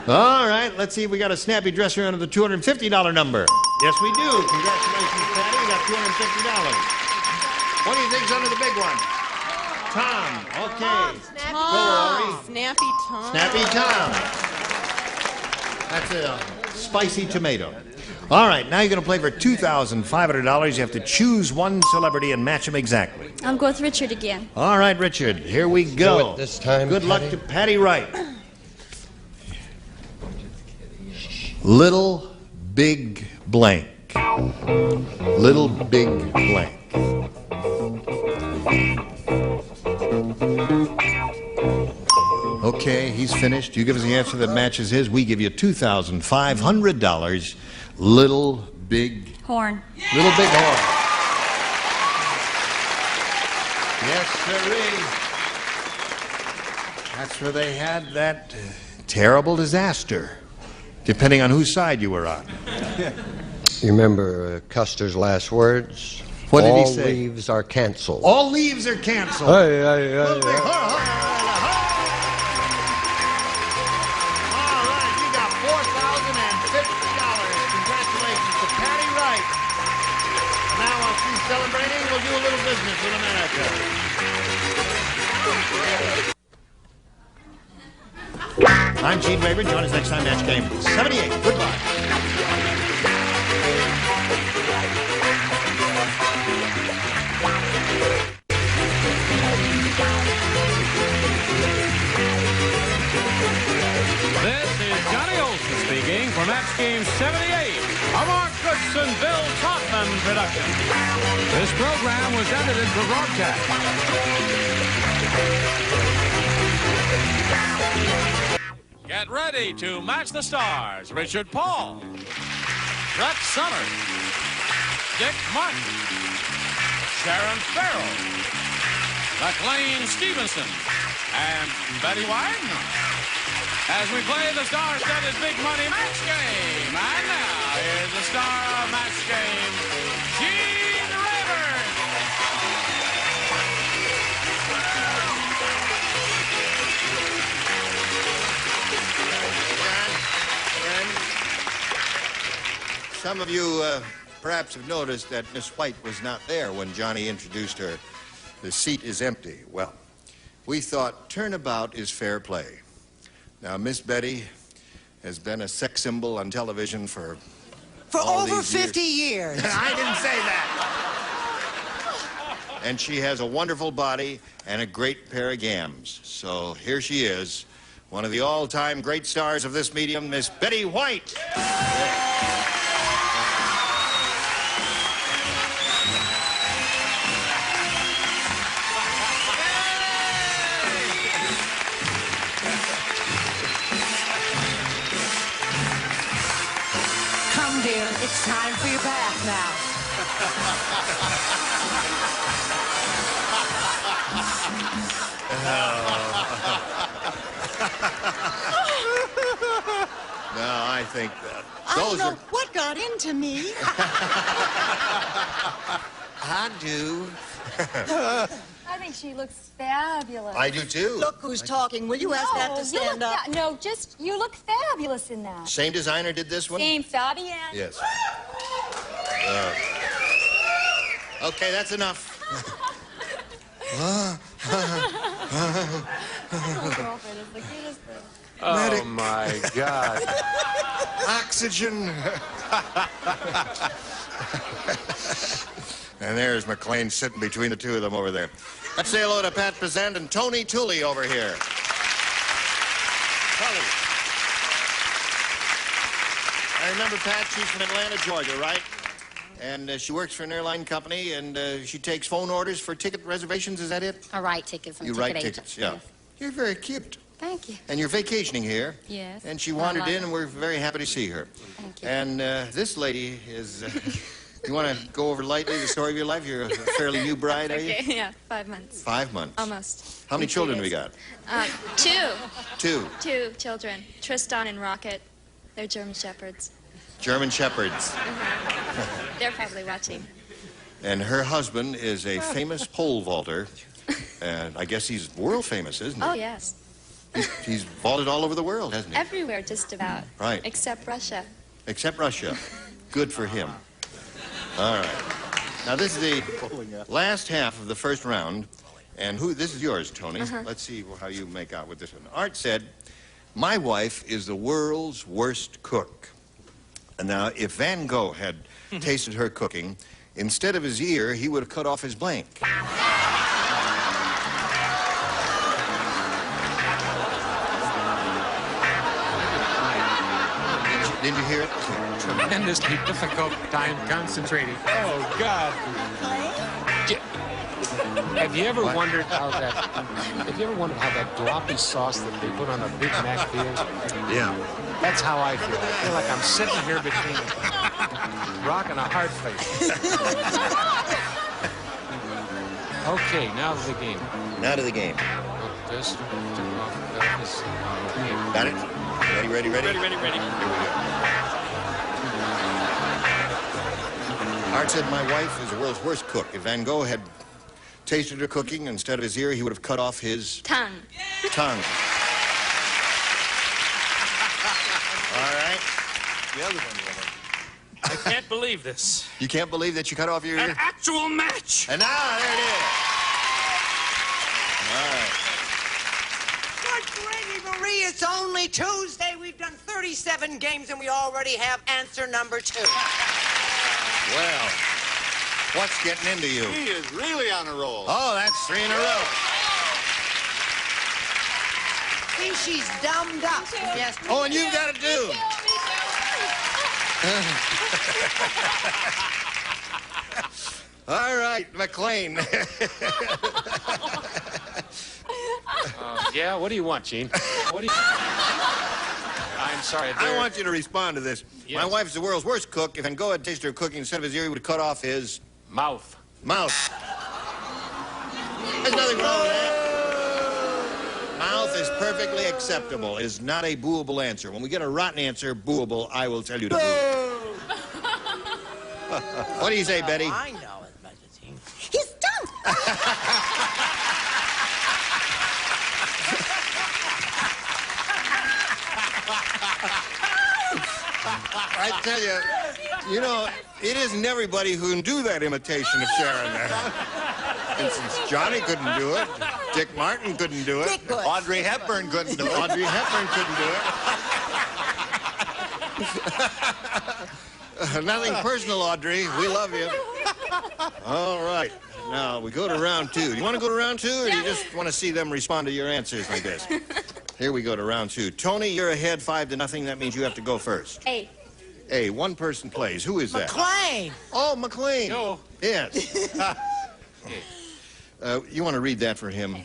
All right, let's see if we got a snappy dresser under the $250 number. Yes, we do. Congratulations, Patty. We got $250. What do you think's under the big one? Tom. Okay. Tom. Snappy Tom. Snappy Tom. That's a spicy tomato. All right, now you're going to play for $2,500. You have to choose one celebrity and match him exactly. I'll go with Richard again. All right, Richard, here we go. Do it this time, Good luck Patty. to Patty Wright. Little Big Blank. Little Big Blank. Okay, he's finished. You give us the answer that matches his. We give you $2,500. Little Big Horn. Little Big Horn. Yes, sirree. That's where they had that terrible disaster, depending on whose side you were on. You remember Custer's last words? What did he say? All leaves are canceled. All leaves are canceled. Hey. All right, you got $4,050. Congratulations to Patty Wright. Now, while she's celebrating, we'll do a little business with America. I'm Gene Rayburn. Join us next time, Match Game 78. Goodbye. This is Johnny Olson speaking for Match Game 78, a Mark Goodson, Bill Todman production. This program was edited for broadcast. Get ready to match the stars. Richard Paul, Brett Summers, Dick Martin, Sharon Farrell, McLean Stevenson, and Betty White. As we play the star-studded big money match game. And now, here's the star of match game, Gene Rayburn. Some of you perhaps have noticed that Miss White was not there when Johnny introduced her. The seat is empty. Well, we thought turnabout is fair play. Now, Miss Betty has been a sex symbol on television for all over these 50 years. I didn't say that. And she has a wonderful body and a great pair of gams. So here she is, one of the all-time great stars of this medium, Miss Betty White. Come, dear, it's time for your bath now. No, I think that I don't those know are... what got into me. I do. I think she looks fabulous. I do too. Look who's talking. Will you ask that to stand up? No, just, you look fabulous in that. Same designer did this one? Same Fabian. Yes. Okay, that's enough. Oh, girlfriend is the cutest thing. Oh, my God. Oxygen. And there's McLean sitting between the two of them over there. Let's say hello to Pat Prezant and Tony Tooley over here. Tony. I remember Pat, she's from Atlanta, Georgia, right? And she works for an airline company, and she takes phone orders for ticket reservations. Is that it? I write tickets. I'm You a write ticket tickets, agent. yeah. You're very cute. Thank you. And you're vacationing here. Yes. And she I wandered love in, it. and we're very happy to see her. Thank you. And this lady is... you want to go over lightly the story of your life? You're a fairly new bride, are you? Okay, yeah, 5 months. 5 months. Almost. How many In 3 children have we days. got? 2. 2. 2 children. Tristan and Rocket. They're German Shepherds. German Shepherds. They're probably watching. And her husband is a famous pole vaulter. And I guess he's world famous, isn't he? Oh, yes. He's vaulted all over the world, hasn't he? Everywhere, just about. Right. Except Russia. Except Russia. Good for him. All right. Now, this is the last half of the first round. And this is yours, Tony. Let's see how you make out with this one. Art said, my wife is the world's worst cook. Now, if Van Gogh had tasted her cooking, instead of his ear, he would have cut off his blank. Did you hear it? Tremendously difficult time concentrating. Oh, God. Have you ever wondered how that? Have you ever wondered how that gloppy sauce that they put on a Big Mac feels? Yeah. That's how I feel. I feel like I'm sitting here between a rock and a hard place. Okay, now to the game. Now to the game. Just Got it? Ready? Ready. Here we go. Art said my wife is the world's worst cook. If Van Gogh had tasted her cooking, instead of his ear, he would have cut off his... Tongue. Tongue. All right. The other one. I can't believe this. You can't believe that you cut off your ear? An actual match. And now, there it is. All right. Good gravy, Marie. It's only Tuesday. We've done 37 games, and we already have answer number 2. Well, what's getting into you? He is really on a roll. Oh, that's 3 in a row. See, she's dumbed up. Yes. Oh, and you've got to do. All right, McLean. Yeah, what do you want, Gene? What do you... I'm sorry. I want you to respond to this. Yes. My wife's the world's worst cook. If Van Gogh had tasted her cooking, instead of his ear, he would have cut off his... Mouth. Mouth. There's nothing wrong with that. Mouth is perfectly acceptable. It is not a booable answer. When we get a rotten answer, booable, I will tell you to boo. What do you say, Betty? I know as much as he. He's done. I tell you, you know, it isn't everybody who can do that imitation of Sharon there. For instance, Johnny couldn't do it. Dick Martin couldn't do it. Dick could. Audrey Hepburn couldn't do it. Audrey Hepburn couldn't do it. Nothing personal, Audrey. We love you. All right. Now, we go to round 2. Do you want to go to round 2, or do you just want to see them respond to your answers like this? Here we go to round 2. Tony, you're ahead 5-0. That means you have to go first. A. A, one person plays. Who is that? McLean. Oh, McLean. No. Yes. You want to read that for him?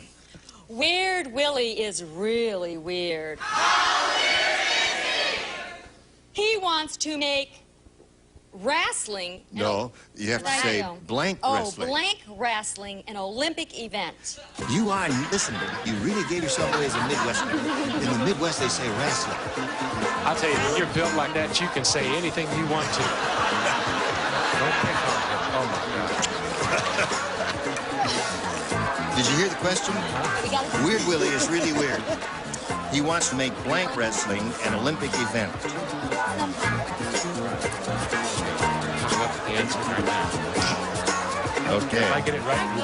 Weird Willie is really weird. He wants to make wrestling. No, you have to say blank wrestling. Oh, blank wrestling, an Olympic event. You are, listen, you really gave yourself away as a Midwesterner. In the Midwest, they say wrestling. I'll tell you, when you're built like that, you can say anything you want to. Don't pick on him. Oh, my God. Did you hear the question? Weird Willie is really weird. He wants to make blank wrestling an Olympic event. I'm up to the answer right now. Okay. If I get it right,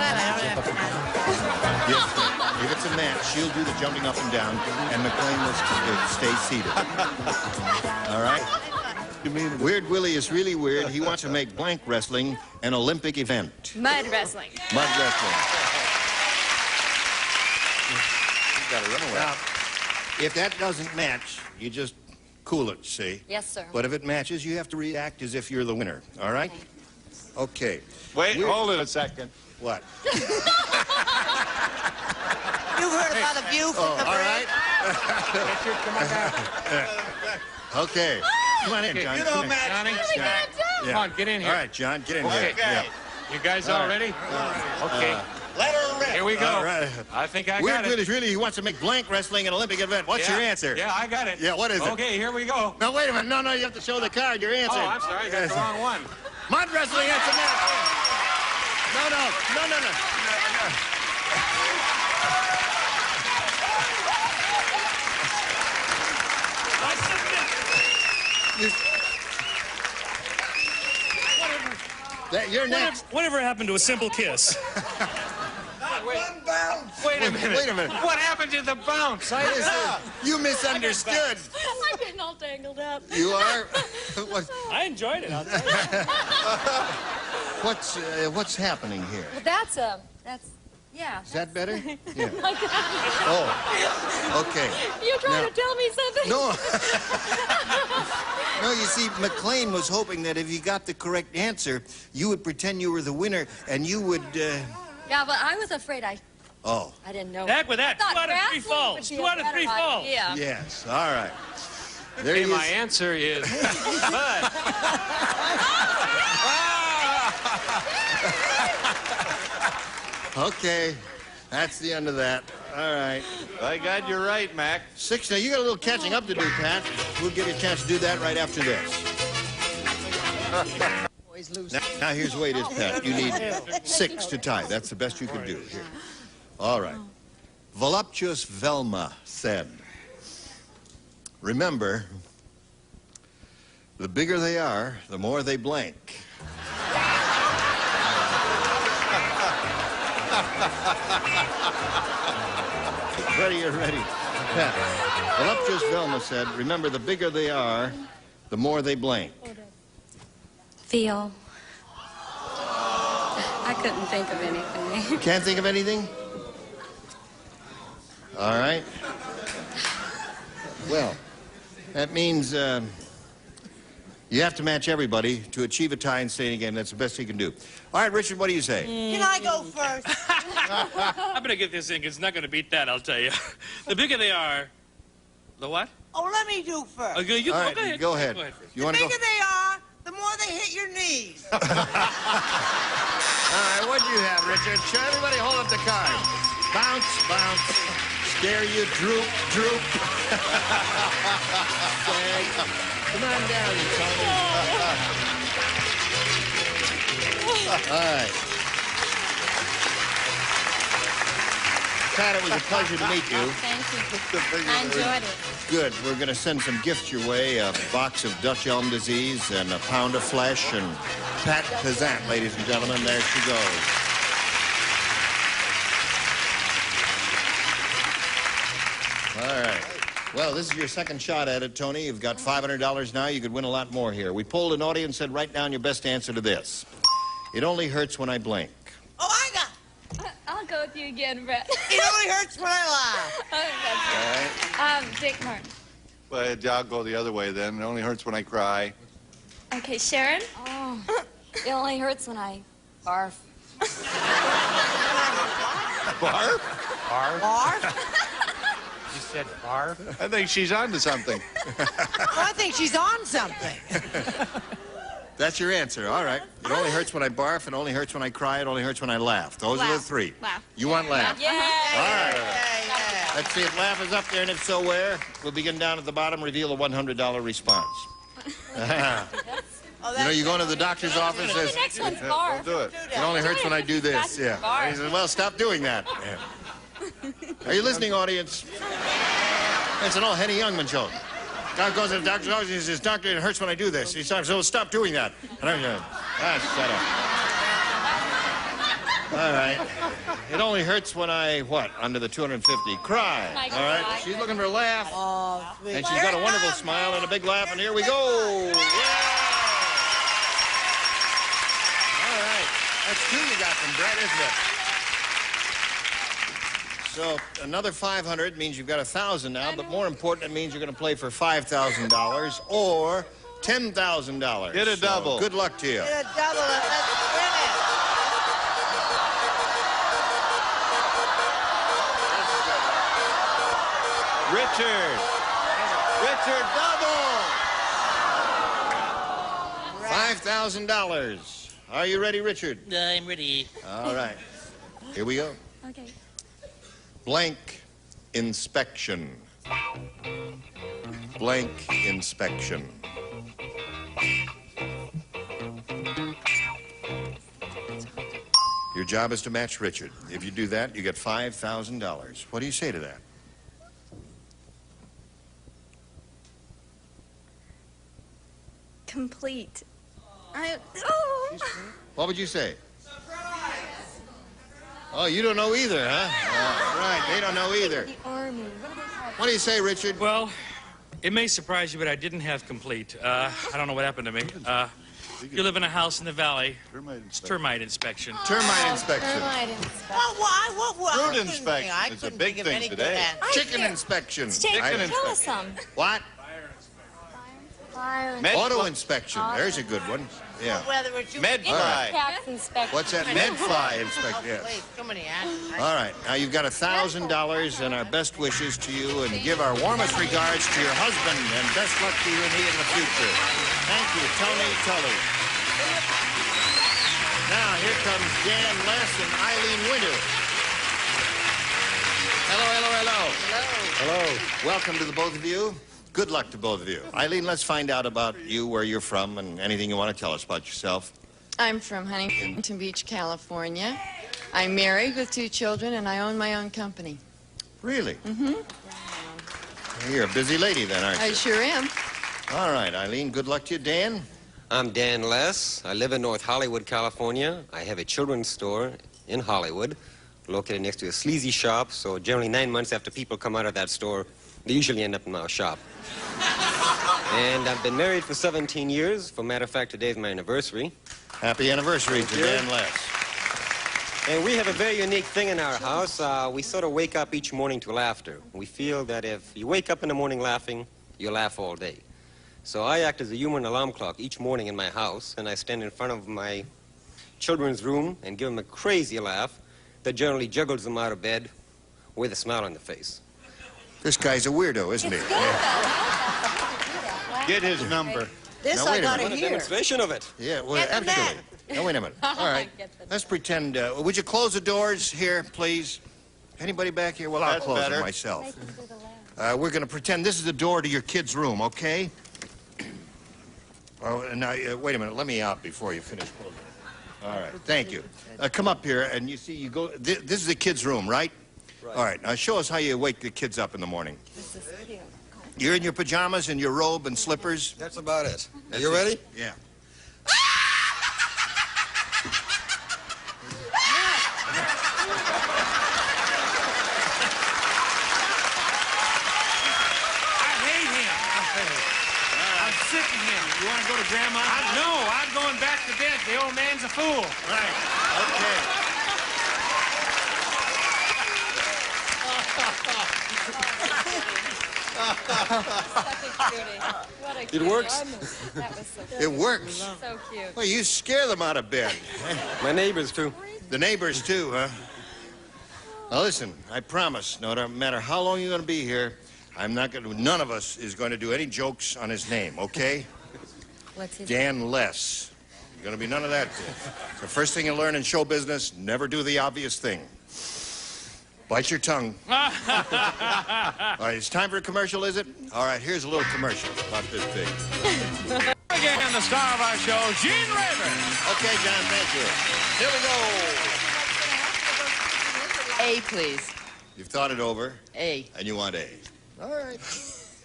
Yes, if it's a match, she'll do the jumping up and down, and McLean will stay seated. All right? You mean Weird Willie is really weird. He wants to make blank wrestling an Olympic event. Mud wrestling. Mud wrestling. He's got to run away. Now, if that doesn't match, you just cool it, see? Yes, sir. But if it matches, you have to react as if you're the winner, all right? Okay. Wait, hold it a second. What? You've heard about the view from the all bridge? right. Okay. Come on in, John. You know, Matt. Johnny, Yeah. come on, get in here. All right, John, get in Okay. here. Yeah. You guys all ready? Okay. Let her rip. Here we go. All right. I think I Weird got it. Willie's really, he wants to make blank wrestling an Olympic event. What's your answer? Yeah, I got it. Yeah, what is it? Okay, here we go. No, wait a minute. No, you have to show the card. Your answer. Oh, I'm sorry, I got the wrong one. Mud wrestling, that's a match. No. You're next. Whatever happened to a simple kiss? Wait a minute. Wait a minute. What happened to the bounce? You misunderstood. I didn't know all tangled up. You are? I enjoyed it. I'll tell you. What's happening here? Well, that's, yeah. Is that better? Yeah. Like that. Oh, okay. You're trying Now- to tell me something? No. No, you see, McLean was hoping that if you got the correct answer, you would pretend you were the winner, and you would, Yeah, but I was afraid I didn't know. Heck with that. I thought 2 out of 3 wrestling falls. would be 2 a out of 3 better falls. idea. Yes, all right. There Okay, he my is. answer is Bud. Okay, that's the end of that. All right. By God, you're right, Mac. 6. Now, you got a little catching up to do, Pat. We'll give you a chance to do that right after this. Now here's the way it is, Pat. You need 6 to tie. That's the best you can do. Here. All right. Voluptuous Velma said, remember, the bigger they are, the more they blank. Ready, you're ready. Pat. Voluptuous Velma said, remember, the bigger they are, the more they blank. Feel. I couldn't think of anything. You can't think of anything? All right. Well, that means you have to match everybody to achieve a tie and stay in a game. That's the best he can do. All right, Richard, what do you say? Can I go first? I better get this in, 'cause it's not going to beat that, I'll tell you. The bigger they are... The what? Oh, let me do first. All right, go ahead. You The want to go? bigger they are, the more they hit your knees. All right, what do you have, Richard? Show everybody hold up the card. Bounce, bounce. Scare you, droop, droop. Stag. Come on down, you Tony. All right. Pat, it was a pleasure to meet you. Thank you. I enjoyed it. Good. We're going to send some gifts your way, a box of Dutch elm disease and a pound of flesh, and Pat Pezant, ladies and gentlemen. There she goes. All right. Well, this is your second shot at it, Tony. You've got $500 now. You could win a lot more here. We polled an audience and said, write down your best answer to this. It only hurts when I blink. Oh, I got. I'll go with you again, Brett. It only hurts when I laugh. All right. Dick Martin. But I'll go the other way then. It only hurts when I cry. Okay, Sharon? Oh, it only hurts when I barf. Barf? Barf? Barf? You said barf? I think she's on to something. Oh, I think she's on something. That's your answer. All right. It only hurts when I barf. It only hurts when I cry. It only hurts when I laugh. Those are the 3. Laugh. You want laugh? Yeah. All right. Let's see if laugh is up there, and if so, where? We'll begin down at the bottom, reveal a $100 response. You know, you go into the doctor's office, The says, next one's barf. Do it. it only hurts when I do this. Yeah. And he says, well, stop doing that. Yeah. Are you listening, audience? It's an old Henny Youngman show. Guy goes to the doctor's office, he says, doctor, it hurts when I do this. He says, so stop doing that. And I'm going, shut up. All right. It only hurts when I, what, under the 250? Cry. All right. She's looking for a laugh. Oh, sweet. And she's got a wonderful smile and a big laugh, and here we go. Yeah. All right. That's 2 you got from Brett, isn't it? So another 500 means you've got 1,000 now, but more important, it means you're going to play for $5,000 or $10,000. Get a double. So good luck to you. Get a double and let's win it. Richard. Richard, double. $5,000. Are you ready, Richard? I'm ready. All right. Here we go. Okay. Blank inspection. Blank inspection. Your job is to match Richard. If you do that, you get $5,000. What do you say to that? Complete. What would you say? Oh, you don't know either, huh? Right, they don't know either. The Army. What do you say, Richard? Well, It may surprise you, but I didn't have complete. I don't know what happened to me. You live in a house in the valley. Termite inspection. Termite inspection. Termite inspection. Fruit inspection. It's a big thing today. Chicken inspection. Tell us some. What? Fire Auto inspection. There's a good one. Yeah. Med-fly. Tax inspection. What's that? Med-fly inspection. Yes. All right. Now you've got $1,000 and our best wishes to you, and give our warmest regards to your husband, and best luck to you and he in the future. Thank you, Tony Tully. Now here comes Dan Less and Eileen Winter. Hello, hello, hello. Hello. Hello. Welcome to the both of you. Good luck to both of you. Eileen, let's find out about you, where you're from, and anything you want to tell us about yourself. I'm from Huntington Beach, California. I'm married with 2 children, and I own my own company. Really? Mm-hmm. You're a busy lady then, aren't you? I sure am. All right, Eileen, good luck to you. Dan? I'm Dan Less. I live in North Hollywood, California. I have a children's store in Hollywood, located next to a sleazy shop, so generally 9 months after people come out of that store, they usually end up in our shop. And I've been married for 17 years. For a matter of fact, today's my anniversary. Happy anniversary to Dan Less. And we have a very unique thing in our house. We sort of wake up each morning to laughter. We feel that if you wake up in the morning laughing, you laugh all day. So I act as a human alarm clock each morning in my house, and I stand in front of my children's room and give them a crazy laugh that generally juggles them out of bed with a smile on their face. This guy's a weirdo, isn't he? Get his number. This now, I got a demonstration of it. Yeah, well, actually. Now, wait a minute. All right. Let's pretend. Would you close the doors here, please? Anybody back here? Well, I'll close them myself. We're going to pretend this is the door to your kid's room, okay? Oh, now, wait a minute. Let me out before you finish closing. All right. Thank you. Come up here, and you see, you go. This is the kid's room, right? All right, now show us how you wake the kids up in the morning. This is cute. You're in your pajamas and your robe and slippers? That's about it. Are you ready? Yeah. I hate him. I'm sick of him. You want to go to Grandma? No, I'm going back to bed. The old man's a fool. Right. Okay. It works. That was so cute. It works. So cute. Well, you scare them out of bed. My neighbors, too. The neighbors, too, huh? Now, listen, I promise, no matter how long you're going to be here, none of us is going to do any jokes on his name, okay? What's his Dan Less. Going to be none of that. The first thing you learn in show business, never do the obvious thing. Bite your tongue. All right, it's time for a commercial, is it? All right, here's a little commercial about this big. Again, the star of our show, Gene Rayburn. Okay, John, thank you. Here we go. A, please. You've thought it over. A. And you want A. All right.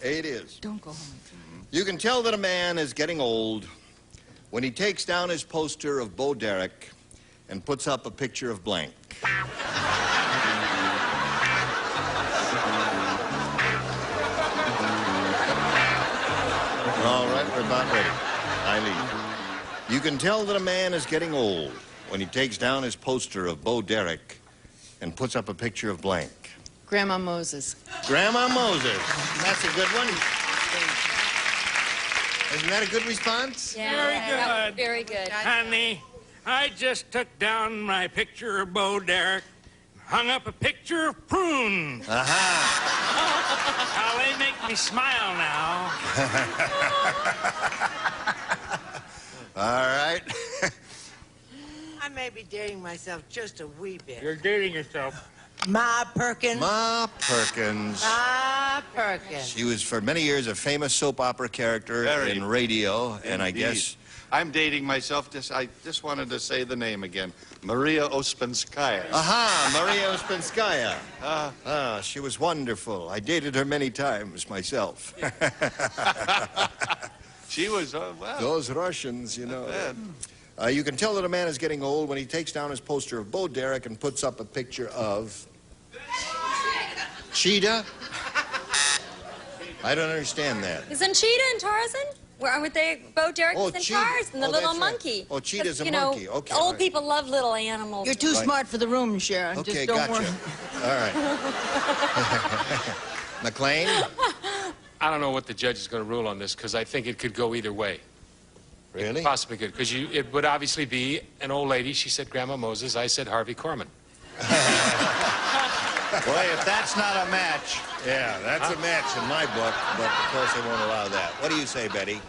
A it is. Don't go home. You can tell that a man is getting old when he takes down his poster of Bo Derek and puts up a picture of blank. All right, we're about ready. Eileen. You can tell that a man is getting old when he takes down his poster of Bo Derek and puts up a picture of blank. Grandma Moses. Grandma Moses. That's a good one. Isn't that a good response? Yeah, Very good. Very good. Honey, I just took down my picture of Bo Derek, hung up a picture of prunes. Aha. How they make me smile now. All right. I may be dating myself just a wee bit. You're dating yourself. Ma Perkins. Ma Perkins. Ma Perkins. She was for many years a famous soap opera character in radio, and I guess... I'm dating myself. I just wanted to say the name again. Maria Ospinskaya. Aha, Maria Ospinskaya. She was wonderful. I dated her many times myself. She was, well... Those Russians, you know. You can tell that a man is getting old when he takes down his poster of Bo Derek and puts up a picture of... Cheetah? I don't understand that. Isn't Cheetah and Tarzan? Aren't they Bo Derek Oh, and Cheetah. Tarzan, the Oh, little that's right. monkey? Oh, Cheetah's a You know, monkey. Okay, old right. people love little animals. You're too Right. smart for the room, Sharon. Okay, Just don't gotcha. worry. All right. McLean? I don't know what the judge is going to rule on this because I think it could go either way. Really? It possibly could, because it would obviously be an old lady. She said Grandma Moses. I said Harvey Korman. Boy, if that's not a match. Yeah, that's a match in my book, but of course they won't allow that. What do you say, Betty?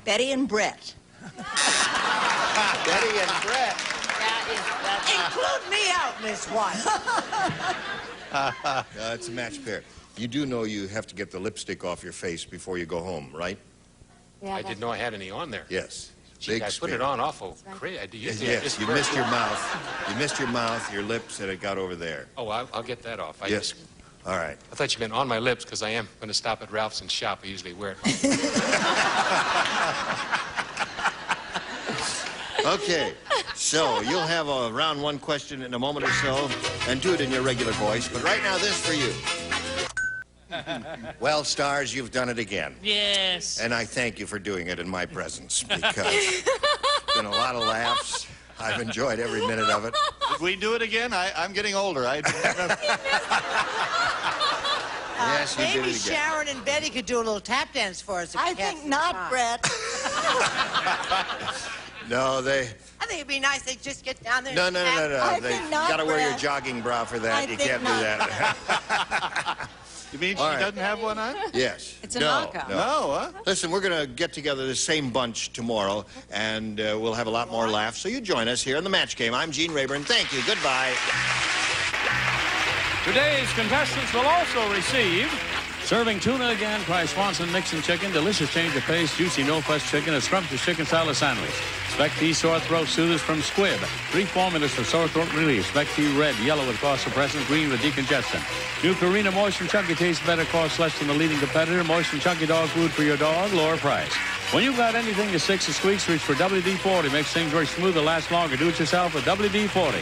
Betty and Brett. Betty and Brett. Include me out, Miss White. It's a match pair. You do know you have to get the lipstick off your face before you go home, right? Yeah, I didn't know I had any on there. Yes. Gee, I put it on awful crazy. Yes, you missed your mouth. You missed your mouth, your lips, and it got over there. Oh, I'll get that off. Yes. All right. I thought you meant on my lips because I am going to stop at Ralph's and shop. I usually wear it. Okay, so you'll have a round one question in a moment or so, and do it in your regular voice. But right now, this for you. Well, Stars, you've done it again. Yes. And I thank you for doing it in my presence, because it's been a lot of laughs. I've enjoyed every minute of it. Did we do it again? I'm getting older. Yes, you did Maybe it again. Sharon and Betty could do a little tap dance for us. I think not, Brett. No, I think it'd be nice they just get down there. No. and tap. They gotta wear your jogging bra for that. You can't do that. You mean she All right. doesn't have one on? Yes. It's a no, knockout. No. No, huh? Listen, we're going to get together the same bunch tomorrow, and we'll have a lot more laughs. So you join us here in the match game. I'm Gene Rayburn. Thank you. Goodbye. Today's contestants will also receive serving tuna again, Price Swanson mixing chicken, delicious change of pace, juicy no-fuss chicken, a scrumptious chicken salad sandwich. Spec Tea sore throat soothers from Squibb. 3 formulas for sore throat relief. Spec Tea red, yellow with cough suppressant, green with decongestant. New Purina Moist and Chunky tastes better, costs less than the leading competitor. Moist and Chunky dog food for your dog, lower price. When you've got anything that sticks and squeaks, reach for WD-40. Makes things work smoother, last longer. Do it yourself with WD-40.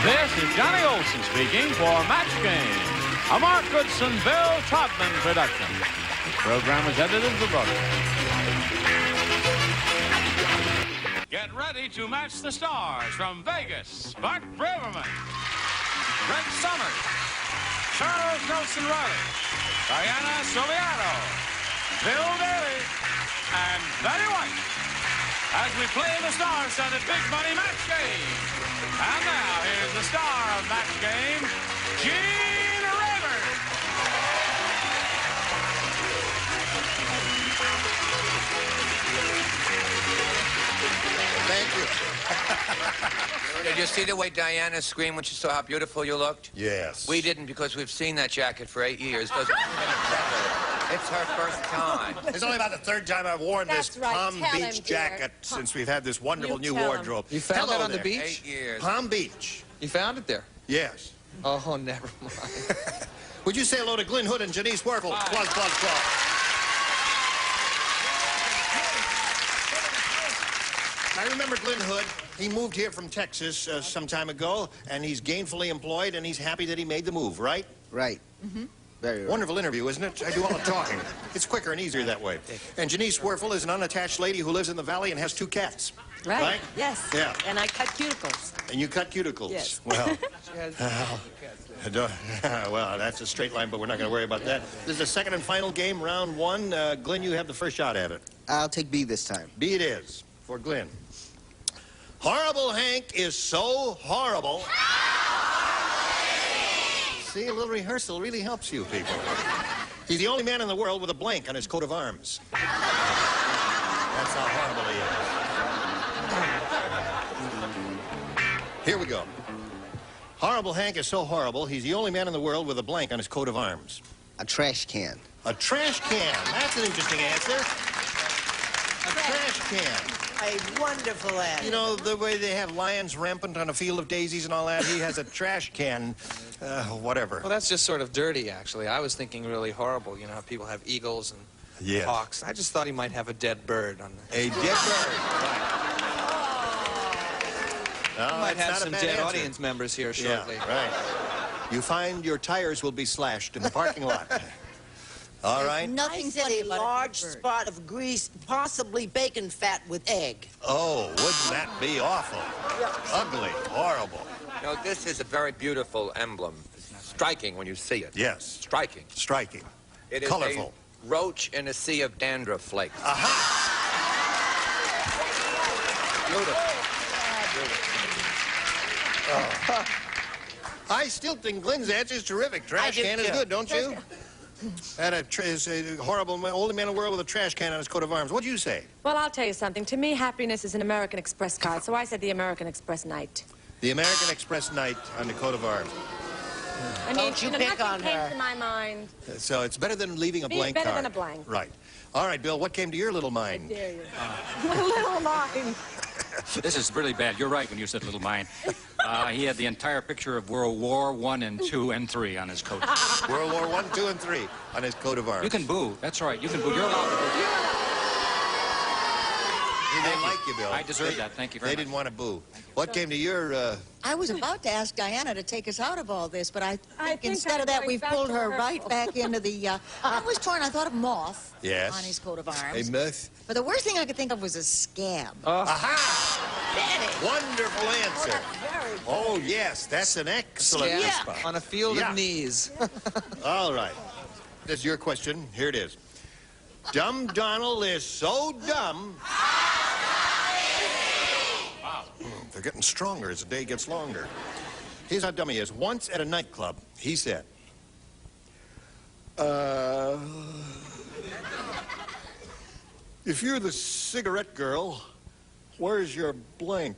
This is Johnny Olson speaking for Match Game, a Mark Goodson, Bill Todman production. This program was edited for broadcast. Get ready to match the stars from Vegas. Buck Braverman, Red Summers, Charles Nelson Riley, Diana Soviato, Bill Daly, and Betty White as we play the star-studded Big Money Match Game. And now, here's the star of Match Game, Gene Rayburn. Thank you. Did you see the way Diana screamed when she saw how beautiful you looked? Yes. We didn't because we've seen that jacket for 8 years. It's her first time. It's only about the third time I've worn That's this right. Palm Tell Beach him, dear. jacket since we've had this wonderful You new tell him. wardrobe. You found Hello it on the there. beach? 8 years. Palm Beach. You found it there? Yes. Oh, never mind. Would you say hello to Glenn Hood and Janice Werfel? Applause. I remember Glenn Hood. He moved here from Texas some time ago, and he's gainfully employed, and he's happy that he made the move, right? Right. Very right. Wonderful interview, isn't it? I do all the talking. It's quicker and easier that way. And Janice Werfel is an unattached lady who lives in the valley and has 2 cats. Right. Yes. Yeah. And I cut cuticles. And you cut cuticles. Yes. Well, well, that's a straight line, but we're not going to worry about that. This is the second and final game, round 1. Glenn, you have the first shot at it. I'll take B this time. B it is for Glenn. Horrible Hank is so horrible. See, a little rehearsal really helps you people. He's the only man in the world with a blank on his coat of arms. That's how horrible he is. Here we go. Horrible Hank is so horrible, he's the only man in the world with a blank on his coat of arms. A trash can. A trash can. That's an interesting answer. A trash can. A wonderful answer. You know, the way they have lions rampant on a field of daisies and all that, he has a trash can, whatever. Well, that's just sort of dirty, actually. I was thinking really horrible. You know how people have eagles and Yes. hawks. I just thought he might have a dead bird on the... A dead bird. Right. No, We might that's have not a some bad dead answer. audience members here shortly. Yeah, right. You find your tires will be slashed in the parking lot. All right. I said a large spot of grease, possibly bacon fat with egg. Oh, wouldn't that be awful? Ugly, horrible. No, this is a very beautiful emblem. Striking when you see it. Yes. Striking. Striking. It is colorful. a roach in a sea of dandruff flakes. Aha! Beautiful. I still think Glenn's answer is terrific. Trash can is good, don't you? And is a horrible only man in the world with a trash can on his coat of arms. What'd you say? Well, I'll tell you something. To me, happiness is an American Express card, so I said the American Express night. The American Express night on the coat of arms. I mean, nothing came to my mind. So it's better than leaving a blank better card. than a blank. Right. All right, Bill, what came to your little mind? I dare you. My little mind. This is really bad. You're right when you said little mine. He had the entire picture of World War I and II and III on his coat. World War I, II, and III on his coat of arms. You can boo. That's right. You can boo. You're allowed to boo. They didn't like you, Bill. I deserve that. Thank you very much. They didn't want to boo. What came to your... I was about to ask Diana to take us out of all this, but I think instead of that, we've pulled her right back into the... I was torn. I thought of moth Yes. on his coat of arms. A myth. But the worst thing I could think of was a scab. Aha! Wonderful answer. Oh, yes. That's an excellent response. On a field of knees. All right. This is your question. Here it is. Dumb Donald is so dumb... Wow. They're getting stronger as the day gets longer. Here's how dumb he is. Once at a nightclub, he said, if you're the cigarette girl, where's your blank?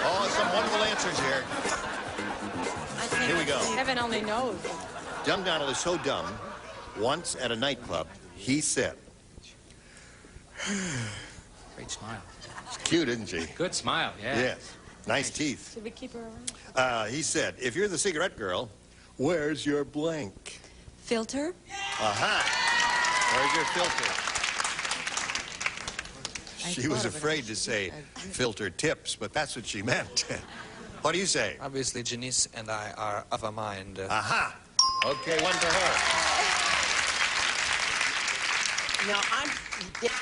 Oh, some wonderful answers here. Here we go. Heaven only knows. Dumb Donald is so dumb, once at a nightclub, he said... Great smile. She's cute, isn't she? Good smile, yeah. Yes. Nice teeth. Should we keep her around? He said, if you're the cigarette girl, where's your blank? Filter? Aha! Where's your filter? She was afraid to say filter tips, but that's what she meant. What do you say? Obviously, Janice and I are of a mind. Aha! Okay, one for her. Now, I'm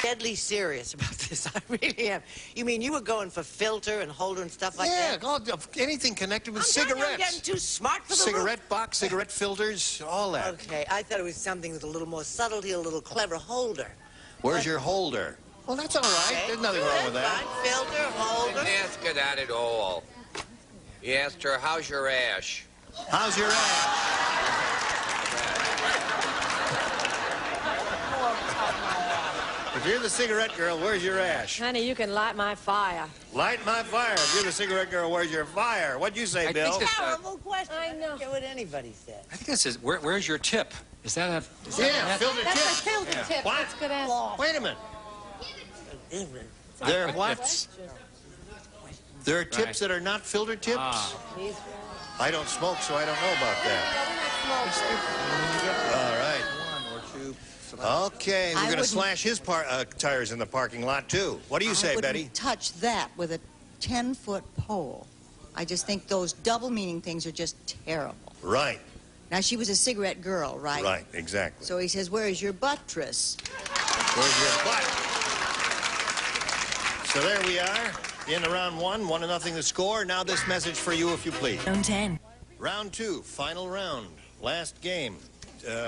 deadly serious about this. I really am. You mean you were going for filter and holder and stuff like that? Yeah, anything connected with cigarettes. I'm getting too smart for the cigarette box, cigarette filters, all that. Okay, I thought it was something with a little more subtlety, a little clever holder. Where's your holder? Well, that's all right. Okay. There's nothing wrong with that. Fine. Filter, holder. Didn't ask her that at all. He asked her, how's your ash? How's your ash? If you're the cigarette girl, where's your ash? Honey, you can light my fire. Light my fire. If you're the cigarette girl, where's your fire? What'd you say, Bill? Terrible question. I know. I don't care what anybody said. I think this is, where's your tip? Is that a... filter tip. That's a filter tip. What? That's a good answer. Wait a minute. There are what? There are tips that are not filter tips? I don't smoke, so I don't know about that. All right. Okay, we're going to slash his tires in the parking lot, too. What do you say, Betty? I wouldn't touch that with a 10-foot pole. I just think those double-meaning things are just terrible. Right. Now, she was a cigarette girl, right? Right, exactly. So he says, where is your buttress? Where's your butt? So there we are, in the round one, 1-0 the score. Now this message for you, if you please. Round 10. Round two, final round, last game.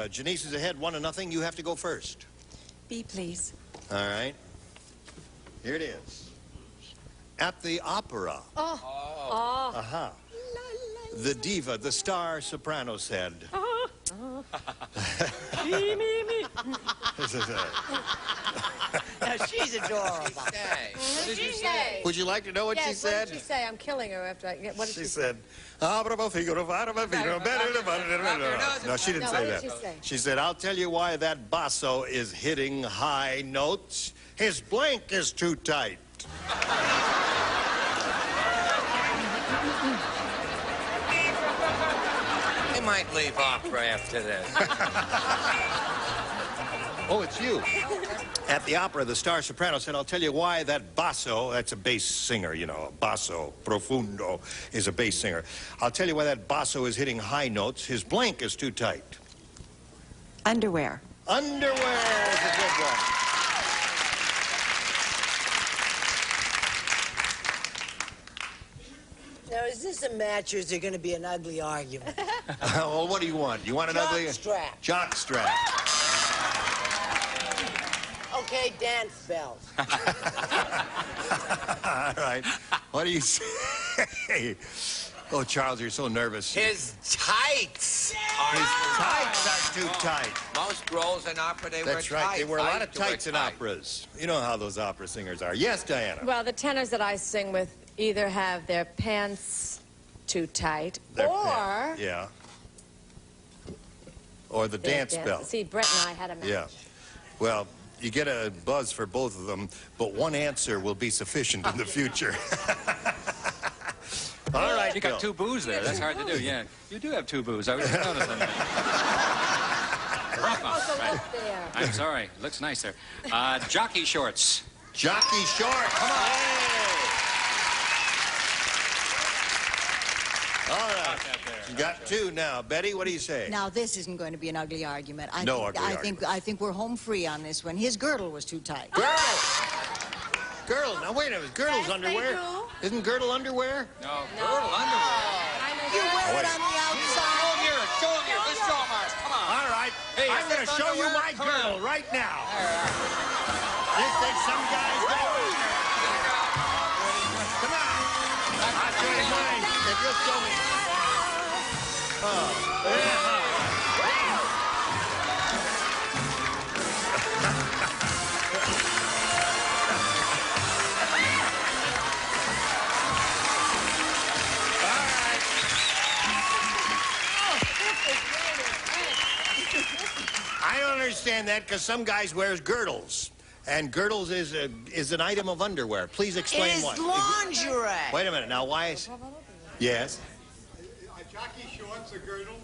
Janice is ahead, 1-0. You have to go first. B, please. All right. Here it is. At the opera. Oh. Aha. The diva, the star soprano said. Me. Now, she's adorable. What did she say? Would you like to know what she said? What did she say? I'm killing her after I... What did she say? said, no, she didn't say that. What did she say? She said, I'll tell you why that basso is hitting high notes. His blank is too tight. They might leave opera after this. Oh, it's you. at the opera, the star soprano said, I'll tell you why that basso, that's a bass singer, you know, basso profundo is a bass singer. I'll tell you why that basso is hitting high notes. His blank is too tight. Underwear. Underwear is a good one. Now, is this a match or is there going to be an ugly argument? Well, what do you want? You want an ugly? Jockstrap. Jockstrap. Okay, dance bells. All right. What do you say? Oh, Charles, you're so nervous. His tights. His tights are too tight. Most roles in opera, they wear tights. That's right. They wear a lot of I used to wear tights in tights. operas. You know how those opera singers are. Yes, Diana. Well, the tenors that I sing with either have their pants too tight Their or... pants, yeah. Or the their dance belt. See, Brett and I had a match. Yeah. Well, you get a buzz for both of them, but one answer will be sufficient in the future. All right, You Bill. got two boos there. That's hard to do, yeah. You do have two boos. I was just noticing that. Right. I'm sorry. Looks nice there. Jockey shorts. Jockey short. Come on. All right. You got two now. Betty, what do you say? Now, this isn't going to be an ugly argument. I think we're home free on this one. His girdle was too tight. Girdle. Now, wait a minute. Girdle's underwear? Isn't girdle underwear? No, girdle underwear. You wear it on the outside. Show him yours. Show him yours. Let's show him ours. Come on. All right. Hey, I'm going to show you my girdle right now. You think some guys don't? Come on. I'll show you mine if you'll show me. Oh. I don't understand that because some guys wears girdles. And girdles is an item of underwear. Please explain It's what. lingerie. Wait a minute. Now, why is... Yes? Are jockey shorts a girdle?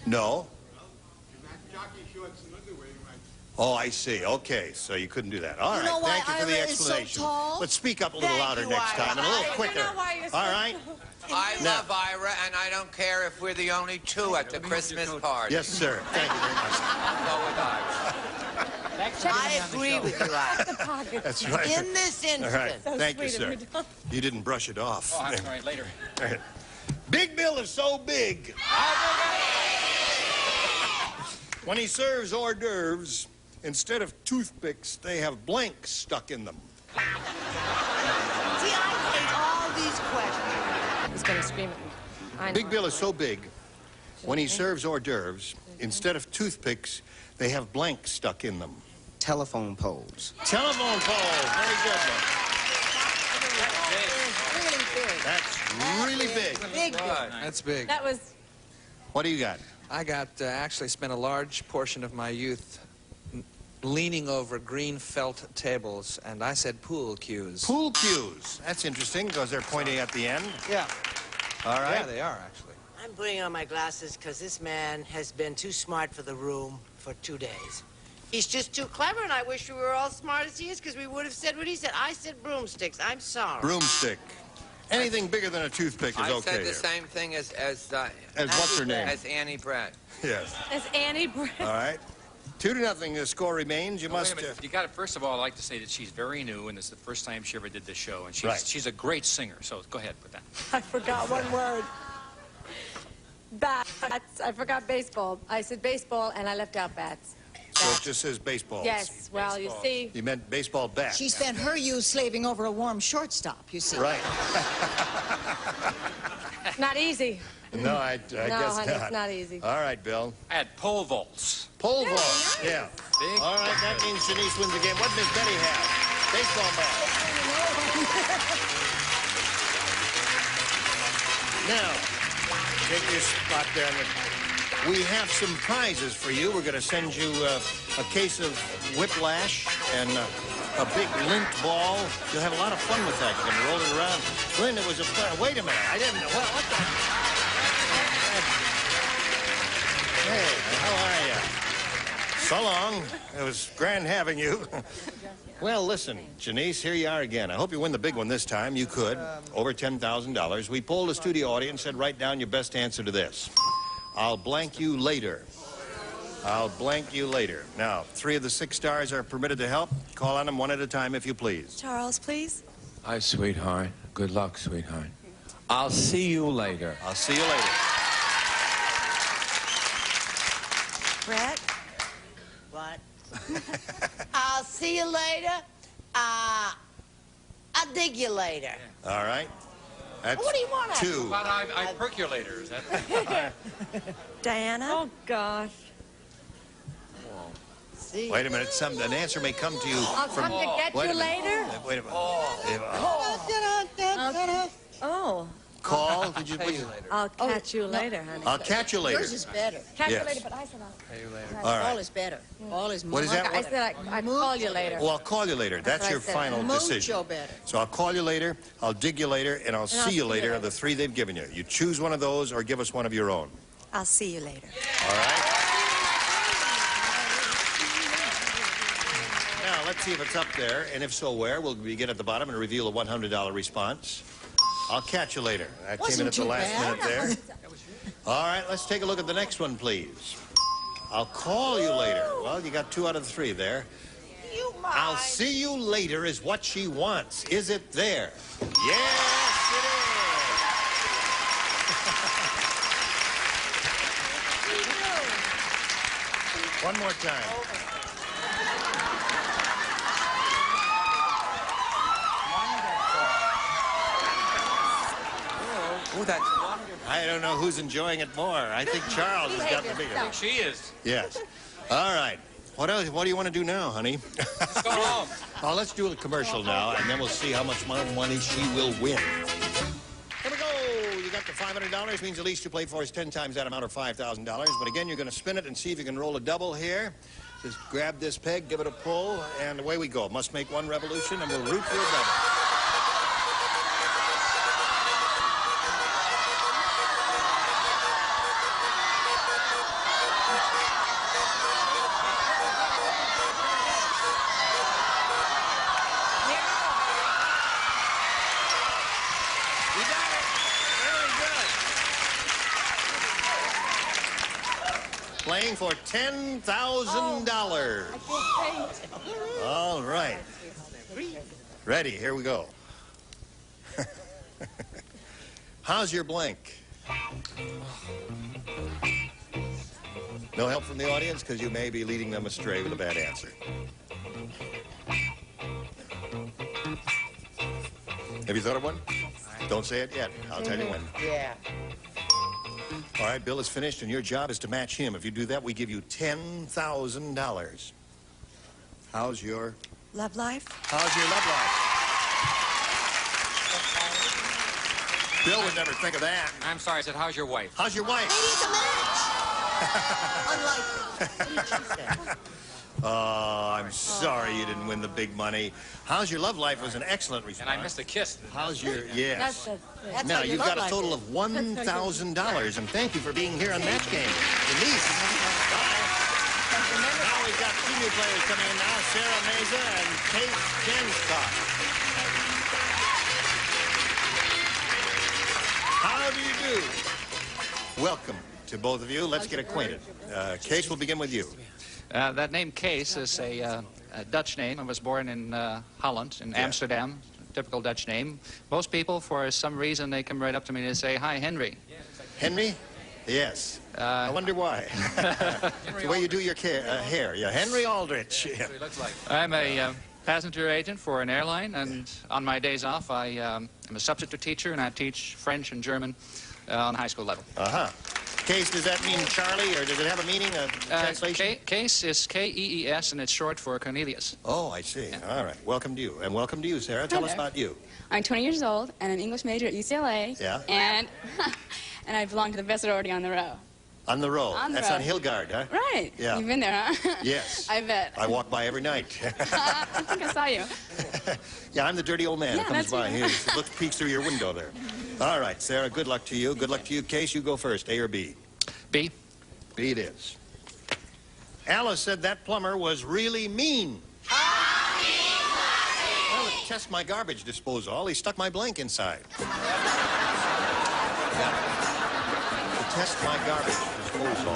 No? Jockey shorts and underwear, you might. Oh, I see. Okay, so you couldn't do that. All You right, know why thank you for the Ira is so explanation. tall? But speak up a little Thank louder you, next Ira. time and a little quicker. All right? I Now- love Ira, and I don't care if we're the only two at the Christmas party. Yes, sir. Thank you very much. Go with Ira. I agree with you, Ira. That's right. In this All right. instance. Thank you, sir. You didn't brush it off. Oh, I'm sorry. Later. All right. Big Bill is so big. When he serves hors d'oeuvres, instead of toothpicks, they have blanks stuck in them. See, I hate all these questions. He's going to scream at me. I know. Big Bill is so big, when he serves hors d'oeuvres, instead of toothpicks, they have blanks stuck in them. Telephone poles. Telephone poles. Very good one. Really big. That's really big. Big. That's big. That was... What do you got? I actually spent a large portion of my youth leaning over green felt tables, and I said pool cues. Pool cues. That's interesting because they're pointing at the end. Yeah. All right. Yeah, they are, actually. I'm putting on my glasses because this man has been too smart for the room for 2 days. He's just too clever, and I wish we were all smart as he is because we would have said what he said. I said broomsticks. I'm sorry. Broomstick. Anything bigger than a toothpick is I okay said the here. same thing as what's her name? As Annie Brett. Yes. As Annie Brett. All right. 2-0. The score remains. You Wait must. a minute. You got to. First of all, I'd like to say that she's very new, and it's the first time she ever did this show, and she's a great singer. So go ahead with that. I forgot one word. Bats. I forgot baseball. I said baseball, and I left out bats. So it just says baseball. Yes, well, you see... You meant baseball bat. She spent her youth slaving over a warm shortstop, you see. Right. Not easy. No, I guess honey, not. it's not easy. All right, Bill. I had pole vaults. Pole vault. nice. Yeah. Big. All right, that means Denise wins the game. What does Miss Betty have? Baseball bat. Now, take your spot there. We have some prizes for you. We're going to send you a case of whiplash and a big lint ball. You'll have a lot of fun with that. You can roll it around. Lynn, it was a pleasure. Wait a minute. I didn't know. What the? Hey, how are you? So long. It was grand having you. Well, listen, Janice, here you are again. I hope you win the big one this time. You could. Over $10,000. We polled the studio audience, said write down your best answer to this. I'll blank you later. I'll blank you later. Now, 3 of the 6 stars are permitted to help. Call on them one at a time if you please. Charles, please. Hi, sweetheart. Good luck, sweetheart. I'll see you later. I'll see you later. Brett? What? I'll see you later. I'll dig you later. All right. That's What do you want? 2. But I percolator. Is that? Diana? Oh, gosh. See? Wait a minute. An answer may come to you I'll from... come to get Wait you a minute. later. Wait a minute. Oh. Call? Did you... I'll catch you later, honey. I'll catch you later. Yours is better. Catch Yes. you later, but I said I'll... See you later. All right. All is better. All is What is that? I said I'd call you later. Well, I'll call you later. That's what I your said. final decision. Mucho better. So I'll call you later, I'll dig you later, and I'll see you later are the 3 they've given you. You choose one of those or give us one of your own. I'll see you later. All right? Now, let's see if it's up there, and if so, where? We'll begin at the bottom and reveal a $100 response. I'll catch you later. That came in at the last minute there. All right, let's take a look at the next one, please. I'll call you later. Well, you got 2 out of the 3 there. You might. I'll see you later is what she wants. Is it there? Yes, it is. One more time. Oh, that's wonderful. I don't know who's enjoying it more. I think Charles has got the bigger. I think she is. Yes. All right. What else? What do you want to do now, honey? Let's go home. Oh, let's do a commercial now, and then we'll see how much more money she will win. Here we go. You got the $500. Means the least you play for is 10 times that amount, or $5,000. But again, you're going to spin it and see if you can roll a double here. Just grab this peg, give it a pull, and away we go. Must make 1 revolution, and we'll root for a double. Playing for $10,000. All right. Ready, here we go. How's your blank? No help from the audience because you may be leading them astray with a bad answer. Have you thought of one? Don't say it yet. I'll tell you when. Yeah. All right, Bill is finished, and your job is to match him. If you do that, we give you $10,000. How's your... Love life? How's your love life? Bill would never think of that. I'm sorry. I said, how's your wife? How's your wife? Oh, I'm sorry you didn't win the big money. How's your love life was an excellent response. And I missed a kiss. How's your... Yes. That's Now, how your you've love got a life total is. of $1,000, and thank you for being here on Match Game. Denise. Now we've got 2 new players coming in now, Sarah Meza and Kate Janscott. How do you do? Welcome to both of you. Let's get acquainted. Case, we'll begin with you. That name Kees is a Dutch name. I was born in Holland, in Amsterdam. Typical Dutch name. Most people, for some reason, they come right up to me and they say, "Hi, Henry." Henry? Yes. I wonder why. The way you do your hair. Yeah, Henry Aldrich. Yeah. I'm a passenger agent for an airline, and on my days off, I am a substitute teacher, and I teach French and German on high school level. Uh-huh. Case, does that mean Charlie, or does it have a meaning, a translation? Case is K-E-E-S, and it's short for Cornelius. Oh, I see. Yeah. All right. Welcome to you. And welcome to you, Sarah. Tell us about you. I'm 20 years old, and I'm an English major at UCLA. Yeah. And and I belong to the best sorority on the row. On the row. On the That's row. on Hillgard, huh? Right. Yeah. You've been there, huh? Yes. I bet. I walk by every night. I think I saw you. Yeah, I'm the dirty old man Yeah, who comes that's by you. here, peeks through your window there. All right, Sarah, good luck to you. Good luck to you. Case, you go first. A or B? B. B it is. Alice said that plumber was really mean. Well, to test my garbage disposal, he stuck my blank inside. Yeah. To test my garbage disposal.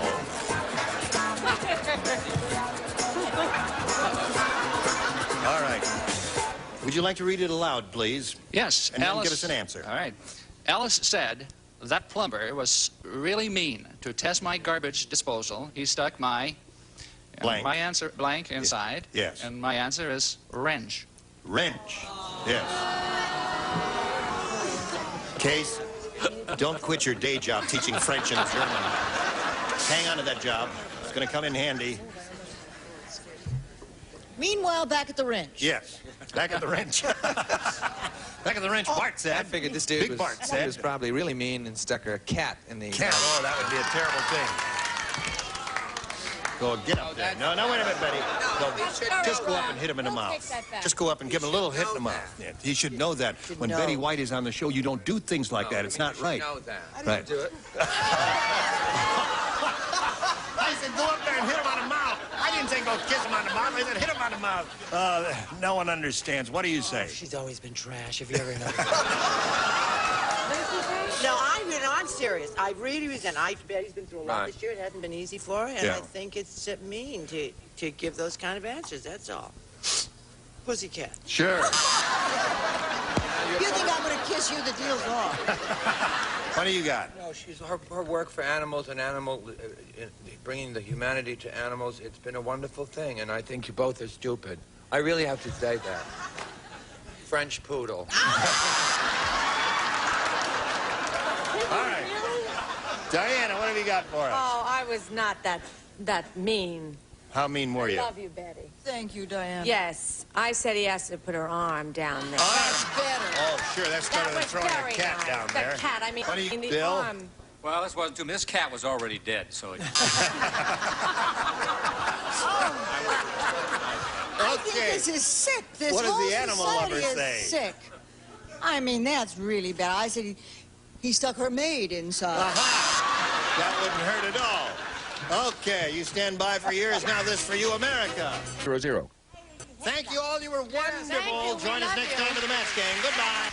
All right. Would you like to read it aloud, please? Yes, And then Alice. give us an answer. All right. Alice said that plumber was really mean. To test my garbage disposal, he stuck my Blank. my answer blank inside. Yes. And my answer is wrench. Wrench. Yes. Case, don't quit your day job teaching French and German. Hang on to that job. It's going to come in handy. Meanwhile, back at the wrench. Yes. Back at the wrench. Back at the wrench, Bart said. I figured this dude Big was, Bart said. was probably really mean and stuck a cat in the... Cat. Oh, that would be a terrible thing. Go, get up there. No, wait a minute, Betty. Go, just go up and hit him in the mouth. Just go up and give him a little hit in the mouth. Yeah, he should know that. When Betty White is on the show, you don't do things like that. It's not right. Know that. Right. Do it. I said go up there and hit him on the mouth. I didn't say go kiss him on the mouth. I said hit him on the mouth. No one understands. What do you say? She's always been trash, if you ever know. No, I'm serious. I really resent. Betty's been through a lot this year. It hasn't been easy for her, and I think it's mean to give those kind of answers. That's all. Pussycat. Sure. You think I'm going to kiss you? The deal's off. What do you got? No, she's her work for animals and bringing the humanity to animals. It's been a wonderful thing, and I think you both are stupid. I really have to say that. French poodle. All right. Diana, what have you got for us? Oh, I was not that mean. How mean were you? I love you, Betty. Thank you, Diana. Yes, I said he has to put her arm down there. That's better. Oh, sure. That's better than throwing a cat down there. The cat, I mean, What do you, the Bill? arm. Well, this wasn't too. This cat was already dead, so. I think this is sick. This What does whole the animal society lover is say? sick. I mean, that's really bad. I said he stuck her maid inside. That wouldn't hurt at all. Okay, you stand by for years. Now this for you, America. 0-0. Thank you all. You were wonderful. Join us next time for the match game. Goodbye.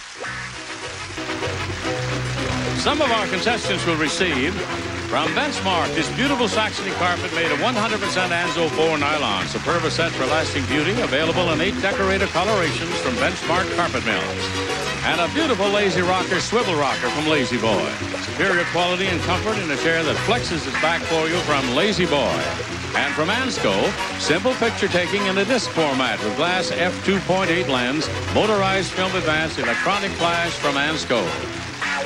Some of our contestants will receive from Benchmark this beautiful Saxony carpet made of 100% Anzo 4 nylon. Superb set for lasting beauty. Available in 8 decorator colorations from Benchmark Carpet Mills. And a beautiful Lazy Rocker swivel rocker from Lazy Boy. Superior quality and comfort in a chair that flexes its back for you from Lazy Boy. And from Ansco, simple picture taking in a disc format with glass f2.8 lens, motorized film advance, electronic flash from Ansco.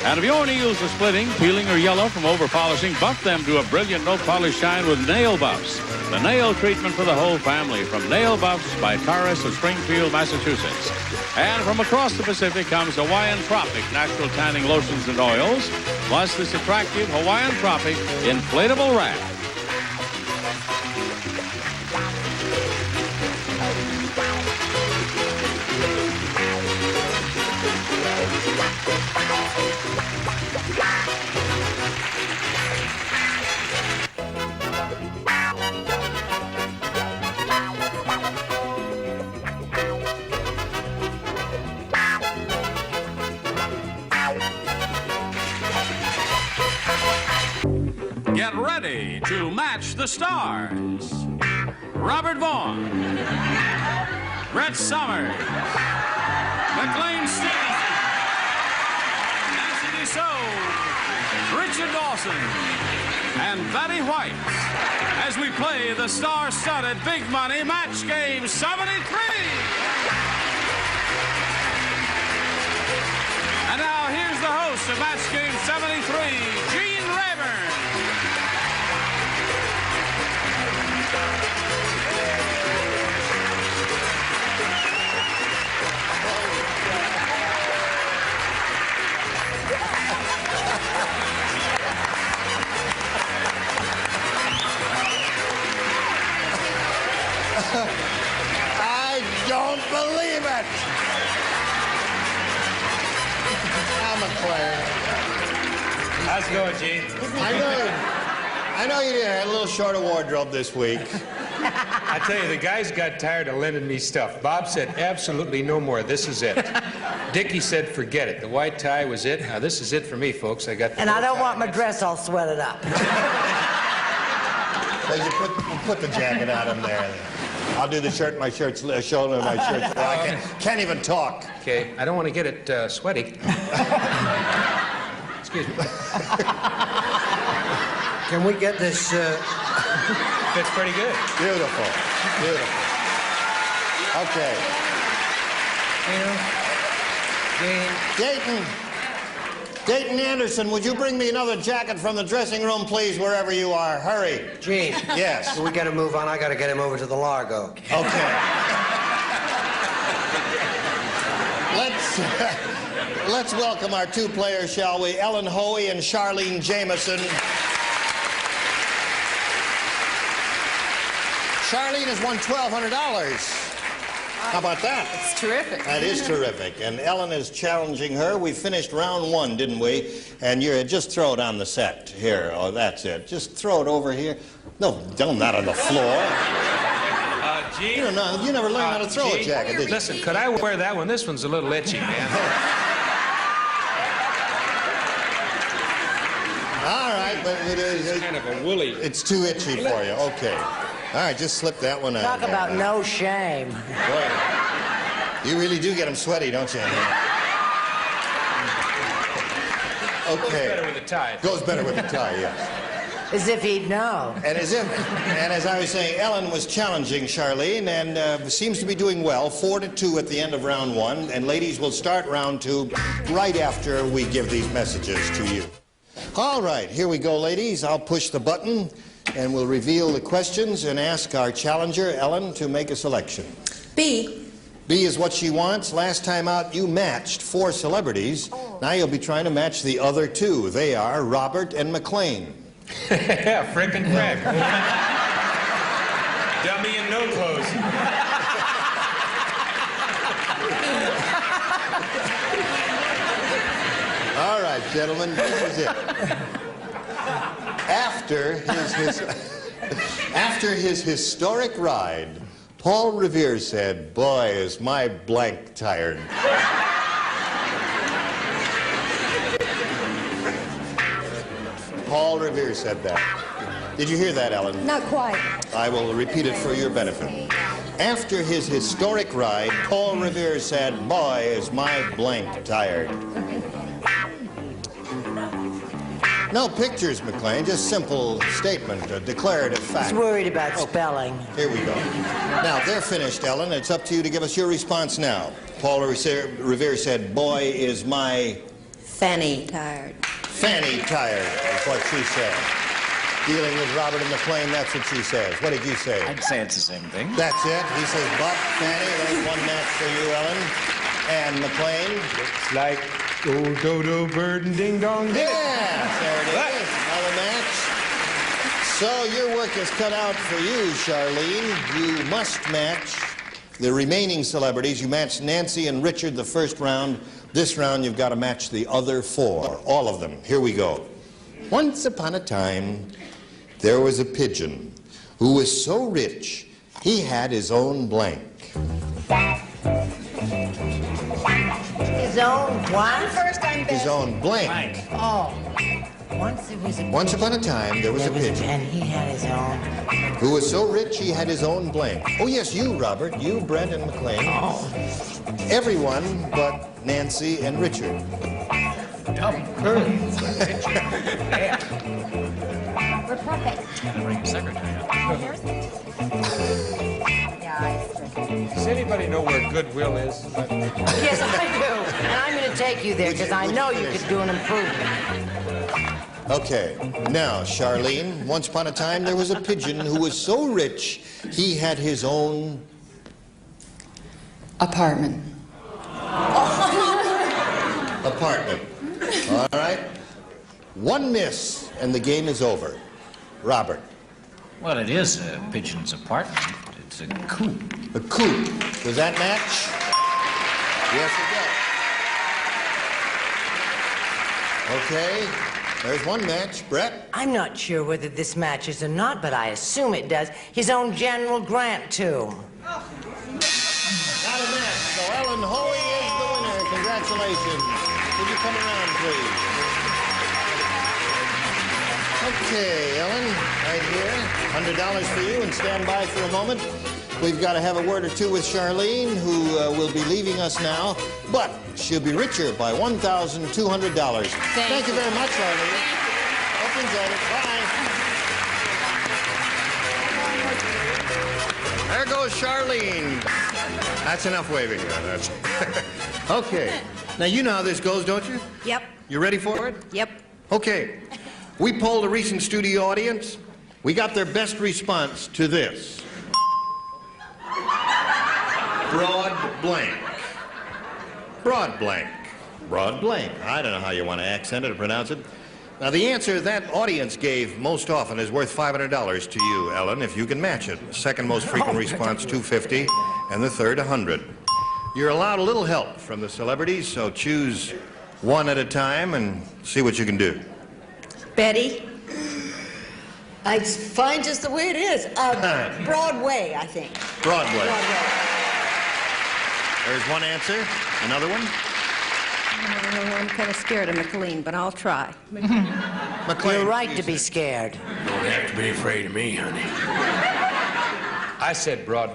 And if your nails are splitting, peeling, or yellow from over-polishing, buff them to a brilliant no-polish shine with Nail Buffs. The nail treatment for the whole family from Nail Buffs by Taurus of Springfield, Massachusetts. And from across the Pacific comes Hawaiian Tropic natural tanning lotions and oils, plus this attractive Hawaiian Tropic inflatable raft. Get ready to match the stars. Robert Vaughn, Brett Summers, McLean Stevenson, Nancy Dussault, Richard Dawson, and Betty White as we play the star-studded Big Money Match Game 73. And now here's the host of Match Game 73, Gene Rayburn. I don't believe it. I'm a player. How's it going, Gene? I know. I I know you did. I had a little short of wardrobe this week. I tell you, the guys got tired of lending me stuff. Bob said, absolutely no more. This is it. Dickie said, forget it. The white tie was it. Now, this is it for me, folks. I got. And I don't want my dress all sweated up. Put the jacket on him there. I'll do the shirt, my shirt's shoulder, my shirt's. I can't even talk. Okay, I don't want to get it sweaty. Excuse me. Can we get this? Fits pretty good. Beautiful. Beautiful. Okay. Dayton Anderson, would you bring me another jacket from the dressing room, please, wherever you are? Hurry. Gene. Yes. We got to move on. I got to get him over to the Largo. Okay. Let's welcome our two players, shall we? Ellen Hoey and Charlene Jameson. Charlene has won $1,200. How about that? It's terrific. That is terrific. And Ellen is challenging her. We finished round one, didn't we? And you just throw it on the set here. Oh, that's it. Just throw it over here. No, don't not on the floor. Gene? You never learned how to throw a jacket, did you? Listen, could I wear that one? This one's a little itchy, man. All right, but it's kind of a woolly. It's too itchy for you. Okay. All right, just slip that one on. Talk about no shame. Boy, you really do get them sweaty, don't you? Okay. Goes better with a tie. Goes better with a tie, yes. As if he'd know. And as I was saying, Ellen was challenging Charlene and seems to be doing well. 4-2 at the end of round one. And ladies, we'll start round two right after we give these messages to you. All right, here we go, ladies. I'll push the button and we'll reveal the questions and ask our challenger, Ellen, to make a selection. B. B is what she wants. Last time out, you matched 4 celebrities. Now you'll be trying to match the other 2. They are Robert and McLean. Yeah, frickin' frick. Dummy and no clothes. All right, gentlemen, this is it. After his historic ride, Paul Revere said, "Boy, is my blank tired." Paul Revere said that. Did you hear that, Ellen? Not quite. I will repeat it for your benefit. After his historic ride, Paul Revere said, "Boy, is my blank tired." No pictures, McLean, just simple statement, a declarative fact. He's worried about spelling. Here we go. Now, they're finished, Ellen. It's up to you to give us your response now. Paul Revere said, "Boy, is my..." Fanny tired. Fanny tired, is what she said. Dealing with Robert and McLean, that's what she says. What did you say? I'd say it's the same thing. That's it. He says, "But, Fanny, there's one match for you, Ellen." And McLean? Looks like old dodo bird and ding dong did. Yeah, there it is. Another match. So your work is cut out for you, Charlene. You must match the remaining celebrities. You matched Nancy and Richard the first round. This round, you've got to match the other 4, all of them. Here we go. Once upon a time, there was a pigeon who was so rich, he had his own blank. His own what? His own blank. Oh. Once upon a time, there was a pigeon. And he had his own. Who was so rich, he had his own blank. Oh, yes, you, Robert. You, Brent, and McLean. Oh. Everyone but Nancy and Richard. Dumb. We're perfect. Bring the secretary up. Does anybody know where Goodwill is? Yes, I do. And I'm going to take you there because I know you could do an improvement. Okay. Now, Charlene, once upon a time, there was a pigeon who was so rich, he had his own... Apartment. Apartment. All right. One miss, and the game is over. Robert. Well, it is a pigeon's apartment. It's a coop. A coop. Does that match? Yes, it does. Okay. There's one match. Brett? I'm not sure whether this matches or not, but I assume it does. His own General Grant tomb. Not a match. So Ellen Hoey is the winner. Congratulations. Would you come around, please? Okay, Ellen, right here. $100 for you, and stand by for a moment. We've got to have a word or two with Charlene, who will be leaving us now, but she'll be richer by $1,200. Thank you very much, Charlene. Hope you enjoyed it. Bye. There goes Charlene. That's enough waving. That's okay. Now, you know how this goes, don't you? Yep. You ready for it? Yep. Okay. We polled a recent studio audience. We got their best response to this. Broad blank. Broad blank. Broad blank. I don't know how you want to accent it or pronounce it. Now, the answer that audience gave most often is worth $500 to you, Ellen, if you can match it. Second most frequent response, $250, and the third, $100. You're allowed a little help from the celebrities, so choose one at a time and see what you can do. Betty? It's fine just the way it is. Broadway, I think. Broadway. There's one answer. Another one? I'm kind of scared of McLean, but I'll try. McLean. You're right to be scared. Don't have to be afraid of me, honey. I said broad...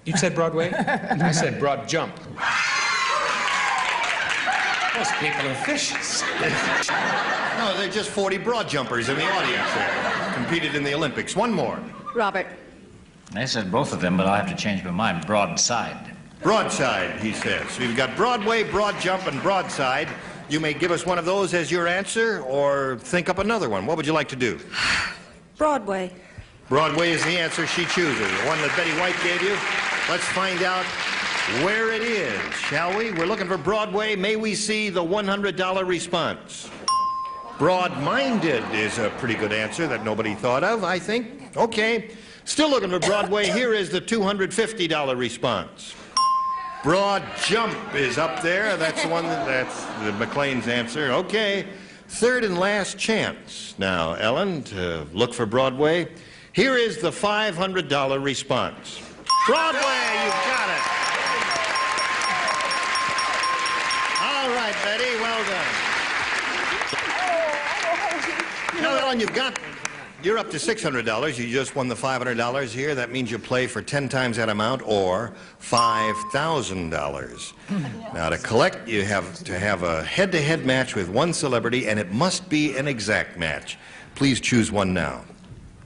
You said Broadway? I said broad jump. Those people are vicious. No, they're just 40 broad jumpers in the audience there. Competed in the Olympics. One more. Robert. I said both of them, but I'll have to change my mind. Broadside. Broadside, he says. So you've got Broadway, broad jump, and broadside. You may give us one of those as your answer, or think up another one. What would you like to do? Broadway. Broadway is the answer she chooses. The one that Betty White gave you. Let's find out where it is, shall we? We're looking for Broadway. May we see the $100 response? Broad-minded is a pretty good answer that nobody thought of, I think. Okay. Still looking for Broadway. Here is the $250 response. Broad jump is up there. That's the one that's the McLean's answer. Okay. Third and last chance now, Ellen, to look for Broadway. Here is the $500 response. Broadway, you've got it. All right, Betty, well done. Now, Ellen, you're up to $600. You just won the $500 here. That means you play for 10 times that amount, or $5,000. Now, to collect, you have to have a head-to-head match with one celebrity, and it must be an exact match. Please choose one now.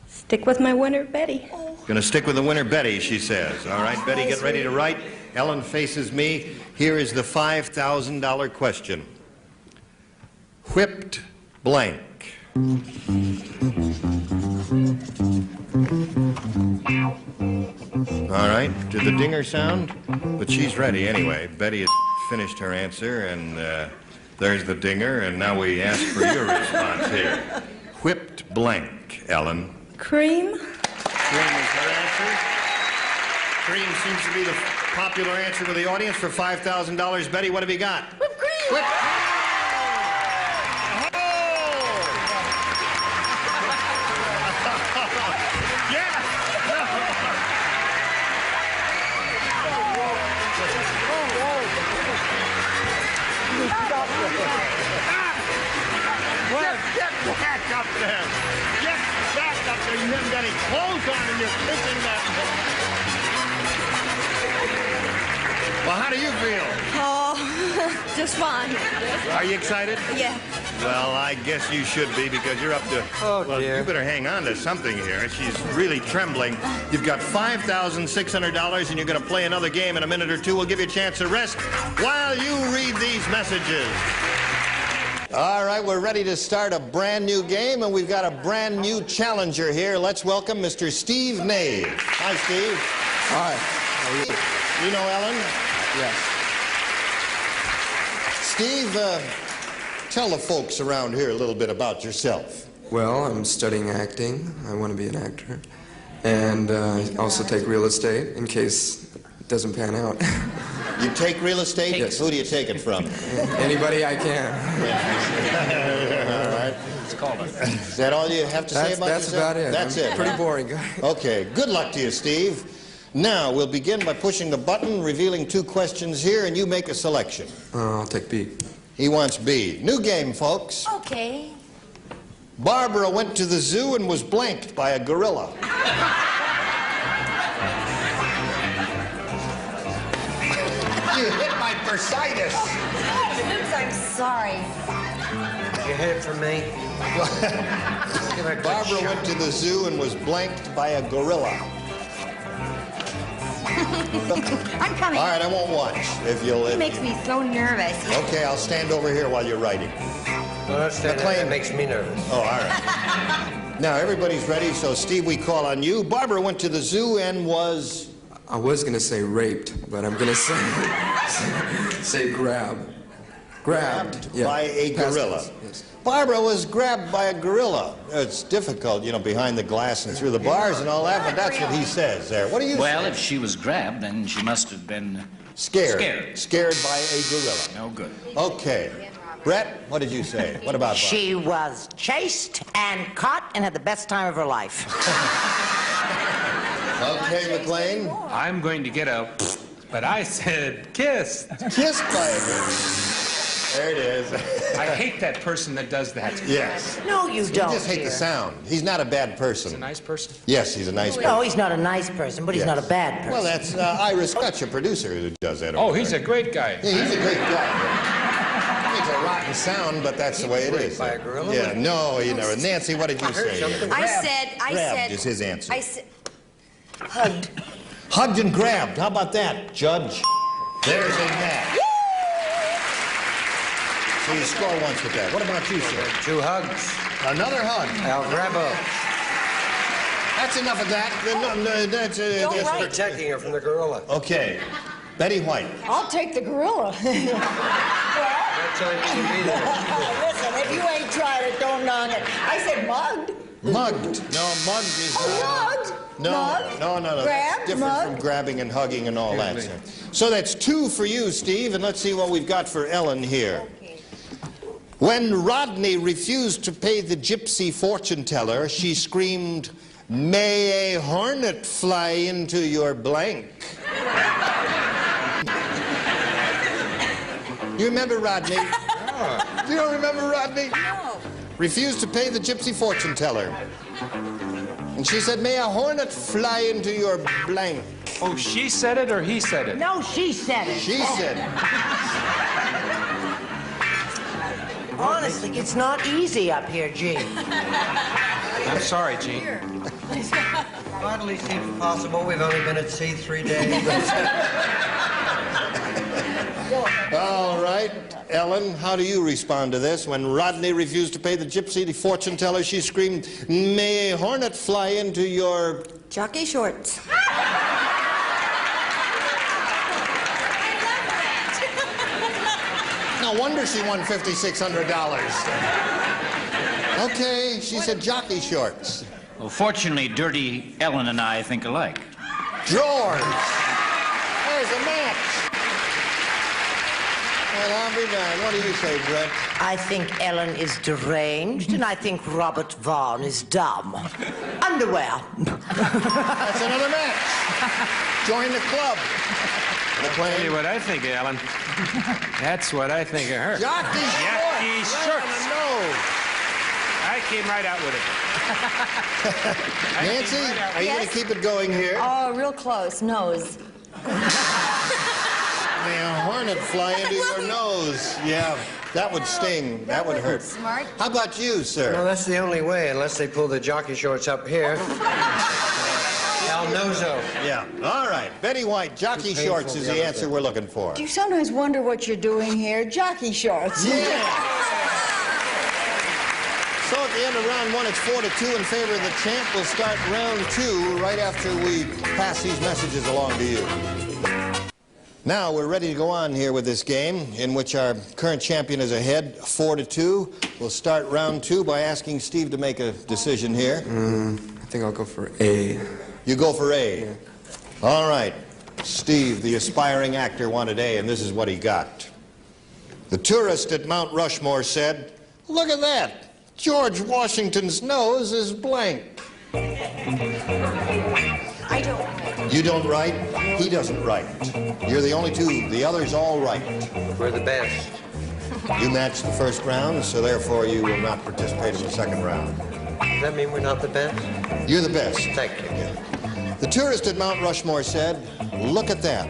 Stick with my winner, Betty. Gonna stick with the winner, Betty, she says. All right, Betty, get ready to write. Ellen faces me. Here is the $5,000 question. Whipped blank. All right, did the dinger sound? But she's ready anyway. Betty has finished her answer, and there's the dinger, and now we ask for your response here. Whipped blank, Ellen. Cream? Cream is her answer. Cream seems to be the popular answer with the audience for $5,000. Betty, what have you got? Whipped cream! Whipped cream! Get back up there! Get back up there! You haven't got any clothes on and you're kicking that. Well, how do you feel? Oh, just fine. Are you excited? Yeah. Well, I guess you should be, because you're up to... Oh, well, dear. You better hang on to something here. She's really trembling. You've got $5,600, and you're going to play another game in a minute or two. We'll give you a chance to rest while you read these messages. All right, we're ready to start a brand new game, and we've got a brand new challenger here. Let's welcome Mr. Steve Nave. Hi, Steve. Hi. How are you? You know Ellen? Yes. Steve, tell the folks around here a little bit about yourself. Well, I'm studying acting. I want to be an actor. And I also take real estate in case it doesn't pan out. You take real estate? Yes. Who do you take it from? Anybody I can. All right. It's called it. Is that all you have to say about That's yourself? about it. That's I'm it. Pretty huh? boring guy. Okay. Good luck to you, Steve. Now, we'll begin by pushing the button, revealing 2 questions here, and you make a selection. I'll take B. He wants B. New game, folks. Okay. Barbara went to the zoo and was blanked by a gorilla. You hit my bursitis. Oops, I'm sorry. You hit it for me. Barbara went to the zoo and was blanked by a gorilla. I'm coming. All right, I won't watch if you'll... It makes me so nervous. Okay, I'll stand over here while you're writing. Well, that's that makes me nervous. Oh, all right. Now, everybody's ready, so Steve, we call on you. Barbara went to the zoo and was... I was going to say raped, but I'm going to say grab. Grabbed. Yeah. By a gorilla. Yes. Barbara was grabbed by a gorilla. It's difficult, you know, behind the glass and through the bars and all that, but that's what he says there. What do you say? Well, if she was grabbed, then she must have been... Scared. Scared by a gorilla. No good. Okay. Brett, what did you say? What about Barbara? She was chased and caught and had the best time of her life. Okay, McLean. I'm going to get a... But I said kiss. Kissed by a gorilla. There it is. I hate that person that does that. Yes. No, you You don't. just hate the dear. sound. He's not a bad person. He's a nice person. Yes, he's a nice person. No, he's not a nice person, but he's Yes. not a bad person. Well, that's Ira Scotch, a producer, who does that. Oh, over he's there. a great guy. Yeah, he's a great guy. It's a rotten sound, but that's the way it is. By a gorilla? Yeah, no, you never. Nancy, what did you say? I said, Grabbed is his answer. I said, hugged. Hugged and grabbed. How about that, Judge? There's a match. So you score once with that. What about you, sir? 2 hugs. Another hug. I'll grab a... That's enough of that. That's protecting her from the gorilla. Okay. Betty White. I'll take the gorilla. That's all you can be there. Listen, if you ain't tried it, don't knock it. I said mugged. Mugged. No, mugged is... Mugged? No, Mugged? no. That's Grabbed? different Mugged? from grabbing and hugging and all that, sir. So that's 2 for you, Steve, and let's see what we've got for Ellen here. When Rodney refused to pay the gypsy fortune teller, she screamed, "May a hornet fly into your blank." You remember Rodney? Oh. You don't remember Rodney? No. Refused to pay the gypsy fortune teller. And she said, "May a hornet fly into your blank." Oh, she said it or he said it? No, she said it. She said it. Honestly, it's not easy up here, Gene. I'm sorry, Gene. Hardly seems possible. We've only been at sea 3 days. All right. Ellen, how do you respond to this? When Rodney refused to pay the gypsy, the fortune teller, she screamed, "May a hornet fly into your..." Jockey shorts. No wonder she won $5,600. Okay, she said jockey shorts. Well, fortunately, Dirty Ellen and I think alike. George! There's a match. Well, I'll be darned. What do you say, Brett? I think Ellen is deranged, and I think Robert Vaughn is dumb. Underwear. That's another match. Join the club. I'll tell you what I think of Ellen. That's what I think of her. Jockey shorts. Right on the nose. I came right out with it. Nancy, are you going to keep it going here? Oh, real close. Nose. May a hornet fly into your nose. Yeah, that would sting. That would hurt. Smart. How about you, sir? Well, that's the only way, unless they pull the jockey shorts up here. El Nozo. Yeah. All right. Betty White, jockey shorts is the answer we're looking for. Do you sometimes wonder what you're doing here? Jockey shorts. Yeah. So at the end of round 1, it's 4-2 in favor of the champ. We'll start round 2 right after we pass these messages along to you. Now we're ready to go on here with this game in which our current champion is ahead 4-2. We'll start round 2 by asking Steve to make a decision here. I think I'll go for A. You go for A. Yeah. All right. Steve, the aspiring actor, wanted A, and this is what he got. The tourist at Mount Rushmore said, "Look at that. George Washington's nose is blank." I don't write. You don't write? He doesn't write. You're the only two. The others all write. We're the best. You matched the first round, so therefore you will not participate in the second round. Does that mean we're not the best? You're the best. Thank you. The tourist at Mount Rushmore said, "Look at that.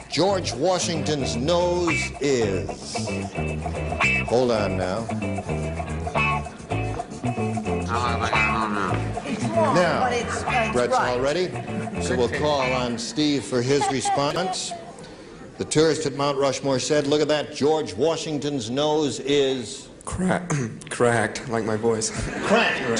George Washington's nose is..." Hold on now. Now, but it's Brett's right. all ready, so we'll call on Steve for his response. The tourist at Mount Rushmore said, "Look at that. George Washington's nose is..." Cracked, like my voice. Cracked.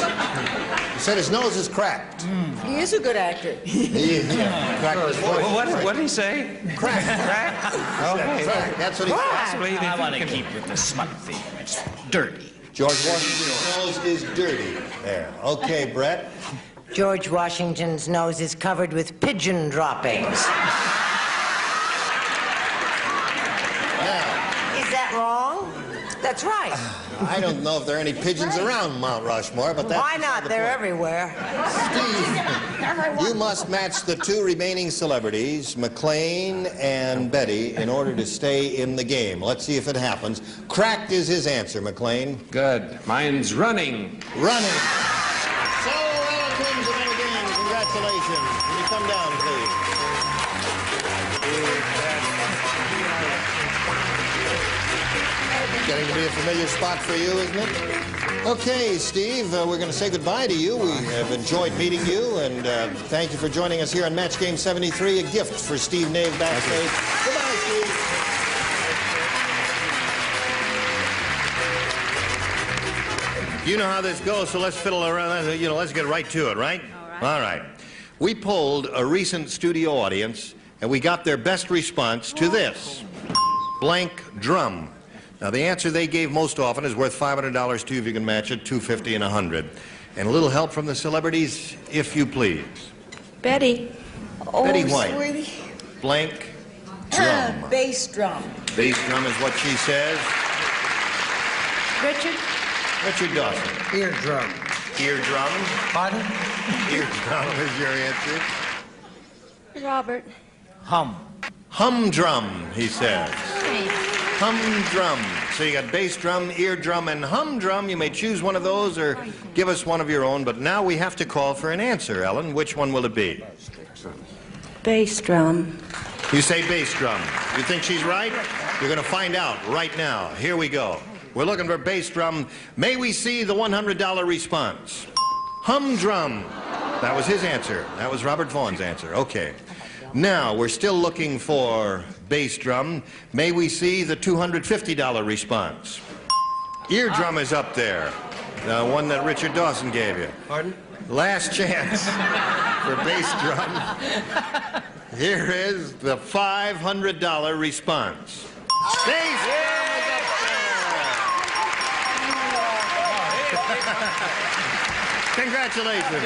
He said his nose is cracked. He is a good actor. Cracked his voice. What did he say? Cracked. Okay. Cracked. That's what he said. Possibly. I want to keep with the smut theme. It's dirty. George Washington's nose is dirty. There. Okay, Brett. George Washington's nose is covered with pigeon droppings. Now, Is that wrong? That's right. I don't know if there are any pigeons around Mount Rushmore, but that's Why not? They're everywhere. Steve, you must match the two remaining celebrities, McLean and Betty, in order to stay in the game. Let's see if it happens. Cracked is his answer, McLean. Good. Mine's running. Running. So, Alan wins another game. Congratulations. Can you come down, please? Getting to be a familiar spot for you, isn't it? Okay, Steve, we're going to say goodbye to you. We have enjoyed meeting you, and thank you for joining us here on Match Game 73, a gift for Steve Nave backstage. Goodbye, Steve. You know how this goes, so let's fiddle around. Let's get right to it, right? All right. We polled a recent studio audience, and we got their best response to this. Blank drum. Now, the answer they gave most often is worth $500 to you if you can match it, $250 and $100. And a little help from the celebrities, if you please. Betty. Oh, Betty White. sweetie. Blank drum. Bass drum. Bass drum is what she says. Richard? Richard Dawson. Eardrum. Eardrum. Pardon? Eardrum is your answer. Robert. Hum. Humdrum, he says. Humdrum. So you got bass drum, eardrum, and humdrum. You may choose one of those or give us one of your own, but now we have to call for an answer, Ellen. Which one will it be? Bass drum. You say bass drum. You think she's right? You're going to find out right now. Here we go. We're looking for bass drum. May we see the $100 response? Humdrum. That was his answer. That was Robert Vaughn's answer. Okay. Now, we're still looking for bass drum. May we see the $250 response? Eardrum is up there. The one that Richard Dawson gave you. Pardon? Last chance for bass drum. Here is the $500 response. Bass drum is up there. Congratulations.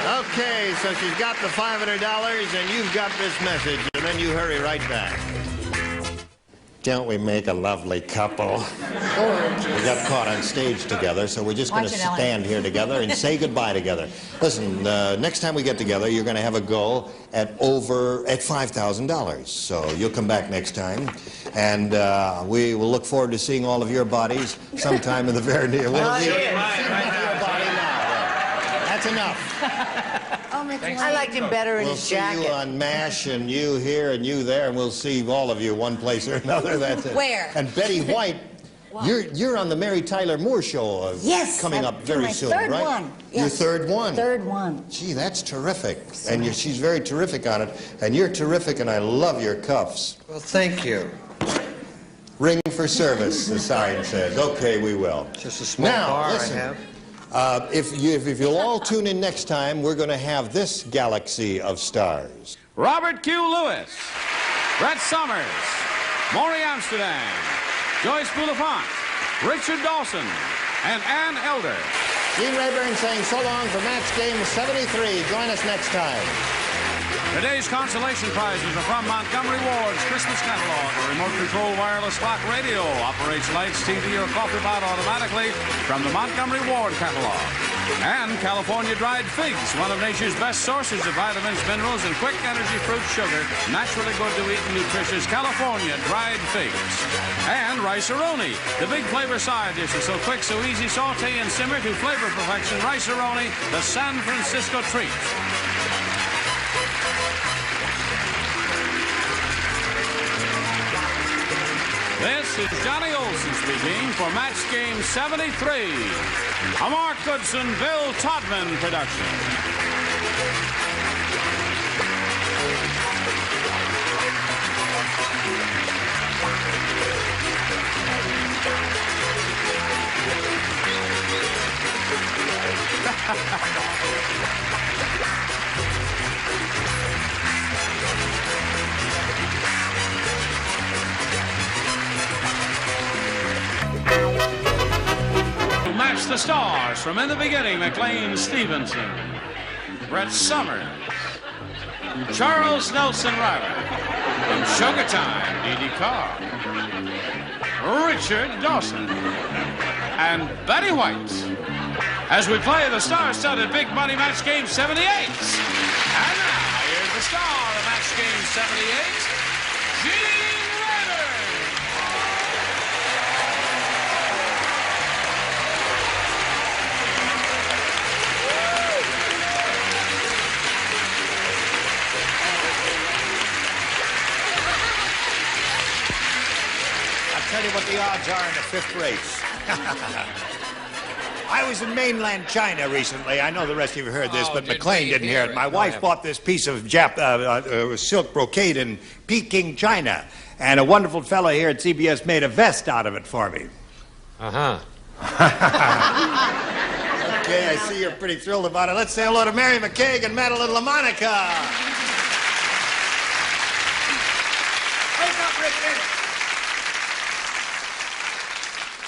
Okay, so she's got the $500 and you've got this message, and then you hurry right back. Don't we make a lovely couple? We got caught on stage together, so we're just going to stand here together and say goodbye together. Listen, next time we get together, you're going to have a go at $5,000. So you'll come back next time, and we will look forward to seeing all of your bodies sometime in the very near. That's enough. I liked him better in his jacket. We'll see you on MASH, and you here and you there, and we'll see all of you one place or another. That's it. Where? And Betty White, you're on the Mary Tyler Moore show. Yes. Coming up very soon, right? Third one. Yes. Your third one. Third one. Gee, that's terrific. And she's very terrific on it. And you're terrific, and I love your cuffs. Well, thank you. Ring for service, the sign says. Okay, we will. Just a small bar listen. I have. If you'll all tune in next time, we're going to have this galaxy of stars. Robert Q. Lewis, Brett Summers, Maury Amsterdam, Joyce Boulafont, Richard Dawson, and Ann Elder. Gene Rayburn saying so long for Match Game 73. Join us next time. Today's consolation prizes are from Montgomery Ward's Christmas catalog. A remote control wireless clock radio operates lights, TV, or coffee pot automatically from the Montgomery Ward catalog. And California dried figs, one of nature's best sources of vitamins, minerals, and quick energy fruit sugar. Naturally good to eat and nutritious California dried figs. And rice-a-roni, the big flavor side dish is so quick, so easy, saute and simmer to flavor perfection. Rice-a-roni, the San Francisco treat. This is Johnny Olson speaking for Match Game 73, a Mark Goodson, Bill Todman production. Match the stars from In the Beginning, McLean Stevenson, Brett Summers, Charles Nelson Riley, from Sugar Time, Dee Dee Carr, Richard Dawson, and Betty White, as we play the star-studded Big Money Match Game 78. And now, here's the star of Match Game 78, Gene Rayburn. I'll tell you what the odds are in the fifth race. I was in mainland China recently. I know the rest of you heard this, but McLean didn't hear it. My wife bought this piece of silk brocade in Peking, China, and a wonderful fellow here at CBS made a vest out of it for me. Uh-huh. Okay, I see you're pretty thrilled about it. Let's say hello to Mary McCaig and Madeline LaMonica.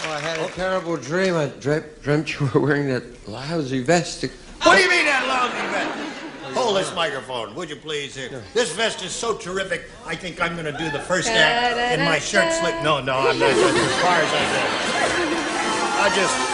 Oh, I had a terrible dream. I dreamt you were wearing that lousy vest. What do you mean that lousy vest? Hold this microphone, would you please? Here. This vest is so terrific, I think I'm going to do the first act in my shirt slit. No, I'm not. That's as far as I go. I just...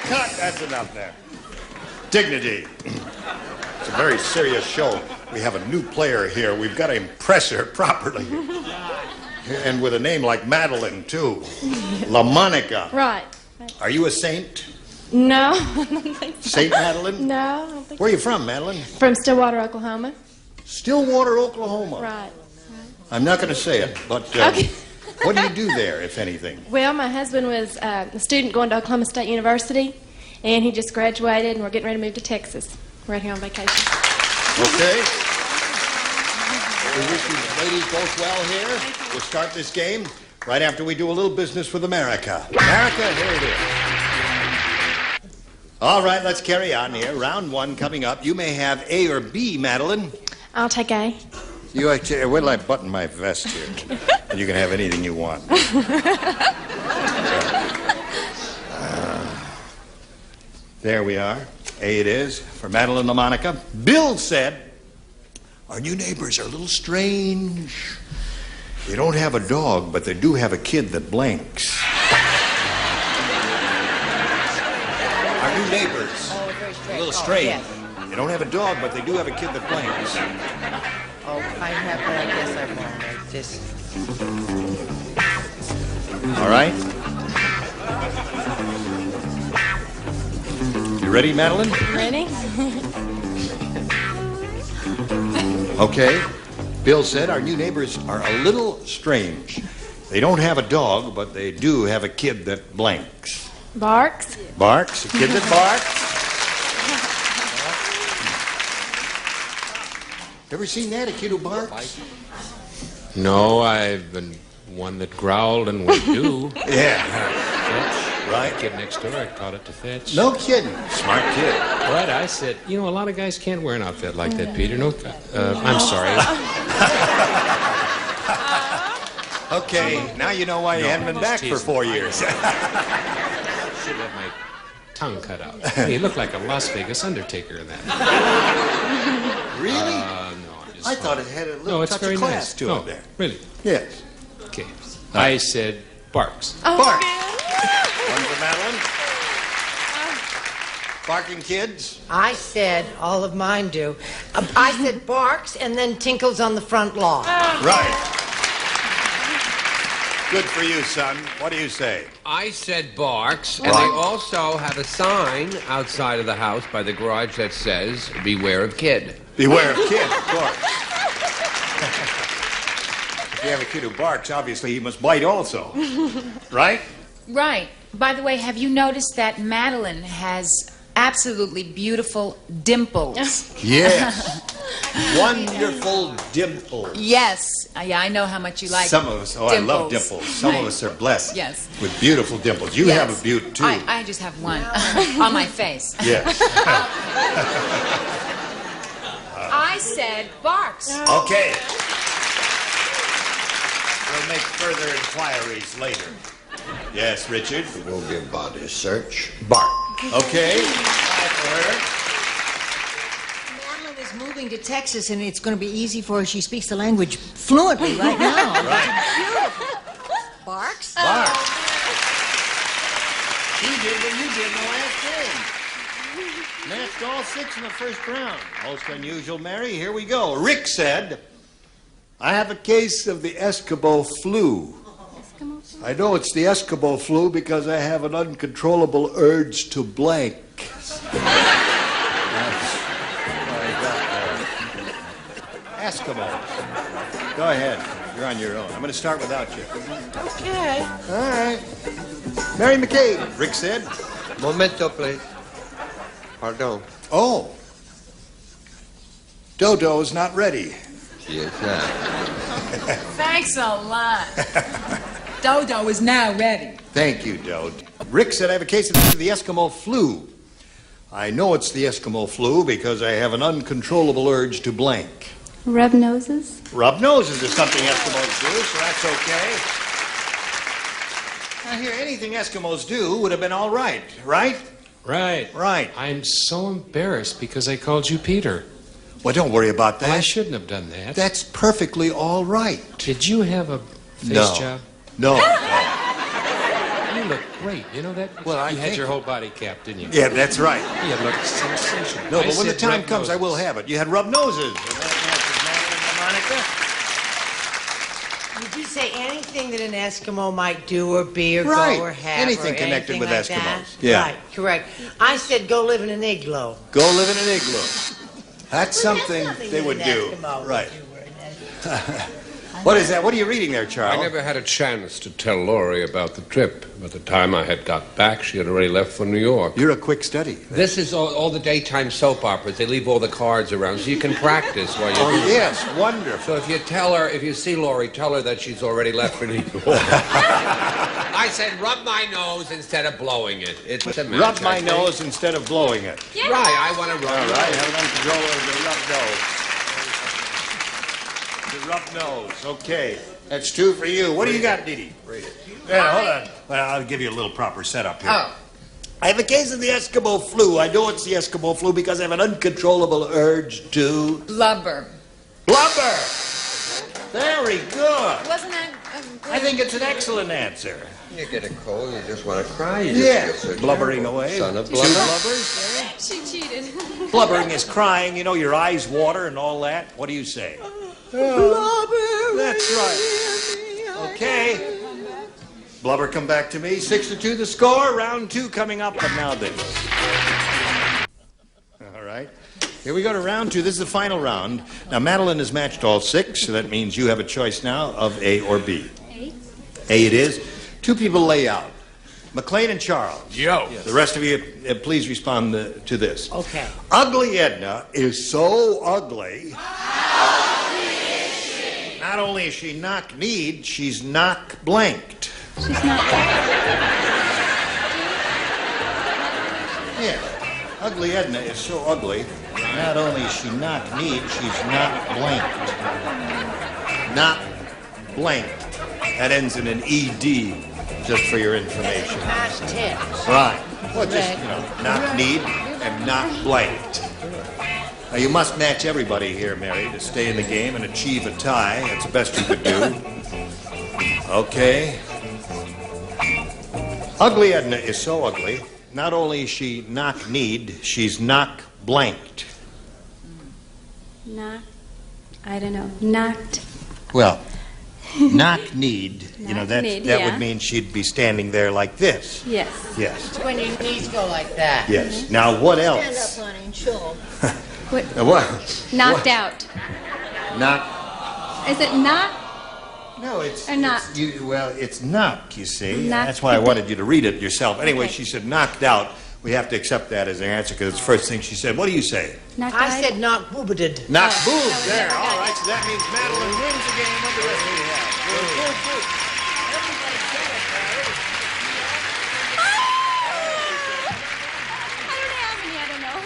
Cut! That's enough there. Dignity. It's a very serious show. We have a new player here. We've got to impress her properly. And with a name like Madeline, too. LaMonica. Right. Are you a saint? No, I don't think so. Saint Madeline? No, I don't think Where are you from, Madeline? From Stillwater, Oklahoma. Stillwater, Oklahoma. Right. I'm not going to say it, but Okay. what do you do there, if anything? Well, my husband was a student going to Oklahoma State University, and he just graduated, and we're getting ready to move to Texas. We're out here on vacation. Okay. We wish you ladies both well here. We'll start this game right after we do a little business with America. America, here it is. All right, let's carry on here. Round one coming up. You may have A or B, Madeline. I'll take A. You actually, wait till I button my vest here, and you can have anything you want. There we are. A it is for Madeline LaMonica. Bill said, our new neighbors are a little strange. They don't have a dog, but they do have a kid that blinks. Our new neighbors, a little strange. Yes. They don't have a dog, but they do have a kid that blinks. Oh, I have, but I guess I won't. I just... All right. You ready, Madeline? Ready? Okay. Bill said our new neighbors are a little strange. They don't have a dog, but they do have a kid that blinks. Barks. Barks? A kid that barks? Ever seen that, a kid who barks? No, I've been one that growled and would do. Yeah. Right. Kid next door, I taught it to fetch. No kidding. Smart kid. But I said, you know, a lot of guys can't wear an outfit like that, Peter. No, I'm sorry. Okay, now you know why you hadn't been back for 4 years. Should have my tongue cut out. Hey, you look like a Las Vegas undertaker in that. Really? No, I thought it had a little it's touch very of class nice. to it there. Really? Yes. Okay. I said Barks. Bark. One for Madeline. Barking kids. I said, all of mine do. I said barks and then tinkles on the front lawn. Right. Good for you, son. What do you say? I said barks, and they also have a sign outside of the house by the garage that says, beware of kid. Beware of kid, of course. If you have a kid who barks, obviously he must bite also. Right? Right. By the way, have you noticed that Madeline has absolutely beautiful dimples? Yes. Wonderful dimples. Yes. Yeah, I know how much you like Some of us, dimples. I love dimples. Some of us are blessed Yes. with beautiful dimples. You have a beaut, too. I just have one on my face. Yes. I said barks. Okay. We'll make further inquiries later. Yes, Richard? It will be a body search. Bark. Okay. Bye for her. Madeline is moving to Texas, and it's going to be easy for her. She speaks the language fluently right now. Right. Barks? Bark. She did what you did in the last game. Matched all 6 in the first round. Most unusual, Mary. Here we go. Rick said, I have a case of the Eskimo flu. I know it's the Eskimo flu because I have an uncontrollable urge to blank. Eskimos. Go ahead. You're on your own. I'm going to start without you. Okay. All right. Mary McCabe, Rick said. Momento, please. Pardon. Oh. Dodo's not ready. She is not. Thanks a lot. Dodo is now ready. Thank you, Dodo. Rick said I have a case of the Eskimo flu. I know it's the Eskimo flu because I have an uncontrollable urge to blank. Rub noses? Rub noses is something Eskimos do, so that's okay. Now here, anything Eskimos do would have been all right, right? Right. Right. I'm so embarrassed because I called you Peter. Well, don't worry about that. Well, I shouldn't have done that. That's perfectly all right. Did you have a face job? No. You look great. You know that? Well, you had your whole body capped, didn't you? Yeah, that's right. You looked sensational. No, but when the said time rub comes, I noses. will have it. You had rub noses. Monica? Did you say anything that an Eskimo might do or be or Right. go or have? Anything or connected anything with like Eskimos. that? Yeah. Right, correct. I said go live in an igloo. Go live in an igloo. That's something they would do. Eskimo Right. What is that? What are you reading there, Charles? I never had a chance to tell Laurie about the trip. By the time I had got back, she had already left for New York. You're a quick study. This is all the daytime soap operas. They leave all the cards around so you can practice while you're doing it. Yes, wonderful. So if you see Laurie, tell her that she's already left for New York. I said rub my nose instead of blowing it. It's a match, Rub my I think. nose instead of blowing it. Yeah. Right, I want to rub All your right, nose. have an uncontrollable rub nose. The rub nose. Okay. That's 2 for you. What do you got, Dee Dee? Read it. Yeah, hold on. Well, I'll give you a little proper setup here. Oh. I have a case of the Eskimo flu. I know it's the Eskimo flu because I have an uncontrollable urge to Blubber. blubber. Very good. Wasn't that I think it's an excellent answer. You get a cold, you just want to cry. You Yeah. just feel so Blubbering terrible. away. Son of Two blubber. blubbers. She cheated. Blubbering is crying. You know, your eyes water and all that. What do you say? That's right. Okay. Blubber, come back to me. 6-2 the score. Round 2 coming up. But now this. All right. Here we go to round 2. This is the final round. Now, Madeline has matched all 6, so that means you have a choice now of A or B. A. A it is. 2 people lay out. McLean and Charles. Yo. The rest of you, please respond to this. Okay. Ugly Edna is so ugly. Not only is she knock-kneed, she's knock-blanked. She's not. Ugly Edna is so ugly, not only is she knock-kneed, she's not blanked. Not blanked. That ends in an ED, just for your information. Past tense. Right. Well, just, knock-kneed and not blanked. Now, you must match everybody here, Mary, to stay in the game and achieve a tie. That's the best you could do. Okay. Ugly Edna is so ugly, not only is she knock-kneed, she's knock-blanked. I don't know. Knocked. Well, knock-kneed, that yeah. would mean she'd be standing there like this. Yes. Yes. When your knees go like that. Yes. Now, what else? Stand up, honey, and show 'em. What? Knocked out. Knock. Is it knock? No, it's... Or not? It's knock, you see. Knock. That's why I wanted you to read it yourself. Anyway, Okay. she said knocked out. We have to accept that as an answer because it's the first thing she said. What do you say? I said not boobited. Knock boobed. There. All right, so that means Madeline wins the game. What the rest do we have? Boom. Everybody get it, Barry. I don't have any. I don't know.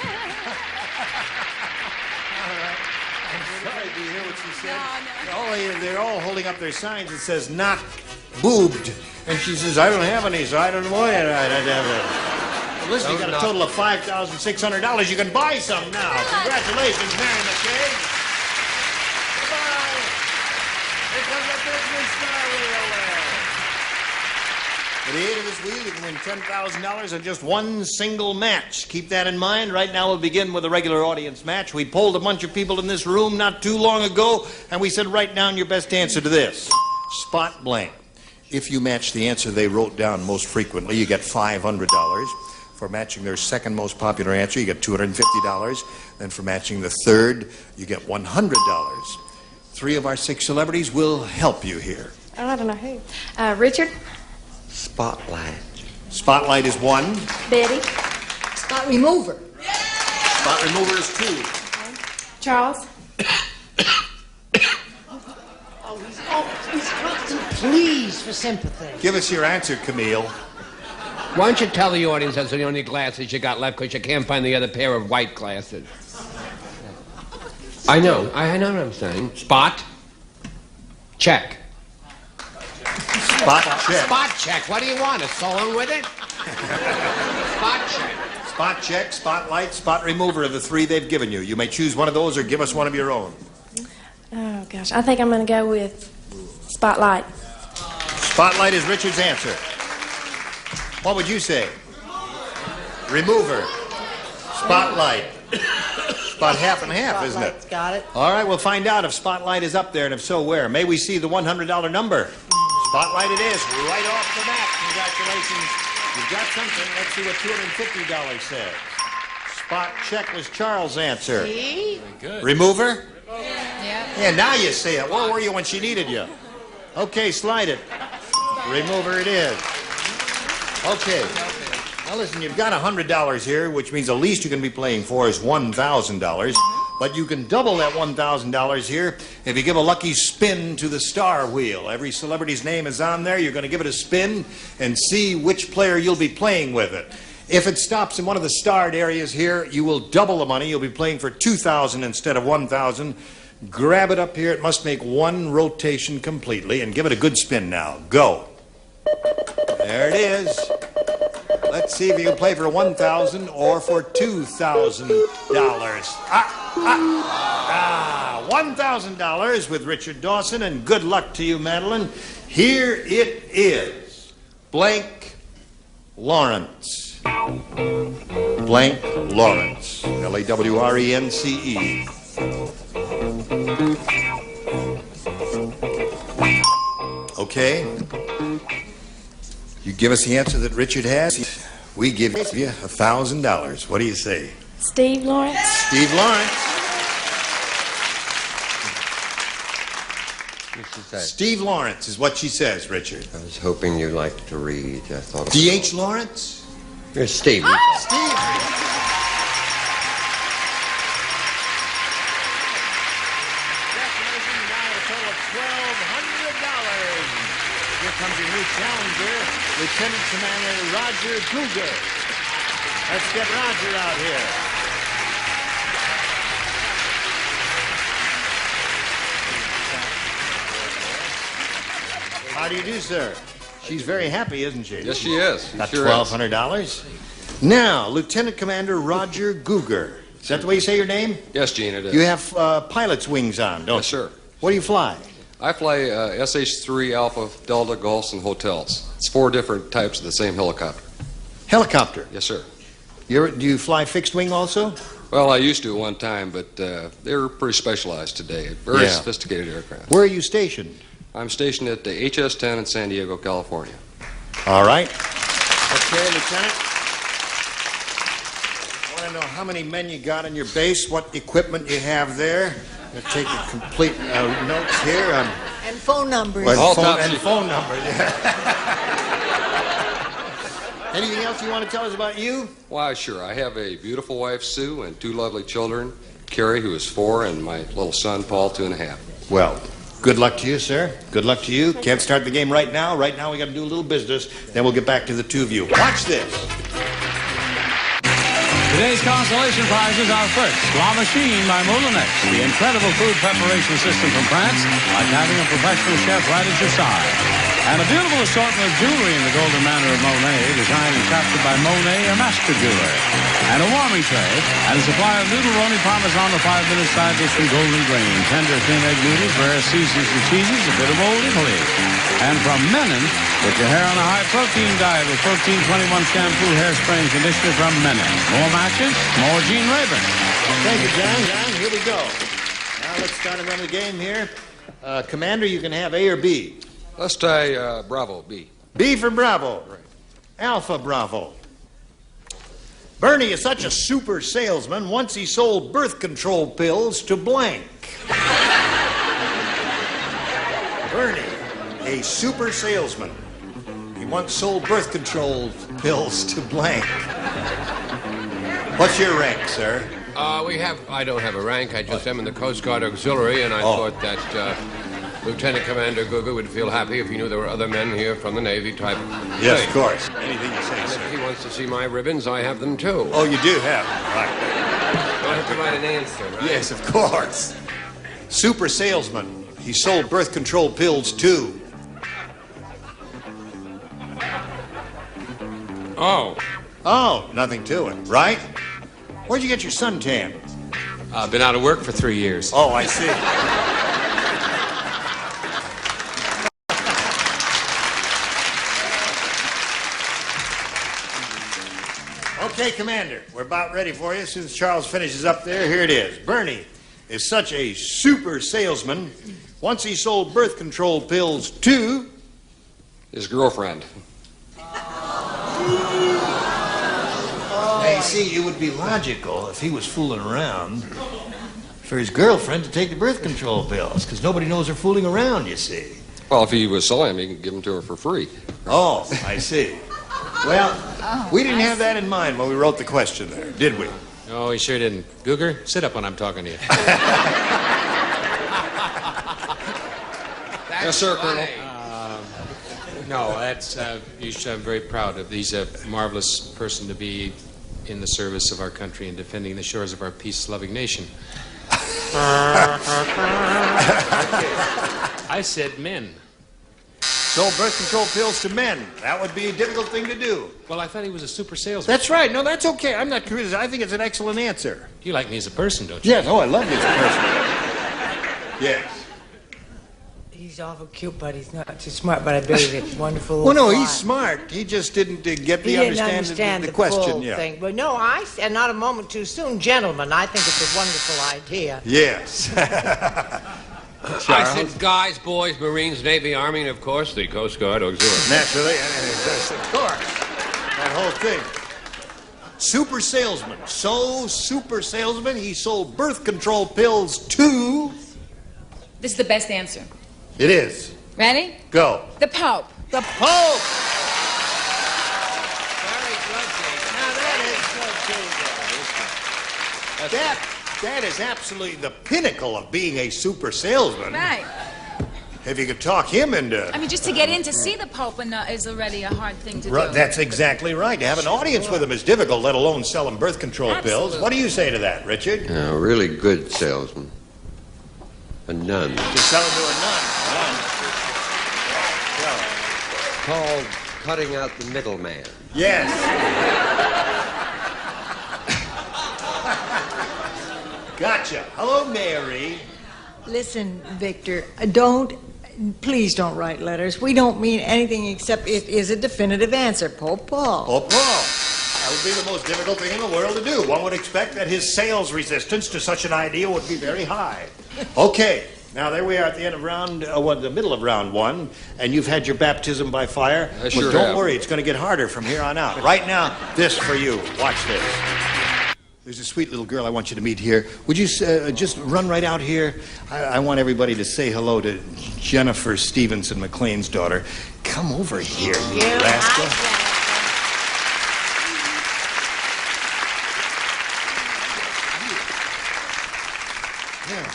All right. I'm sorry. Do you hear what she said? No. They're all holding up their signs that says knock boobed. And she says, I don't have any, so I don't know why I don't have it. Listen, you got a total of $5,600. You can buy some now. Congratulations, Mary McKay. Goodbye. Here comes the business star wheel there. At the end of this wheel, you can win $10,000 in just one single match. Keep that in mind. Right now, we'll begin with a regular audience match. We polled a bunch of people in this room not too long ago, and we said, write down your best answer to this. Spot blank. If you match the answer they wrote down most frequently, you get $500. For matching their second most popular answer, you get $250. Then for matching the third, you get $100. 3 of our 6 celebrities will help you here. I don't know who. Richard. Spotlight. Spotlight is 1. Betty. Spot remover. Spot remover is 2. Charles. He's constant pleas for sympathy. Give us your answer, Camille. Why don't you tell the audience those are the only glasses you got left because you can't find the other pair of white glasses? I know what I'm saying. Spot. Check. Spot check. Spot check. What do you want? A song with it? Spot check. Spot check, spotlight, spot remover are the 3 they've given you. You may choose one of those or give us one of your own. Oh, gosh. I think I'm going to go with Spotlight. Spotlight is Richard's answer. What would you say? Remover. Spotlight. It's about half and half, isn't it? Spotlight's got it. All right, we'll find out if Spotlight is up there, and if so, where. May we see the $100 number? Spotlight it is, right off the bat. Congratulations. You've got something. Let's see what $250 says. Spot check was Charles' answer. See? Very good. Remover? Yeah, now you say it. Where were you when she needed you? Okay, slide it. Remover it is. Okay. Now listen, you've got $100 here, which means the least you can be playing for is $1,000. But you can double that $1,000 here if you give a lucky spin to the star wheel. Every celebrity's name is on there. You're going to give it a spin and see which player you'll be playing with it. If it stops in one of the starred areas here, you will double the money. You'll be playing for $2,000 instead of $1,000. Grab it up here. It must make one rotation completely. And give it a good spin now. Go. There it is. Let's see if you can play for $1,000 or for $2,000. $1,000 with Richard Dawson, and good luck to you, Madeline. Here it is. Blank Lawrence. Blank Lawrence. Lawrence. Okay. You give us the answer that Richard has, we give you $1,000. What do you say? Steve Lawrence. Steve Lawrence. Steve Lawrence is what she says, Richard. I was hoping you liked to read. I thought. D.H. Lawrence? Here's Steve. Steve. Here comes your new challenger, Lieutenant Commander Roger Cougar. Let's get Roger out here. How do you do, sir? She's very happy, isn't she? Yes, she is. Got sure $1,200. Now, Lieutenant Commander Roger Guger. Is that the way you say your name? Yes, Gene, it is. You have pilot's wings on, don't you? Yes, sir. What do you fly? I fly SH-3 Alpha Delta Golfs and Hotels. It's 4 different types of the same helicopter. Helicopter? Yes, sir. Do you fly fixed wing also? Well, I used to at one time, but they're pretty specialized today. Very sophisticated aircraft. Where are you stationed? I'm stationed at the HS-10 in San Diego, California. All right. Okay, Lieutenant. I want to know how many men you got on your base, what equipment you have there. I'm going to take a complete notes here. And phone numbers. And phone numbers, yeah. Anything else you want to tell us about you? Why, sure. I have a beautiful wife, Sue, and 2 lovely children, Carrie, who is 4, and my little son, Paul, 2.5. Well, good luck to you, sir. Good luck to you. Can't start the game right now. Right now we got to do a little business. Then we'll get back to the two of you. Watch this. Today's consolation prizes are first, La Machine by Moulinex, the incredible food preparation system from France, like having a professional chef right at your side. And a beautiful assortment of jewelry in the golden manner of Monet, designed and crafted by Monet, a master jeweler. And a warming tray, and a supply of noodle roni parmesan or 5-minute side dish from Golden Grain, tender thin egg noodles, rare seasons and cheeses, a bit of old Italy. And from Menon, put your hair on a high-protein diet with Protein 21 shampoo, hairspray, and conditioner from Menon. More matches, more Gene Rayburn. Thank you, John. John, here we go. Now let's start to run the game here. Commander, you can have A or B. Let's try Bravo, B. B for Bravo. Right. Alpha Bravo. Bernie is such a super salesman, once he sold birth control pills to blank. Bernie, a super salesman. He once sold birth control pills to blank. What's your rank, sir? I don't have a rank. I just am in the Coast Guard Auxiliary, and I thought that Lieutenant Commander Guger would feel happy if he knew there were other men here from the Navy type. Yes, thing. of course. Anything you say, And sir. if he wants to see my ribbons, I have them too. Oh, you do have them. Right. Do I have to write an answer, right? Yes, of course. Super salesman. He sold birth control pills too. Oh, nothing to it, right? Where'd you get your suntan? Been out of work for 3 years. Oh, I see. Okay, Commander, we're about ready for you. As soon as Charles finishes up there, here it is. Bernie is such a super salesman. Once he sold birth control pills to His girlfriend. Now, you see, it would be logical if he was fooling around for his girlfriend to take the birth control pills, because nobody knows they're fooling around, you see. Well, if he was selling them, he could give them to her for free. Oh, I see. Well, we didn't have that in mind when we wrote the question there, did we? No, he sure didn't. Guger, sit up when I'm talking to you. Yes, sir, Colonel. No, that's you should. I'm very proud of. He's a marvelous person to be in the service of our country and defending the shores of our peace-loving nation. I said men. Sold birth control pills to men. That would be a difficult thing to do. Well, I thought he was a super salesman. That's right. No, that's okay. I'm not criticizing. I think it's an excellent answer. You like me as a person, don't you? Yes. Oh, I love you as a person. Yes. He's awful cute, but he's not too smart. But I bet he's a wonderful. Well, no, fly. he's smart. He just didn't get He the didn't understand the question. full Yeah. thing. But no, I said not a moment too soon, gentlemen. I think it's a wonderful idea. Yes. I said guys, boys, Marines, Navy, Army, and of course the Coast Guard Auxiliary. Naturally, of course. That whole thing. Super salesman. So super salesman, he sold birth control pills to... This is the best answer. It is. Ready? Go. The Pope. The Pope! Very good, Dave. Now that is so That is absolutely the pinnacle of being a super salesman. Right. if you could talk him into... I mean, just to get in to see the Pope is already a hard thing to do. That's exactly right. To have an audience with him is difficult, let alone sell him birth control pills. What do you say to that, Richard? Yeah, a really good salesman. A nun. To sell him to a nun. Called cutting out the middleman. Yes. Gotcha. Hello, Mary. Listen, Victor, please don't write letters. We don't mean anything except it is a definitive answer. Pope Paul. Pope Paul. That would be the most difficult thing in the world to do. One would expect that his sales resistance to such an idea would be very high. Okay. Now, there we are at the end of the middle of round one, and you've had your baptism by fire. I sure but don't have. worry, it's going to get harder from here on out. Right now, this for you. Watch this. There's a sweet little girl I want you to meet here. Would you just run right out here? I want everybody to say hello to Jennifer Stevenson, McLean's daughter. Come over here, you rascal. Yeah.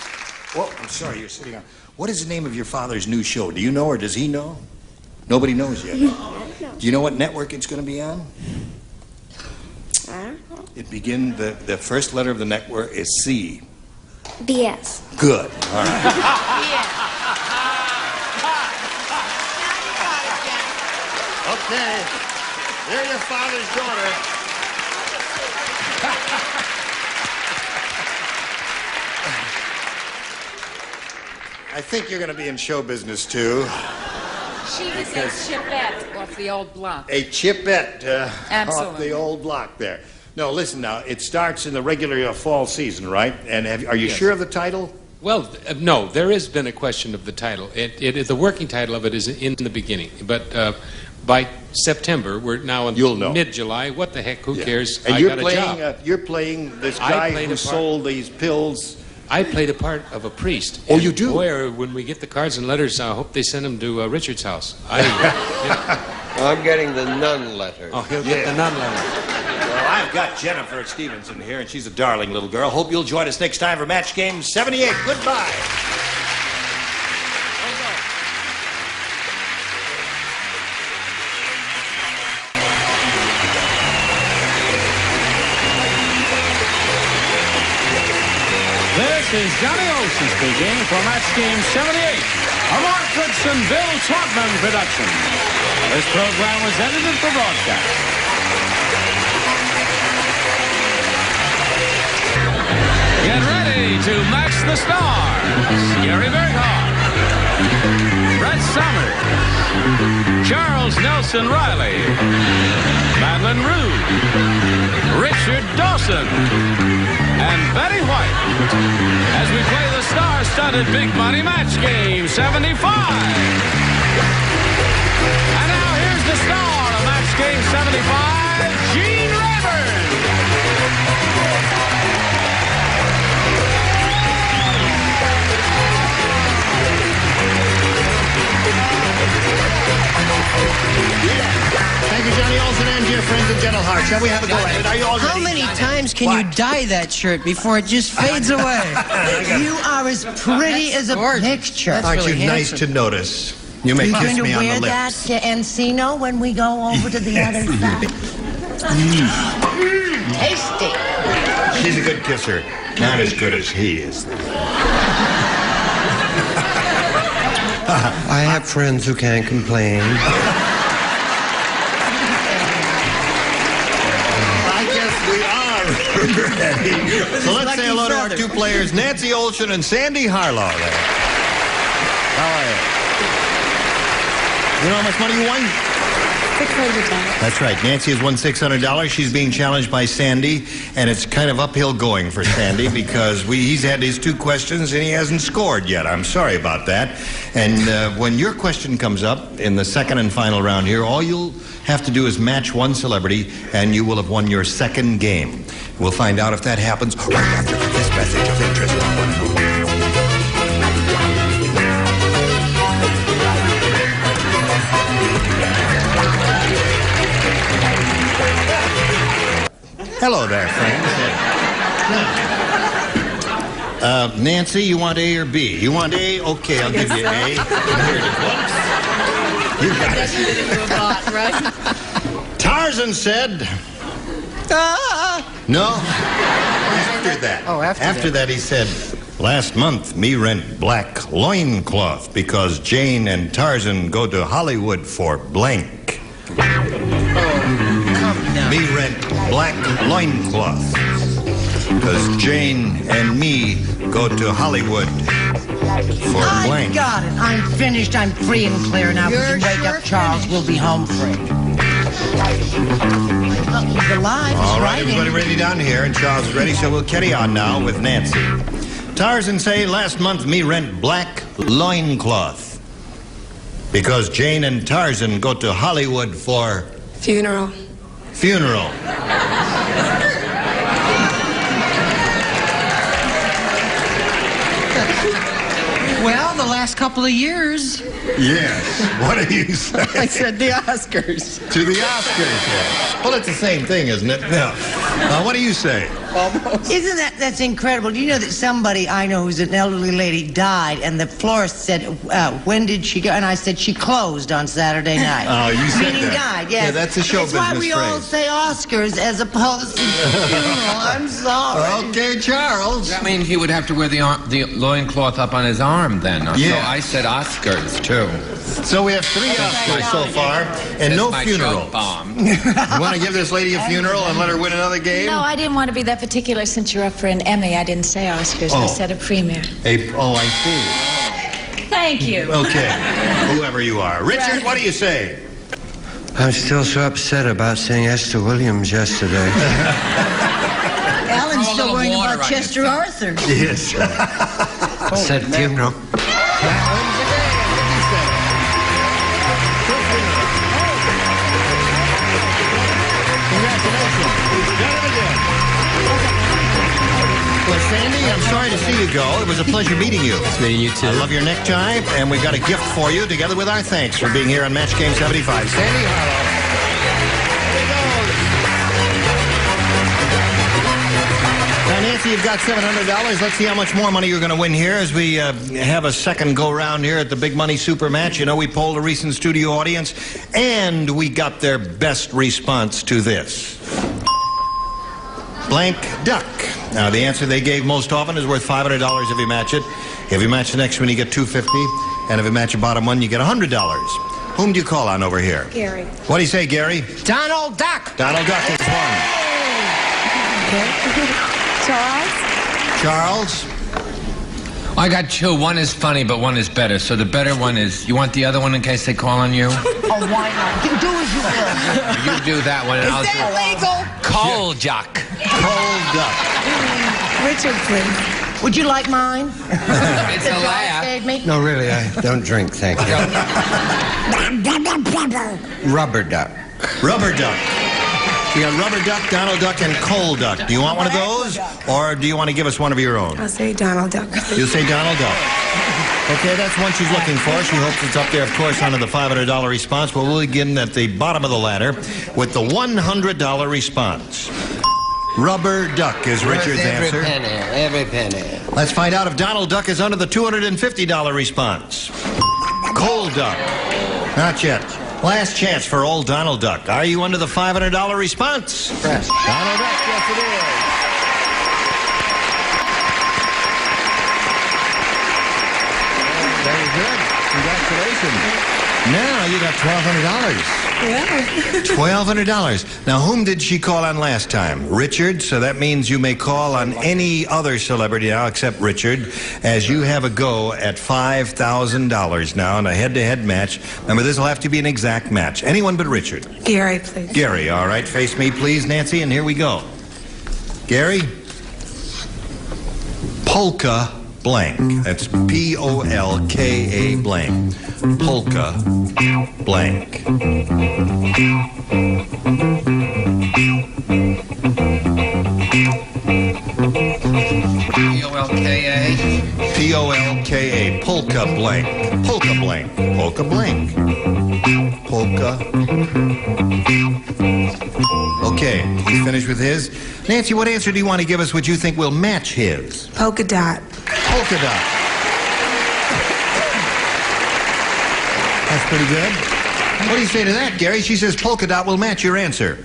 Well, I'm sorry, you're sitting on. What is the name of your father's new show? Do you know or does he know? Nobody knows yet. Do you know what network it's going to be on? It begins, the first letter of the network is C. BS. Good. All right. Okay. They're your father's daughter. I think you're going to be in show business, too. She was a chipette off the old block. A chipette Absolutely. off the old block there. No, listen now. It starts in the regular fall season, right? And are you sure of the title? Well, no. There has been a question of the title. The working title of it is in the beginning. But by September, we're now in mid-July. What the heck? Who cares? And I you're got playing. a job. You're playing this guy who sold these pills. I played a part of a priest. Oh, you do? Boy, when we get the cards and letters, I hope they send them to Richard's house. I'm getting the nun letter. Oh, he'll get the nun letter. Well, I've got Jennifer Stevenson here, and she's a darling little girl. Hope you'll join us next time for Match Game 78. Goodbye. This is Johnny Olson speaking for Match Game 78, a Mark Goodson, Bill Trotman production. This program was edited for broadcast. Get ready to match the stars. Gary Berghoff, Brett Summers, Charles Nelson Riley, Madeline Rue, Richard Dawson, and Betty White as we play the star-studded Big Money Match Game 75. And now here's the star of Match Game 75, Gene Rayburn. Thank you, Johnny Olson, and dear friends of Gentle Heart. Shall we have a go at it? Are you all ready? How many times can you dye that shirt before it just fades away? You are as pretty as a picture. Aren't you nice to notice? You may kiss me on the wear that lips. to Encino when we go over to the other side? Tasty. She's a good kisser. Not as good as he is. I have friends who can't complain. I guess we are ready. So let's say hello to our two players, Nancy Olson and Sandy Harlow. There. How are you? You know how much money you won? $600. That's right. Nancy has won $600. She's being challenged by Sandy, and it's kind of uphill going for Sandy because he's had his two questions and he hasn't scored yet. I'm sorry about that. And when your question comes up in the second and final round here, all you'll have to do is match one celebrity, and you will have won your second game. We'll find out if that happens right after this message of interest. Hello there, friends. Nancy, you want A or B? You want A? Okay, I'll give you A. Here it is. Whoops. You got it. Right? Tarzan said... No. After that. Oh, after that he said, last month me rent black loincloth because Jane and Tarzan go to Hollywood for blank. Me rent black loincloth because Jane and me go to Hollywood for blank. I got it. I'm finished. I'm free and clear now. You're we can wake sure up Charles. finished. We'll be home free. He's alive. He's All right, writing. everybody ready down here, and Charles is ready, so we'll carry on now with Nancy. Tarzan say, last month me rent black loincloth because Jane and Tarzan go to Hollywood for... Funeral. Funeral. Well, the last couple of years. Yes. What do you say? I said the Oscars. To the Oscars, yeah. Well, it's the same thing, isn't it? Yeah. What do you say? Isn't that's incredible? Do you know that somebody I know who's an elderly lady died, and the florist said, when did she go? And I said, she closed on Saturday night. Oh, you said Meaning that. died, yes. Yeah, that's a show That's why business we all phrase. say Oscars as opposed to funeral. I'm sorry. Okay, Charles. That means he would have to wear the loincloth up on his arm then. Yeah. So I said Oscars, too. So we have 3 Oscars so far, and no funeral. Bomb. You want to give this lady a funeral and let her win another game? No, I didn't want to be that particular since you're up for an Emmy. I didn't say Oscars. I Oh. said a premiere. Oh, I see. Thank you. Okay, whoever you are. Richard, what do you say? I'm still so upset about seeing Esther Williams yesterday. Alan's Throw a still little worrying water about on Chester Arthur. Yes. Said funeral. Well, Sandy, I'm sorry to see you go. It was a pleasure meeting you. It's meeting you too. I love your necktie, and we got a gift for you, together with our thanks for being here on Match Game 75. Sandy Harlow. Now, Nancy, you've got $700. Let's see how much more money you're going to win here as we have a second go-round here at the Big Money Super Match. You know, we polled a recent studio audience, and we got their best response to this. Blank duck. Now, the answer they gave most often is worth $500 if you match it. If you match the next one, you get $250. And if you match the bottom one, you get $100. Whom do you call on over here? Gary. What do you say, Gary? Donald Duck. Donald Duck is one. Charles? Charles? I got 2. One is funny, but one is better. So the better one is, you want the other one in case they call on you? Oh, why not? Do as you will. You do that one, and I'll do legal? Coal Jock. Cold duck. Richard, please. Would you like mine? It's a laugh. Gave me? No, really, I don't drink, thank you. Rubber duck. Rubber duck. You got rubber duck, Donald Duck, and cold duck. Do you want one of those, or do you want to give us one of your own? I'll say Donald Duck. You'll say Donald Duck. Okay, that's one she's looking for. She hopes it's up there, of course, under the $500 response. But we'll begin at the bottom of the ladder with the $100 response. Rubber duck is Richard's answer. Every penny. Let's find out if Donald Duck is under the $250 response. Cold duck. Not yet. Last chance for old Donald Duck. Are you under the $500 response? Press. Donald Duck, yes it is. Very good. Congratulations. Now you got $1,200. Yeah. $1,200. Now, whom did she call on last time? Richard. So that means you may call on any other celebrity now except Richard, as you have a go at $5,000 now in a head-to-head match. Remember, this will have to be an exact match. Anyone but Richard. Gary, please. Gary, all right. Face me, please, Nancy, and here we go. Gary. Polka blank. That's P-O-L-K-A blank. Polka blank. P-O-L-K-A. P-O-L-K-A. Polka. polka blank. Polka blank. Polka blank. Polka. Okay, he's finished with his. Nancy, what answer do you want to give us which you think will match his? Polka dot. Polka dot. That's pretty good. What do you say to that, Gary? She says polka dot will match your answer.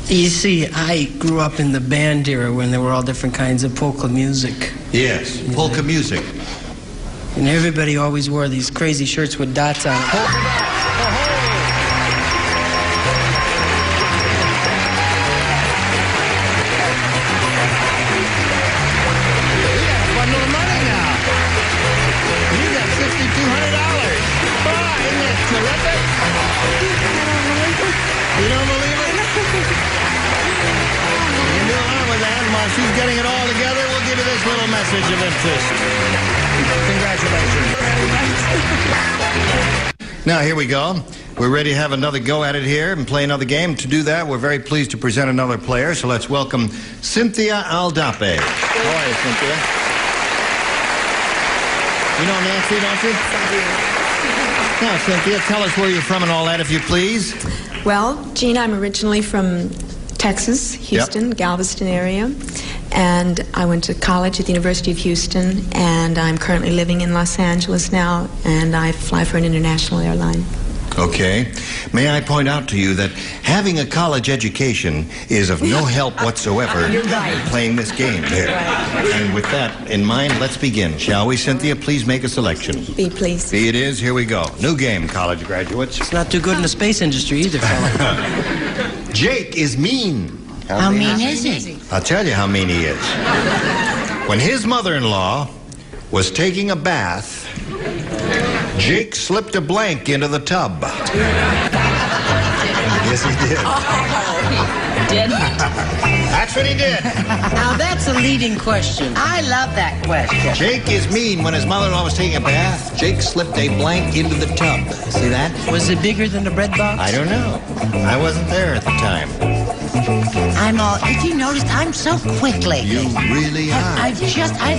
You see, I grew up in the band era when there were all different kinds of polka music. Yes, polka music. And everybody always wore these crazy shirts with dots on it. Polka dot. You don't believe it? You can do a lot with that. And while she's getting it all together, we'll give you this little message of interest. Congratulations. Now, here we go. We're ready to have another go at it here and play another game. To do that, we're very pleased to present another player. So let's welcome Cynthia Aldape. How are you, Cynthia? You know Nancy, don't you? Now, Cynthia, tell us where you're from and all that, if you please. Well, Gene, I'm originally from Texas, Houston, Galveston area. And I went to college at the University of Houston, and I'm currently living in Los Angeles now, and I fly for an international airline. Okay. May I point out to you that having a college education is of no help whatsoever in playing this game here. And with that in mind, let's begin, shall we, Cynthia? Please make a selection. B, please. B it is. Here we go. New game, college graduates. It's not too good in the space industry either, fella. Jake is mean. How mean is he? I'll tell you how mean he is. When his mother-in-law was taking a bath, Jake slipped a blank into the tub. Yes, he did. Oh, did he? That's what he did. Now, that's a leading question. I love that question. Jake is mean. When his mother-in-law was taking a bath, Jake slipped a blank into the tub. See that? Was it bigger than the bread box? I don't know. I wasn't there at the time. If you noticed, I'm so quick lately. You really are. I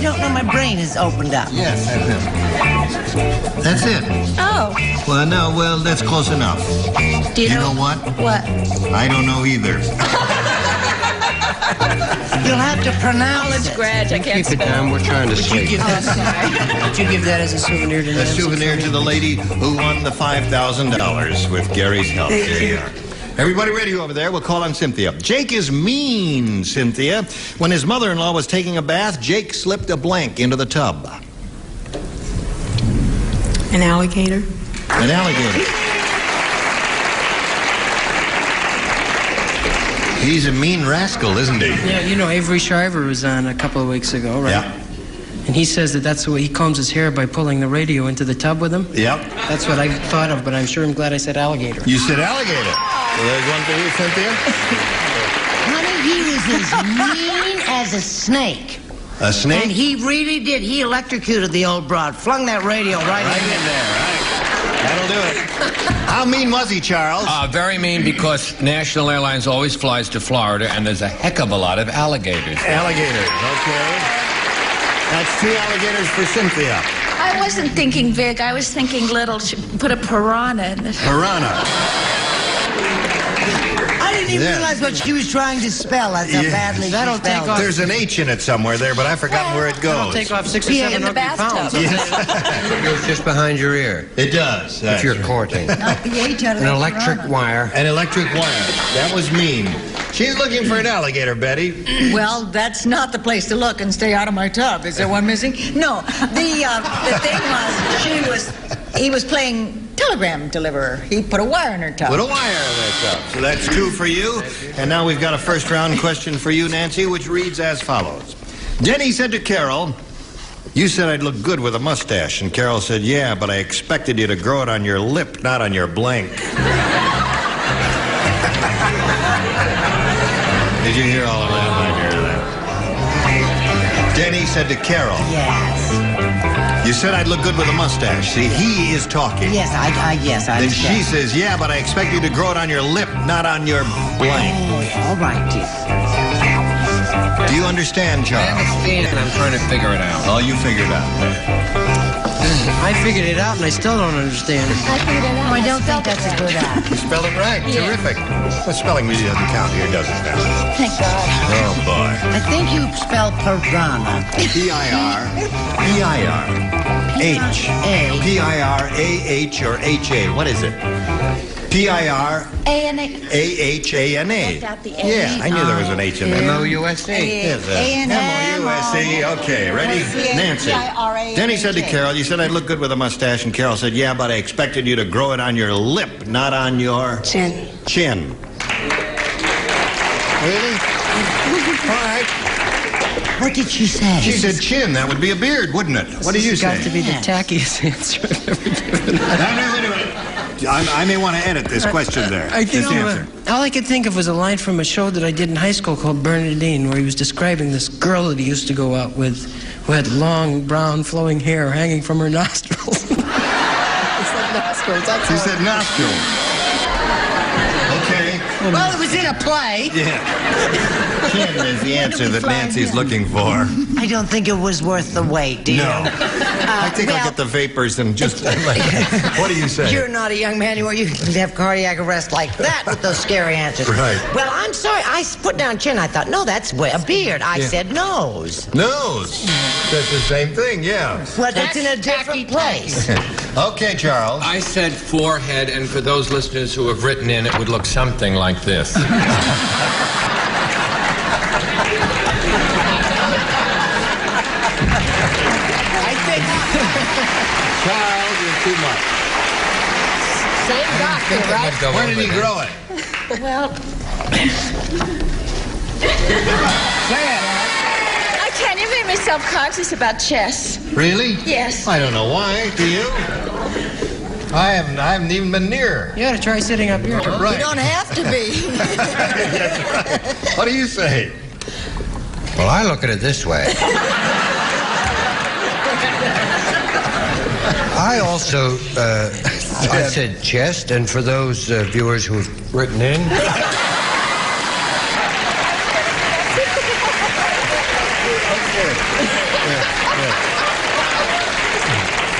don't know, my brain is opened up. Yes, that's it. Oh. Well, that's close enough. Do you know what? What? I don't know either. You'll have to pronounce College grad, I can't Keep it down, we're trying to sleep. Would you give that as a souvenir to A souvenir to the lady who won the $5,000 with Gary's help. There you are. Everybody ready over there? We'll call on Cynthia. Jake is mean, Cynthia. When his mother-in-law was taking a bath, Jake slipped a blank into the tub. An alligator? An alligator. He's a mean rascal, isn't he? Yeah, you know, Avery Shriver was on a couple of weeks ago, right? Yeah. And he says that that's the way he combs his hair, by pulling the radio into the tub with him. Yep. That's what I thought of, but I'm glad I said alligator. You said alligator. Well, there's one for you, Cynthia. Honey, he was as mean as a snake. A snake? And he really did. He electrocuted the old broad, flung that radio right in there. That'll do it. How mean was he, Charles? Very mean, because National Airlines always flies to Florida, and there's a heck of a lot of alligators. Alligators, okay. That's 2 alligators for Cynthia. I wasn't thinking big. I was thinking little. Put a piranha in it. Piranha. I didn't even realize what she was trying to spell. That's how badly That'll she take spelled off. it. There's an H in it somewhere there, but I've forgotten where it That'll goes. take off 6 or 700 pounds. It goes just behind your ear. It does. If you're courting. An electric wire. An electric wire. That was mean. She's looking for an alligator, Betty. Well, that's not the place to look and stay out of my tub. Is there one missing? No. The thing was, he was playing telegram deliverer. He put a wire in her tub. Put a wire in that tub. So that's 2 for you. And now we've got a first round question for you, Nancy, which reads as follows. Denny said to Carol, "You said I'd look good with a mustache." And Carol said, "Yeah, but I expected you to grow it on your lip, not on your blank." Did you hear all of that? I hear that. Denny said to Carol, Yes. "You said I'd look good with a mustache." See, he is talking. Yes, I Then she understand. says, "Yeah, but I expect you to grow it on your lip, not on your blank." Oh, all right, dear. Do you understand, I Charles? understand, and I'm trying to figure it out. Oh, you figured out. I figured it out and I still don't understand it. I figured it out. I don't think that's a good act. You spelled it right. Yeah. Terrific. Well, spelling really doesn't count here, does it now? Thank God. Oh, boy. I think you spelled piranha. P-I-R-H. P-I-R-A-H or H-A. What is it? P-I-R... A-N-A. A-H-A-N-A. Left out the A. Yeah, I knew there was an H in there. M-O-U-S-E. Yes, M-O-U-S-E. Okay, ready? Nancy. Denny said to Carol, you said I'd look good with a mustache, and Carol said, yeah, but I expected you to grow it on your lip, not on your... Chin. Chin. Really? All right. What did she say? She said chin. That would be a beard, wouldn't it? What do you say? It's got to be the tackiest answer I've ever given. Wait a minute. I may want to edit this question there. This answer. All I could think of was a line from a show that I did in high school called Bernadine, where he was describing this girl that he used to go out with who had long, brown, flowing hair hanging from her nostrils. It's like nostrils. That's She said nostrils. Okay. Well, it was in a play. Yeah. Chin is the answer that Nancy's looking for. I don't think it was worth the wait, do you? No. I think I'll get the vapors and just... what do you say? You're not a young man anymore. You can have cardiac arrest like that with those scary answers. Right. Well, I'm sorry. I put down chin. I thought, no, that's a beard. I said nose. Nose. That's the same thing, yeah. Well, that's in a different place. Okay, Charles. I said forehead, and for those listeners who have written in, it would look something like this. Charles is too much. Same doctor, right? Where did he grow it? Well, I can't even make myself conscious about chess. Really? Yes. I don't know why. Do you? I haven't even been near. You ought to try sitting up here. Right. You don't have to be. What do you say? Well, I look at it this way. I also, I said chest, and for those viewers who have written in...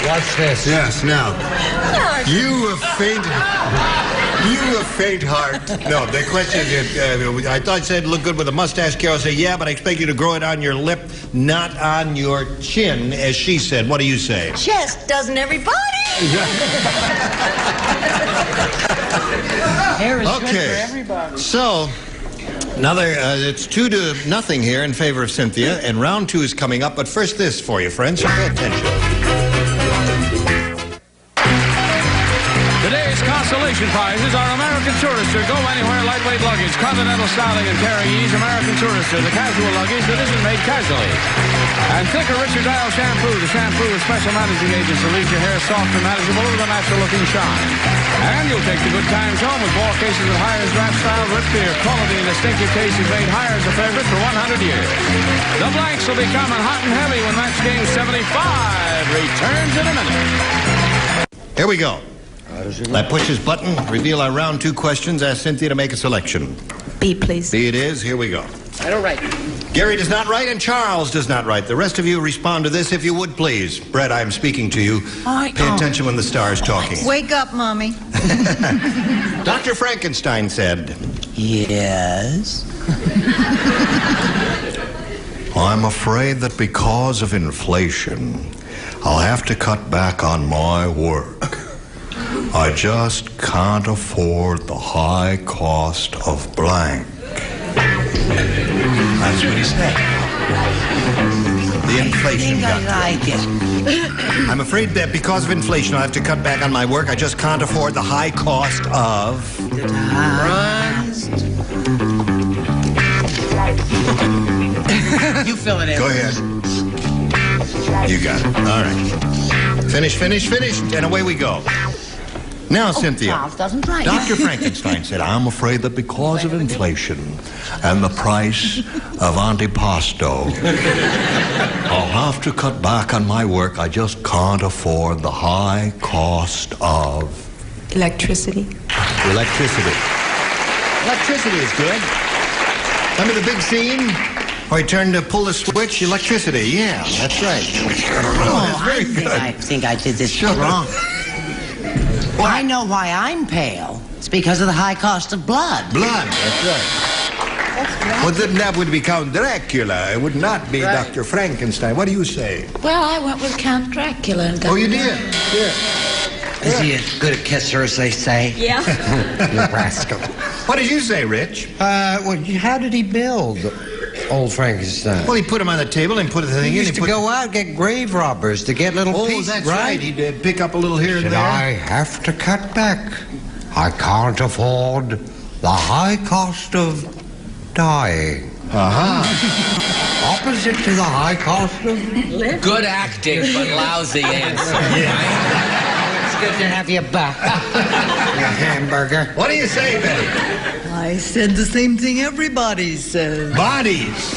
Watch this. Yes, now. You have faint heart. No, the question is, I thought you said look good with a mustache. Carol said, yeah, but I expect you to grow it on your lip, not on your chin, as she said. What do you say? Chest, doesn't everybody? Hair is good for Okay, everybody. so another, it's 2-0 here in favor of Cynthia, and round 2 is coming up. But first this for you, friends. Pay attention. Today's consolation prizes are American Tourister, Go Anywhere Lightweight Luggage, Continental Styling and Carry Ease, American Tourister, the casual luggage that isn't made casually. And Thicker Richard Dial Shampoo, the shampoo with special managing agents to leave your hair soft and manageable with a natural-looking shine. And you'll take the good times home with ball cases of Hires Draft Style Root Beer. Quality and distinctive taste has made Hires a favorite for 100 years. The blanks will be coming hot and heavy when match game 75 returns in a minute. Here we go. That pushes button. Reveal our round 2 questions. Ask Cynthia to make a selection. B, please. B it is. Here we go. I don't write. Gary does not write, and Charles does not write. The rest of you respond to this if you would, please. Brett, I'm speaking to you. Pay attention when the star is talking. Wake up, Mommy. Dr. Frankenstein said, Yes. I'm afraid that because of inflation, I'll have to cut back on my work. I just can't afford the high cost of blank. That's what he said. The inflation got to him. I like it. I'm afraid that because of inflation, I'll have to cut back on my work. I just can't afford the high cost of... You fill it in. Go ahead. You got it. All right. Finish, and away we go. Now, Cynthia, Charles doesn't write. Dr. Frankenstein said, I'm afraid that because of inflation and the price of antipasto, I'll have to cut back on my work. I just can't afford the high cost of... Electricity. Electricity. Electricity is good. Remember the big scene Or he turned to pull the switch, electricity. Yeah, that's right. I think I did this wrong. Well, I know why I'm pale. It's because of the high cost of blood. Blood, that's right. Well, then that would be Count Dracula. It would not be Dr. Frankenstein. What do you say? Well, I went with Count Dracula and got Oh, you did? Yeah. Is he as good a kisser as they say? Yeah. You rascal. What did you say, Rich? Well, how did he build old Frankenstein? Well, he put him on the table and put the thing He in. used to go out, get grave robbers to get little pieces, that's right. He'd pick up a little here and Said, there. I have to cut back. I can't afford the high cost of dying. Opposite to the high cost of living. Good acting, but lousy answer. It's good to have you back. Your hamburger. What do you say, Betty? I said the same thing everybody says. Bodies.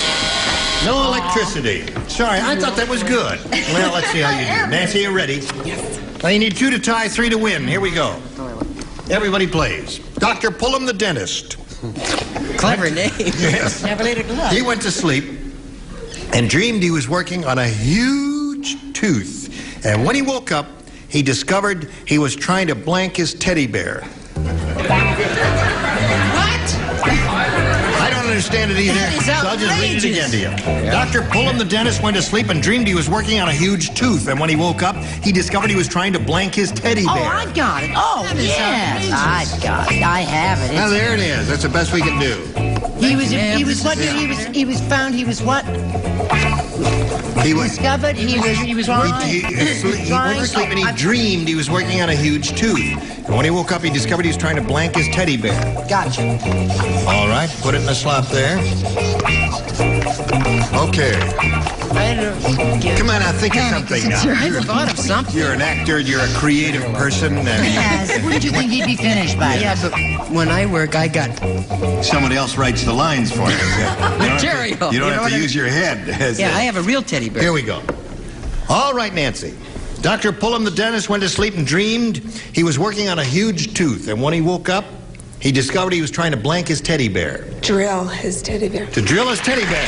No electricity. Sorry, I thought that was good. Well, let's see how you do. Nancy, you ready? Yes. Well, you need 2 to tie, 3 to win. Here we go. Everybody plays. Dr. Pullum the dentist. Clever name. Yes. Never laid a glove. He went to sleep and dreamed he was working on a huge tooth. And when he woke up, he discovered he was trying to blank his teddy bear. I don't understand it either, so I'll just read it again to you. Dr. Pullum the dentist went to sleep and dreamed he was working on a huge tooth. And when he woke up, he discovered he was trying to blank his teddy bear. Oh, I got it. Oh, yes. I got it. I have it. Now, there it is. That's the best we can do. He was found he was what? He was discovered he was he went to sleep and he dreamed he was working on a huge tooth. And when he woke up, he discovered he was trying to blank his teddy bear. Gotcha. All right, put it in the slot there. Okay. Come on, now think of something now. I thought of something. You're an actor, you're a creative person. Yes. Wouldn't you think he'd be finished by Yeah, but when I work, I got Somebody else writes the lines for you. material. You don't have to use your head. Yeah, I have a real teddy bear. Here we go. All right, Nancy. Dr. Pullum the dentist went to sleep and dreamed he was working on a huge tooth. And when he woke up, he discovered he was trying to blank his teddy bear. Drill his teddy bear. To drill his teddy bear.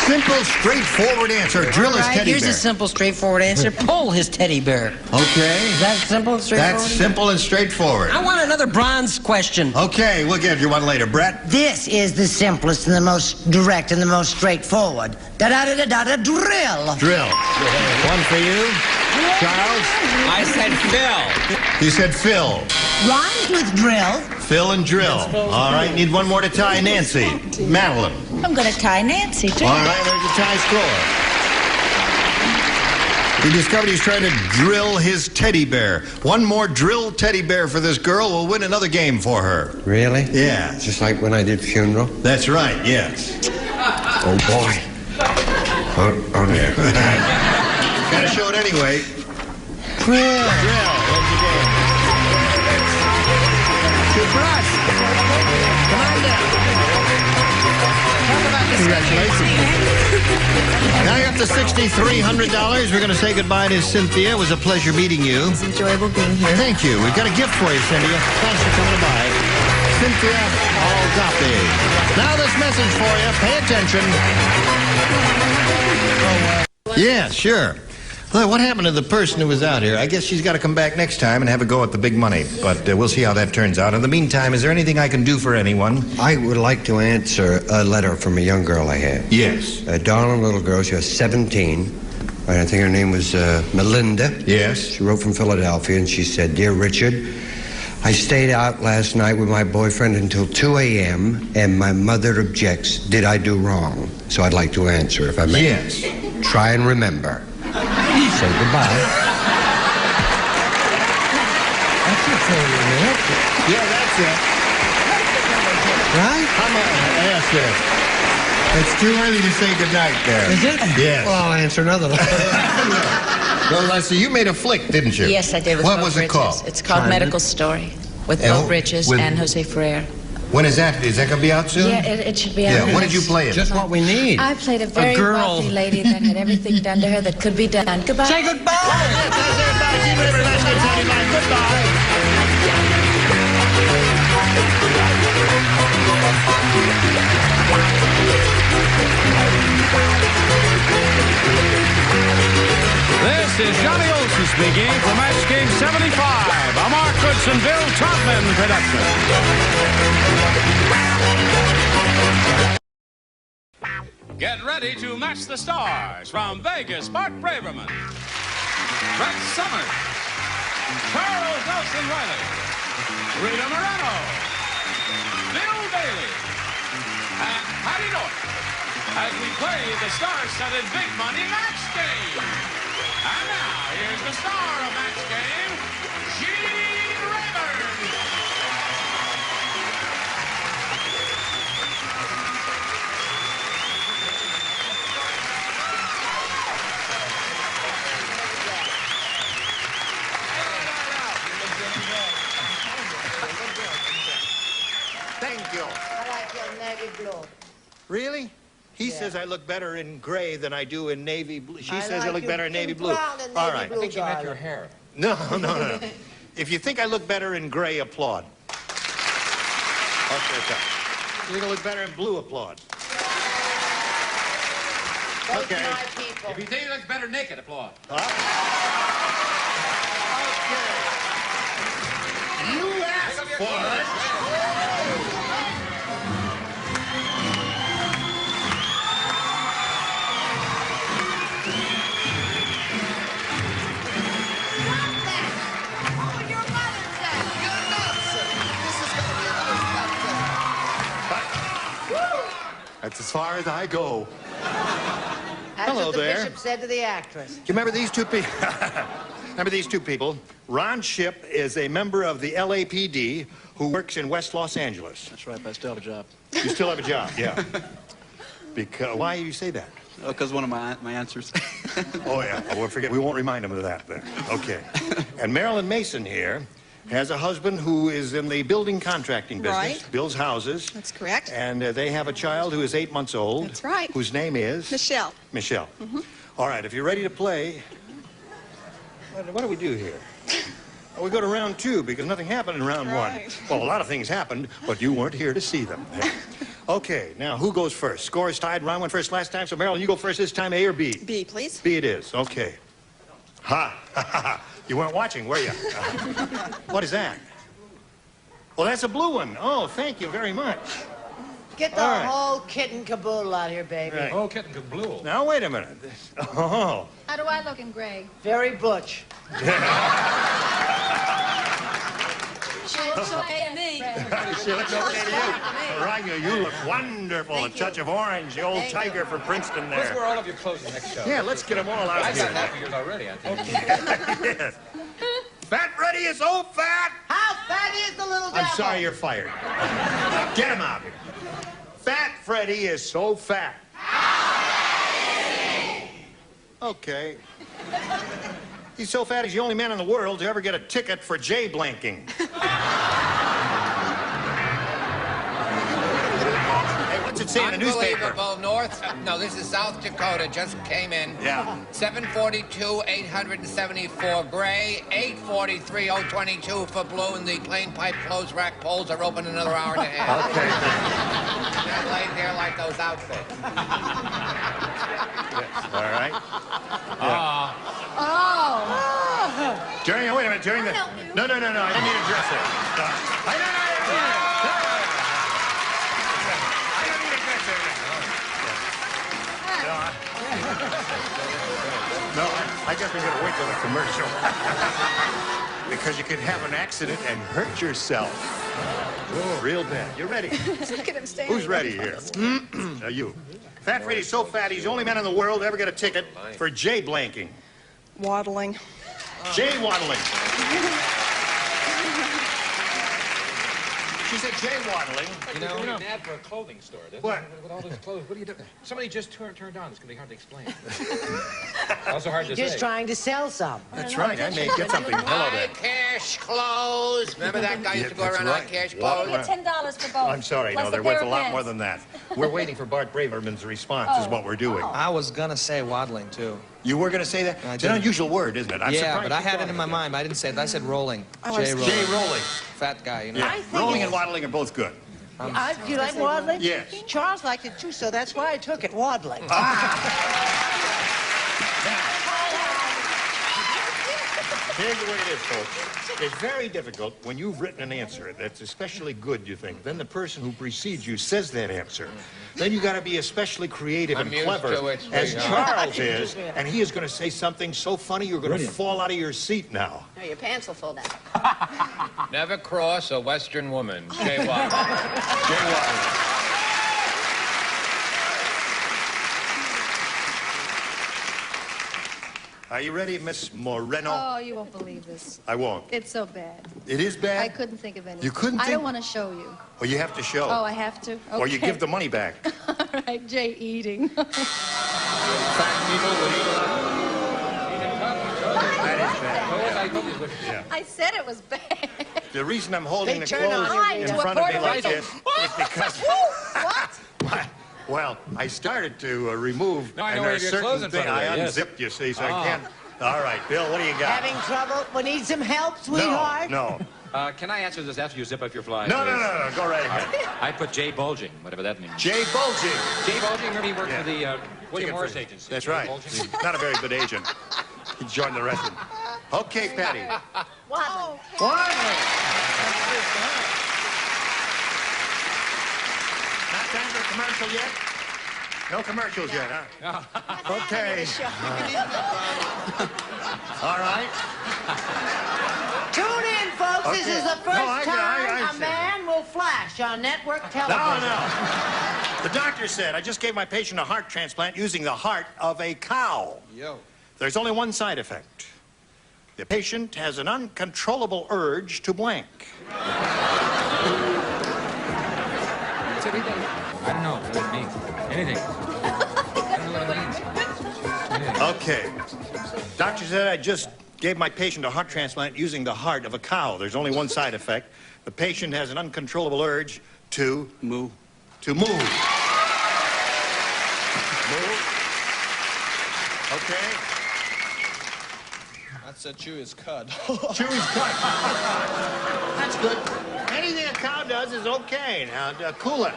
Simple, straightforward answer. Drill his teddy Here's bear. a simple, straightforward answer. Pull his teddy bear. Okay. Is that simple and straightforward? That's simple and straightforward. I want another bronze question. Okay, we'll give you one later. Brett? This is the simplest and the most direct and the most straightforward. Da-da-da-da-da, drill. Drill. One for you. Charles? I said Phil. You said Phil. Rhymes with drill. Phil and drill. All right, need one more to tie Nancy. Madeline. I'm going to tie Nancy, too. All right, there's a tie score. He discovered he's trying to drill his teddy bear. One more drill teddy bear for this girl will win another game for her. Really? Yeah. Just like when I did funeral? That's right, yes. Oh, boy. Oh, dear. Gotta show it anyway. Drill. Drill. What's the game? Toothbrush. Come on down. Congratulations. Now you're up to $6,300. We're going to say goodbye to Cynthia. It was a pleasure meeting you. It's enjoyable being here. Thank you. We've got a gift for you, Cynthia. Thanks for coming by. Cynthia Algapi. Now this message for you. Pay attention. Yeah, sure. Well, what happened to the person who was out here? I guess she's got to come back next time and have a go at the big money. But we'll see how that turns out. In the meantime, is there anything I can do for anyone? I would like to answer a letter from a young girl I had. Yes. A darling little girl. She was 17. I think her name was Melinda. Yes. She wrote from Philadelphia, and she said, Dear Richard, I stayed out last night with my boyfriend until 2 a.m., and my mother objects. Did I do wrong? So I'd like to answer, if I may. Yes. Try and remember. Say goodbye. That's it for you, man. Yeah, that's it. Right? Yes, sir. It's too early to say goodnight there. Is it? Yes. Well, I'll answer another letter. Well, Leslie, you made a flick, didn't you? Yes, I did. With What Will was it Bridges. called? It's called Charmed? Medical Story with Oh, Will Bridges with- and Jose Ferrer. When is that? Is that going to be out soon? Yeah, it should be out. Yeah, what did you play it? Just what we need. I played a very wealthy lady that had everything done to her that could be done. Goodbye. Say goodbye. Goodbye. This is Johnny Olson speaking for Match Game 75, a Mark Goodson, Bill Trotman production. Get ready to match the stars from Vegas, Bart Braverman, Brett Summers, Charles Nelson Riley, Rita Moreno, Bill Bailey, and Patty North as we play the star-studded Big Money Match Game. And now, here's the star of Match Game, Gene Rayburn. Thank you. I like your navy blue. Really? He says I look better in gray than I do in navy blue. She says I like look you better in navy blue. brown and All navy right. blue, I think you meant darling. your hair. No. If you think I look better in gray, applaud. Okay, okay. You think I look better in blue, applaud. Those Okay. my people. If you think you look better naked, applaud. Okay. You asked for it. That's as far as I go. That's Hello what the there. bishop said to the actress. Do you remember these two people? Remember these two people? Ron Shipp is a member of the LAPD who works in West Los Angeles. That's right, but I still have a job. You still have a job, yeah. Because why do you say that? Because one of my answers. Oh yeah, we won't remind him of that then. Okay. And Marilyn Mason here has a husband who is in the building contracting business, Right. builds houses. That's correct. And they have a child who is 8 months old. That's right. Whose name is? Michelle. Michelle. Mhm. All right, if you're ready to play, what do we do here? Well, we go to round 2 because nothing happened in round 1. Right. Well, a lot of things happened, but you weren't here to see them. Okay, now who goes first? Score is tied. Ron went first last time, so Marilyn, you go first this time, A or B? B, please. B it is. Okay. Ha! You weren't watching, were you? What is that? Well, that's a blue one. Oh, thank you very much. Get the All right. whole kit and caboodle out here, baby. Right. Oh, kit and caboodle. Now, wait a minute. Oh. How do I look in gray? Very butch. She looks okay to me. She looks okay to you. Rania, you look wonderful. Thank a touch of orange, the old Thank tiger from Princeton Let's there. wear all of your clothes next show. Yeah, let's get them all out I here. got half of yours already, I think. Yes. Fat Freddy is so fat. How fat is the little devil? I'm sorry, you're fired. Get him out. Fat Freddy is so fat. Okay. He's so fat he's the only man in the world to ever get a ticket for J-blanking. Hey, what's it say in the newspaper? Unbelievable. No, this is South Dakota. Just came in. Yeah. 742, 874 gray, 843, 022 for blue, and the plain pipe clothes rack poles are open another hour and a half. Okay. They're laid there like those outfits. All right. Oh. During, wait a minute, during the... No, I don't need a dresser. I don't need a dresser. No, I guess we're going to wait till the commercial. Because you could have an accident and hurt yourself. Oh, real bad. You ready? Look at him standing. Who's ready here? You. Fat Freddy's so fat, he's the only man in the world to ever get a ticket for J-blanking. Waddling. J-waddling. She said J-waddling. You know, an ad for a clothing store, doesn't What? it? With all those clothes. What do you do? Somebody just turned on. It's going to be hard to explain. Also hard to Just say. trying to sell some. That's right. I may get something. Hello there. High cash clothes. Remember that guy used to go that's around right. high cash Walk clothes? around. $10 for both. I'm sorry. plus No, a they're pair worth a of lot pants. more than that. We're waiting for Bart Braverman's response is what we're doing. I was gonna say waddling too. You were going to say that? I It's an did. unusual word, isn't it? I'm Yeah, surprised but I you had thought it in of my mind, but I didn't say it. I said rolling. Oh, J rolling. J-rolling. Fat guy, you know. Yeah. Rolling and waddling are both good. Do you like waddling? Yes. Charles liked it too, so that's why I took it, waddling. Here's the way it is, folks. It's very difficult when you've written an answer that's especially good, you think. Then the person who precedes you says that answer. Then you got to be especially creative and clever, as Charles is, and he is going to say something so funny you're going to fall out of your seat now. No, your pants will fall down. Never cross a Western woman. Jay Watley. Jay Watley. Are you ready, Miss Moreno? Oh, you won't believe this. I won't. It's so bad. It is bad? I couldn't think of anything. You couldn't I think? don't want to show you. Oh, you have to show. Oh, I have to? Okay. Or you give the money back. All right, Jay eating. Fat people would eat. That is bad. Yeah. I said it was bad. The reason I'm holding They the turn clothes on in to a front of me Puerto like Rican. this is because... What? Well, I started to remove Now I know where a your clothes certain in thing. front of I you, yes. unzipped, you see, so I can't... All right, Bill, what do you got? Having trouble? We need some help, sweetheart? No. Can I answer this after you zip up your fly? No, please? no, go right ahead. I put Jay Bulging, whatever that means. Jay Bulging. Jay Bulging, remember he worked Yeah. for the William Ticket Morris for- agency. That's Jay right. Bulging. He's not a very good agent. He joined the rest of them. Okay, Patty. Wow. Not time for a commercial yet? No commercials yet, huh? Okay. All right. Tune in, folks. This Okay. is the first No, I time a see. man will flash on network television. No. The doctor said I just gave my patient a heart transplant using the heart of a cow. Yo. There's only one side effect. The patient has an uncontrollable urge to blank. It's everything. I don't know what it means. Anything. I don't know what it means. Okay. Doctor said I just gave my patient a heart transplant using the heart of a cow. There's only one side effect. The patient has an uncontrollable urge to... Moo. To move. Move. Okay. That's a chew his cud. Chew his cud. That's good. Anything a cow does is okay. Now, cool it.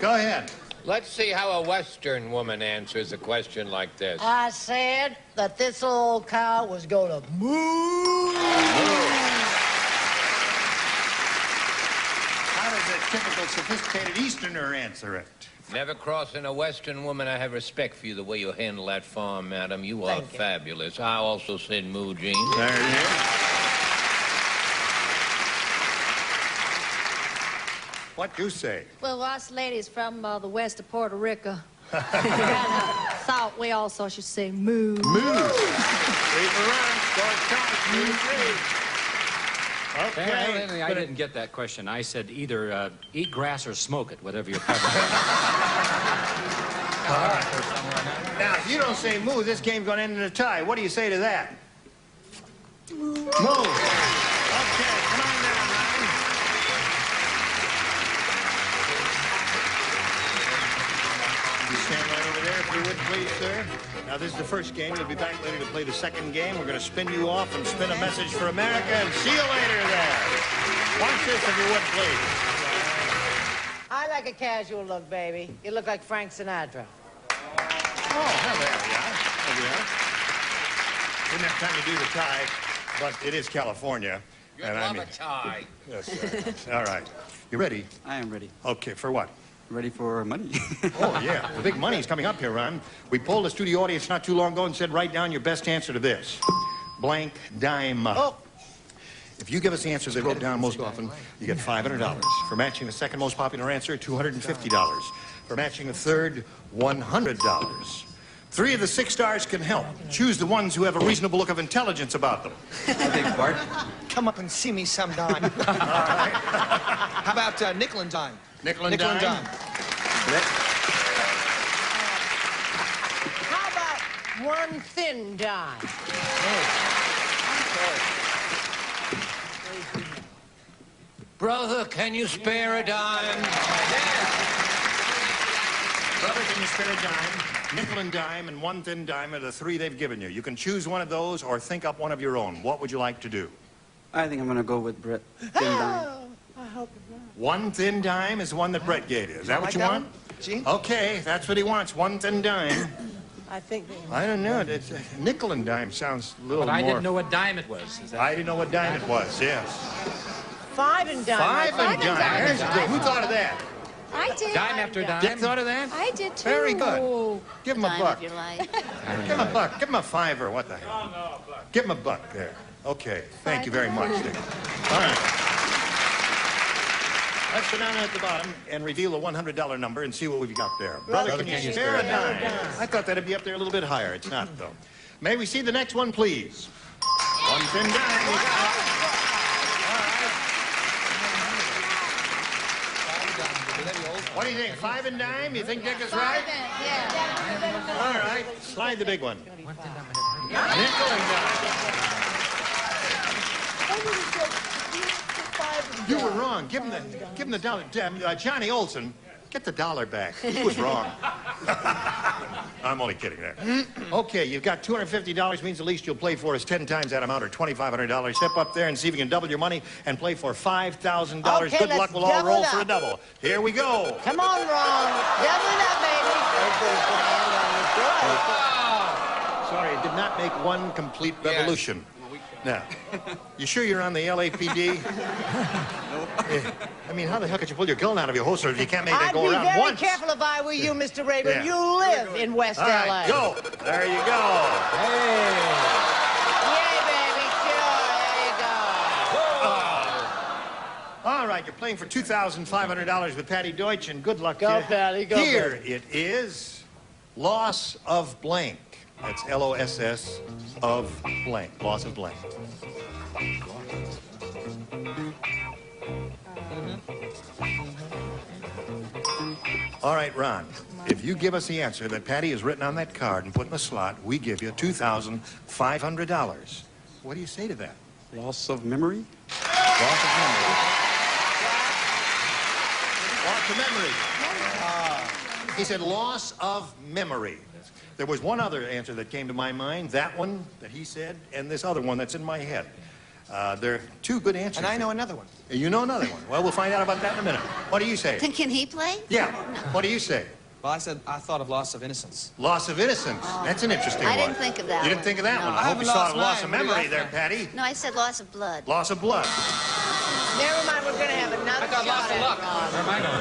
Go ahead. Let's see how a Western woman answers a question like this. I said that this old cow was going to moo. How does a typical sophisticated Easterner answer it? Never crossing a Western woman. I have respect for you, the way you handle that farm, madam. You are Thank you. fabulous. I also said moo, Gene. There it is. What do you say? Well, us ladies from the west of Puerto Rico thought we also should say moo. Move. Leave her run. Start count. Move. Okay. Well, I didn't get that question. I said either eat grass or smoke it, whatever your preference. All right. Now, if you don't say move, this game's going to end in a tie. What do you say to that? Move. Okay, come on down, Ryan. You stand right over there, if you would, please, sir. Now, this is the first game. You'll be back later to play the second game. We're going to spin you off and spin a message for America, and see you later there. Watch this, if you would, please. I like a casual look, baby. You look like Frank Sinatra. Oh, there we are. There we are. Didn't have time to do the tie, but it is California. You love a tie. Yes, all right. You ready? I am ready. Okay, for what? Ready for money. Oh, yeah. The big money's coming up here, Ron. We polled the studio audience not too long ago and said, write down your best answer to this. Blank dime. Oh. If you give us the answers they wrote down most often, you get $500. For matching the second most popular answer, $250. For matching the third, $100. 3 of the 6 stars can help. Choose the ones who have a reasonable look of intelligence about them. I think, Bart. Come up and see me sometime. How about nickel and dime? Nickel and Nickel and dime. dime. How about one thin dime? Brother, can you spare a dime? Brother, can you spare a dime? Nickel and dime and one thin dime are the 3 they've given you. You can choose one of those or think up one of your own. What would you like to do? I think I'm going to go with Brett. Thin dime. I hope it's not. One thin dime is the one that Brett gave you. Is that what like you that want? one, Gene? Okay, that's what he wants. One thin dime. I think they... I don't know. It's, nickel and dime sounds a little But I more... didn't know what dime it was. Is that... I didn't know what dime it was, yes. 5 and dime. Five and dime. Here's the deal. Who thought of that? I did. Dime after dime? Dick thought of that? I did too. Very good. Give him a Dime buck. if you like. Give him a buck. Give him a $5. What the hell? No, a buck. Give him a buck there. Okay. Thank you very much, Dick. All right. Let's go down at the bottom and reveal a $100 number and see what we've got there. Brother, can you spare a dime? I thought that'd be up there a little bit higher. It's not, though. May we see the next one, please? 1 thin dime. You got it. What do you think? 5 and dime? You think Dick is right? Yeah. All right. Slide the big one. Nickel and dime. You were wrong. Give him the dollar. Johnny Olson, get the dollar back. He was wrong. I'm only kidding there. Okay, you've got $250 means the least you'll play for is 10 times that amount, or $2,500. Step up there and see if you can double your money and play for $5,000. Okay, Good luck. We'll all roll for a double. Here we go. Come on, Ron. Double it up, baby. Sorry, it did not make one complete revolution. Now, you sure you're on the LAPD? I mean, how the hell could you pull your gun out of your holster if you can't make that go around I'd be very once? careful if I were you, Mr. Rayburn. Yeah. You live in West All L.A. right, go. There you go. Hey. Yay, baby. Sure, there you go. All right, you're playing for $2,500 with Patty Deutsch, and good luck to Go, you. Patty, go, Here Patty. it is, loss of blank. That's L-O-S-S of blank, loss of blank. All right, Ron, if you give us the answer that Patty has written on that card and put in the slot, we give you $2,500. What do you say to that? Loss of memory? Loss of memory. Loss of memory. He said loss of memory. There was one other answer that came to my mind, that one that he said, and this other one that's in my head. There are two good answers. And I know another one. You know another one. Well, we'll find out about that in a minute. What do you say? Then can he play? Yeah. What do you say? Well, I thought of loss of innocence. Loss of innocence. That's an interesting one. I didn't think of that You didn't one. think of that No. one. I I hope you haven't saw lost loss of mine. memory there, Patty. No, I said loss of blood. Loss of blood. Never mind, we're going to have another shot at it, Ron. Where am I going?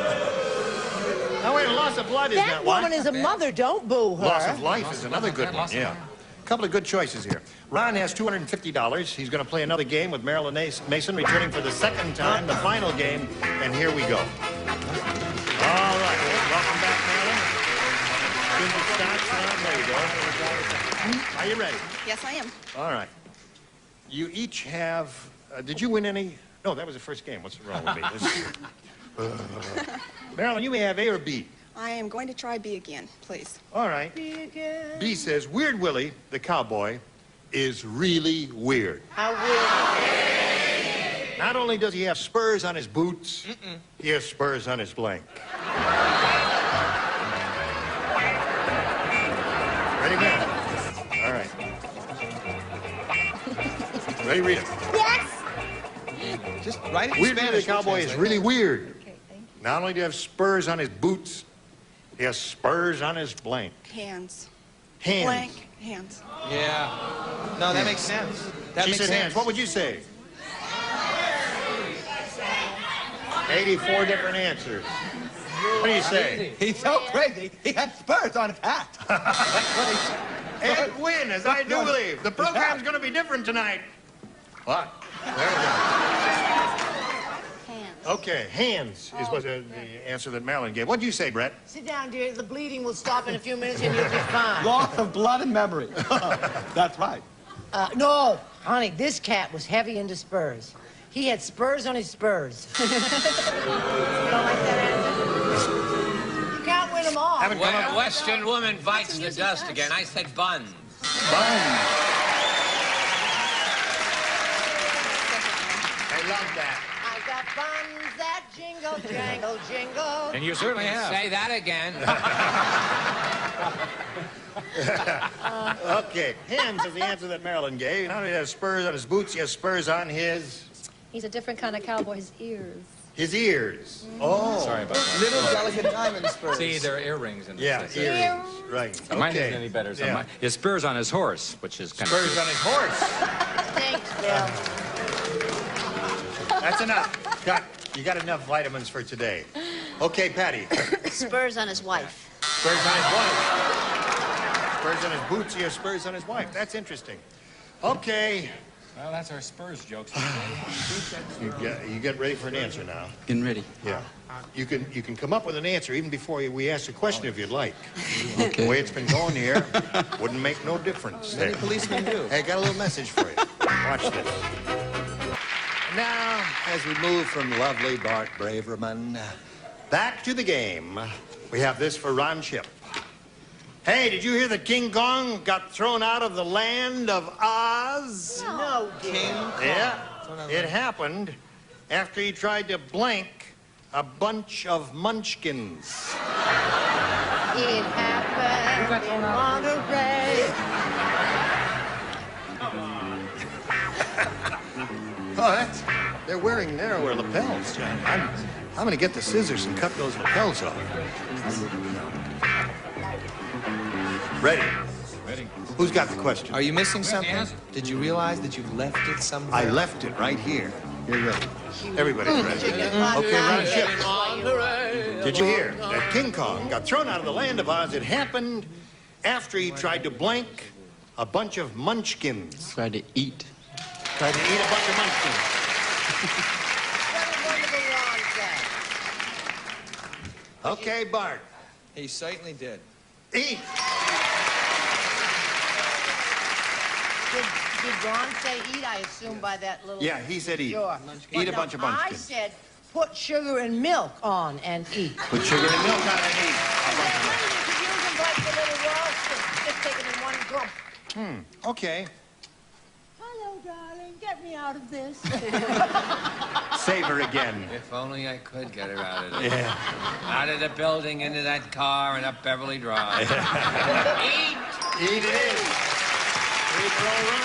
Oh, wait, loss of blood is That not one. woman is a mother. Don't boo her. Loss of life is another good one, yeah. A couple of good choices here. Ron has $250. He's going to play another game with Marilyn Mason, returning for the second time, the final game, and here we go. All right, welcome back, Marilyn. As soon as it starts, there you go. Are you ready? Yes, I am. All right. You each have, did you win any? No, that was the first game. What's wrong with me? Marilyn, you may have A or B. I am going to try B again, please. All right. B says, Weird Willie, the cowboy, is really weird. How weird. Not only does he have spurs on his boots, he has spurs on his blank. Ready, man? All right. Ready, read it. Yes. Just write it in Weird Willie, Spanish. the cowboy, is really weird. Not only do he have spurs on his boots, he has spurs on his blank. Hands. Hands. Blank hands. Yeah. No, that makes sense. That She makes said sense. hands. What would you say? 84 different answers. What do you say? He's so crazy. He had spurs on his hat. That's what he said. And win, as I do believe. The program's going to be different tonight. What? There we go. Okay, hands is what the answer that Marilyn gave. What'd you say, Brett? Sit down, dear. The bleeding will stop in a few minutes and you'll be fine. Loss of blood and memory. That's right. No, honey, this cat was heavy into spurs. He had spurs on his spurs. You don't like that answer? You can't win them all. Western woman bites the dust again. I said buns. Buns. I love that. I got buns that jingle, jangle, jingle. And you certainly have. Say that again. Okay, hands is the answer that Marilyn gave. Not only does he have spurs on his boots, he has spurs on his... He's a different kind of cowboy. His ears. His ears. Oh. Sorry about that. Little delicate diamond spurs. See, there are earrings in this. Yeah, That's earrings. Right. So mine isn't any better. So Yeah. his spurs on his horse, which is kind Spurs of on his horse. Thanks, Bill. That's enough. You got enough vitamins for today. Okay, Patty. Spurs on his wife. Spurs on his wife. Spurs on his boots. He has spurs on his wife. That's interesting. Okay. Well, that's our Spurs jokes. You get ready for an answer now. Getting ready. Yeah. You can come up with an answer even before we ask the question if you'd like. Okay. The way it's been going here wouldn't make no difference. Many policemen do. Hey, I got a little message for you. Watch this. Now, as we move from lovely Bart Braverman back to the game, we have this for Ron Chip. Hey, did you hear that King Kong got thrown out of the land of Oz? No, King. Yeah, it happened after he tried to blank a bunch of munchkins. It happened in Monterey. Oh, they're wearing narrower lapels, John. I'm going to get the scissors and cut those lapels off. Ready? Ready. Who's got the question? Are you missing Well, something? yes. Did you realize that you've left it somewhere? I left it right here. You're ready. Everybody's ready. Okay, Ron Chip. Did you hear that King Kong got thrown out of the land of Oz? It happened after he tried to blank a bunch of munchkins. Try to eat. Tried to eat a bunch of munchkins. Okay, Bart. He certainly did. Eat. Did Ron say eat? I assume by that little... Yeah, he said eat. Sure. Eat a No, bunch of I munchkins. said put sugar and milk on and eat. Put sugar and milk on and eat a bunch of munchkins. You could use them like the little roasters. Just take them in one gulp. Okay. Hello, darling. Get me out of this. Save her again. If only I could get her out of there. Yeah. Out of the building, into that car, and up Beverly Drive. Eat! Eat it is. Eat for old Ron.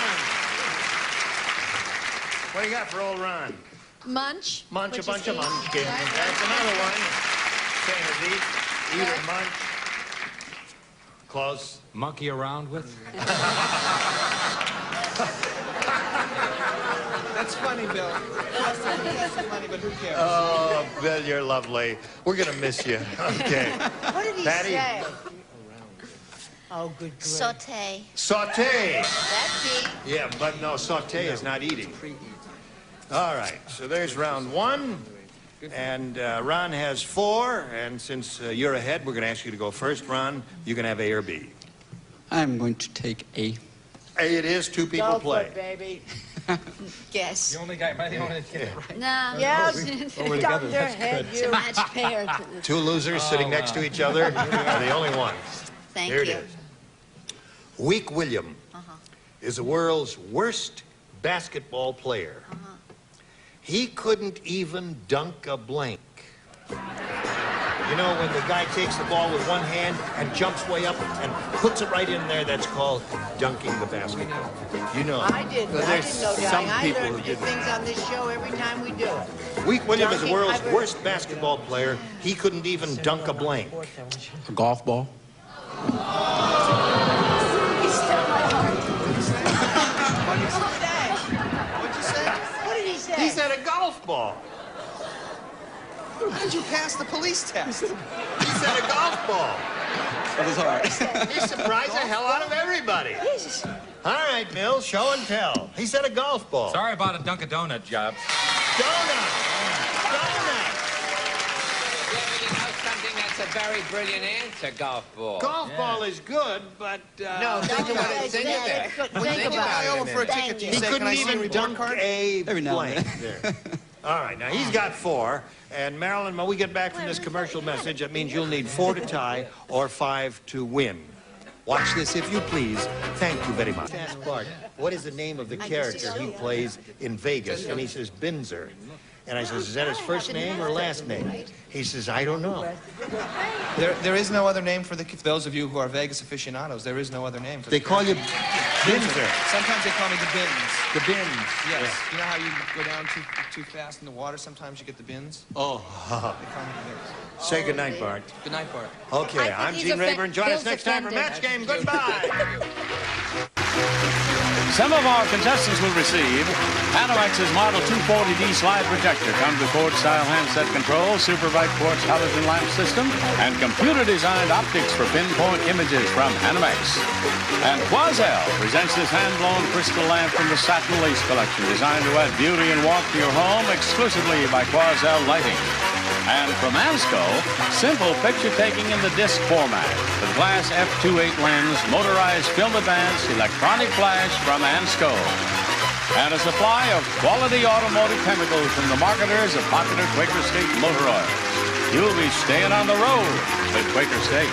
What do you got for old Ron? Munch. Munch a which bunch is of eat. munchkins. Right. That's another one. Same as eat. Eat or munch. Close. Monkey around with? That's funny, Bill. That's funny, but who cares? Oh, Bill, you're lovely. We're going to miss you. Okay. What did he Patty? say? Oh, good grief. Saute. Saute. That's eat. Yeah, but no, saute is not eating. All right, so there's round one. And Ron has 4. And since you're ahead, we're going to ask you to go first. Ron, you can have A or B. I'm going to take A. A it is. 2 people Go play. for it, baby. Guess. The only guy, am I the only kid right? No. Yes, Over together, that's Dunderhead, good. you. Match paired. 2 losers sitting next to each other are the only ones. Thank Here it you. is. Weak William is the world's worst basketball player. He couldn't even dunk a blank. You know, when the guy takes the ball with one hand and jumps way up and puts it right in there, that's called dunking the basketball. You know. I didn't. I There's didn't know, some darling. I people learn who new didn't. things on this show every time we do it. Weak William is the Dunking, world's I've heard- worst basketball player. He couldn't even dunk a blank. A golf ball. What'd you say? What did he say? He said a golf ball. How did you pass the police test? He said a golf ball. That was hard. He surprised the hell out of everybody. All right, Bill, show and tell. He said a golf ball. Sorry about a Dunkin' Donut job. Donut. You know something? That's a very brilliant answer, golf ball. Golf ball is good, but No, think about it. Think about it. Think about it. Over for a ticket, you he say, couldn't "Can I see your even report dunk card?" a Every now and blank there. All right, now he's got 4. And Marilyn, when we get back from this commercial message, that means you'll need 4 to tie or 5 to win. Watch this, if you please. Thank you very much. Ask Bart, what is the name of the character he plays in Vegas? And he says, Binzer. And I says, is that his first name or last name? He says, I don't know. There is no other name for those of you who are Vegas aficionados. There is no other name for They the call you character. Binzer. Sometimes they call me the Bins. The bins, yes. You know how you go down too fast in the water? Sometimes you get the bins? Oh. They come in bins. Say goodnight, Bart. Good night, Bart. Okay, I'm Gene Rayburn. Join us next time for Match Game. Goodbye. Some of our contestants will receive Panamex's Model 240D slide projector, comes with Ford-style handset control, super bright quartz halogen lamp system, and computer-designed optics for pinpoint images from Panamex. And Quazel presents this hand-blown crystal lamp from the Satin Lace collection, designed to add beauty and warmth to your home, exclusively by Quazel Lighting. And from Ansco, simple picture-taking in the disc format. The glass f2.8 lens, motorized film advance, electronic flash from Ansco. And a supply of quality automotive chemicals from the marketers of popular Quaker State motor oils. You'll be staying on the road with Quaker State.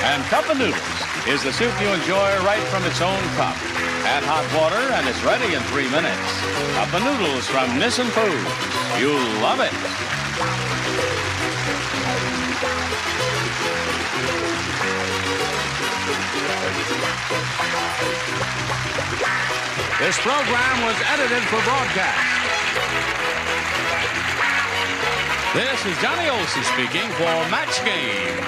And Cup of Noodles is the soup you enjoy right from its own cup. Add hot water and it's ready in 3 minutes. Cup of Noodles from Nissan Foods. You'll love it. This program was edited for broadcast. This is Johnny Olson speaking for Match Game.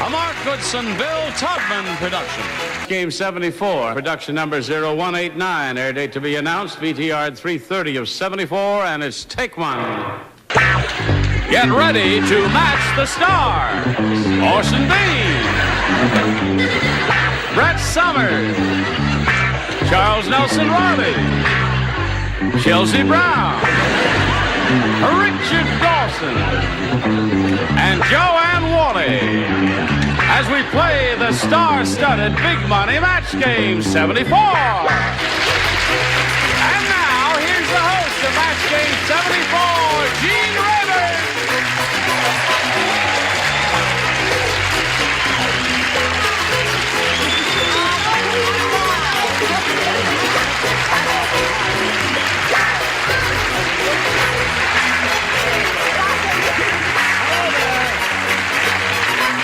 A Mark Goodson, Bill Todman production. Game 74, production number 0189. Air date to be announced, VTR 3:30 of 74, and it's take one. Get ready to match the stars. Orson Bean, Brett Summers, Charles Nelson Riley, Chelsea Brown, Richard Dawson, and Joanne Wally as we play the star-studded Big Money Match Game 74. And now, here's the host of Match Game 74, Gene Rayburn.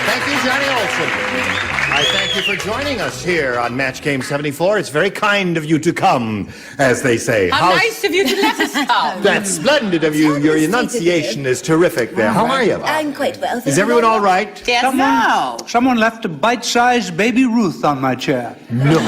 Thank you, Johnny Olson. I thank you for joining us here on Match Game 74. It's very kind of you to come, as they say. How nice of you to let us come. That's splendid of you. Your enunciation is terrific there. How are you? I'm quite well. Is everyone all right? Yes. Someone left a bite-sized Baby Ruth on my chair. No.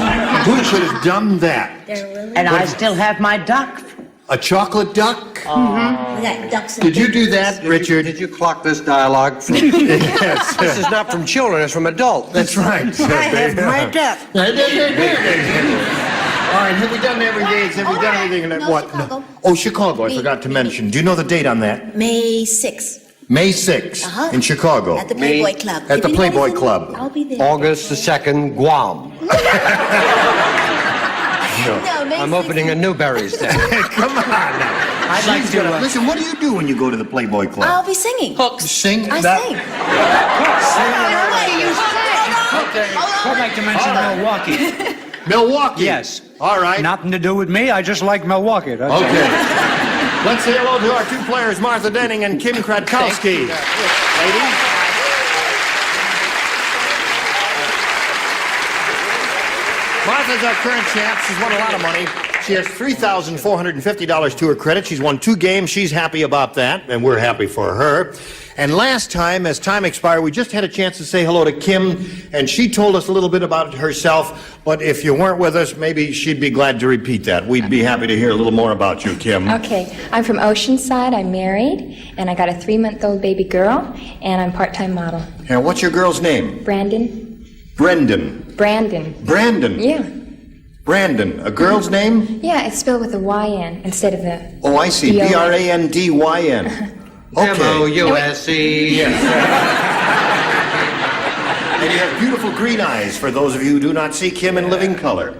Who could have done that? And I still have my duck. A chocolate duck? We got ducks and Did you do that, Richard? Did you clock this dialogue? Yes. This is not from children, it's from adults. That's right. I have my duck. All right, have we done every day? Have we done everything? What? Chicago. Oh, Chicago, I forgot to mention. Do you know the date on that? May 6th. May 6th in Chicago. At the Playboy Club. At the Playboy Club. I'll be there. August the 2nd, Guam. No, May I'm 6th. opening a Newberry's there. Come on now. I'd like to... Listen, what do you do when you go to the Playboy Club? I'll be singing. Hooks. Sing? I that? sing. I'd like to mention Milwaukee. Milwaukee? Yes. All right. Nothing to do with me. I just like Milwaukee. That's all. Okay. Let's say hello to our two players, Martha Denning and Kim Kratkowski. Ladies. Martha's our current champ. She's won a lot of money. She has $3,450 to her credit. She's won 2 games. She's happy about that, and we're happy for her. And last time, as time expired, we just had a chance to say hello to Kim, and she told us a little bit about herself, but if you weren't with us, maybe she'd be glad to repeat that. We'd be happy to hear a little more about you, Kim. Okay, I'm from Oceanside. I'm married, and I got a 3-month-old baby girl, and I'm part-time model. And what's your girl's name? Brandon. Brandon. Brandon. Brandon. Yeah. Brandon. A girl's name? Yeah, it's spelled with a Y-N instead of a... Oh, I see. B-O-N. B-R-A-N-D-Y-N. Okay. M-O-U-S-E. Yes. And you have beautiful green eyes, for those of you who do not see Kim in living color.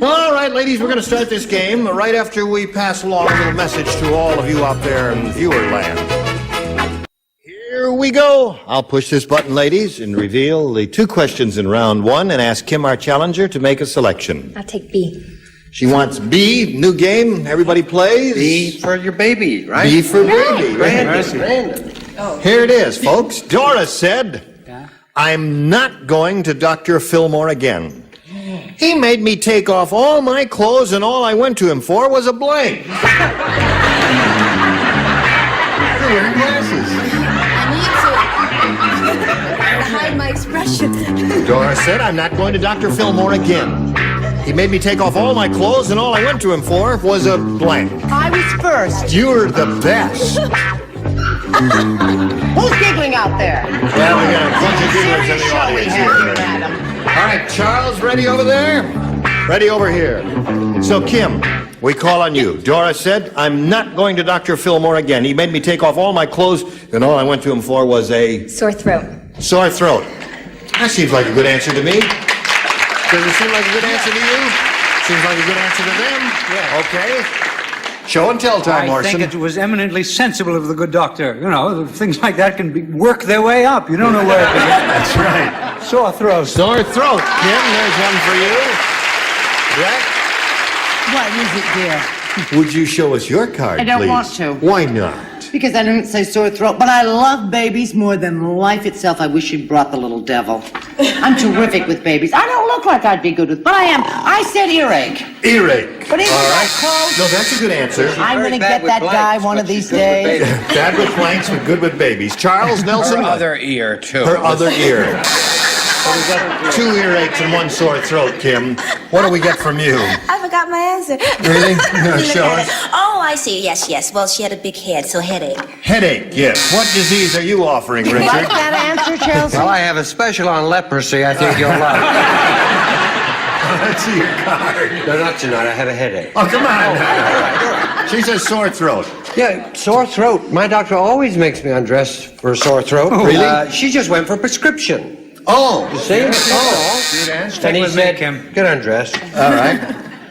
All right, ladies, we're going to start this game right after we pass along a little message to all of you out there in viewer land. Here we go. I'll push this button, ladies, and reveal the 2 questions in round 1 and ask Kim, our challenger, to make a selection. I'll take B. She wants B, new game, everybody plays. B for your baby, right? B for baby. Brandon. Here it is, folks. Doris said, I'm not going to Dr. Fillmore again. He made me take off all my clothes, and all I went to him for was a blank. You're wearing glasses. I need to hide my expression. Dora said, I'm not going to Dr. Fillmore again. He made me take off all my clothes, and all I went to him for was a blank. I was first. You're the best. Who's giggling out there? Well, we got a bunch of gigglers in the audience here. All right, Charles, ready over there? Ready over here. So, Kim, we call on you. Dora said, I'm not going to Dr. Fillmore again. He made me take off all my clothes, and all I went to him for was a... Sore throat. Sore throat. That seems like a good answer to me. Does it seem like a good answer to you? Seems like a good answer to them? Yeah. Okay. Show and tell time, Morrison. I think it was eminently sensible of the good doctor. You know, things like that can work their way up. You don't know where to begin. That's right. Sore throat. Sore throat. Kim, there's one for you. Jack? What is it, dear? Would you show us your card, I don't please? want to. Why not? Because I don't say sore throat, but I love babies more than life itself. I wish you'd brought the little devil. I'm terrific with babies. I don't look like I'd be good with, but I am. I said earache. Earache. But isn't that close? No, that's a good answer. I'm going to get that guy one of these days. Bad with blanks, but good with babies. Charles Nelson? Her other ear, too. Her other ear. Well, we've got 2 earaches and 1 sore throat, Kim. What do we get from you? I forgot my answer. Really? No, Look show at us. it. Oh, I see. Yes, yes. Well, she had a big head, so headache. Headache, yes. What disease are you offering, Richard? Like that answer, Chelsea? Well, I have a special on leprosy I think you'll like. Let's see your card. No, not tonight. I had a headache. Oh, come on. She says sore throat. Yeah, sore throat. My doctor always makes me undress for a sore throat. Oh, really? She just went for a prescription. Oh. You see? Oh. And he said, get undressed. All right.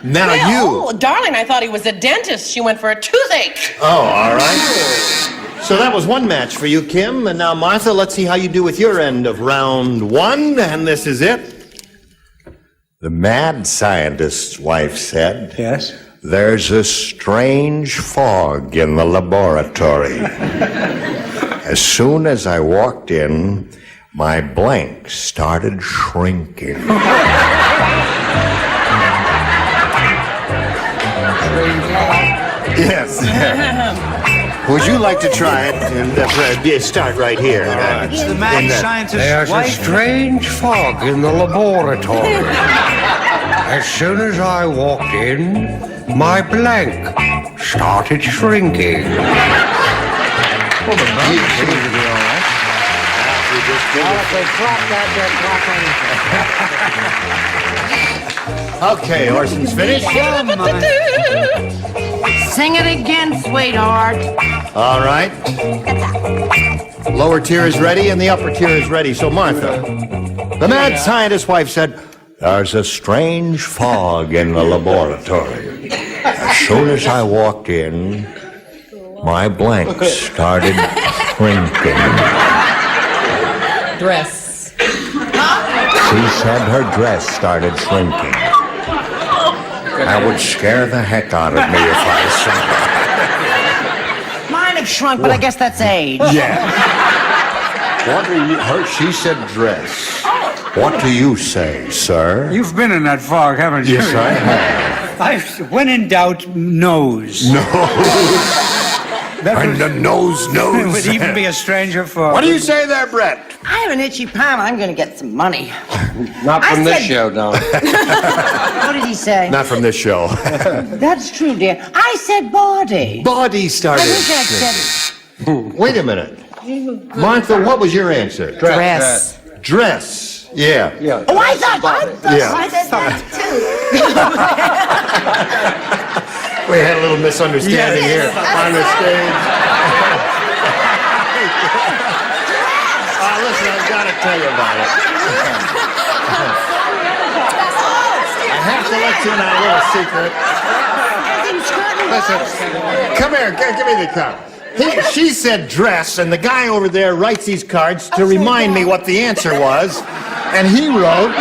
Now you. Oh, darling, I thought he was a dentist. She went for a toothache. Oh, all right. So that was one match for you, Kim. And now, Martha, let's see how you do with your end of round 1. And this is it. The mad scientist's wife said, Yes? There's a strange fog in the laboratory. As soon as I walked in, my blank started shrinking. Yes. Would you like to try it? And start right here. It's the mad scientist's There's a wife. strange fog in the laboratory. As soon as I walked in, my blank started shrinking. Well, the blank seems to be all right. Okay, Orson's finished. Sing it again, sweetheart. All right. Lower tier is ready and the upper tier is ready. So, Martha, the mad scientist's wife said, There's a strange fog in the laboratory. As soon as I walked in, my blank started shrinking. Dress. She said her dress started shrinking. That would scare the heck out of me if I saw it. Mine have shrunk, but I guess that's age. Yeah. What are you? She said dress. What do you say, sir? You've been in that fog, haven't you? Yes, I have. When in doubt, nose. That and the nose. Would even be a stranger for. What do you say there, Brett? I have an itchy palm. I'm going to get some money. Not from this show, Don. What did he say? Not from this show. That's true, dear. I said body. Body started. I wish I'd said it. Wait a minute. Martha, what was your answer? Dress. Dress. Yeah. Oh, I thought Yeah. I said that too. We had a little misunderstanding here on the stage. Listen, I've got to tell you about it. I have to let you in on a little secret. Listen, come here, give me the cup. She said dress, and the guy over there writes these cards to remind me what the answer was, and he wrote...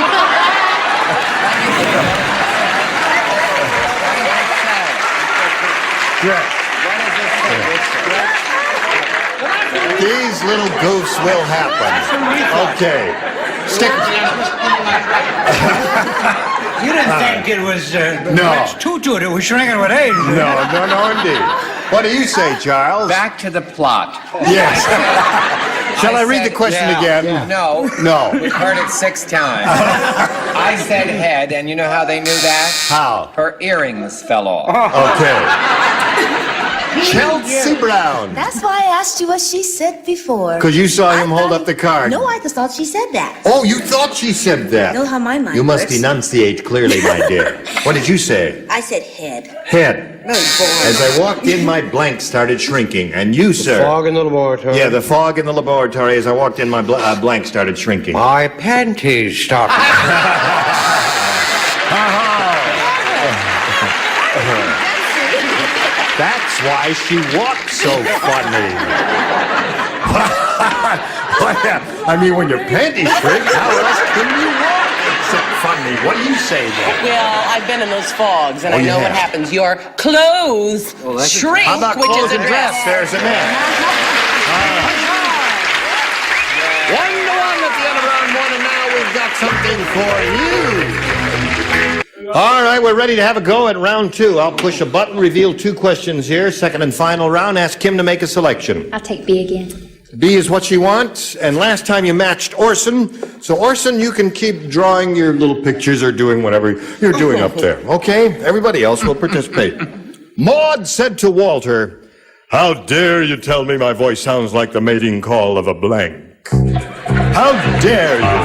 These little goofs will happen. Okay. Stick. You didn't think it was No. much to it. It was shrinking with age. No, indeed. What do you say, Charles? Back to the plot. Yes. Shall I read the question again? No. No. We've heard it 6 times. I said head, and you know how they knew that? How? Her earrings fell off. Okay. Chelsea Brown. That's why I asked you what she said before. Because you saw him hold up the card. No, I just thought she said that. Oh, you thought she said that. Know how my mind You must works. enunciate clearly, my dear. What did you say? I said head. Head. As I walked in, my blank started shrinking. And you, sir? Fog in the laboratory. Yeah, the fog in the laboratory. As I walked in, my blank started shrinking. My panties stopped. That's why she walks so funny. I mean, when your panties shrink, how else can you walk except funny? What do you say then? Well, I've been in those fogs, and Oh, I you know what have? happens. Your clothes shrink, How about which clothes is a and dress? There's a man. One to one at the end of round 1, and now we've got something for you. All right, we're ready to have a go at round 2. I'll push a button, reveal 2 questions here. Second and final round. Ask Kim to make a selection. I'll take B again. B is what she wants, and last time you matched Orson. So, Orson, you can keep drawing your little pictures or doing whatever you're doing up there. Okay? Everybody else will participate. Maud said to Walter, "How dare you tell me my voice sounds like the mating call of a blank? How dare you?"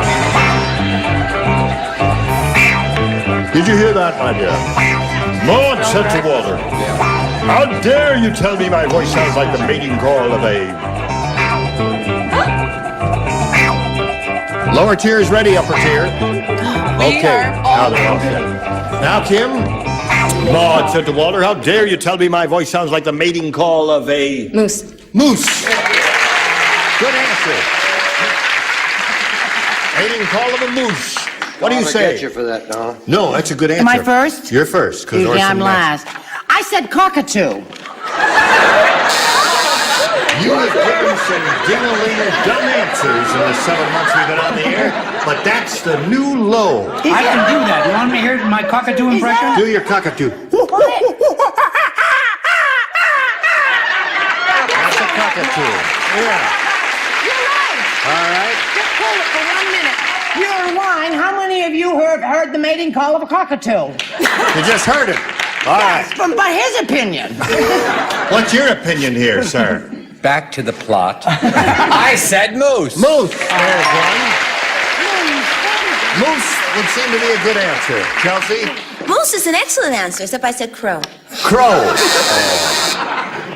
Did you hear that, my dear? Maud said to Walter, "How dare you tell me my voice sounds like the mating call of a..." Lower tier is ready, upper tier. Okay, now they're all set. Now, Kim, Maud said to Walter, "How dare you tell me my voice sounds like the mating call of a..." Moose. Moose. Good answer. Mating call of a moose. What do you say? Get you for that, Donna. No, that's a good answer. Am I first? You're first, because Usually Orson I'm matched. last. I said cockatoo. You have given some ding-a-ling dumb answers in the 7 months we've been on the air, but that's the new low. I can do that. You want me to hear my cockatoo impression? Do your cockatoo. That's a cockatoo. Yeah. You're right. All right. Just hold it for 1 minute. You're lying. How many of you heard the mating call of a cockatoo? You just heard it. All right. But his opinion. What's your opinion here, sir? Back to the plot. I said moose. Moose. There's one. Moose would seem to be a good answer. Chelsea? Moose is an excellent answer, except I said crow. Crow.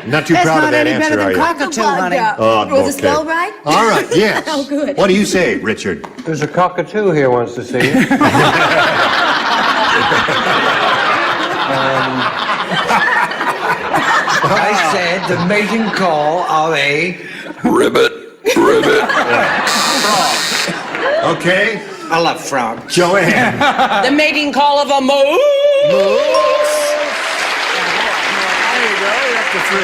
Not too That's proud of not that any answer, better are than you? cockatoo, honey. Oh, Was it okay. spelled right? All right, yes. Oh, good. What do you say, Richard? There's a cockatoo here wants to see you. I said the mating call of a ribbit. Okay. I love frogs. Joanne. The mating call of a moose. Moose. There you go. You're up to 3.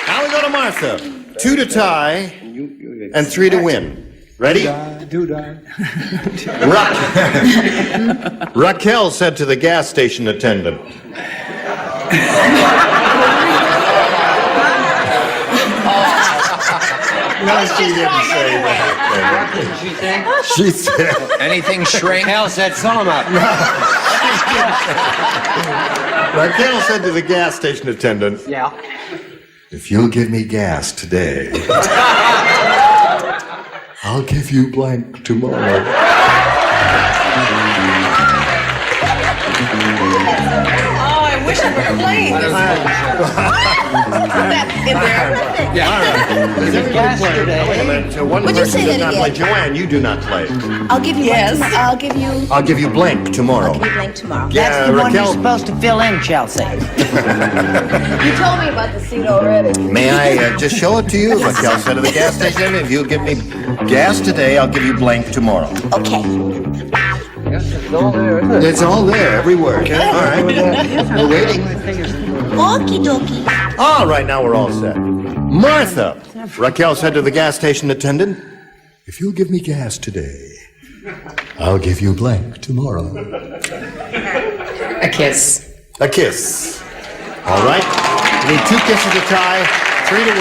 Now we go to Martha. 2 to tie and 3 to win. Ready? Raquel said to the gas station attendant, No, she didn't say that. What did she say? She said, Anything shrink? Hell said fill 'em up. Raquel said to the gas station attendant, Yeah. "If you'll give me gas today, I'll give you blank tomorrow." Oh, I wish I were playing this. That's in there. Yeah. All right. Does everybody play? Now, wait a minute. So one Would you person say does that not again? play. Joanne, you do not play. I'll give you Yes. I'll give you I'll give you blank tomorrow. blank tomorrow. That's the one you're Raquel, supposed to fill in, Chelsea. You told me about the seat already. may I just show it to you? Raquel said to the gas station, "If you'll give me gas today, I'll give you blank tomorrow." Okay. Yes, it's all there, isn't it? It's all there, every word. All right. We're waiting. Okie dokie. All right, now we're all set. Martha, Raquel said to the gas station attendant, If you'll give me gas today, I'll give you blank tomorrow. A kiss. A kiss. All right. You need 2 kisses to tie, 3 to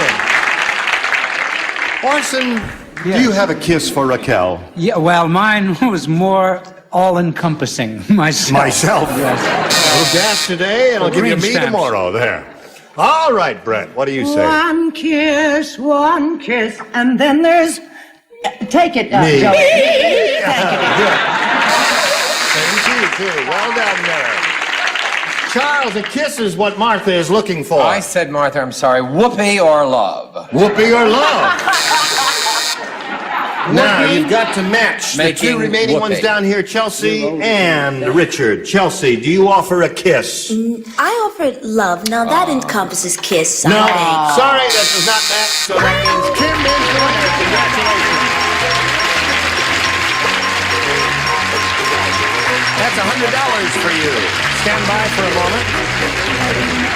win. Orson, do you have a kiss for Raquel? Yeah, well, mine was more all-encompassing. Myself. Yes. A little gas today, and I'll give you me tomorrow. There. All right, Brett, what do you say? One kiss, and then there's... Take it, Me. Joey. Thank you, too. Well done there. Charles, a kiss is what Martha is looking for. I said, Martha, I'm sorry, whoopee or love? Whoopee or love? Now, you've got to match the 2 remaining ones down here, Chelsea and Richard. Chelsea, do you offer a kiss? I offered love. Now that encompasses kiss. No, sorry, that does not match, so that means Kim is the winner. Congratulations. That's $100 for you. Stand by for a moment.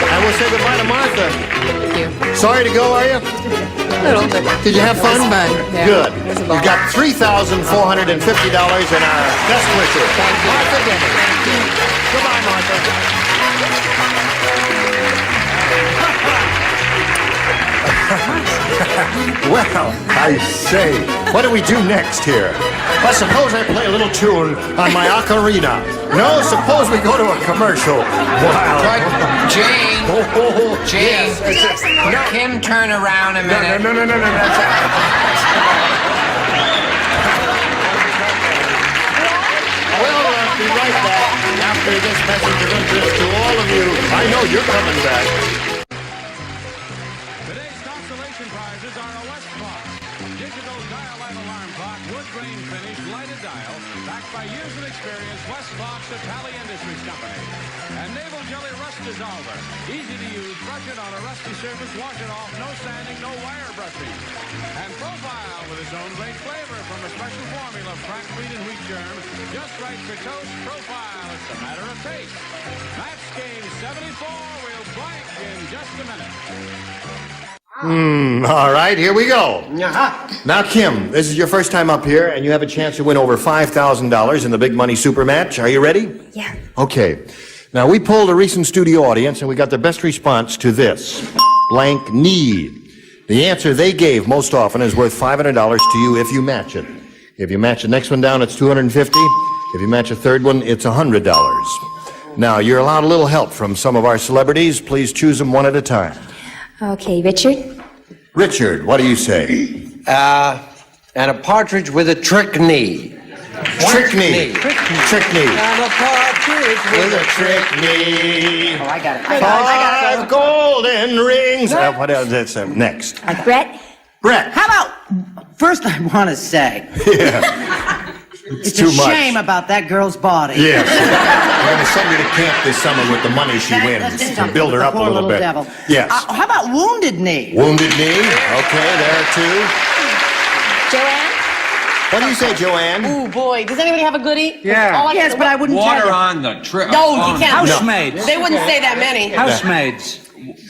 I will say goodbye to Martha. Thank you. Sorry to go, are you? A little bit. Did you have fun? It was fun. Yeah. Good. It was a You ball. got $3,450 and our best wishes. Thank you. Martha Denny. Thank you. Goodbye, Martha. Well, I say, what do we do next here? Well, suppose I play a little tune on my ocarina. No, suppose we go to a commercial. Wow. Jane. Jane. Yes. Could Kim turn around a minute? No. Well, I'll be right back after this message of interest to all of you. I know you're coming back. Today's consolation prizes are a West clock, digital dial light alarm clock, wood grain finish, lighted dial, backed by years of experience, West Clock's Italian Industries Company. And Naval Jelly Rust Dissolver, easy to use, brush it on a rusty surface, wash it off, no sanding, no wire brushing. And Profile with its own great flavor from a special formula of cracked wheat and wheat germ, just right for toast. Profile, it's a matter of taste. Match game 74, we'll blank in just a minute. All right, here we go. Now, Kim, this is your first time up here, and you have a chance to win over $5,000 in the Big Money Super Match. Are you ready? Yeah. Okay. Now, we polled a recent studio audience, and we got the best response to this. Blank need. The answer they gave most often is worth $500 to you if you match it. If you match the next one down, it's $250. If you match a third one, it's $100. Now, you're allowed a little help from some of our celebrities. Please choose them one at a time. Okay, Richard? Richard, what do you say? And a partridge with a trick knee. Trick knee. Trick knee. And a partridge With a trick knee. Oh, I got it. 5 golden rings. What else? That's next. Brett? Brett. How about, first I want to say, it's too a much. shame about that girl's body. Yes. We're going to send her to camp this summer with the money she wins to build her up a Poor little bit. devil. Yes. How about Wounded Knee? Wounded knee. Okay, there are 2. Joanne? What do you say, Joanne? Ooh, boy. Does anybody have a goodie? Yeah. All I Yes, but I wouldn't tell Water you. on the trip. No, you can't. Housemaids. They wouldn't say that many. Housemaids.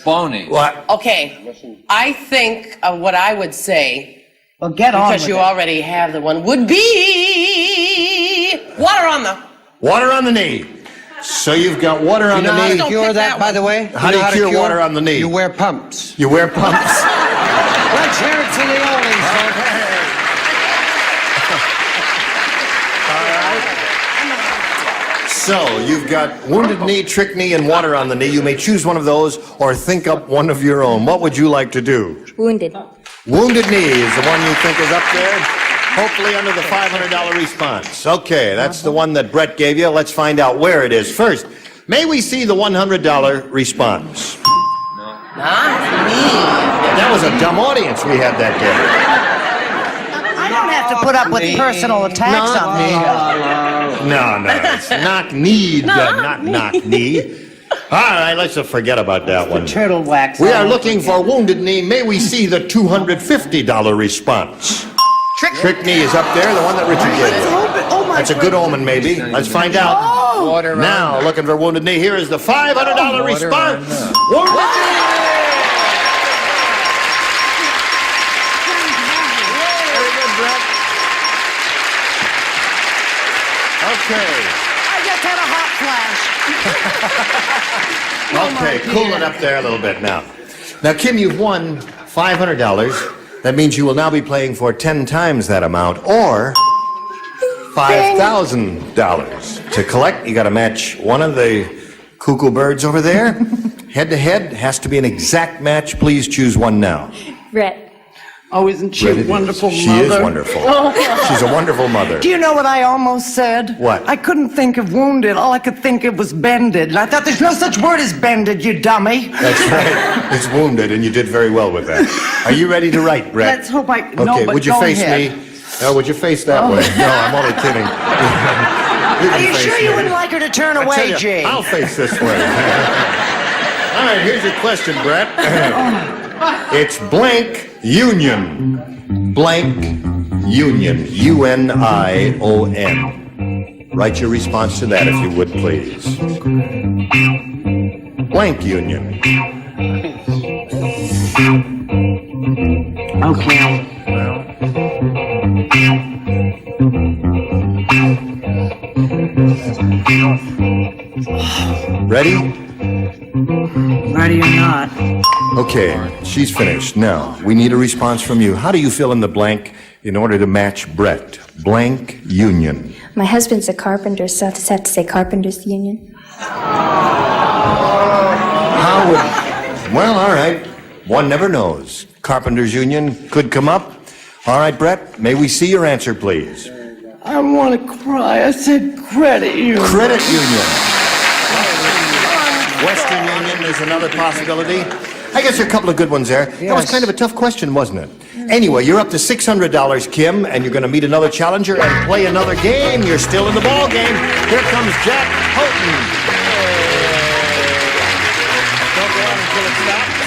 Phony. What? Okay. I think what I would say, Well, get on because with you it. already have the one, would be water on the... Water on the knee. So you've got water on You know the how knee. to cure that, by the way? How do you cure water on the knee? You wear pumps. You wear pumps. Let's hear it for the oldies, folks. So, you've got wounded knee, trick knee, and water on the knee. You may choose one of those or think up one of your own. What would you like to do? Wounded. Wounded knee is the one you think is up there. Hopefully under the $500 response. Okay, that's the one that Brett gave you. Let's find out where it is. First, may we see the $100 response? That was a dumb audience we had that day. I don't have to put up with personal attacks on me. No, it's knock need, not knock knee. All right, let's just forget about that one. Turtle wax. We are looking for wounded knee. May we see the $250 response? Trick knee is up there, the one that Richard gave you. That's a good omen, maybe. Let's find out. Water Now, on looking for wounded knee. Here is the $500 response. Wounded knee! Very good, Brett. Okay, cool it up there a little bit now. Now, Kim, you've won $500. That means you will now be playing for 10 times that amount, or $5,000. To collect, you got to match one of the cuckoo birds over there. Head to head, has to be an exact match. Please choose one now. Brett. Oh, isn't she a wonderful mother? She is wonderful. She's a wonderful mother. Do you know what I almost said? What? I couldn't think of wounded. All I could think of was bended. And I thought there's no such word as bended, you dummy. That's right. It's wounded, and you did very well with that. Are you ready to write, Brett? Let's hope I... Okay, No, but would you go face ahead. me? No, would you face that way? No, I'm only kidding. Are you sure you wouldn't like her to turn I tell away, you, Jane? I'll face this way. All right, here's your question, Brett. It's blank union. Blank union. U-N-I-O-N. Write your response to that if you would, please. Blank union. Okay. Ready? Ready or not. Okay, she's finished. Now, we need a response from you. How do you fill in the blank in order to match Brett? Blank union. My husband's a carpenter, so I'll just have to say Carpenters Union. How would... Well, all right. One never knows. Carpenters Union could come up. All right, Brett, may we see your answer, please? I want to cry. I said credit union. Credit union. Western Union is another possibility. I guess there are a couple of good ones there. That was kind of a tough question, wasn't it? Anyway, you're up to $600, Kim, and you're going to meet another challenger and play another game. You're still in the ball game. Here comes Jack Houghton. Don't go on until it stops.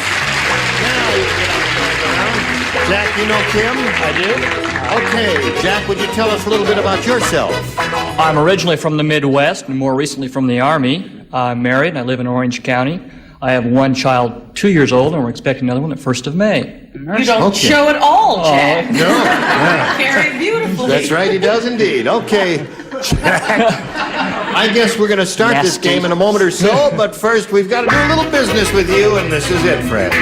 Now you can get on the merry-go-round. Jack, you know Kim? I do. Okay, Jack, would you tell us a little bit about yourself? I'm originally from the Midwest and more recently from the Army. I'm married and I live in Orange County. I have one child 2 years old and we're expecting another one at 1st of May. You don't show at all, Jack. No. Yeah. Very beautifully. That's right, he does indeed. Okay, Jack. I guess we're going to start this game in a moment or so, but first we've got to do a little business with you, and this is it, friends.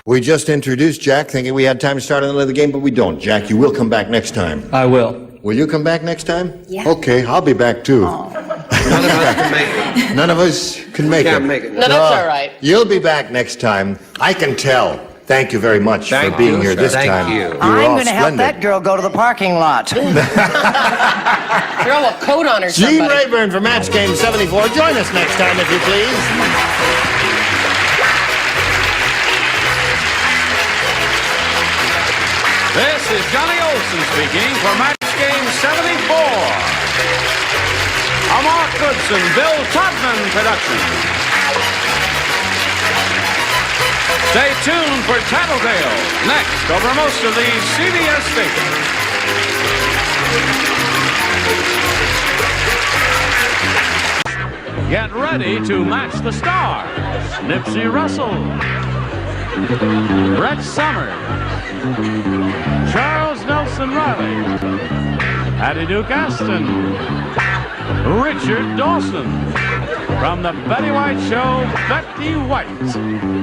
We just introduced Jack, thinking we had time to start another game, but we don't. Jack, you will come back next time. I will. Will you come back next time? Yeah. Okay, I'll be back too. None of us can make it. None of us can make Can't it. make it. No, that's all right. You'll be back next time. I can tell. Thank you very much for being here this time. you. were I'm all going to help splendid. that girl go to the parking lot. Throw a coat on her, Gene somebody. Rayburn for Match Game 74. Join us next time, if you please. This is Johnny Olson speaking for Match Game 74. A Mark Goodson, Bill Todman production. Stay tuned for Tattletale next over most of these CBS stations. Get ready to match the stars. Nipsey Russell, Brett Summers, Charles Nelson Riley, Hattie Duke Aston, Richard Dawson. From the Betty White Show, Betty White,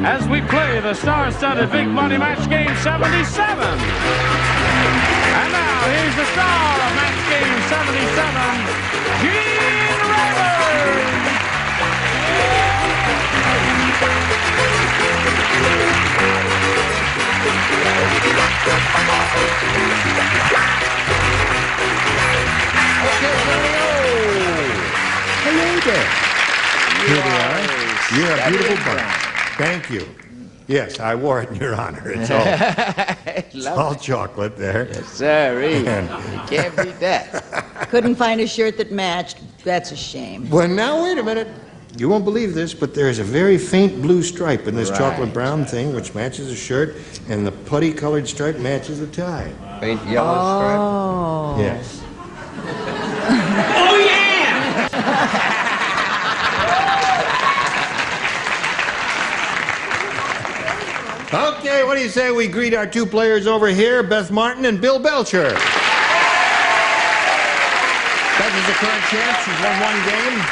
as we play the star-studded Big Money Match Game 77. And now, here's the star of Match Game 77, Gene Rayburn. Hello there. Here they are. You're a beautiful bunch. Thank you. Yes, I wore it in your honor. It's all chocolate there. Yes, sir. You can't beat that. Couldn't find a shirt that matched. That's a shame. Well, now, wait a minute. You won't believe this, but there's a very faint blue stripe in this chocolate brown thing, which matches the shirt, and the putty-colored stripe matches the tie. Faint yellow stripe. Oh. Yes. Oh, yeah! Okay, what do you say we greet our two players over here, Beth Martin and Bill Belcher? Beth is the current champ. She's won one game.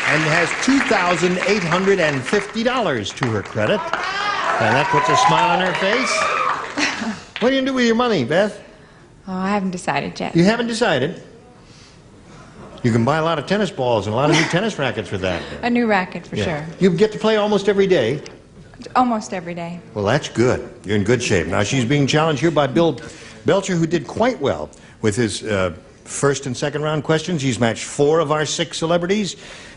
and has $2,850 to her credit. And that puts a smile on her face. What are you going to do with your money, Beth? Oh, I haven't decided yet. You haven't decided? You can buy a lot of tennis balls and a lot of new tennis rackets for that. A new racket, for sure. You get to play almost every day. Almost every day. Well, that's good. You're in good shape. Now, she's being challenged here by Bill Belcher, who did quite well with his first and second round questions. He's matched 4 of our 6 celebrities.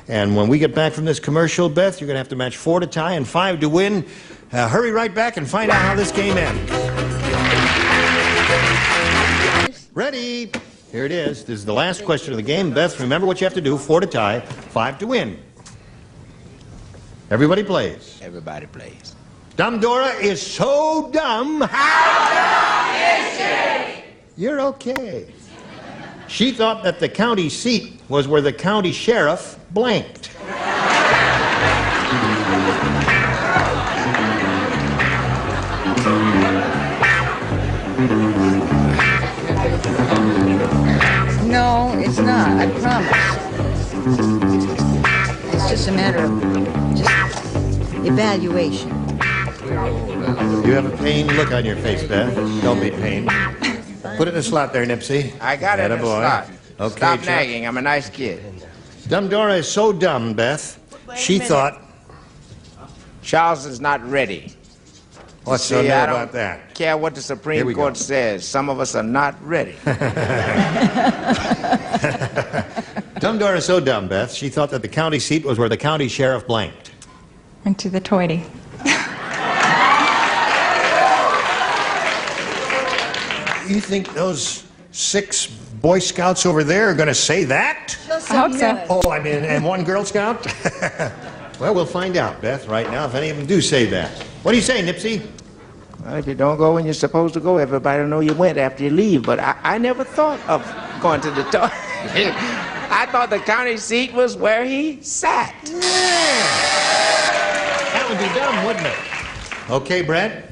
And when we get back from this commercial, Beth, you're going to have to match 4 to tie and 5 to win. Hurry right back and find out how this game ends. Ready? Here it is. This is the last question of the game. Beth, remember what you have to do. 4 to tie, 5 to win. Everybody plays. Everybody plays. Dumb Dora is so dumb. How dumb is she? You're okay. She thought that the county seat was where the county sheriff blanked. No, it's not. I promise. It's just a matter of just evaluation. You have a pained look on your face, Beth. Don't be pained. Put it in a slot there, Nipsey. I got it in a slot. Okay, Stop Chuck. nagging. I'm a nice kid. Dumb Dora is so dumb, Beth. She thought... Charles is not ready. What's so new about that? Care what the Supreme Court says. Some of us are not ready. Dumb Dora is so dumb, Beth. She thought that the county seat was where the county sheriff blanked. Went to the toity. You think those 6 Boy Scouts over there are going to say that? I hope so. Oh, I mean, and 1 Girl Scout? Well, we'll find out, Beth, right now, if any of them do say that. What do you say, Nipsey? Well, if you don't go when you're supposed to go, everybody will know you went after you leave. But I never thought of going to the toilet. I thought the county seat was where he sat. Yeah. That would be dumb, wouldn't it? Okay, Brett?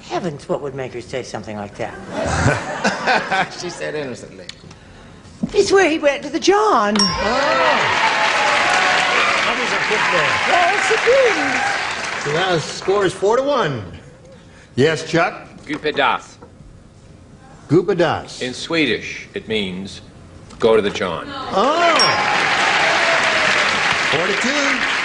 Heavens, what would make her say something like that? She said innocently. It's where he went to the John. How does it fit there? So now the score is 4-1. Yes, Chuck? Gupadas. Gupadas. In Swedish, it means go to the John. Oh! 4-2.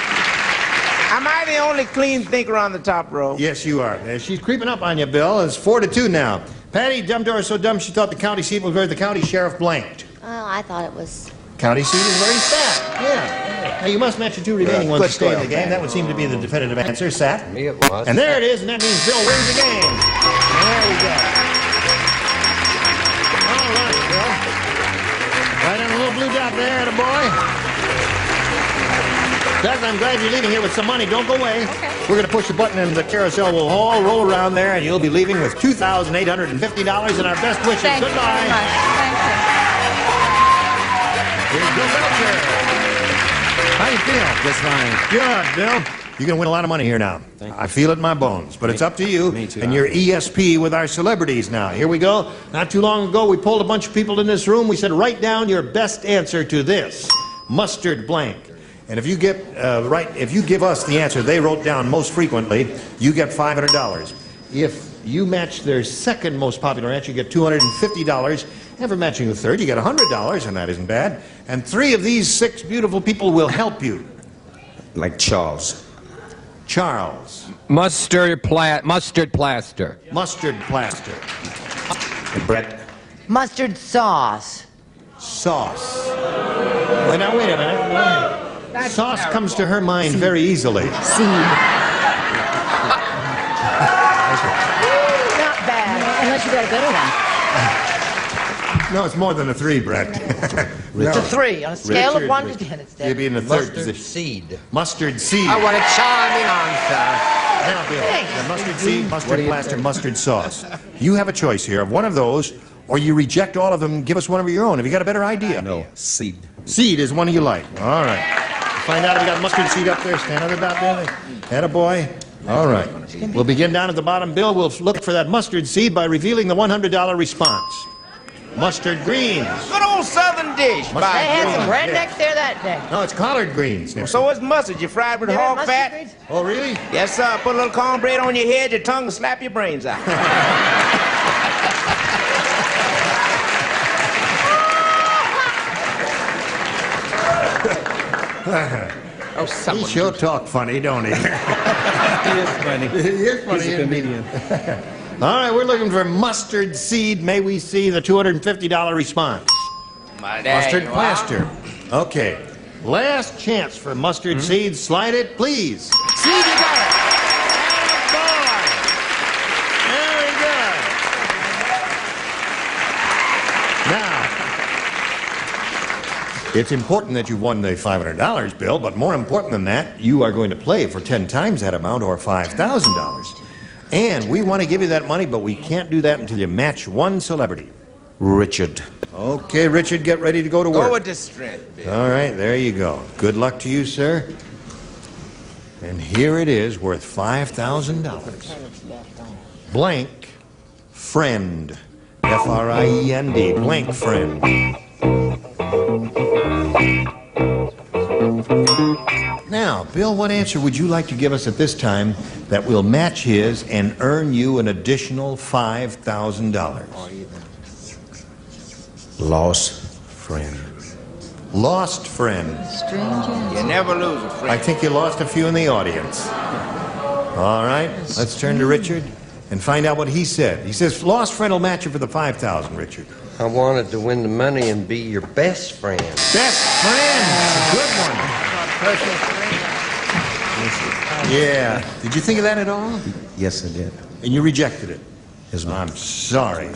Am I the only clean thinker on the top row? Yes, you are. She's creeping up on you, Bill. It's 4-2 now. Patty, Dumb Dora is so dumb she thought the county seat was where the county sheriff blanked. Oh, I thought it was... County seat is where he sat. Yeah. Now, you must match the 2 remaining ones to stay in the game. That would seem to be the definitive answer. Sat. Me it was. And there it is, and that means Bill wins the game. There we go. All right, Bill. Right on the little blue dot there, attaboy. Beth, I'm glad you're leaving here with some money. Don't go away. Okay. We're going to push the button and the carousel will all roll around there, and you'll be leaving with $2,850 and our best wishes. Thank Goodbye. you very much. Thank you. Here's Bill Belcher. How you feel? Just fine. Good, Bill. You're going to win a lot of money here now. I feel it in my bones, but it's up to you. Me too. And you're ESP with our celebrities now. Here we go. Not too long ago, we pulled a bunch of people in this room. We said, write down your best answer to this. Mustard blank. And if you get if you give us the answer they wrote down most frequently, you get $500. If you match their second most popular answer, you get $250. And for matching the third, you get $100, and that isn't bad. And 3 of these 6 beautiful people will help you. Like Charles. Charles. Mustard plaster. Mustard plaster. And Brett. Mustard sauce. Sauce. Well, now, wait a minute. Sauce comes to her mind very easily. Seed. Not bad. Unless you got a better one. No, it's more than a 3, Brett. It's a 3. On a scale of 1 to 10, it's You'd be in the third position. Seed. Mustard seed. I want a charming answer. Now, Bill, the mustard seed, mustard plaster, mustard sauce. You have a choice here of one of those, or you reject all of them and give us one of your own. Have you got a better idea? No, seed. Seed is one you like. All right. Find out if we got mustard seed up there. Stand on the dot there. Attaboy. All right. We'll begin down at the bottom. Bill will look for that mustard seed by revealing the $100 response. Mustard greens. Good old southern dish. Mustard by They had some greens. rednecks there that day. No, it's collard greens. So is mustard. You fried with You had hog mustard fat? greens? Oh, really? Yes, sir. Put a little cornbread on your head, your tongue will slap your brains out. Oh, he sure talk funny, don't he? He is funny. He is funny. He's a comedian. All right, we're looking for mustard seed. May we see the $250 response? Mustard plaster. Okay. Last chance for mustard seed. Slide it, please. See, you got it. Very good. Now, it's important that you've won the $500, Bill, but more important than that, you are going to play for 10 times that amount, or $5,000. And we want to give you that money, but we can't do that until you match one celebrity. Richard. Okay, Richard, get ready to go to work. Go with the strength, Bill. All right, there you go. Good luck to you, sir. And here it is, worth $5,000. Blank friend. F-R-I-E-N-D. Blank friend. Now, Bill, what answer would you like to give us at this time that will match his and earn you an additional $5,000? Lost friend. Lost friend. You never lose a friend. I think you lost a few in the audience. All right, let's turn to Richard and find out what he said. He says, lost friend will match you for the $5,000, Richard. I wanted to win the money and be your best friend. Best friend. Good one. Yeah. Did you think of that at all? Yes, I did. And you rejected it? Yes, ma'am. I'm sorry.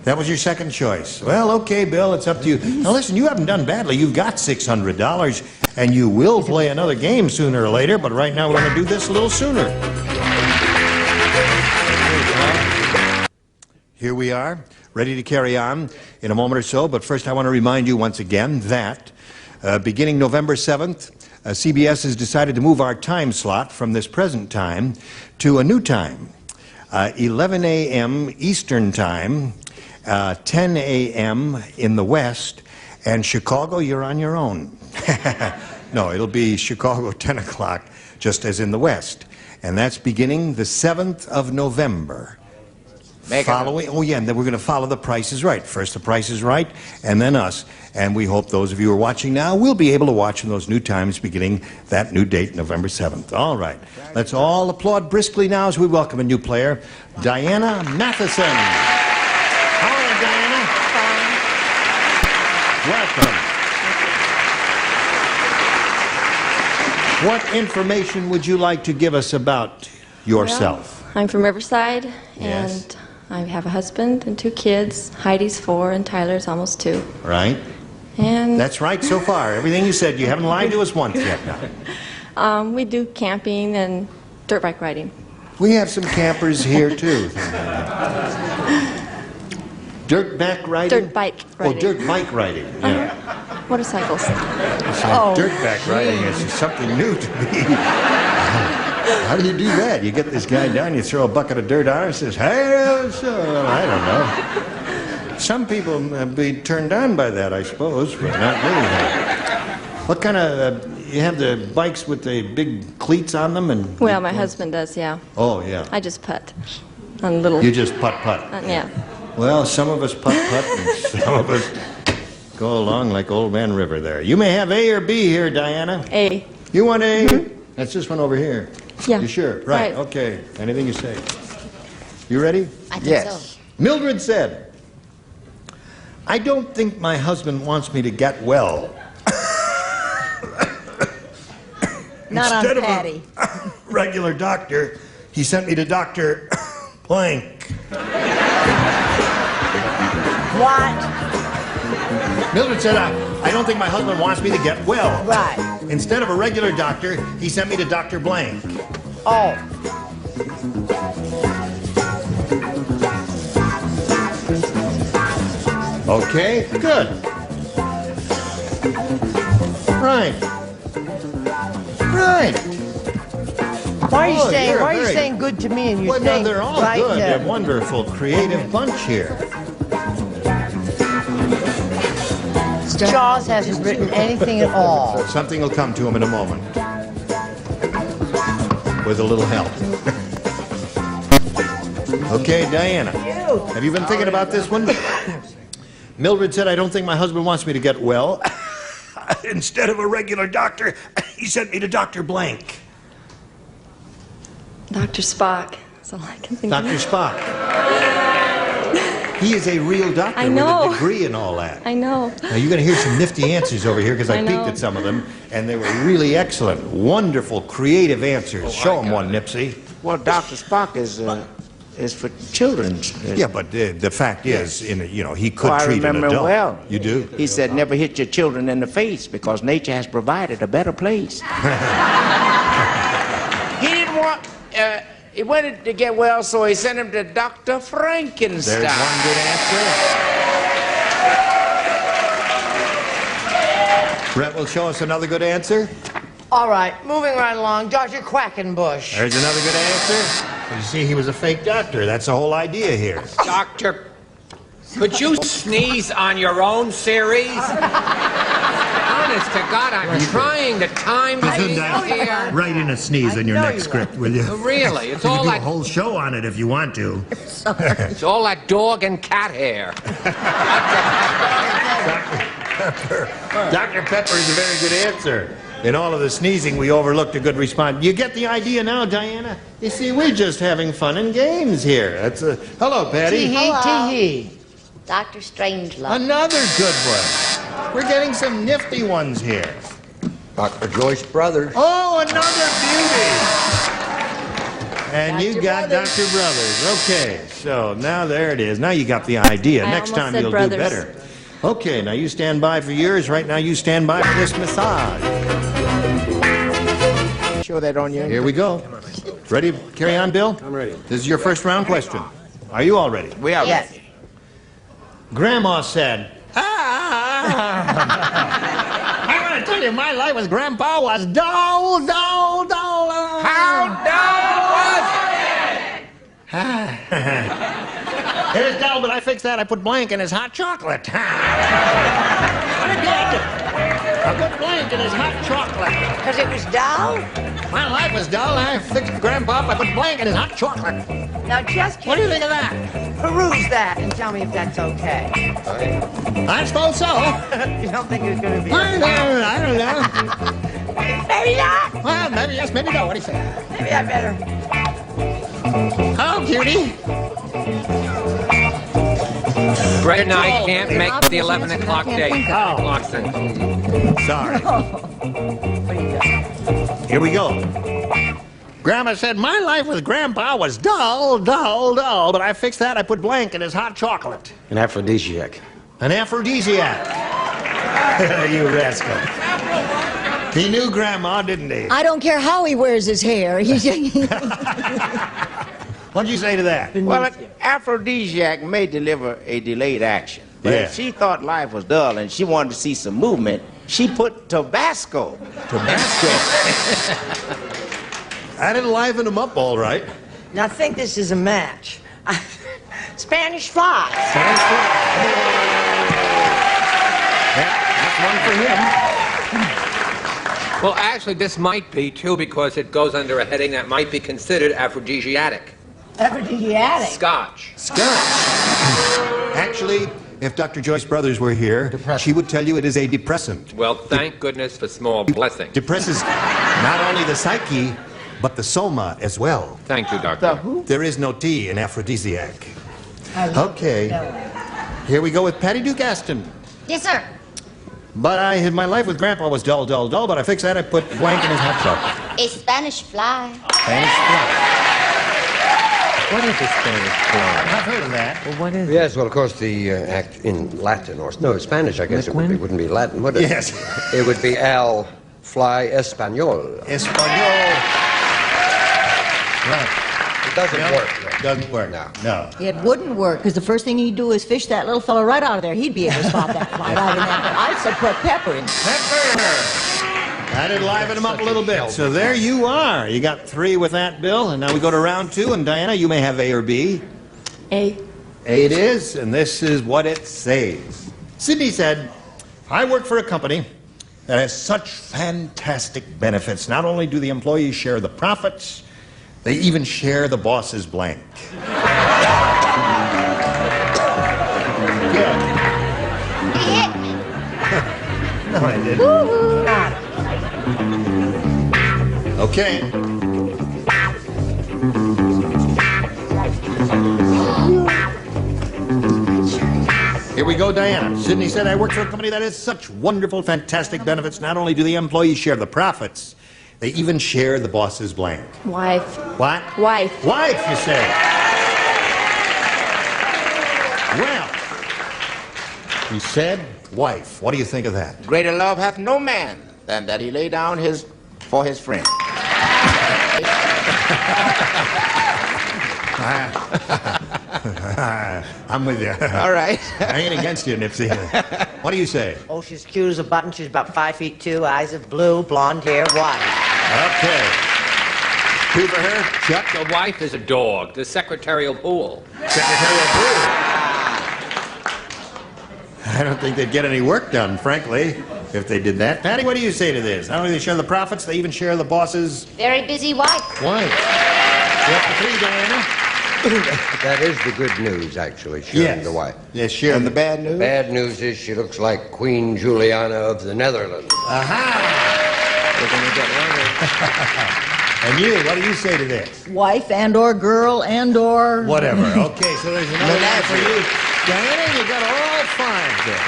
That was your second choice. Well, okay, Bill, it's up to you. Now, listen, you haven't done badly. You've got $600, and you will play another game sooner or later, but right now we're going to do this a little sooner. Here we are, ready to carry on in a moment or so, but first I want to remind you once again that beginning November 7th, CBS has decided to move our time slot from this present time to a new time, 11 a.m. Eastern Time, 10 a.m. in the West, and Chicago, you're on your own. No, it'll be Chicago 10 o'clock, just as in the West. And that's beginning the 7th of November. Oh yeah, and then we're going to follow The Price is Right. First The Price is Right, and then us. And we hope those of you who are watching now will be able to watch in those new times beginning that new date, November 7th. All right. Let's all applaud briskly now as we welcome a new player, Diana Matheson. How are you, Diana? Welcome. What information would you like to give us about yourself? Well, I'm from Riverside, Yes. and I have a husband and 2 kids. Heidi's 4 and Tyler's almost 2. Right. And That's right so far. Everything you said, you haven't lied to us once yet now. we do camping and dirt bike riding. We have some campers here too. Dirt bike riding? Dirt bike riding. Oh, dirt bike riding. Yeah. Motorcycles. Dirt bike riding is something new to me. How do you do that? You get this guy down, you throw a bucket of dirt on him, and says, hey, I don't know. Some people be turned on by that, I suppose, but not me. What kind of, you have the bikes with the big cleats on them? And Well, my husband does, yeah. Oh, yeah. I just putt on little. You just putt-putt. Yeah. Well, some of us putt-putt and some of us go along like Old Man River there. You may have A or B here, Diana. A. You want A? That's this one over here. Yeah. You sure? Right. Okay. Anything you say. You ready? I think so. Mildred said, I don't think my husband wants me to get well. Not Instead on of Patty. a regular doctor, he sent me to Dr. Blank. What? Mildred said, I don't think my husband wants me to get well. Right. Instead of a regular doctor, he sent me to Dr. Blank. Oh. Okay, good. Right. Right. Why are you you're saying good to me and you're Well, no, saying they're all right good. to... They're a wonderful, creative bunch here. Jaws hasn't written anything at all. Something will come to him in a moment. With a little help. Okay, Diana. Have you been thinking about this one? Mildred said, I don't think my husband wants me to get well. Instead of a regular doctor, he sent me to Dr. Blank. Dr. Spock. That's all I can think Dr. of. Spock. He is a real doctor I know. with a degree and all that. I know. Now, you're going to hear some nifty answers over here because I I peeked know. at some of them, and they were really excellent. Wonderful, creative answers. Show them one, Nipsey. Well, Dr. Spock is for children. Yeah, but the fact is, he could I treat an remember adult. well. You do? He said, never hit your children in the face because nature has provided a better place. He didn't want... he wanted to get well, so he sent him to Dr. Frankenstein. There's one good answer. Brett will show us another good answer. All right, moving right along. Dr. Quackenbush. There's another good answer. You see, he was a fake doctor. That's the whole idea here. Doctor, could you sneeze on your own series? Honest to God, I'm trying to time things here. Write in a sneeze in your next script, will you? Really? It's You all can do a that... whole show on it if you want to. It's all that dog and cat hair. Dr. Pepper is a very good answer. In all of the sneezing, we overlooked a good response. You get the idea now, Diana? You see, we're just having fun and games here. That's hello, Patty. Tee-hee. Dr. Strangelove. Another good one. We're getting some nifty ones here. Dr. Joyce Brothers. Oh, another beauty. And you got Dr. Brothers. Okay, so now there it is. Now you got the idea. Next time you'll do better. Okay, now you stand by for yours. Right now you stand by for this massage. Show that on you. Here we go. Ready to carry on, Bill? I'm ready. This is your first round question. Are you all ready? We are Yes. ready. Grandma said, I want to tell you, my life with Grandpa was dull, dull, dull. How dull was It was dull, but I fixed that. I put blank in his hot chocolate. I put blank in his hot chocolate. Because it was dull? My life was dull. I fixed Grandpa. I put blank in his hot chocolate. Now just What do you think of that? peruse that and tell me if that's okay. I suppose so. You don't think it's going to be I don't know. Maybe not. Well, maybe yes, maybe no. What do you say? Maybe I better. Oh, cutie. Brett and I can't make the 11 o'clock date. Sorry. Here we go. Grandma said, my life with Grandpa was dull, dull, dull, but I fixed that. I put blank in his hot chocolate. An aphrodisiac. An aphrodisiac. You rascal. He knew Grandma, didn't he? I don't care how he wears his hair. What'd you say to that? Well, an aphrodisiac may deliver a delayed action. But if she thought life was dull and she wanted to see some movement, she put Tabasco. Tabasco. That'd liven him up all right. Now think this is a match. Spanish fly. Spanish fly. Yeah, that's one for him. Well, actually, this might be, too, because it goes under a heading that might be considered aphrodisiac. Aphrodisiac. Scotch. Scotch. Actually, if Dr. Joyce Brothers were here, she would tell you it is a depressant. Well, thank goodness for small blessings. Depresses not only the psyche, but the soma as well. Thank you, Doctor. There is no T in aphrodisiac. Okay. Here we go with Patty Duke Aston. Yes, sir. But my life with Grandpa was dull, dull, dull, but I fixed that. I put blank in his hot chocolate. A Spanish fly. Spanish fly. What is a Spanish fly? I've heard of that. Well, what is it? Yes, well, of course, the act in Latin, or no, Spanish, I guess it wouldn't be Latin, would it? Yes. It would be al fly español. Español. Right. It doesn't work. Doesn't work. No. It wouldn't work, because the first thing he'd do is fish that little fella right out of there. He'd be able to spot that fly right in that. I said put pepper in. Pepper! That'd liven him up a little bit. So there you are. You got 3 with that, Bill. And now we go to round 2. And Diana, you may have A or B. A. A it is. And this is what it says. Sidney said, I work for a company that has such fantastic benefits. Not only do the employees share the profits, they even share the boss's blank. Yeah. He hit me. No, I didn't. Okay. Here we go, Diana. Sidney said, I work for a company that has such wonderful, fantastic benefits. Not only do the employees share the profits, they even share the boss's blank. Wife. What? Wife. Wife, you say? Well, he said wife. What do you think of that? Greater love hath no man than that he lay down for his friend. I'm with you. All right. I ain't against you, Nipsey. What do you say? Oh, she's cute as a button. She's about 5'2", eyes of blue, blonde hair, white. Okay. 2 for her. Chuck? The wife is a dog. The secretarial pool. Secretarial pool. I don't think they'd get any work done, frankly, if they did that. Patty, what do you say to this? Not only do they share the profits, they even share the boss's... Very busy wife. Wife. What for 3, Diana? That is the good news, actually, sharing the wife. Yes, sharing. And the bad news? Bad news is she looks like Queen Juliana of the Netherlands. Aha! And you, what do you say to this? Wife and or girl and or... Whatever. Okay, so there's another one for you. Diana, you got all 5 there.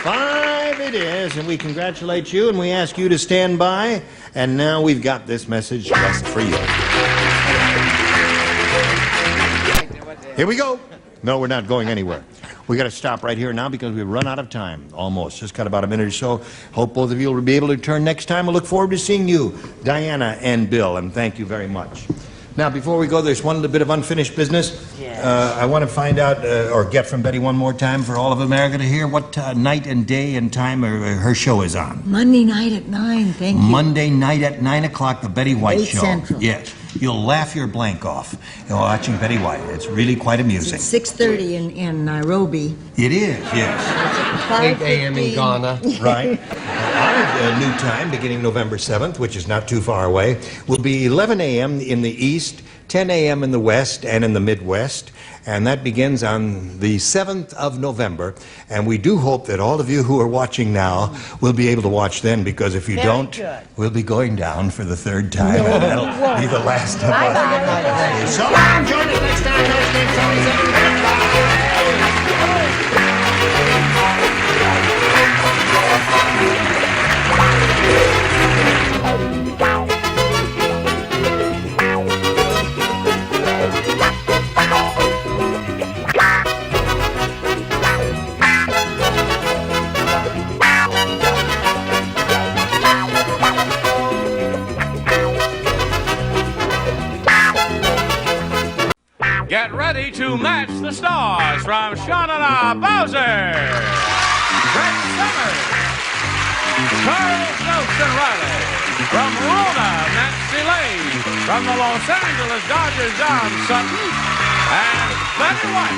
5 it is, and we congratulate you, and we ask you to stand by. And now we've got this message just for you. Here we go. No, we're not going anywhere. We got to stop right here now because we've run out of time. Almost. Just got about a minute or so. Hope both of you will be able to return next time. I look forward to seeing you, Diana and Bill, and thank you very much. Now, before we go, there's one little bit of unfinished business. Yes. I want to find out, or get from Betty one more time for all of America to hear what night and day and time her show is on. Monday night at 9, thank you. Monday night at 9 o'clock, the Betty White 8 Show. Central. Yes. You'll laugh your blank off watching Betty White. It's really quite amusing. 6:30 in Nairobi. It is, yes. 8 a.m. in Ghana. Right. Our new time, beginning November 7th, which is not too far away, will be 11 a.m. in the East, 10 a.m. in the West and in the Midwest. And that begins on the 7th of November. And we do hope that all of you who are watching now will be able to watch then, because if you don't, we'll be going down for the 3rd time, and that'll be the last of us. So long, join us next time. Get ready to match the stars from Shauna Bowser, Brett Summers, Charles Nelson Riley, from Rona, Nancy Lane, from the Los Angeles Dodgers, John Sutton, and Betty White,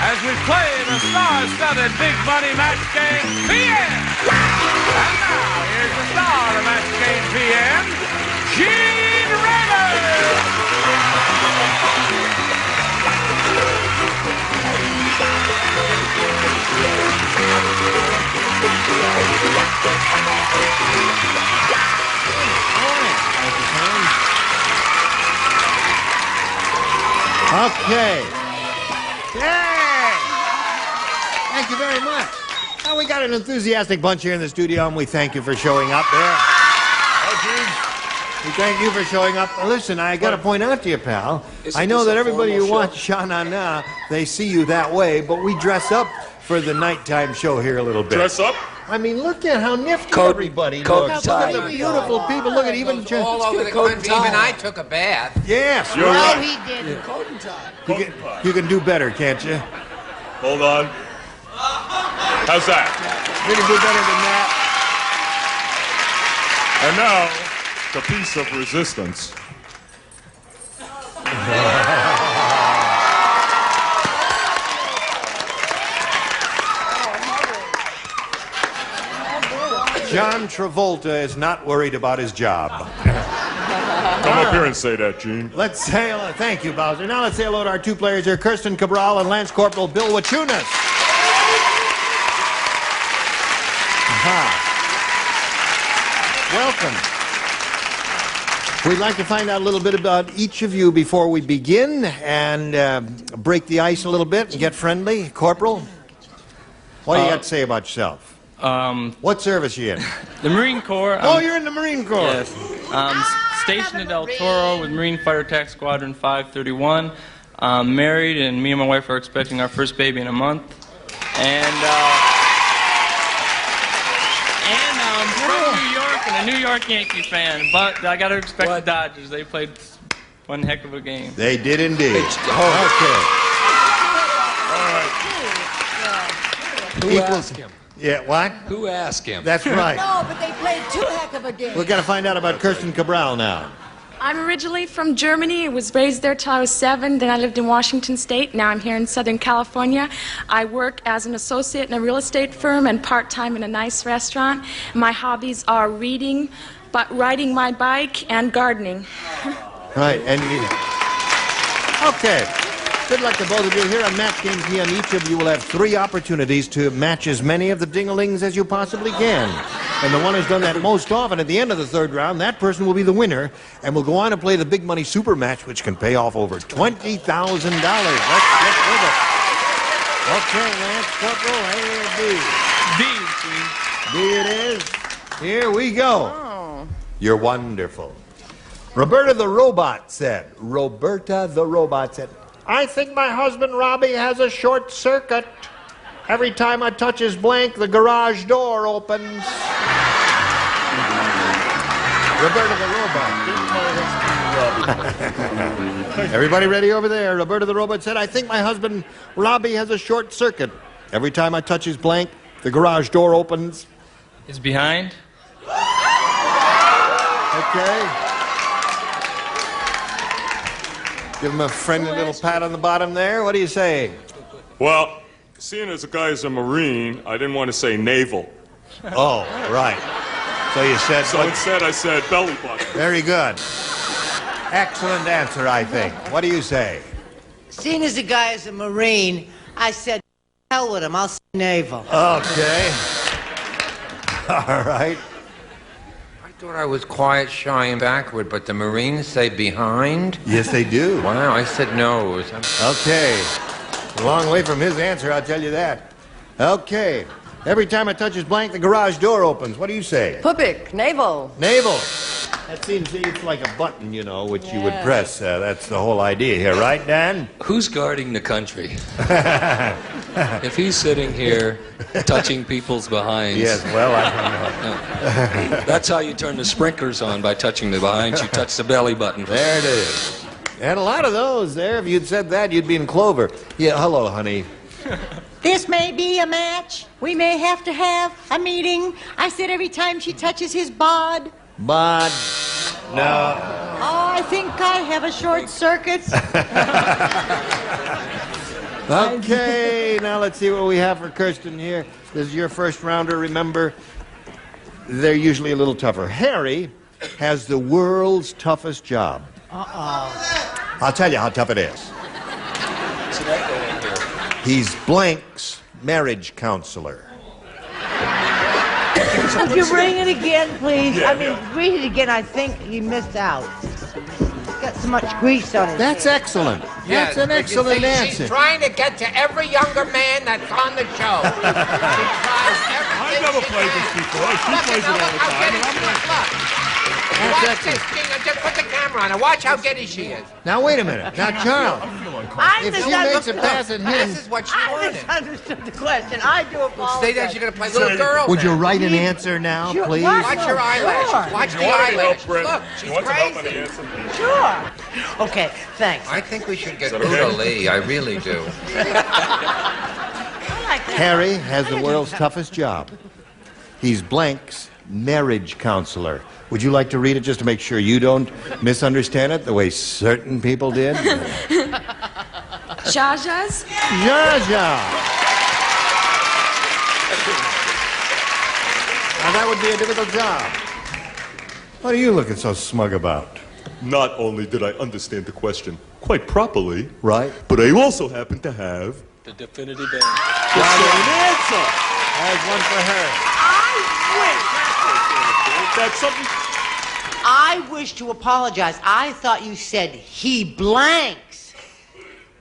as we play the star-studded Big Money Match Game PN. And now, here's the star of Match Game PN, Gene Raymer. Okay. Yay! Thank you very much. Now, we got an enthusiastic bunch here in the studio, and we thank you for showing up there. We thank you for showing up. Listen, I got to point out to you, pal. I know that everybody who watches Shauna now, they see you that way, but we dress up for the nighttime show here a little bit. Dress up? I mean, look at how nifty everybody looks. Look at the beautiful people. Look at even... All over the country. Even I took a bath. Yes. You're right. He did. Coat and tie. You can do better, can't you? Hold on. How's that? You can do better than that. And now, the piece of resistance. John Travolta is not worried about his job. Come up here and say that, Gene. Let's say hello. Thank you, Bowser. Now let's say hello to our two players here, Kirsten Cabral and Lance Corporal Bill Wachunas. Welcome. We'd like to find out a little bit about each of you before we begin and break the ice a little bit and get friendly. Corporal, what do you got to say about yourself? What service you in? The Marine Corps. You're in the Marine Corps. Yes. Stationed at El Toro with Marine Fighter Attack Squadron 531. Married, and me and my wife are expecting our first baby in a month. And I'm from New York and a New York Yankee fan, but I got to respect the Dodgers. They played one heck of a game. They did indeed. Who asked him? Yeah, what? Who asked him? That's right. No, but they played too heck of a game. We've got to find out about Kirsten Cabral now. I'm originally from Germany. I was raised there till I was 7. Then I lived in Washington State. Now I'm here in Southern California. I work as an associate in a real estate firm and part-time in a nice restaurant. My hobbies are reading, riding my bike, and gardening. Right, and okay. Good luck to both of you. Here on Match Game PM, each of you will have 3 opportunities to match as many of the ding-a-lings as you possibly can. And the one who's done that most often at the end of the 3rd round, that person will be the winner and will go on to play the big money super match, which can pay off over $20,000. Let's get with it. Okay, Lance Corporal, A or B? B it is. Here we go. You're wonderful. Roberta the Robot said, I think my husband Robbie has a short circuit. Every time I touch his blank, the garage door opens. Roberta the Robot. Everybody ready over there? Roberta the Robot said, I think my husband Robbie has a short circuit. Every time I touch his blank, the garage door opens. Is behind? Okay. Give him a friendly little pat on the bottom there. What do you say? Well, seeing as the guy is a Marine, I didn't want to say navel. Oh, right. So you said... So instead I said belly button. Very good. Excellent answer, I think. What do you say? Seeing as the guy is a Marine, I said, hell with him, I'll say navel. Okay. All right. I thought I was quiet, shy, and backward, but the Marines say behind? Yes, they do. Wow, I said nose. Okay. A long way from his answer, I'll tell you that. Okay. Every time I touch his blank, the garage door opens. What do you say? Pupik, navel. Navel. That seems it's like a button, you know, which you would press. That's the whole idea here, right, Dan? Who's guarding the country? If he's sitting here touching people's behinds. Yes, well, I don't know. That's how you turn the sprinklers on, by touching the behinds. You touch the belly button. There it is. And a lot of those there, if you'd said that, you'd be in clover. Yeah, hello, honey. This may be a match. We may have to have a meeting. I said every time she touches his bod. Bod. No. Oh, I think I have a short circuit. Okay, now let's see what we have for Kirsten here. This is your first rounder. Remember, they're usually a little tougher. Harry has the world's toughest job. Uh-oh. I'll tell you how tough it is. He's Blank's marriage counselor. Would you ring it again, please? I mean, read it again. I think he missed out. Got so much grease on it. That's excellent. That's an excellent answer. She's trying to get to every younger man that's on the show. She tries everything. I never played this before. She plays it all the time. Watch this, King. Just put the camera on her. Watch how giddy she is. Now, wait a minute. Now, Charles, if she makes a pass at him... This is what she wanted. I misunderstood the question. I do apologize. Stay there. She's going to play little girl. Would you write an answer now, please? Watch her eyelashes. Watch the eyelashes. Look, she's crazy. Sure. Okay, thanks. I think we should get Uda Lee. I really do. Harry has the world's toughest job. He's Blank's marriage counselor. Would you like to read it just to make sure you don't misunderstand it the way certain people did? Zsa-Zsa's? Zsa-Zsa. Now, that would be a difficult job. What are you looking so smug about? Not only did I understand the question quite properly, right, but I also happen to have The definitive the same answer. There's one for her. That's something. I wish to apologize. I thought you said he blanks.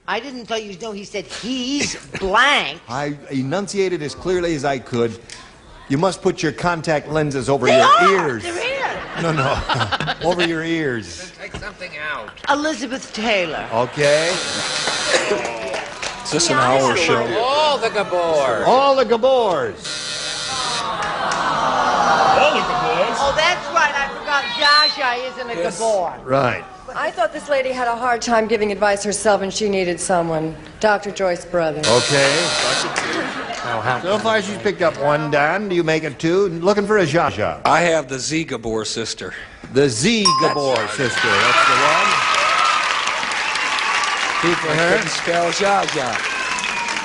I didn't thought you know he said he's blank. I enunciated as clearly as I could. You must put your contact lenses over They your are. ears. They're here. No. Over your ears. Take something out. Elizabeth Taylor. Okay. Is this an hour show? All the Gabors. All the Gabors. All the Gabors. Oh, that's right. I forgot. Jaja isn't a Gabor. Right. I thought this lady had a hard time giving advice herself and she needed someone. Dr. Joyce Brothers. Okay. So far, she's picked up one, Don. Do you make it two? Looking for a Jaja. I have the Z Gabor sister. The Z Gabor sister. That's the one. Two for I her. couldn't spell Jaja.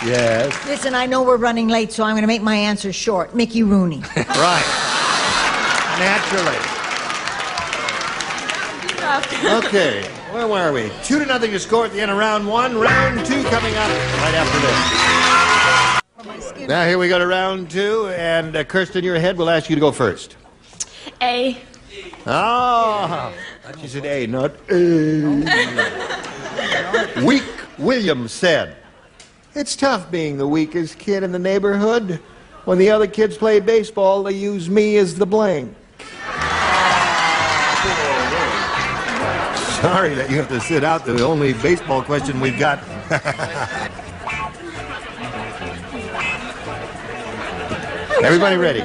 Yes. Listen, I know we're running late, so I'm going to make my answer short. Mickey Rooney. Right. Naturally. Okay. Where were we? 2-0 to score at the end of round one. Round two coming up right after this. Now here we go to round two, and Kirsten, you're ahead. We'll ask you to go first. A. Ah, she said A, not A. Weak Williams said, "It's tough being the weakest kid in the neighborhood. When the other kids play baseball, they use me as the blank." Sorry that you have to sit out the only baseball question we've got. Everybody ready?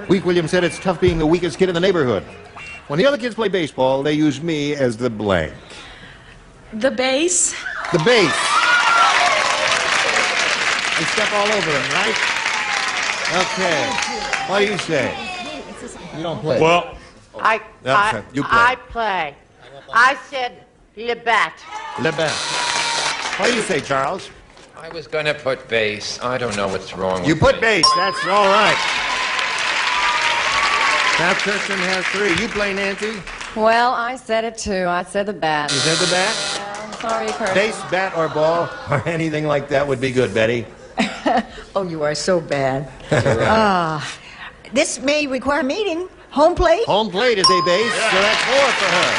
Weak Williams said, "It's tough being the weakest kid in the neighborhood. When the other kids play baseball, they use me as the blank." The base. The base. They step all over them, right? Okay. What do you say? You don't play. Well, You play. I play. I said le bat. Le bat. What do you say, Charles? I was going to put bass. I don't know what's wrong You with put me. base. That's all right. Now Kirsten has three. You play, Nancy? Well, I said it too. I said the bat. You said the bat? I'm sorry, Kurt. Base, bat, or ball, or anything like that would be good, Betty. Oh, you are so bad. This may require a meeting. Home plate? Home plate is a base, so that's 4 for her.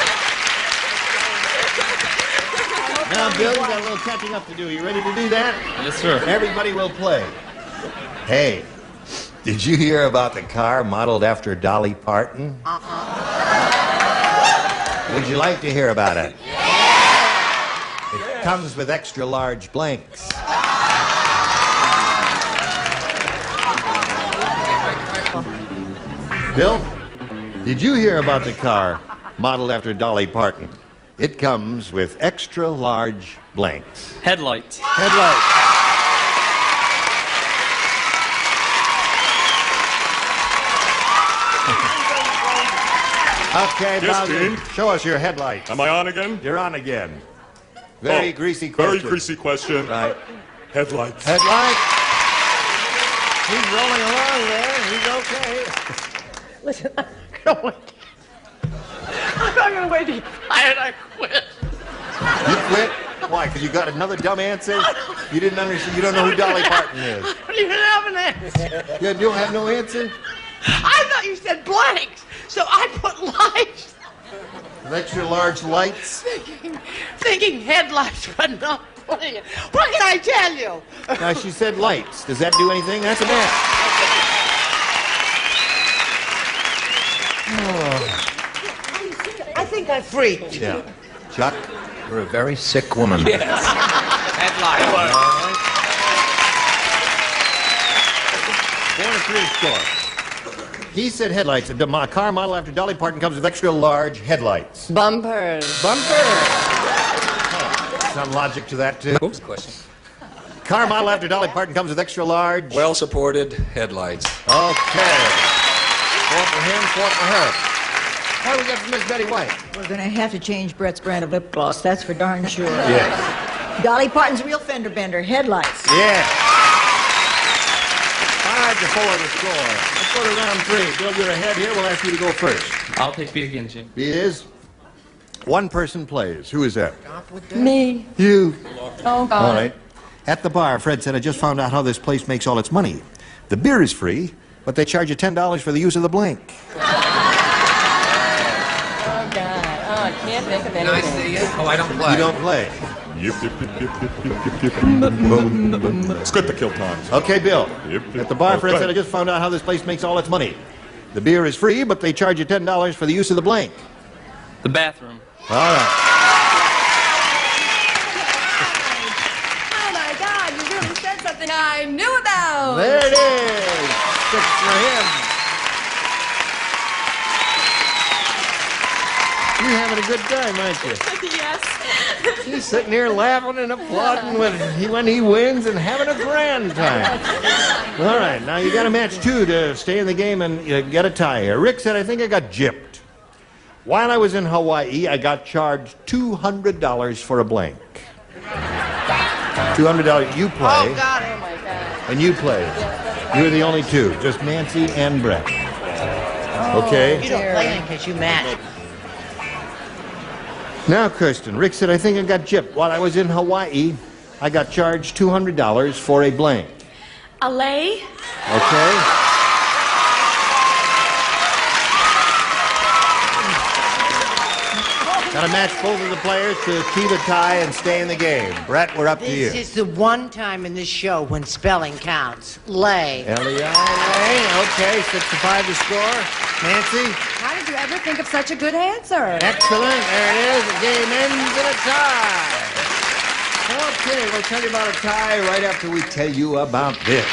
Now, Bill, you got a little catching up to do. You ready to do that? Yes, sir. Everybody will play. Hey, did you hear about the car modeled after Dolly Parton? Would you like to hear about it? It comes with extra large blanks. Bill, did you hear about the car modeled after Dolly Parton? It comes with extra large blanks. Headlights. Headlights. Okay, Yes, Bowser, Dean? show us your headlights. Am I on again? You're on again. Very greasy question. Very greasy question. Right. Headlights. Headlights. He's rolling along there. He's okay. Listen, I'm not going to wait to get fired. I quit. You quit? Why? Because you got another dumb answer? You didn't understand. You don't know who Dolly Parton is. I don't even have an answer. You don't have no answer? I thought you said blanks, so I put lights. With extra large lights? Thinking headlights, but not putting it. What can I tell you? Now, she said lights. Does that do anything? That's a match. I think I freaked. Yeah. Chuck? You're a very sick woman. Yes. Headlight. 4-3 score. He said headlights. A car model after Dolly Parton comes with extra large headlights. Bumpers. Bumpers. Some logic to that, too. Oops, question. Car model after Dolly Parton comes with extra large. Well-supported headlights. Okay. 4 for him, 4 for her. What do we got from Miss Betty White? We're going to have to change Brett's brand of lip gloss. That's for darn sure. Yes. Dolly Parton's real fender bender. Headlights. Yeah. All right, to forward the score. Let's go to round 3. Bill, you're ahead here. We'll ask you to go first. I'll take B again, Jim. B it is. One person plays. Who is that? Me. You. Oh, God. All right. At the bar, Fred said, I just found out how this place makes all its money. The beer is free, but they charge you $10 for the use of the blank. Oh, God. Oh, I can't think of anything. Can I see you? Oh, I don't play. You don't play. It's good to kill time. Okay, Bill. At the bar, Fred said, I just found out how this place makes all its money. The beer is free, but they charge you $10 for the use of the blank. The bathroom. All right. Oh, my God, you really said something I knew about. There it is. 6 for him. You're having a good time, aren't you? Yes. She's sitting here laughing and applauding when he wins and having a grand time. All right, now you got a match 2 to stay in the game and get a tie here. Rick said, I think I got gypped. While I was in Hawaii, I got charged $200 for a blank. $200. You play. Oh, God. Oh, my God. And you play. You're the only two, just Nancy and Brett. Okay? You don't play because you match. Now, Kirsten, Rick said, I think I got gypped. While I was in Hawaii, I got charged $200 for a blank. A lay. Okay? Got to match both of the players to keep a tie and stay in the game. Brett, we're up to you. This is the one time in this show when spelling counts. Lay. L-E-I-A. Okay, 6-5 to score. Nancy? How did you ever think of such a good answer? Excellent. There it is. The game ends in a tie. Okay, we'll tell you about a tie right after we tell you about this.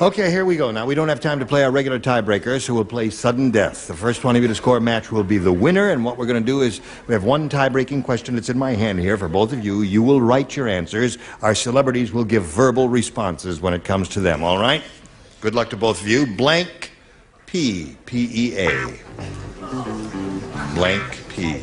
Okay, here we go. Now, we don't have time to play our regular tiebreaker, so we'll play sudden death. The first one of you to score a match will be the winner, and what we're going to do is we have one tie-breaking question that's in my hand here for both of you. You will write your answers. Our celebrities will give verbal responses when it comes to them, all right? Good luck to both of you. Blank P, P-E-A. Blank P.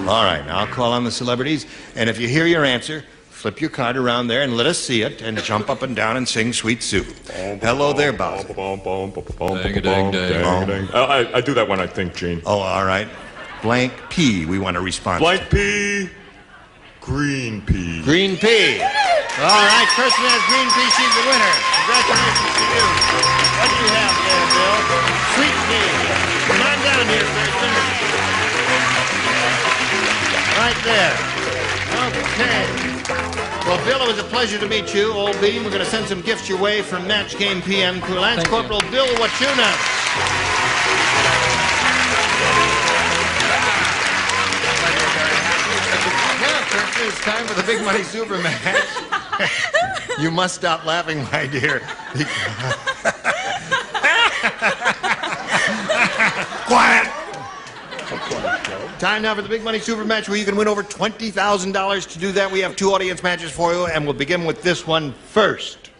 All right, now I'll call on the celebrities, and if you hear your answer, flip your card around there and let us see it, and jump up and down and sing Sweet Sue. Hello there, Bowser. I do that when I think, Gene. Oh, all right. Blank P, we want a response. Blank P, green P. Green P. All right, Kirsten has green P. She's the winner. Congratulations to you. What do you have there, Bill? Sweet P. Come on down here, Kirsten. Right there. Okay. Well, Bill, it was a pleasure to meet you, Old Bean. We're going to send some gifts your way from Match Game PM to Lance Corporal Bill Wachuna. Now, Kirsten, it's time for the Big Money Super Match. You must stop laughing, my dear. Quiet! Time now for the Big Money Super Match where you can win over $20,000. To do that, we have 2 audience matches for you, and we'll begin with this one first.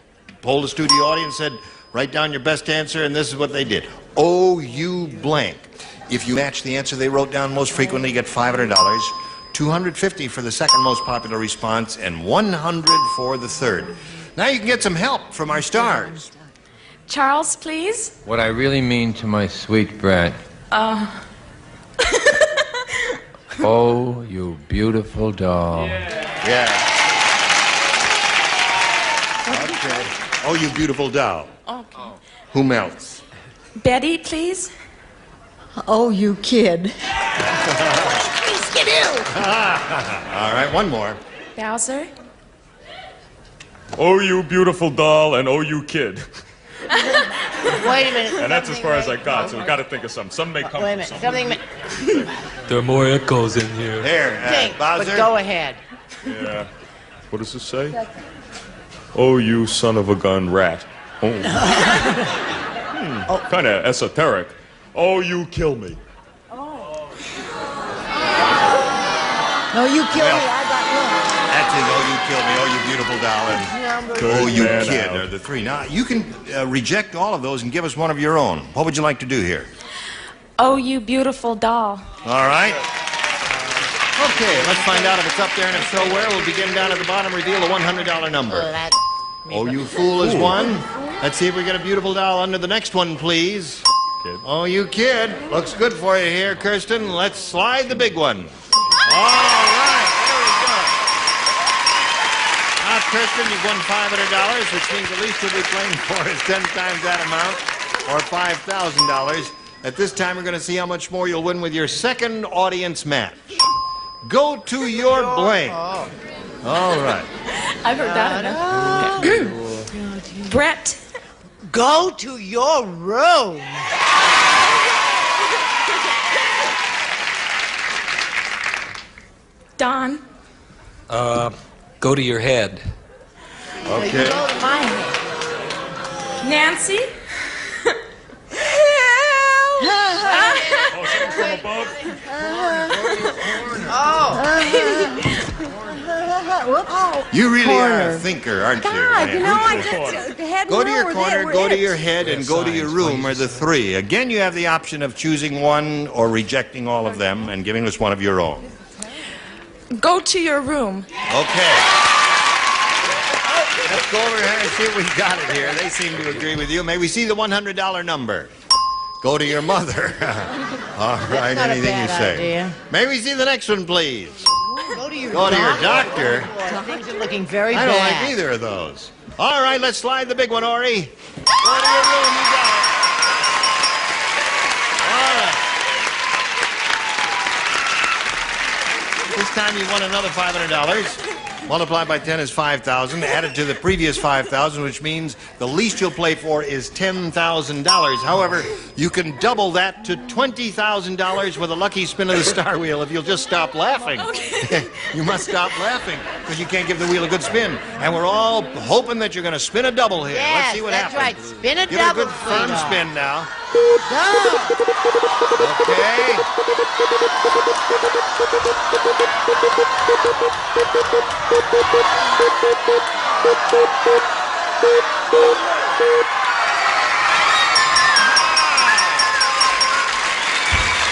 Polled the studio audience, said, write down your best answer, and this is what they did. O-U blank. If you match the answer they wrote down most frequently, you get $500, $250 for the second most popular response, and $100 for the third. Now you can get some help from our stars. Charles, please. What I really mean to my sweet Brett. Oh, you beautiful doll. Yeah. Okay. Oh, you beautiful doll. Okay. Whom else? Betty, please. Oh, you kid. All right, one more. Bowser. Oh, you beautiful doll, and oh, you kid. Wait a minute. And that's as far as I got, so we got to think of something. Some may come Wait a from minute. something. There are more echoes in here. There, Think, Bowser. but go ahead. Yeah. What does this say? Oh, you son of a gun rat. Oh. Kind of esoteric. Oh, you kill me. No, you killed me. I got That's it. Oh, you killed me. Oh, you beautiful doll. And oh, you man kid out. are the 3. Now, you can reject all of those and give us one of your own. What would you like to do here? Oh, you beautiful doll. All right. Okay, let's find out if it's up there, and if so, where. We'll begin down at the bottom, reveal the $100 number. Oh, you fool is one. Let's see if we get a beautiful doll under the next one, please. Kid. Oh, you kid. Looks good for you here, Kirsten. Let's slide the big one. All right, there we go. Now, Kirsten, you've won $500, which means the least you'll be playing for is 10 times that amount, or $5,000. At this time, we're going to see how much more you'll win with your second audience match. Go to your blank. All right. I've heard that enough. Brett. Go to your room. Don. Go to your head. Okay. Go to my head. Nancy. Oh, something from above? You really are a thinker, aren't you? God, man? you know, I just head Go to your were corner, there, go were to it. your head, and go to your room are the three. Again, you have the option of choosing one or rejecting all of them and giving us one of your own. Go to your room. Okay. Let's go over here and see if we got it here. They seem to agree with you. May we see the $100 number? Go to your mother. All right, not a anything you bad say. idea. May we see the next one, please? Go to your Go to your doctor. Boy, things are looking very I bad. don't like either of those. All right, let's slide the big one, Ori. Go to your room, you got it. All right. This time you won another $500. Multiplied by 10 is 5,000. Added to the previous 5,000, which means the least you'll play for is $10,000. However, you can double that to $20,000 with a lucky spin of the star wheel if you'll just stop laughing. Okay. You must stop laughing because you can't give the wheel a good spin. And we're all hoping that you're going to spin a double here. Yes, Let's see what that's happens. right. Spin a Give double, it a good firm sweetheart. spin now. Go. Okay.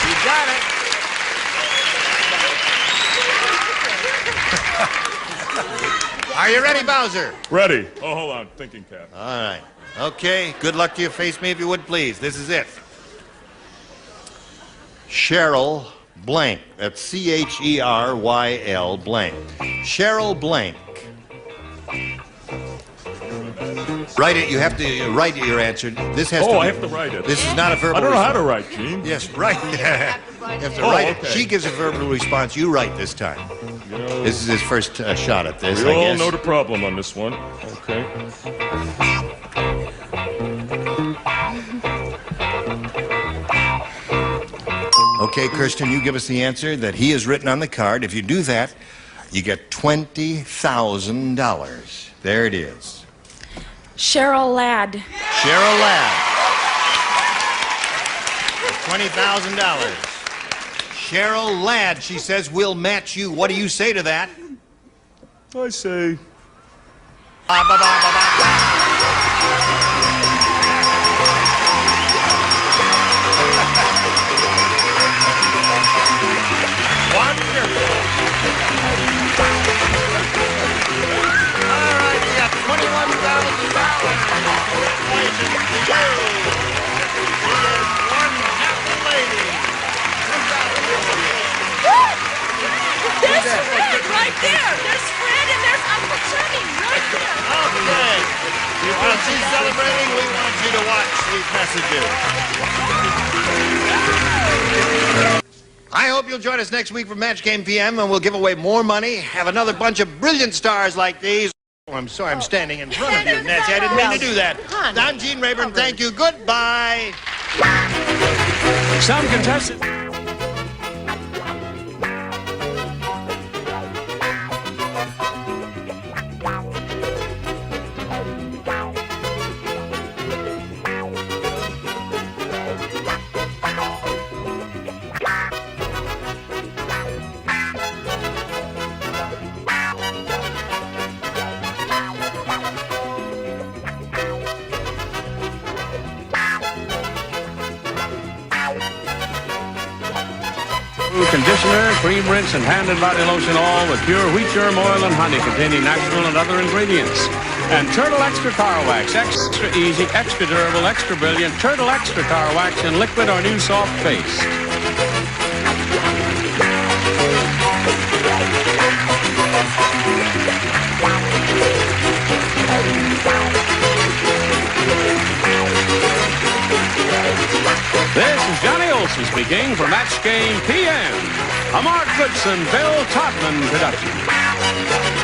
You got it. Are you ready, Bowser? Ready. Oh, hold on. Thinking cap. All right. Okay. Good luck to you. Face me if you would, please. This is it. Cheryl Blank. That's Cheryl blank. Cheryl Blank. Write it. You have to write your answer. This has to. Oh, I have to write it. This is not a verbal. I don't know how to response. write, Gene. Yes, right. You have to Oh, write it. okay. She gives a verbal response. You write this time. You know, This is his first shot at this, we I all guess. know the problem on this one. Okay. Okay, Kirsten, you give us the answer that he has written on the card. If you do that, you get $20,000. There it is. Cheryl Ladd. Cheryl Ladd. $20,000. Cheryl Ladd, she says, will match you. What do you say to that? I say, Ba, ba, ba, ba, ba, ba. Wonderful. All right, we got $21,000. Congratulations to you. She is one happy lady. There's Fred right there. There's Fred and there's Uncle Johnny right there. Okay. While she's celebrating, we want you to watch these messages. I hope you'll join us next week for Match Game PM, and we'll give away more money, have another bunch of brilliant stars like these. Oh, I'm sorry I'm standing in front of you, Nancy. I didn't mean to do that. I'm Gene Rayburn. Thank you. Goodbye. Some contestants. shampoo, conditioner, cream rinse, and hand and body lotion, all with pure wheat germ oil and honey containing natural and other ingredients. And Turtle Extra Car Wax, extra easy, extra durable, extra brilliant. Turtle Extra Car Wax in liquid or new soft paste. This is Johnny Olson speaking for Match Game PM, a Mark Goodson, Bill Todman production.